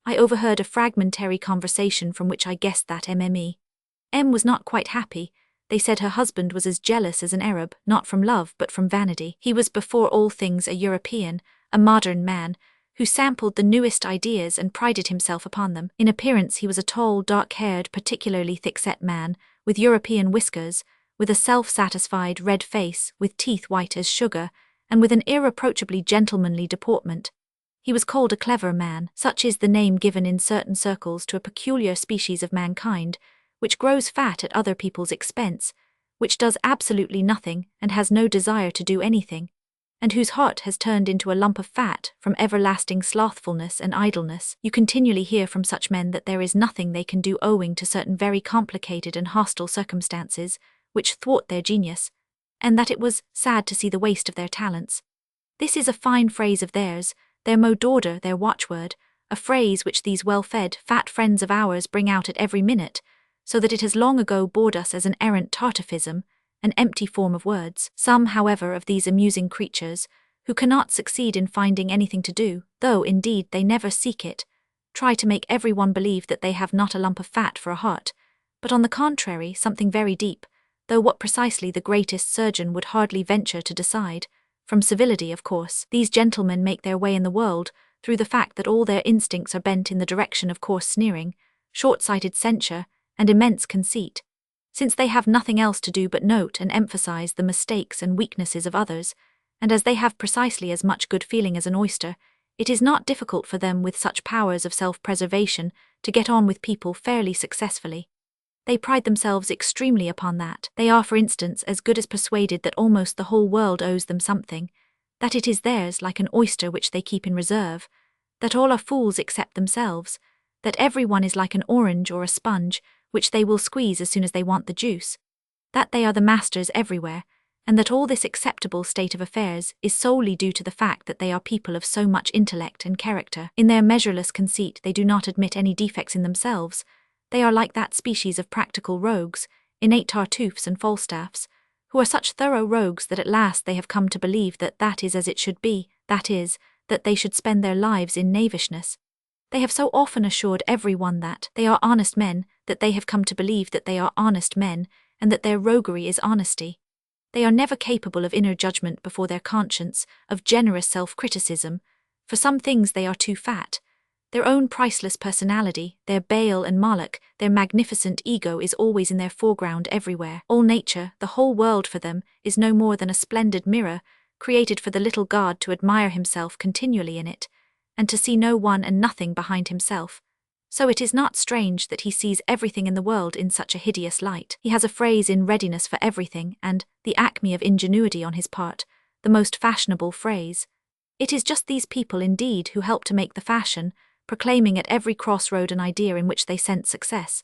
I overheard a fragmentary conversation from which I guessed that M was not quite happy. They said her husband was as jealous as an Arab, not from love but from vanity. He was before all things a European, a modern man, who sampled the newest ideas and prided himself upon them. In appearance he was a tall, dark-haired, particularly thick-set man, with European whiskers, with a self-satisfied red face, with teeth white as sugar, and with an irreproachably gentlemanly deportment. He was called a clever man. Such is the name given in certain circles to a peculiar species of mankind, which grows fat at other people's expense, which does absolutely nothing and has no desire to do anything, and whose heart has turned into a lump of fat from everlasting slothfulness and idleness. You continually hear from such men that there is nothing they can do owing to certain very complicated and hostile circumstances, which thwart their genius, and that it was sad to see the waste of their talents. This is a fine phrase of theirs, their mot d'ordre, their watchword, a phrase which these well-fed, fat friends of ours bring out at every minute, so that it has long ago bored us as an errant tartufism, an empty form of words. Some, however, of these amusing creatures, who cannot succeed in finding anything to do, though indeed they never seek it, try to make everyone believe that they have not a lump of fat for a heart, but on the contrary something very deep, though what precisely the greatest surgeon would hardly venture to decide. From civility, of course, these gentlemen make their way in the world through the fact that all their instincts are bent in the direction of coarse sneering, short-sighted censure, and immense conceit. Since they have nothing else to do but note and emphasize the mistakes and weaknesses of others, and as they have precisely as much good feeling as an oyster, it is not difficult for them with such powers of self-preservation to get on with people fairly successfully. They pride themselves extremely upon that. They are, for instance, as good as persuaded that almost the whole world owes them something, that it is theirs like an oyster which they keep in reserve, that all are fools except themselves, that everyone is like an orange or a sponge, which they will squeeze as soon as they want the juice, that they are the masters everywhere, and that all this acceptable state of affairs is solely due to the fact that they are people of so much intellect and character. In their measureless conceit they do not admit any defects in themselves. They are like that species of practical rogues, innate Tartuffes and Falstaffs, who are such thorough rogues that at last they have come to believe that that is as it should be, that is, that they should spend their lives in knavishness. They have so often assured everyone that they are honest men, that they have come to believe that they are honest men, and that their roguery is honesty. They are never capable of inner judgment before their conscience, of generous self-criticism. For some things they are too fat. Their own priceless personality, their Baal and Moloch, their magnificent ego is always in their foreground everywhere. All nature, the whole world for them, is no more than a splendid mirror, created for the little god to admire himself continually in it, and to see no one and nothing behind himself. So it is not strange that he sees everything in the world in such a hideous light. He has a phrase in readiness for everything, and, the acme of ingenuity on his part, the most fashionable phrase. It is just these people indeed who help to make the fashion, proclaiming at every crossroad an idea in which they sense success.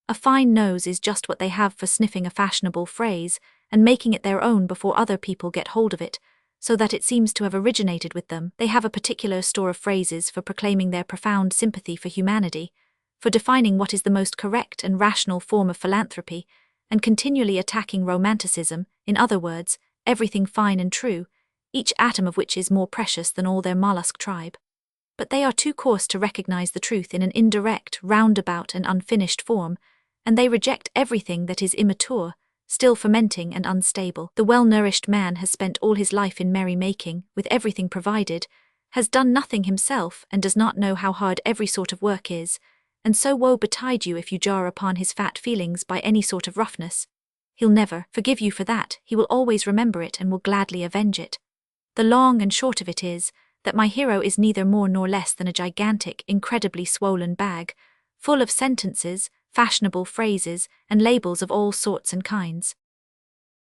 A fine nose is just what they have for sniffing a fashionable phrase and making it their own before other people get hold of it, so that it seems to have originated with them. They have a particular store of phrases for proclaiming their profound sympathy for humanity, for defining what is the most correct and rational form of philanthropy, and continually attacking romanticism, in other words, everything fine and true, each atom of which is more precious than all their mollusk tribe. But they are too coarse to recognize the truth in an indirect, roundabout and unfinished form, and they reject everything that is immature, still fermenting and unstable. The well-nourished man has spent all his life in merry-making, with everything provided, has done nothing himself and does not know how hard every sort of work is, and so woe betide you if you jar upon his fat feelings by any sort of roughness. He'll never forgive you for that, he will always remember it and will gladly avenge it. The long and short of it is, that my hero is neither more nor less than a gigantic, incredibly swollen bag, full of sentences, fashionable phrases, and labels of all sorts and kinds.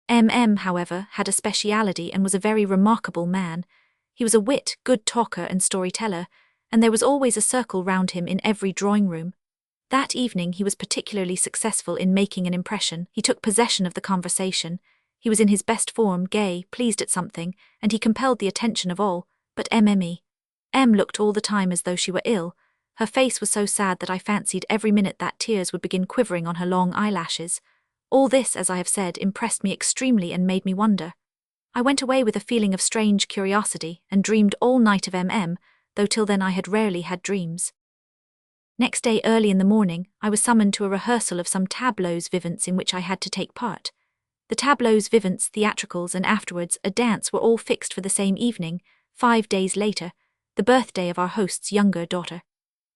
However, had a speciality and was a very remarkable man. He was a wit, good talker and storyteller, and there was always a circle round him in every drawing-room. That evening he was particularly successful in making an impression. He took possession of the conversation. He was in his best form, gay, pleased at something, and he compelled the attention of all, but M looked all the time as though she were ill. Her face was so sad that I fancied every minute that tears would begin quivering on her long eyelashes. All this, as I have said, impressed me extremely and made me wonder. I went away with a feeling of strange curiosity, and dreamed all night of though till then I had rarely had dreams. Next day early in the morning, I was summoned to a rehearsal of some tableaux vivants in which I had to take part. The tableaux vivants, theatricals, and afterwards a dance were all fixed for the same evening, 5 days later, the birthday of our host's younger daughter.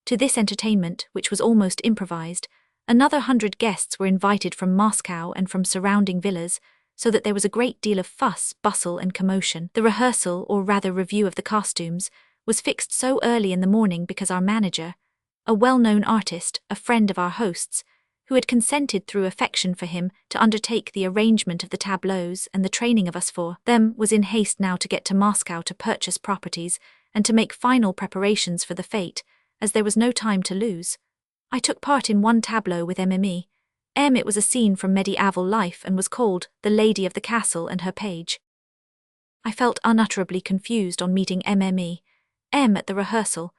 To this entertainment, which was almost improvised, another 100 guests were invited from Moscow and from surrounding villas, so that there was a great deal of fuss, bustle, and commotion. The rehearsal, or rather review of the costumes, was fixed so early in the morning because our manager, a well-known artist, a friend of our host's, who had consented through affection for him to undertake the arrangement of the tableaux and the training of us for them, was in haste now to get to Moscow to purchase properties and to make final preparations for the fete, as there was no time to lose. I took part in one tableau with It was a scene from medieval life and was called The Lady of the Castle and Her Page. I felt unutterably confused on meeting M at the rehearsal.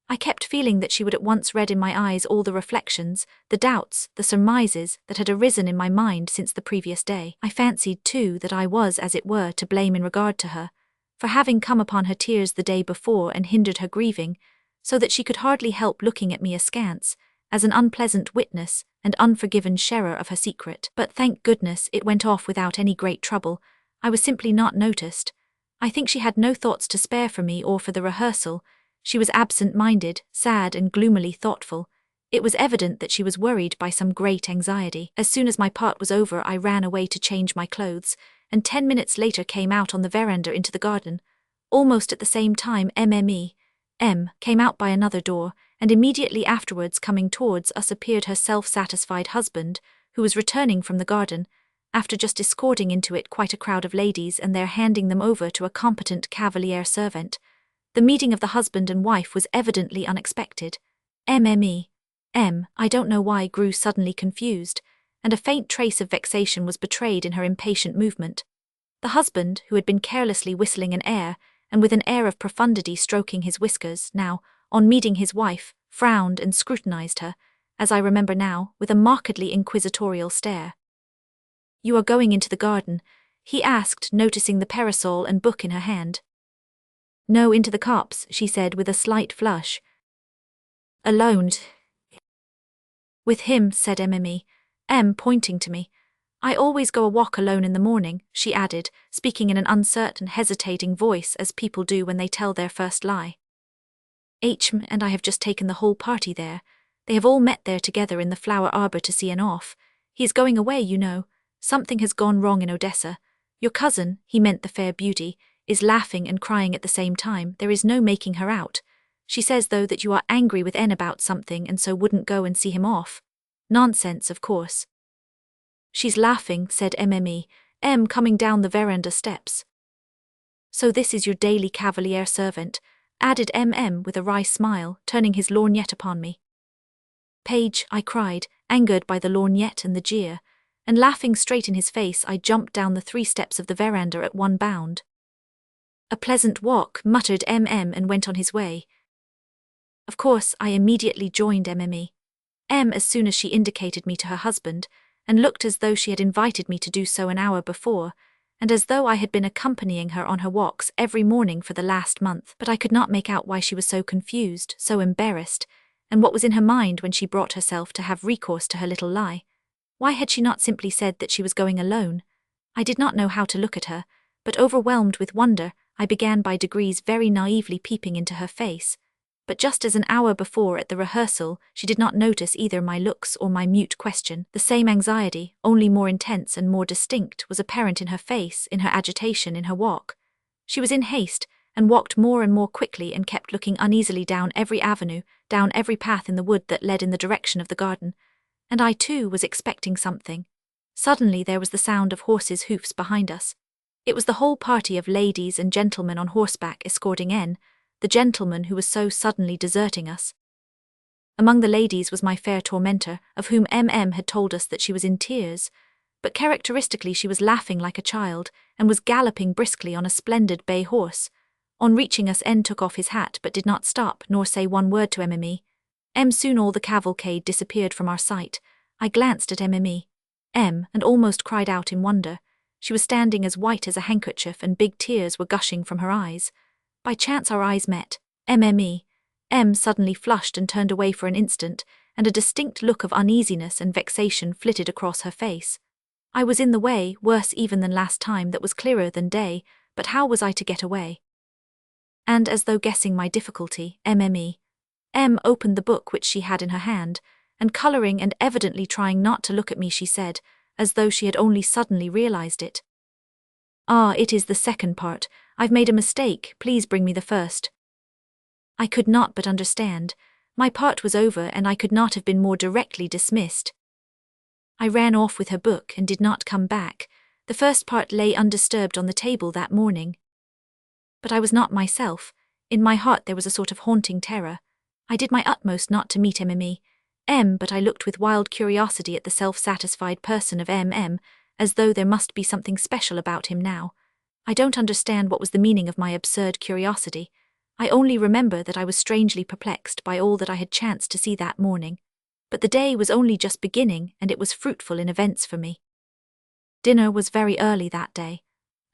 I kept feeling that she would at once read in my eyes all the reflections, the doubts, the surmises that had arisen in my mind since the previous day. I fancied, too, that I was, as it were, to blame in regard to her, for having come upon her tears the day before and hindered her grieving, so that she could hardly help looking at me askance, as an unpleasant witness and unforgiven sharer of her secret. But thank goodness it went off without any great trouble. I was simply not noticed. I think she had no thoughts to spare for me or for the rehearsal. She was absent-minded, sad and gloomily thoughtful. It was evident that she was worried by some great anxiety. As soon as my part was over I ran away to change my clothes, and 10 minutes later came out on the veranda into the garden. Almost at the same time came out by another door, and immediately afterwards coming towards us appeared her self-satisfied husband, who was returning from the garden, after just escorting into it quite a crowd of ladies and there handing them over to a competent cavalier servant. The meeting of the husband and wife was evidently unexpected. I don't know why, grew suddenly confused, and a faint trace of vexation was betrayed in her impatient movement. The husband, who had been carelessly whistling an air, and with an air of profundity stroking his whiskers, now, on meeting his wife, frowned and scrutinized her, as I remember now, with a markedly inquisitorial stare. "You are going into the garden?" he asked, noticing the parasol and book in her hand. "No, into the copse," she said with a slight flush. "Alone?" "With him," said pointing to me. "I always go a walk alone in the morning," she added, speaking in an uncertain, hesitating voice as people do when they tell their first lie. And I have just taken the whole party there. They have all met there together in the flower arbour to see an off. He is going away, you know. Something has gone wrong in Odessa. Your cousin," he meant the fair beauty, "is laughing and crying at the same time. There is no making her out. She says, though, that you are angry with N about something and so wouldn't go and see him off. Nonsense, of course." "She's laughing," said coming down the veranda steps. "So this is your daily cavalier servant," added with a wry smile, turning his lorgnette upon me. "Page," I cried, angered by the lorgnette and the jeer, and laughing straight in his face I jumped down the 3 steps of the veranda at one bound. "A pleasant walk," muttered and went on his way. Of course, I immediately joined as soon as she indicated me to her husband, and looked as though she had invited me to do so an hour before, and as though I had been accompanying her on her walks every morning for the last month. But I could not make out why she was so confused, so embarrassed, and what was in her mind when she brought herself to have recourse to her little lie. Why had she not simply said that she was going alone? I did not know how to look at her, but overwhelmed with wonder, I began by degrees very naively peeping into her face. But just as an hour before at the rehearsal, she did not notice either my looks or my mute question. The same anxiety, only more intense and more distinct, was apparent in her face, in her agitation, in her walk. She was in haste, and walked more and more quickly and kept looking uneasily down every avenue, down every path in the wood that led in the direction of the garden. And I too was expecting something. Suddenly there was the sound of horses' hoofs behind us. It was the whole party of ladies and gentlemen on horseback escorting the gentleman who was so suddenly deserting us. Among the ladies was my fair tormentor, of whom had told us that she was in tears, but characteristically she was laughing like a child, and was galloping briskly on a splendid bay horse. On reaching us, took off his hat but did not stop nor say one word to Mimi. Soon all the cavalcade disappeared from our sight. I glanced at Mimi, and almost cried out in wonder. She was standing as white as a handkerchief and big tears were gushing from her eyes. By chance our eyes met. Suddenly flushed and turned away for an instant, and a distinct look of uneasiness and vexation flitted across her face. I was in the way, worse even than last time, that was clearer than day, but how was I to get away? And as though guessing my difficulty, opened the book which she had in her hand, and colouring and evidently trying not to look at me, she said, as though she had only suddenly realised it, "Ah, it is the second part. I've made a mistake, please bring me the first." I could not but understand. My part was over and I could not have been more directly dismissed. I ran off with her book and did not come back. The first part lay undisturbed on the table that morning. But I was not myself. In my heart there was a sort of haunting terror. I did my utmost not to meet but I looked with wild curiosity at the self-satisfied person of as though there must be something special about him now. I don't understand what was the meaning of my absurd curiosity. I only remember that I was strangely perplexed by all that I had chanced to see that morning. But the day was only just beginning, and it was fruitful in events for me. Dinner was very early that day.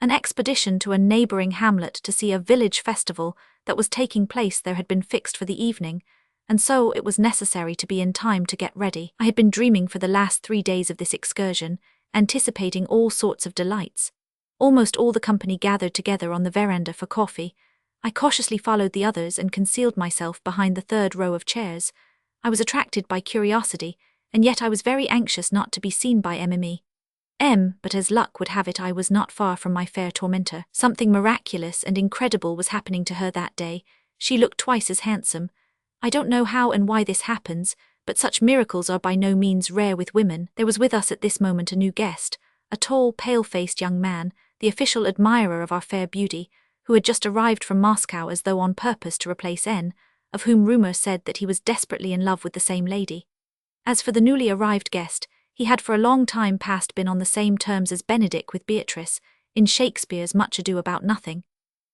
An expedition to a neighbouring hamlet to see a village festival that was taking place there had been fixed for the evening, and so it was necessary to be in time to get ready. I had been dreaming for the last 3 days of this excursion, anticipating all sorts of delights. Almost all the company gathered together on the veranda for coffee. I cautiously followed the others and concealed myself behind the 3rd row of chairs. I was attracted by curiosity, and yet I was very anxious not to be seen by Mimi. But as luck would have it, I was not far from my fair tormentor. Something miraculous and incredible was happening to her that day. She looked twice as handsome. I don't know how and why this happens, but such miracles are by no means rare with women. There was with us at this moment a new guest, a tall, pale-faced young man, the official admirer of our fair beauty, who had just arrived from Moscow as though on purpose to replace of whom rumour said that he was desperately in love with the same lady. As for the newly arrived guest, he had for a long time past been on the same terms as Benedick with Beatrice, in Shakespeare's Much Ado About Nothing.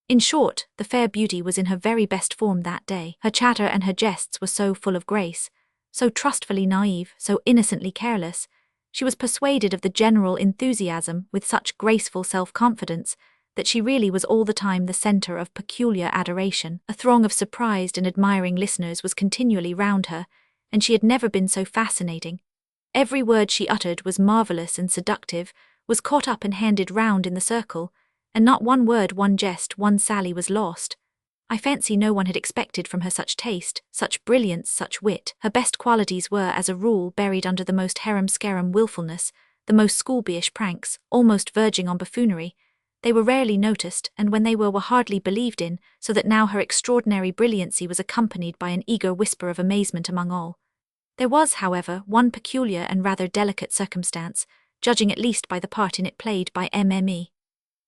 In short, the fair beauty was in her very best form that day. Her chatter and her jests were so full of grace, so trustfully naive, so innocently careless. She was persuaded of the general enthusiasm with such graceful self-confidence that she really was all the time the centre of peculiar adoration. A throng of surprised and admiring listeners was continually round her, and she had never been so fascinating. Every word she uttered was marvellous and seductive, was caught up and handed round in the circle, and not one word, one jest, one sally was lost. I fancy no one had expected from her such taste, such brilliance, such wit. Her best qualities were, as a rule, buried under the most harum-scarum wilfulness, the most schoolboyish pranks, almost verging on buffoonery. They were rarely noticed, and when they were hardly believed in, so that now her extraordinary brilliancy was accompanied by an eager whisper of amazement among all. There was, however, one peculiar and rather delicate circumstance, judging at least by the part in it played by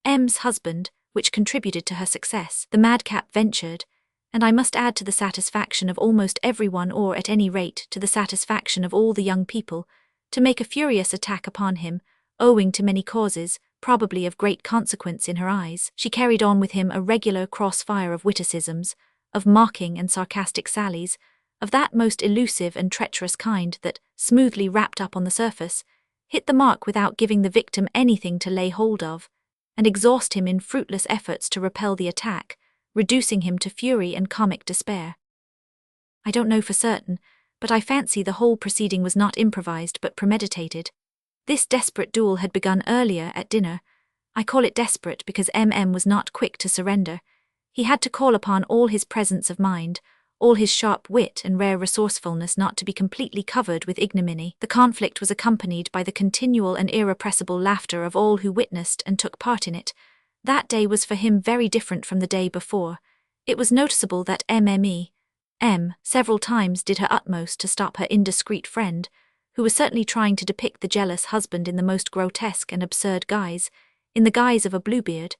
M's husband, which contributed to her success, the madcap ventured, and I must add to the satisfaction of almost everyone, or at any rate to the satisfaction of all the young people, to make a furious attack upon him, owing to many causes, probably of great consequence in her eyes. She carried on with him a regular crossfire of witticisms, of mocking and sarcastic sallies, of that most elusive and treacherous kind that, smoothly wrapped up on the surface, hit the mark without giving the victim anything to lay hold of, and exhaust him in fruitless efforts to repel the attack, reducing him to fury and comic despair. I don't know for certain, but I fancy the whole proceeding was not improvised but premeditated. This desperate duel had begun earlier at dinner. I call it desperate because was not quick to surrender. He had to call upon all his presence of mind, all his sharp wit and rare resourcefulness not to be completely covered with ignominy. The conflict was accompanied by the continual and irrepressible laughter of all who witnessed and took part in it. That day was for him very different from the day before. It was noticeable that several times did her utmost to stop her indiscreet friend, who was certainly trying to depict the jealous husband in the most grotesque and absurd guise, in the guise of a Bluebeard.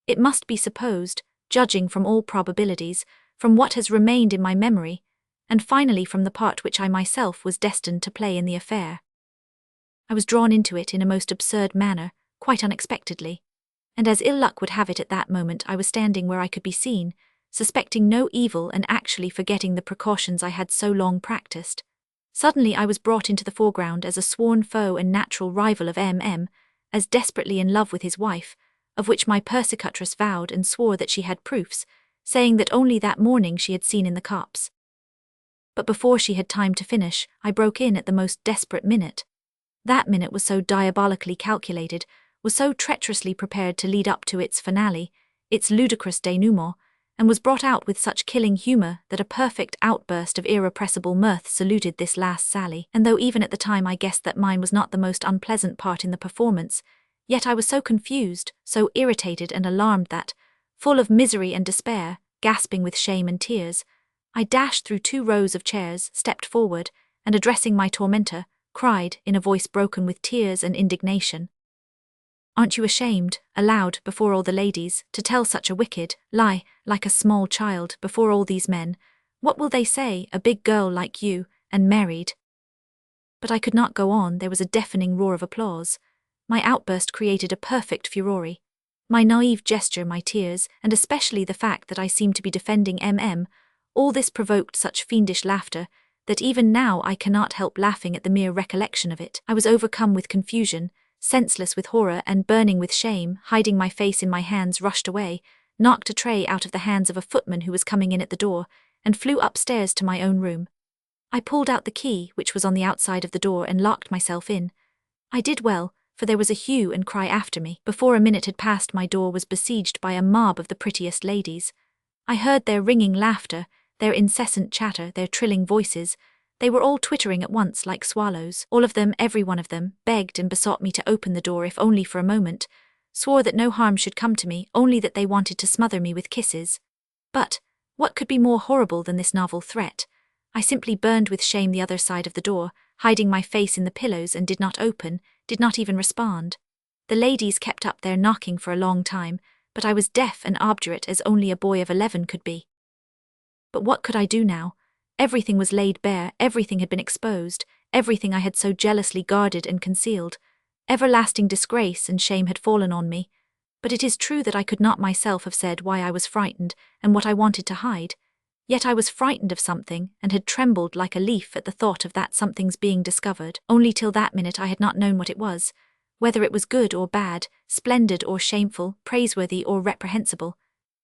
It must be supposed, judging from all probabilities, from what has remained in my memory, and finally from the part which I myself was destined to play in the affair. I was drawn into it in a most absurd manner, quite unexpectedly, and as ill luck would have it at that moment I was standing where I could be seen, suspecting no evil and actually forgetting the precautions I had so long practiced. Suddenly I was brought into the foreground as a sworn foe and natural rival of as desperately in love with his wife, of which my persecutress vowed and swore that she had proofs, saying that only that morning she had seen in the copse. But before she had time to finish, I broke in at the most desperate minute. That minute was so diabolically calculated, was so treacherously prepared to lead up to its finale, its ludicrous denouement, and was brought out with such killing humour that a perfect outburst of irrepressible mirth saluted this last sally, and though even at the time I guessed that mine was not the most unpleasant part in the performance, yet I was so confused, so irritated and alarmed that, full of misery and despair, gasping with shame and tears, I dashed through 2 rows of chairs, stepped forward, and addressing my tormentor, cried, in a voice broken with tears and indignation, "Aren't you ashamed, aloud, before all the ladies, to tell such a wicked lie, like a small child, before all these men? What will they say, a big girl like you, and married?" But I could not go on. There was a deafening roar of applause. My outburst created a perfect furore. My naive gesture, my tears, and especially the fact that I seemed to be defending all this provoked such fiendish laughter, that even now I cannot help laughing at the mere recollection of it. I was overcome with confusion, senseless with horror and burning with shame, hiding my face in my hands, rushed away, knocked a tray out of the hands of a footman who was coming in at the door, and flew upstairs to my own room. I pulled out the key, which was on the outside of the door, and locked myself in. I did well, for there was a hue and cry after me. Before a minute had passed, my door was besieged by a mob of the prettiest ladies. I heard their ringing laughter, their incessant chatter, their trilling voices. They were all twittering at once like swallows. All of them, every one of them, begged and besought me to open the door if only for a moment, swore that no harm should come to me, only that they wanted to smother me with kisses. But what could be more horrible than this novel threat? I simply burned with shame the other side of the door, hiding my face in the pillows, and did not open, did not even respond. The ladies kept up their knocking for a long time, but I was deaf and obdurate as only a boy of 11 could be. But what could I do now? Everything was laid bare, everything had been exposed, everything I had so jealously guarded and concealed. Everlasting disgrace and shame had fallen on me. But it is true that I could not myself have said why I was frightened and what I wanted to hide. Yet I was frightened of something, and had trembled like a leaf at the thought of that something's being discovered. Only till that minute I had not known what it was, whether it was good or bad, splendid or shameful, praiseworthy or reprehensible.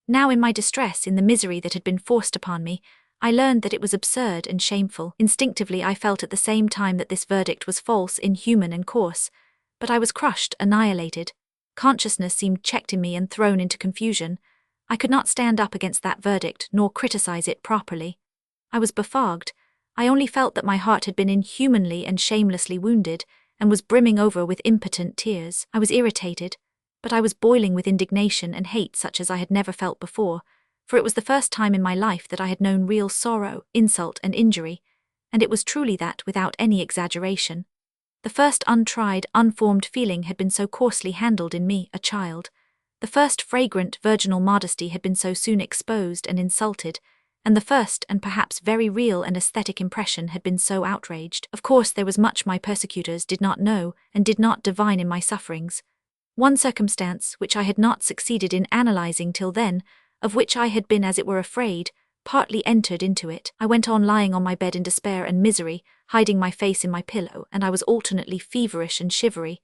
Now in my distress, in the misery that had been forced upon me, I learned that it was absurd and shameful. Instinctively I felt at the same time that this verdict was false, inhuman and coarse. But I was crushed, annihilated. Consciousness seemed checked in me and thrown into confusion. I could not stand up against that verdict, nor criticize it properly. I was befogged. I only felt that my heart had been inhumanly and shamelessly wounded, and was brimming over with impotent tears. I was irritated, but I was boiling with indignation and hate such as I had never felt before, for it was the first time in my life that I had known real sorrow, insult and injury, and it was truly that without any exaggeration. The first untried, unformed feeling had been so coarsely handled in me, a child. The first fragrant virginal modesty had been so soon exposed and insulted, and the first and perhaps very real and aesthetic impression had been so outraged. Of course there was much my persecutors did not know and did not divine in my sufferings. One circumstance which I had not succeeded in analyzing till then, of which I had been as it were afraid, partly entered into it. I went on lying on my bed in despair and misery, hiding my face in my pillow, and I was alternately feverish and shivery.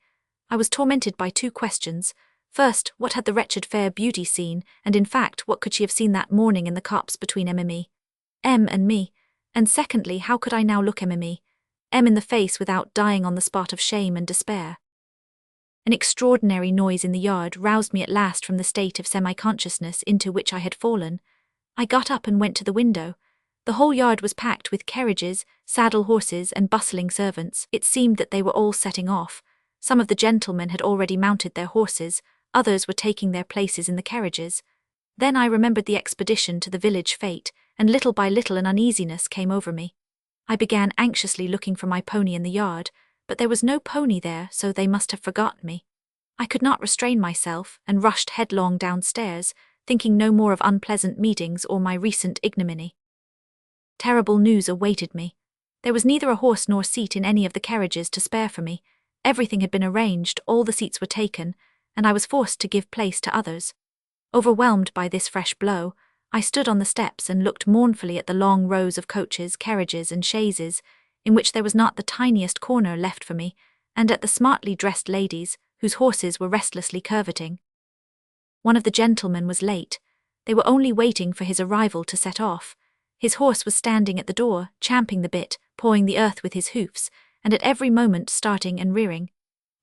I was tormented by two questions. First, what had the wretched fair beauty seen, and in fact, what could she have seen that morning in the copse between M and me? And secondly, how could I now look M in the face without dying on the spot of shame and despair? An extraordinary noise in the yard roused me at last from the state of semi-consciousness into which I had fallen. I got up and went to the window. The whole yard was packed with carriages, saddle horses, and bustling servants. It seemed that they were all setting off. Some of the gentlemen had already mounted their horses, others were taking their places in the carriages. Then I remembered the expedition to the village fete, and little by little an uneasiness came over me. I began anxiously looking for my pony in the yard, but there was no pony there, so they must have forgotten me. I could not restrain myself, and rushed headlong downstairs, thinking no more of unpleasant meetings or my recent ignominy. Terrible news awaited me. There was neither a horse nor seat in any of the carriages to spare for me. Everything had been arranged, all the seats were taken, and I was forced to give place to others. Overwhelmed by this fresh blow, I stood on the steps and looked mournfully at the long rows of coaches, carriages, and chaises, in which there was not the tiniest corner left for me, and at the smartly dressed ladies, whose horses were restlessly curveting. One of the gentlemen was late. They were only waiting for his arrival to set off. His horse was standing at the door, champing the bit, pawing the earth with his hoofs, and at every moment starting and rearing.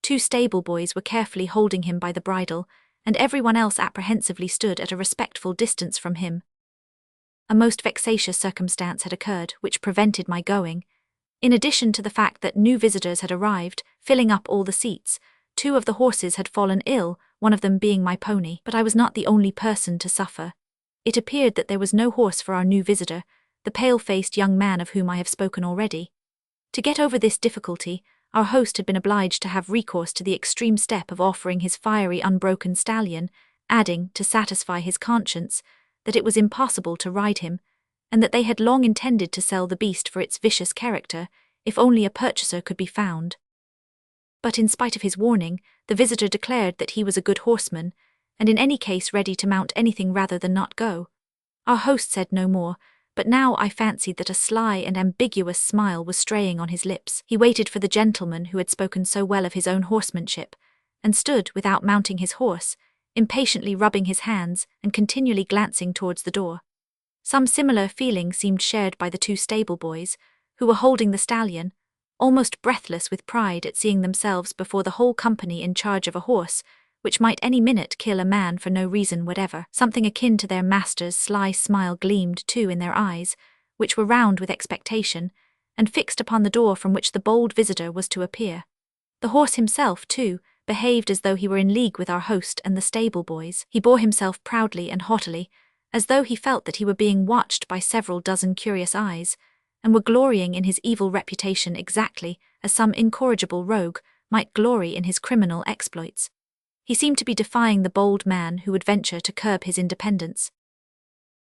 Two stable boys were carefully holding him by the bridle, and everyone else apprehensively stood at a respectful distance from him. A most vexatious circumstance had occurred which prevented my going. In addition to the fact that new visitors had arrived, filling up all the seats, two of the horses had fallen ill, one of them being my pony. But I was not the only person to suffer. It appeared that there was no horse for our new visitor, the pale-faced young man of whom I have spoken already. To get over this difficulty, our host had been obliged to have recourse to the extreme step of offering his fiery unbroken stallion, adding, to satisfy his conscience, that it was impossible to ride him, and that they had long intended to sell the beast for its vicious character, if only a purchaser could be found. But in spite of his warning, the visitor declared that he was a good horseman, and in any case ready to mount anything rather than not go. Our host said no more, but now I fancied that a sly and ambiguous smile was straying on his lips. He waited for the gentleman who had spoken so well of his own horsemanship, and stood, without mounting his horse, impatiently rubbing his hands and continually glancing towards the door. Some similar feeling seemed shared by the two stable boys, who were holding the stallion, almost breathless with pride at seeing themselves before the whole company in charge of a horse, which might any minute kill a man for no reason whatever. Something akin to their master's sly smile gleamed, too, in their eyes, which were round with expectation, and fixed upon the door from which the bold visitor was to appear. The horse himself, too, behaved as though he were in league with our host and the stable boys. He bore himself proudly and haughtily, as though he felt that he were being watched by several dozen curious eyes, and were glorying in his evil reputation exactly as some incorrigible rogue might glory in his criminal exploits. He seemed to be defying the bold man who would venture to curb his independence.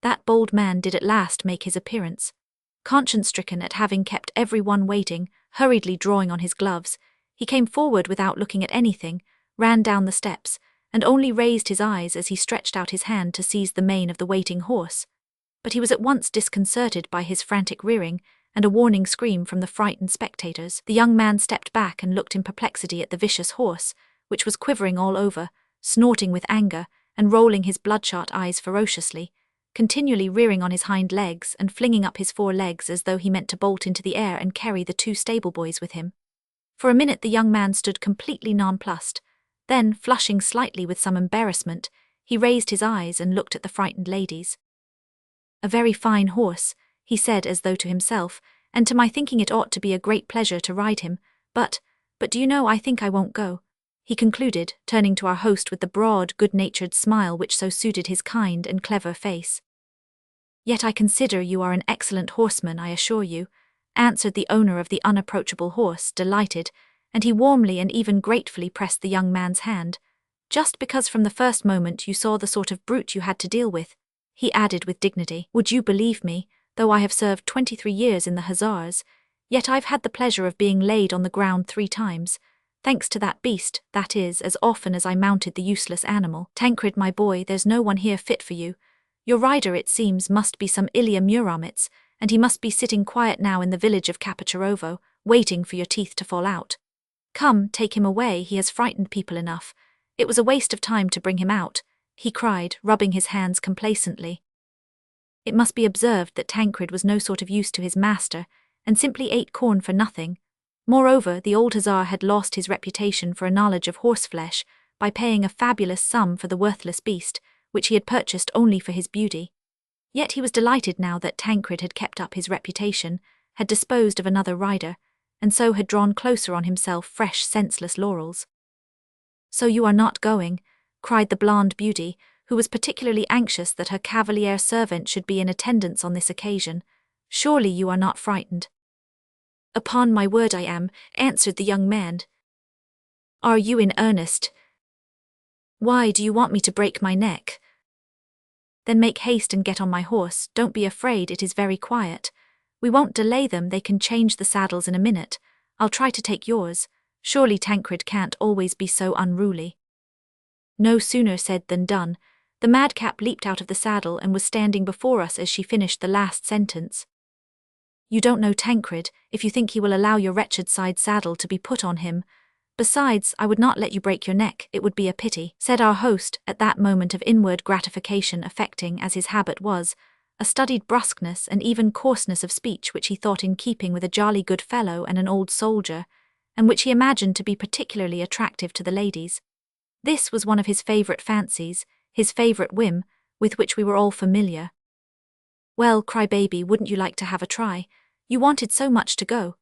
That bold man did at last make his appearance. Conscience-stricken at having kept every one waiting, hurriedly drawing on his gloves, he came forward without looking at anything, ran down the steps, and only raised his eyes as he stretched out his hand to seize the mane of the waiting horse. But he was at once disconcerted by his frantic rearing, and a warning scream from the frightened spectators. The young man stepped back and looked in perplexity at the vicious horse, which was quivering all over, snorting with anger, and rolling his bloodshot eyes ferociously, continually rearing on his hind legs and flinging up his fore legs as though he meant to bolt into the air and carry the two stable boys with him. For a minute the young man stood completely nonplussed. Then, flushing slightly with some embarrassment, he raised his eyes and looked at the frightened ladies. "A very fine horse," he said as though to himself, "and to my thinking it ought to be a great pleasure to ride him, but do you know, I think I won't go," he concluded, turning to our host with the broad, good-natured smile which so suited his kind and clever face. "Yet I consider you are an excellent horseman, I assure you," answered the owner of the unapproachable horse, delighted, and he warmly and even gratefully pressed the young man's hand. Just because from the first moment you saw the sort of brute you had to deal with," he added with dignity. "Would you believe me, though I have served 23 years in the Hussars, yet I've had the pleasure of being laid on the ground 3 times, thanks to that beast, that is, as often as I mounted the useless animal. Tancred, my boy, there's no one here fit for you. Your rider, it seems, must be some Ilya Muramitz, and he must be sitting quiet now in the village of Kapacharovo, waiting for your teeth to fall out. Come, take him away, he has frightened people enough. It was a waste of time to bring him out," he cried, rubbing his hands complacently. It must be observed that Tancred was no sort of use to his master, and simply ate corn for nothing. Moreover, the old Hussar had lost his reputation for a knowledge of horseflesh by paying a fabulous sum for the worthless beast, which he had purchased only for his beauty. Yet he was delighted now that Tancred had kept up his reputation, had disposed of another rider, and so had drawn closer on himself fresh senseless laurels. "So you are not going?" cried the blonde beauty, who was particularly anxious that her cavalier servant should be in attendance on this occasion. "Surely you are not frightened?" "Upon my word I am," answered the young man. "Are you in earnest? Why, do you want me to break my neck?" "Then make haste and get on my horse, don't be afraid, it is very quiet. We won't delay them, they can change the saddles in a minute. I'll try to take yours. Surely Tancred can't always be so unruly." No sooner said than done. The madcap leaped out of the saddle and was standing before us as she finished the last sentence. "You don't know Tancred, if you think he will allow your wretched side saddle to be put on him. Besides, I would not let you break your neck, it would be a pity," said our host, at that moment of inward gratification affecting, as his habit was, a studied brusqueness and even coarseness of speech which he thought in keeping with a jolly good fellow and an old soldier, and which he imagined to be particularly attractive to the ladies. This was one of his favourite fancies, his favourite whim, with which we were all familiar. "Well, crybaby, wouldn't you like to have a try? You wanted so much to go,"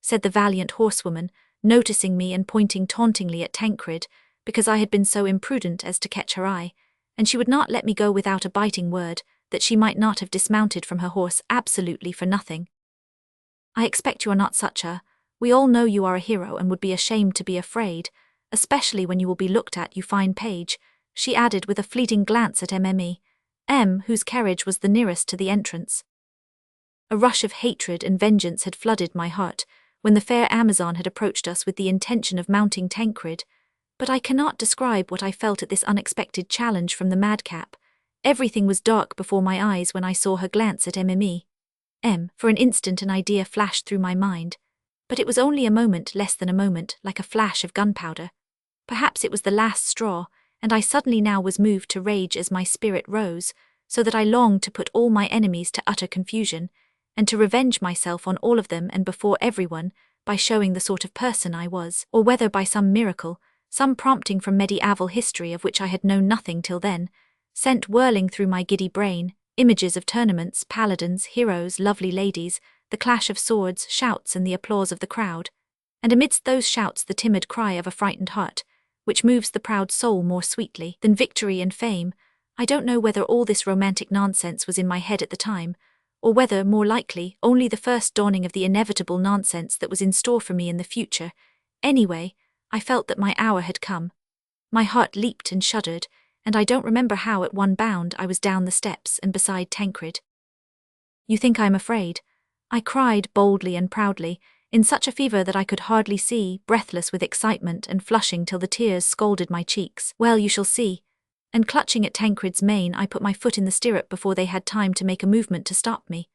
said the valiant horsewoman, noticing me and pointing tauntingly at Tancred, because I had been so imprudent as to catch her eye, and she would not let me go without a biting word, that she might not have dismounted from her horse absolutely for nothing. "I expect you are not such a... We all know you are a hero and would be ashamed to be afraid, especially when you will be looked at, you fine page," she added with a fleeting glance at M, whose carriage was the nearest to the entrance. A rush of hatred and vengeance had flooded my heart when the fair Amazon had approached us with the intention of mounting Tancred, but I cannot describe what I felt at this unexpected challenge from the madcap. Everything was dark before my eyes when I saw her glance at For an instant an idea flashed through my mind, but it was only a moment, less than a moment, like a flash of gunpowder. Perhaps it was the last straw, and I suddenly now was moved to rage as my spirit rose, so that I longed to put all my enemies to utter confusion, and to revenge myself on all of them and before everyone, by showing the sort of person I was, or whether by some miracle, some prompting from medieval history of which I had known nothing till then, sent whirling through my giddy brain, images of tournaments, paladins, heroes, lovely ladies, the clash of swords, shouts and the applause of the crowd, and amidst those shouts the timid cry of a frightened heart, which moves the proud soul more sweetly than victory and fame. I don't know whether all this romantic nonsense was in my head at the time, or whether, more likely, only the first dawning of the inevitable nonsense that was in store for me in the future. Anyway, I felt that my hour had come. My heart leaped and shuddered, and I don't remember how at one bound I was down the steps and beside Tancred. "You think I am afraid?" I cried boldly and proudly, in such a fever that I could hardly see, breathless with excitement and flushing till the tears scalded my cheeks. "Well, you shall see." And clutching at Tancred's mane, I put my foot in the stirrup before they had time to make a movement to stop me.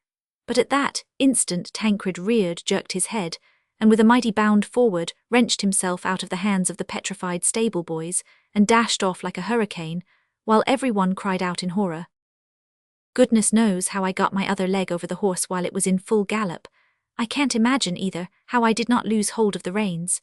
But at that instant Tancred reared, jerked his head, and with a mighty bound forward, wrenched himself out of the hands of the petrified stable boys, and dashed off like a hurricane, while everyone cried out in horror. Goodness knows how I got my other leg over the horse while it was in full gallop. I can't imagine, either, how I did not lose hold of the reins.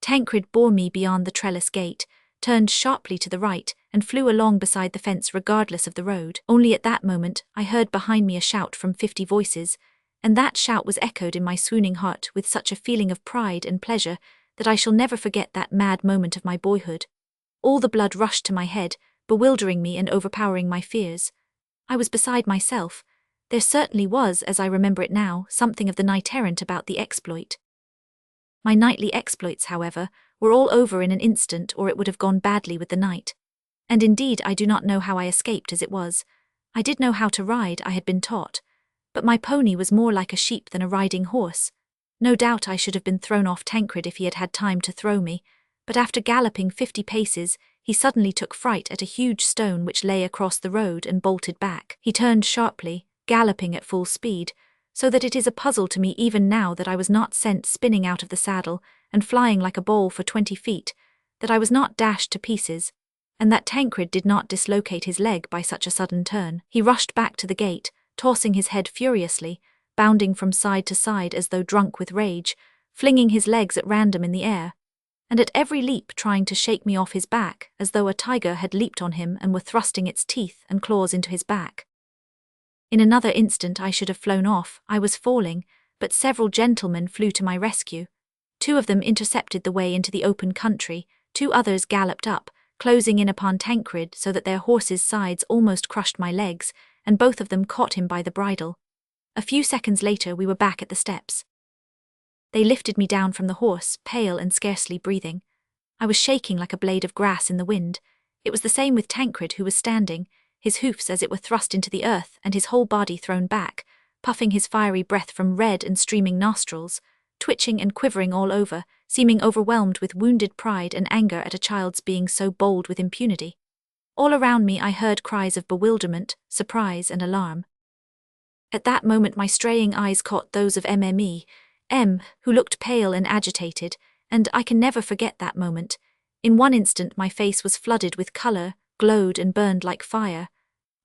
Tancred bore me beyond the trellis gate, turned sharply to the right, and flew along beside the fence regardless of the road. Only at that moment I heard behind me a shout from 50 voices, and that shout was echoed in my swooning heart with such a feeling of pride and pleasure that I shall never forget that mad moment of my boyhood. All the blood rushed to my head, bewildering me and overpowering my fears. I was beside myself. There certainly was, as I remember it now, something of the knight errant about the exploit. My knightly exploits, however, were all over in an instant, or it would have gone badly with the night. And indeed I do not know how I escaped as it was. I did know how to ride, I had been taught. But my pony was more like a sheep than a riding horse. No doubt I should have been thrown off Tancred if he had had time to throw me, but after galloping 50 paces, he suddenly took fright at a huge stone which lay across the road and bolted back. He turned sharply, galloping at full speed, so that it is a puzzle to me even now that I was not sent spinning out of the saddle and flying like a ball for 20 feet, that I was not dashed to pieces, and that Tancred did not dislocate his leg by such a sudden turn. He rushed back to the gate, tossing his head furiously, bounding from side to side as though drunk with rage, flinging his legs at random in the air, and at every leap trying to shake me off his back, as though a tiger had leaped on him and were thrusting its teeth and claws into his back. In another instant I should have flown off. I was falling, but several gentlemen flew to my rescue. 2 of them intercepted the way into the open country, 2 others galloped up, closing in upon Tancred so that their horses' sides almost crushed my legs, and both of them caught him by the bridle. A few seconds later we were back at the steps. They lifted me down from the horse, pale and scarcely breathing. I was shaking like a blade of grass in the wind. It was the same with Tancred, who was standing, his hoofs as it were thrust into the earth and his whole body thrown back, puffing his fiery breath from red and streaming nostrils, twitching and quivering all over, seeming overwhelmed with wounded pride and anger at a child's being so bold with impunity. All around me I heard cries of bewilderment, surprise and alarm. At that moment my straying eyes caught those of M, who looked pale and agitated, and I can never forget that moment. In one instant my face was flooded with colour, glowed and burned like fire.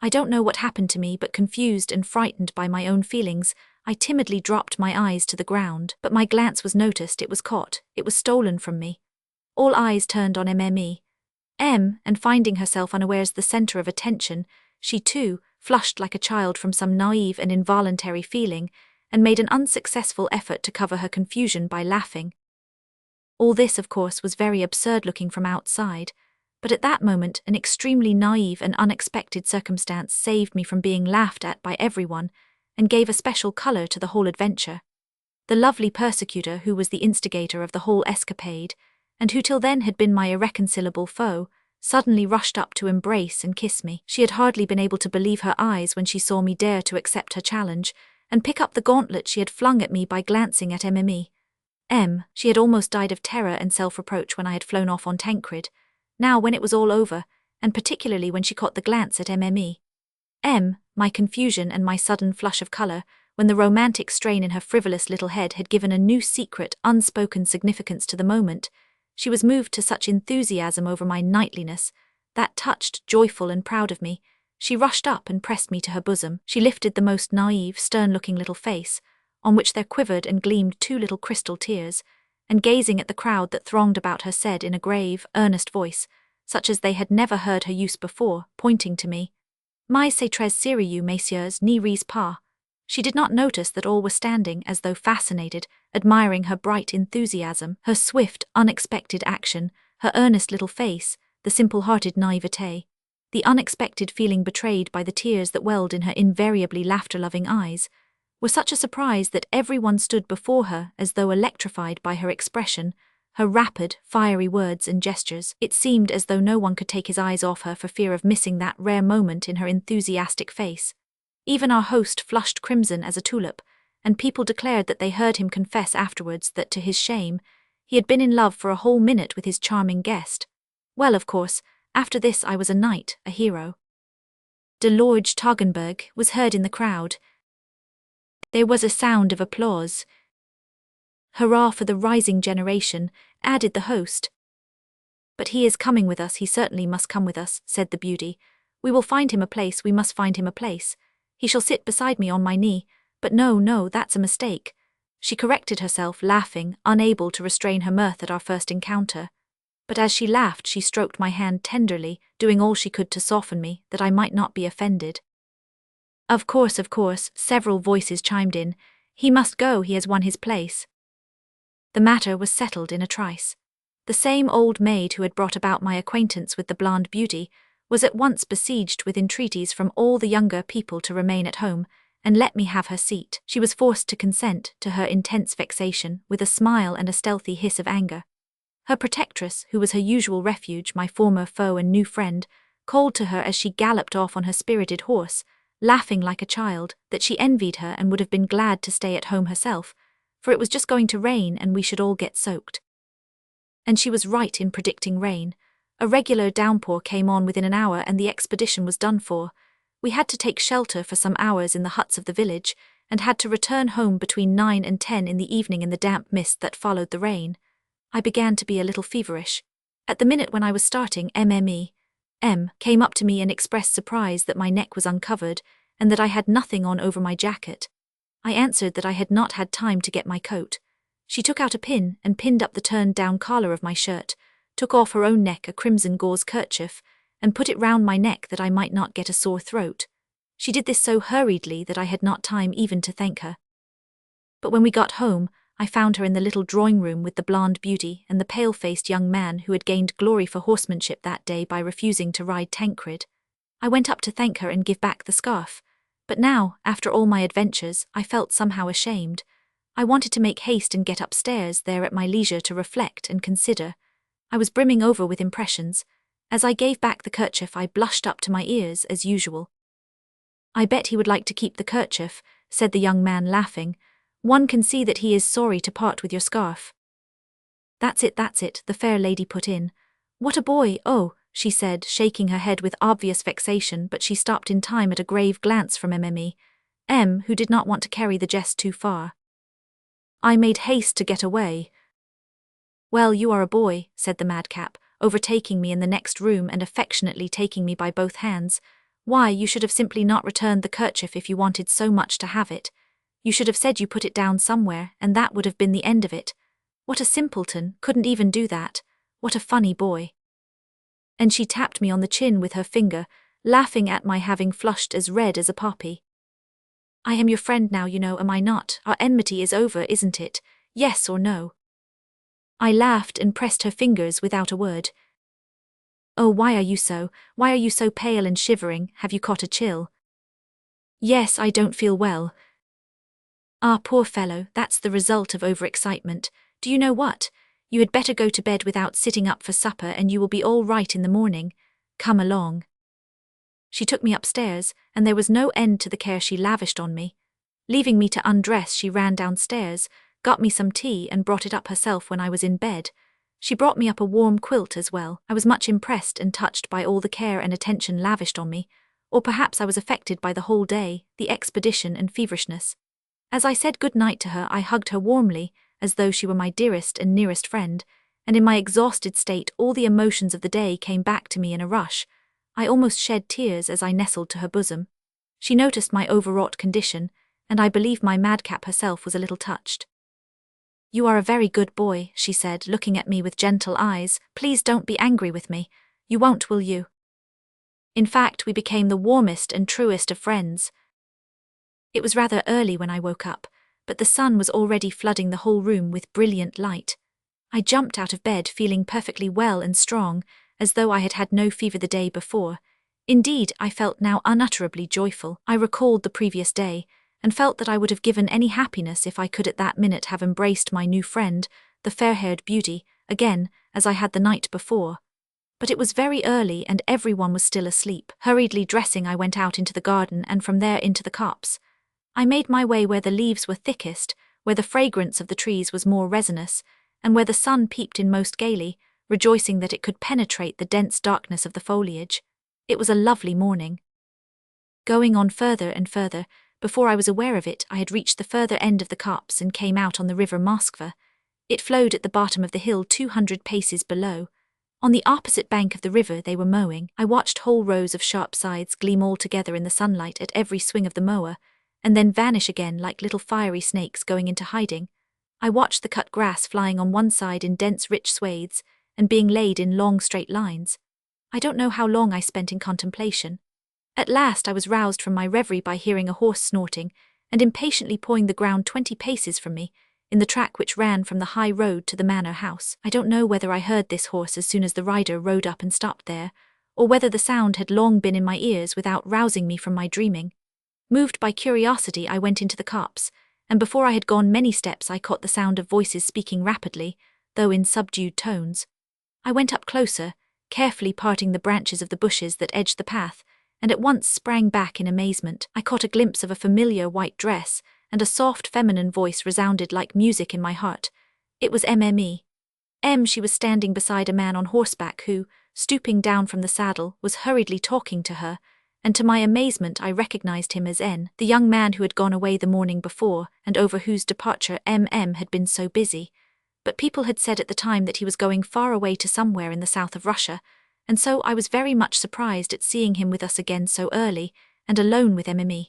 I don't know what happened to me, but confused and frightened by my own feelings, I timidly dropped my eyes to the ground, but my glance was noticed, it was caught, it was stolen from me. All eyes turned on and finding herself unawares the centre of attention, she too, flushed like a child from some naive and involuntary feeling, and made an unsuccessful effort to cover her confusion by laughing. All this, of course, was very absurd looking from outside, but at that moment an extremely naive and unexpected circumstance saved me from being laughed at by everyone, and gave a special colour to the whole adventure. The lovely persecutor, who was the instigator of the whole escapade, and who till then had been my irreconcilable foe, suddenly rushed up to embrace and kiss me. She had hardly been able to believe her eyes when she saw me dare to accept her challenge, and pick up the gauntlet she had flung at me by glancing at She had almost died of terror and self-reproach when I had flown off on Tancred. Now, when it was all over, and particularly when she caught the glance at my confusion and my sudden flush of colour, when the romantic strain in her frivolous little head had given a new secret, unspoken significance to the moment, she was moved to such enthusiasm over my knightliness, that touched, joyful and proud of me, she rushed up and pressed me to her bosom. She lifted the most naive, stern-looking little face, on which there quivered and gleamed 2 little crystal tears, and gazing at the crowd that thronged about her said in a grave, earnest voice, such as they had never heard her use before, pointing to me, "Mais c'est très sérieux, messieurs, n'y ris pas." She did not notice that all were standing as though fascinated, admiring her bright enthusiasm, her swift, unexpected action, her earnest little face, the simple-hearted naivete, the unexpected feeling betrayed by the tears that welled in her invariably laughter-loving eyes, were such a surprise that everyone stood before her as though electrified by her expression, her rapid, fiery words and gestures. It seemed as though no one could take his eyes off her for fear of missing that rare moment in her enthusiastic face. Even our host flushed crimson as a tulip, and people declared that they heard him confess afterwards that, to his shame, he had been in love for a whole minute with his charming guest. Well, of course, after this I was a knight, a hero. De Lorge Toggenburg was heard in the crowd. There was a sound of applause. "Hurrah for the rising generation," added the host. "But he is coming with us, he certainly must come with us," said the beauty. "We will find him a place, we must find him a place. He shall sit beside me on my knee, but no, that's a mistake." She corrected herself, laughing, unable to restrain her mirth at our first encounter. But as she laughed she stroked my hand tenderly, doing all she could to soften me, that I might not be offended. Of course, several voices chimed in. "He must go, he has won his place." The matter was settled in a trice. The same old maid who had brought about my acquaintance with the blonde beauty was at once besieged with entreaties from all the younger people to remain at home and let me have her seat. She was forced to consent, to her intense vexation, with a smile and a stealthy hiss of anger. Her protectress, who was her usual refuge, my former foe and new friend, called to her as she galloped off on her spirited horse, laughing like a child, that she envied her and would have been glad to stay at home herself, for it was just going to rain and we should all get soaked. And she was right in predicting rain. A regular downpour came on within an hour and the expedition was done for. We had to take shelter for some hours in the huts of the village, and had to return home between 9 and 10 in the evening in the damp mist that followed the rain. I began to be a little feverish. At the minute when I was starting, M came up to me and expressed surprise that my neck was uncovered, and that I had nothing on over my jacket. I answered that I had not had time to get my coat. She took out a pin and pinned up the turned-down collar of my shirt, took off her own neck a crimson gauze kerchief, and put it round my neck that I might not get a sore throat. She did this so hurriedly that I had not time even to thank her. But when we got home, I found her in the little drawing-room with the blonde beauty and the pale-faced young man who had gained glory for horsemanship that day by refusing to ride Tancred. I went up to thank her and give back the scarf, but now, after all my adventures, I felt somehow ashamed. I wanted to make haste and get upstairs there at my leisure to reflect and consider. I was brimming over with impressions. As I gave back the kerchief I blushed up to my ears as usual. "I bet he would like to keep the kerchief," said the young man laughing. "One can see that he is sorry to part with your scarf." That's it," the fair lady put in. "What a boy, oh," she said, shaking her head with obvious vexation, but she stopped in time at a grave glance from who did not want to carry the jest too far. I made haste to get away. "Well, you are a boy," said the madcap, overtaking me in the next room and affectionately taking me by both hands. "Why, you should have simply not returned the kerchief if you wanted so much to have it. You should have said you put it down somewhere, and that would have been the end of it. What a simpleton, couldn't even do that. What a funny boy." And she tapped me on the chin with her finger, laughing at my having flushed as red as a poppy. "I am your friend now, you know, am I not? Our enmity is over, isn't it? Yes or no?" I laughed and pressed her fingers without a word. "Oh, why are you so pale and shivering? Have you caught a chill?" "Yes, I don't feel well." "Ah, poor fellow, that's the result of overexcitement. Do you know what? You had better go to bed without sitting up for supper and you will be all right in the morning. Come along." She took me upstairs, and there was no end to the care she lavished on me. Leaving me to undress, she ran downstairs, got me some tea and brought it up herself when I was in bed. She brought me up a warm quilt as well. I was much impressed and touched by all the care and attention lavished on me, or perhaps I was affected by the whole day, the expedition and feverishness. As I said good night to her, I hugged her warmly, as though she were my dearest and nearest friend, and in my exhausted state all the emotions of the day came back to me in a rush. I almost shed tears as I nestled to her bosom. She noticed my overwrought condition, and I believe my madcap herself was a little touched. "You are a very good boy," she said, looking at me with gentle eyes. "Please don't be angry with me. You won't, will you?" In fact, we became the warmest and truest of friends. It was rather early when I woke up, but the sun was already flooding the whole room with brilliant light. I jumped out of bed feeling perfectly well and strong, as though I had had no fever the day before. Indeed, I felt now unutterably joyful. I recalled the previous day, and felt that I would have given any happiness if I could at that minute have embraced my new friend, the fair-haired beauty, again, as I had the night before. But it was very early and everyone was still asleep. Hurriedly dressing, I went out into the garden and from there into the copse. I made my way where the leaves were thickest, where the fragrance of the trees was more resinous, and where the sun peeped in most gaily, rejoicing that it could penetrate the dense darkness of the foliage. It was a lovely morning. Going on further and further, before I was aware of it, I had reached the further end of the copse and came out on the river Moskva. It flowed at the bottom of the hill 200 paces below. On the opposite bank of the river they were mowing. I watched whole rows of sharp scythes gleam all together in the sunlight at every swing of the mower, and then vanish again like little fiery snakes going into hiding. I watched the cut grass flying on one side in dense rich swathes, and being laid in long straight lines. I don't know how long I spent in contemplation. At last I was roused from my reverie by hearing a horse snorting, and impatiently pawing the ground 20 paces from me, in the track which ran from the high road to the manor house. I don't know whether I heard this horse as soon as the rider rode up and stopped there, or whether the sound had long been in my ears without rousing me from my dreaming. Moved by curiosity, I went into the copse, and before I had gone many steps I caught the sound of voices speaking rapidly, though in subdued tones. I went up closer, carefully parting the branches of the bushes that edged the path, and at once sprang back in amazement. I caught a glimpse of a familiar white dress, and a soft feminine voice resounded like music in my heart. It was Mme. She was standing beside a man on horseback who, stooping down from the saddle, was hurriedly talking to her, and to my amazement I recognized him as N, the young man who had gone away the morning before and over whose departure had been so busy. But people had said at the time that he was going far away to somewhere in the south of Russia, and so I was very much surprised at seeing him with us again so early, and alone with Mme.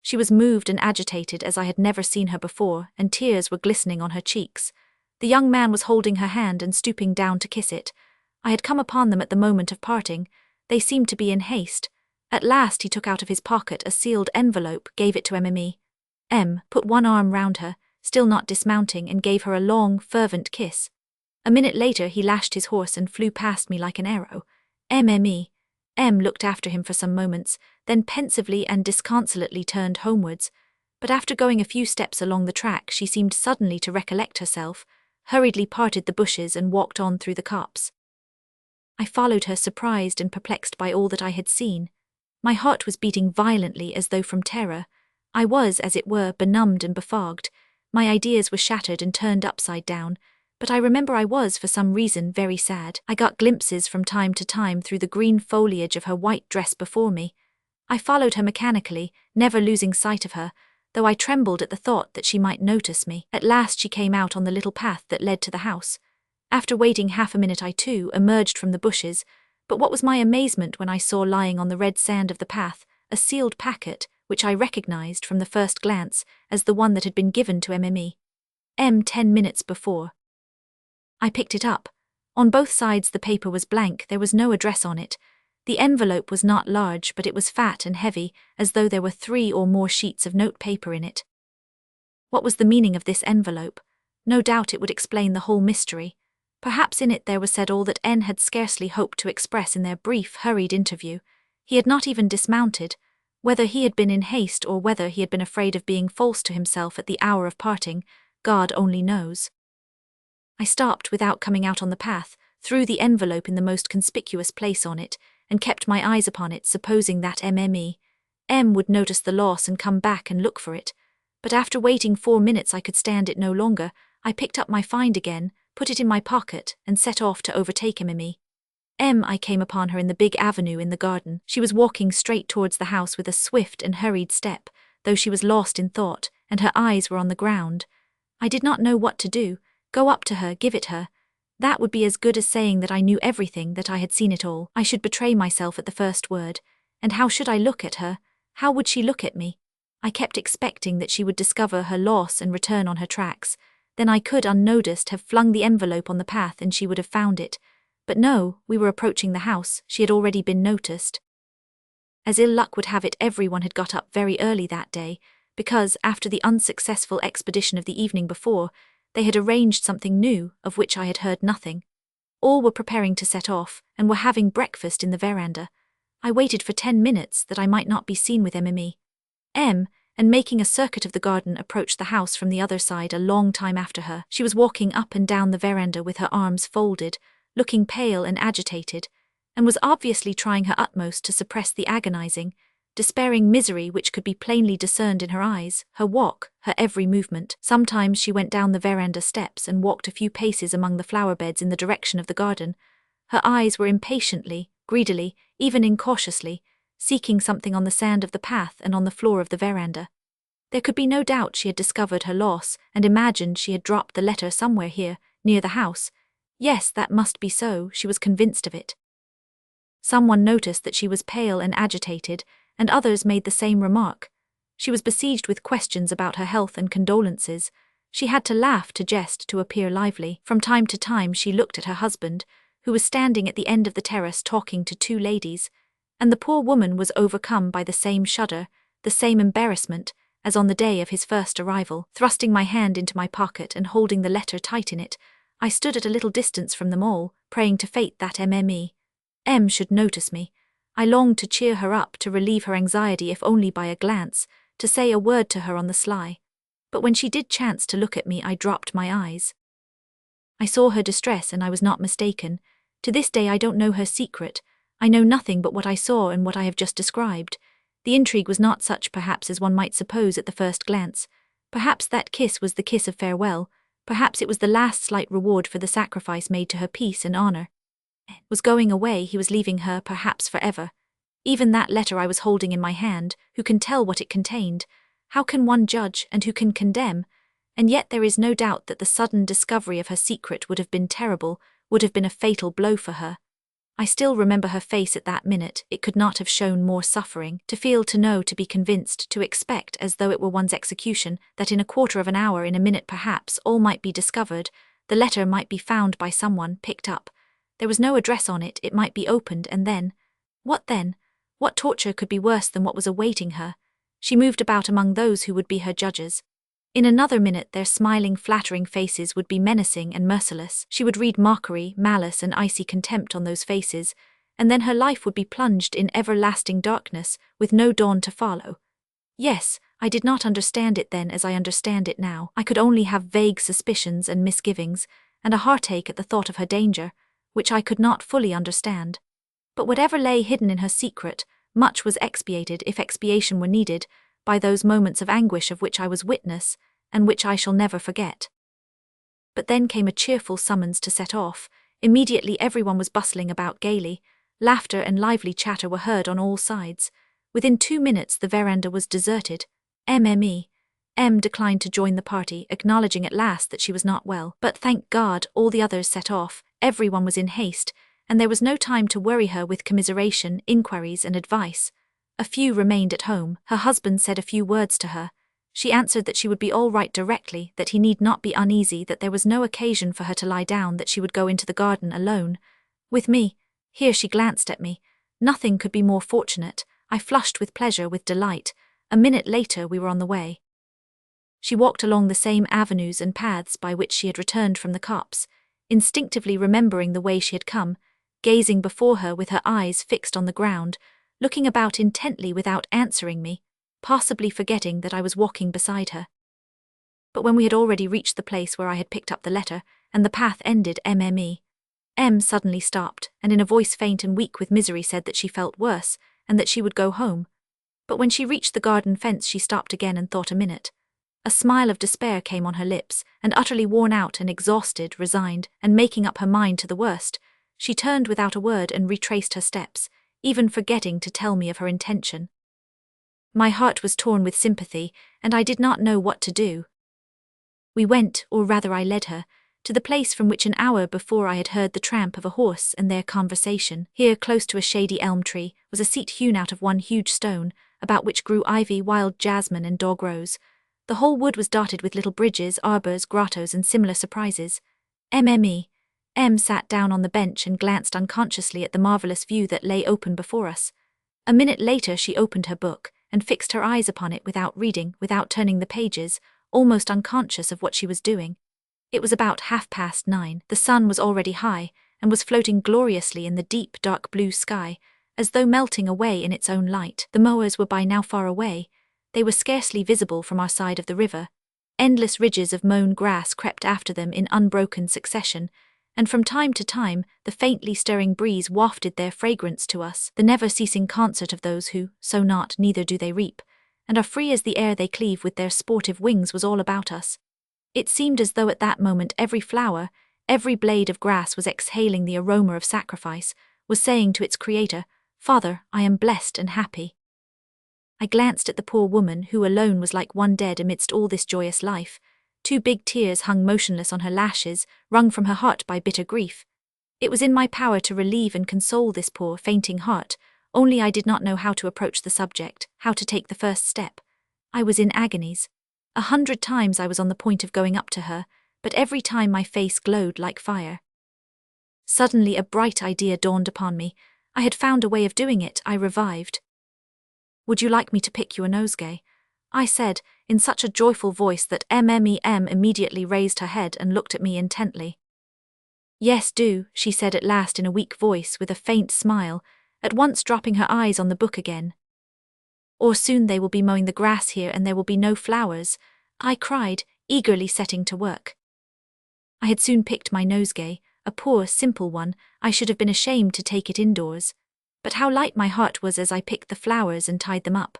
She was moved and agitated as I had never seen her before, and tears were glistening on her cheeks. The young man was holding her hand and stooping down to kiss it. I had come upon them at the moment of parting. They seemed to be in haste. At last he took out of his pocket a sealed envelope, gave it to Mme. Put one arm round her, still not dismounting, and gave her a long, fervent kiss. A minute later he lashed his horse and flew past me like an arrow. Mme. Looked after him for some moments, then pensively and disconsolately turned homewards. But after going a few steps along the track she seemed suddenly to recollect herself, hurriedly parted the bushes and walked on through the copse. I followed her, surprised and perplexed by all that I had seen. My heart was beating violently as though from terror. I was, as it were, benumbed and befogged. My ideas were shattered and turned upside down, but I remember I was, for some reason, very sad. I got glimpses from time to time through the green foliage of her white dress before me. I followed her mechanically, never losing sight of her, though I trembled at the thought that she might notice me. At last she came out on the little path that led to the house. After waiting half a minute I too emerged from the bushes, but what was my amazement when I saw lying on the red sand of the path a sealed packet, which I recognized from the first glance as the one that had been given to Mme. 10 minutes before. I picked it up. On both sides the paper was blank, there was no address on it. The envelope was not large, but it was fat and heavy, as though there were 3 or more sheets of note paper in it. What was the meaning of this envelope? No doubt it would explain the whole mystery. Perhaps in it there was said all that N had scarcely hoped to express in their brief, hurried interview. He had not even dismounted. Whether he had been in haste or whether he had been afraid of being false to himself at the hour of parting, God only knows. I stopped without coming out on the path, threw the envelope in the most conspicuous place on it, and kept my eyes upon it, supposing that Mme. Would notice the loss and come back and look for it. But after waiting 4 minutes I could stand it no longer. I picked up my find again, put it in my pocket, and set off to overtake Mme. I came upon her in the big avenue in the garden. She was walking straight towards the house with a swift and hurried step, though she was lost in thought, and her eyes were on the ground. I did not know what to do. Go up to her, give it her. That would be as good as saying that I knew everything, that I had seen it all. I should betray myself at the first word. And how should I look at her? How would she look at me? I kept expecting that she would discover her loss and return on her tracks. Then I could, unnoticed, have flung the envelope on the path and she would have found it. But no, we were approaching the house. She had already been noticed. As ill luck would have it, everyone had got up very early that day, because, after the unsuccessful expedition of the evening before, they had arranged something new, of which I had heard nothing. All were preparing to set off, and were having breakfast in the veranda. I waited for 10 minutes that I might not be seen with Mme. And making a circuit of the garden approached the house from the other side a long time after her. She was walking up and down the veranda with her arms folded, looking pale and agitated, and was obviously trying her utmost to suppress the agonizing, despairing misery which could be plainly discerned in her eyes, her walk, her every movement. Sometimes she went down the veranda steps and walked a few paces among the flower beds in the direction of the garden. Her eyes were impatiently, greedily, even incautiously, seeking something on the sand of the path and on the floor of the veranda. There could be no doubt she had discovered her loss and imagined she had dropped the letter somewhere here, near the house. Yes, that must be so, she was convinced of it. Someone noticed that she was pale and agitated, and others made the same remark. She was besieged with questions about her health and condolences. She had to laugh, to jest, to appear lively. From time to time she looked at her husband, who was standing at the end of the terrace talking to 2 ladies, and the poor woman was overcome by the same shudder, the same embarrassment, as on the day of his first arrival. Thrusting my hand into my pocket and holding the letter tight in it, I stood at a little distance from them all, praying to fate that Mme. should notice me. I longed to cheer her up, to relieve her anxiety if only by a glance, to say a word to her on the sly. But when she did chance to look at me I dropped my eyes. I saw her distress and I was not mistaken. To this day I don't know her secret. I know nothing but what I saw and what I have just described. The intrigue was not such perhaps as one might suppose at the first glance. Perhaps that kiss was the kiss of farewell. Perhaps it was the last slight reward for the sacrifice made to her peace and honor. Was going away, he was leaving her perhaps forever. Even that letter I was holding in my hand, who can tell what it contained? How can one judge, and who can condemn? And yet there is no doubt that the sudden discovery of her secret would have been terrible, would have been a fatal blow for her. I still remember her face at that minute. It could not have shown more suffering, to feel, to know, to be convinced, to expect, as though it were one's execution, that in a quarter of an hour, in a minute perhaps, all might be discovered, the letter might be found by someone, picked up. There was no address on it, it might be opened, and then? What then? What torture could be worse than what was awaiting her? She moved about among those who would be her judges. In another minute their smiling, flattering faces would be menacing and merciless. She would read mockery, malice, and icy contempt on those faces, and then her life would be plunged in everlasting darkness, with no dawn to follow. Yes, I did not understand it then as I understand it now. I could only have vague suspicions and misgivings, and a heartache at the thought of her danger, which I could not fully understand. But whatever lay hidden in her secret, much was expiated, if expiation were needed, by those moments of anguish of which I was witness, and which I shall never forget. But then came a cheerful summons to set off. Immediately everyone was bustling about gaily. Laughter and lively chatter were heard on all sides. Within 2 minutes the veranda was deserted. M declined to join the party, acknowledging at last that she was not well. But thank God, all the others set off. Everyone was in haste, and there was no time to worry her with commiseration, inquiries, and advice. A few remained at home. Her husband said a few words to her. She answered that she would be all right directly, that he need not be uneasy, that there was no occasion for her to lie down, that she would go into the garden alone. With me. Here she glanced at me. Nothing could be more fortunate. I flushed with pleasure, with delight. A minute later we were on the way. She walked along the same avenues and paths by which she had returned from the copse, instinctively remembering the way she had come, gazing before her with her eyes fixed on the ground, looking about intently without answering me, possibly forgetting that I was walking beside her. But when we had already reached the place where I had picked up the letter, and the path ended M suddenly stopped, and in a voice faint and weak with misery said that she felt worse, and that she would go home. But when she reached the garden fence she stopped again and thought a minute. A smile of despair came on her lips, and utterly worn out and exhausted, resigned, and making up her mind to the worst, she turned without a word and retraced her steps, even forgetting to tell me of her intention. My heart was torn with sympathy, and I did not know what to do. We went, or rather I led her, to the place from which an hour before I had heard the tramp of a horse and their conversation. Here, close to a shady elm tree, was a seat hewn out of one huge stone, about which grew ivy, wild jasmine, and dog rose. The whole wood was dotted with little bridges, arbors, grottos, and similar surprises. M sat down on the bench and glanced unconsciously at the marvelous view that lay open before us. A minute later she opened her book, and fixed her eyes upon it without reading, without turning the pages, almost unconscious of what she was doing. It was about 9:30. The sun was already high, and was floating gloriously in the deep, dark blue sky, as though melting away in its own light. The mowers were by now far away. They were scarcely visible from our side of the river. Endless ridges of mown grass crept after them in unbroken succession, and from time to time the faintly stirring breeze wafted their fragrance to us, the never-ceasing concert of those who, sow not, neither do they reap, and are free as the air they cleave with their sportive wings was all about us. It seemed as though at that moment every flower, every blade of grass was exhaling the aroma of sacrifice, was saying to its creator, "Father, I am blessed and happy." I glanced at the poor woman, who alone was like one dead amidst all this joyous life. 2 big tears hung motionless on her lashes, wrung from her heart by bitter grief. It was in my power to relieve and console this poor, fainting heart, only I did not know how to approach the subject, how to take the first step. I was in agonies. 100 times I was on the point of going up to her, but every time my face glowed like fire. Suddenly a bright idea dawned upon me. I had found a way of doing it. I revived. "Would you like me to pick you a nosegay?" I said, in such a joyful voice that M immediately raised her head and looked at me intently. "Yes, do," she said at last in a weak voice with a faint smile, at once dropping her eyes on the book again. "Or soon they will be mowing the grass here and there will be no flowers," I cried, eagerly setting to work. I had soon picked my nosegay, a poor, simple one. I should have been ashamed to take it indoors. But how light my heart was as I picked the flowers and tied them up.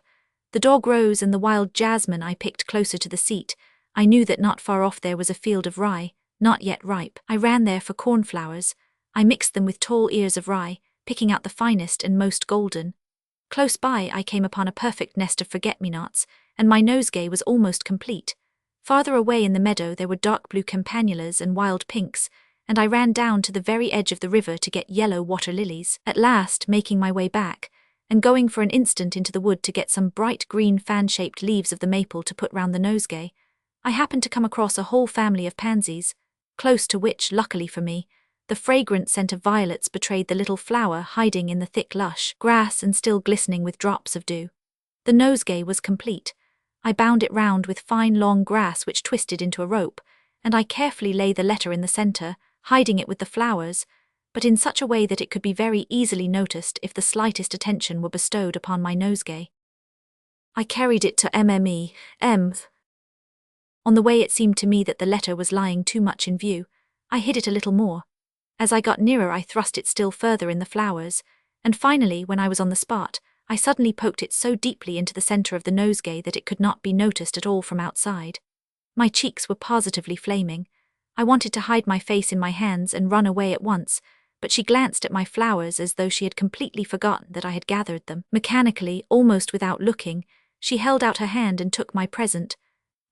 The dog rose and the wild jasmine I picked closer to the seat. I knew that not far off there was a field of rye, not yet ripe. I ran there for cornflowers. I mixed them with tall ears of rye, picking out the finest and most golden. Close by I came upon a perfect nest of forget-me-nots, and my nosegay was almost complete. Farther away in the meadow there were dark blue campanulas and wild pinks, and I ran down to the very edge of the river to get yellow water lilies. At last, making my way back, and going for an instant into the wood to get some bright green fan-shaped leaves of the maple to put round the nosegay, I happened to come across a whole family of pansies, close to which, luckily for me, the fragrant scent of violets betrayed the little flower hiding in the thick lush grass and still glistening with drops of dew. The nosegay was complete. I bound it round with fine long grass which twisted into a rope, and I carefully lay the letter in the centre, hiding it with the flowers, but in such a way that it could be very easily noticed if the slightest attention were bestowed upon my nosegay. I carried it to M. On the way it seemed to me that the letter was lying too much in view. I hid it a little more. As I got nearer I thrust it still further in the flowers, and finally, when I was on the spot, I suddenly poked it so deeply into the centre of the nosegay that it could not be noticed at all from outside. My cheeks were positively flaming. I wanted to hide my face in my hands and run away at once, but she glanced at my flowers as though she had completely forgotten that I had gathered them. Mechanically, almost without looking, she held out her hand and took my present,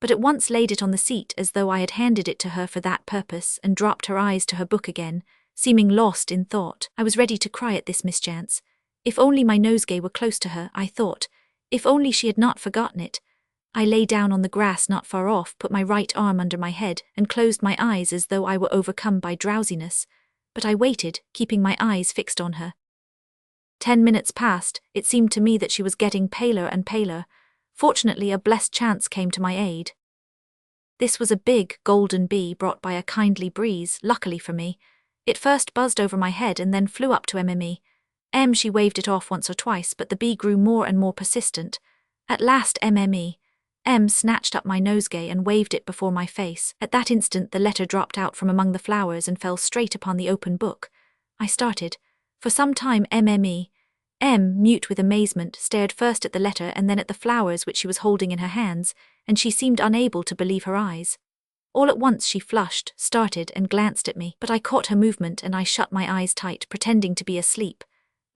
but at once laid it on the seat as though I had handed it to her for that purpose, and dropped her eyes to her book again, seeming lost in thought. I was ready to cry at this mischance. If only my nosegay were close to her, I thought. If only she had not forgotten it. I lay down on the grass not far off, put my right arm under my head, and closed my eyes as though I were overcome by drowsiness. But I waited, keeping my eyes fixed on her. 10 minutes passed. It seemed to me that she was getting paler and paler. Fortunately, a blessed chance came to my aid. This was a big, golden bee brought by a kindly breeze, luckily for me. It first buzzed over my head and then flew up to Mme. She waved it off once or twice, but the bee grew more and more persistent. At last Mme. Snatched up my nosegay and waved it before my face. At that instant the letter dropped out from among the flowers and fell straight upon the open book. I started. For some time Mme. Mute with amazement, stared first at the letter and then at the flowers which she was holding in her hands, and she seemed unable to believe her eyes. All at once she flushed, started, and glanced at me, but I caught her movement and I shut my eyes tight, pretending to be asleep.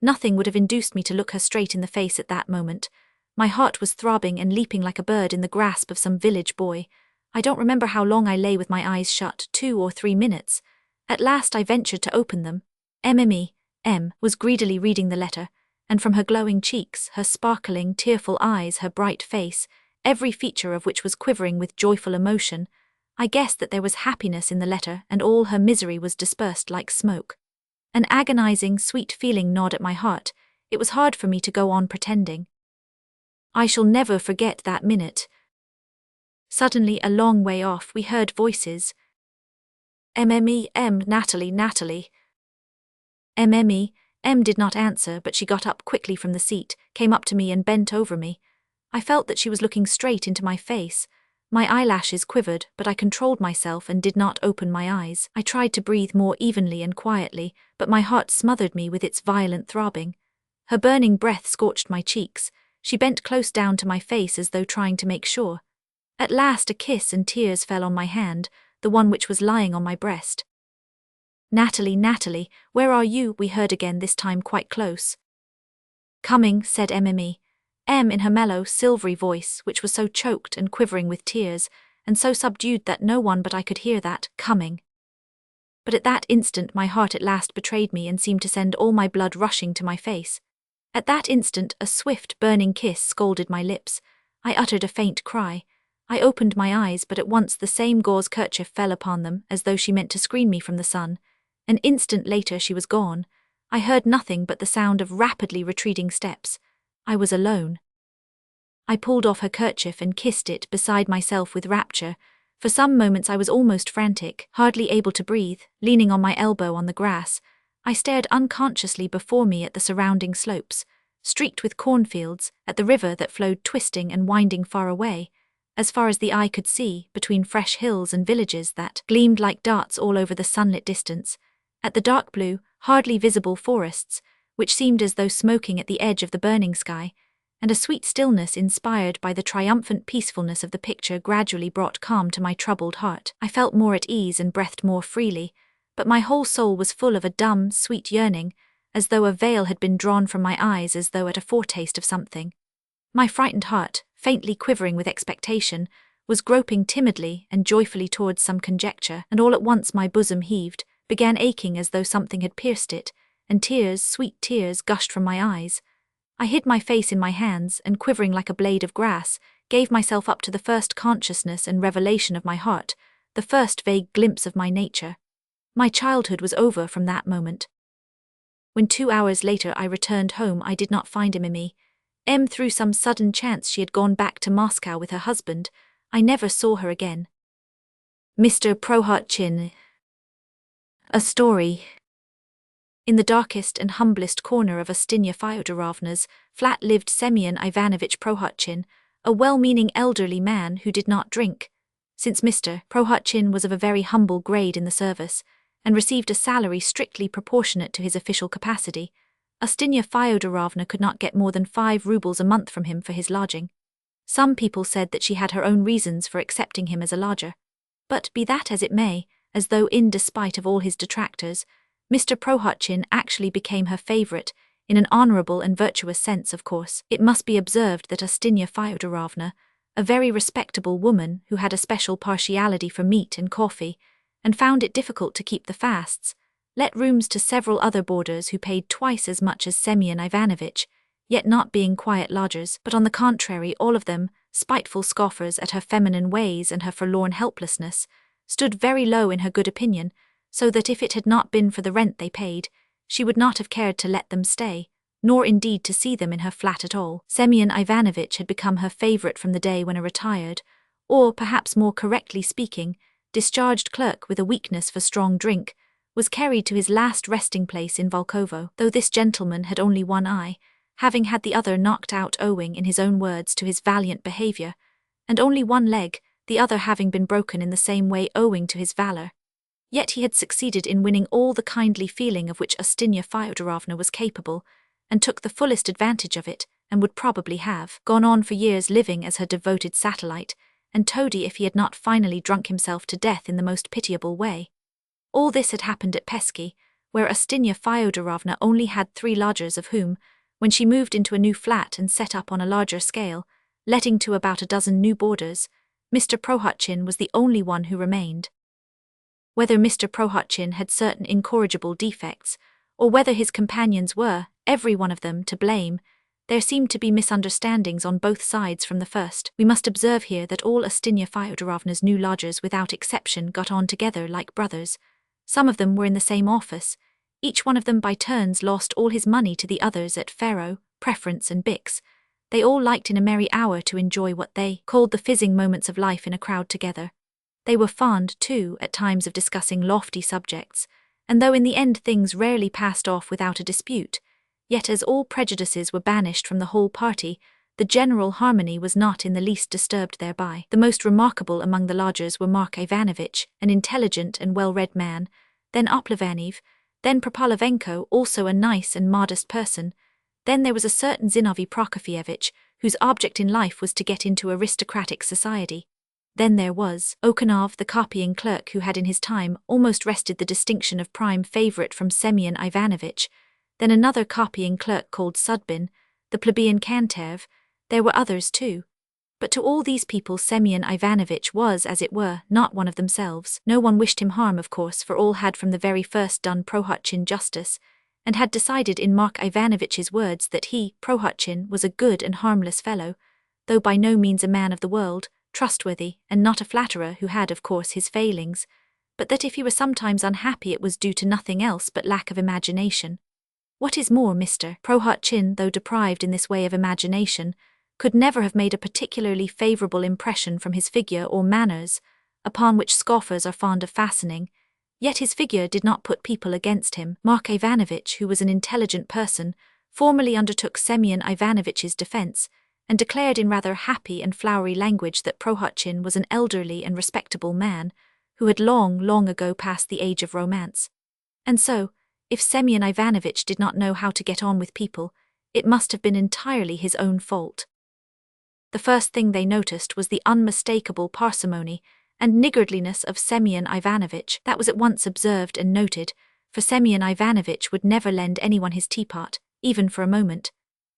Nothing would have induced me to look her straight in the face at that moment. My heart was throbbing and leaping like a bird in the grasp of some village boy. I don't remember how long I lay with my eyes shut, 2 or 3 minutes. At last I ventured to open them. Mme. Was greedily reading the letter, and from her glowing cheeks, her sparkling, tearful eyes, her bright face, every feature of which was quivering with joyful emotion, I guessed that there was happiness in the letter and all her misery was dispersed like smoke. An agonizing, sweet feeling gnawed at my heart. It was hard for me to go on pretending. I shall never forget that minute. Suddenly, a long way off, we heard voices. Mme. Natalie. Mme. did not answer, but she got up quickly from the seat, came up to me and bent over me. I felt that she was looking straight into my face. My eyelashes quivered, but I controlled myself and did not open my eyes. I tried to breathe more evenly and quietly, but my heart smothered me with its violent throbbing. Her burning breath scorched my cheeks. She bent close down to my face as though trying to make sure. At last a kiss and tears fell on my hand, the one which was lying on my breast. Natalie, where are you? We heard again, this time quite close. Coming, said Mme. In her mellow, silvery voice, which was so choked and quivering with tears, and so subdued that no one but I could hear that, coming. But at that instant my heart at last betrayed me and seemed to send all my blood rushing to my face. At that instant a swift, burning kiss scalded my lips. I uttered a faint cry. I opened my eyes, but at once the same gauze kerchief fell upon them, as though she meant to screen me from the sun. An instant later she was gone. I heard nothing but the sound of rapidly retreating steps. I was alone. I pulled off her kerchief and kissed it, beside myself with rapture. For some moments I was almost frantic, hardly able to breathe, leaning on my elbow on the grass. I stared unconsciously before me at the surrounding slopes, streaked with cornfields, at the river that flowed twisting and winding far away. as far as the eye could see, between fresh hills and villages that gleamed like darts all over the sunlit distance, at the dark blue, hardly visible forests, which seemed as though smoking at the edge of the burning sky, and a sweet stillness inspired by the triumphant peacefulness of the picture gradually brought calm to my troubled heart. I felt more at ease and breathed more freely, but my whole soul was full of a dumb, sweet yearning, as though a veil had been drawn from my eyes as though at a foretaste of something. My frightened heart, faintly quivering with expectation, was groping timidly and joyfully towards some conjecture, and all at once my bosom heaved, began aching as though something had pierced it, and tears, sweet tears, gushed from my eyes. I hid my face in my hands, and quivering like a blade of grass, gave myself up to the first consciousness and revelation of my heart, the first vague glimpse of my nature. My childhood was over from that moment. When 2 hours later I returned home, I did not find Mimi. Through some sudden chance she had gone back to Moscow with her husband. I never saw her again. Mr. Prohotchin. A story. In the darkest and humblest corner of Ustinya Fyodorovna's flat lived Semyon Ivanovich Prohotchin, a well-meaning elderly man who did not drink. Since Mr. Prohotchin was of a very humble grade in the service, and received a salary strictly proportionate to his official capacity, Ustinya Fyodorovna could not get more than 5 rubles a month from him for his lodging. Some people said that she had her own reasons for accepting him as a lodger. But be that as it may, as though in despite of all his detractors, Mr. Prohotchin actually became her favourite, in an honourable and virtuous sense, of course. It must be observed that Ustinya Fyodorovna, a very respectable woman who had a special partiality for meat and coffee, and found it difficult to keep the fasts, let rooms to several other boarders who paid twice as much as Semyon Ivanovich, yet not being quiet lodgers, but on the contrary all of them, spiteful scoffers at her feminine ways and her forlorn helplessness, stood very low in her good opinion, so that if it had not been for the rent they paid, she would not have cared to let them stay, nor indeed to see them in her flat at all. Semyon Ivanovich had become her favourite from the day when a retired, or perhaps more correctly speaking, discharged clerk with a weakness for strong drink, was carried to his last resting place in Volkovo, though this gentleman had only one eye, having had the other knocked out owing, in his own words, to his valiant behaviour, and only one leg, the other having been broken in the same way owing to his valour. Yet he had succeeded in winning all the kindly feeling of which Ustinya Fyodorovna was capable, and took the fullest advantage of it, and would probably have gone on for years living as her devoted satellite, and toady if he had not finally drunk himself to death in the most pitiable way. All this had happened at Pesky, where Ustinya Fyodorovna only had 3 lodgers, of whom, when she moved into a new flat and set up on a larger scale, letting to about a dozen new boarders, Mr. Prohotchin was the only one who remained. Whether Mr. Prohotchin had certain incorrigible defects, or whether his companions were, every one of them, to blame, there seemed to be misunderstandings on both sides from the first. We must observe here that all Ustinya Fyodorovna's new lodgers without exception got on together like brothers. Some of them were in the same office. Each one of them by turns lost all his money to the others at faro, preference and bix. They all liked in a merry hour to enjoy what they called the fizzing moments of life in a crowd together. They were fond, too, at times of discussing lofty subjects, and though in the end things rarely passed off without a dispute, yet as all prejudices were banished from the whole party, the general harmony was not in the least disturbed thereby. The most remarkable among the lodgers were Mark Ivanovich, an intelligent and well-read man, then Oplavanev, then Propolovenko, also a nice and modest person, then there was a certain Zinovy Prokofyevich, whose object in life was to get into aristocratic society. Then there was Okonov, the copying clerk, who had in his time almost wrested the distinction of prime favourite from Semyon Ivanovich, then another copying clerk called Sudbin, the plebeian Kantev. There were others too. But to all these people Semyon Ivanovich was, as it were, not one of themselves. No one wished him harm, of course, for all had from the very first done Prohotchin justice, and had decided in Mark Ivanovich's words that he, Prohotchin, was a good and harmless fellow, though by no means a man of the world, trustworthy, and not a flatterer, who had, of course, his failings, but that if he were sometimes unhappy it was due to nothing else but lack of imagination. What is more, Mr. Prohotchin, though deprived in this way of imagination, could never have made a particularly favourable impression from his figure or manners, upon which scoffers are fond of fastening, yet his figure did not put people against him. Mark Ivanovich, who was an intelligent person, formally undertook Semyon Ivanovich's defence, and declared in rather happy and flowery language that Prohotchin was an elderly and respectable man, who had long ago passed the age of romance. And so, if Semyon Ivanovitch did not know how to get on with people, it must have been entirely his own fault. The first thing they noticed was the unmistakable parsimony and niggardliness of Semyon Ivanovitch. That was at once observed and noted, for Semyon Ivanovitch would never lend anyone his teapot, even for a moment,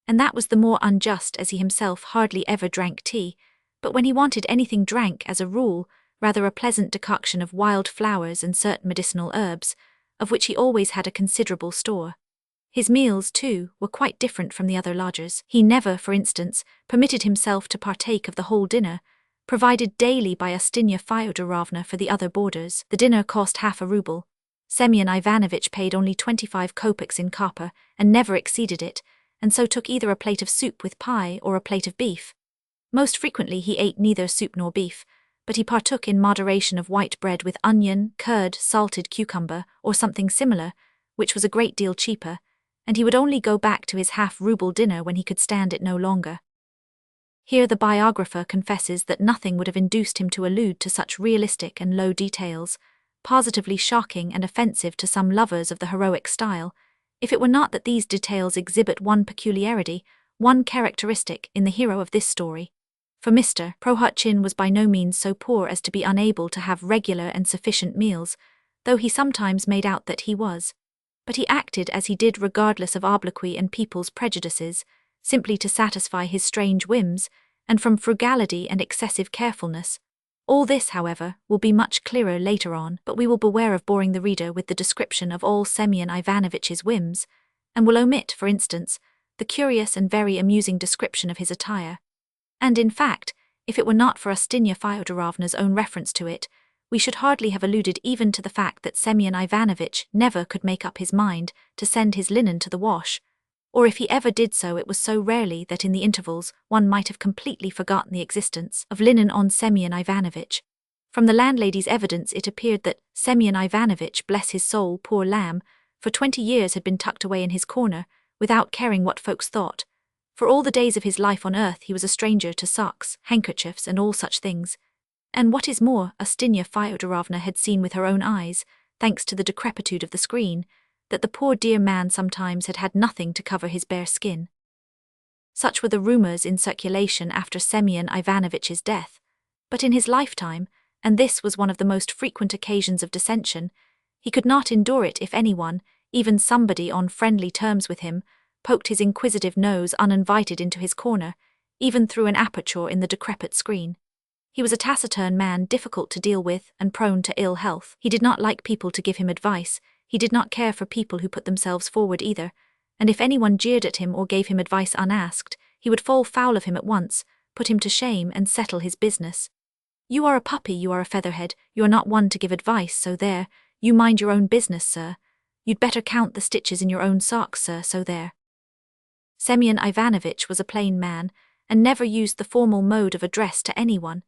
and that was the more unjust as he himself hardly ever drank tea, but when he wanted anything drank, as a rule, rather a pleasant decoction of wild flowers and certain medicinal herbs, of which he always had a considerable store. His meals, too, were quite different from the other lodgers. He never, for instance, permitted himself to partake of the whole dinner, provided daily by Ustinya Fyodorovna for the other boarders. The dinner cost half a ruble. Semyon Ivanovitch paid only 25 kopecks in copper, and never exceeded it, and so took either a plate of soup with pie or a plate of beef. Most frequently he ate neither soup nor beef, but he partook in moderation of white bread with onion, curd, salted cucumber, or something similar, which was a great deal cheaper, and he would only go back to his half-ruble dinner when he could stand it no longer. Here the biographer confesses that nothing would have induced him to allude to such realistic and low details, positively shocking and offensive to some lovers of the heroic style, if it were not that these details exhibit one peculiarity, one characteristic in the hero of this story. For Mr. Prohotchin was by no means so poor as to be unable to have regular and sufficient meals, though he sometimes made out that he was. But he acted as he did regardless of obloquy and people's prejudices, simply to satisfy his strange whims, and from frugality and excessive carefulness. All this, however, will be much clearer later on, but we will beware of boring the reader with the description of all Semyon Ivanovitch's whims, and will omit, for instance, the curious and very amusing description of his attire. And in fact, if it were not for Ustinya Fyodorovna's own reference to it, we should hardly have alluded even to the fact that Semyon Ivanovitch never could make up his mind to send his linen to the wash, or if he ever did so it was so rarely that in the intervals one might have completely forgotten the existence of linen on Semyon Ivanovitch. From the landlady's evidence it appeared that Semyon Ivanovitch, bless his soul, poor lamb, for 20 years had been tucked away in his corner, without caring what folks thought. For all the days of his life on earth he was a stranger to socks, handkerchiefs, and all such things. And what is more, Ustinya Fyodorovna had seen with her own eyes, thanks to the decrepitude of the screen, that the poor dear man sometimes had had nothing to cover his bare skin. Such were the rumours in circulation after Semyon Ivanovitch's death, but in his lifetime, and this was one of the most frequent occasions of dissension, he could not endure it if anyone, even somebody on friendly terms with him, poked his inquisitive nose uninvited into his corner, even through an aperture in the decrepit screen. He was a taciturn man, difficult to deal with and prone to ill health. He did not like people to give him advice, he did not care for people who put themselves forward either, and if anyone jeered at him or gave him advice unasked, he would fall foul of him at once, put him to shame and settle his business. You are a puppy, you are a featherhead, you are not one to give advice, so there, you mind your own business, sir. You'd better count the stitches in your own socks, sir, so there. Semyon Ivanovitch was a plain man, and never used the formal mode of address to anyone.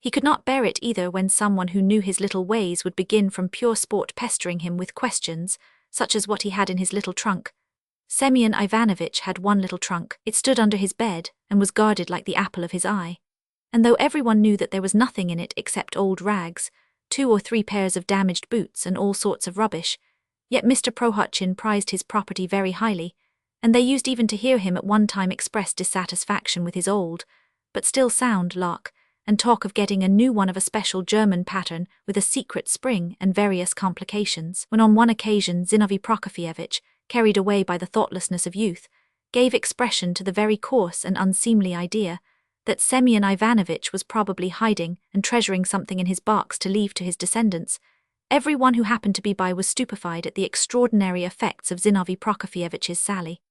He could not bear it either when someone who knew his little ways would begin from pure sport pestering him with questions, such as what he had in his little trunk. Semyon Ivanovitch had one little trunk. It stood under his bed, and was guarded like the apple of his eye. And though everyone knew that there was nothing in it except old rags, 2 or 3 pairs of damaged boots and all sorts of rubbish, yet Mr. Prohotchin prized his property very highly, and they used even to hear him at one time express dissatisfaction with his old, but still sound lock, and talk of getting a new one of a special German pattern with a secret spring and various complications, when on one occasion Zinovy Prokofyevitch, carried away by the thoughtlessness of youth, gave expression to the very coarse and unseemly idea that Semyon Ivanovitch was probably hiding and treasuring something in his box to leave to his descendants. Every one who happened to be by was stupefied at the extraordinary effects of Zinovy Prokofyevitch's sally.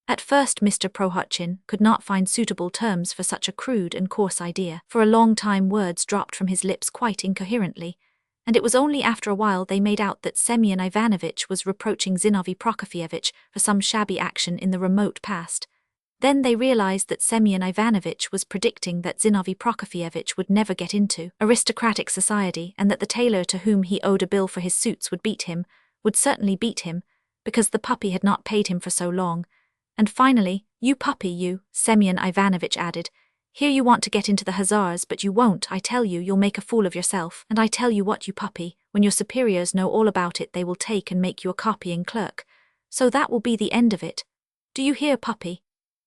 At first Mr. Prohotchin could not find suitable terms for such a crude and coarse idea. For a long time words dropped from his lips quite incoherently, and it was only after a while they made out that Semyon Ivanovitch was reproaching Zinovy Prokofyevitch for some shabby action in the remote past. Then they realized that Semyon Ivanovitch was predicting that Zinovy Prokofyevitch would never get into aristocratic society, and that the tailor to whom he owed a bill for his suits would beat him, would certainly beat him, because the puppy had not paid him for so long, And finally, "You puppy, you," Semyon Ivanovitch added. "Here you want to get into the hussars, but you won't. I tell you, you'll make a fool of yourself. And I tell you what, you puppy, when your superiors know all about it, they will take and make you a copying clerk. So that will be the end of it. Do you hear, puppy?"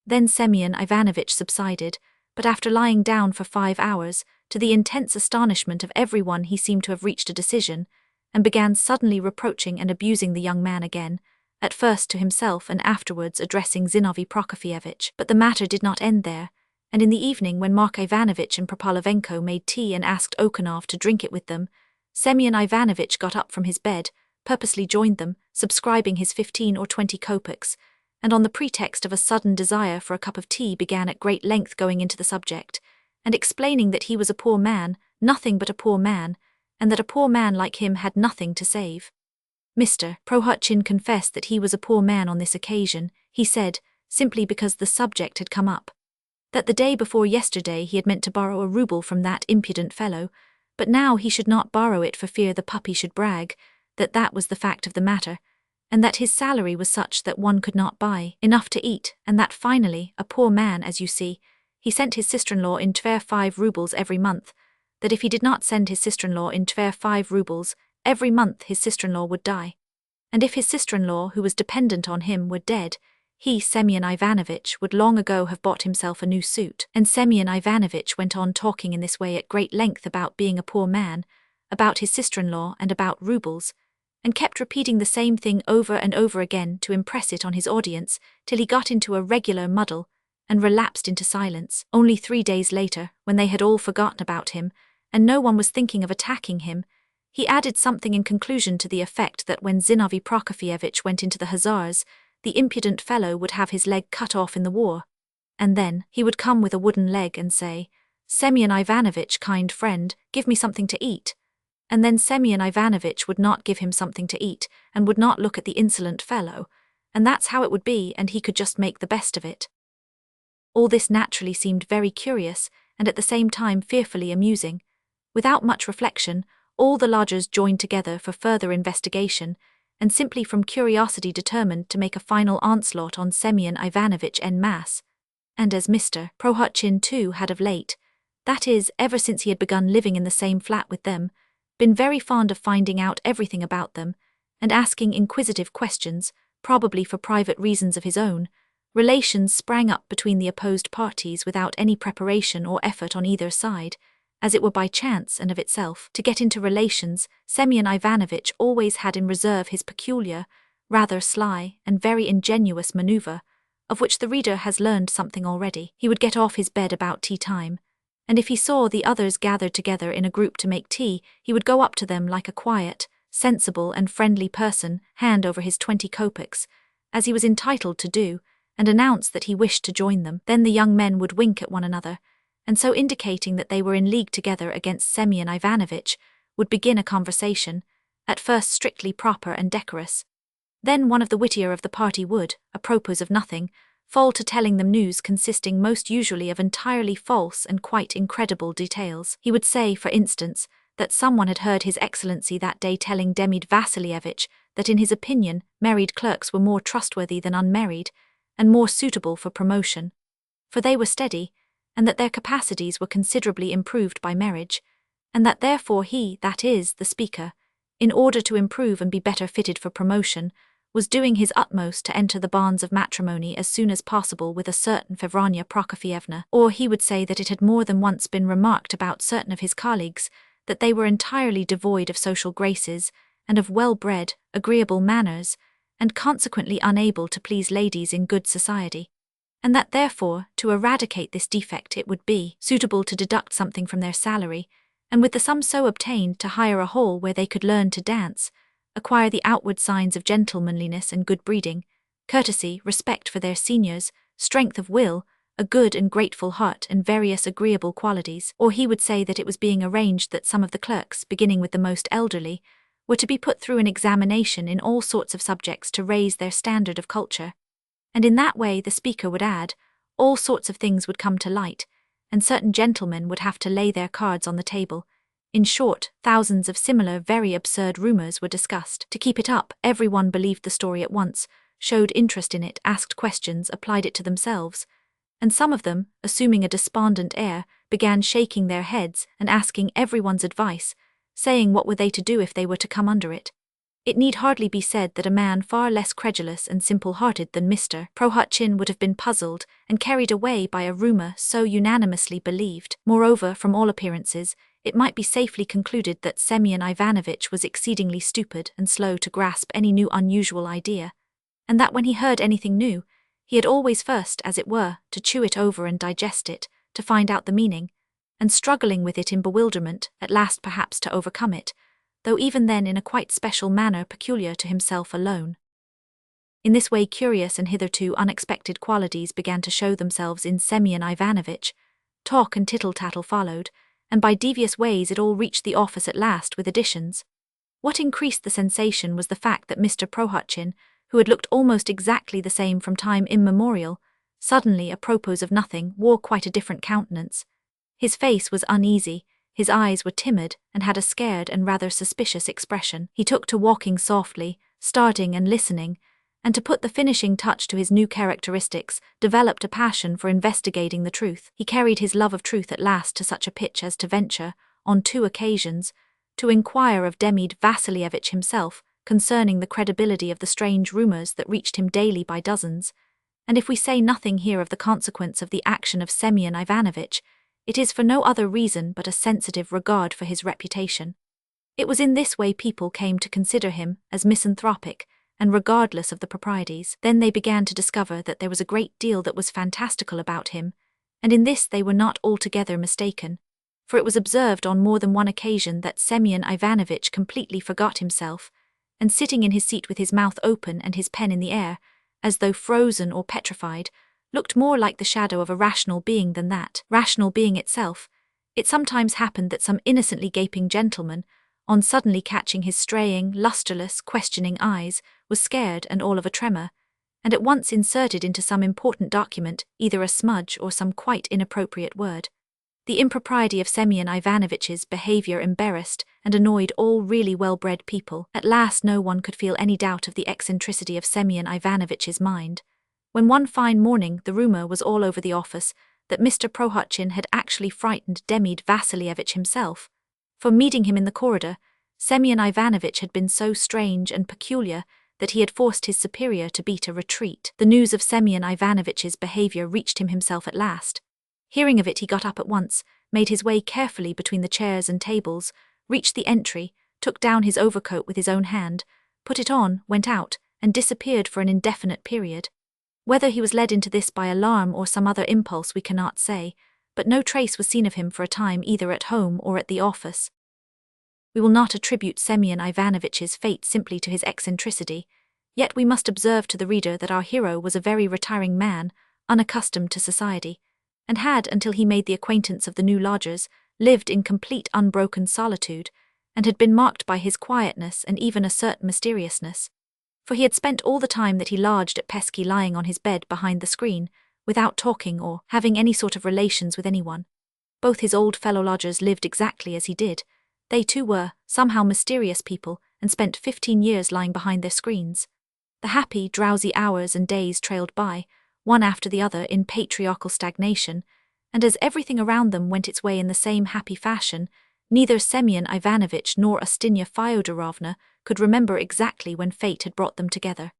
Then Semyon Ivanovitch subsided, but after lying down for 5 hours, to the intense astonishment of everyone, he seemed to have reached a decision, and began suddenly reproaching and abusing the young man again, at first to himself and afterwards addressing Zinovy Prokofyevitch. But the matter did not end there, and in the evening when Mark Ivanovitch and Propolovenko made tea and asked Okanov to drink it with them, Semyon Ivanovitch got up from his bed, purposely joined them, subscribing his 15 or 20 kopecks, and on the pretext of a sudden desire for a cup of tea began at great length going into the subject, and explaining that he was a poor man, nothing but a poor man, and that a poor man like him had nothing to save. Mr. Prohotchin confessed that he was a poor man on this occasion, he said, simply because the subject had come up. That the day before yesterday he had meant to borrow a rouble from that impudent fellow, but now he should not borrow it for fear the puppy should brag, that was the fact of the matter, and that his salary was such that one could not buy enough to eat, and that finally, a poor man as you see, he sent his sister-in-law in tver 5 roubles every month, that if he did not send his sister-in-law in tver 5 roubles every month his sister-in-law would die. And if his sister-in-law, who was dependent on him, were dead, he, Semyon Ivanovitch, would long ago have bought himself a new suit. And Semyon Ivanovitch went on talking in this way at great length about being a poor man, about his sister-in-law and about roubles, and kept repeating the same thing over and over again to impress it on his audience, till he got into a regular muddle, and relapsed into silence. Only 3 days later, when they had all forgotten about him, and no one was thinking of attacking him, he added something in conclusion to the effect that when Zinovy Prokofyevitch went into the hussars, the impudent fellow would have his leg cut off in the war. And then he would come with a wooden leg and say, "Semyon Ivanovitch, kind friend, give me something to eat." And then Semyon Ivanovitch would not give him something to eat, and would not look at the insolent fellow, and that's how it would be, and he could just make the best of it. All this naturally seemed very curious, and at the same time fearfully amusing. Without much reflection, all the lodgers joined together for further investigation, and simply from curiosity determined to make a final onslaught on Semyon Ivanovitch en masse. And as Mr. Prohotchin too had of late, that is, ever since he had begun living in the same flat with them, been very fond of finding out everything about them, and asking inquisitive questions, probably for private reasons of his own, relations sprang up between the opposed parties without any preparation or effort on either side, as it were by chance and of itself. To get into relations, Semyon Ivanovitch always had in reserve his peculiar, rather sly and very ingenious maneuver, of which the reader has learned something already. He would get off his bed about tea time, and if he saw the others gathered together in a group to make tea, he would go up to them like a quiet, sensible and friendly person, hand over his 20 kopecks, as he was entitled to do, and announce that he wished to join them. Then the young men would wink at one another, and so indicating that they were in league together against Semyon Ivanovitch, would begin a conversation, at first strictly proper and decorous. Then one of the wittier of the party would, apropos of nothing, fall to telling them news consisting most usually of entirely false and quite incredible details. He would say, for instance, that someone had heard His Excellency that day telling Demid Vassilievitch that in his opinion married clerks were more trustworthy than unmarried, and more suitable for promotion, for they were steady, and that their capacities were considerably improved by marriage, and that therefore he, that is, the speaker, in order to improve and be better fitted for promotion, was doing his utmost to enter the bonds of matrimony as soon as possible with a certain Fevrania Prokofyevna. Or he would say that it had more than once been remarked about certain of his colleagues that they were entirely devoid of social graces and of well-bred, agreeable manners, and consequently unable to please ladies in good society, and that therefore, to eradicate this defect it would be suitable to deduct something from their salary, and with the sum so obtained to hire a hall where they could learn to dance, acquire the outward signs of gentlemanliness and good breeding, courtesy, respect for their seniors, strength of will, a good and grateful heart, and various agreeable qualities. Or he would say that it was being arranged that some of the clerks, beginning with the most elderly, were to be put through an examination in all sorts of subjects to raise their standard of culture, and in that way, the speaker would add, all sorts of things would come to light, and certain gentlemen would have to lay their cards on the table. In short, thousands of similar very absurd rumours were discussed. To keep it up, everyone believed the story at once, showed interest in it, asked questions, applied it to themselves, and some of them, assuming a despondent air, began shaking their heads and asking everyone's advice, saying what were they to do if they were to come under it. It need hardly be said that a man far less credulous and simple-hearted than Mr. Prohotchin would have been puzzled and carried away by a rumor so unanimously believed. Moreover, from all appearances, it might be safely concluded that Semyon Ivanovitch was exceedingly stupid and slow to grasp any new unusual idea, and that when he heard anything new, he had always first, as it were, to chew it over and digest it, to find out the meaning, and struggling with it in bewilderment, at last perhaps to overcome it, though even then in a quite special manner peculiar to himself alone. In this way curious and hitherto unexpected qualities began to show themselves in Semyon Ivanovitch. Talk and tittle-tattle followed, and by devious ways it all reached the office at last with additions. What increased the sensation was the fact that Mr. Prohotchin, who had looked almost exactly the same from time immemorial, suddenly, apropos of nothing, wore quite a different countenance. His face was uneasy, his eyes were timid, and had a scared and rather suspicious expression. He took to walking softly, starting and listening, and to put the finishing touch to his new characteristics, developed a passion for investigating the truth. He carried his love of truth at last to such a pitch as to venture, on 2 occasions, to inquire of Demid Vassilievich himself concerning the credibility of the strange rumors that reached him daily by dozens, and if we say nothing here of the consequence of the action of Semyon Ivanovitch, it is for no other reason but a sensitive regard for his reputation. It was in this way people came to consider him as misanthropic and regardless of the proprieties. Then they began to discover that there was a great deal that was fantastical about him, and in this they were not altogether mistaken, for it was observed on more than one occasion that Semyon Ivanovitch completely forgot himself, and sitting in his seat with his mouth open and his pen in the air, as though frozen or petrified, looked more like the shadow of a rational being than that rational being itself. It sometimes happened that some innocently gaping gentleman, on suddenly catching his straying, lustreless, questioning eyes, was scared and all of a tremor, and at once inserted into some important document either a smudge or some quite inappropriate word. The impropriety of Semyon Ivanovitch's behavior embarrassed and annoyed all really well-bred people. At last no one could feel any doubt of the eccentricity of Semyon Ivanovitch's mind, when one fine morning the rumor was all over the office that Mr. Prohotchin had actually frightened Demid Vassilievich himself. For meeting him in the corridor, Semyon Ivanovitch had been so strange and peculiar that he had forced his superior to beat a retreat. The news of Semyon Ivanovitch's behavior reached him himself at last. Hearing of it, he got up at once, made his way carefully between the chairs and tables, reached the entry, took down his overcoat with his own hand, put it on, went out, and disappeared for an indefinite period. Whether he was led into this by alarm or some other impulse we cannot say, but no trace was seen of him for a time either at home or at the office. We will not attribute Semyon Ivanovitch's fate simply to his eccentricity, yet we must observe to the reader that our hero was a very retiring man, unaccustomed to society, and had, until he made the acquaintance of the new lodgers, lived in complete unbroken solitude, and had been marked by his quietness and even a certain mysteriousness. For he had spent all the time that he lodged at Pesky lying on his bed behind the screen, without talking or having any sort of relations with anyone. Both his old fellow-lodgers lived exactly as he did. They too were, somehow, mysterious people, and spent 15 years lying behind their screens. The happy, drowsy hours and days trailed by, one after the other in patriarchal stagnation, and as everything around them went its way in the same happy fashion, neither Semyon Ivanovitch nor Ustinya Fyodorovna could remember exactly when fate had brought them together.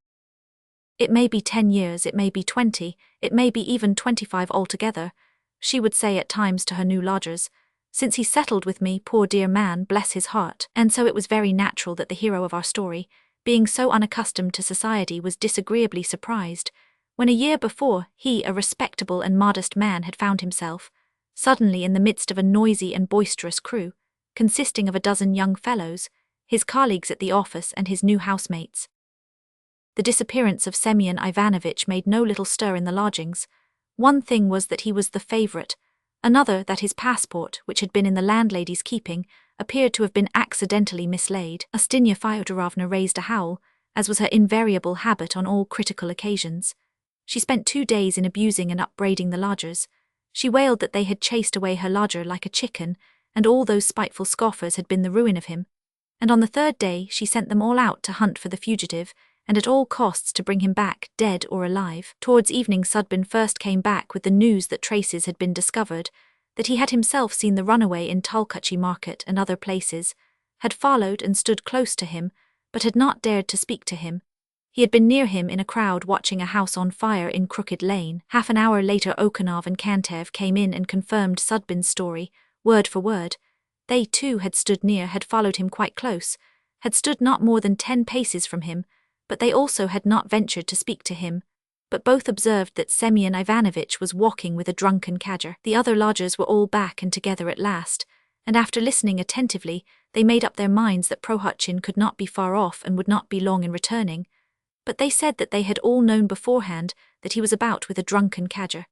It may be 10 years, it may be 20, it may be even 25 altogether, she would say at times to her new lodgers, since he settled with me, poor dear man, bless his heart. And so it was very natural that the hero of our story, being so unaccustomed to society, was disagreeably surprised when a year before he, a respectable and modest man, had found himself suddenly in the midst of a noisy and boisterous crew, consisting of a dozen young fellows, his colleagues at the office and his new housemates. The disappearance of Semyon Ivanovitch made no little stir in the lodgings. One thing was that he was the favourite, another that his passport, which had been in the landlady's keeping, appeared to have been accidentally mislaid. Ustinya Fyodorovna raised a howl, as was her invariable habit on all critical occasions. She spent 2 days in abusing and upbraiding the lodgers. She wailed that they had chased away her lodger like a chicken, and all those spiteful scoffers had been the ruin of him. And on the 3rd day she sent them all out to hunt for the fugitive, and at all costs to bring him back, dead or alive. Towards evening Sudbin first came back with the news that traces had been discovered, that he had himself seen the runaway in Tulkuchi Market and other places, had followed and stood close to him, but had not dared to speak to him. He had been near him in a crowd watching a house on fire in Crooked Lane. Half an hour later Okanov and Kantev came in and confirmed Sudbin's story, word for word. They too had stood near, had followed him quite close, had stood not more than 10 paces from him, but they also had not ventured to speak to him. But both observed that Semyon Ivanovitch was walking with a drunken cadger. The other lodgers were all back and together at last, and after listening attentively, they made up their minds that Prohotchin could not be far off and would not be long in returning. But they said that they had all known beforehand that he was about with a drunken cadger.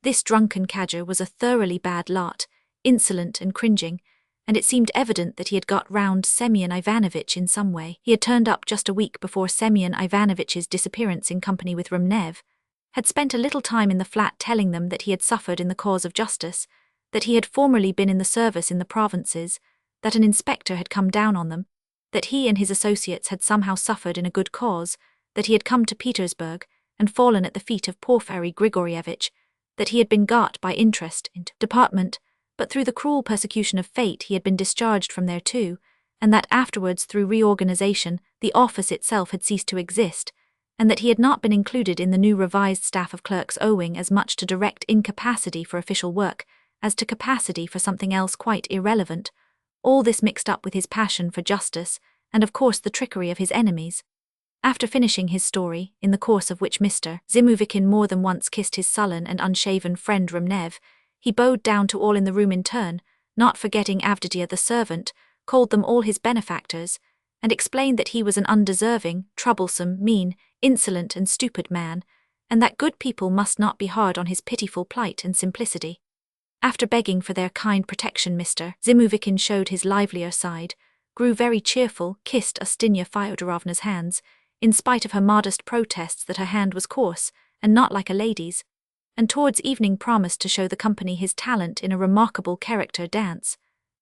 This drunken cadger was a thoroughly bad lot, insolent and cringing, and it seemed evident that he had got round Semyon Ivanovitch in some way. He had turned up just a week before Semyon Ivanovitch's disappearance in company with Rumnev, had spent a little time in the flat telling them that he had suffered in the cause of justice, that he had formerly been in the service in the provinces, that an inspector had come down on them, that he and his associates had somehow suffered in a good cause, that he had come to Petersburg and fallen at the feet of Porfiry Grigorievich, that he had been got by interest into department, but through the cruel persecution of fate he had been discharged from there too, and that afterwards through reorganization the office itself had ceased to exist, and that he had not been included in the new revised staff of clerks owing as much to direct incapacity for official work as to capacity for something else quite irrelevant, all this mixed up with his passion for justice and of course the trickery of his enemies. After finishing his story, in the course of which Mr. Zimuvikin more than once kissed his sullen and unshaven friend Rumnev, he bowed down to all in the room in turn, not forgetting Avditia the servant, called them all his benefactors, and explained that he was an undeserving, troublesome, mean, insolent and stupid man, and that good people must not be hard on his pitiful plight and simplicity. After begging for their kind protection Mr. Zimuvikin showed his livelier side, grew very cheerful, kissed Ustinya Fyodorovna's hands, in spite of her modest protests that her hand was coarse and not like a lady's, and towards evening promised to show the company his talent in a remarkable character dance.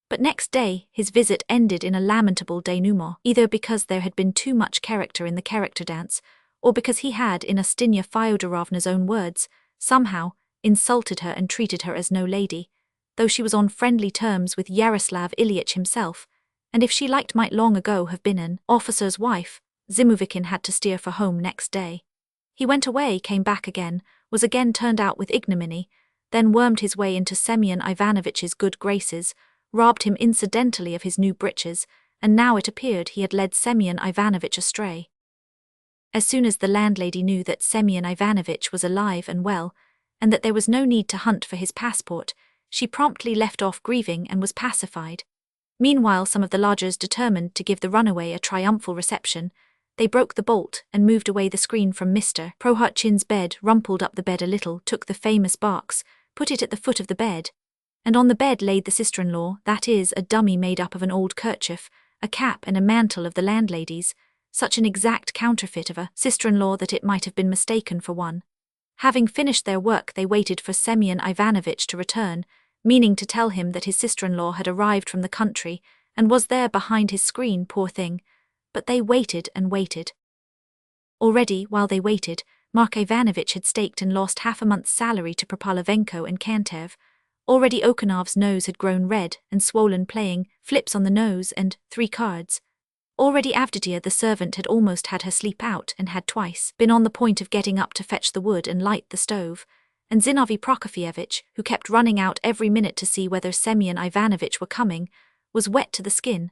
But next day his visit ended in a lamentable denouement, either because there had been too much character in the character dance, or because he had, in Ustinya Fyodorovna's own words, somehow insulted her and treated her as no lady, though she was on friendly terms with Yaroslav Ilyich himself, and if she liked might long ago have been an officer's wife. Zimuvikin had to steer for home next day. He went away, came back again, was again turned out with ignominy, then wormed his way into Semyon Ivanovitch's good graces, robbed him incidentally of his new breeches, and now it appeared he had led Semyon Ivanovitch astray. As soon as the landlady knew that Semyon Ivanovitch was alive and well, and that there was no need to hunt for his passport, she promptly left off grieving and was pacified. Meanwhile some of the lodgers determined to give the runaway a triumphal reception. They broke the bolt and moved away the screen from Mr. Prohotchin's bed, rumpled up the bed a little, took the famous box, put it at the foot of the bed, and on the bed laid the sister-in-law, that is, a dummy made up of an old kerchief, a cap and a mantle of the landlady's, such an exact counterfeit of a sister-in-law that it might have been mistaken for one. Having finished their work they waited for Semyon Ivanovitch to return, meaning to tell him that his sister-in-law had arrived from the country and was there behind his screen, poor thing. But they waited and waited. Already, while they waited, Mark Ivanovitch had staked and lost half a month's salary to Propalovenko and Kantev. Already Okanov's nose had grown red and swollen playing flips on the nose and 3 cards. Already Avditia the servant had almost had her sleep out and had twice been on the point of getting up to fetch the wood and light the stove, and Zinovy Prokofyevitch, who kept running out every minute to see whether Semyon Ivanovitch were coming, was wet to the skin.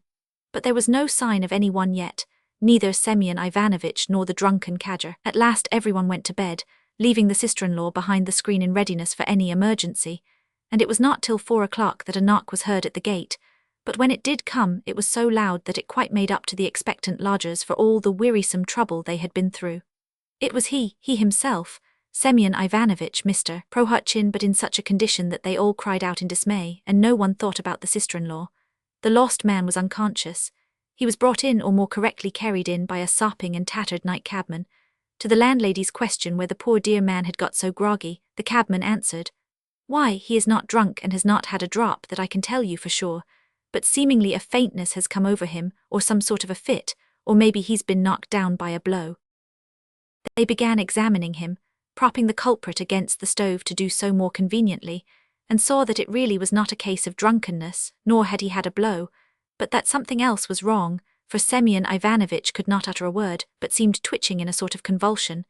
But there was no sign of anyone yet, neither Semyon Ivanovitch nor the drunken cadger. At last everyone went to bed, leaving the sister-in-law behind the screen in readiness for any emergency, and it was not till 4 o'clock that a knock was heard at the gate, but when it did come it was so loud that it quite made up to the expectant lodgers for all the wearisome trouble they had been through. It was he himself, Semyon Ivanovitch, Mr. Prohotchin, but in such a condition that they all cried out in dismay, and no one thought about the sister-in-law. The lost man was unconscious. He was brought in, or more correctly carried in, by a sopping and tattered night cabman. To the landlady's question where the poor dear man had got so groggy, the cabman answered, "Why, he is not drunk and has not had a drop, that I can tell you for sure, but seemingly a faintness has come over him, or some sort of a fit, or maybe he's been knocked down by a blow." They began examining him, propping the culprit against the stove to do so more conveniently, and saw that it really was not a case of drunkenness, nor had he had a blow, but that something else was wrong, for Semyon Ivanovitch could not utter a word, but seemed twitching in a sort of convulsion,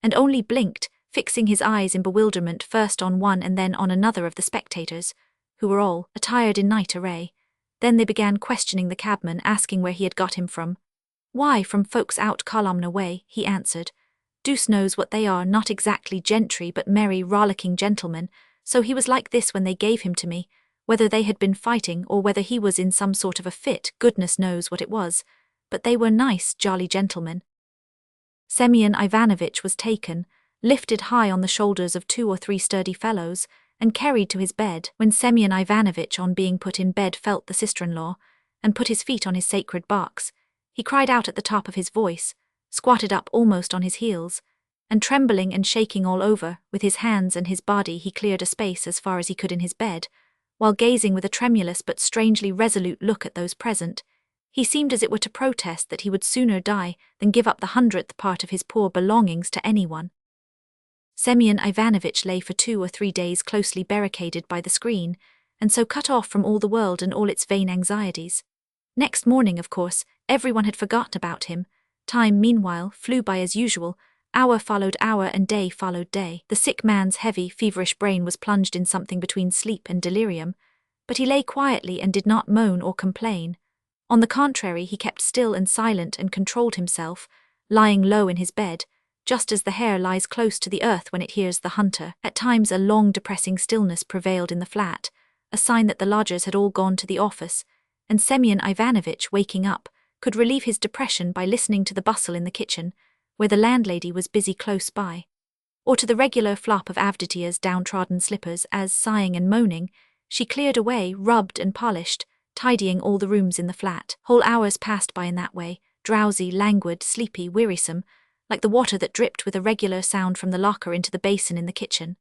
and only blinked, fixing his eyes in bewilderment first on one and then on another of the spectators, who were all attired in night array. Then they began questioning the cabman, asking where he had got him from. "Why, from folks out Kolomna way," he answered. "Deuce knows what they are, not exactly gentry but merry, rollicking gentlemen, so he was like this when they gave him to me. Whether they had been fighting or whether he was in some sort of a fit, goodness knows what it was, but they were nice, jolly gentlemen." Semyon Ivanovitch was taken, lifted high on the shoulders of 2 or 3 sturdy fellows, and carried to his bed. When Semyon Ivanovitch, on being put in bed, felt the sister-in-law, and put his feet on his sacred box, he cried out at the top of his voice, squatted up almost on his heels, and trembling and shaking all over, with his hands and his body he cleared a space as far as he could in his bed, while gazing with a tremulous but strangely resolute look at those present. He seemed as it were to protest that he would sooner die than give up the 100th part of his poor belongings to anyone. Semyon Ivanovitch lay for 2 or 3 days closely barricaded by the screen, and so cut off from all the world and all its vain anxieties. Next morning, of course, everyone had forgotten about him. Time, meanwhile, flew by as usual. Hour followed hour and day followed day. The sick man's heavy, feverish brain was plunged in something between sleep and delirium, but he lay quietly and did not moan or complain. On the contrary, he kept still and silent and controlled himself, lying low in his bed, just as the hare lies close to the earth when it hears the hunter. At times a long depressing stillness prevailed in the flat, a sign that the lodgers had all gone to the office, and Semyon Ivanovitch, waking up, could relieve his depression by listening to the bustle in the kitchen, where the landlady was busy close by, or to the regular flop of Avdotya's downtrodden slippers as, sighing and moaning, she cleared away, rubbed and polished, tidying all the rooms in the flat. Whole hours passed by in that way, drowsy, languid, sleepy, wearisome, like the water that dripped with a regular sound from the locker into the basin in the kitchen.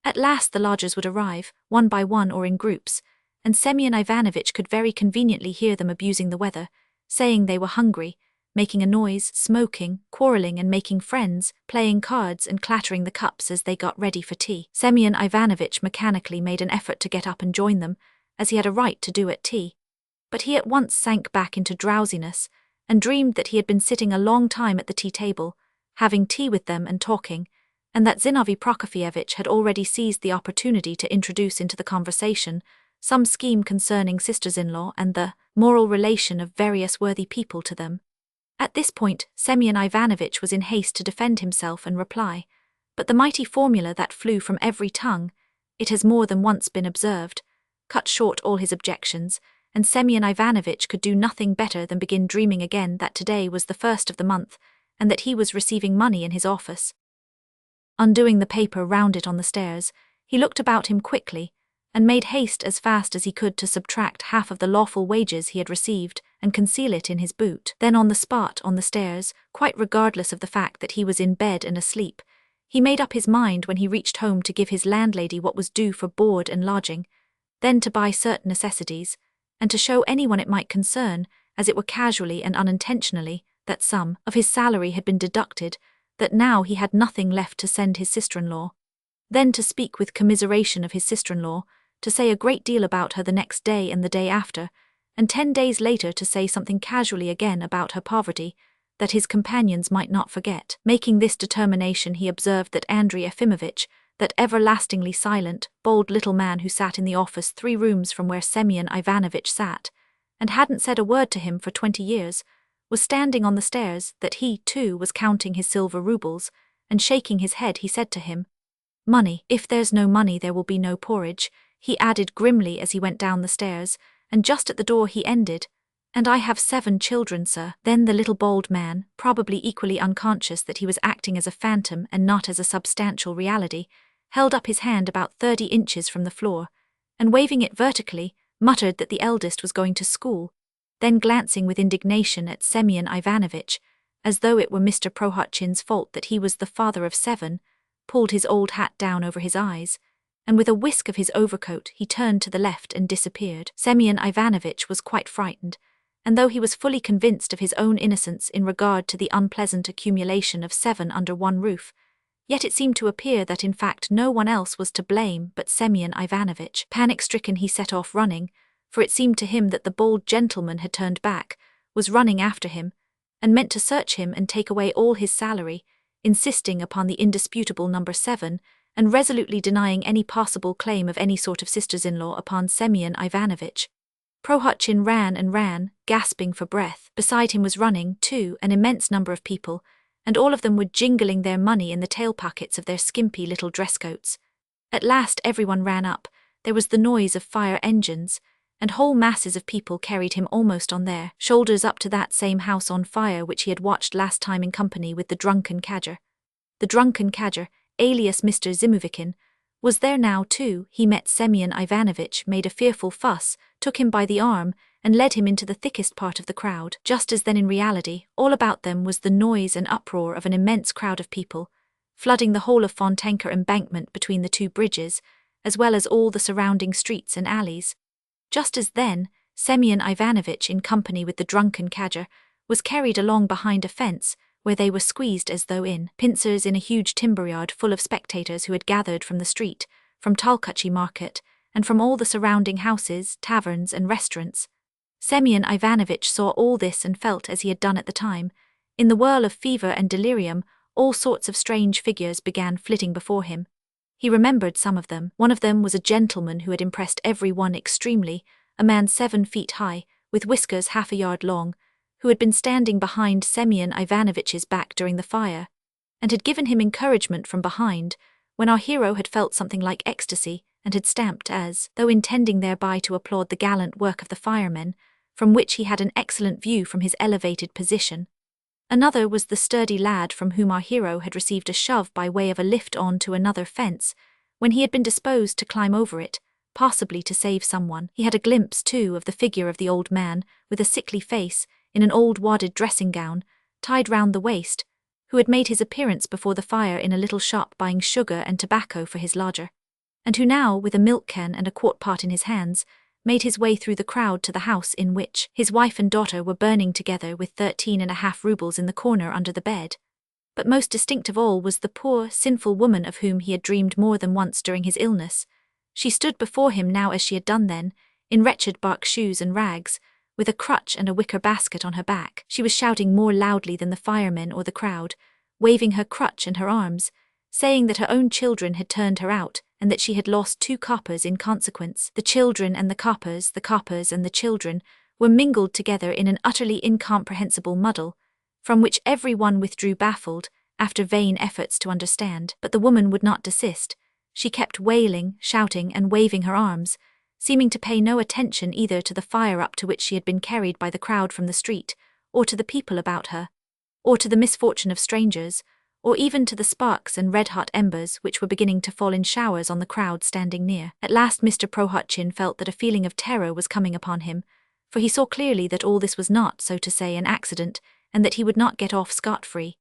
At last the lodgers would arrive, one by one or in groups, and Semyon Ivanovitch could very conveniently hear them abusing the weather, saying they were hungry, making a noise, smoking, quarrelling and making friends, playing cards and clattering the cups as they got ready for tea. Semyon Ivanovitch mechanically made an effort to get up and join them, as he had a right to do at tea, but he at once sank back into drowsiness, and dreamed that he had been sitting a long time at the tea-table, having tea with them and talking, and that Zinovy Prokofyevitch had already seized the opportunity to introduce into the conversation some scheme concerning sisters-in-law and the moral relation of various worthy people to them. At this point, Semyon Ivanovitch was in haste to defend himself and reply, but the mighty formula that flew from every tongue, "It has more than once been observed," cut short all his objections, and Semyon Ivanovitch could do nothing better than begin dreaming again that today was the 1st of the month, and that he was receiving money in his office. Undoing the paper round it on the stairs, he looked about him quickly, and made haste as fast as he could to subtract half of the lawful wages he had received and conceal it in his boot. Then on the spot, on the stairs, quite regardless of the fact that he was in bed and asleep, he made up his mind when he reached home to give his landlady what was due for board and lodging, then to buy certain necessities, and to show anyone it might concern, as it were casually and unintentionally, that some of his salary had been deducted, that now he had nothing left to send his sister-in-law. Then to speak with commiseration of his sister-in-law, to say a great deal about her the next day and the day after, and 10 days later to say something casually again about her poverty, that his companions might not forget. Making this determination, he observed that Andrei Efimovitch, that everlastingly silent, bold little man who sat in the office 3 rooms from where Semyon Ivanovitch sat, and hadn't said a word to him for 20 years, was standing on the stairs, that he, too, was counting his silver roubles, and shaking his head he said to him, "Money, if there's no money there will be no porridge," he added grimly as he went down the stairs, and just at the door he ended, "And I have 7 children, sir." Then the little bold man, probably equally unconscious that he was acting as a phantom and not as a substantial reality, held up his hand about 30 inches from the floor, and waving it vertically, muttered that the eldest was going to school, then glancing with indignation at Semyon Ivanovitch, as though it were Mr. Prohotchin's fault that he was the father of 7, pulled his old hat down over his eyes, and with a whisk of his overcoat he turned to the left and disappeared. Semyon Ivanovitch was quite frightened, and though he was fully convinced of his own innocence in regard to the unpleasant accumulation of 7 under one roof, yet it seemed to appear that in fact no one else was to blame but Semyon Ivanovitch. Panic-stricken, he set off running, for it seemed to him that the bold gentleman had turned back, was running after him, and meant to search him and take away all his salary, insisting upon the indisputable number 7, and resolutely denying any possible claim of any sort of sisters-in-law upon Semyon Ivanovitch. Prohotchin ran and ran, gasping for breath. Beside him was running, too, an immense number of people, and all of them were jingling their money in the tail pockets of their skimpy little dress coats. At last everyone ran up. There was the noise of fire engines, and whole masses of people carried him almost on their shoulders up to that same house on fire which he had watched last time in company with the drunken cadger. The drunken cadger, alias Mr. Zimuvikin, was there now too. He met Semyon Ivanovitch, made a fearful fuss, took him by the arm, and led him into the thickest part of the crowd. Just as then in reality, all about them was the noise and uproar of an immense crowd of people, flooding the whole of Fontanka embankment between the 2 bridges, as well as all the surrounding streets and alleys. Just as then, Semyon Ivanovitch, in company with the drunken cadger, was carried along behind a fence, where they were squeezed as though in pincers in a huge timber yard full of spectators who had gathered from the street, from Talkachi market, and from all the surrounding houses, taverns and restaurants. Semyon Ivanovitch saw all this and felt as he had done at the time. In the whirl of fever and delirium, all sorts of strange figures began flitting before him. He remembered some of them. One of them was a gentleman who had impressed every one extremely, a man 7 feet high, with whiskers half a yard long, who had been standing behind Semyon Ivanovitch's back during the fire, and had given him encouragement from behind, when our hero had felt something like ecstasy, and had stamped as though intending thereby to applaud the gallant work of the firemen, from which he had an excellent view from his elevated position. Another was the sturdy lad from whom our hero had received a shove by way of a lift on to another fence, when he had been disposed to climb over it, possibly to save someone. He had a glimpse, too, of the figure of the old man, with a sickly face, in an old wadded dressing gown, tied round the waist, who had made his appearance before the fire in a little shop buying sugar and tobacco for his lodger, and who now, with a milk can and a quart-pot in his hands, made his way through the crowd to the house in which his wife and daughter were burning together with 13.5 rubles in the corner under the bed. But most distinct of all was the poor, sinful woman of whom he had dreamed more than once during his illness. She stood before him now as she had done then, in wretched bark shoes and rags, with a crutch and a wicker basket on her back. She was shouting more loudly than the firemen or the crowd, waving her crutch and her arms, saying that her own children had turned her out, and that she had lost 2 coppers in consequence. The children and the coppers and the children, were mingled together in an utterly incomprehensible muddle, from which every one withdrew baffled, after vain efforts to understand. But the woman would not desist. She kept wailing, shouting, and waving her arms, seeming to pay no attention either to the fire up to which she had been carried by the crowd from the street, or to the people about her, or to the misfortune of strangers, or even to the sparks and red-hot embers which were beginning to fall in showers on the crowd standing near. At last Mr. Prohotchin felt that a feeling of terror was coming upon him, for he saw clearly that all this was not, so to say, an accident, and that he would not get off scot-free.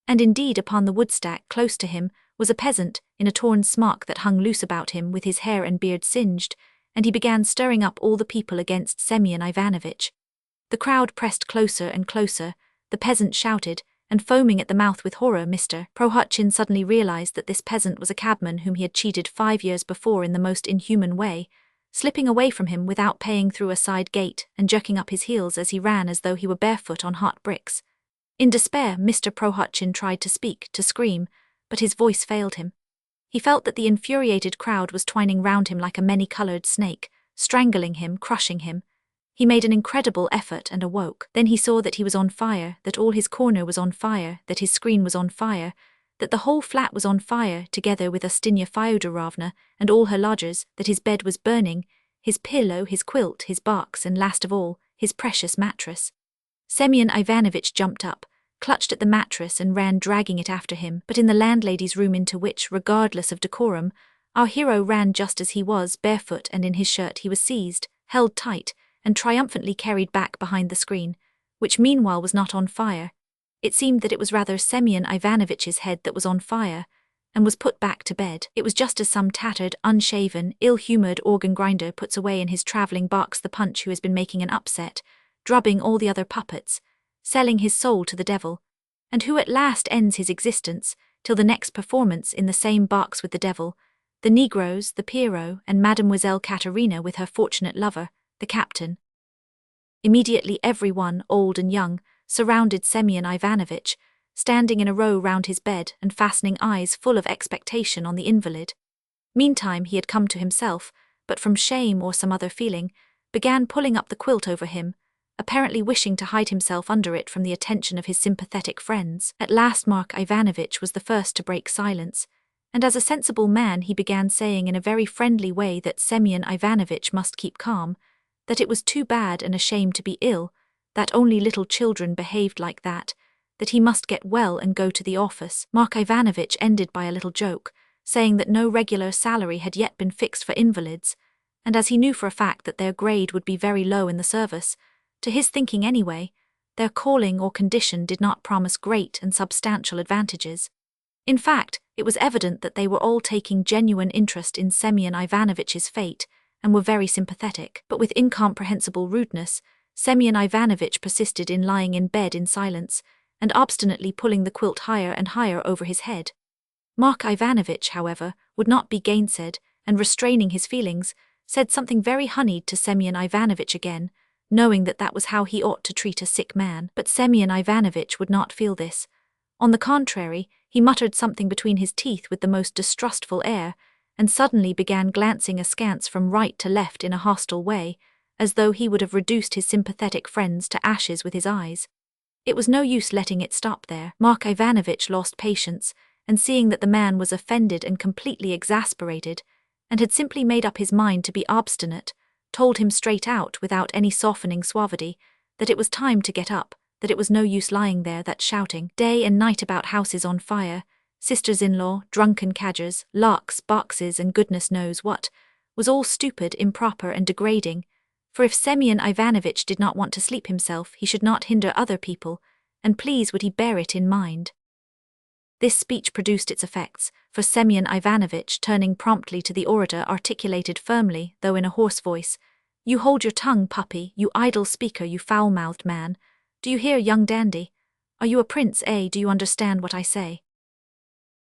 And indeed upon the woodstack close to him was a peasant in a torn smock that hung loose about him with his hair and beard singed, and he began stirring up all the people against Semyon Ivanovitch. The crowd pressed closer and closer, the peasant shouted, and foaming at the mouth with horror, Mr. Prohotchin suddenly realized that this peasant was a cabman whom he had cheated 5 years before in the most inhuman way, slipping away from him without paying through a side gate and jerking up his heels as he ran as though he were barefoot on hot bricks. In despair, Mr. Prohotchin tried to speak, to scream, but his voice failed him. He felt that the infuriated crowd was twining round him like a many-coloured snake, strangling him, crushing him. He made an incredible effort and awoke. Then he saw that he was on fire, that all his corner was on fire, that his screen was on fire, that the whole flat was on fire, together with Ustinya Fyodorovna and all her lodgers, that his bed was burning, his pillow, his quilt, his box, and last of all, his precious mattress. Semyon Ivanovitch jumped up, clutched at the mattress and ran dragging it after him, but in the landlady's room into which, regardless of decorum, our hero ran just as he was, barefoot and in his shirt, he was seized, held tight, and triumphantly carried back behind the screen, which meanwhile was not on fire. It seemed that it was rather Semyon Ivanovitch's head that was on fire, and was put back to bed. It was just as some tattered, unshaven, ill-humoured organ-grinder puts away in his travelling box the punch who has been making an upset, drubbing all the other puppets, selling his soul to the devil, and who at last ends his existence, till the next performance in the same box with the devil, the Negroes, the Pierrot, and Mademoiselle Katerina with her fortunate lover, the captain. Immediately every one, old and young, surrounded Semyon Ivanovitch, standing in a row round his bed and fastening eyes full of expectation on the invalid. Meantime he had come to himself, but from shame or some other feeling, began pulling up the quilt over him, apparently wishing to hide himself under it from the attention of his sympathetic friends. At last Mark Ivanovitch was the first to break silence, and as a sensible man he began saying in a very friendly way that Semyon Ivanovitch must keep calm, that it was too bad and a shame to be ill, that only little children behaved like that he must get well and go to the office. Mark Ivanovitch ended by a little joke, saying that no regular salary had yet been fixed for invalids, and as he knew for a fact that their grade would be very low in the service, to his thinking anyway, their calling or condition did not promise great and substantial advantages. In fact, it was evident that they were all taking genuine interest in Semyon Ivanovitch's fate, and were very sympathetic. But with incomprehensible rudeness, Semyon Ivanovitch persisted in lying in bed in silence, and obstinately pulling the quilt higher and higher over his head. Mark Ivanovitch, however, would not be gainsaid, and restraining his feelings, said something very honeyed to Semyon Ivanovitch again, knowing that that was how he ought to treat a sick man. But Semyon Ivanovitch would not feel this. On the contrary, he muttered something between his teeth with the most distrustful air, and suddenly began glancing askance from right to left in a hostile way, as though he would have reduced his sympathetic friends to ashes with his eyes. It was no use letting it stop there. Mark Ivanovitch lost patience, and seeing that the man was offended and completely exasperated, and had simply made up his mind to be obstinate, told him straight out without any softening suavity, that it was time to get up, that it was no use lying there, that shouting day and night about houses on fire, sisters-in-law, drunken cadgers, larks, boxes, and goodness knows what, was all stupid, improper, and degrading, for if Semyon Ivanovitch did not want to sleep himself, he should not hinder other people, and please would he bear it in mind. This speech produced its effects, for Semyon Ivanovitch, turning promptly to the orator, articulated firmly, though in a hoarse voice, "You hold your tongue, puppy, you idle speaker, you foul-mouthed man. Do you hear, young dandy? Are you a prince, eh? Do you understand what I say?"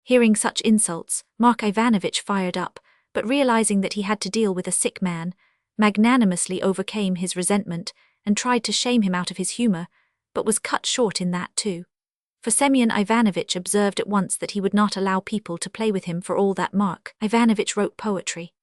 Hearing such insults, Mark Ivanovitch fired up, but realizing that he had to deal with a sick man, magnanimously overcame his resentment and tried to shame him out of his humor, but was cut short in that too. For Semyon Ivanovitch observed at once that he would not allow people to play with him for all that. Mark Ivanovitch wrote poetry.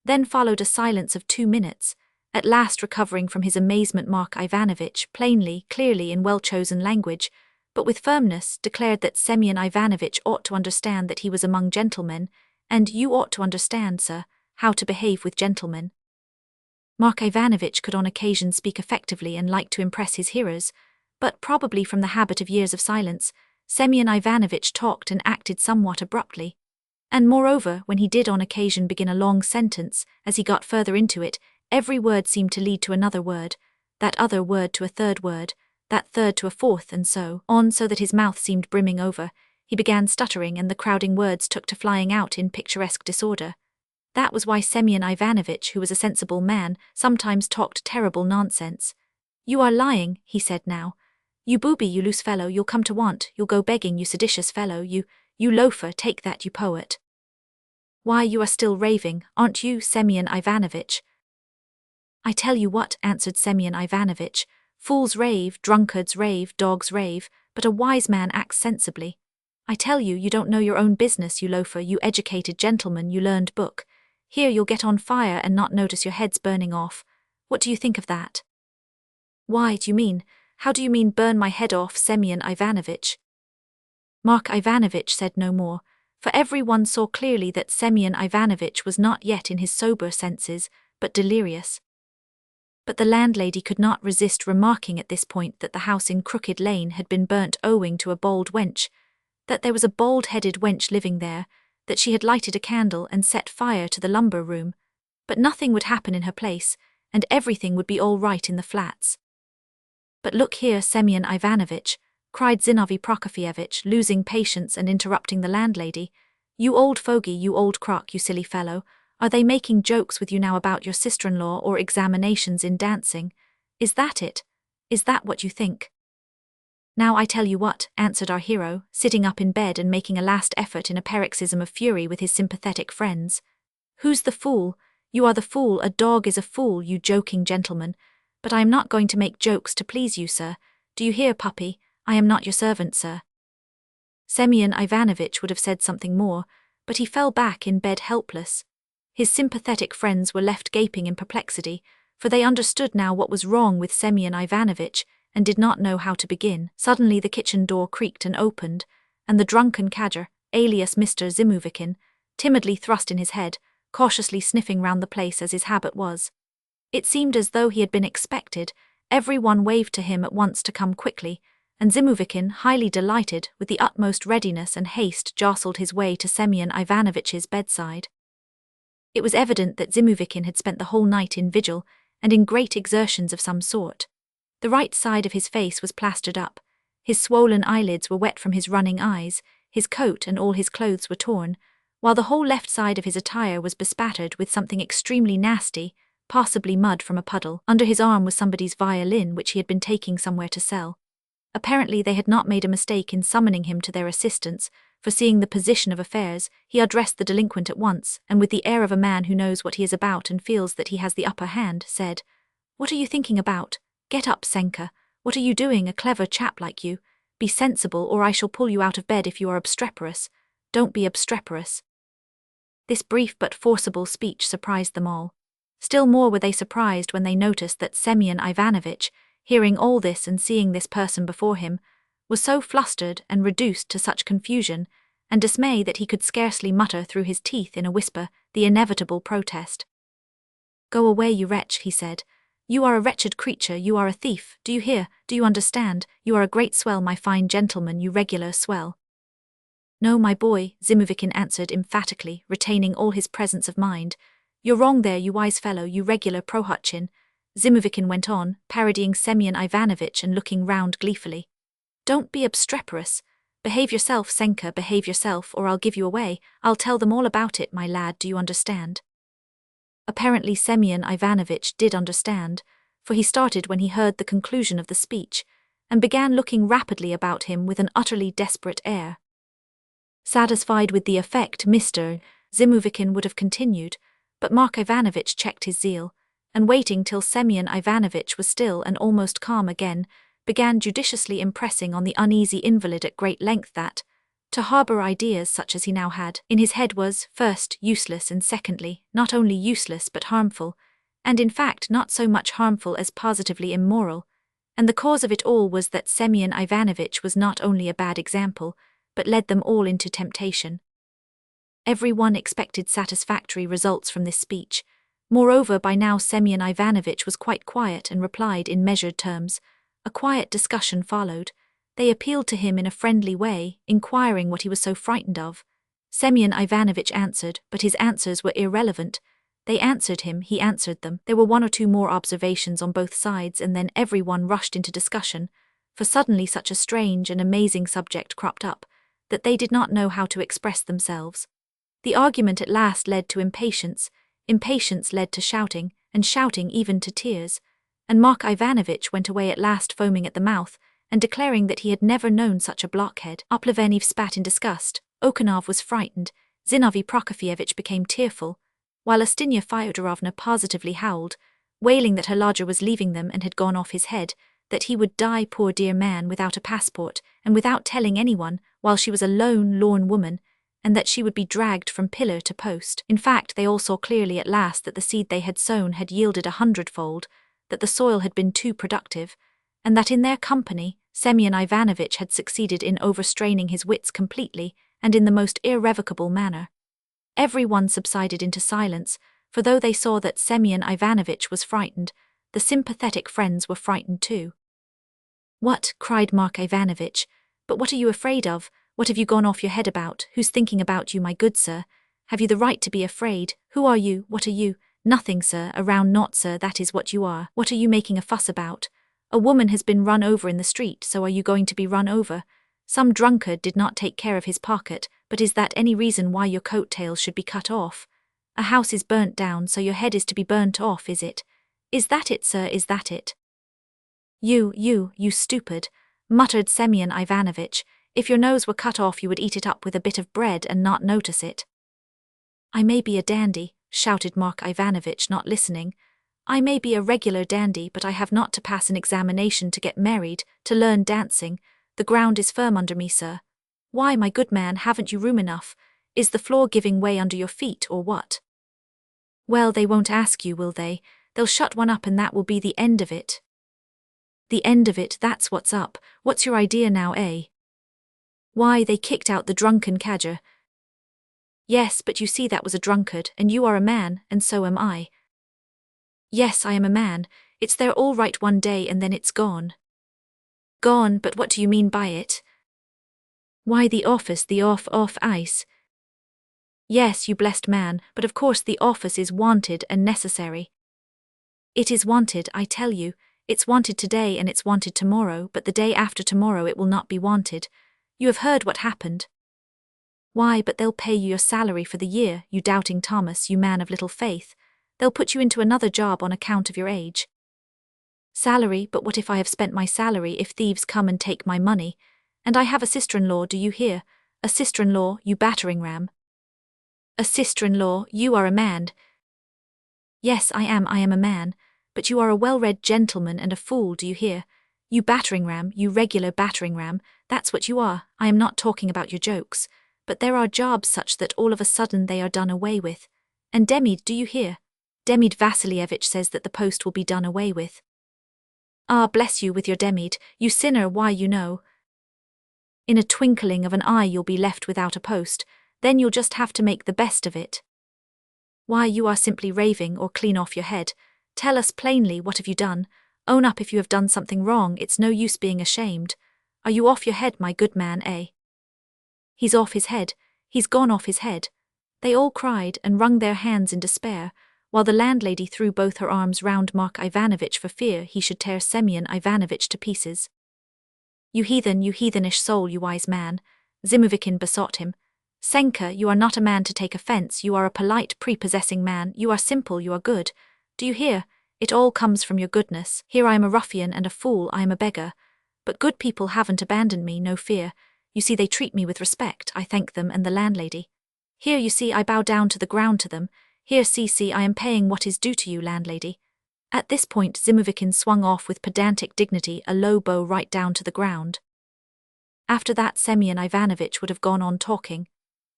Then followed a silence of 2 minutes. At last, recovering from his amazement, Mark Ivanovitch, plainly, clearly, in well-chosen language, but with firmness, declared that Semyon Ivanovitch ought to understand that he was among gentlemen, and you ought to understand, sir, how to behave with gentlemen. Mark Ivanovitch could on occasion speak effectively and liked to impress his hearers, but probably from the habit of years of silence, Semyon Ivanovitch talked and acted somewhat abruptly. And moreover, when he did on occasion begin a long sentence, as he got further into it, every word seemed to lead to another word, that other word to a third word, that third to a fourth, and so on, so that his mouth seemed brimming over. He began stuttering, and the crowding words took to flying out in picturesque disorder. That was why Semyon Ivanovitch, who was a sensible man, sometimes talked terrible nonsense. "You are lying," he said now. "You booby, you loose fellow, you'll come to want, you'll go begging, you seditious fellow, you loafer, take that, you poet. Why, you are still raving, aren't you, Semyon Ivanovitch?" "I tell you what," answered Semyon Ivanovitch, "fools rave, drunkards rave, dogs rave, but a wise man acts sensibly. I tell you, you don't know your own business, you loafer, you educated gentleman, you learned book. Here you'll get on fire and not notice your head's burning off. What do you think of that?" "Why, how do you mean burn my head off, Semyon Ivanovitch?" Mark Ivanovitch said no more, for every one saw clearly that Semyon Ivanovitch was not yet in his sober senses, but delirious. But the landlady could not resist remarking at this point that the house in Crooked Lane had been burnt owing to a bold wench, that there was a bald-headed wench living there, that she had lighted a candle and set fire to the lumber room, but nothing would happen in her place, and everything would be all right in the flats. "But look here, Semyon Ivanovitch," cried Zinovy Prokofyevitch, losing patience and interrupting the landlady. "You old fogey, you old crock, you silly fellow, are they making jokes with you now about your sister-in-law or examinations in dancing? Is that it? Is that what you think? Now I tell you what, answered our hero, sitting up in bed and making a last effort in a paroxysm of fury with his sympathetic friends. Who's the fool? You are the fool. A dog is a fool, you joking gentleman. But I am not going to make jokes to please you, sir. Do you hear, puppy? I am not your servant, sir. Semyon Ivanovitch would have said something more, but he fell back in bed helpless. His sympathetic friends were left gaping in perplexity, for they understood now what was wrong with Semyon Ivanovitch, and did not know how to begin. Suddenly the kitchen door creaked and opened, and the drunken cadger, alias Mr. Zimuvikin, timidly thrust in his head, cautiously sniffing round the place as his habit was. It seemed as though he had been expected. Every one waved to him at once to come quickly, and Zimuvikin, highly delighted, with the utmost readiness and haste jostled his way to Semyon Ivanovitch's bedside. It was evident that Zimuvikin had spent the whole night in vigil, and in great exertions of some sort. The right side of his face was plastered up, his swollen eyelids were wet from his running eyes, his coat and all his clothes were torn, while the whole left side of his attire was bespattered with something extremely nasty, possibly mud from a puddle. Under his arm was somebody's violin which he had been taking somewhere to sell. Apparently they had not made a mistake in summoning him to their assistance, for seeing the position of affairs, he addressed the delinquent at once, and with the air of a man who knows what he is about and feels that he has the upper hand, said, "What are you thinking about? Get up, Senka. What are you doing, a clever chap like you? Be sensible, or I shall pull you out of bed if you are obstreperous. Don't be obstreperous." This brief but forcible speech surprised them all. Still more were they surprised when they noticed that Semyon Ivanovitch, hearing all this and seeing this person before him, was so flustered and reduced to such confusion and dismay that he could scarcely mutter through his teeth in a whisper the inevitable protest. "Go away, you wretch," he said. "You are a wretched creature, you are a thief, do you hear, do you understand? You are a great swell, my fine gentleman, you regular swell." "No, my boy," Zimuvikin answered emphatically, retaining all his presence of mind. "You're wrong there, you wise fellow, you regular Prohotchin." Zimuvikin went on, parodying Semyon Ivanovitch and looking round gleefully. "Don't be obstreperous. Behave yourself, Senka, behave yourself, or I'll give you away. I'll tell them all about it, my lad, do you understand?" Apparently Semyon Ivanovitch did understand, for he started when he heard the conclusion of the speech, and began looking rapidly about him with an utterly desperate air. Satisfied with the effect, Mr. Zimuvikin would have continued, but Mark Ivanovitch checked his zeal, and waiting till Semyon Ivanovitch was still and almost calm again, began judiciously impressing on the uneasy invalid at great length that, to harbour ideas such as he now had in his head was, first, useless, and secondly, not only useless but harmful, and in fact not so much harmful as positively immoral, and the cause of it all was that Semyon Ivanovitch was not only a bad example, but led them all into temptation. Every one expected satisfactory results from this speech. Moreover, by now Semyon Ivanovitch was quite quiet and replied in measured terms. A quiet discussion followed. They appealed to him in a friendly way, inquiring what he was so frightened of. Semyon Ivanovitch answered, but his answers were irrelevant. They answered him, he answered them. There were one or two more observations on both sides, and then every one rushed into discussion, for suddenly such a strange and amazing subject cropped up, that they did not know how to express themselves. The argument at last led to impatience, impatience led to shouting, and shouting even to tears, and Mark Ivanovitch went away at last foaming at the mouth, and declaring that he had never known such a blockhead. Oplevenev spat in disgust, Okanov was frightened, Zinovy Prokofyevitch became tearful, while Ustinya Fyodorovna positively howled, wailing that her lodger was leaving them and had gone off his head, that he would die, poor dear man, without a passport, and without telling anyone, while she was a lone, lorn woman, and that she would be dragged from pillar to post. In fact, they all saw clearly at last that the seed they had sown had yielded 100-fold, that the soil had been too productive, and that in their company, Semyon Ivanovitch had succeeded in overstraining his wits completely and in the most irrevocable manner. Every one subsided into silence, for though they saw that Semyon Ivanovitch was frightened, the sympathetic friends were frightened too. "What?" cried Mark Ivanovitch. "But what are you afraid of? What have you gone off your head about? Who's thinking about you, my good sir? Have you the right to be afraid? Who are you? What are you? Nothing, sir, a round knot, sir, that is what you are. What are you making a fuss about? A woman has been run over in the street, so are you going to be run over? Some drunkard did not take care of his pocket, but is that any reason why your coat-tails should be cut off? A house is burnt down, so your head is to be burnt off, is it? Is that it, sir, is that it? You stupid, muttered Semyon Ivanovitch. If your nose were cut off you would eat it up with a bit of bread and not notice it. I may be a dandy, shouted Mark Ivanovitch, not listening. I may be a regular dandy, but I have not to pass an examination to get married, to learn dancing. The ground is firm under me, sir. Why, my good man, haven't you room enough? Is the floor giving way under your feet, or what? Well, they won't ask you, will they? They'll shut one up and that will be the end of it. The end of it, that's what's up. What's your idea now, eh? Why, they kicked out the drunken cadger. Yes, but you see that was a drunkard, and you are a man, and so am I. Yes, I am a man. It's there all right one day and then it's gone. Gone, but what do you mean by it? Why, the office, the off ice. Yes, you blessed man, but of course the office is wanted and necessary. It is wanted, I tell you. It's wanted today and it's wanted tomorrow, but the day after tomorrow it will not be wanted. You have heard what happened. Why, but they'll pay you your salary for the year, you doubting Thomas, you man of little faith. They'll put you into another job on account of your age. Salary, but what if I have spent my salary, if thieves come and take my money? And I have a sister-in-law, do you hear? A sister-in-law, you battering ram. A sister-in-law, you are a man. Yes, I am a man, but you are a well-read gentleman and a fool, do you hear? You battering ram, you regular battering ram, that's what you are. I am not talking about your jokes, but there are jobs such that all of a sudden they are done away with. And Demid, do you hear? Demid Vassilievich says that the post will be done away with. Ah, bless you with your Demid, you sinner, why you know. In a twinkling of an eye you'll be left without a post, then you'll just have to make the best of it. Why, you are simply raving or clean off your head. Tell us plainly, what have you done? Own up if you have done something wrong, it's no use being ashamed. Are you off your head, my good man, eh? He's off his head, he's gone off his head. They all cried and wrung their hands in despair, while the landlady threw both her arms round Mark Ivanovitch for fear he should tear Semyon Ivanovitch to pieces. You heathen, you heathenish soul, you wise man, Zimovichin besought him. Senka, you are not a man to take offence, you are a polite, prepossessing man, you are simple, you are good. Do you hear? It all comes from your goodness. Here I am a ruffian and a fool, I am a beggar. But good people haven't abandoned me, no fear. You see, they treat me with respect, I thank them and the landlady. Here, you see, I bow down to the ground to them. Here, see, I am paying what is due to you, landlady. At this point Zimovichin swung off with pedantic dignity, a low bow right down to the ground. After that Semyon Ivanovitch would have gone on talking.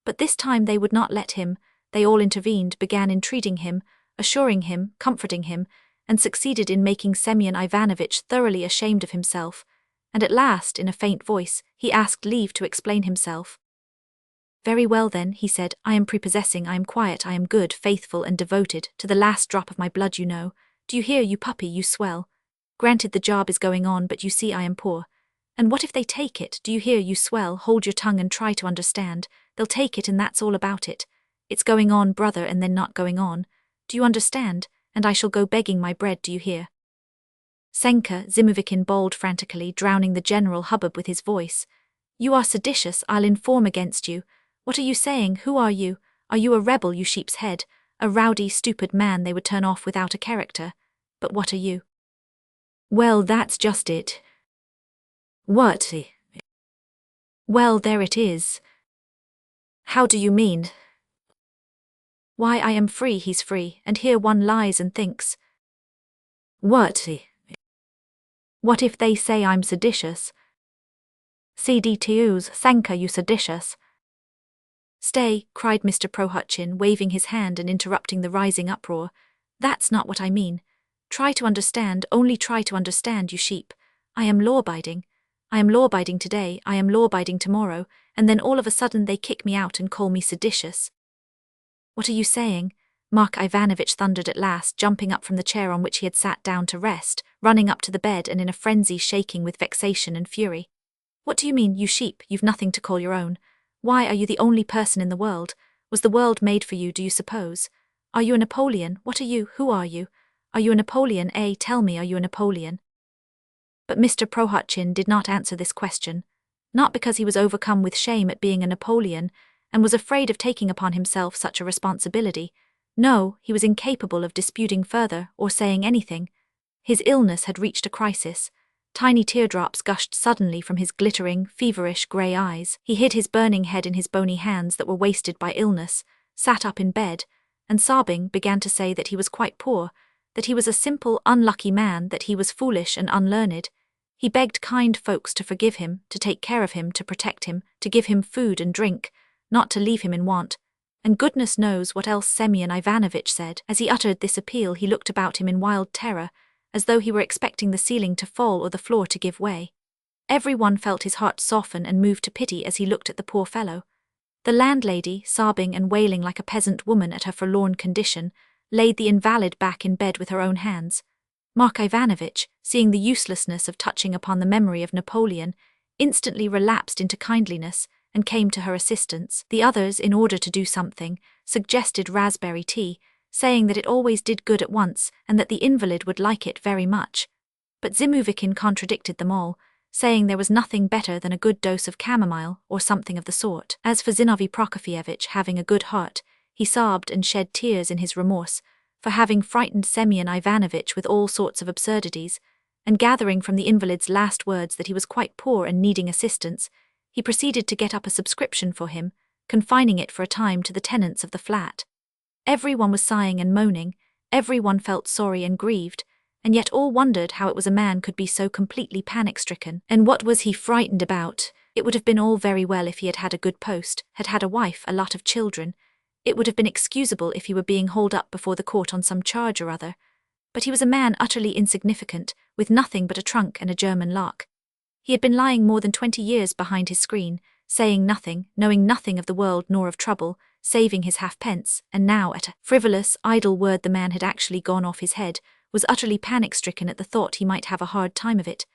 But this time they would not let him. They all intervened, began entreating him, assuring him, comforting him, and succeeded in making Semyon Ivanovitch thoroughly ashamed of himself, and at last, in a faint voice, he asked leave to explain himself. Very well then, he said, I am prepossessing, I am quiet, I am good, faithful and devoted, to the last drop of my blood, you know. Do you hear, you puppy, you swell? Granted the job is going on, but you see I am poor. And what if they take it? Do you hear, you swell? Hold your tongue and try to understand. They'll take it and that's all about it. It's going on, brother, and then not going on. Do you understand? And I shall go begging my bread, do you hear? Senka, Zimovichin bawled frantically, drowning the general hubbub with his voice. You are seditious, I'll inform against you. What are you saying? Who are you? Are you a rebel, you sheep's head? A rowdy, stupid man they would turn off without a character. But what are you? Well, that's just it. What? Well, there it is. How do you mean? Why, I am free, he's free, and here one lies and thinks. What? What if they say I'm seditious? CDTUs, Sanka, you seditious. Stay, cried Mr. Prohutchin, waving his hand and interrupting the rising uproar. That's not what I mean. Try to understand, only try to understand, you sheep. I am law-abiding. I am law-abiding today, I am law-abiding tomorrow, and then all of a sudden they kick me out and call me seditious. What are you saying? Mark Ivanovitch thundered at last, jumping up from the chair on which he had sat down to rest, running up to the bed and in a frenzy shaking with vexation and fury. What do you mean, you sheep? You've nothing to call your own. Why, are you the only person in the world? Was the world made for you, do you suppose? Are you a Napoleon? What are you? Who are you? Are you a Napoleon, eh? Tell me, are you a Napoleon? But Mr. Prohutchin did not answer this question, not because he was overcome with shame at being a Napoleon, and was afraid of taking upon himself such a responsibility. No, he was incapable of disputing further or saying anything. His illness had reached a crisis. Tiny teardrops gushed suddenly from his glittering, feverish grey eyes. He hid his burning head in his bony hands that were wasted by illness, sat up in bed, and sobbing began to say that he was quite poor, that he was a simple, unlucky man, that he was foolish and unlearned. He begged kind folks to forgive him, to take care of him, to protect him, to give him food and drink, not to leave him in want. And goodness knows what else Semyon Ivanovitch said. As he uttered this appeal, he looked about him in wild terror, as though he were expecting the ceiling to fall or the floor to give way. Everyone felt his heart soften and move to pity as he looked at the poor fellow. The landlady, sobbing and wailing like a peasant woman at her forlorn condition, laid the invalid back in bed with her own hands. Mark Ivanovitch, seeing the uselessness of touching upon the memory of Napoleon, instantly relapsed into kindliness and came to her assistance. The others, in order to do something, suggested raspberry tea, saying that it always did good at once and that the invalid would like it very much. But Zimuvikin contradicted them all, saying there was nothing better than a good dose of chamomile or something of the sort. As for Zinovy Prokofyevitch, having a good heart, he sobbed and shed tears in his remorse for having frightened Semyon Ivanovitch with all sorts of absurdities, and gathering from the invalid's last words that he was quite poor and needing assistance, he proceeded to get up a subscription for him, confining it for a time to the tenants of the flat. Everyone was sighing and moaning, everyone felt sorry and grieved, and yet all wondered how it was a man could be so completely panic-stricken. And what was he frightened about? It would have been all very well if he had had a good post, had had a wife, a lot of children. It would have been excusable if he were being hauled up before the court on some charge or other. But he was a man utterly insignificant, with nothing but a trunk and a German lock. He had been lying more than 20 years behind his screen, saying nothing, knowing nothing of the world nor of trouble, saving his halfpence, and now at a frivolous, idle word the man had actually gone off his head, was utterly panic-stricken at the thought he might have a hard time of it.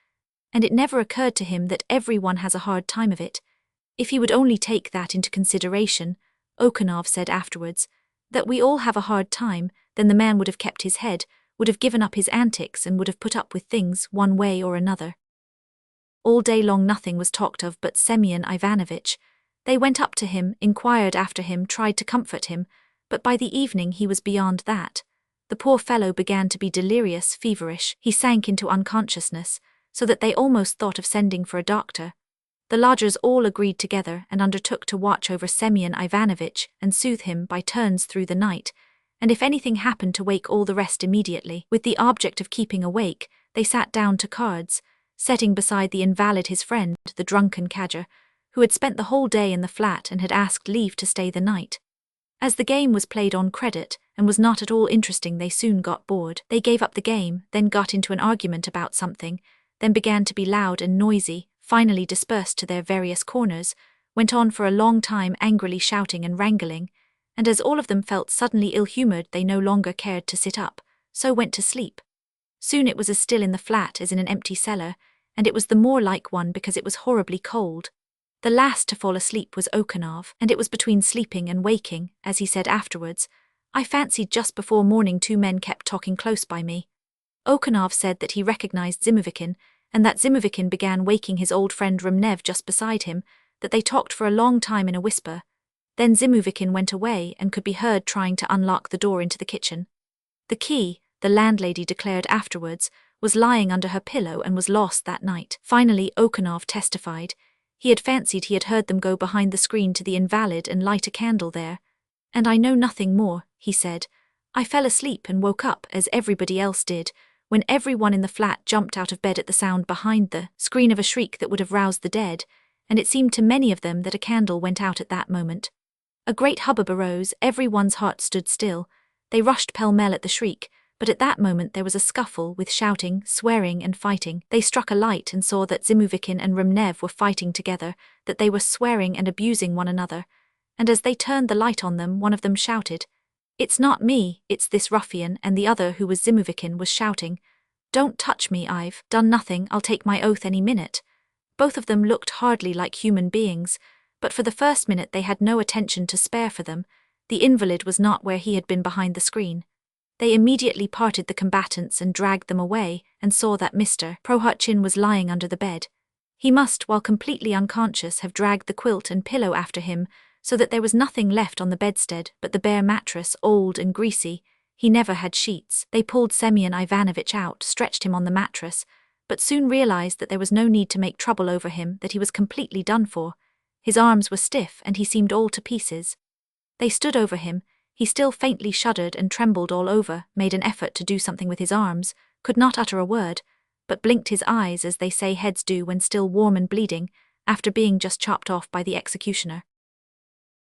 And it never occurred to him that everyone has a hard time of it. If he would only take that into consideration, Okonov said afterwards, that we all have a hard time, then the man would have kept his head, would have given up his antics and would have put up with things one way or another. All day long nothing was talked of but Semyon Ivanovitch. They went up to him, inquired after him, tried to comfort him, but by the evening he was beyond that. The poor fellow began to be delirious, feverish. He sank into unconsciousness, so that they almost thought of sending for a doctor. The lodgers all agreed together and undertook to watch over Semyon Ivanovitch and soothe him by turns through the night, and if anything happened to wake all the rest immediately. With the object of keeping awake, they sat down to cards, setting beside the invalid his friend, the drunken cadger, who had spent the whole day in the flat and had asked leave to stay the night. As the game was played on credit and was not at all interesting, they soon got bored. They gave up the game, then got into an argument about something, then began to be loud and noisy, finally dispersed to their various corners, went on for a long time angrily shouting and wrangling, and as all of them felt suddenly ill-humoured they no longer cared to sit up, so went to sleep. Soon it was as still in the flat as in an empty cellar, and it was the more like one because it was horribly cold. The last to fall asleep was Okonov, and it was between sleeping and waking, as he said afterwards, I fancied just before morning 2 men kept talking close by me. Okonov said that he recognized Zimuvikin, and that Zimuvikin began waking his old friend Rumnev just beside him, that they talked for a long time in a whisper. Then Zimuvikin went away and could be heard trying to unlock the door into the kitchen. The key, the landlady declared afterwards, was lying under her pillow and was lost that night. Finally, Okonov testified. He had fancied he had heard them go behind the screen to the invalid and light a candle there. And I know nothing more, he said. I fell asleep and woke up as everybody else did, when everyone in the flat jumped out of bed at the sound behind the screen of a shriek that would have roused the dead, and it seemed to many of them that a candle went out at that moment. A great hubbub arose, everyone's heart stood still. They rushed pell-mell at the shriek, but at that moment there was a scuffle with shouting, swearing and fighting. They struck a light and saw that Zimuvikin and Rumnev were fighting together, that they were swearing and abusing one another, and as they turned the light on them one of them shouted, It's not me, it's this ruffian, and the other, who was Zimuvikin, was shouting, Don't touch me, I've done nothing, I'll take my oath any minute. Both of them looked hardly like human beings, but for the first minute they had no attention to spare for them. The invalid was not where he had been behind the screen. They immediately parted the combatants and dragged them away, and saw that Mr. Prohotchin was lying under the bed. He must, while completely unconscious, have dragged the quilt and pillow after him, so that there was nothing left on the bedstead but the bare mattress, old and greasy. He never had sheets. They pulled Semyon Ivanovitch out, stretched him on the mattress, but soon realized that there was no need to make trouble over him, that he was completely done for. His arms were stiff and he seemed all to pieces. They stood over him. He still faintly shuddered and trembled all over, made an effort to do something with his arms, could not utter a word, but blinked his eyes as they say heads do when still warm and bleeding, after being just chopped off by the executioner.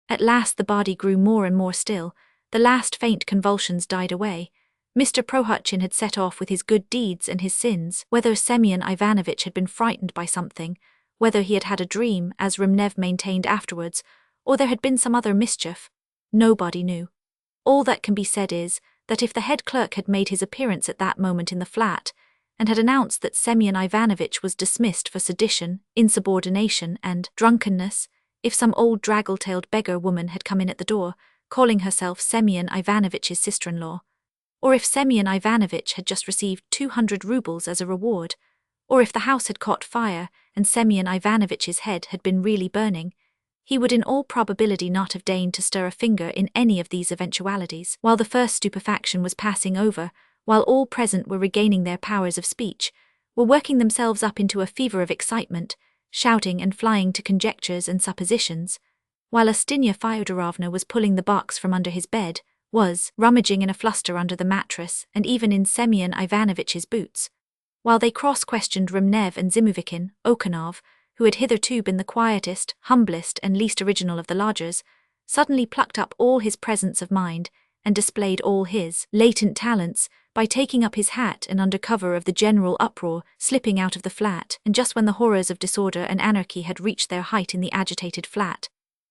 At last the body grew more and more still, the last faint convulsions died away. Mr. Prohutchin had set off with his good deeds and his sins. Whether Semyon Ivanovitch had been frightened by something, whether he had had a dream, as Remnev maintained afterwards, or there had been some other mischief, nobody knew. All that can be said is, that if the head clerk had made his appearance at that moment in the flat, and had announced that Semyon Ivanovitch was dismissed for sedition, insubordination, and drunkenness, if some old draggle-tailed beggar woman had come in at the door, calling herself Semyon Ivanovitch's sister-in-law, or if Semyon Ivanovitch had just received 200 rubles as a reward, or if the house had caught fire and Semyon Ivanovitch's head had been really burning, he would in all probability not have deigned to stir a finger in any of these eventualities. While the first stupefaction was passing over, while all present were regaining their powers of speech, were working themselves up into a fever of excitement, shouting and flying to conjectures and suppositions, while Ustinya Fyodorovna was pulling the box from under his bed, was rummaging in a fluster under the mattress and even in Semyon Ivanovitch's boots, while they cross-questioned Remnev and Zimuvikin, Okanov, who had hitherto been the quietest, humblest and least original of the lodgers, suddenly plucked up all his presence of mind and displayed all his latent talents by taking up his hat and under cover of the general uproar slipping out of the flat, and just when the horrors of disorder and anarchy had reached their height in the agitated flat,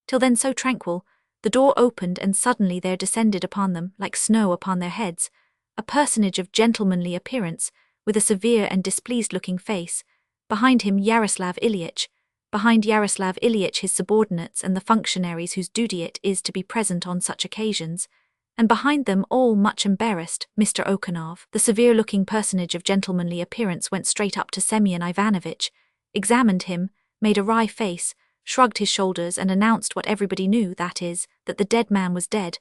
till then so tranquil, the door opened and suddenly there descended upon them, like snow upon their heads, a personage of gentlemanly appearance, with a severe and displeased-looking face, behind him Yaroslav Ilyitch, behind Yaroslav Ilyitch his subordinates and the functionaries whose duty it is to be present on such occasions, and behind them all much embarrassed, Mr. Okanov. The severe-looking personage of gentlemanly appearance went straight up to Semyon Ivanovitch, examined him, made a wry face, shrugged his shoulders and announced what everybody knew, that is, that the dead man was dead,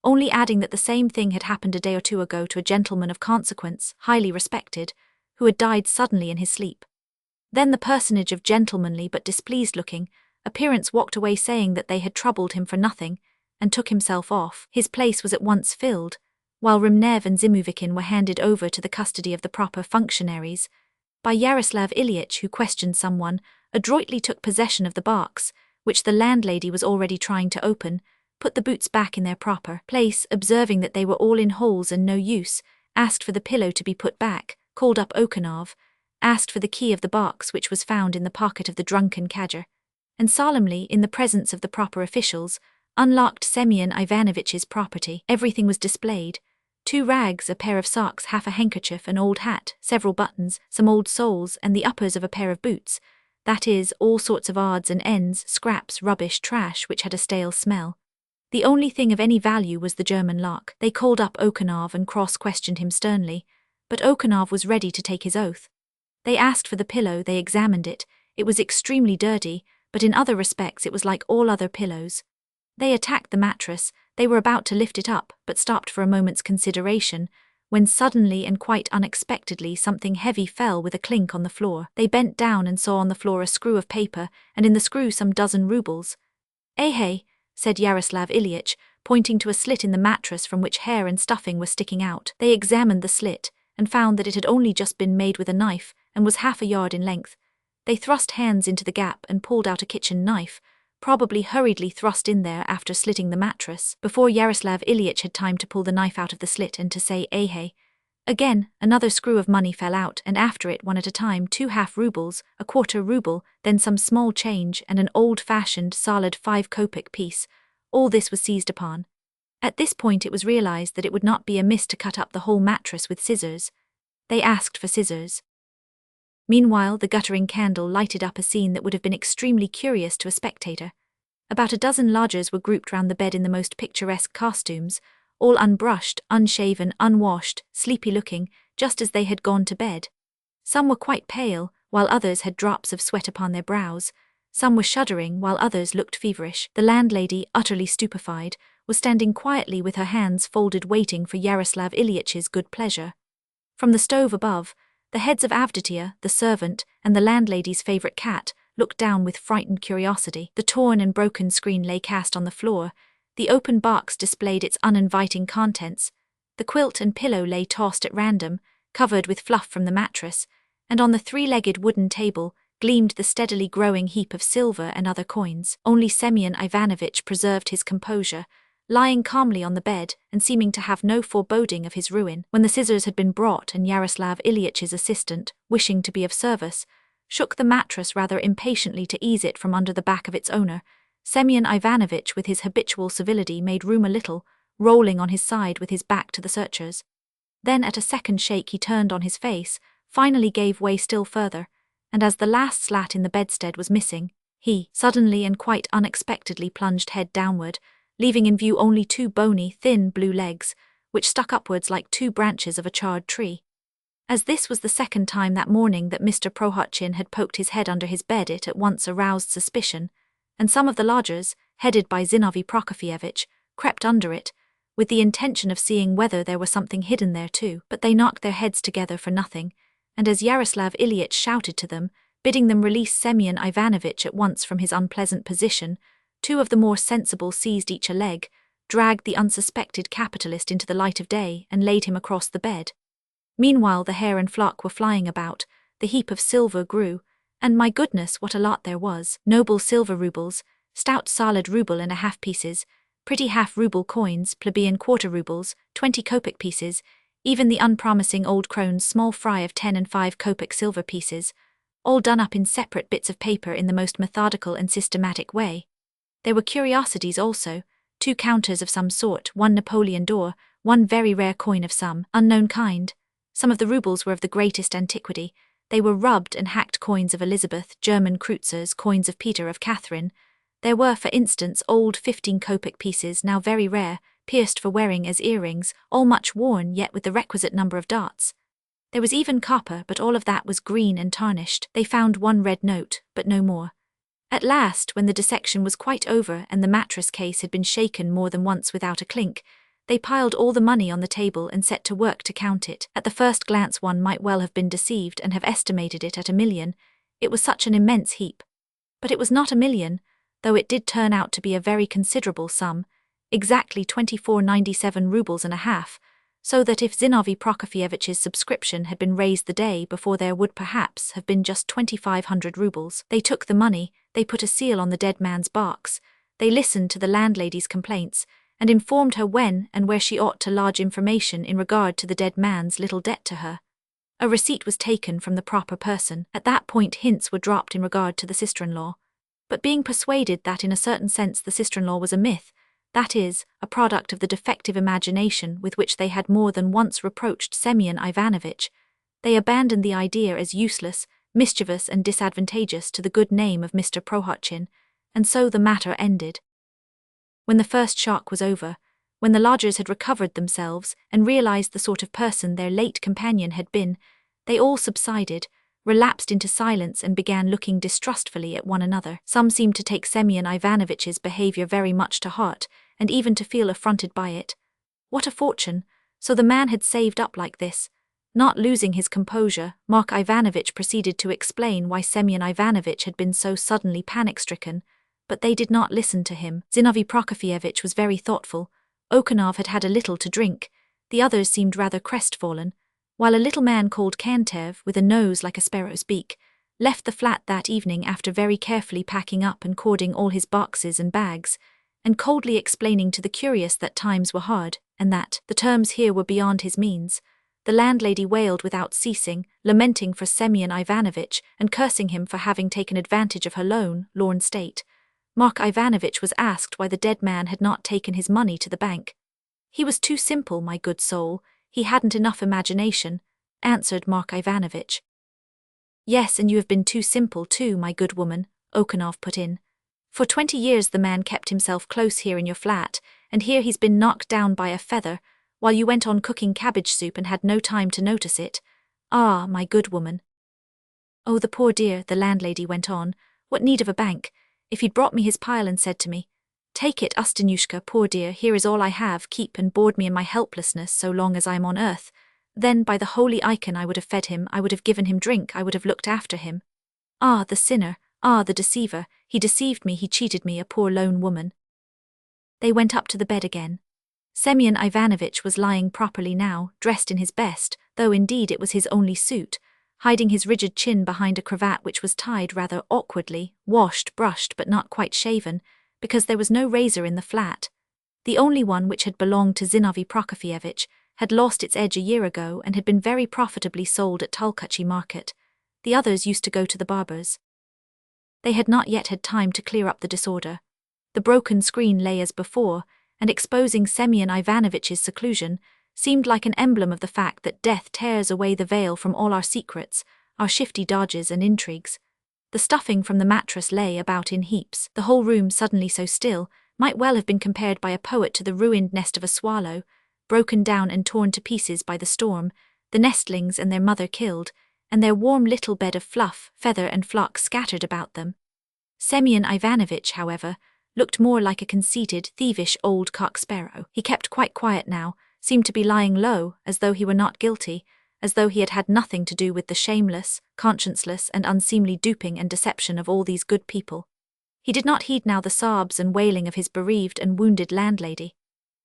only adding that the same thing had happened a day or two ago to a gentleman of consequence, highly respected, who had died suddenly in his sleep. Then the personage of gentlemanly but displeased-looking appearance walked away saying that they had troubled him for nothing, and took himself off. His place was at once filled, while Remnev and Zimuvikin were handed over to the custody of the proper functionaries, by Yaroslav Ilyitch, who questioned someone, adroitly took possession of the box, which the landlady was already trying to open, put the boots back in their proper place, observing that they were all in holes and no use, asked for the pillow to be put back, called up Okanov, asked for the key of the box which was found in the pocket of the drunken cadger, and solemnly, in the presence of the proper officials, unlocked Semyon Ivanovitch's property. Everything was displayed: 2 rags, a pair of socks, half a handkerchief, an old hat, several buttons, some old soles, and the uppers of a pair of boots, that is, all sorts of odds and ends, scraps, rubbish, trash, which had a stale smell. The only thing of any value was the German lock. They called up Okanov and cross-questioned him sternly, but Okanov was ready to take his oath. They asked for the pillow, they examined it, it was extremely dirty, but in other respects it was like all other pillows. They attacked the mattress, they were about to lift it up, but stopped for a moment's consideration, when suddenly and quite unexpectedly something heavy fell with a clink on the floor. They bent down and saw on the floor a screw of paper, and in the screw some dozen rubles. "Hey," said Yaroslav Ilyitch, pointing to a slit in the mattress from which hair and stuffing were sticking out. They examined the slit, and found that it had only just been made with a knife, and was half a yard in length. They thrust hands into the gap and pulled out a kitchen knife, probably hurriedly thrust in there after slitting the mattress, before Yaroslav Ilyitch had time to pull the knife out of the slit and to say "hey." Again, another screw of money fell out, and after it, one at a time, 2 half rubles, a quarter ruble, then some small change, and an old-fashioned, solid 5-kopeck piece. All this was seized upon. At this point it was realized that it would not be amiss to cut up the whole mattress with scissors. They asked for scissors. Meanwhile, the guttering candle lighted up a scene that would have been extremely curious to a spectator. About a dozen lodgers were grouped round the bed in the most picturesque costumes, all unbrushed, unshaven, unwashed, sleepy-looking, just as they had gone to bed. Some were quite pale, while others had drops of sweat upon their brows. Some were shuddering, while others looked feverish. The landlady, utterly stupefied, was standing quietly with her hands folded waiting for Yaroslav Ilyitch's good pleasure. From the stove above, The heads of Avditia, the servant, and the landlady's favourite cat looked down with frightened curiosity. The torn and broken screen lay cast on the floor, the open box displayed its uninviting contents, the quilt and pillow lay tossed at random, covered with fluff from the mattress, and on the three-legged wooden table gleamed the steadily growing heap of silver and other coins. Only Semyon Ivanovitch preserved his composure, lying calmly on the bed and seeming to have no foreboding of his ruin. When the scissors had been brought and Yaroslav Ilyitch's assistant, wishing to be of service, shook the mattress rather impatiently to ease it from under the back of its owner, Semyon Ivanovitch with his habitual civility made room a little, rolling on his side with his back to the searchers. Then at a second shake he turned on his face, finally gave way still further, and as the last slat in the bedstead was missing, he suddenly and quite unexpectedly plunged head downward, leaving in view only two bony, thin blue legs, which stuck upwards like two branches of a charred tree. As this was the second time that morning that Mr. Prohotchin had poked his head under his bed, it at once aroused suspicion, and some of the lodgers, headed by Zinovy Prokofyevitch, crept under it, with the intention of seeing whether there was something hidden there too. But they knocked their heads together for nothing, and as Yaroslav Ilyitch shouted to them, bidding them release Semyon Ivanovitch at once from his unpleasant position, two of the more sensible seized each a leg, dragged the unsuspected capitalist into the light of day, and laid him across the bed. Meanwhile the hair and flock were flying about, the heap of silver grew, and my goodness, what a lot there was! Noble silver rubles, stout solid ruble and a half pieces, pretty half-ruble coins, plebeian quarter rubles, 20 kopeck pieces, even the unpromising old crone's small fry of 10 and 5 kopeck silver pieces, all done up in separate bits of paper in the most methodical and systematic way. There were curiosities also, 2 counters of some sort, 1 Napoleon d'or, 1 very rare coin of some unknown kind. Some of the rubles were of the greatest antiquity. They were rubbed and hacked coins of Elizabeth, German kreutzers, coins of Peter, of Catherine. There were, for instance, old 15 kopeck pieces, now very rare, pierced for wearing as earrings, all much worn yet with the requisite number of dots. There was even copper, but all of that was green and tarnished. They found 1 red note, but no more. At last, when the dissection was quite over and the mattress case had been shaken more than once without a clink, they piled all the money on the table and set to work to count it. At the first glance one might well have been deceived and have estimated it at 1 million. It was such an immense heap. But it was not 1 million, though it did turn out to be a very considerable sum, exactly 24.97 rubles and a half, so that if Zinovy Prokofyevitch's subscription had been raised the day before there would perhaps have been just 2,500 rubles. They took the money, they put a seal on the dead man's box, they listened to the landlady's complaints, and informed her when and where she ought to lodge information in regard to the dead man's little debt to her. A receipt was taken from the proper person. At that point hints were dropped in regard to the sister-in-law. But being persuaded that in a certain sense the sister-in-law was a myth, that is, a product of the defective imagination with which they had more than once reproached Semyon Ivanovitch, they abandoned the idea as useless, mischievous and disadvantageous to the good name of Mr. Prohotchin, and so the matter ended. When the first shock was over, when the lodgers had recovered themselves and realized the sort of person their late companion had been, they all subsided, relapsed into silence and began looking distrustfully at one another. Some seemed to take Semyon Ivanovitch's behavior very much to heart, and even to feel affronted by it. What a fortune! So the man had saved up like this. Not losing his composure, Mark Ivanovitch proceeded to explain why Semyon Ivanovitch had been so suddenly panic-stricken, but they did not listen to him. Zinovy Prokofyevitch was very thoughtful. Okanov had had a little to drink. The others seemed rather crestfallen, while a little man called Kantev, with a nose like a sparrow's beak, left the flat that evening after very carefully packing up and cording all his boxes and bags, and coldly explaining to the curious that times were hard, and that the terms here were beyond his means. The landlady wailed without ceasing, lamenting for Semyon Ivanovitch and cursing him for having taken advantage of her lorn state. Mark Ivanovitch was asked why the dead man had not taken his money to the bank. "He was too simple, my good soul, he hadn't enough imagination," answered Mark Ivanovitch. "Yes, and you have been too simple too, my good woman," Okanov put in. "For 20 years the man kept himself close here in your flat, and here he's been knocked down by a feather, while you went on cooking cabbage soup and had no time to notice it. Ah, my good woman." "Oh, the poor dear," the landlady went on, "what need of a bank? If he'd brought me his pile and said to me, 'Take it, Ustinyushka, poor dear, here is all I have, keep and board me in my helplessness so long as I am on earth,' Then by the holy icon I would have fed him, I would have given him drink, I would have looked after him. Ah, the sinner, ah, the deceiver, he deceived me, he cheated me, a poor lone woman. They went up to the bed again. Semyon Ivanovitch was lying properly now, dressed in his best, though indeed it was his only suit, hiding his rigid chin behind a cravat which was tied rather awkwardly, washed, brushed but not quite shaven, because there was no razor in the flat. The only one which had belonged to Zinovy Prokofyevitch had lost its edge a year ago and had been very profitably sold at Tulkachi market. The others used to go to the barber's. They had not yet had time to clear up the disorder. The broken screen lay as before, and exposing Semyon Ivanovitch's seclusion, seemed like an emblem of the fact that death tears away the veil from all our secrets, our shifty dodges and intrigues. The stuffing from the mattress lay about in heaps. The whole room, suddenly so still, might well have been compared by a poet to the ruined nest of a swallow, broken down and torn to pieces by the storm, the nestlings and their mother killed, and their warm little bed of fluff, feather and flock scattered about them. Semyon Ivanovitch, however, looked more like a conceited, thievish old cock-sparrow. He kept quite quiet now, seemed to be lying low, as though he were not guilty, as though he had had nothing to do with the shameless, conscienceless and unseemly duping and deception of all these good people. He did not heed now the sobs and wailing of his bereaved and wounded landlady.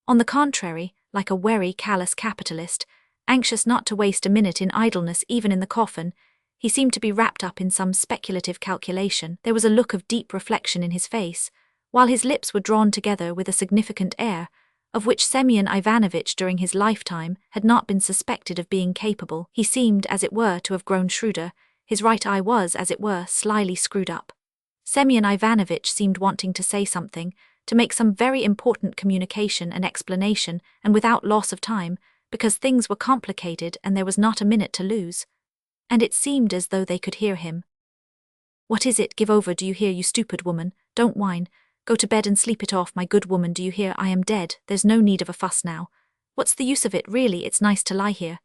On the contrary, like a wary, callous capitalist, anxious not to waste a minute in idleness even in the coffin, he seemed to be wrapped up in some speculative calculation. There was a look of deep reflection in his face, while his lips were drawn together with a significant air, of which Semyon Ivanovitch during his lifetime had not been suspected of being capable. He seemed, as it were, to have grown shrewder. His right eye was, as it were, slyly screwed up. Semyon Ivanovitch seemed wanting to say something, to make some very important communication and explanation, and without loss of time, because things were complicated and there was not a minute to lose. And it seemed as though they could hear him. "What is it? Give over, do you hear, you stupid woman? Don't whine. Go to bed and sleep it off, my good woman, do you hear? I am dead, there's no need of a fuss now. What's the use of it, really? It's nice to lie here.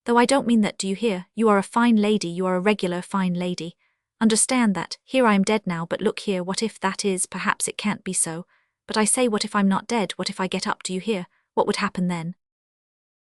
Though I don't mean that, do you hear? You are a fine lady, you are a regular fine lady. Understand that, here I am dead now, but look here, what if that is, perhaps it can't be so. But I say, what if I'm not dead, what if I get up, do you hear? What would happen then?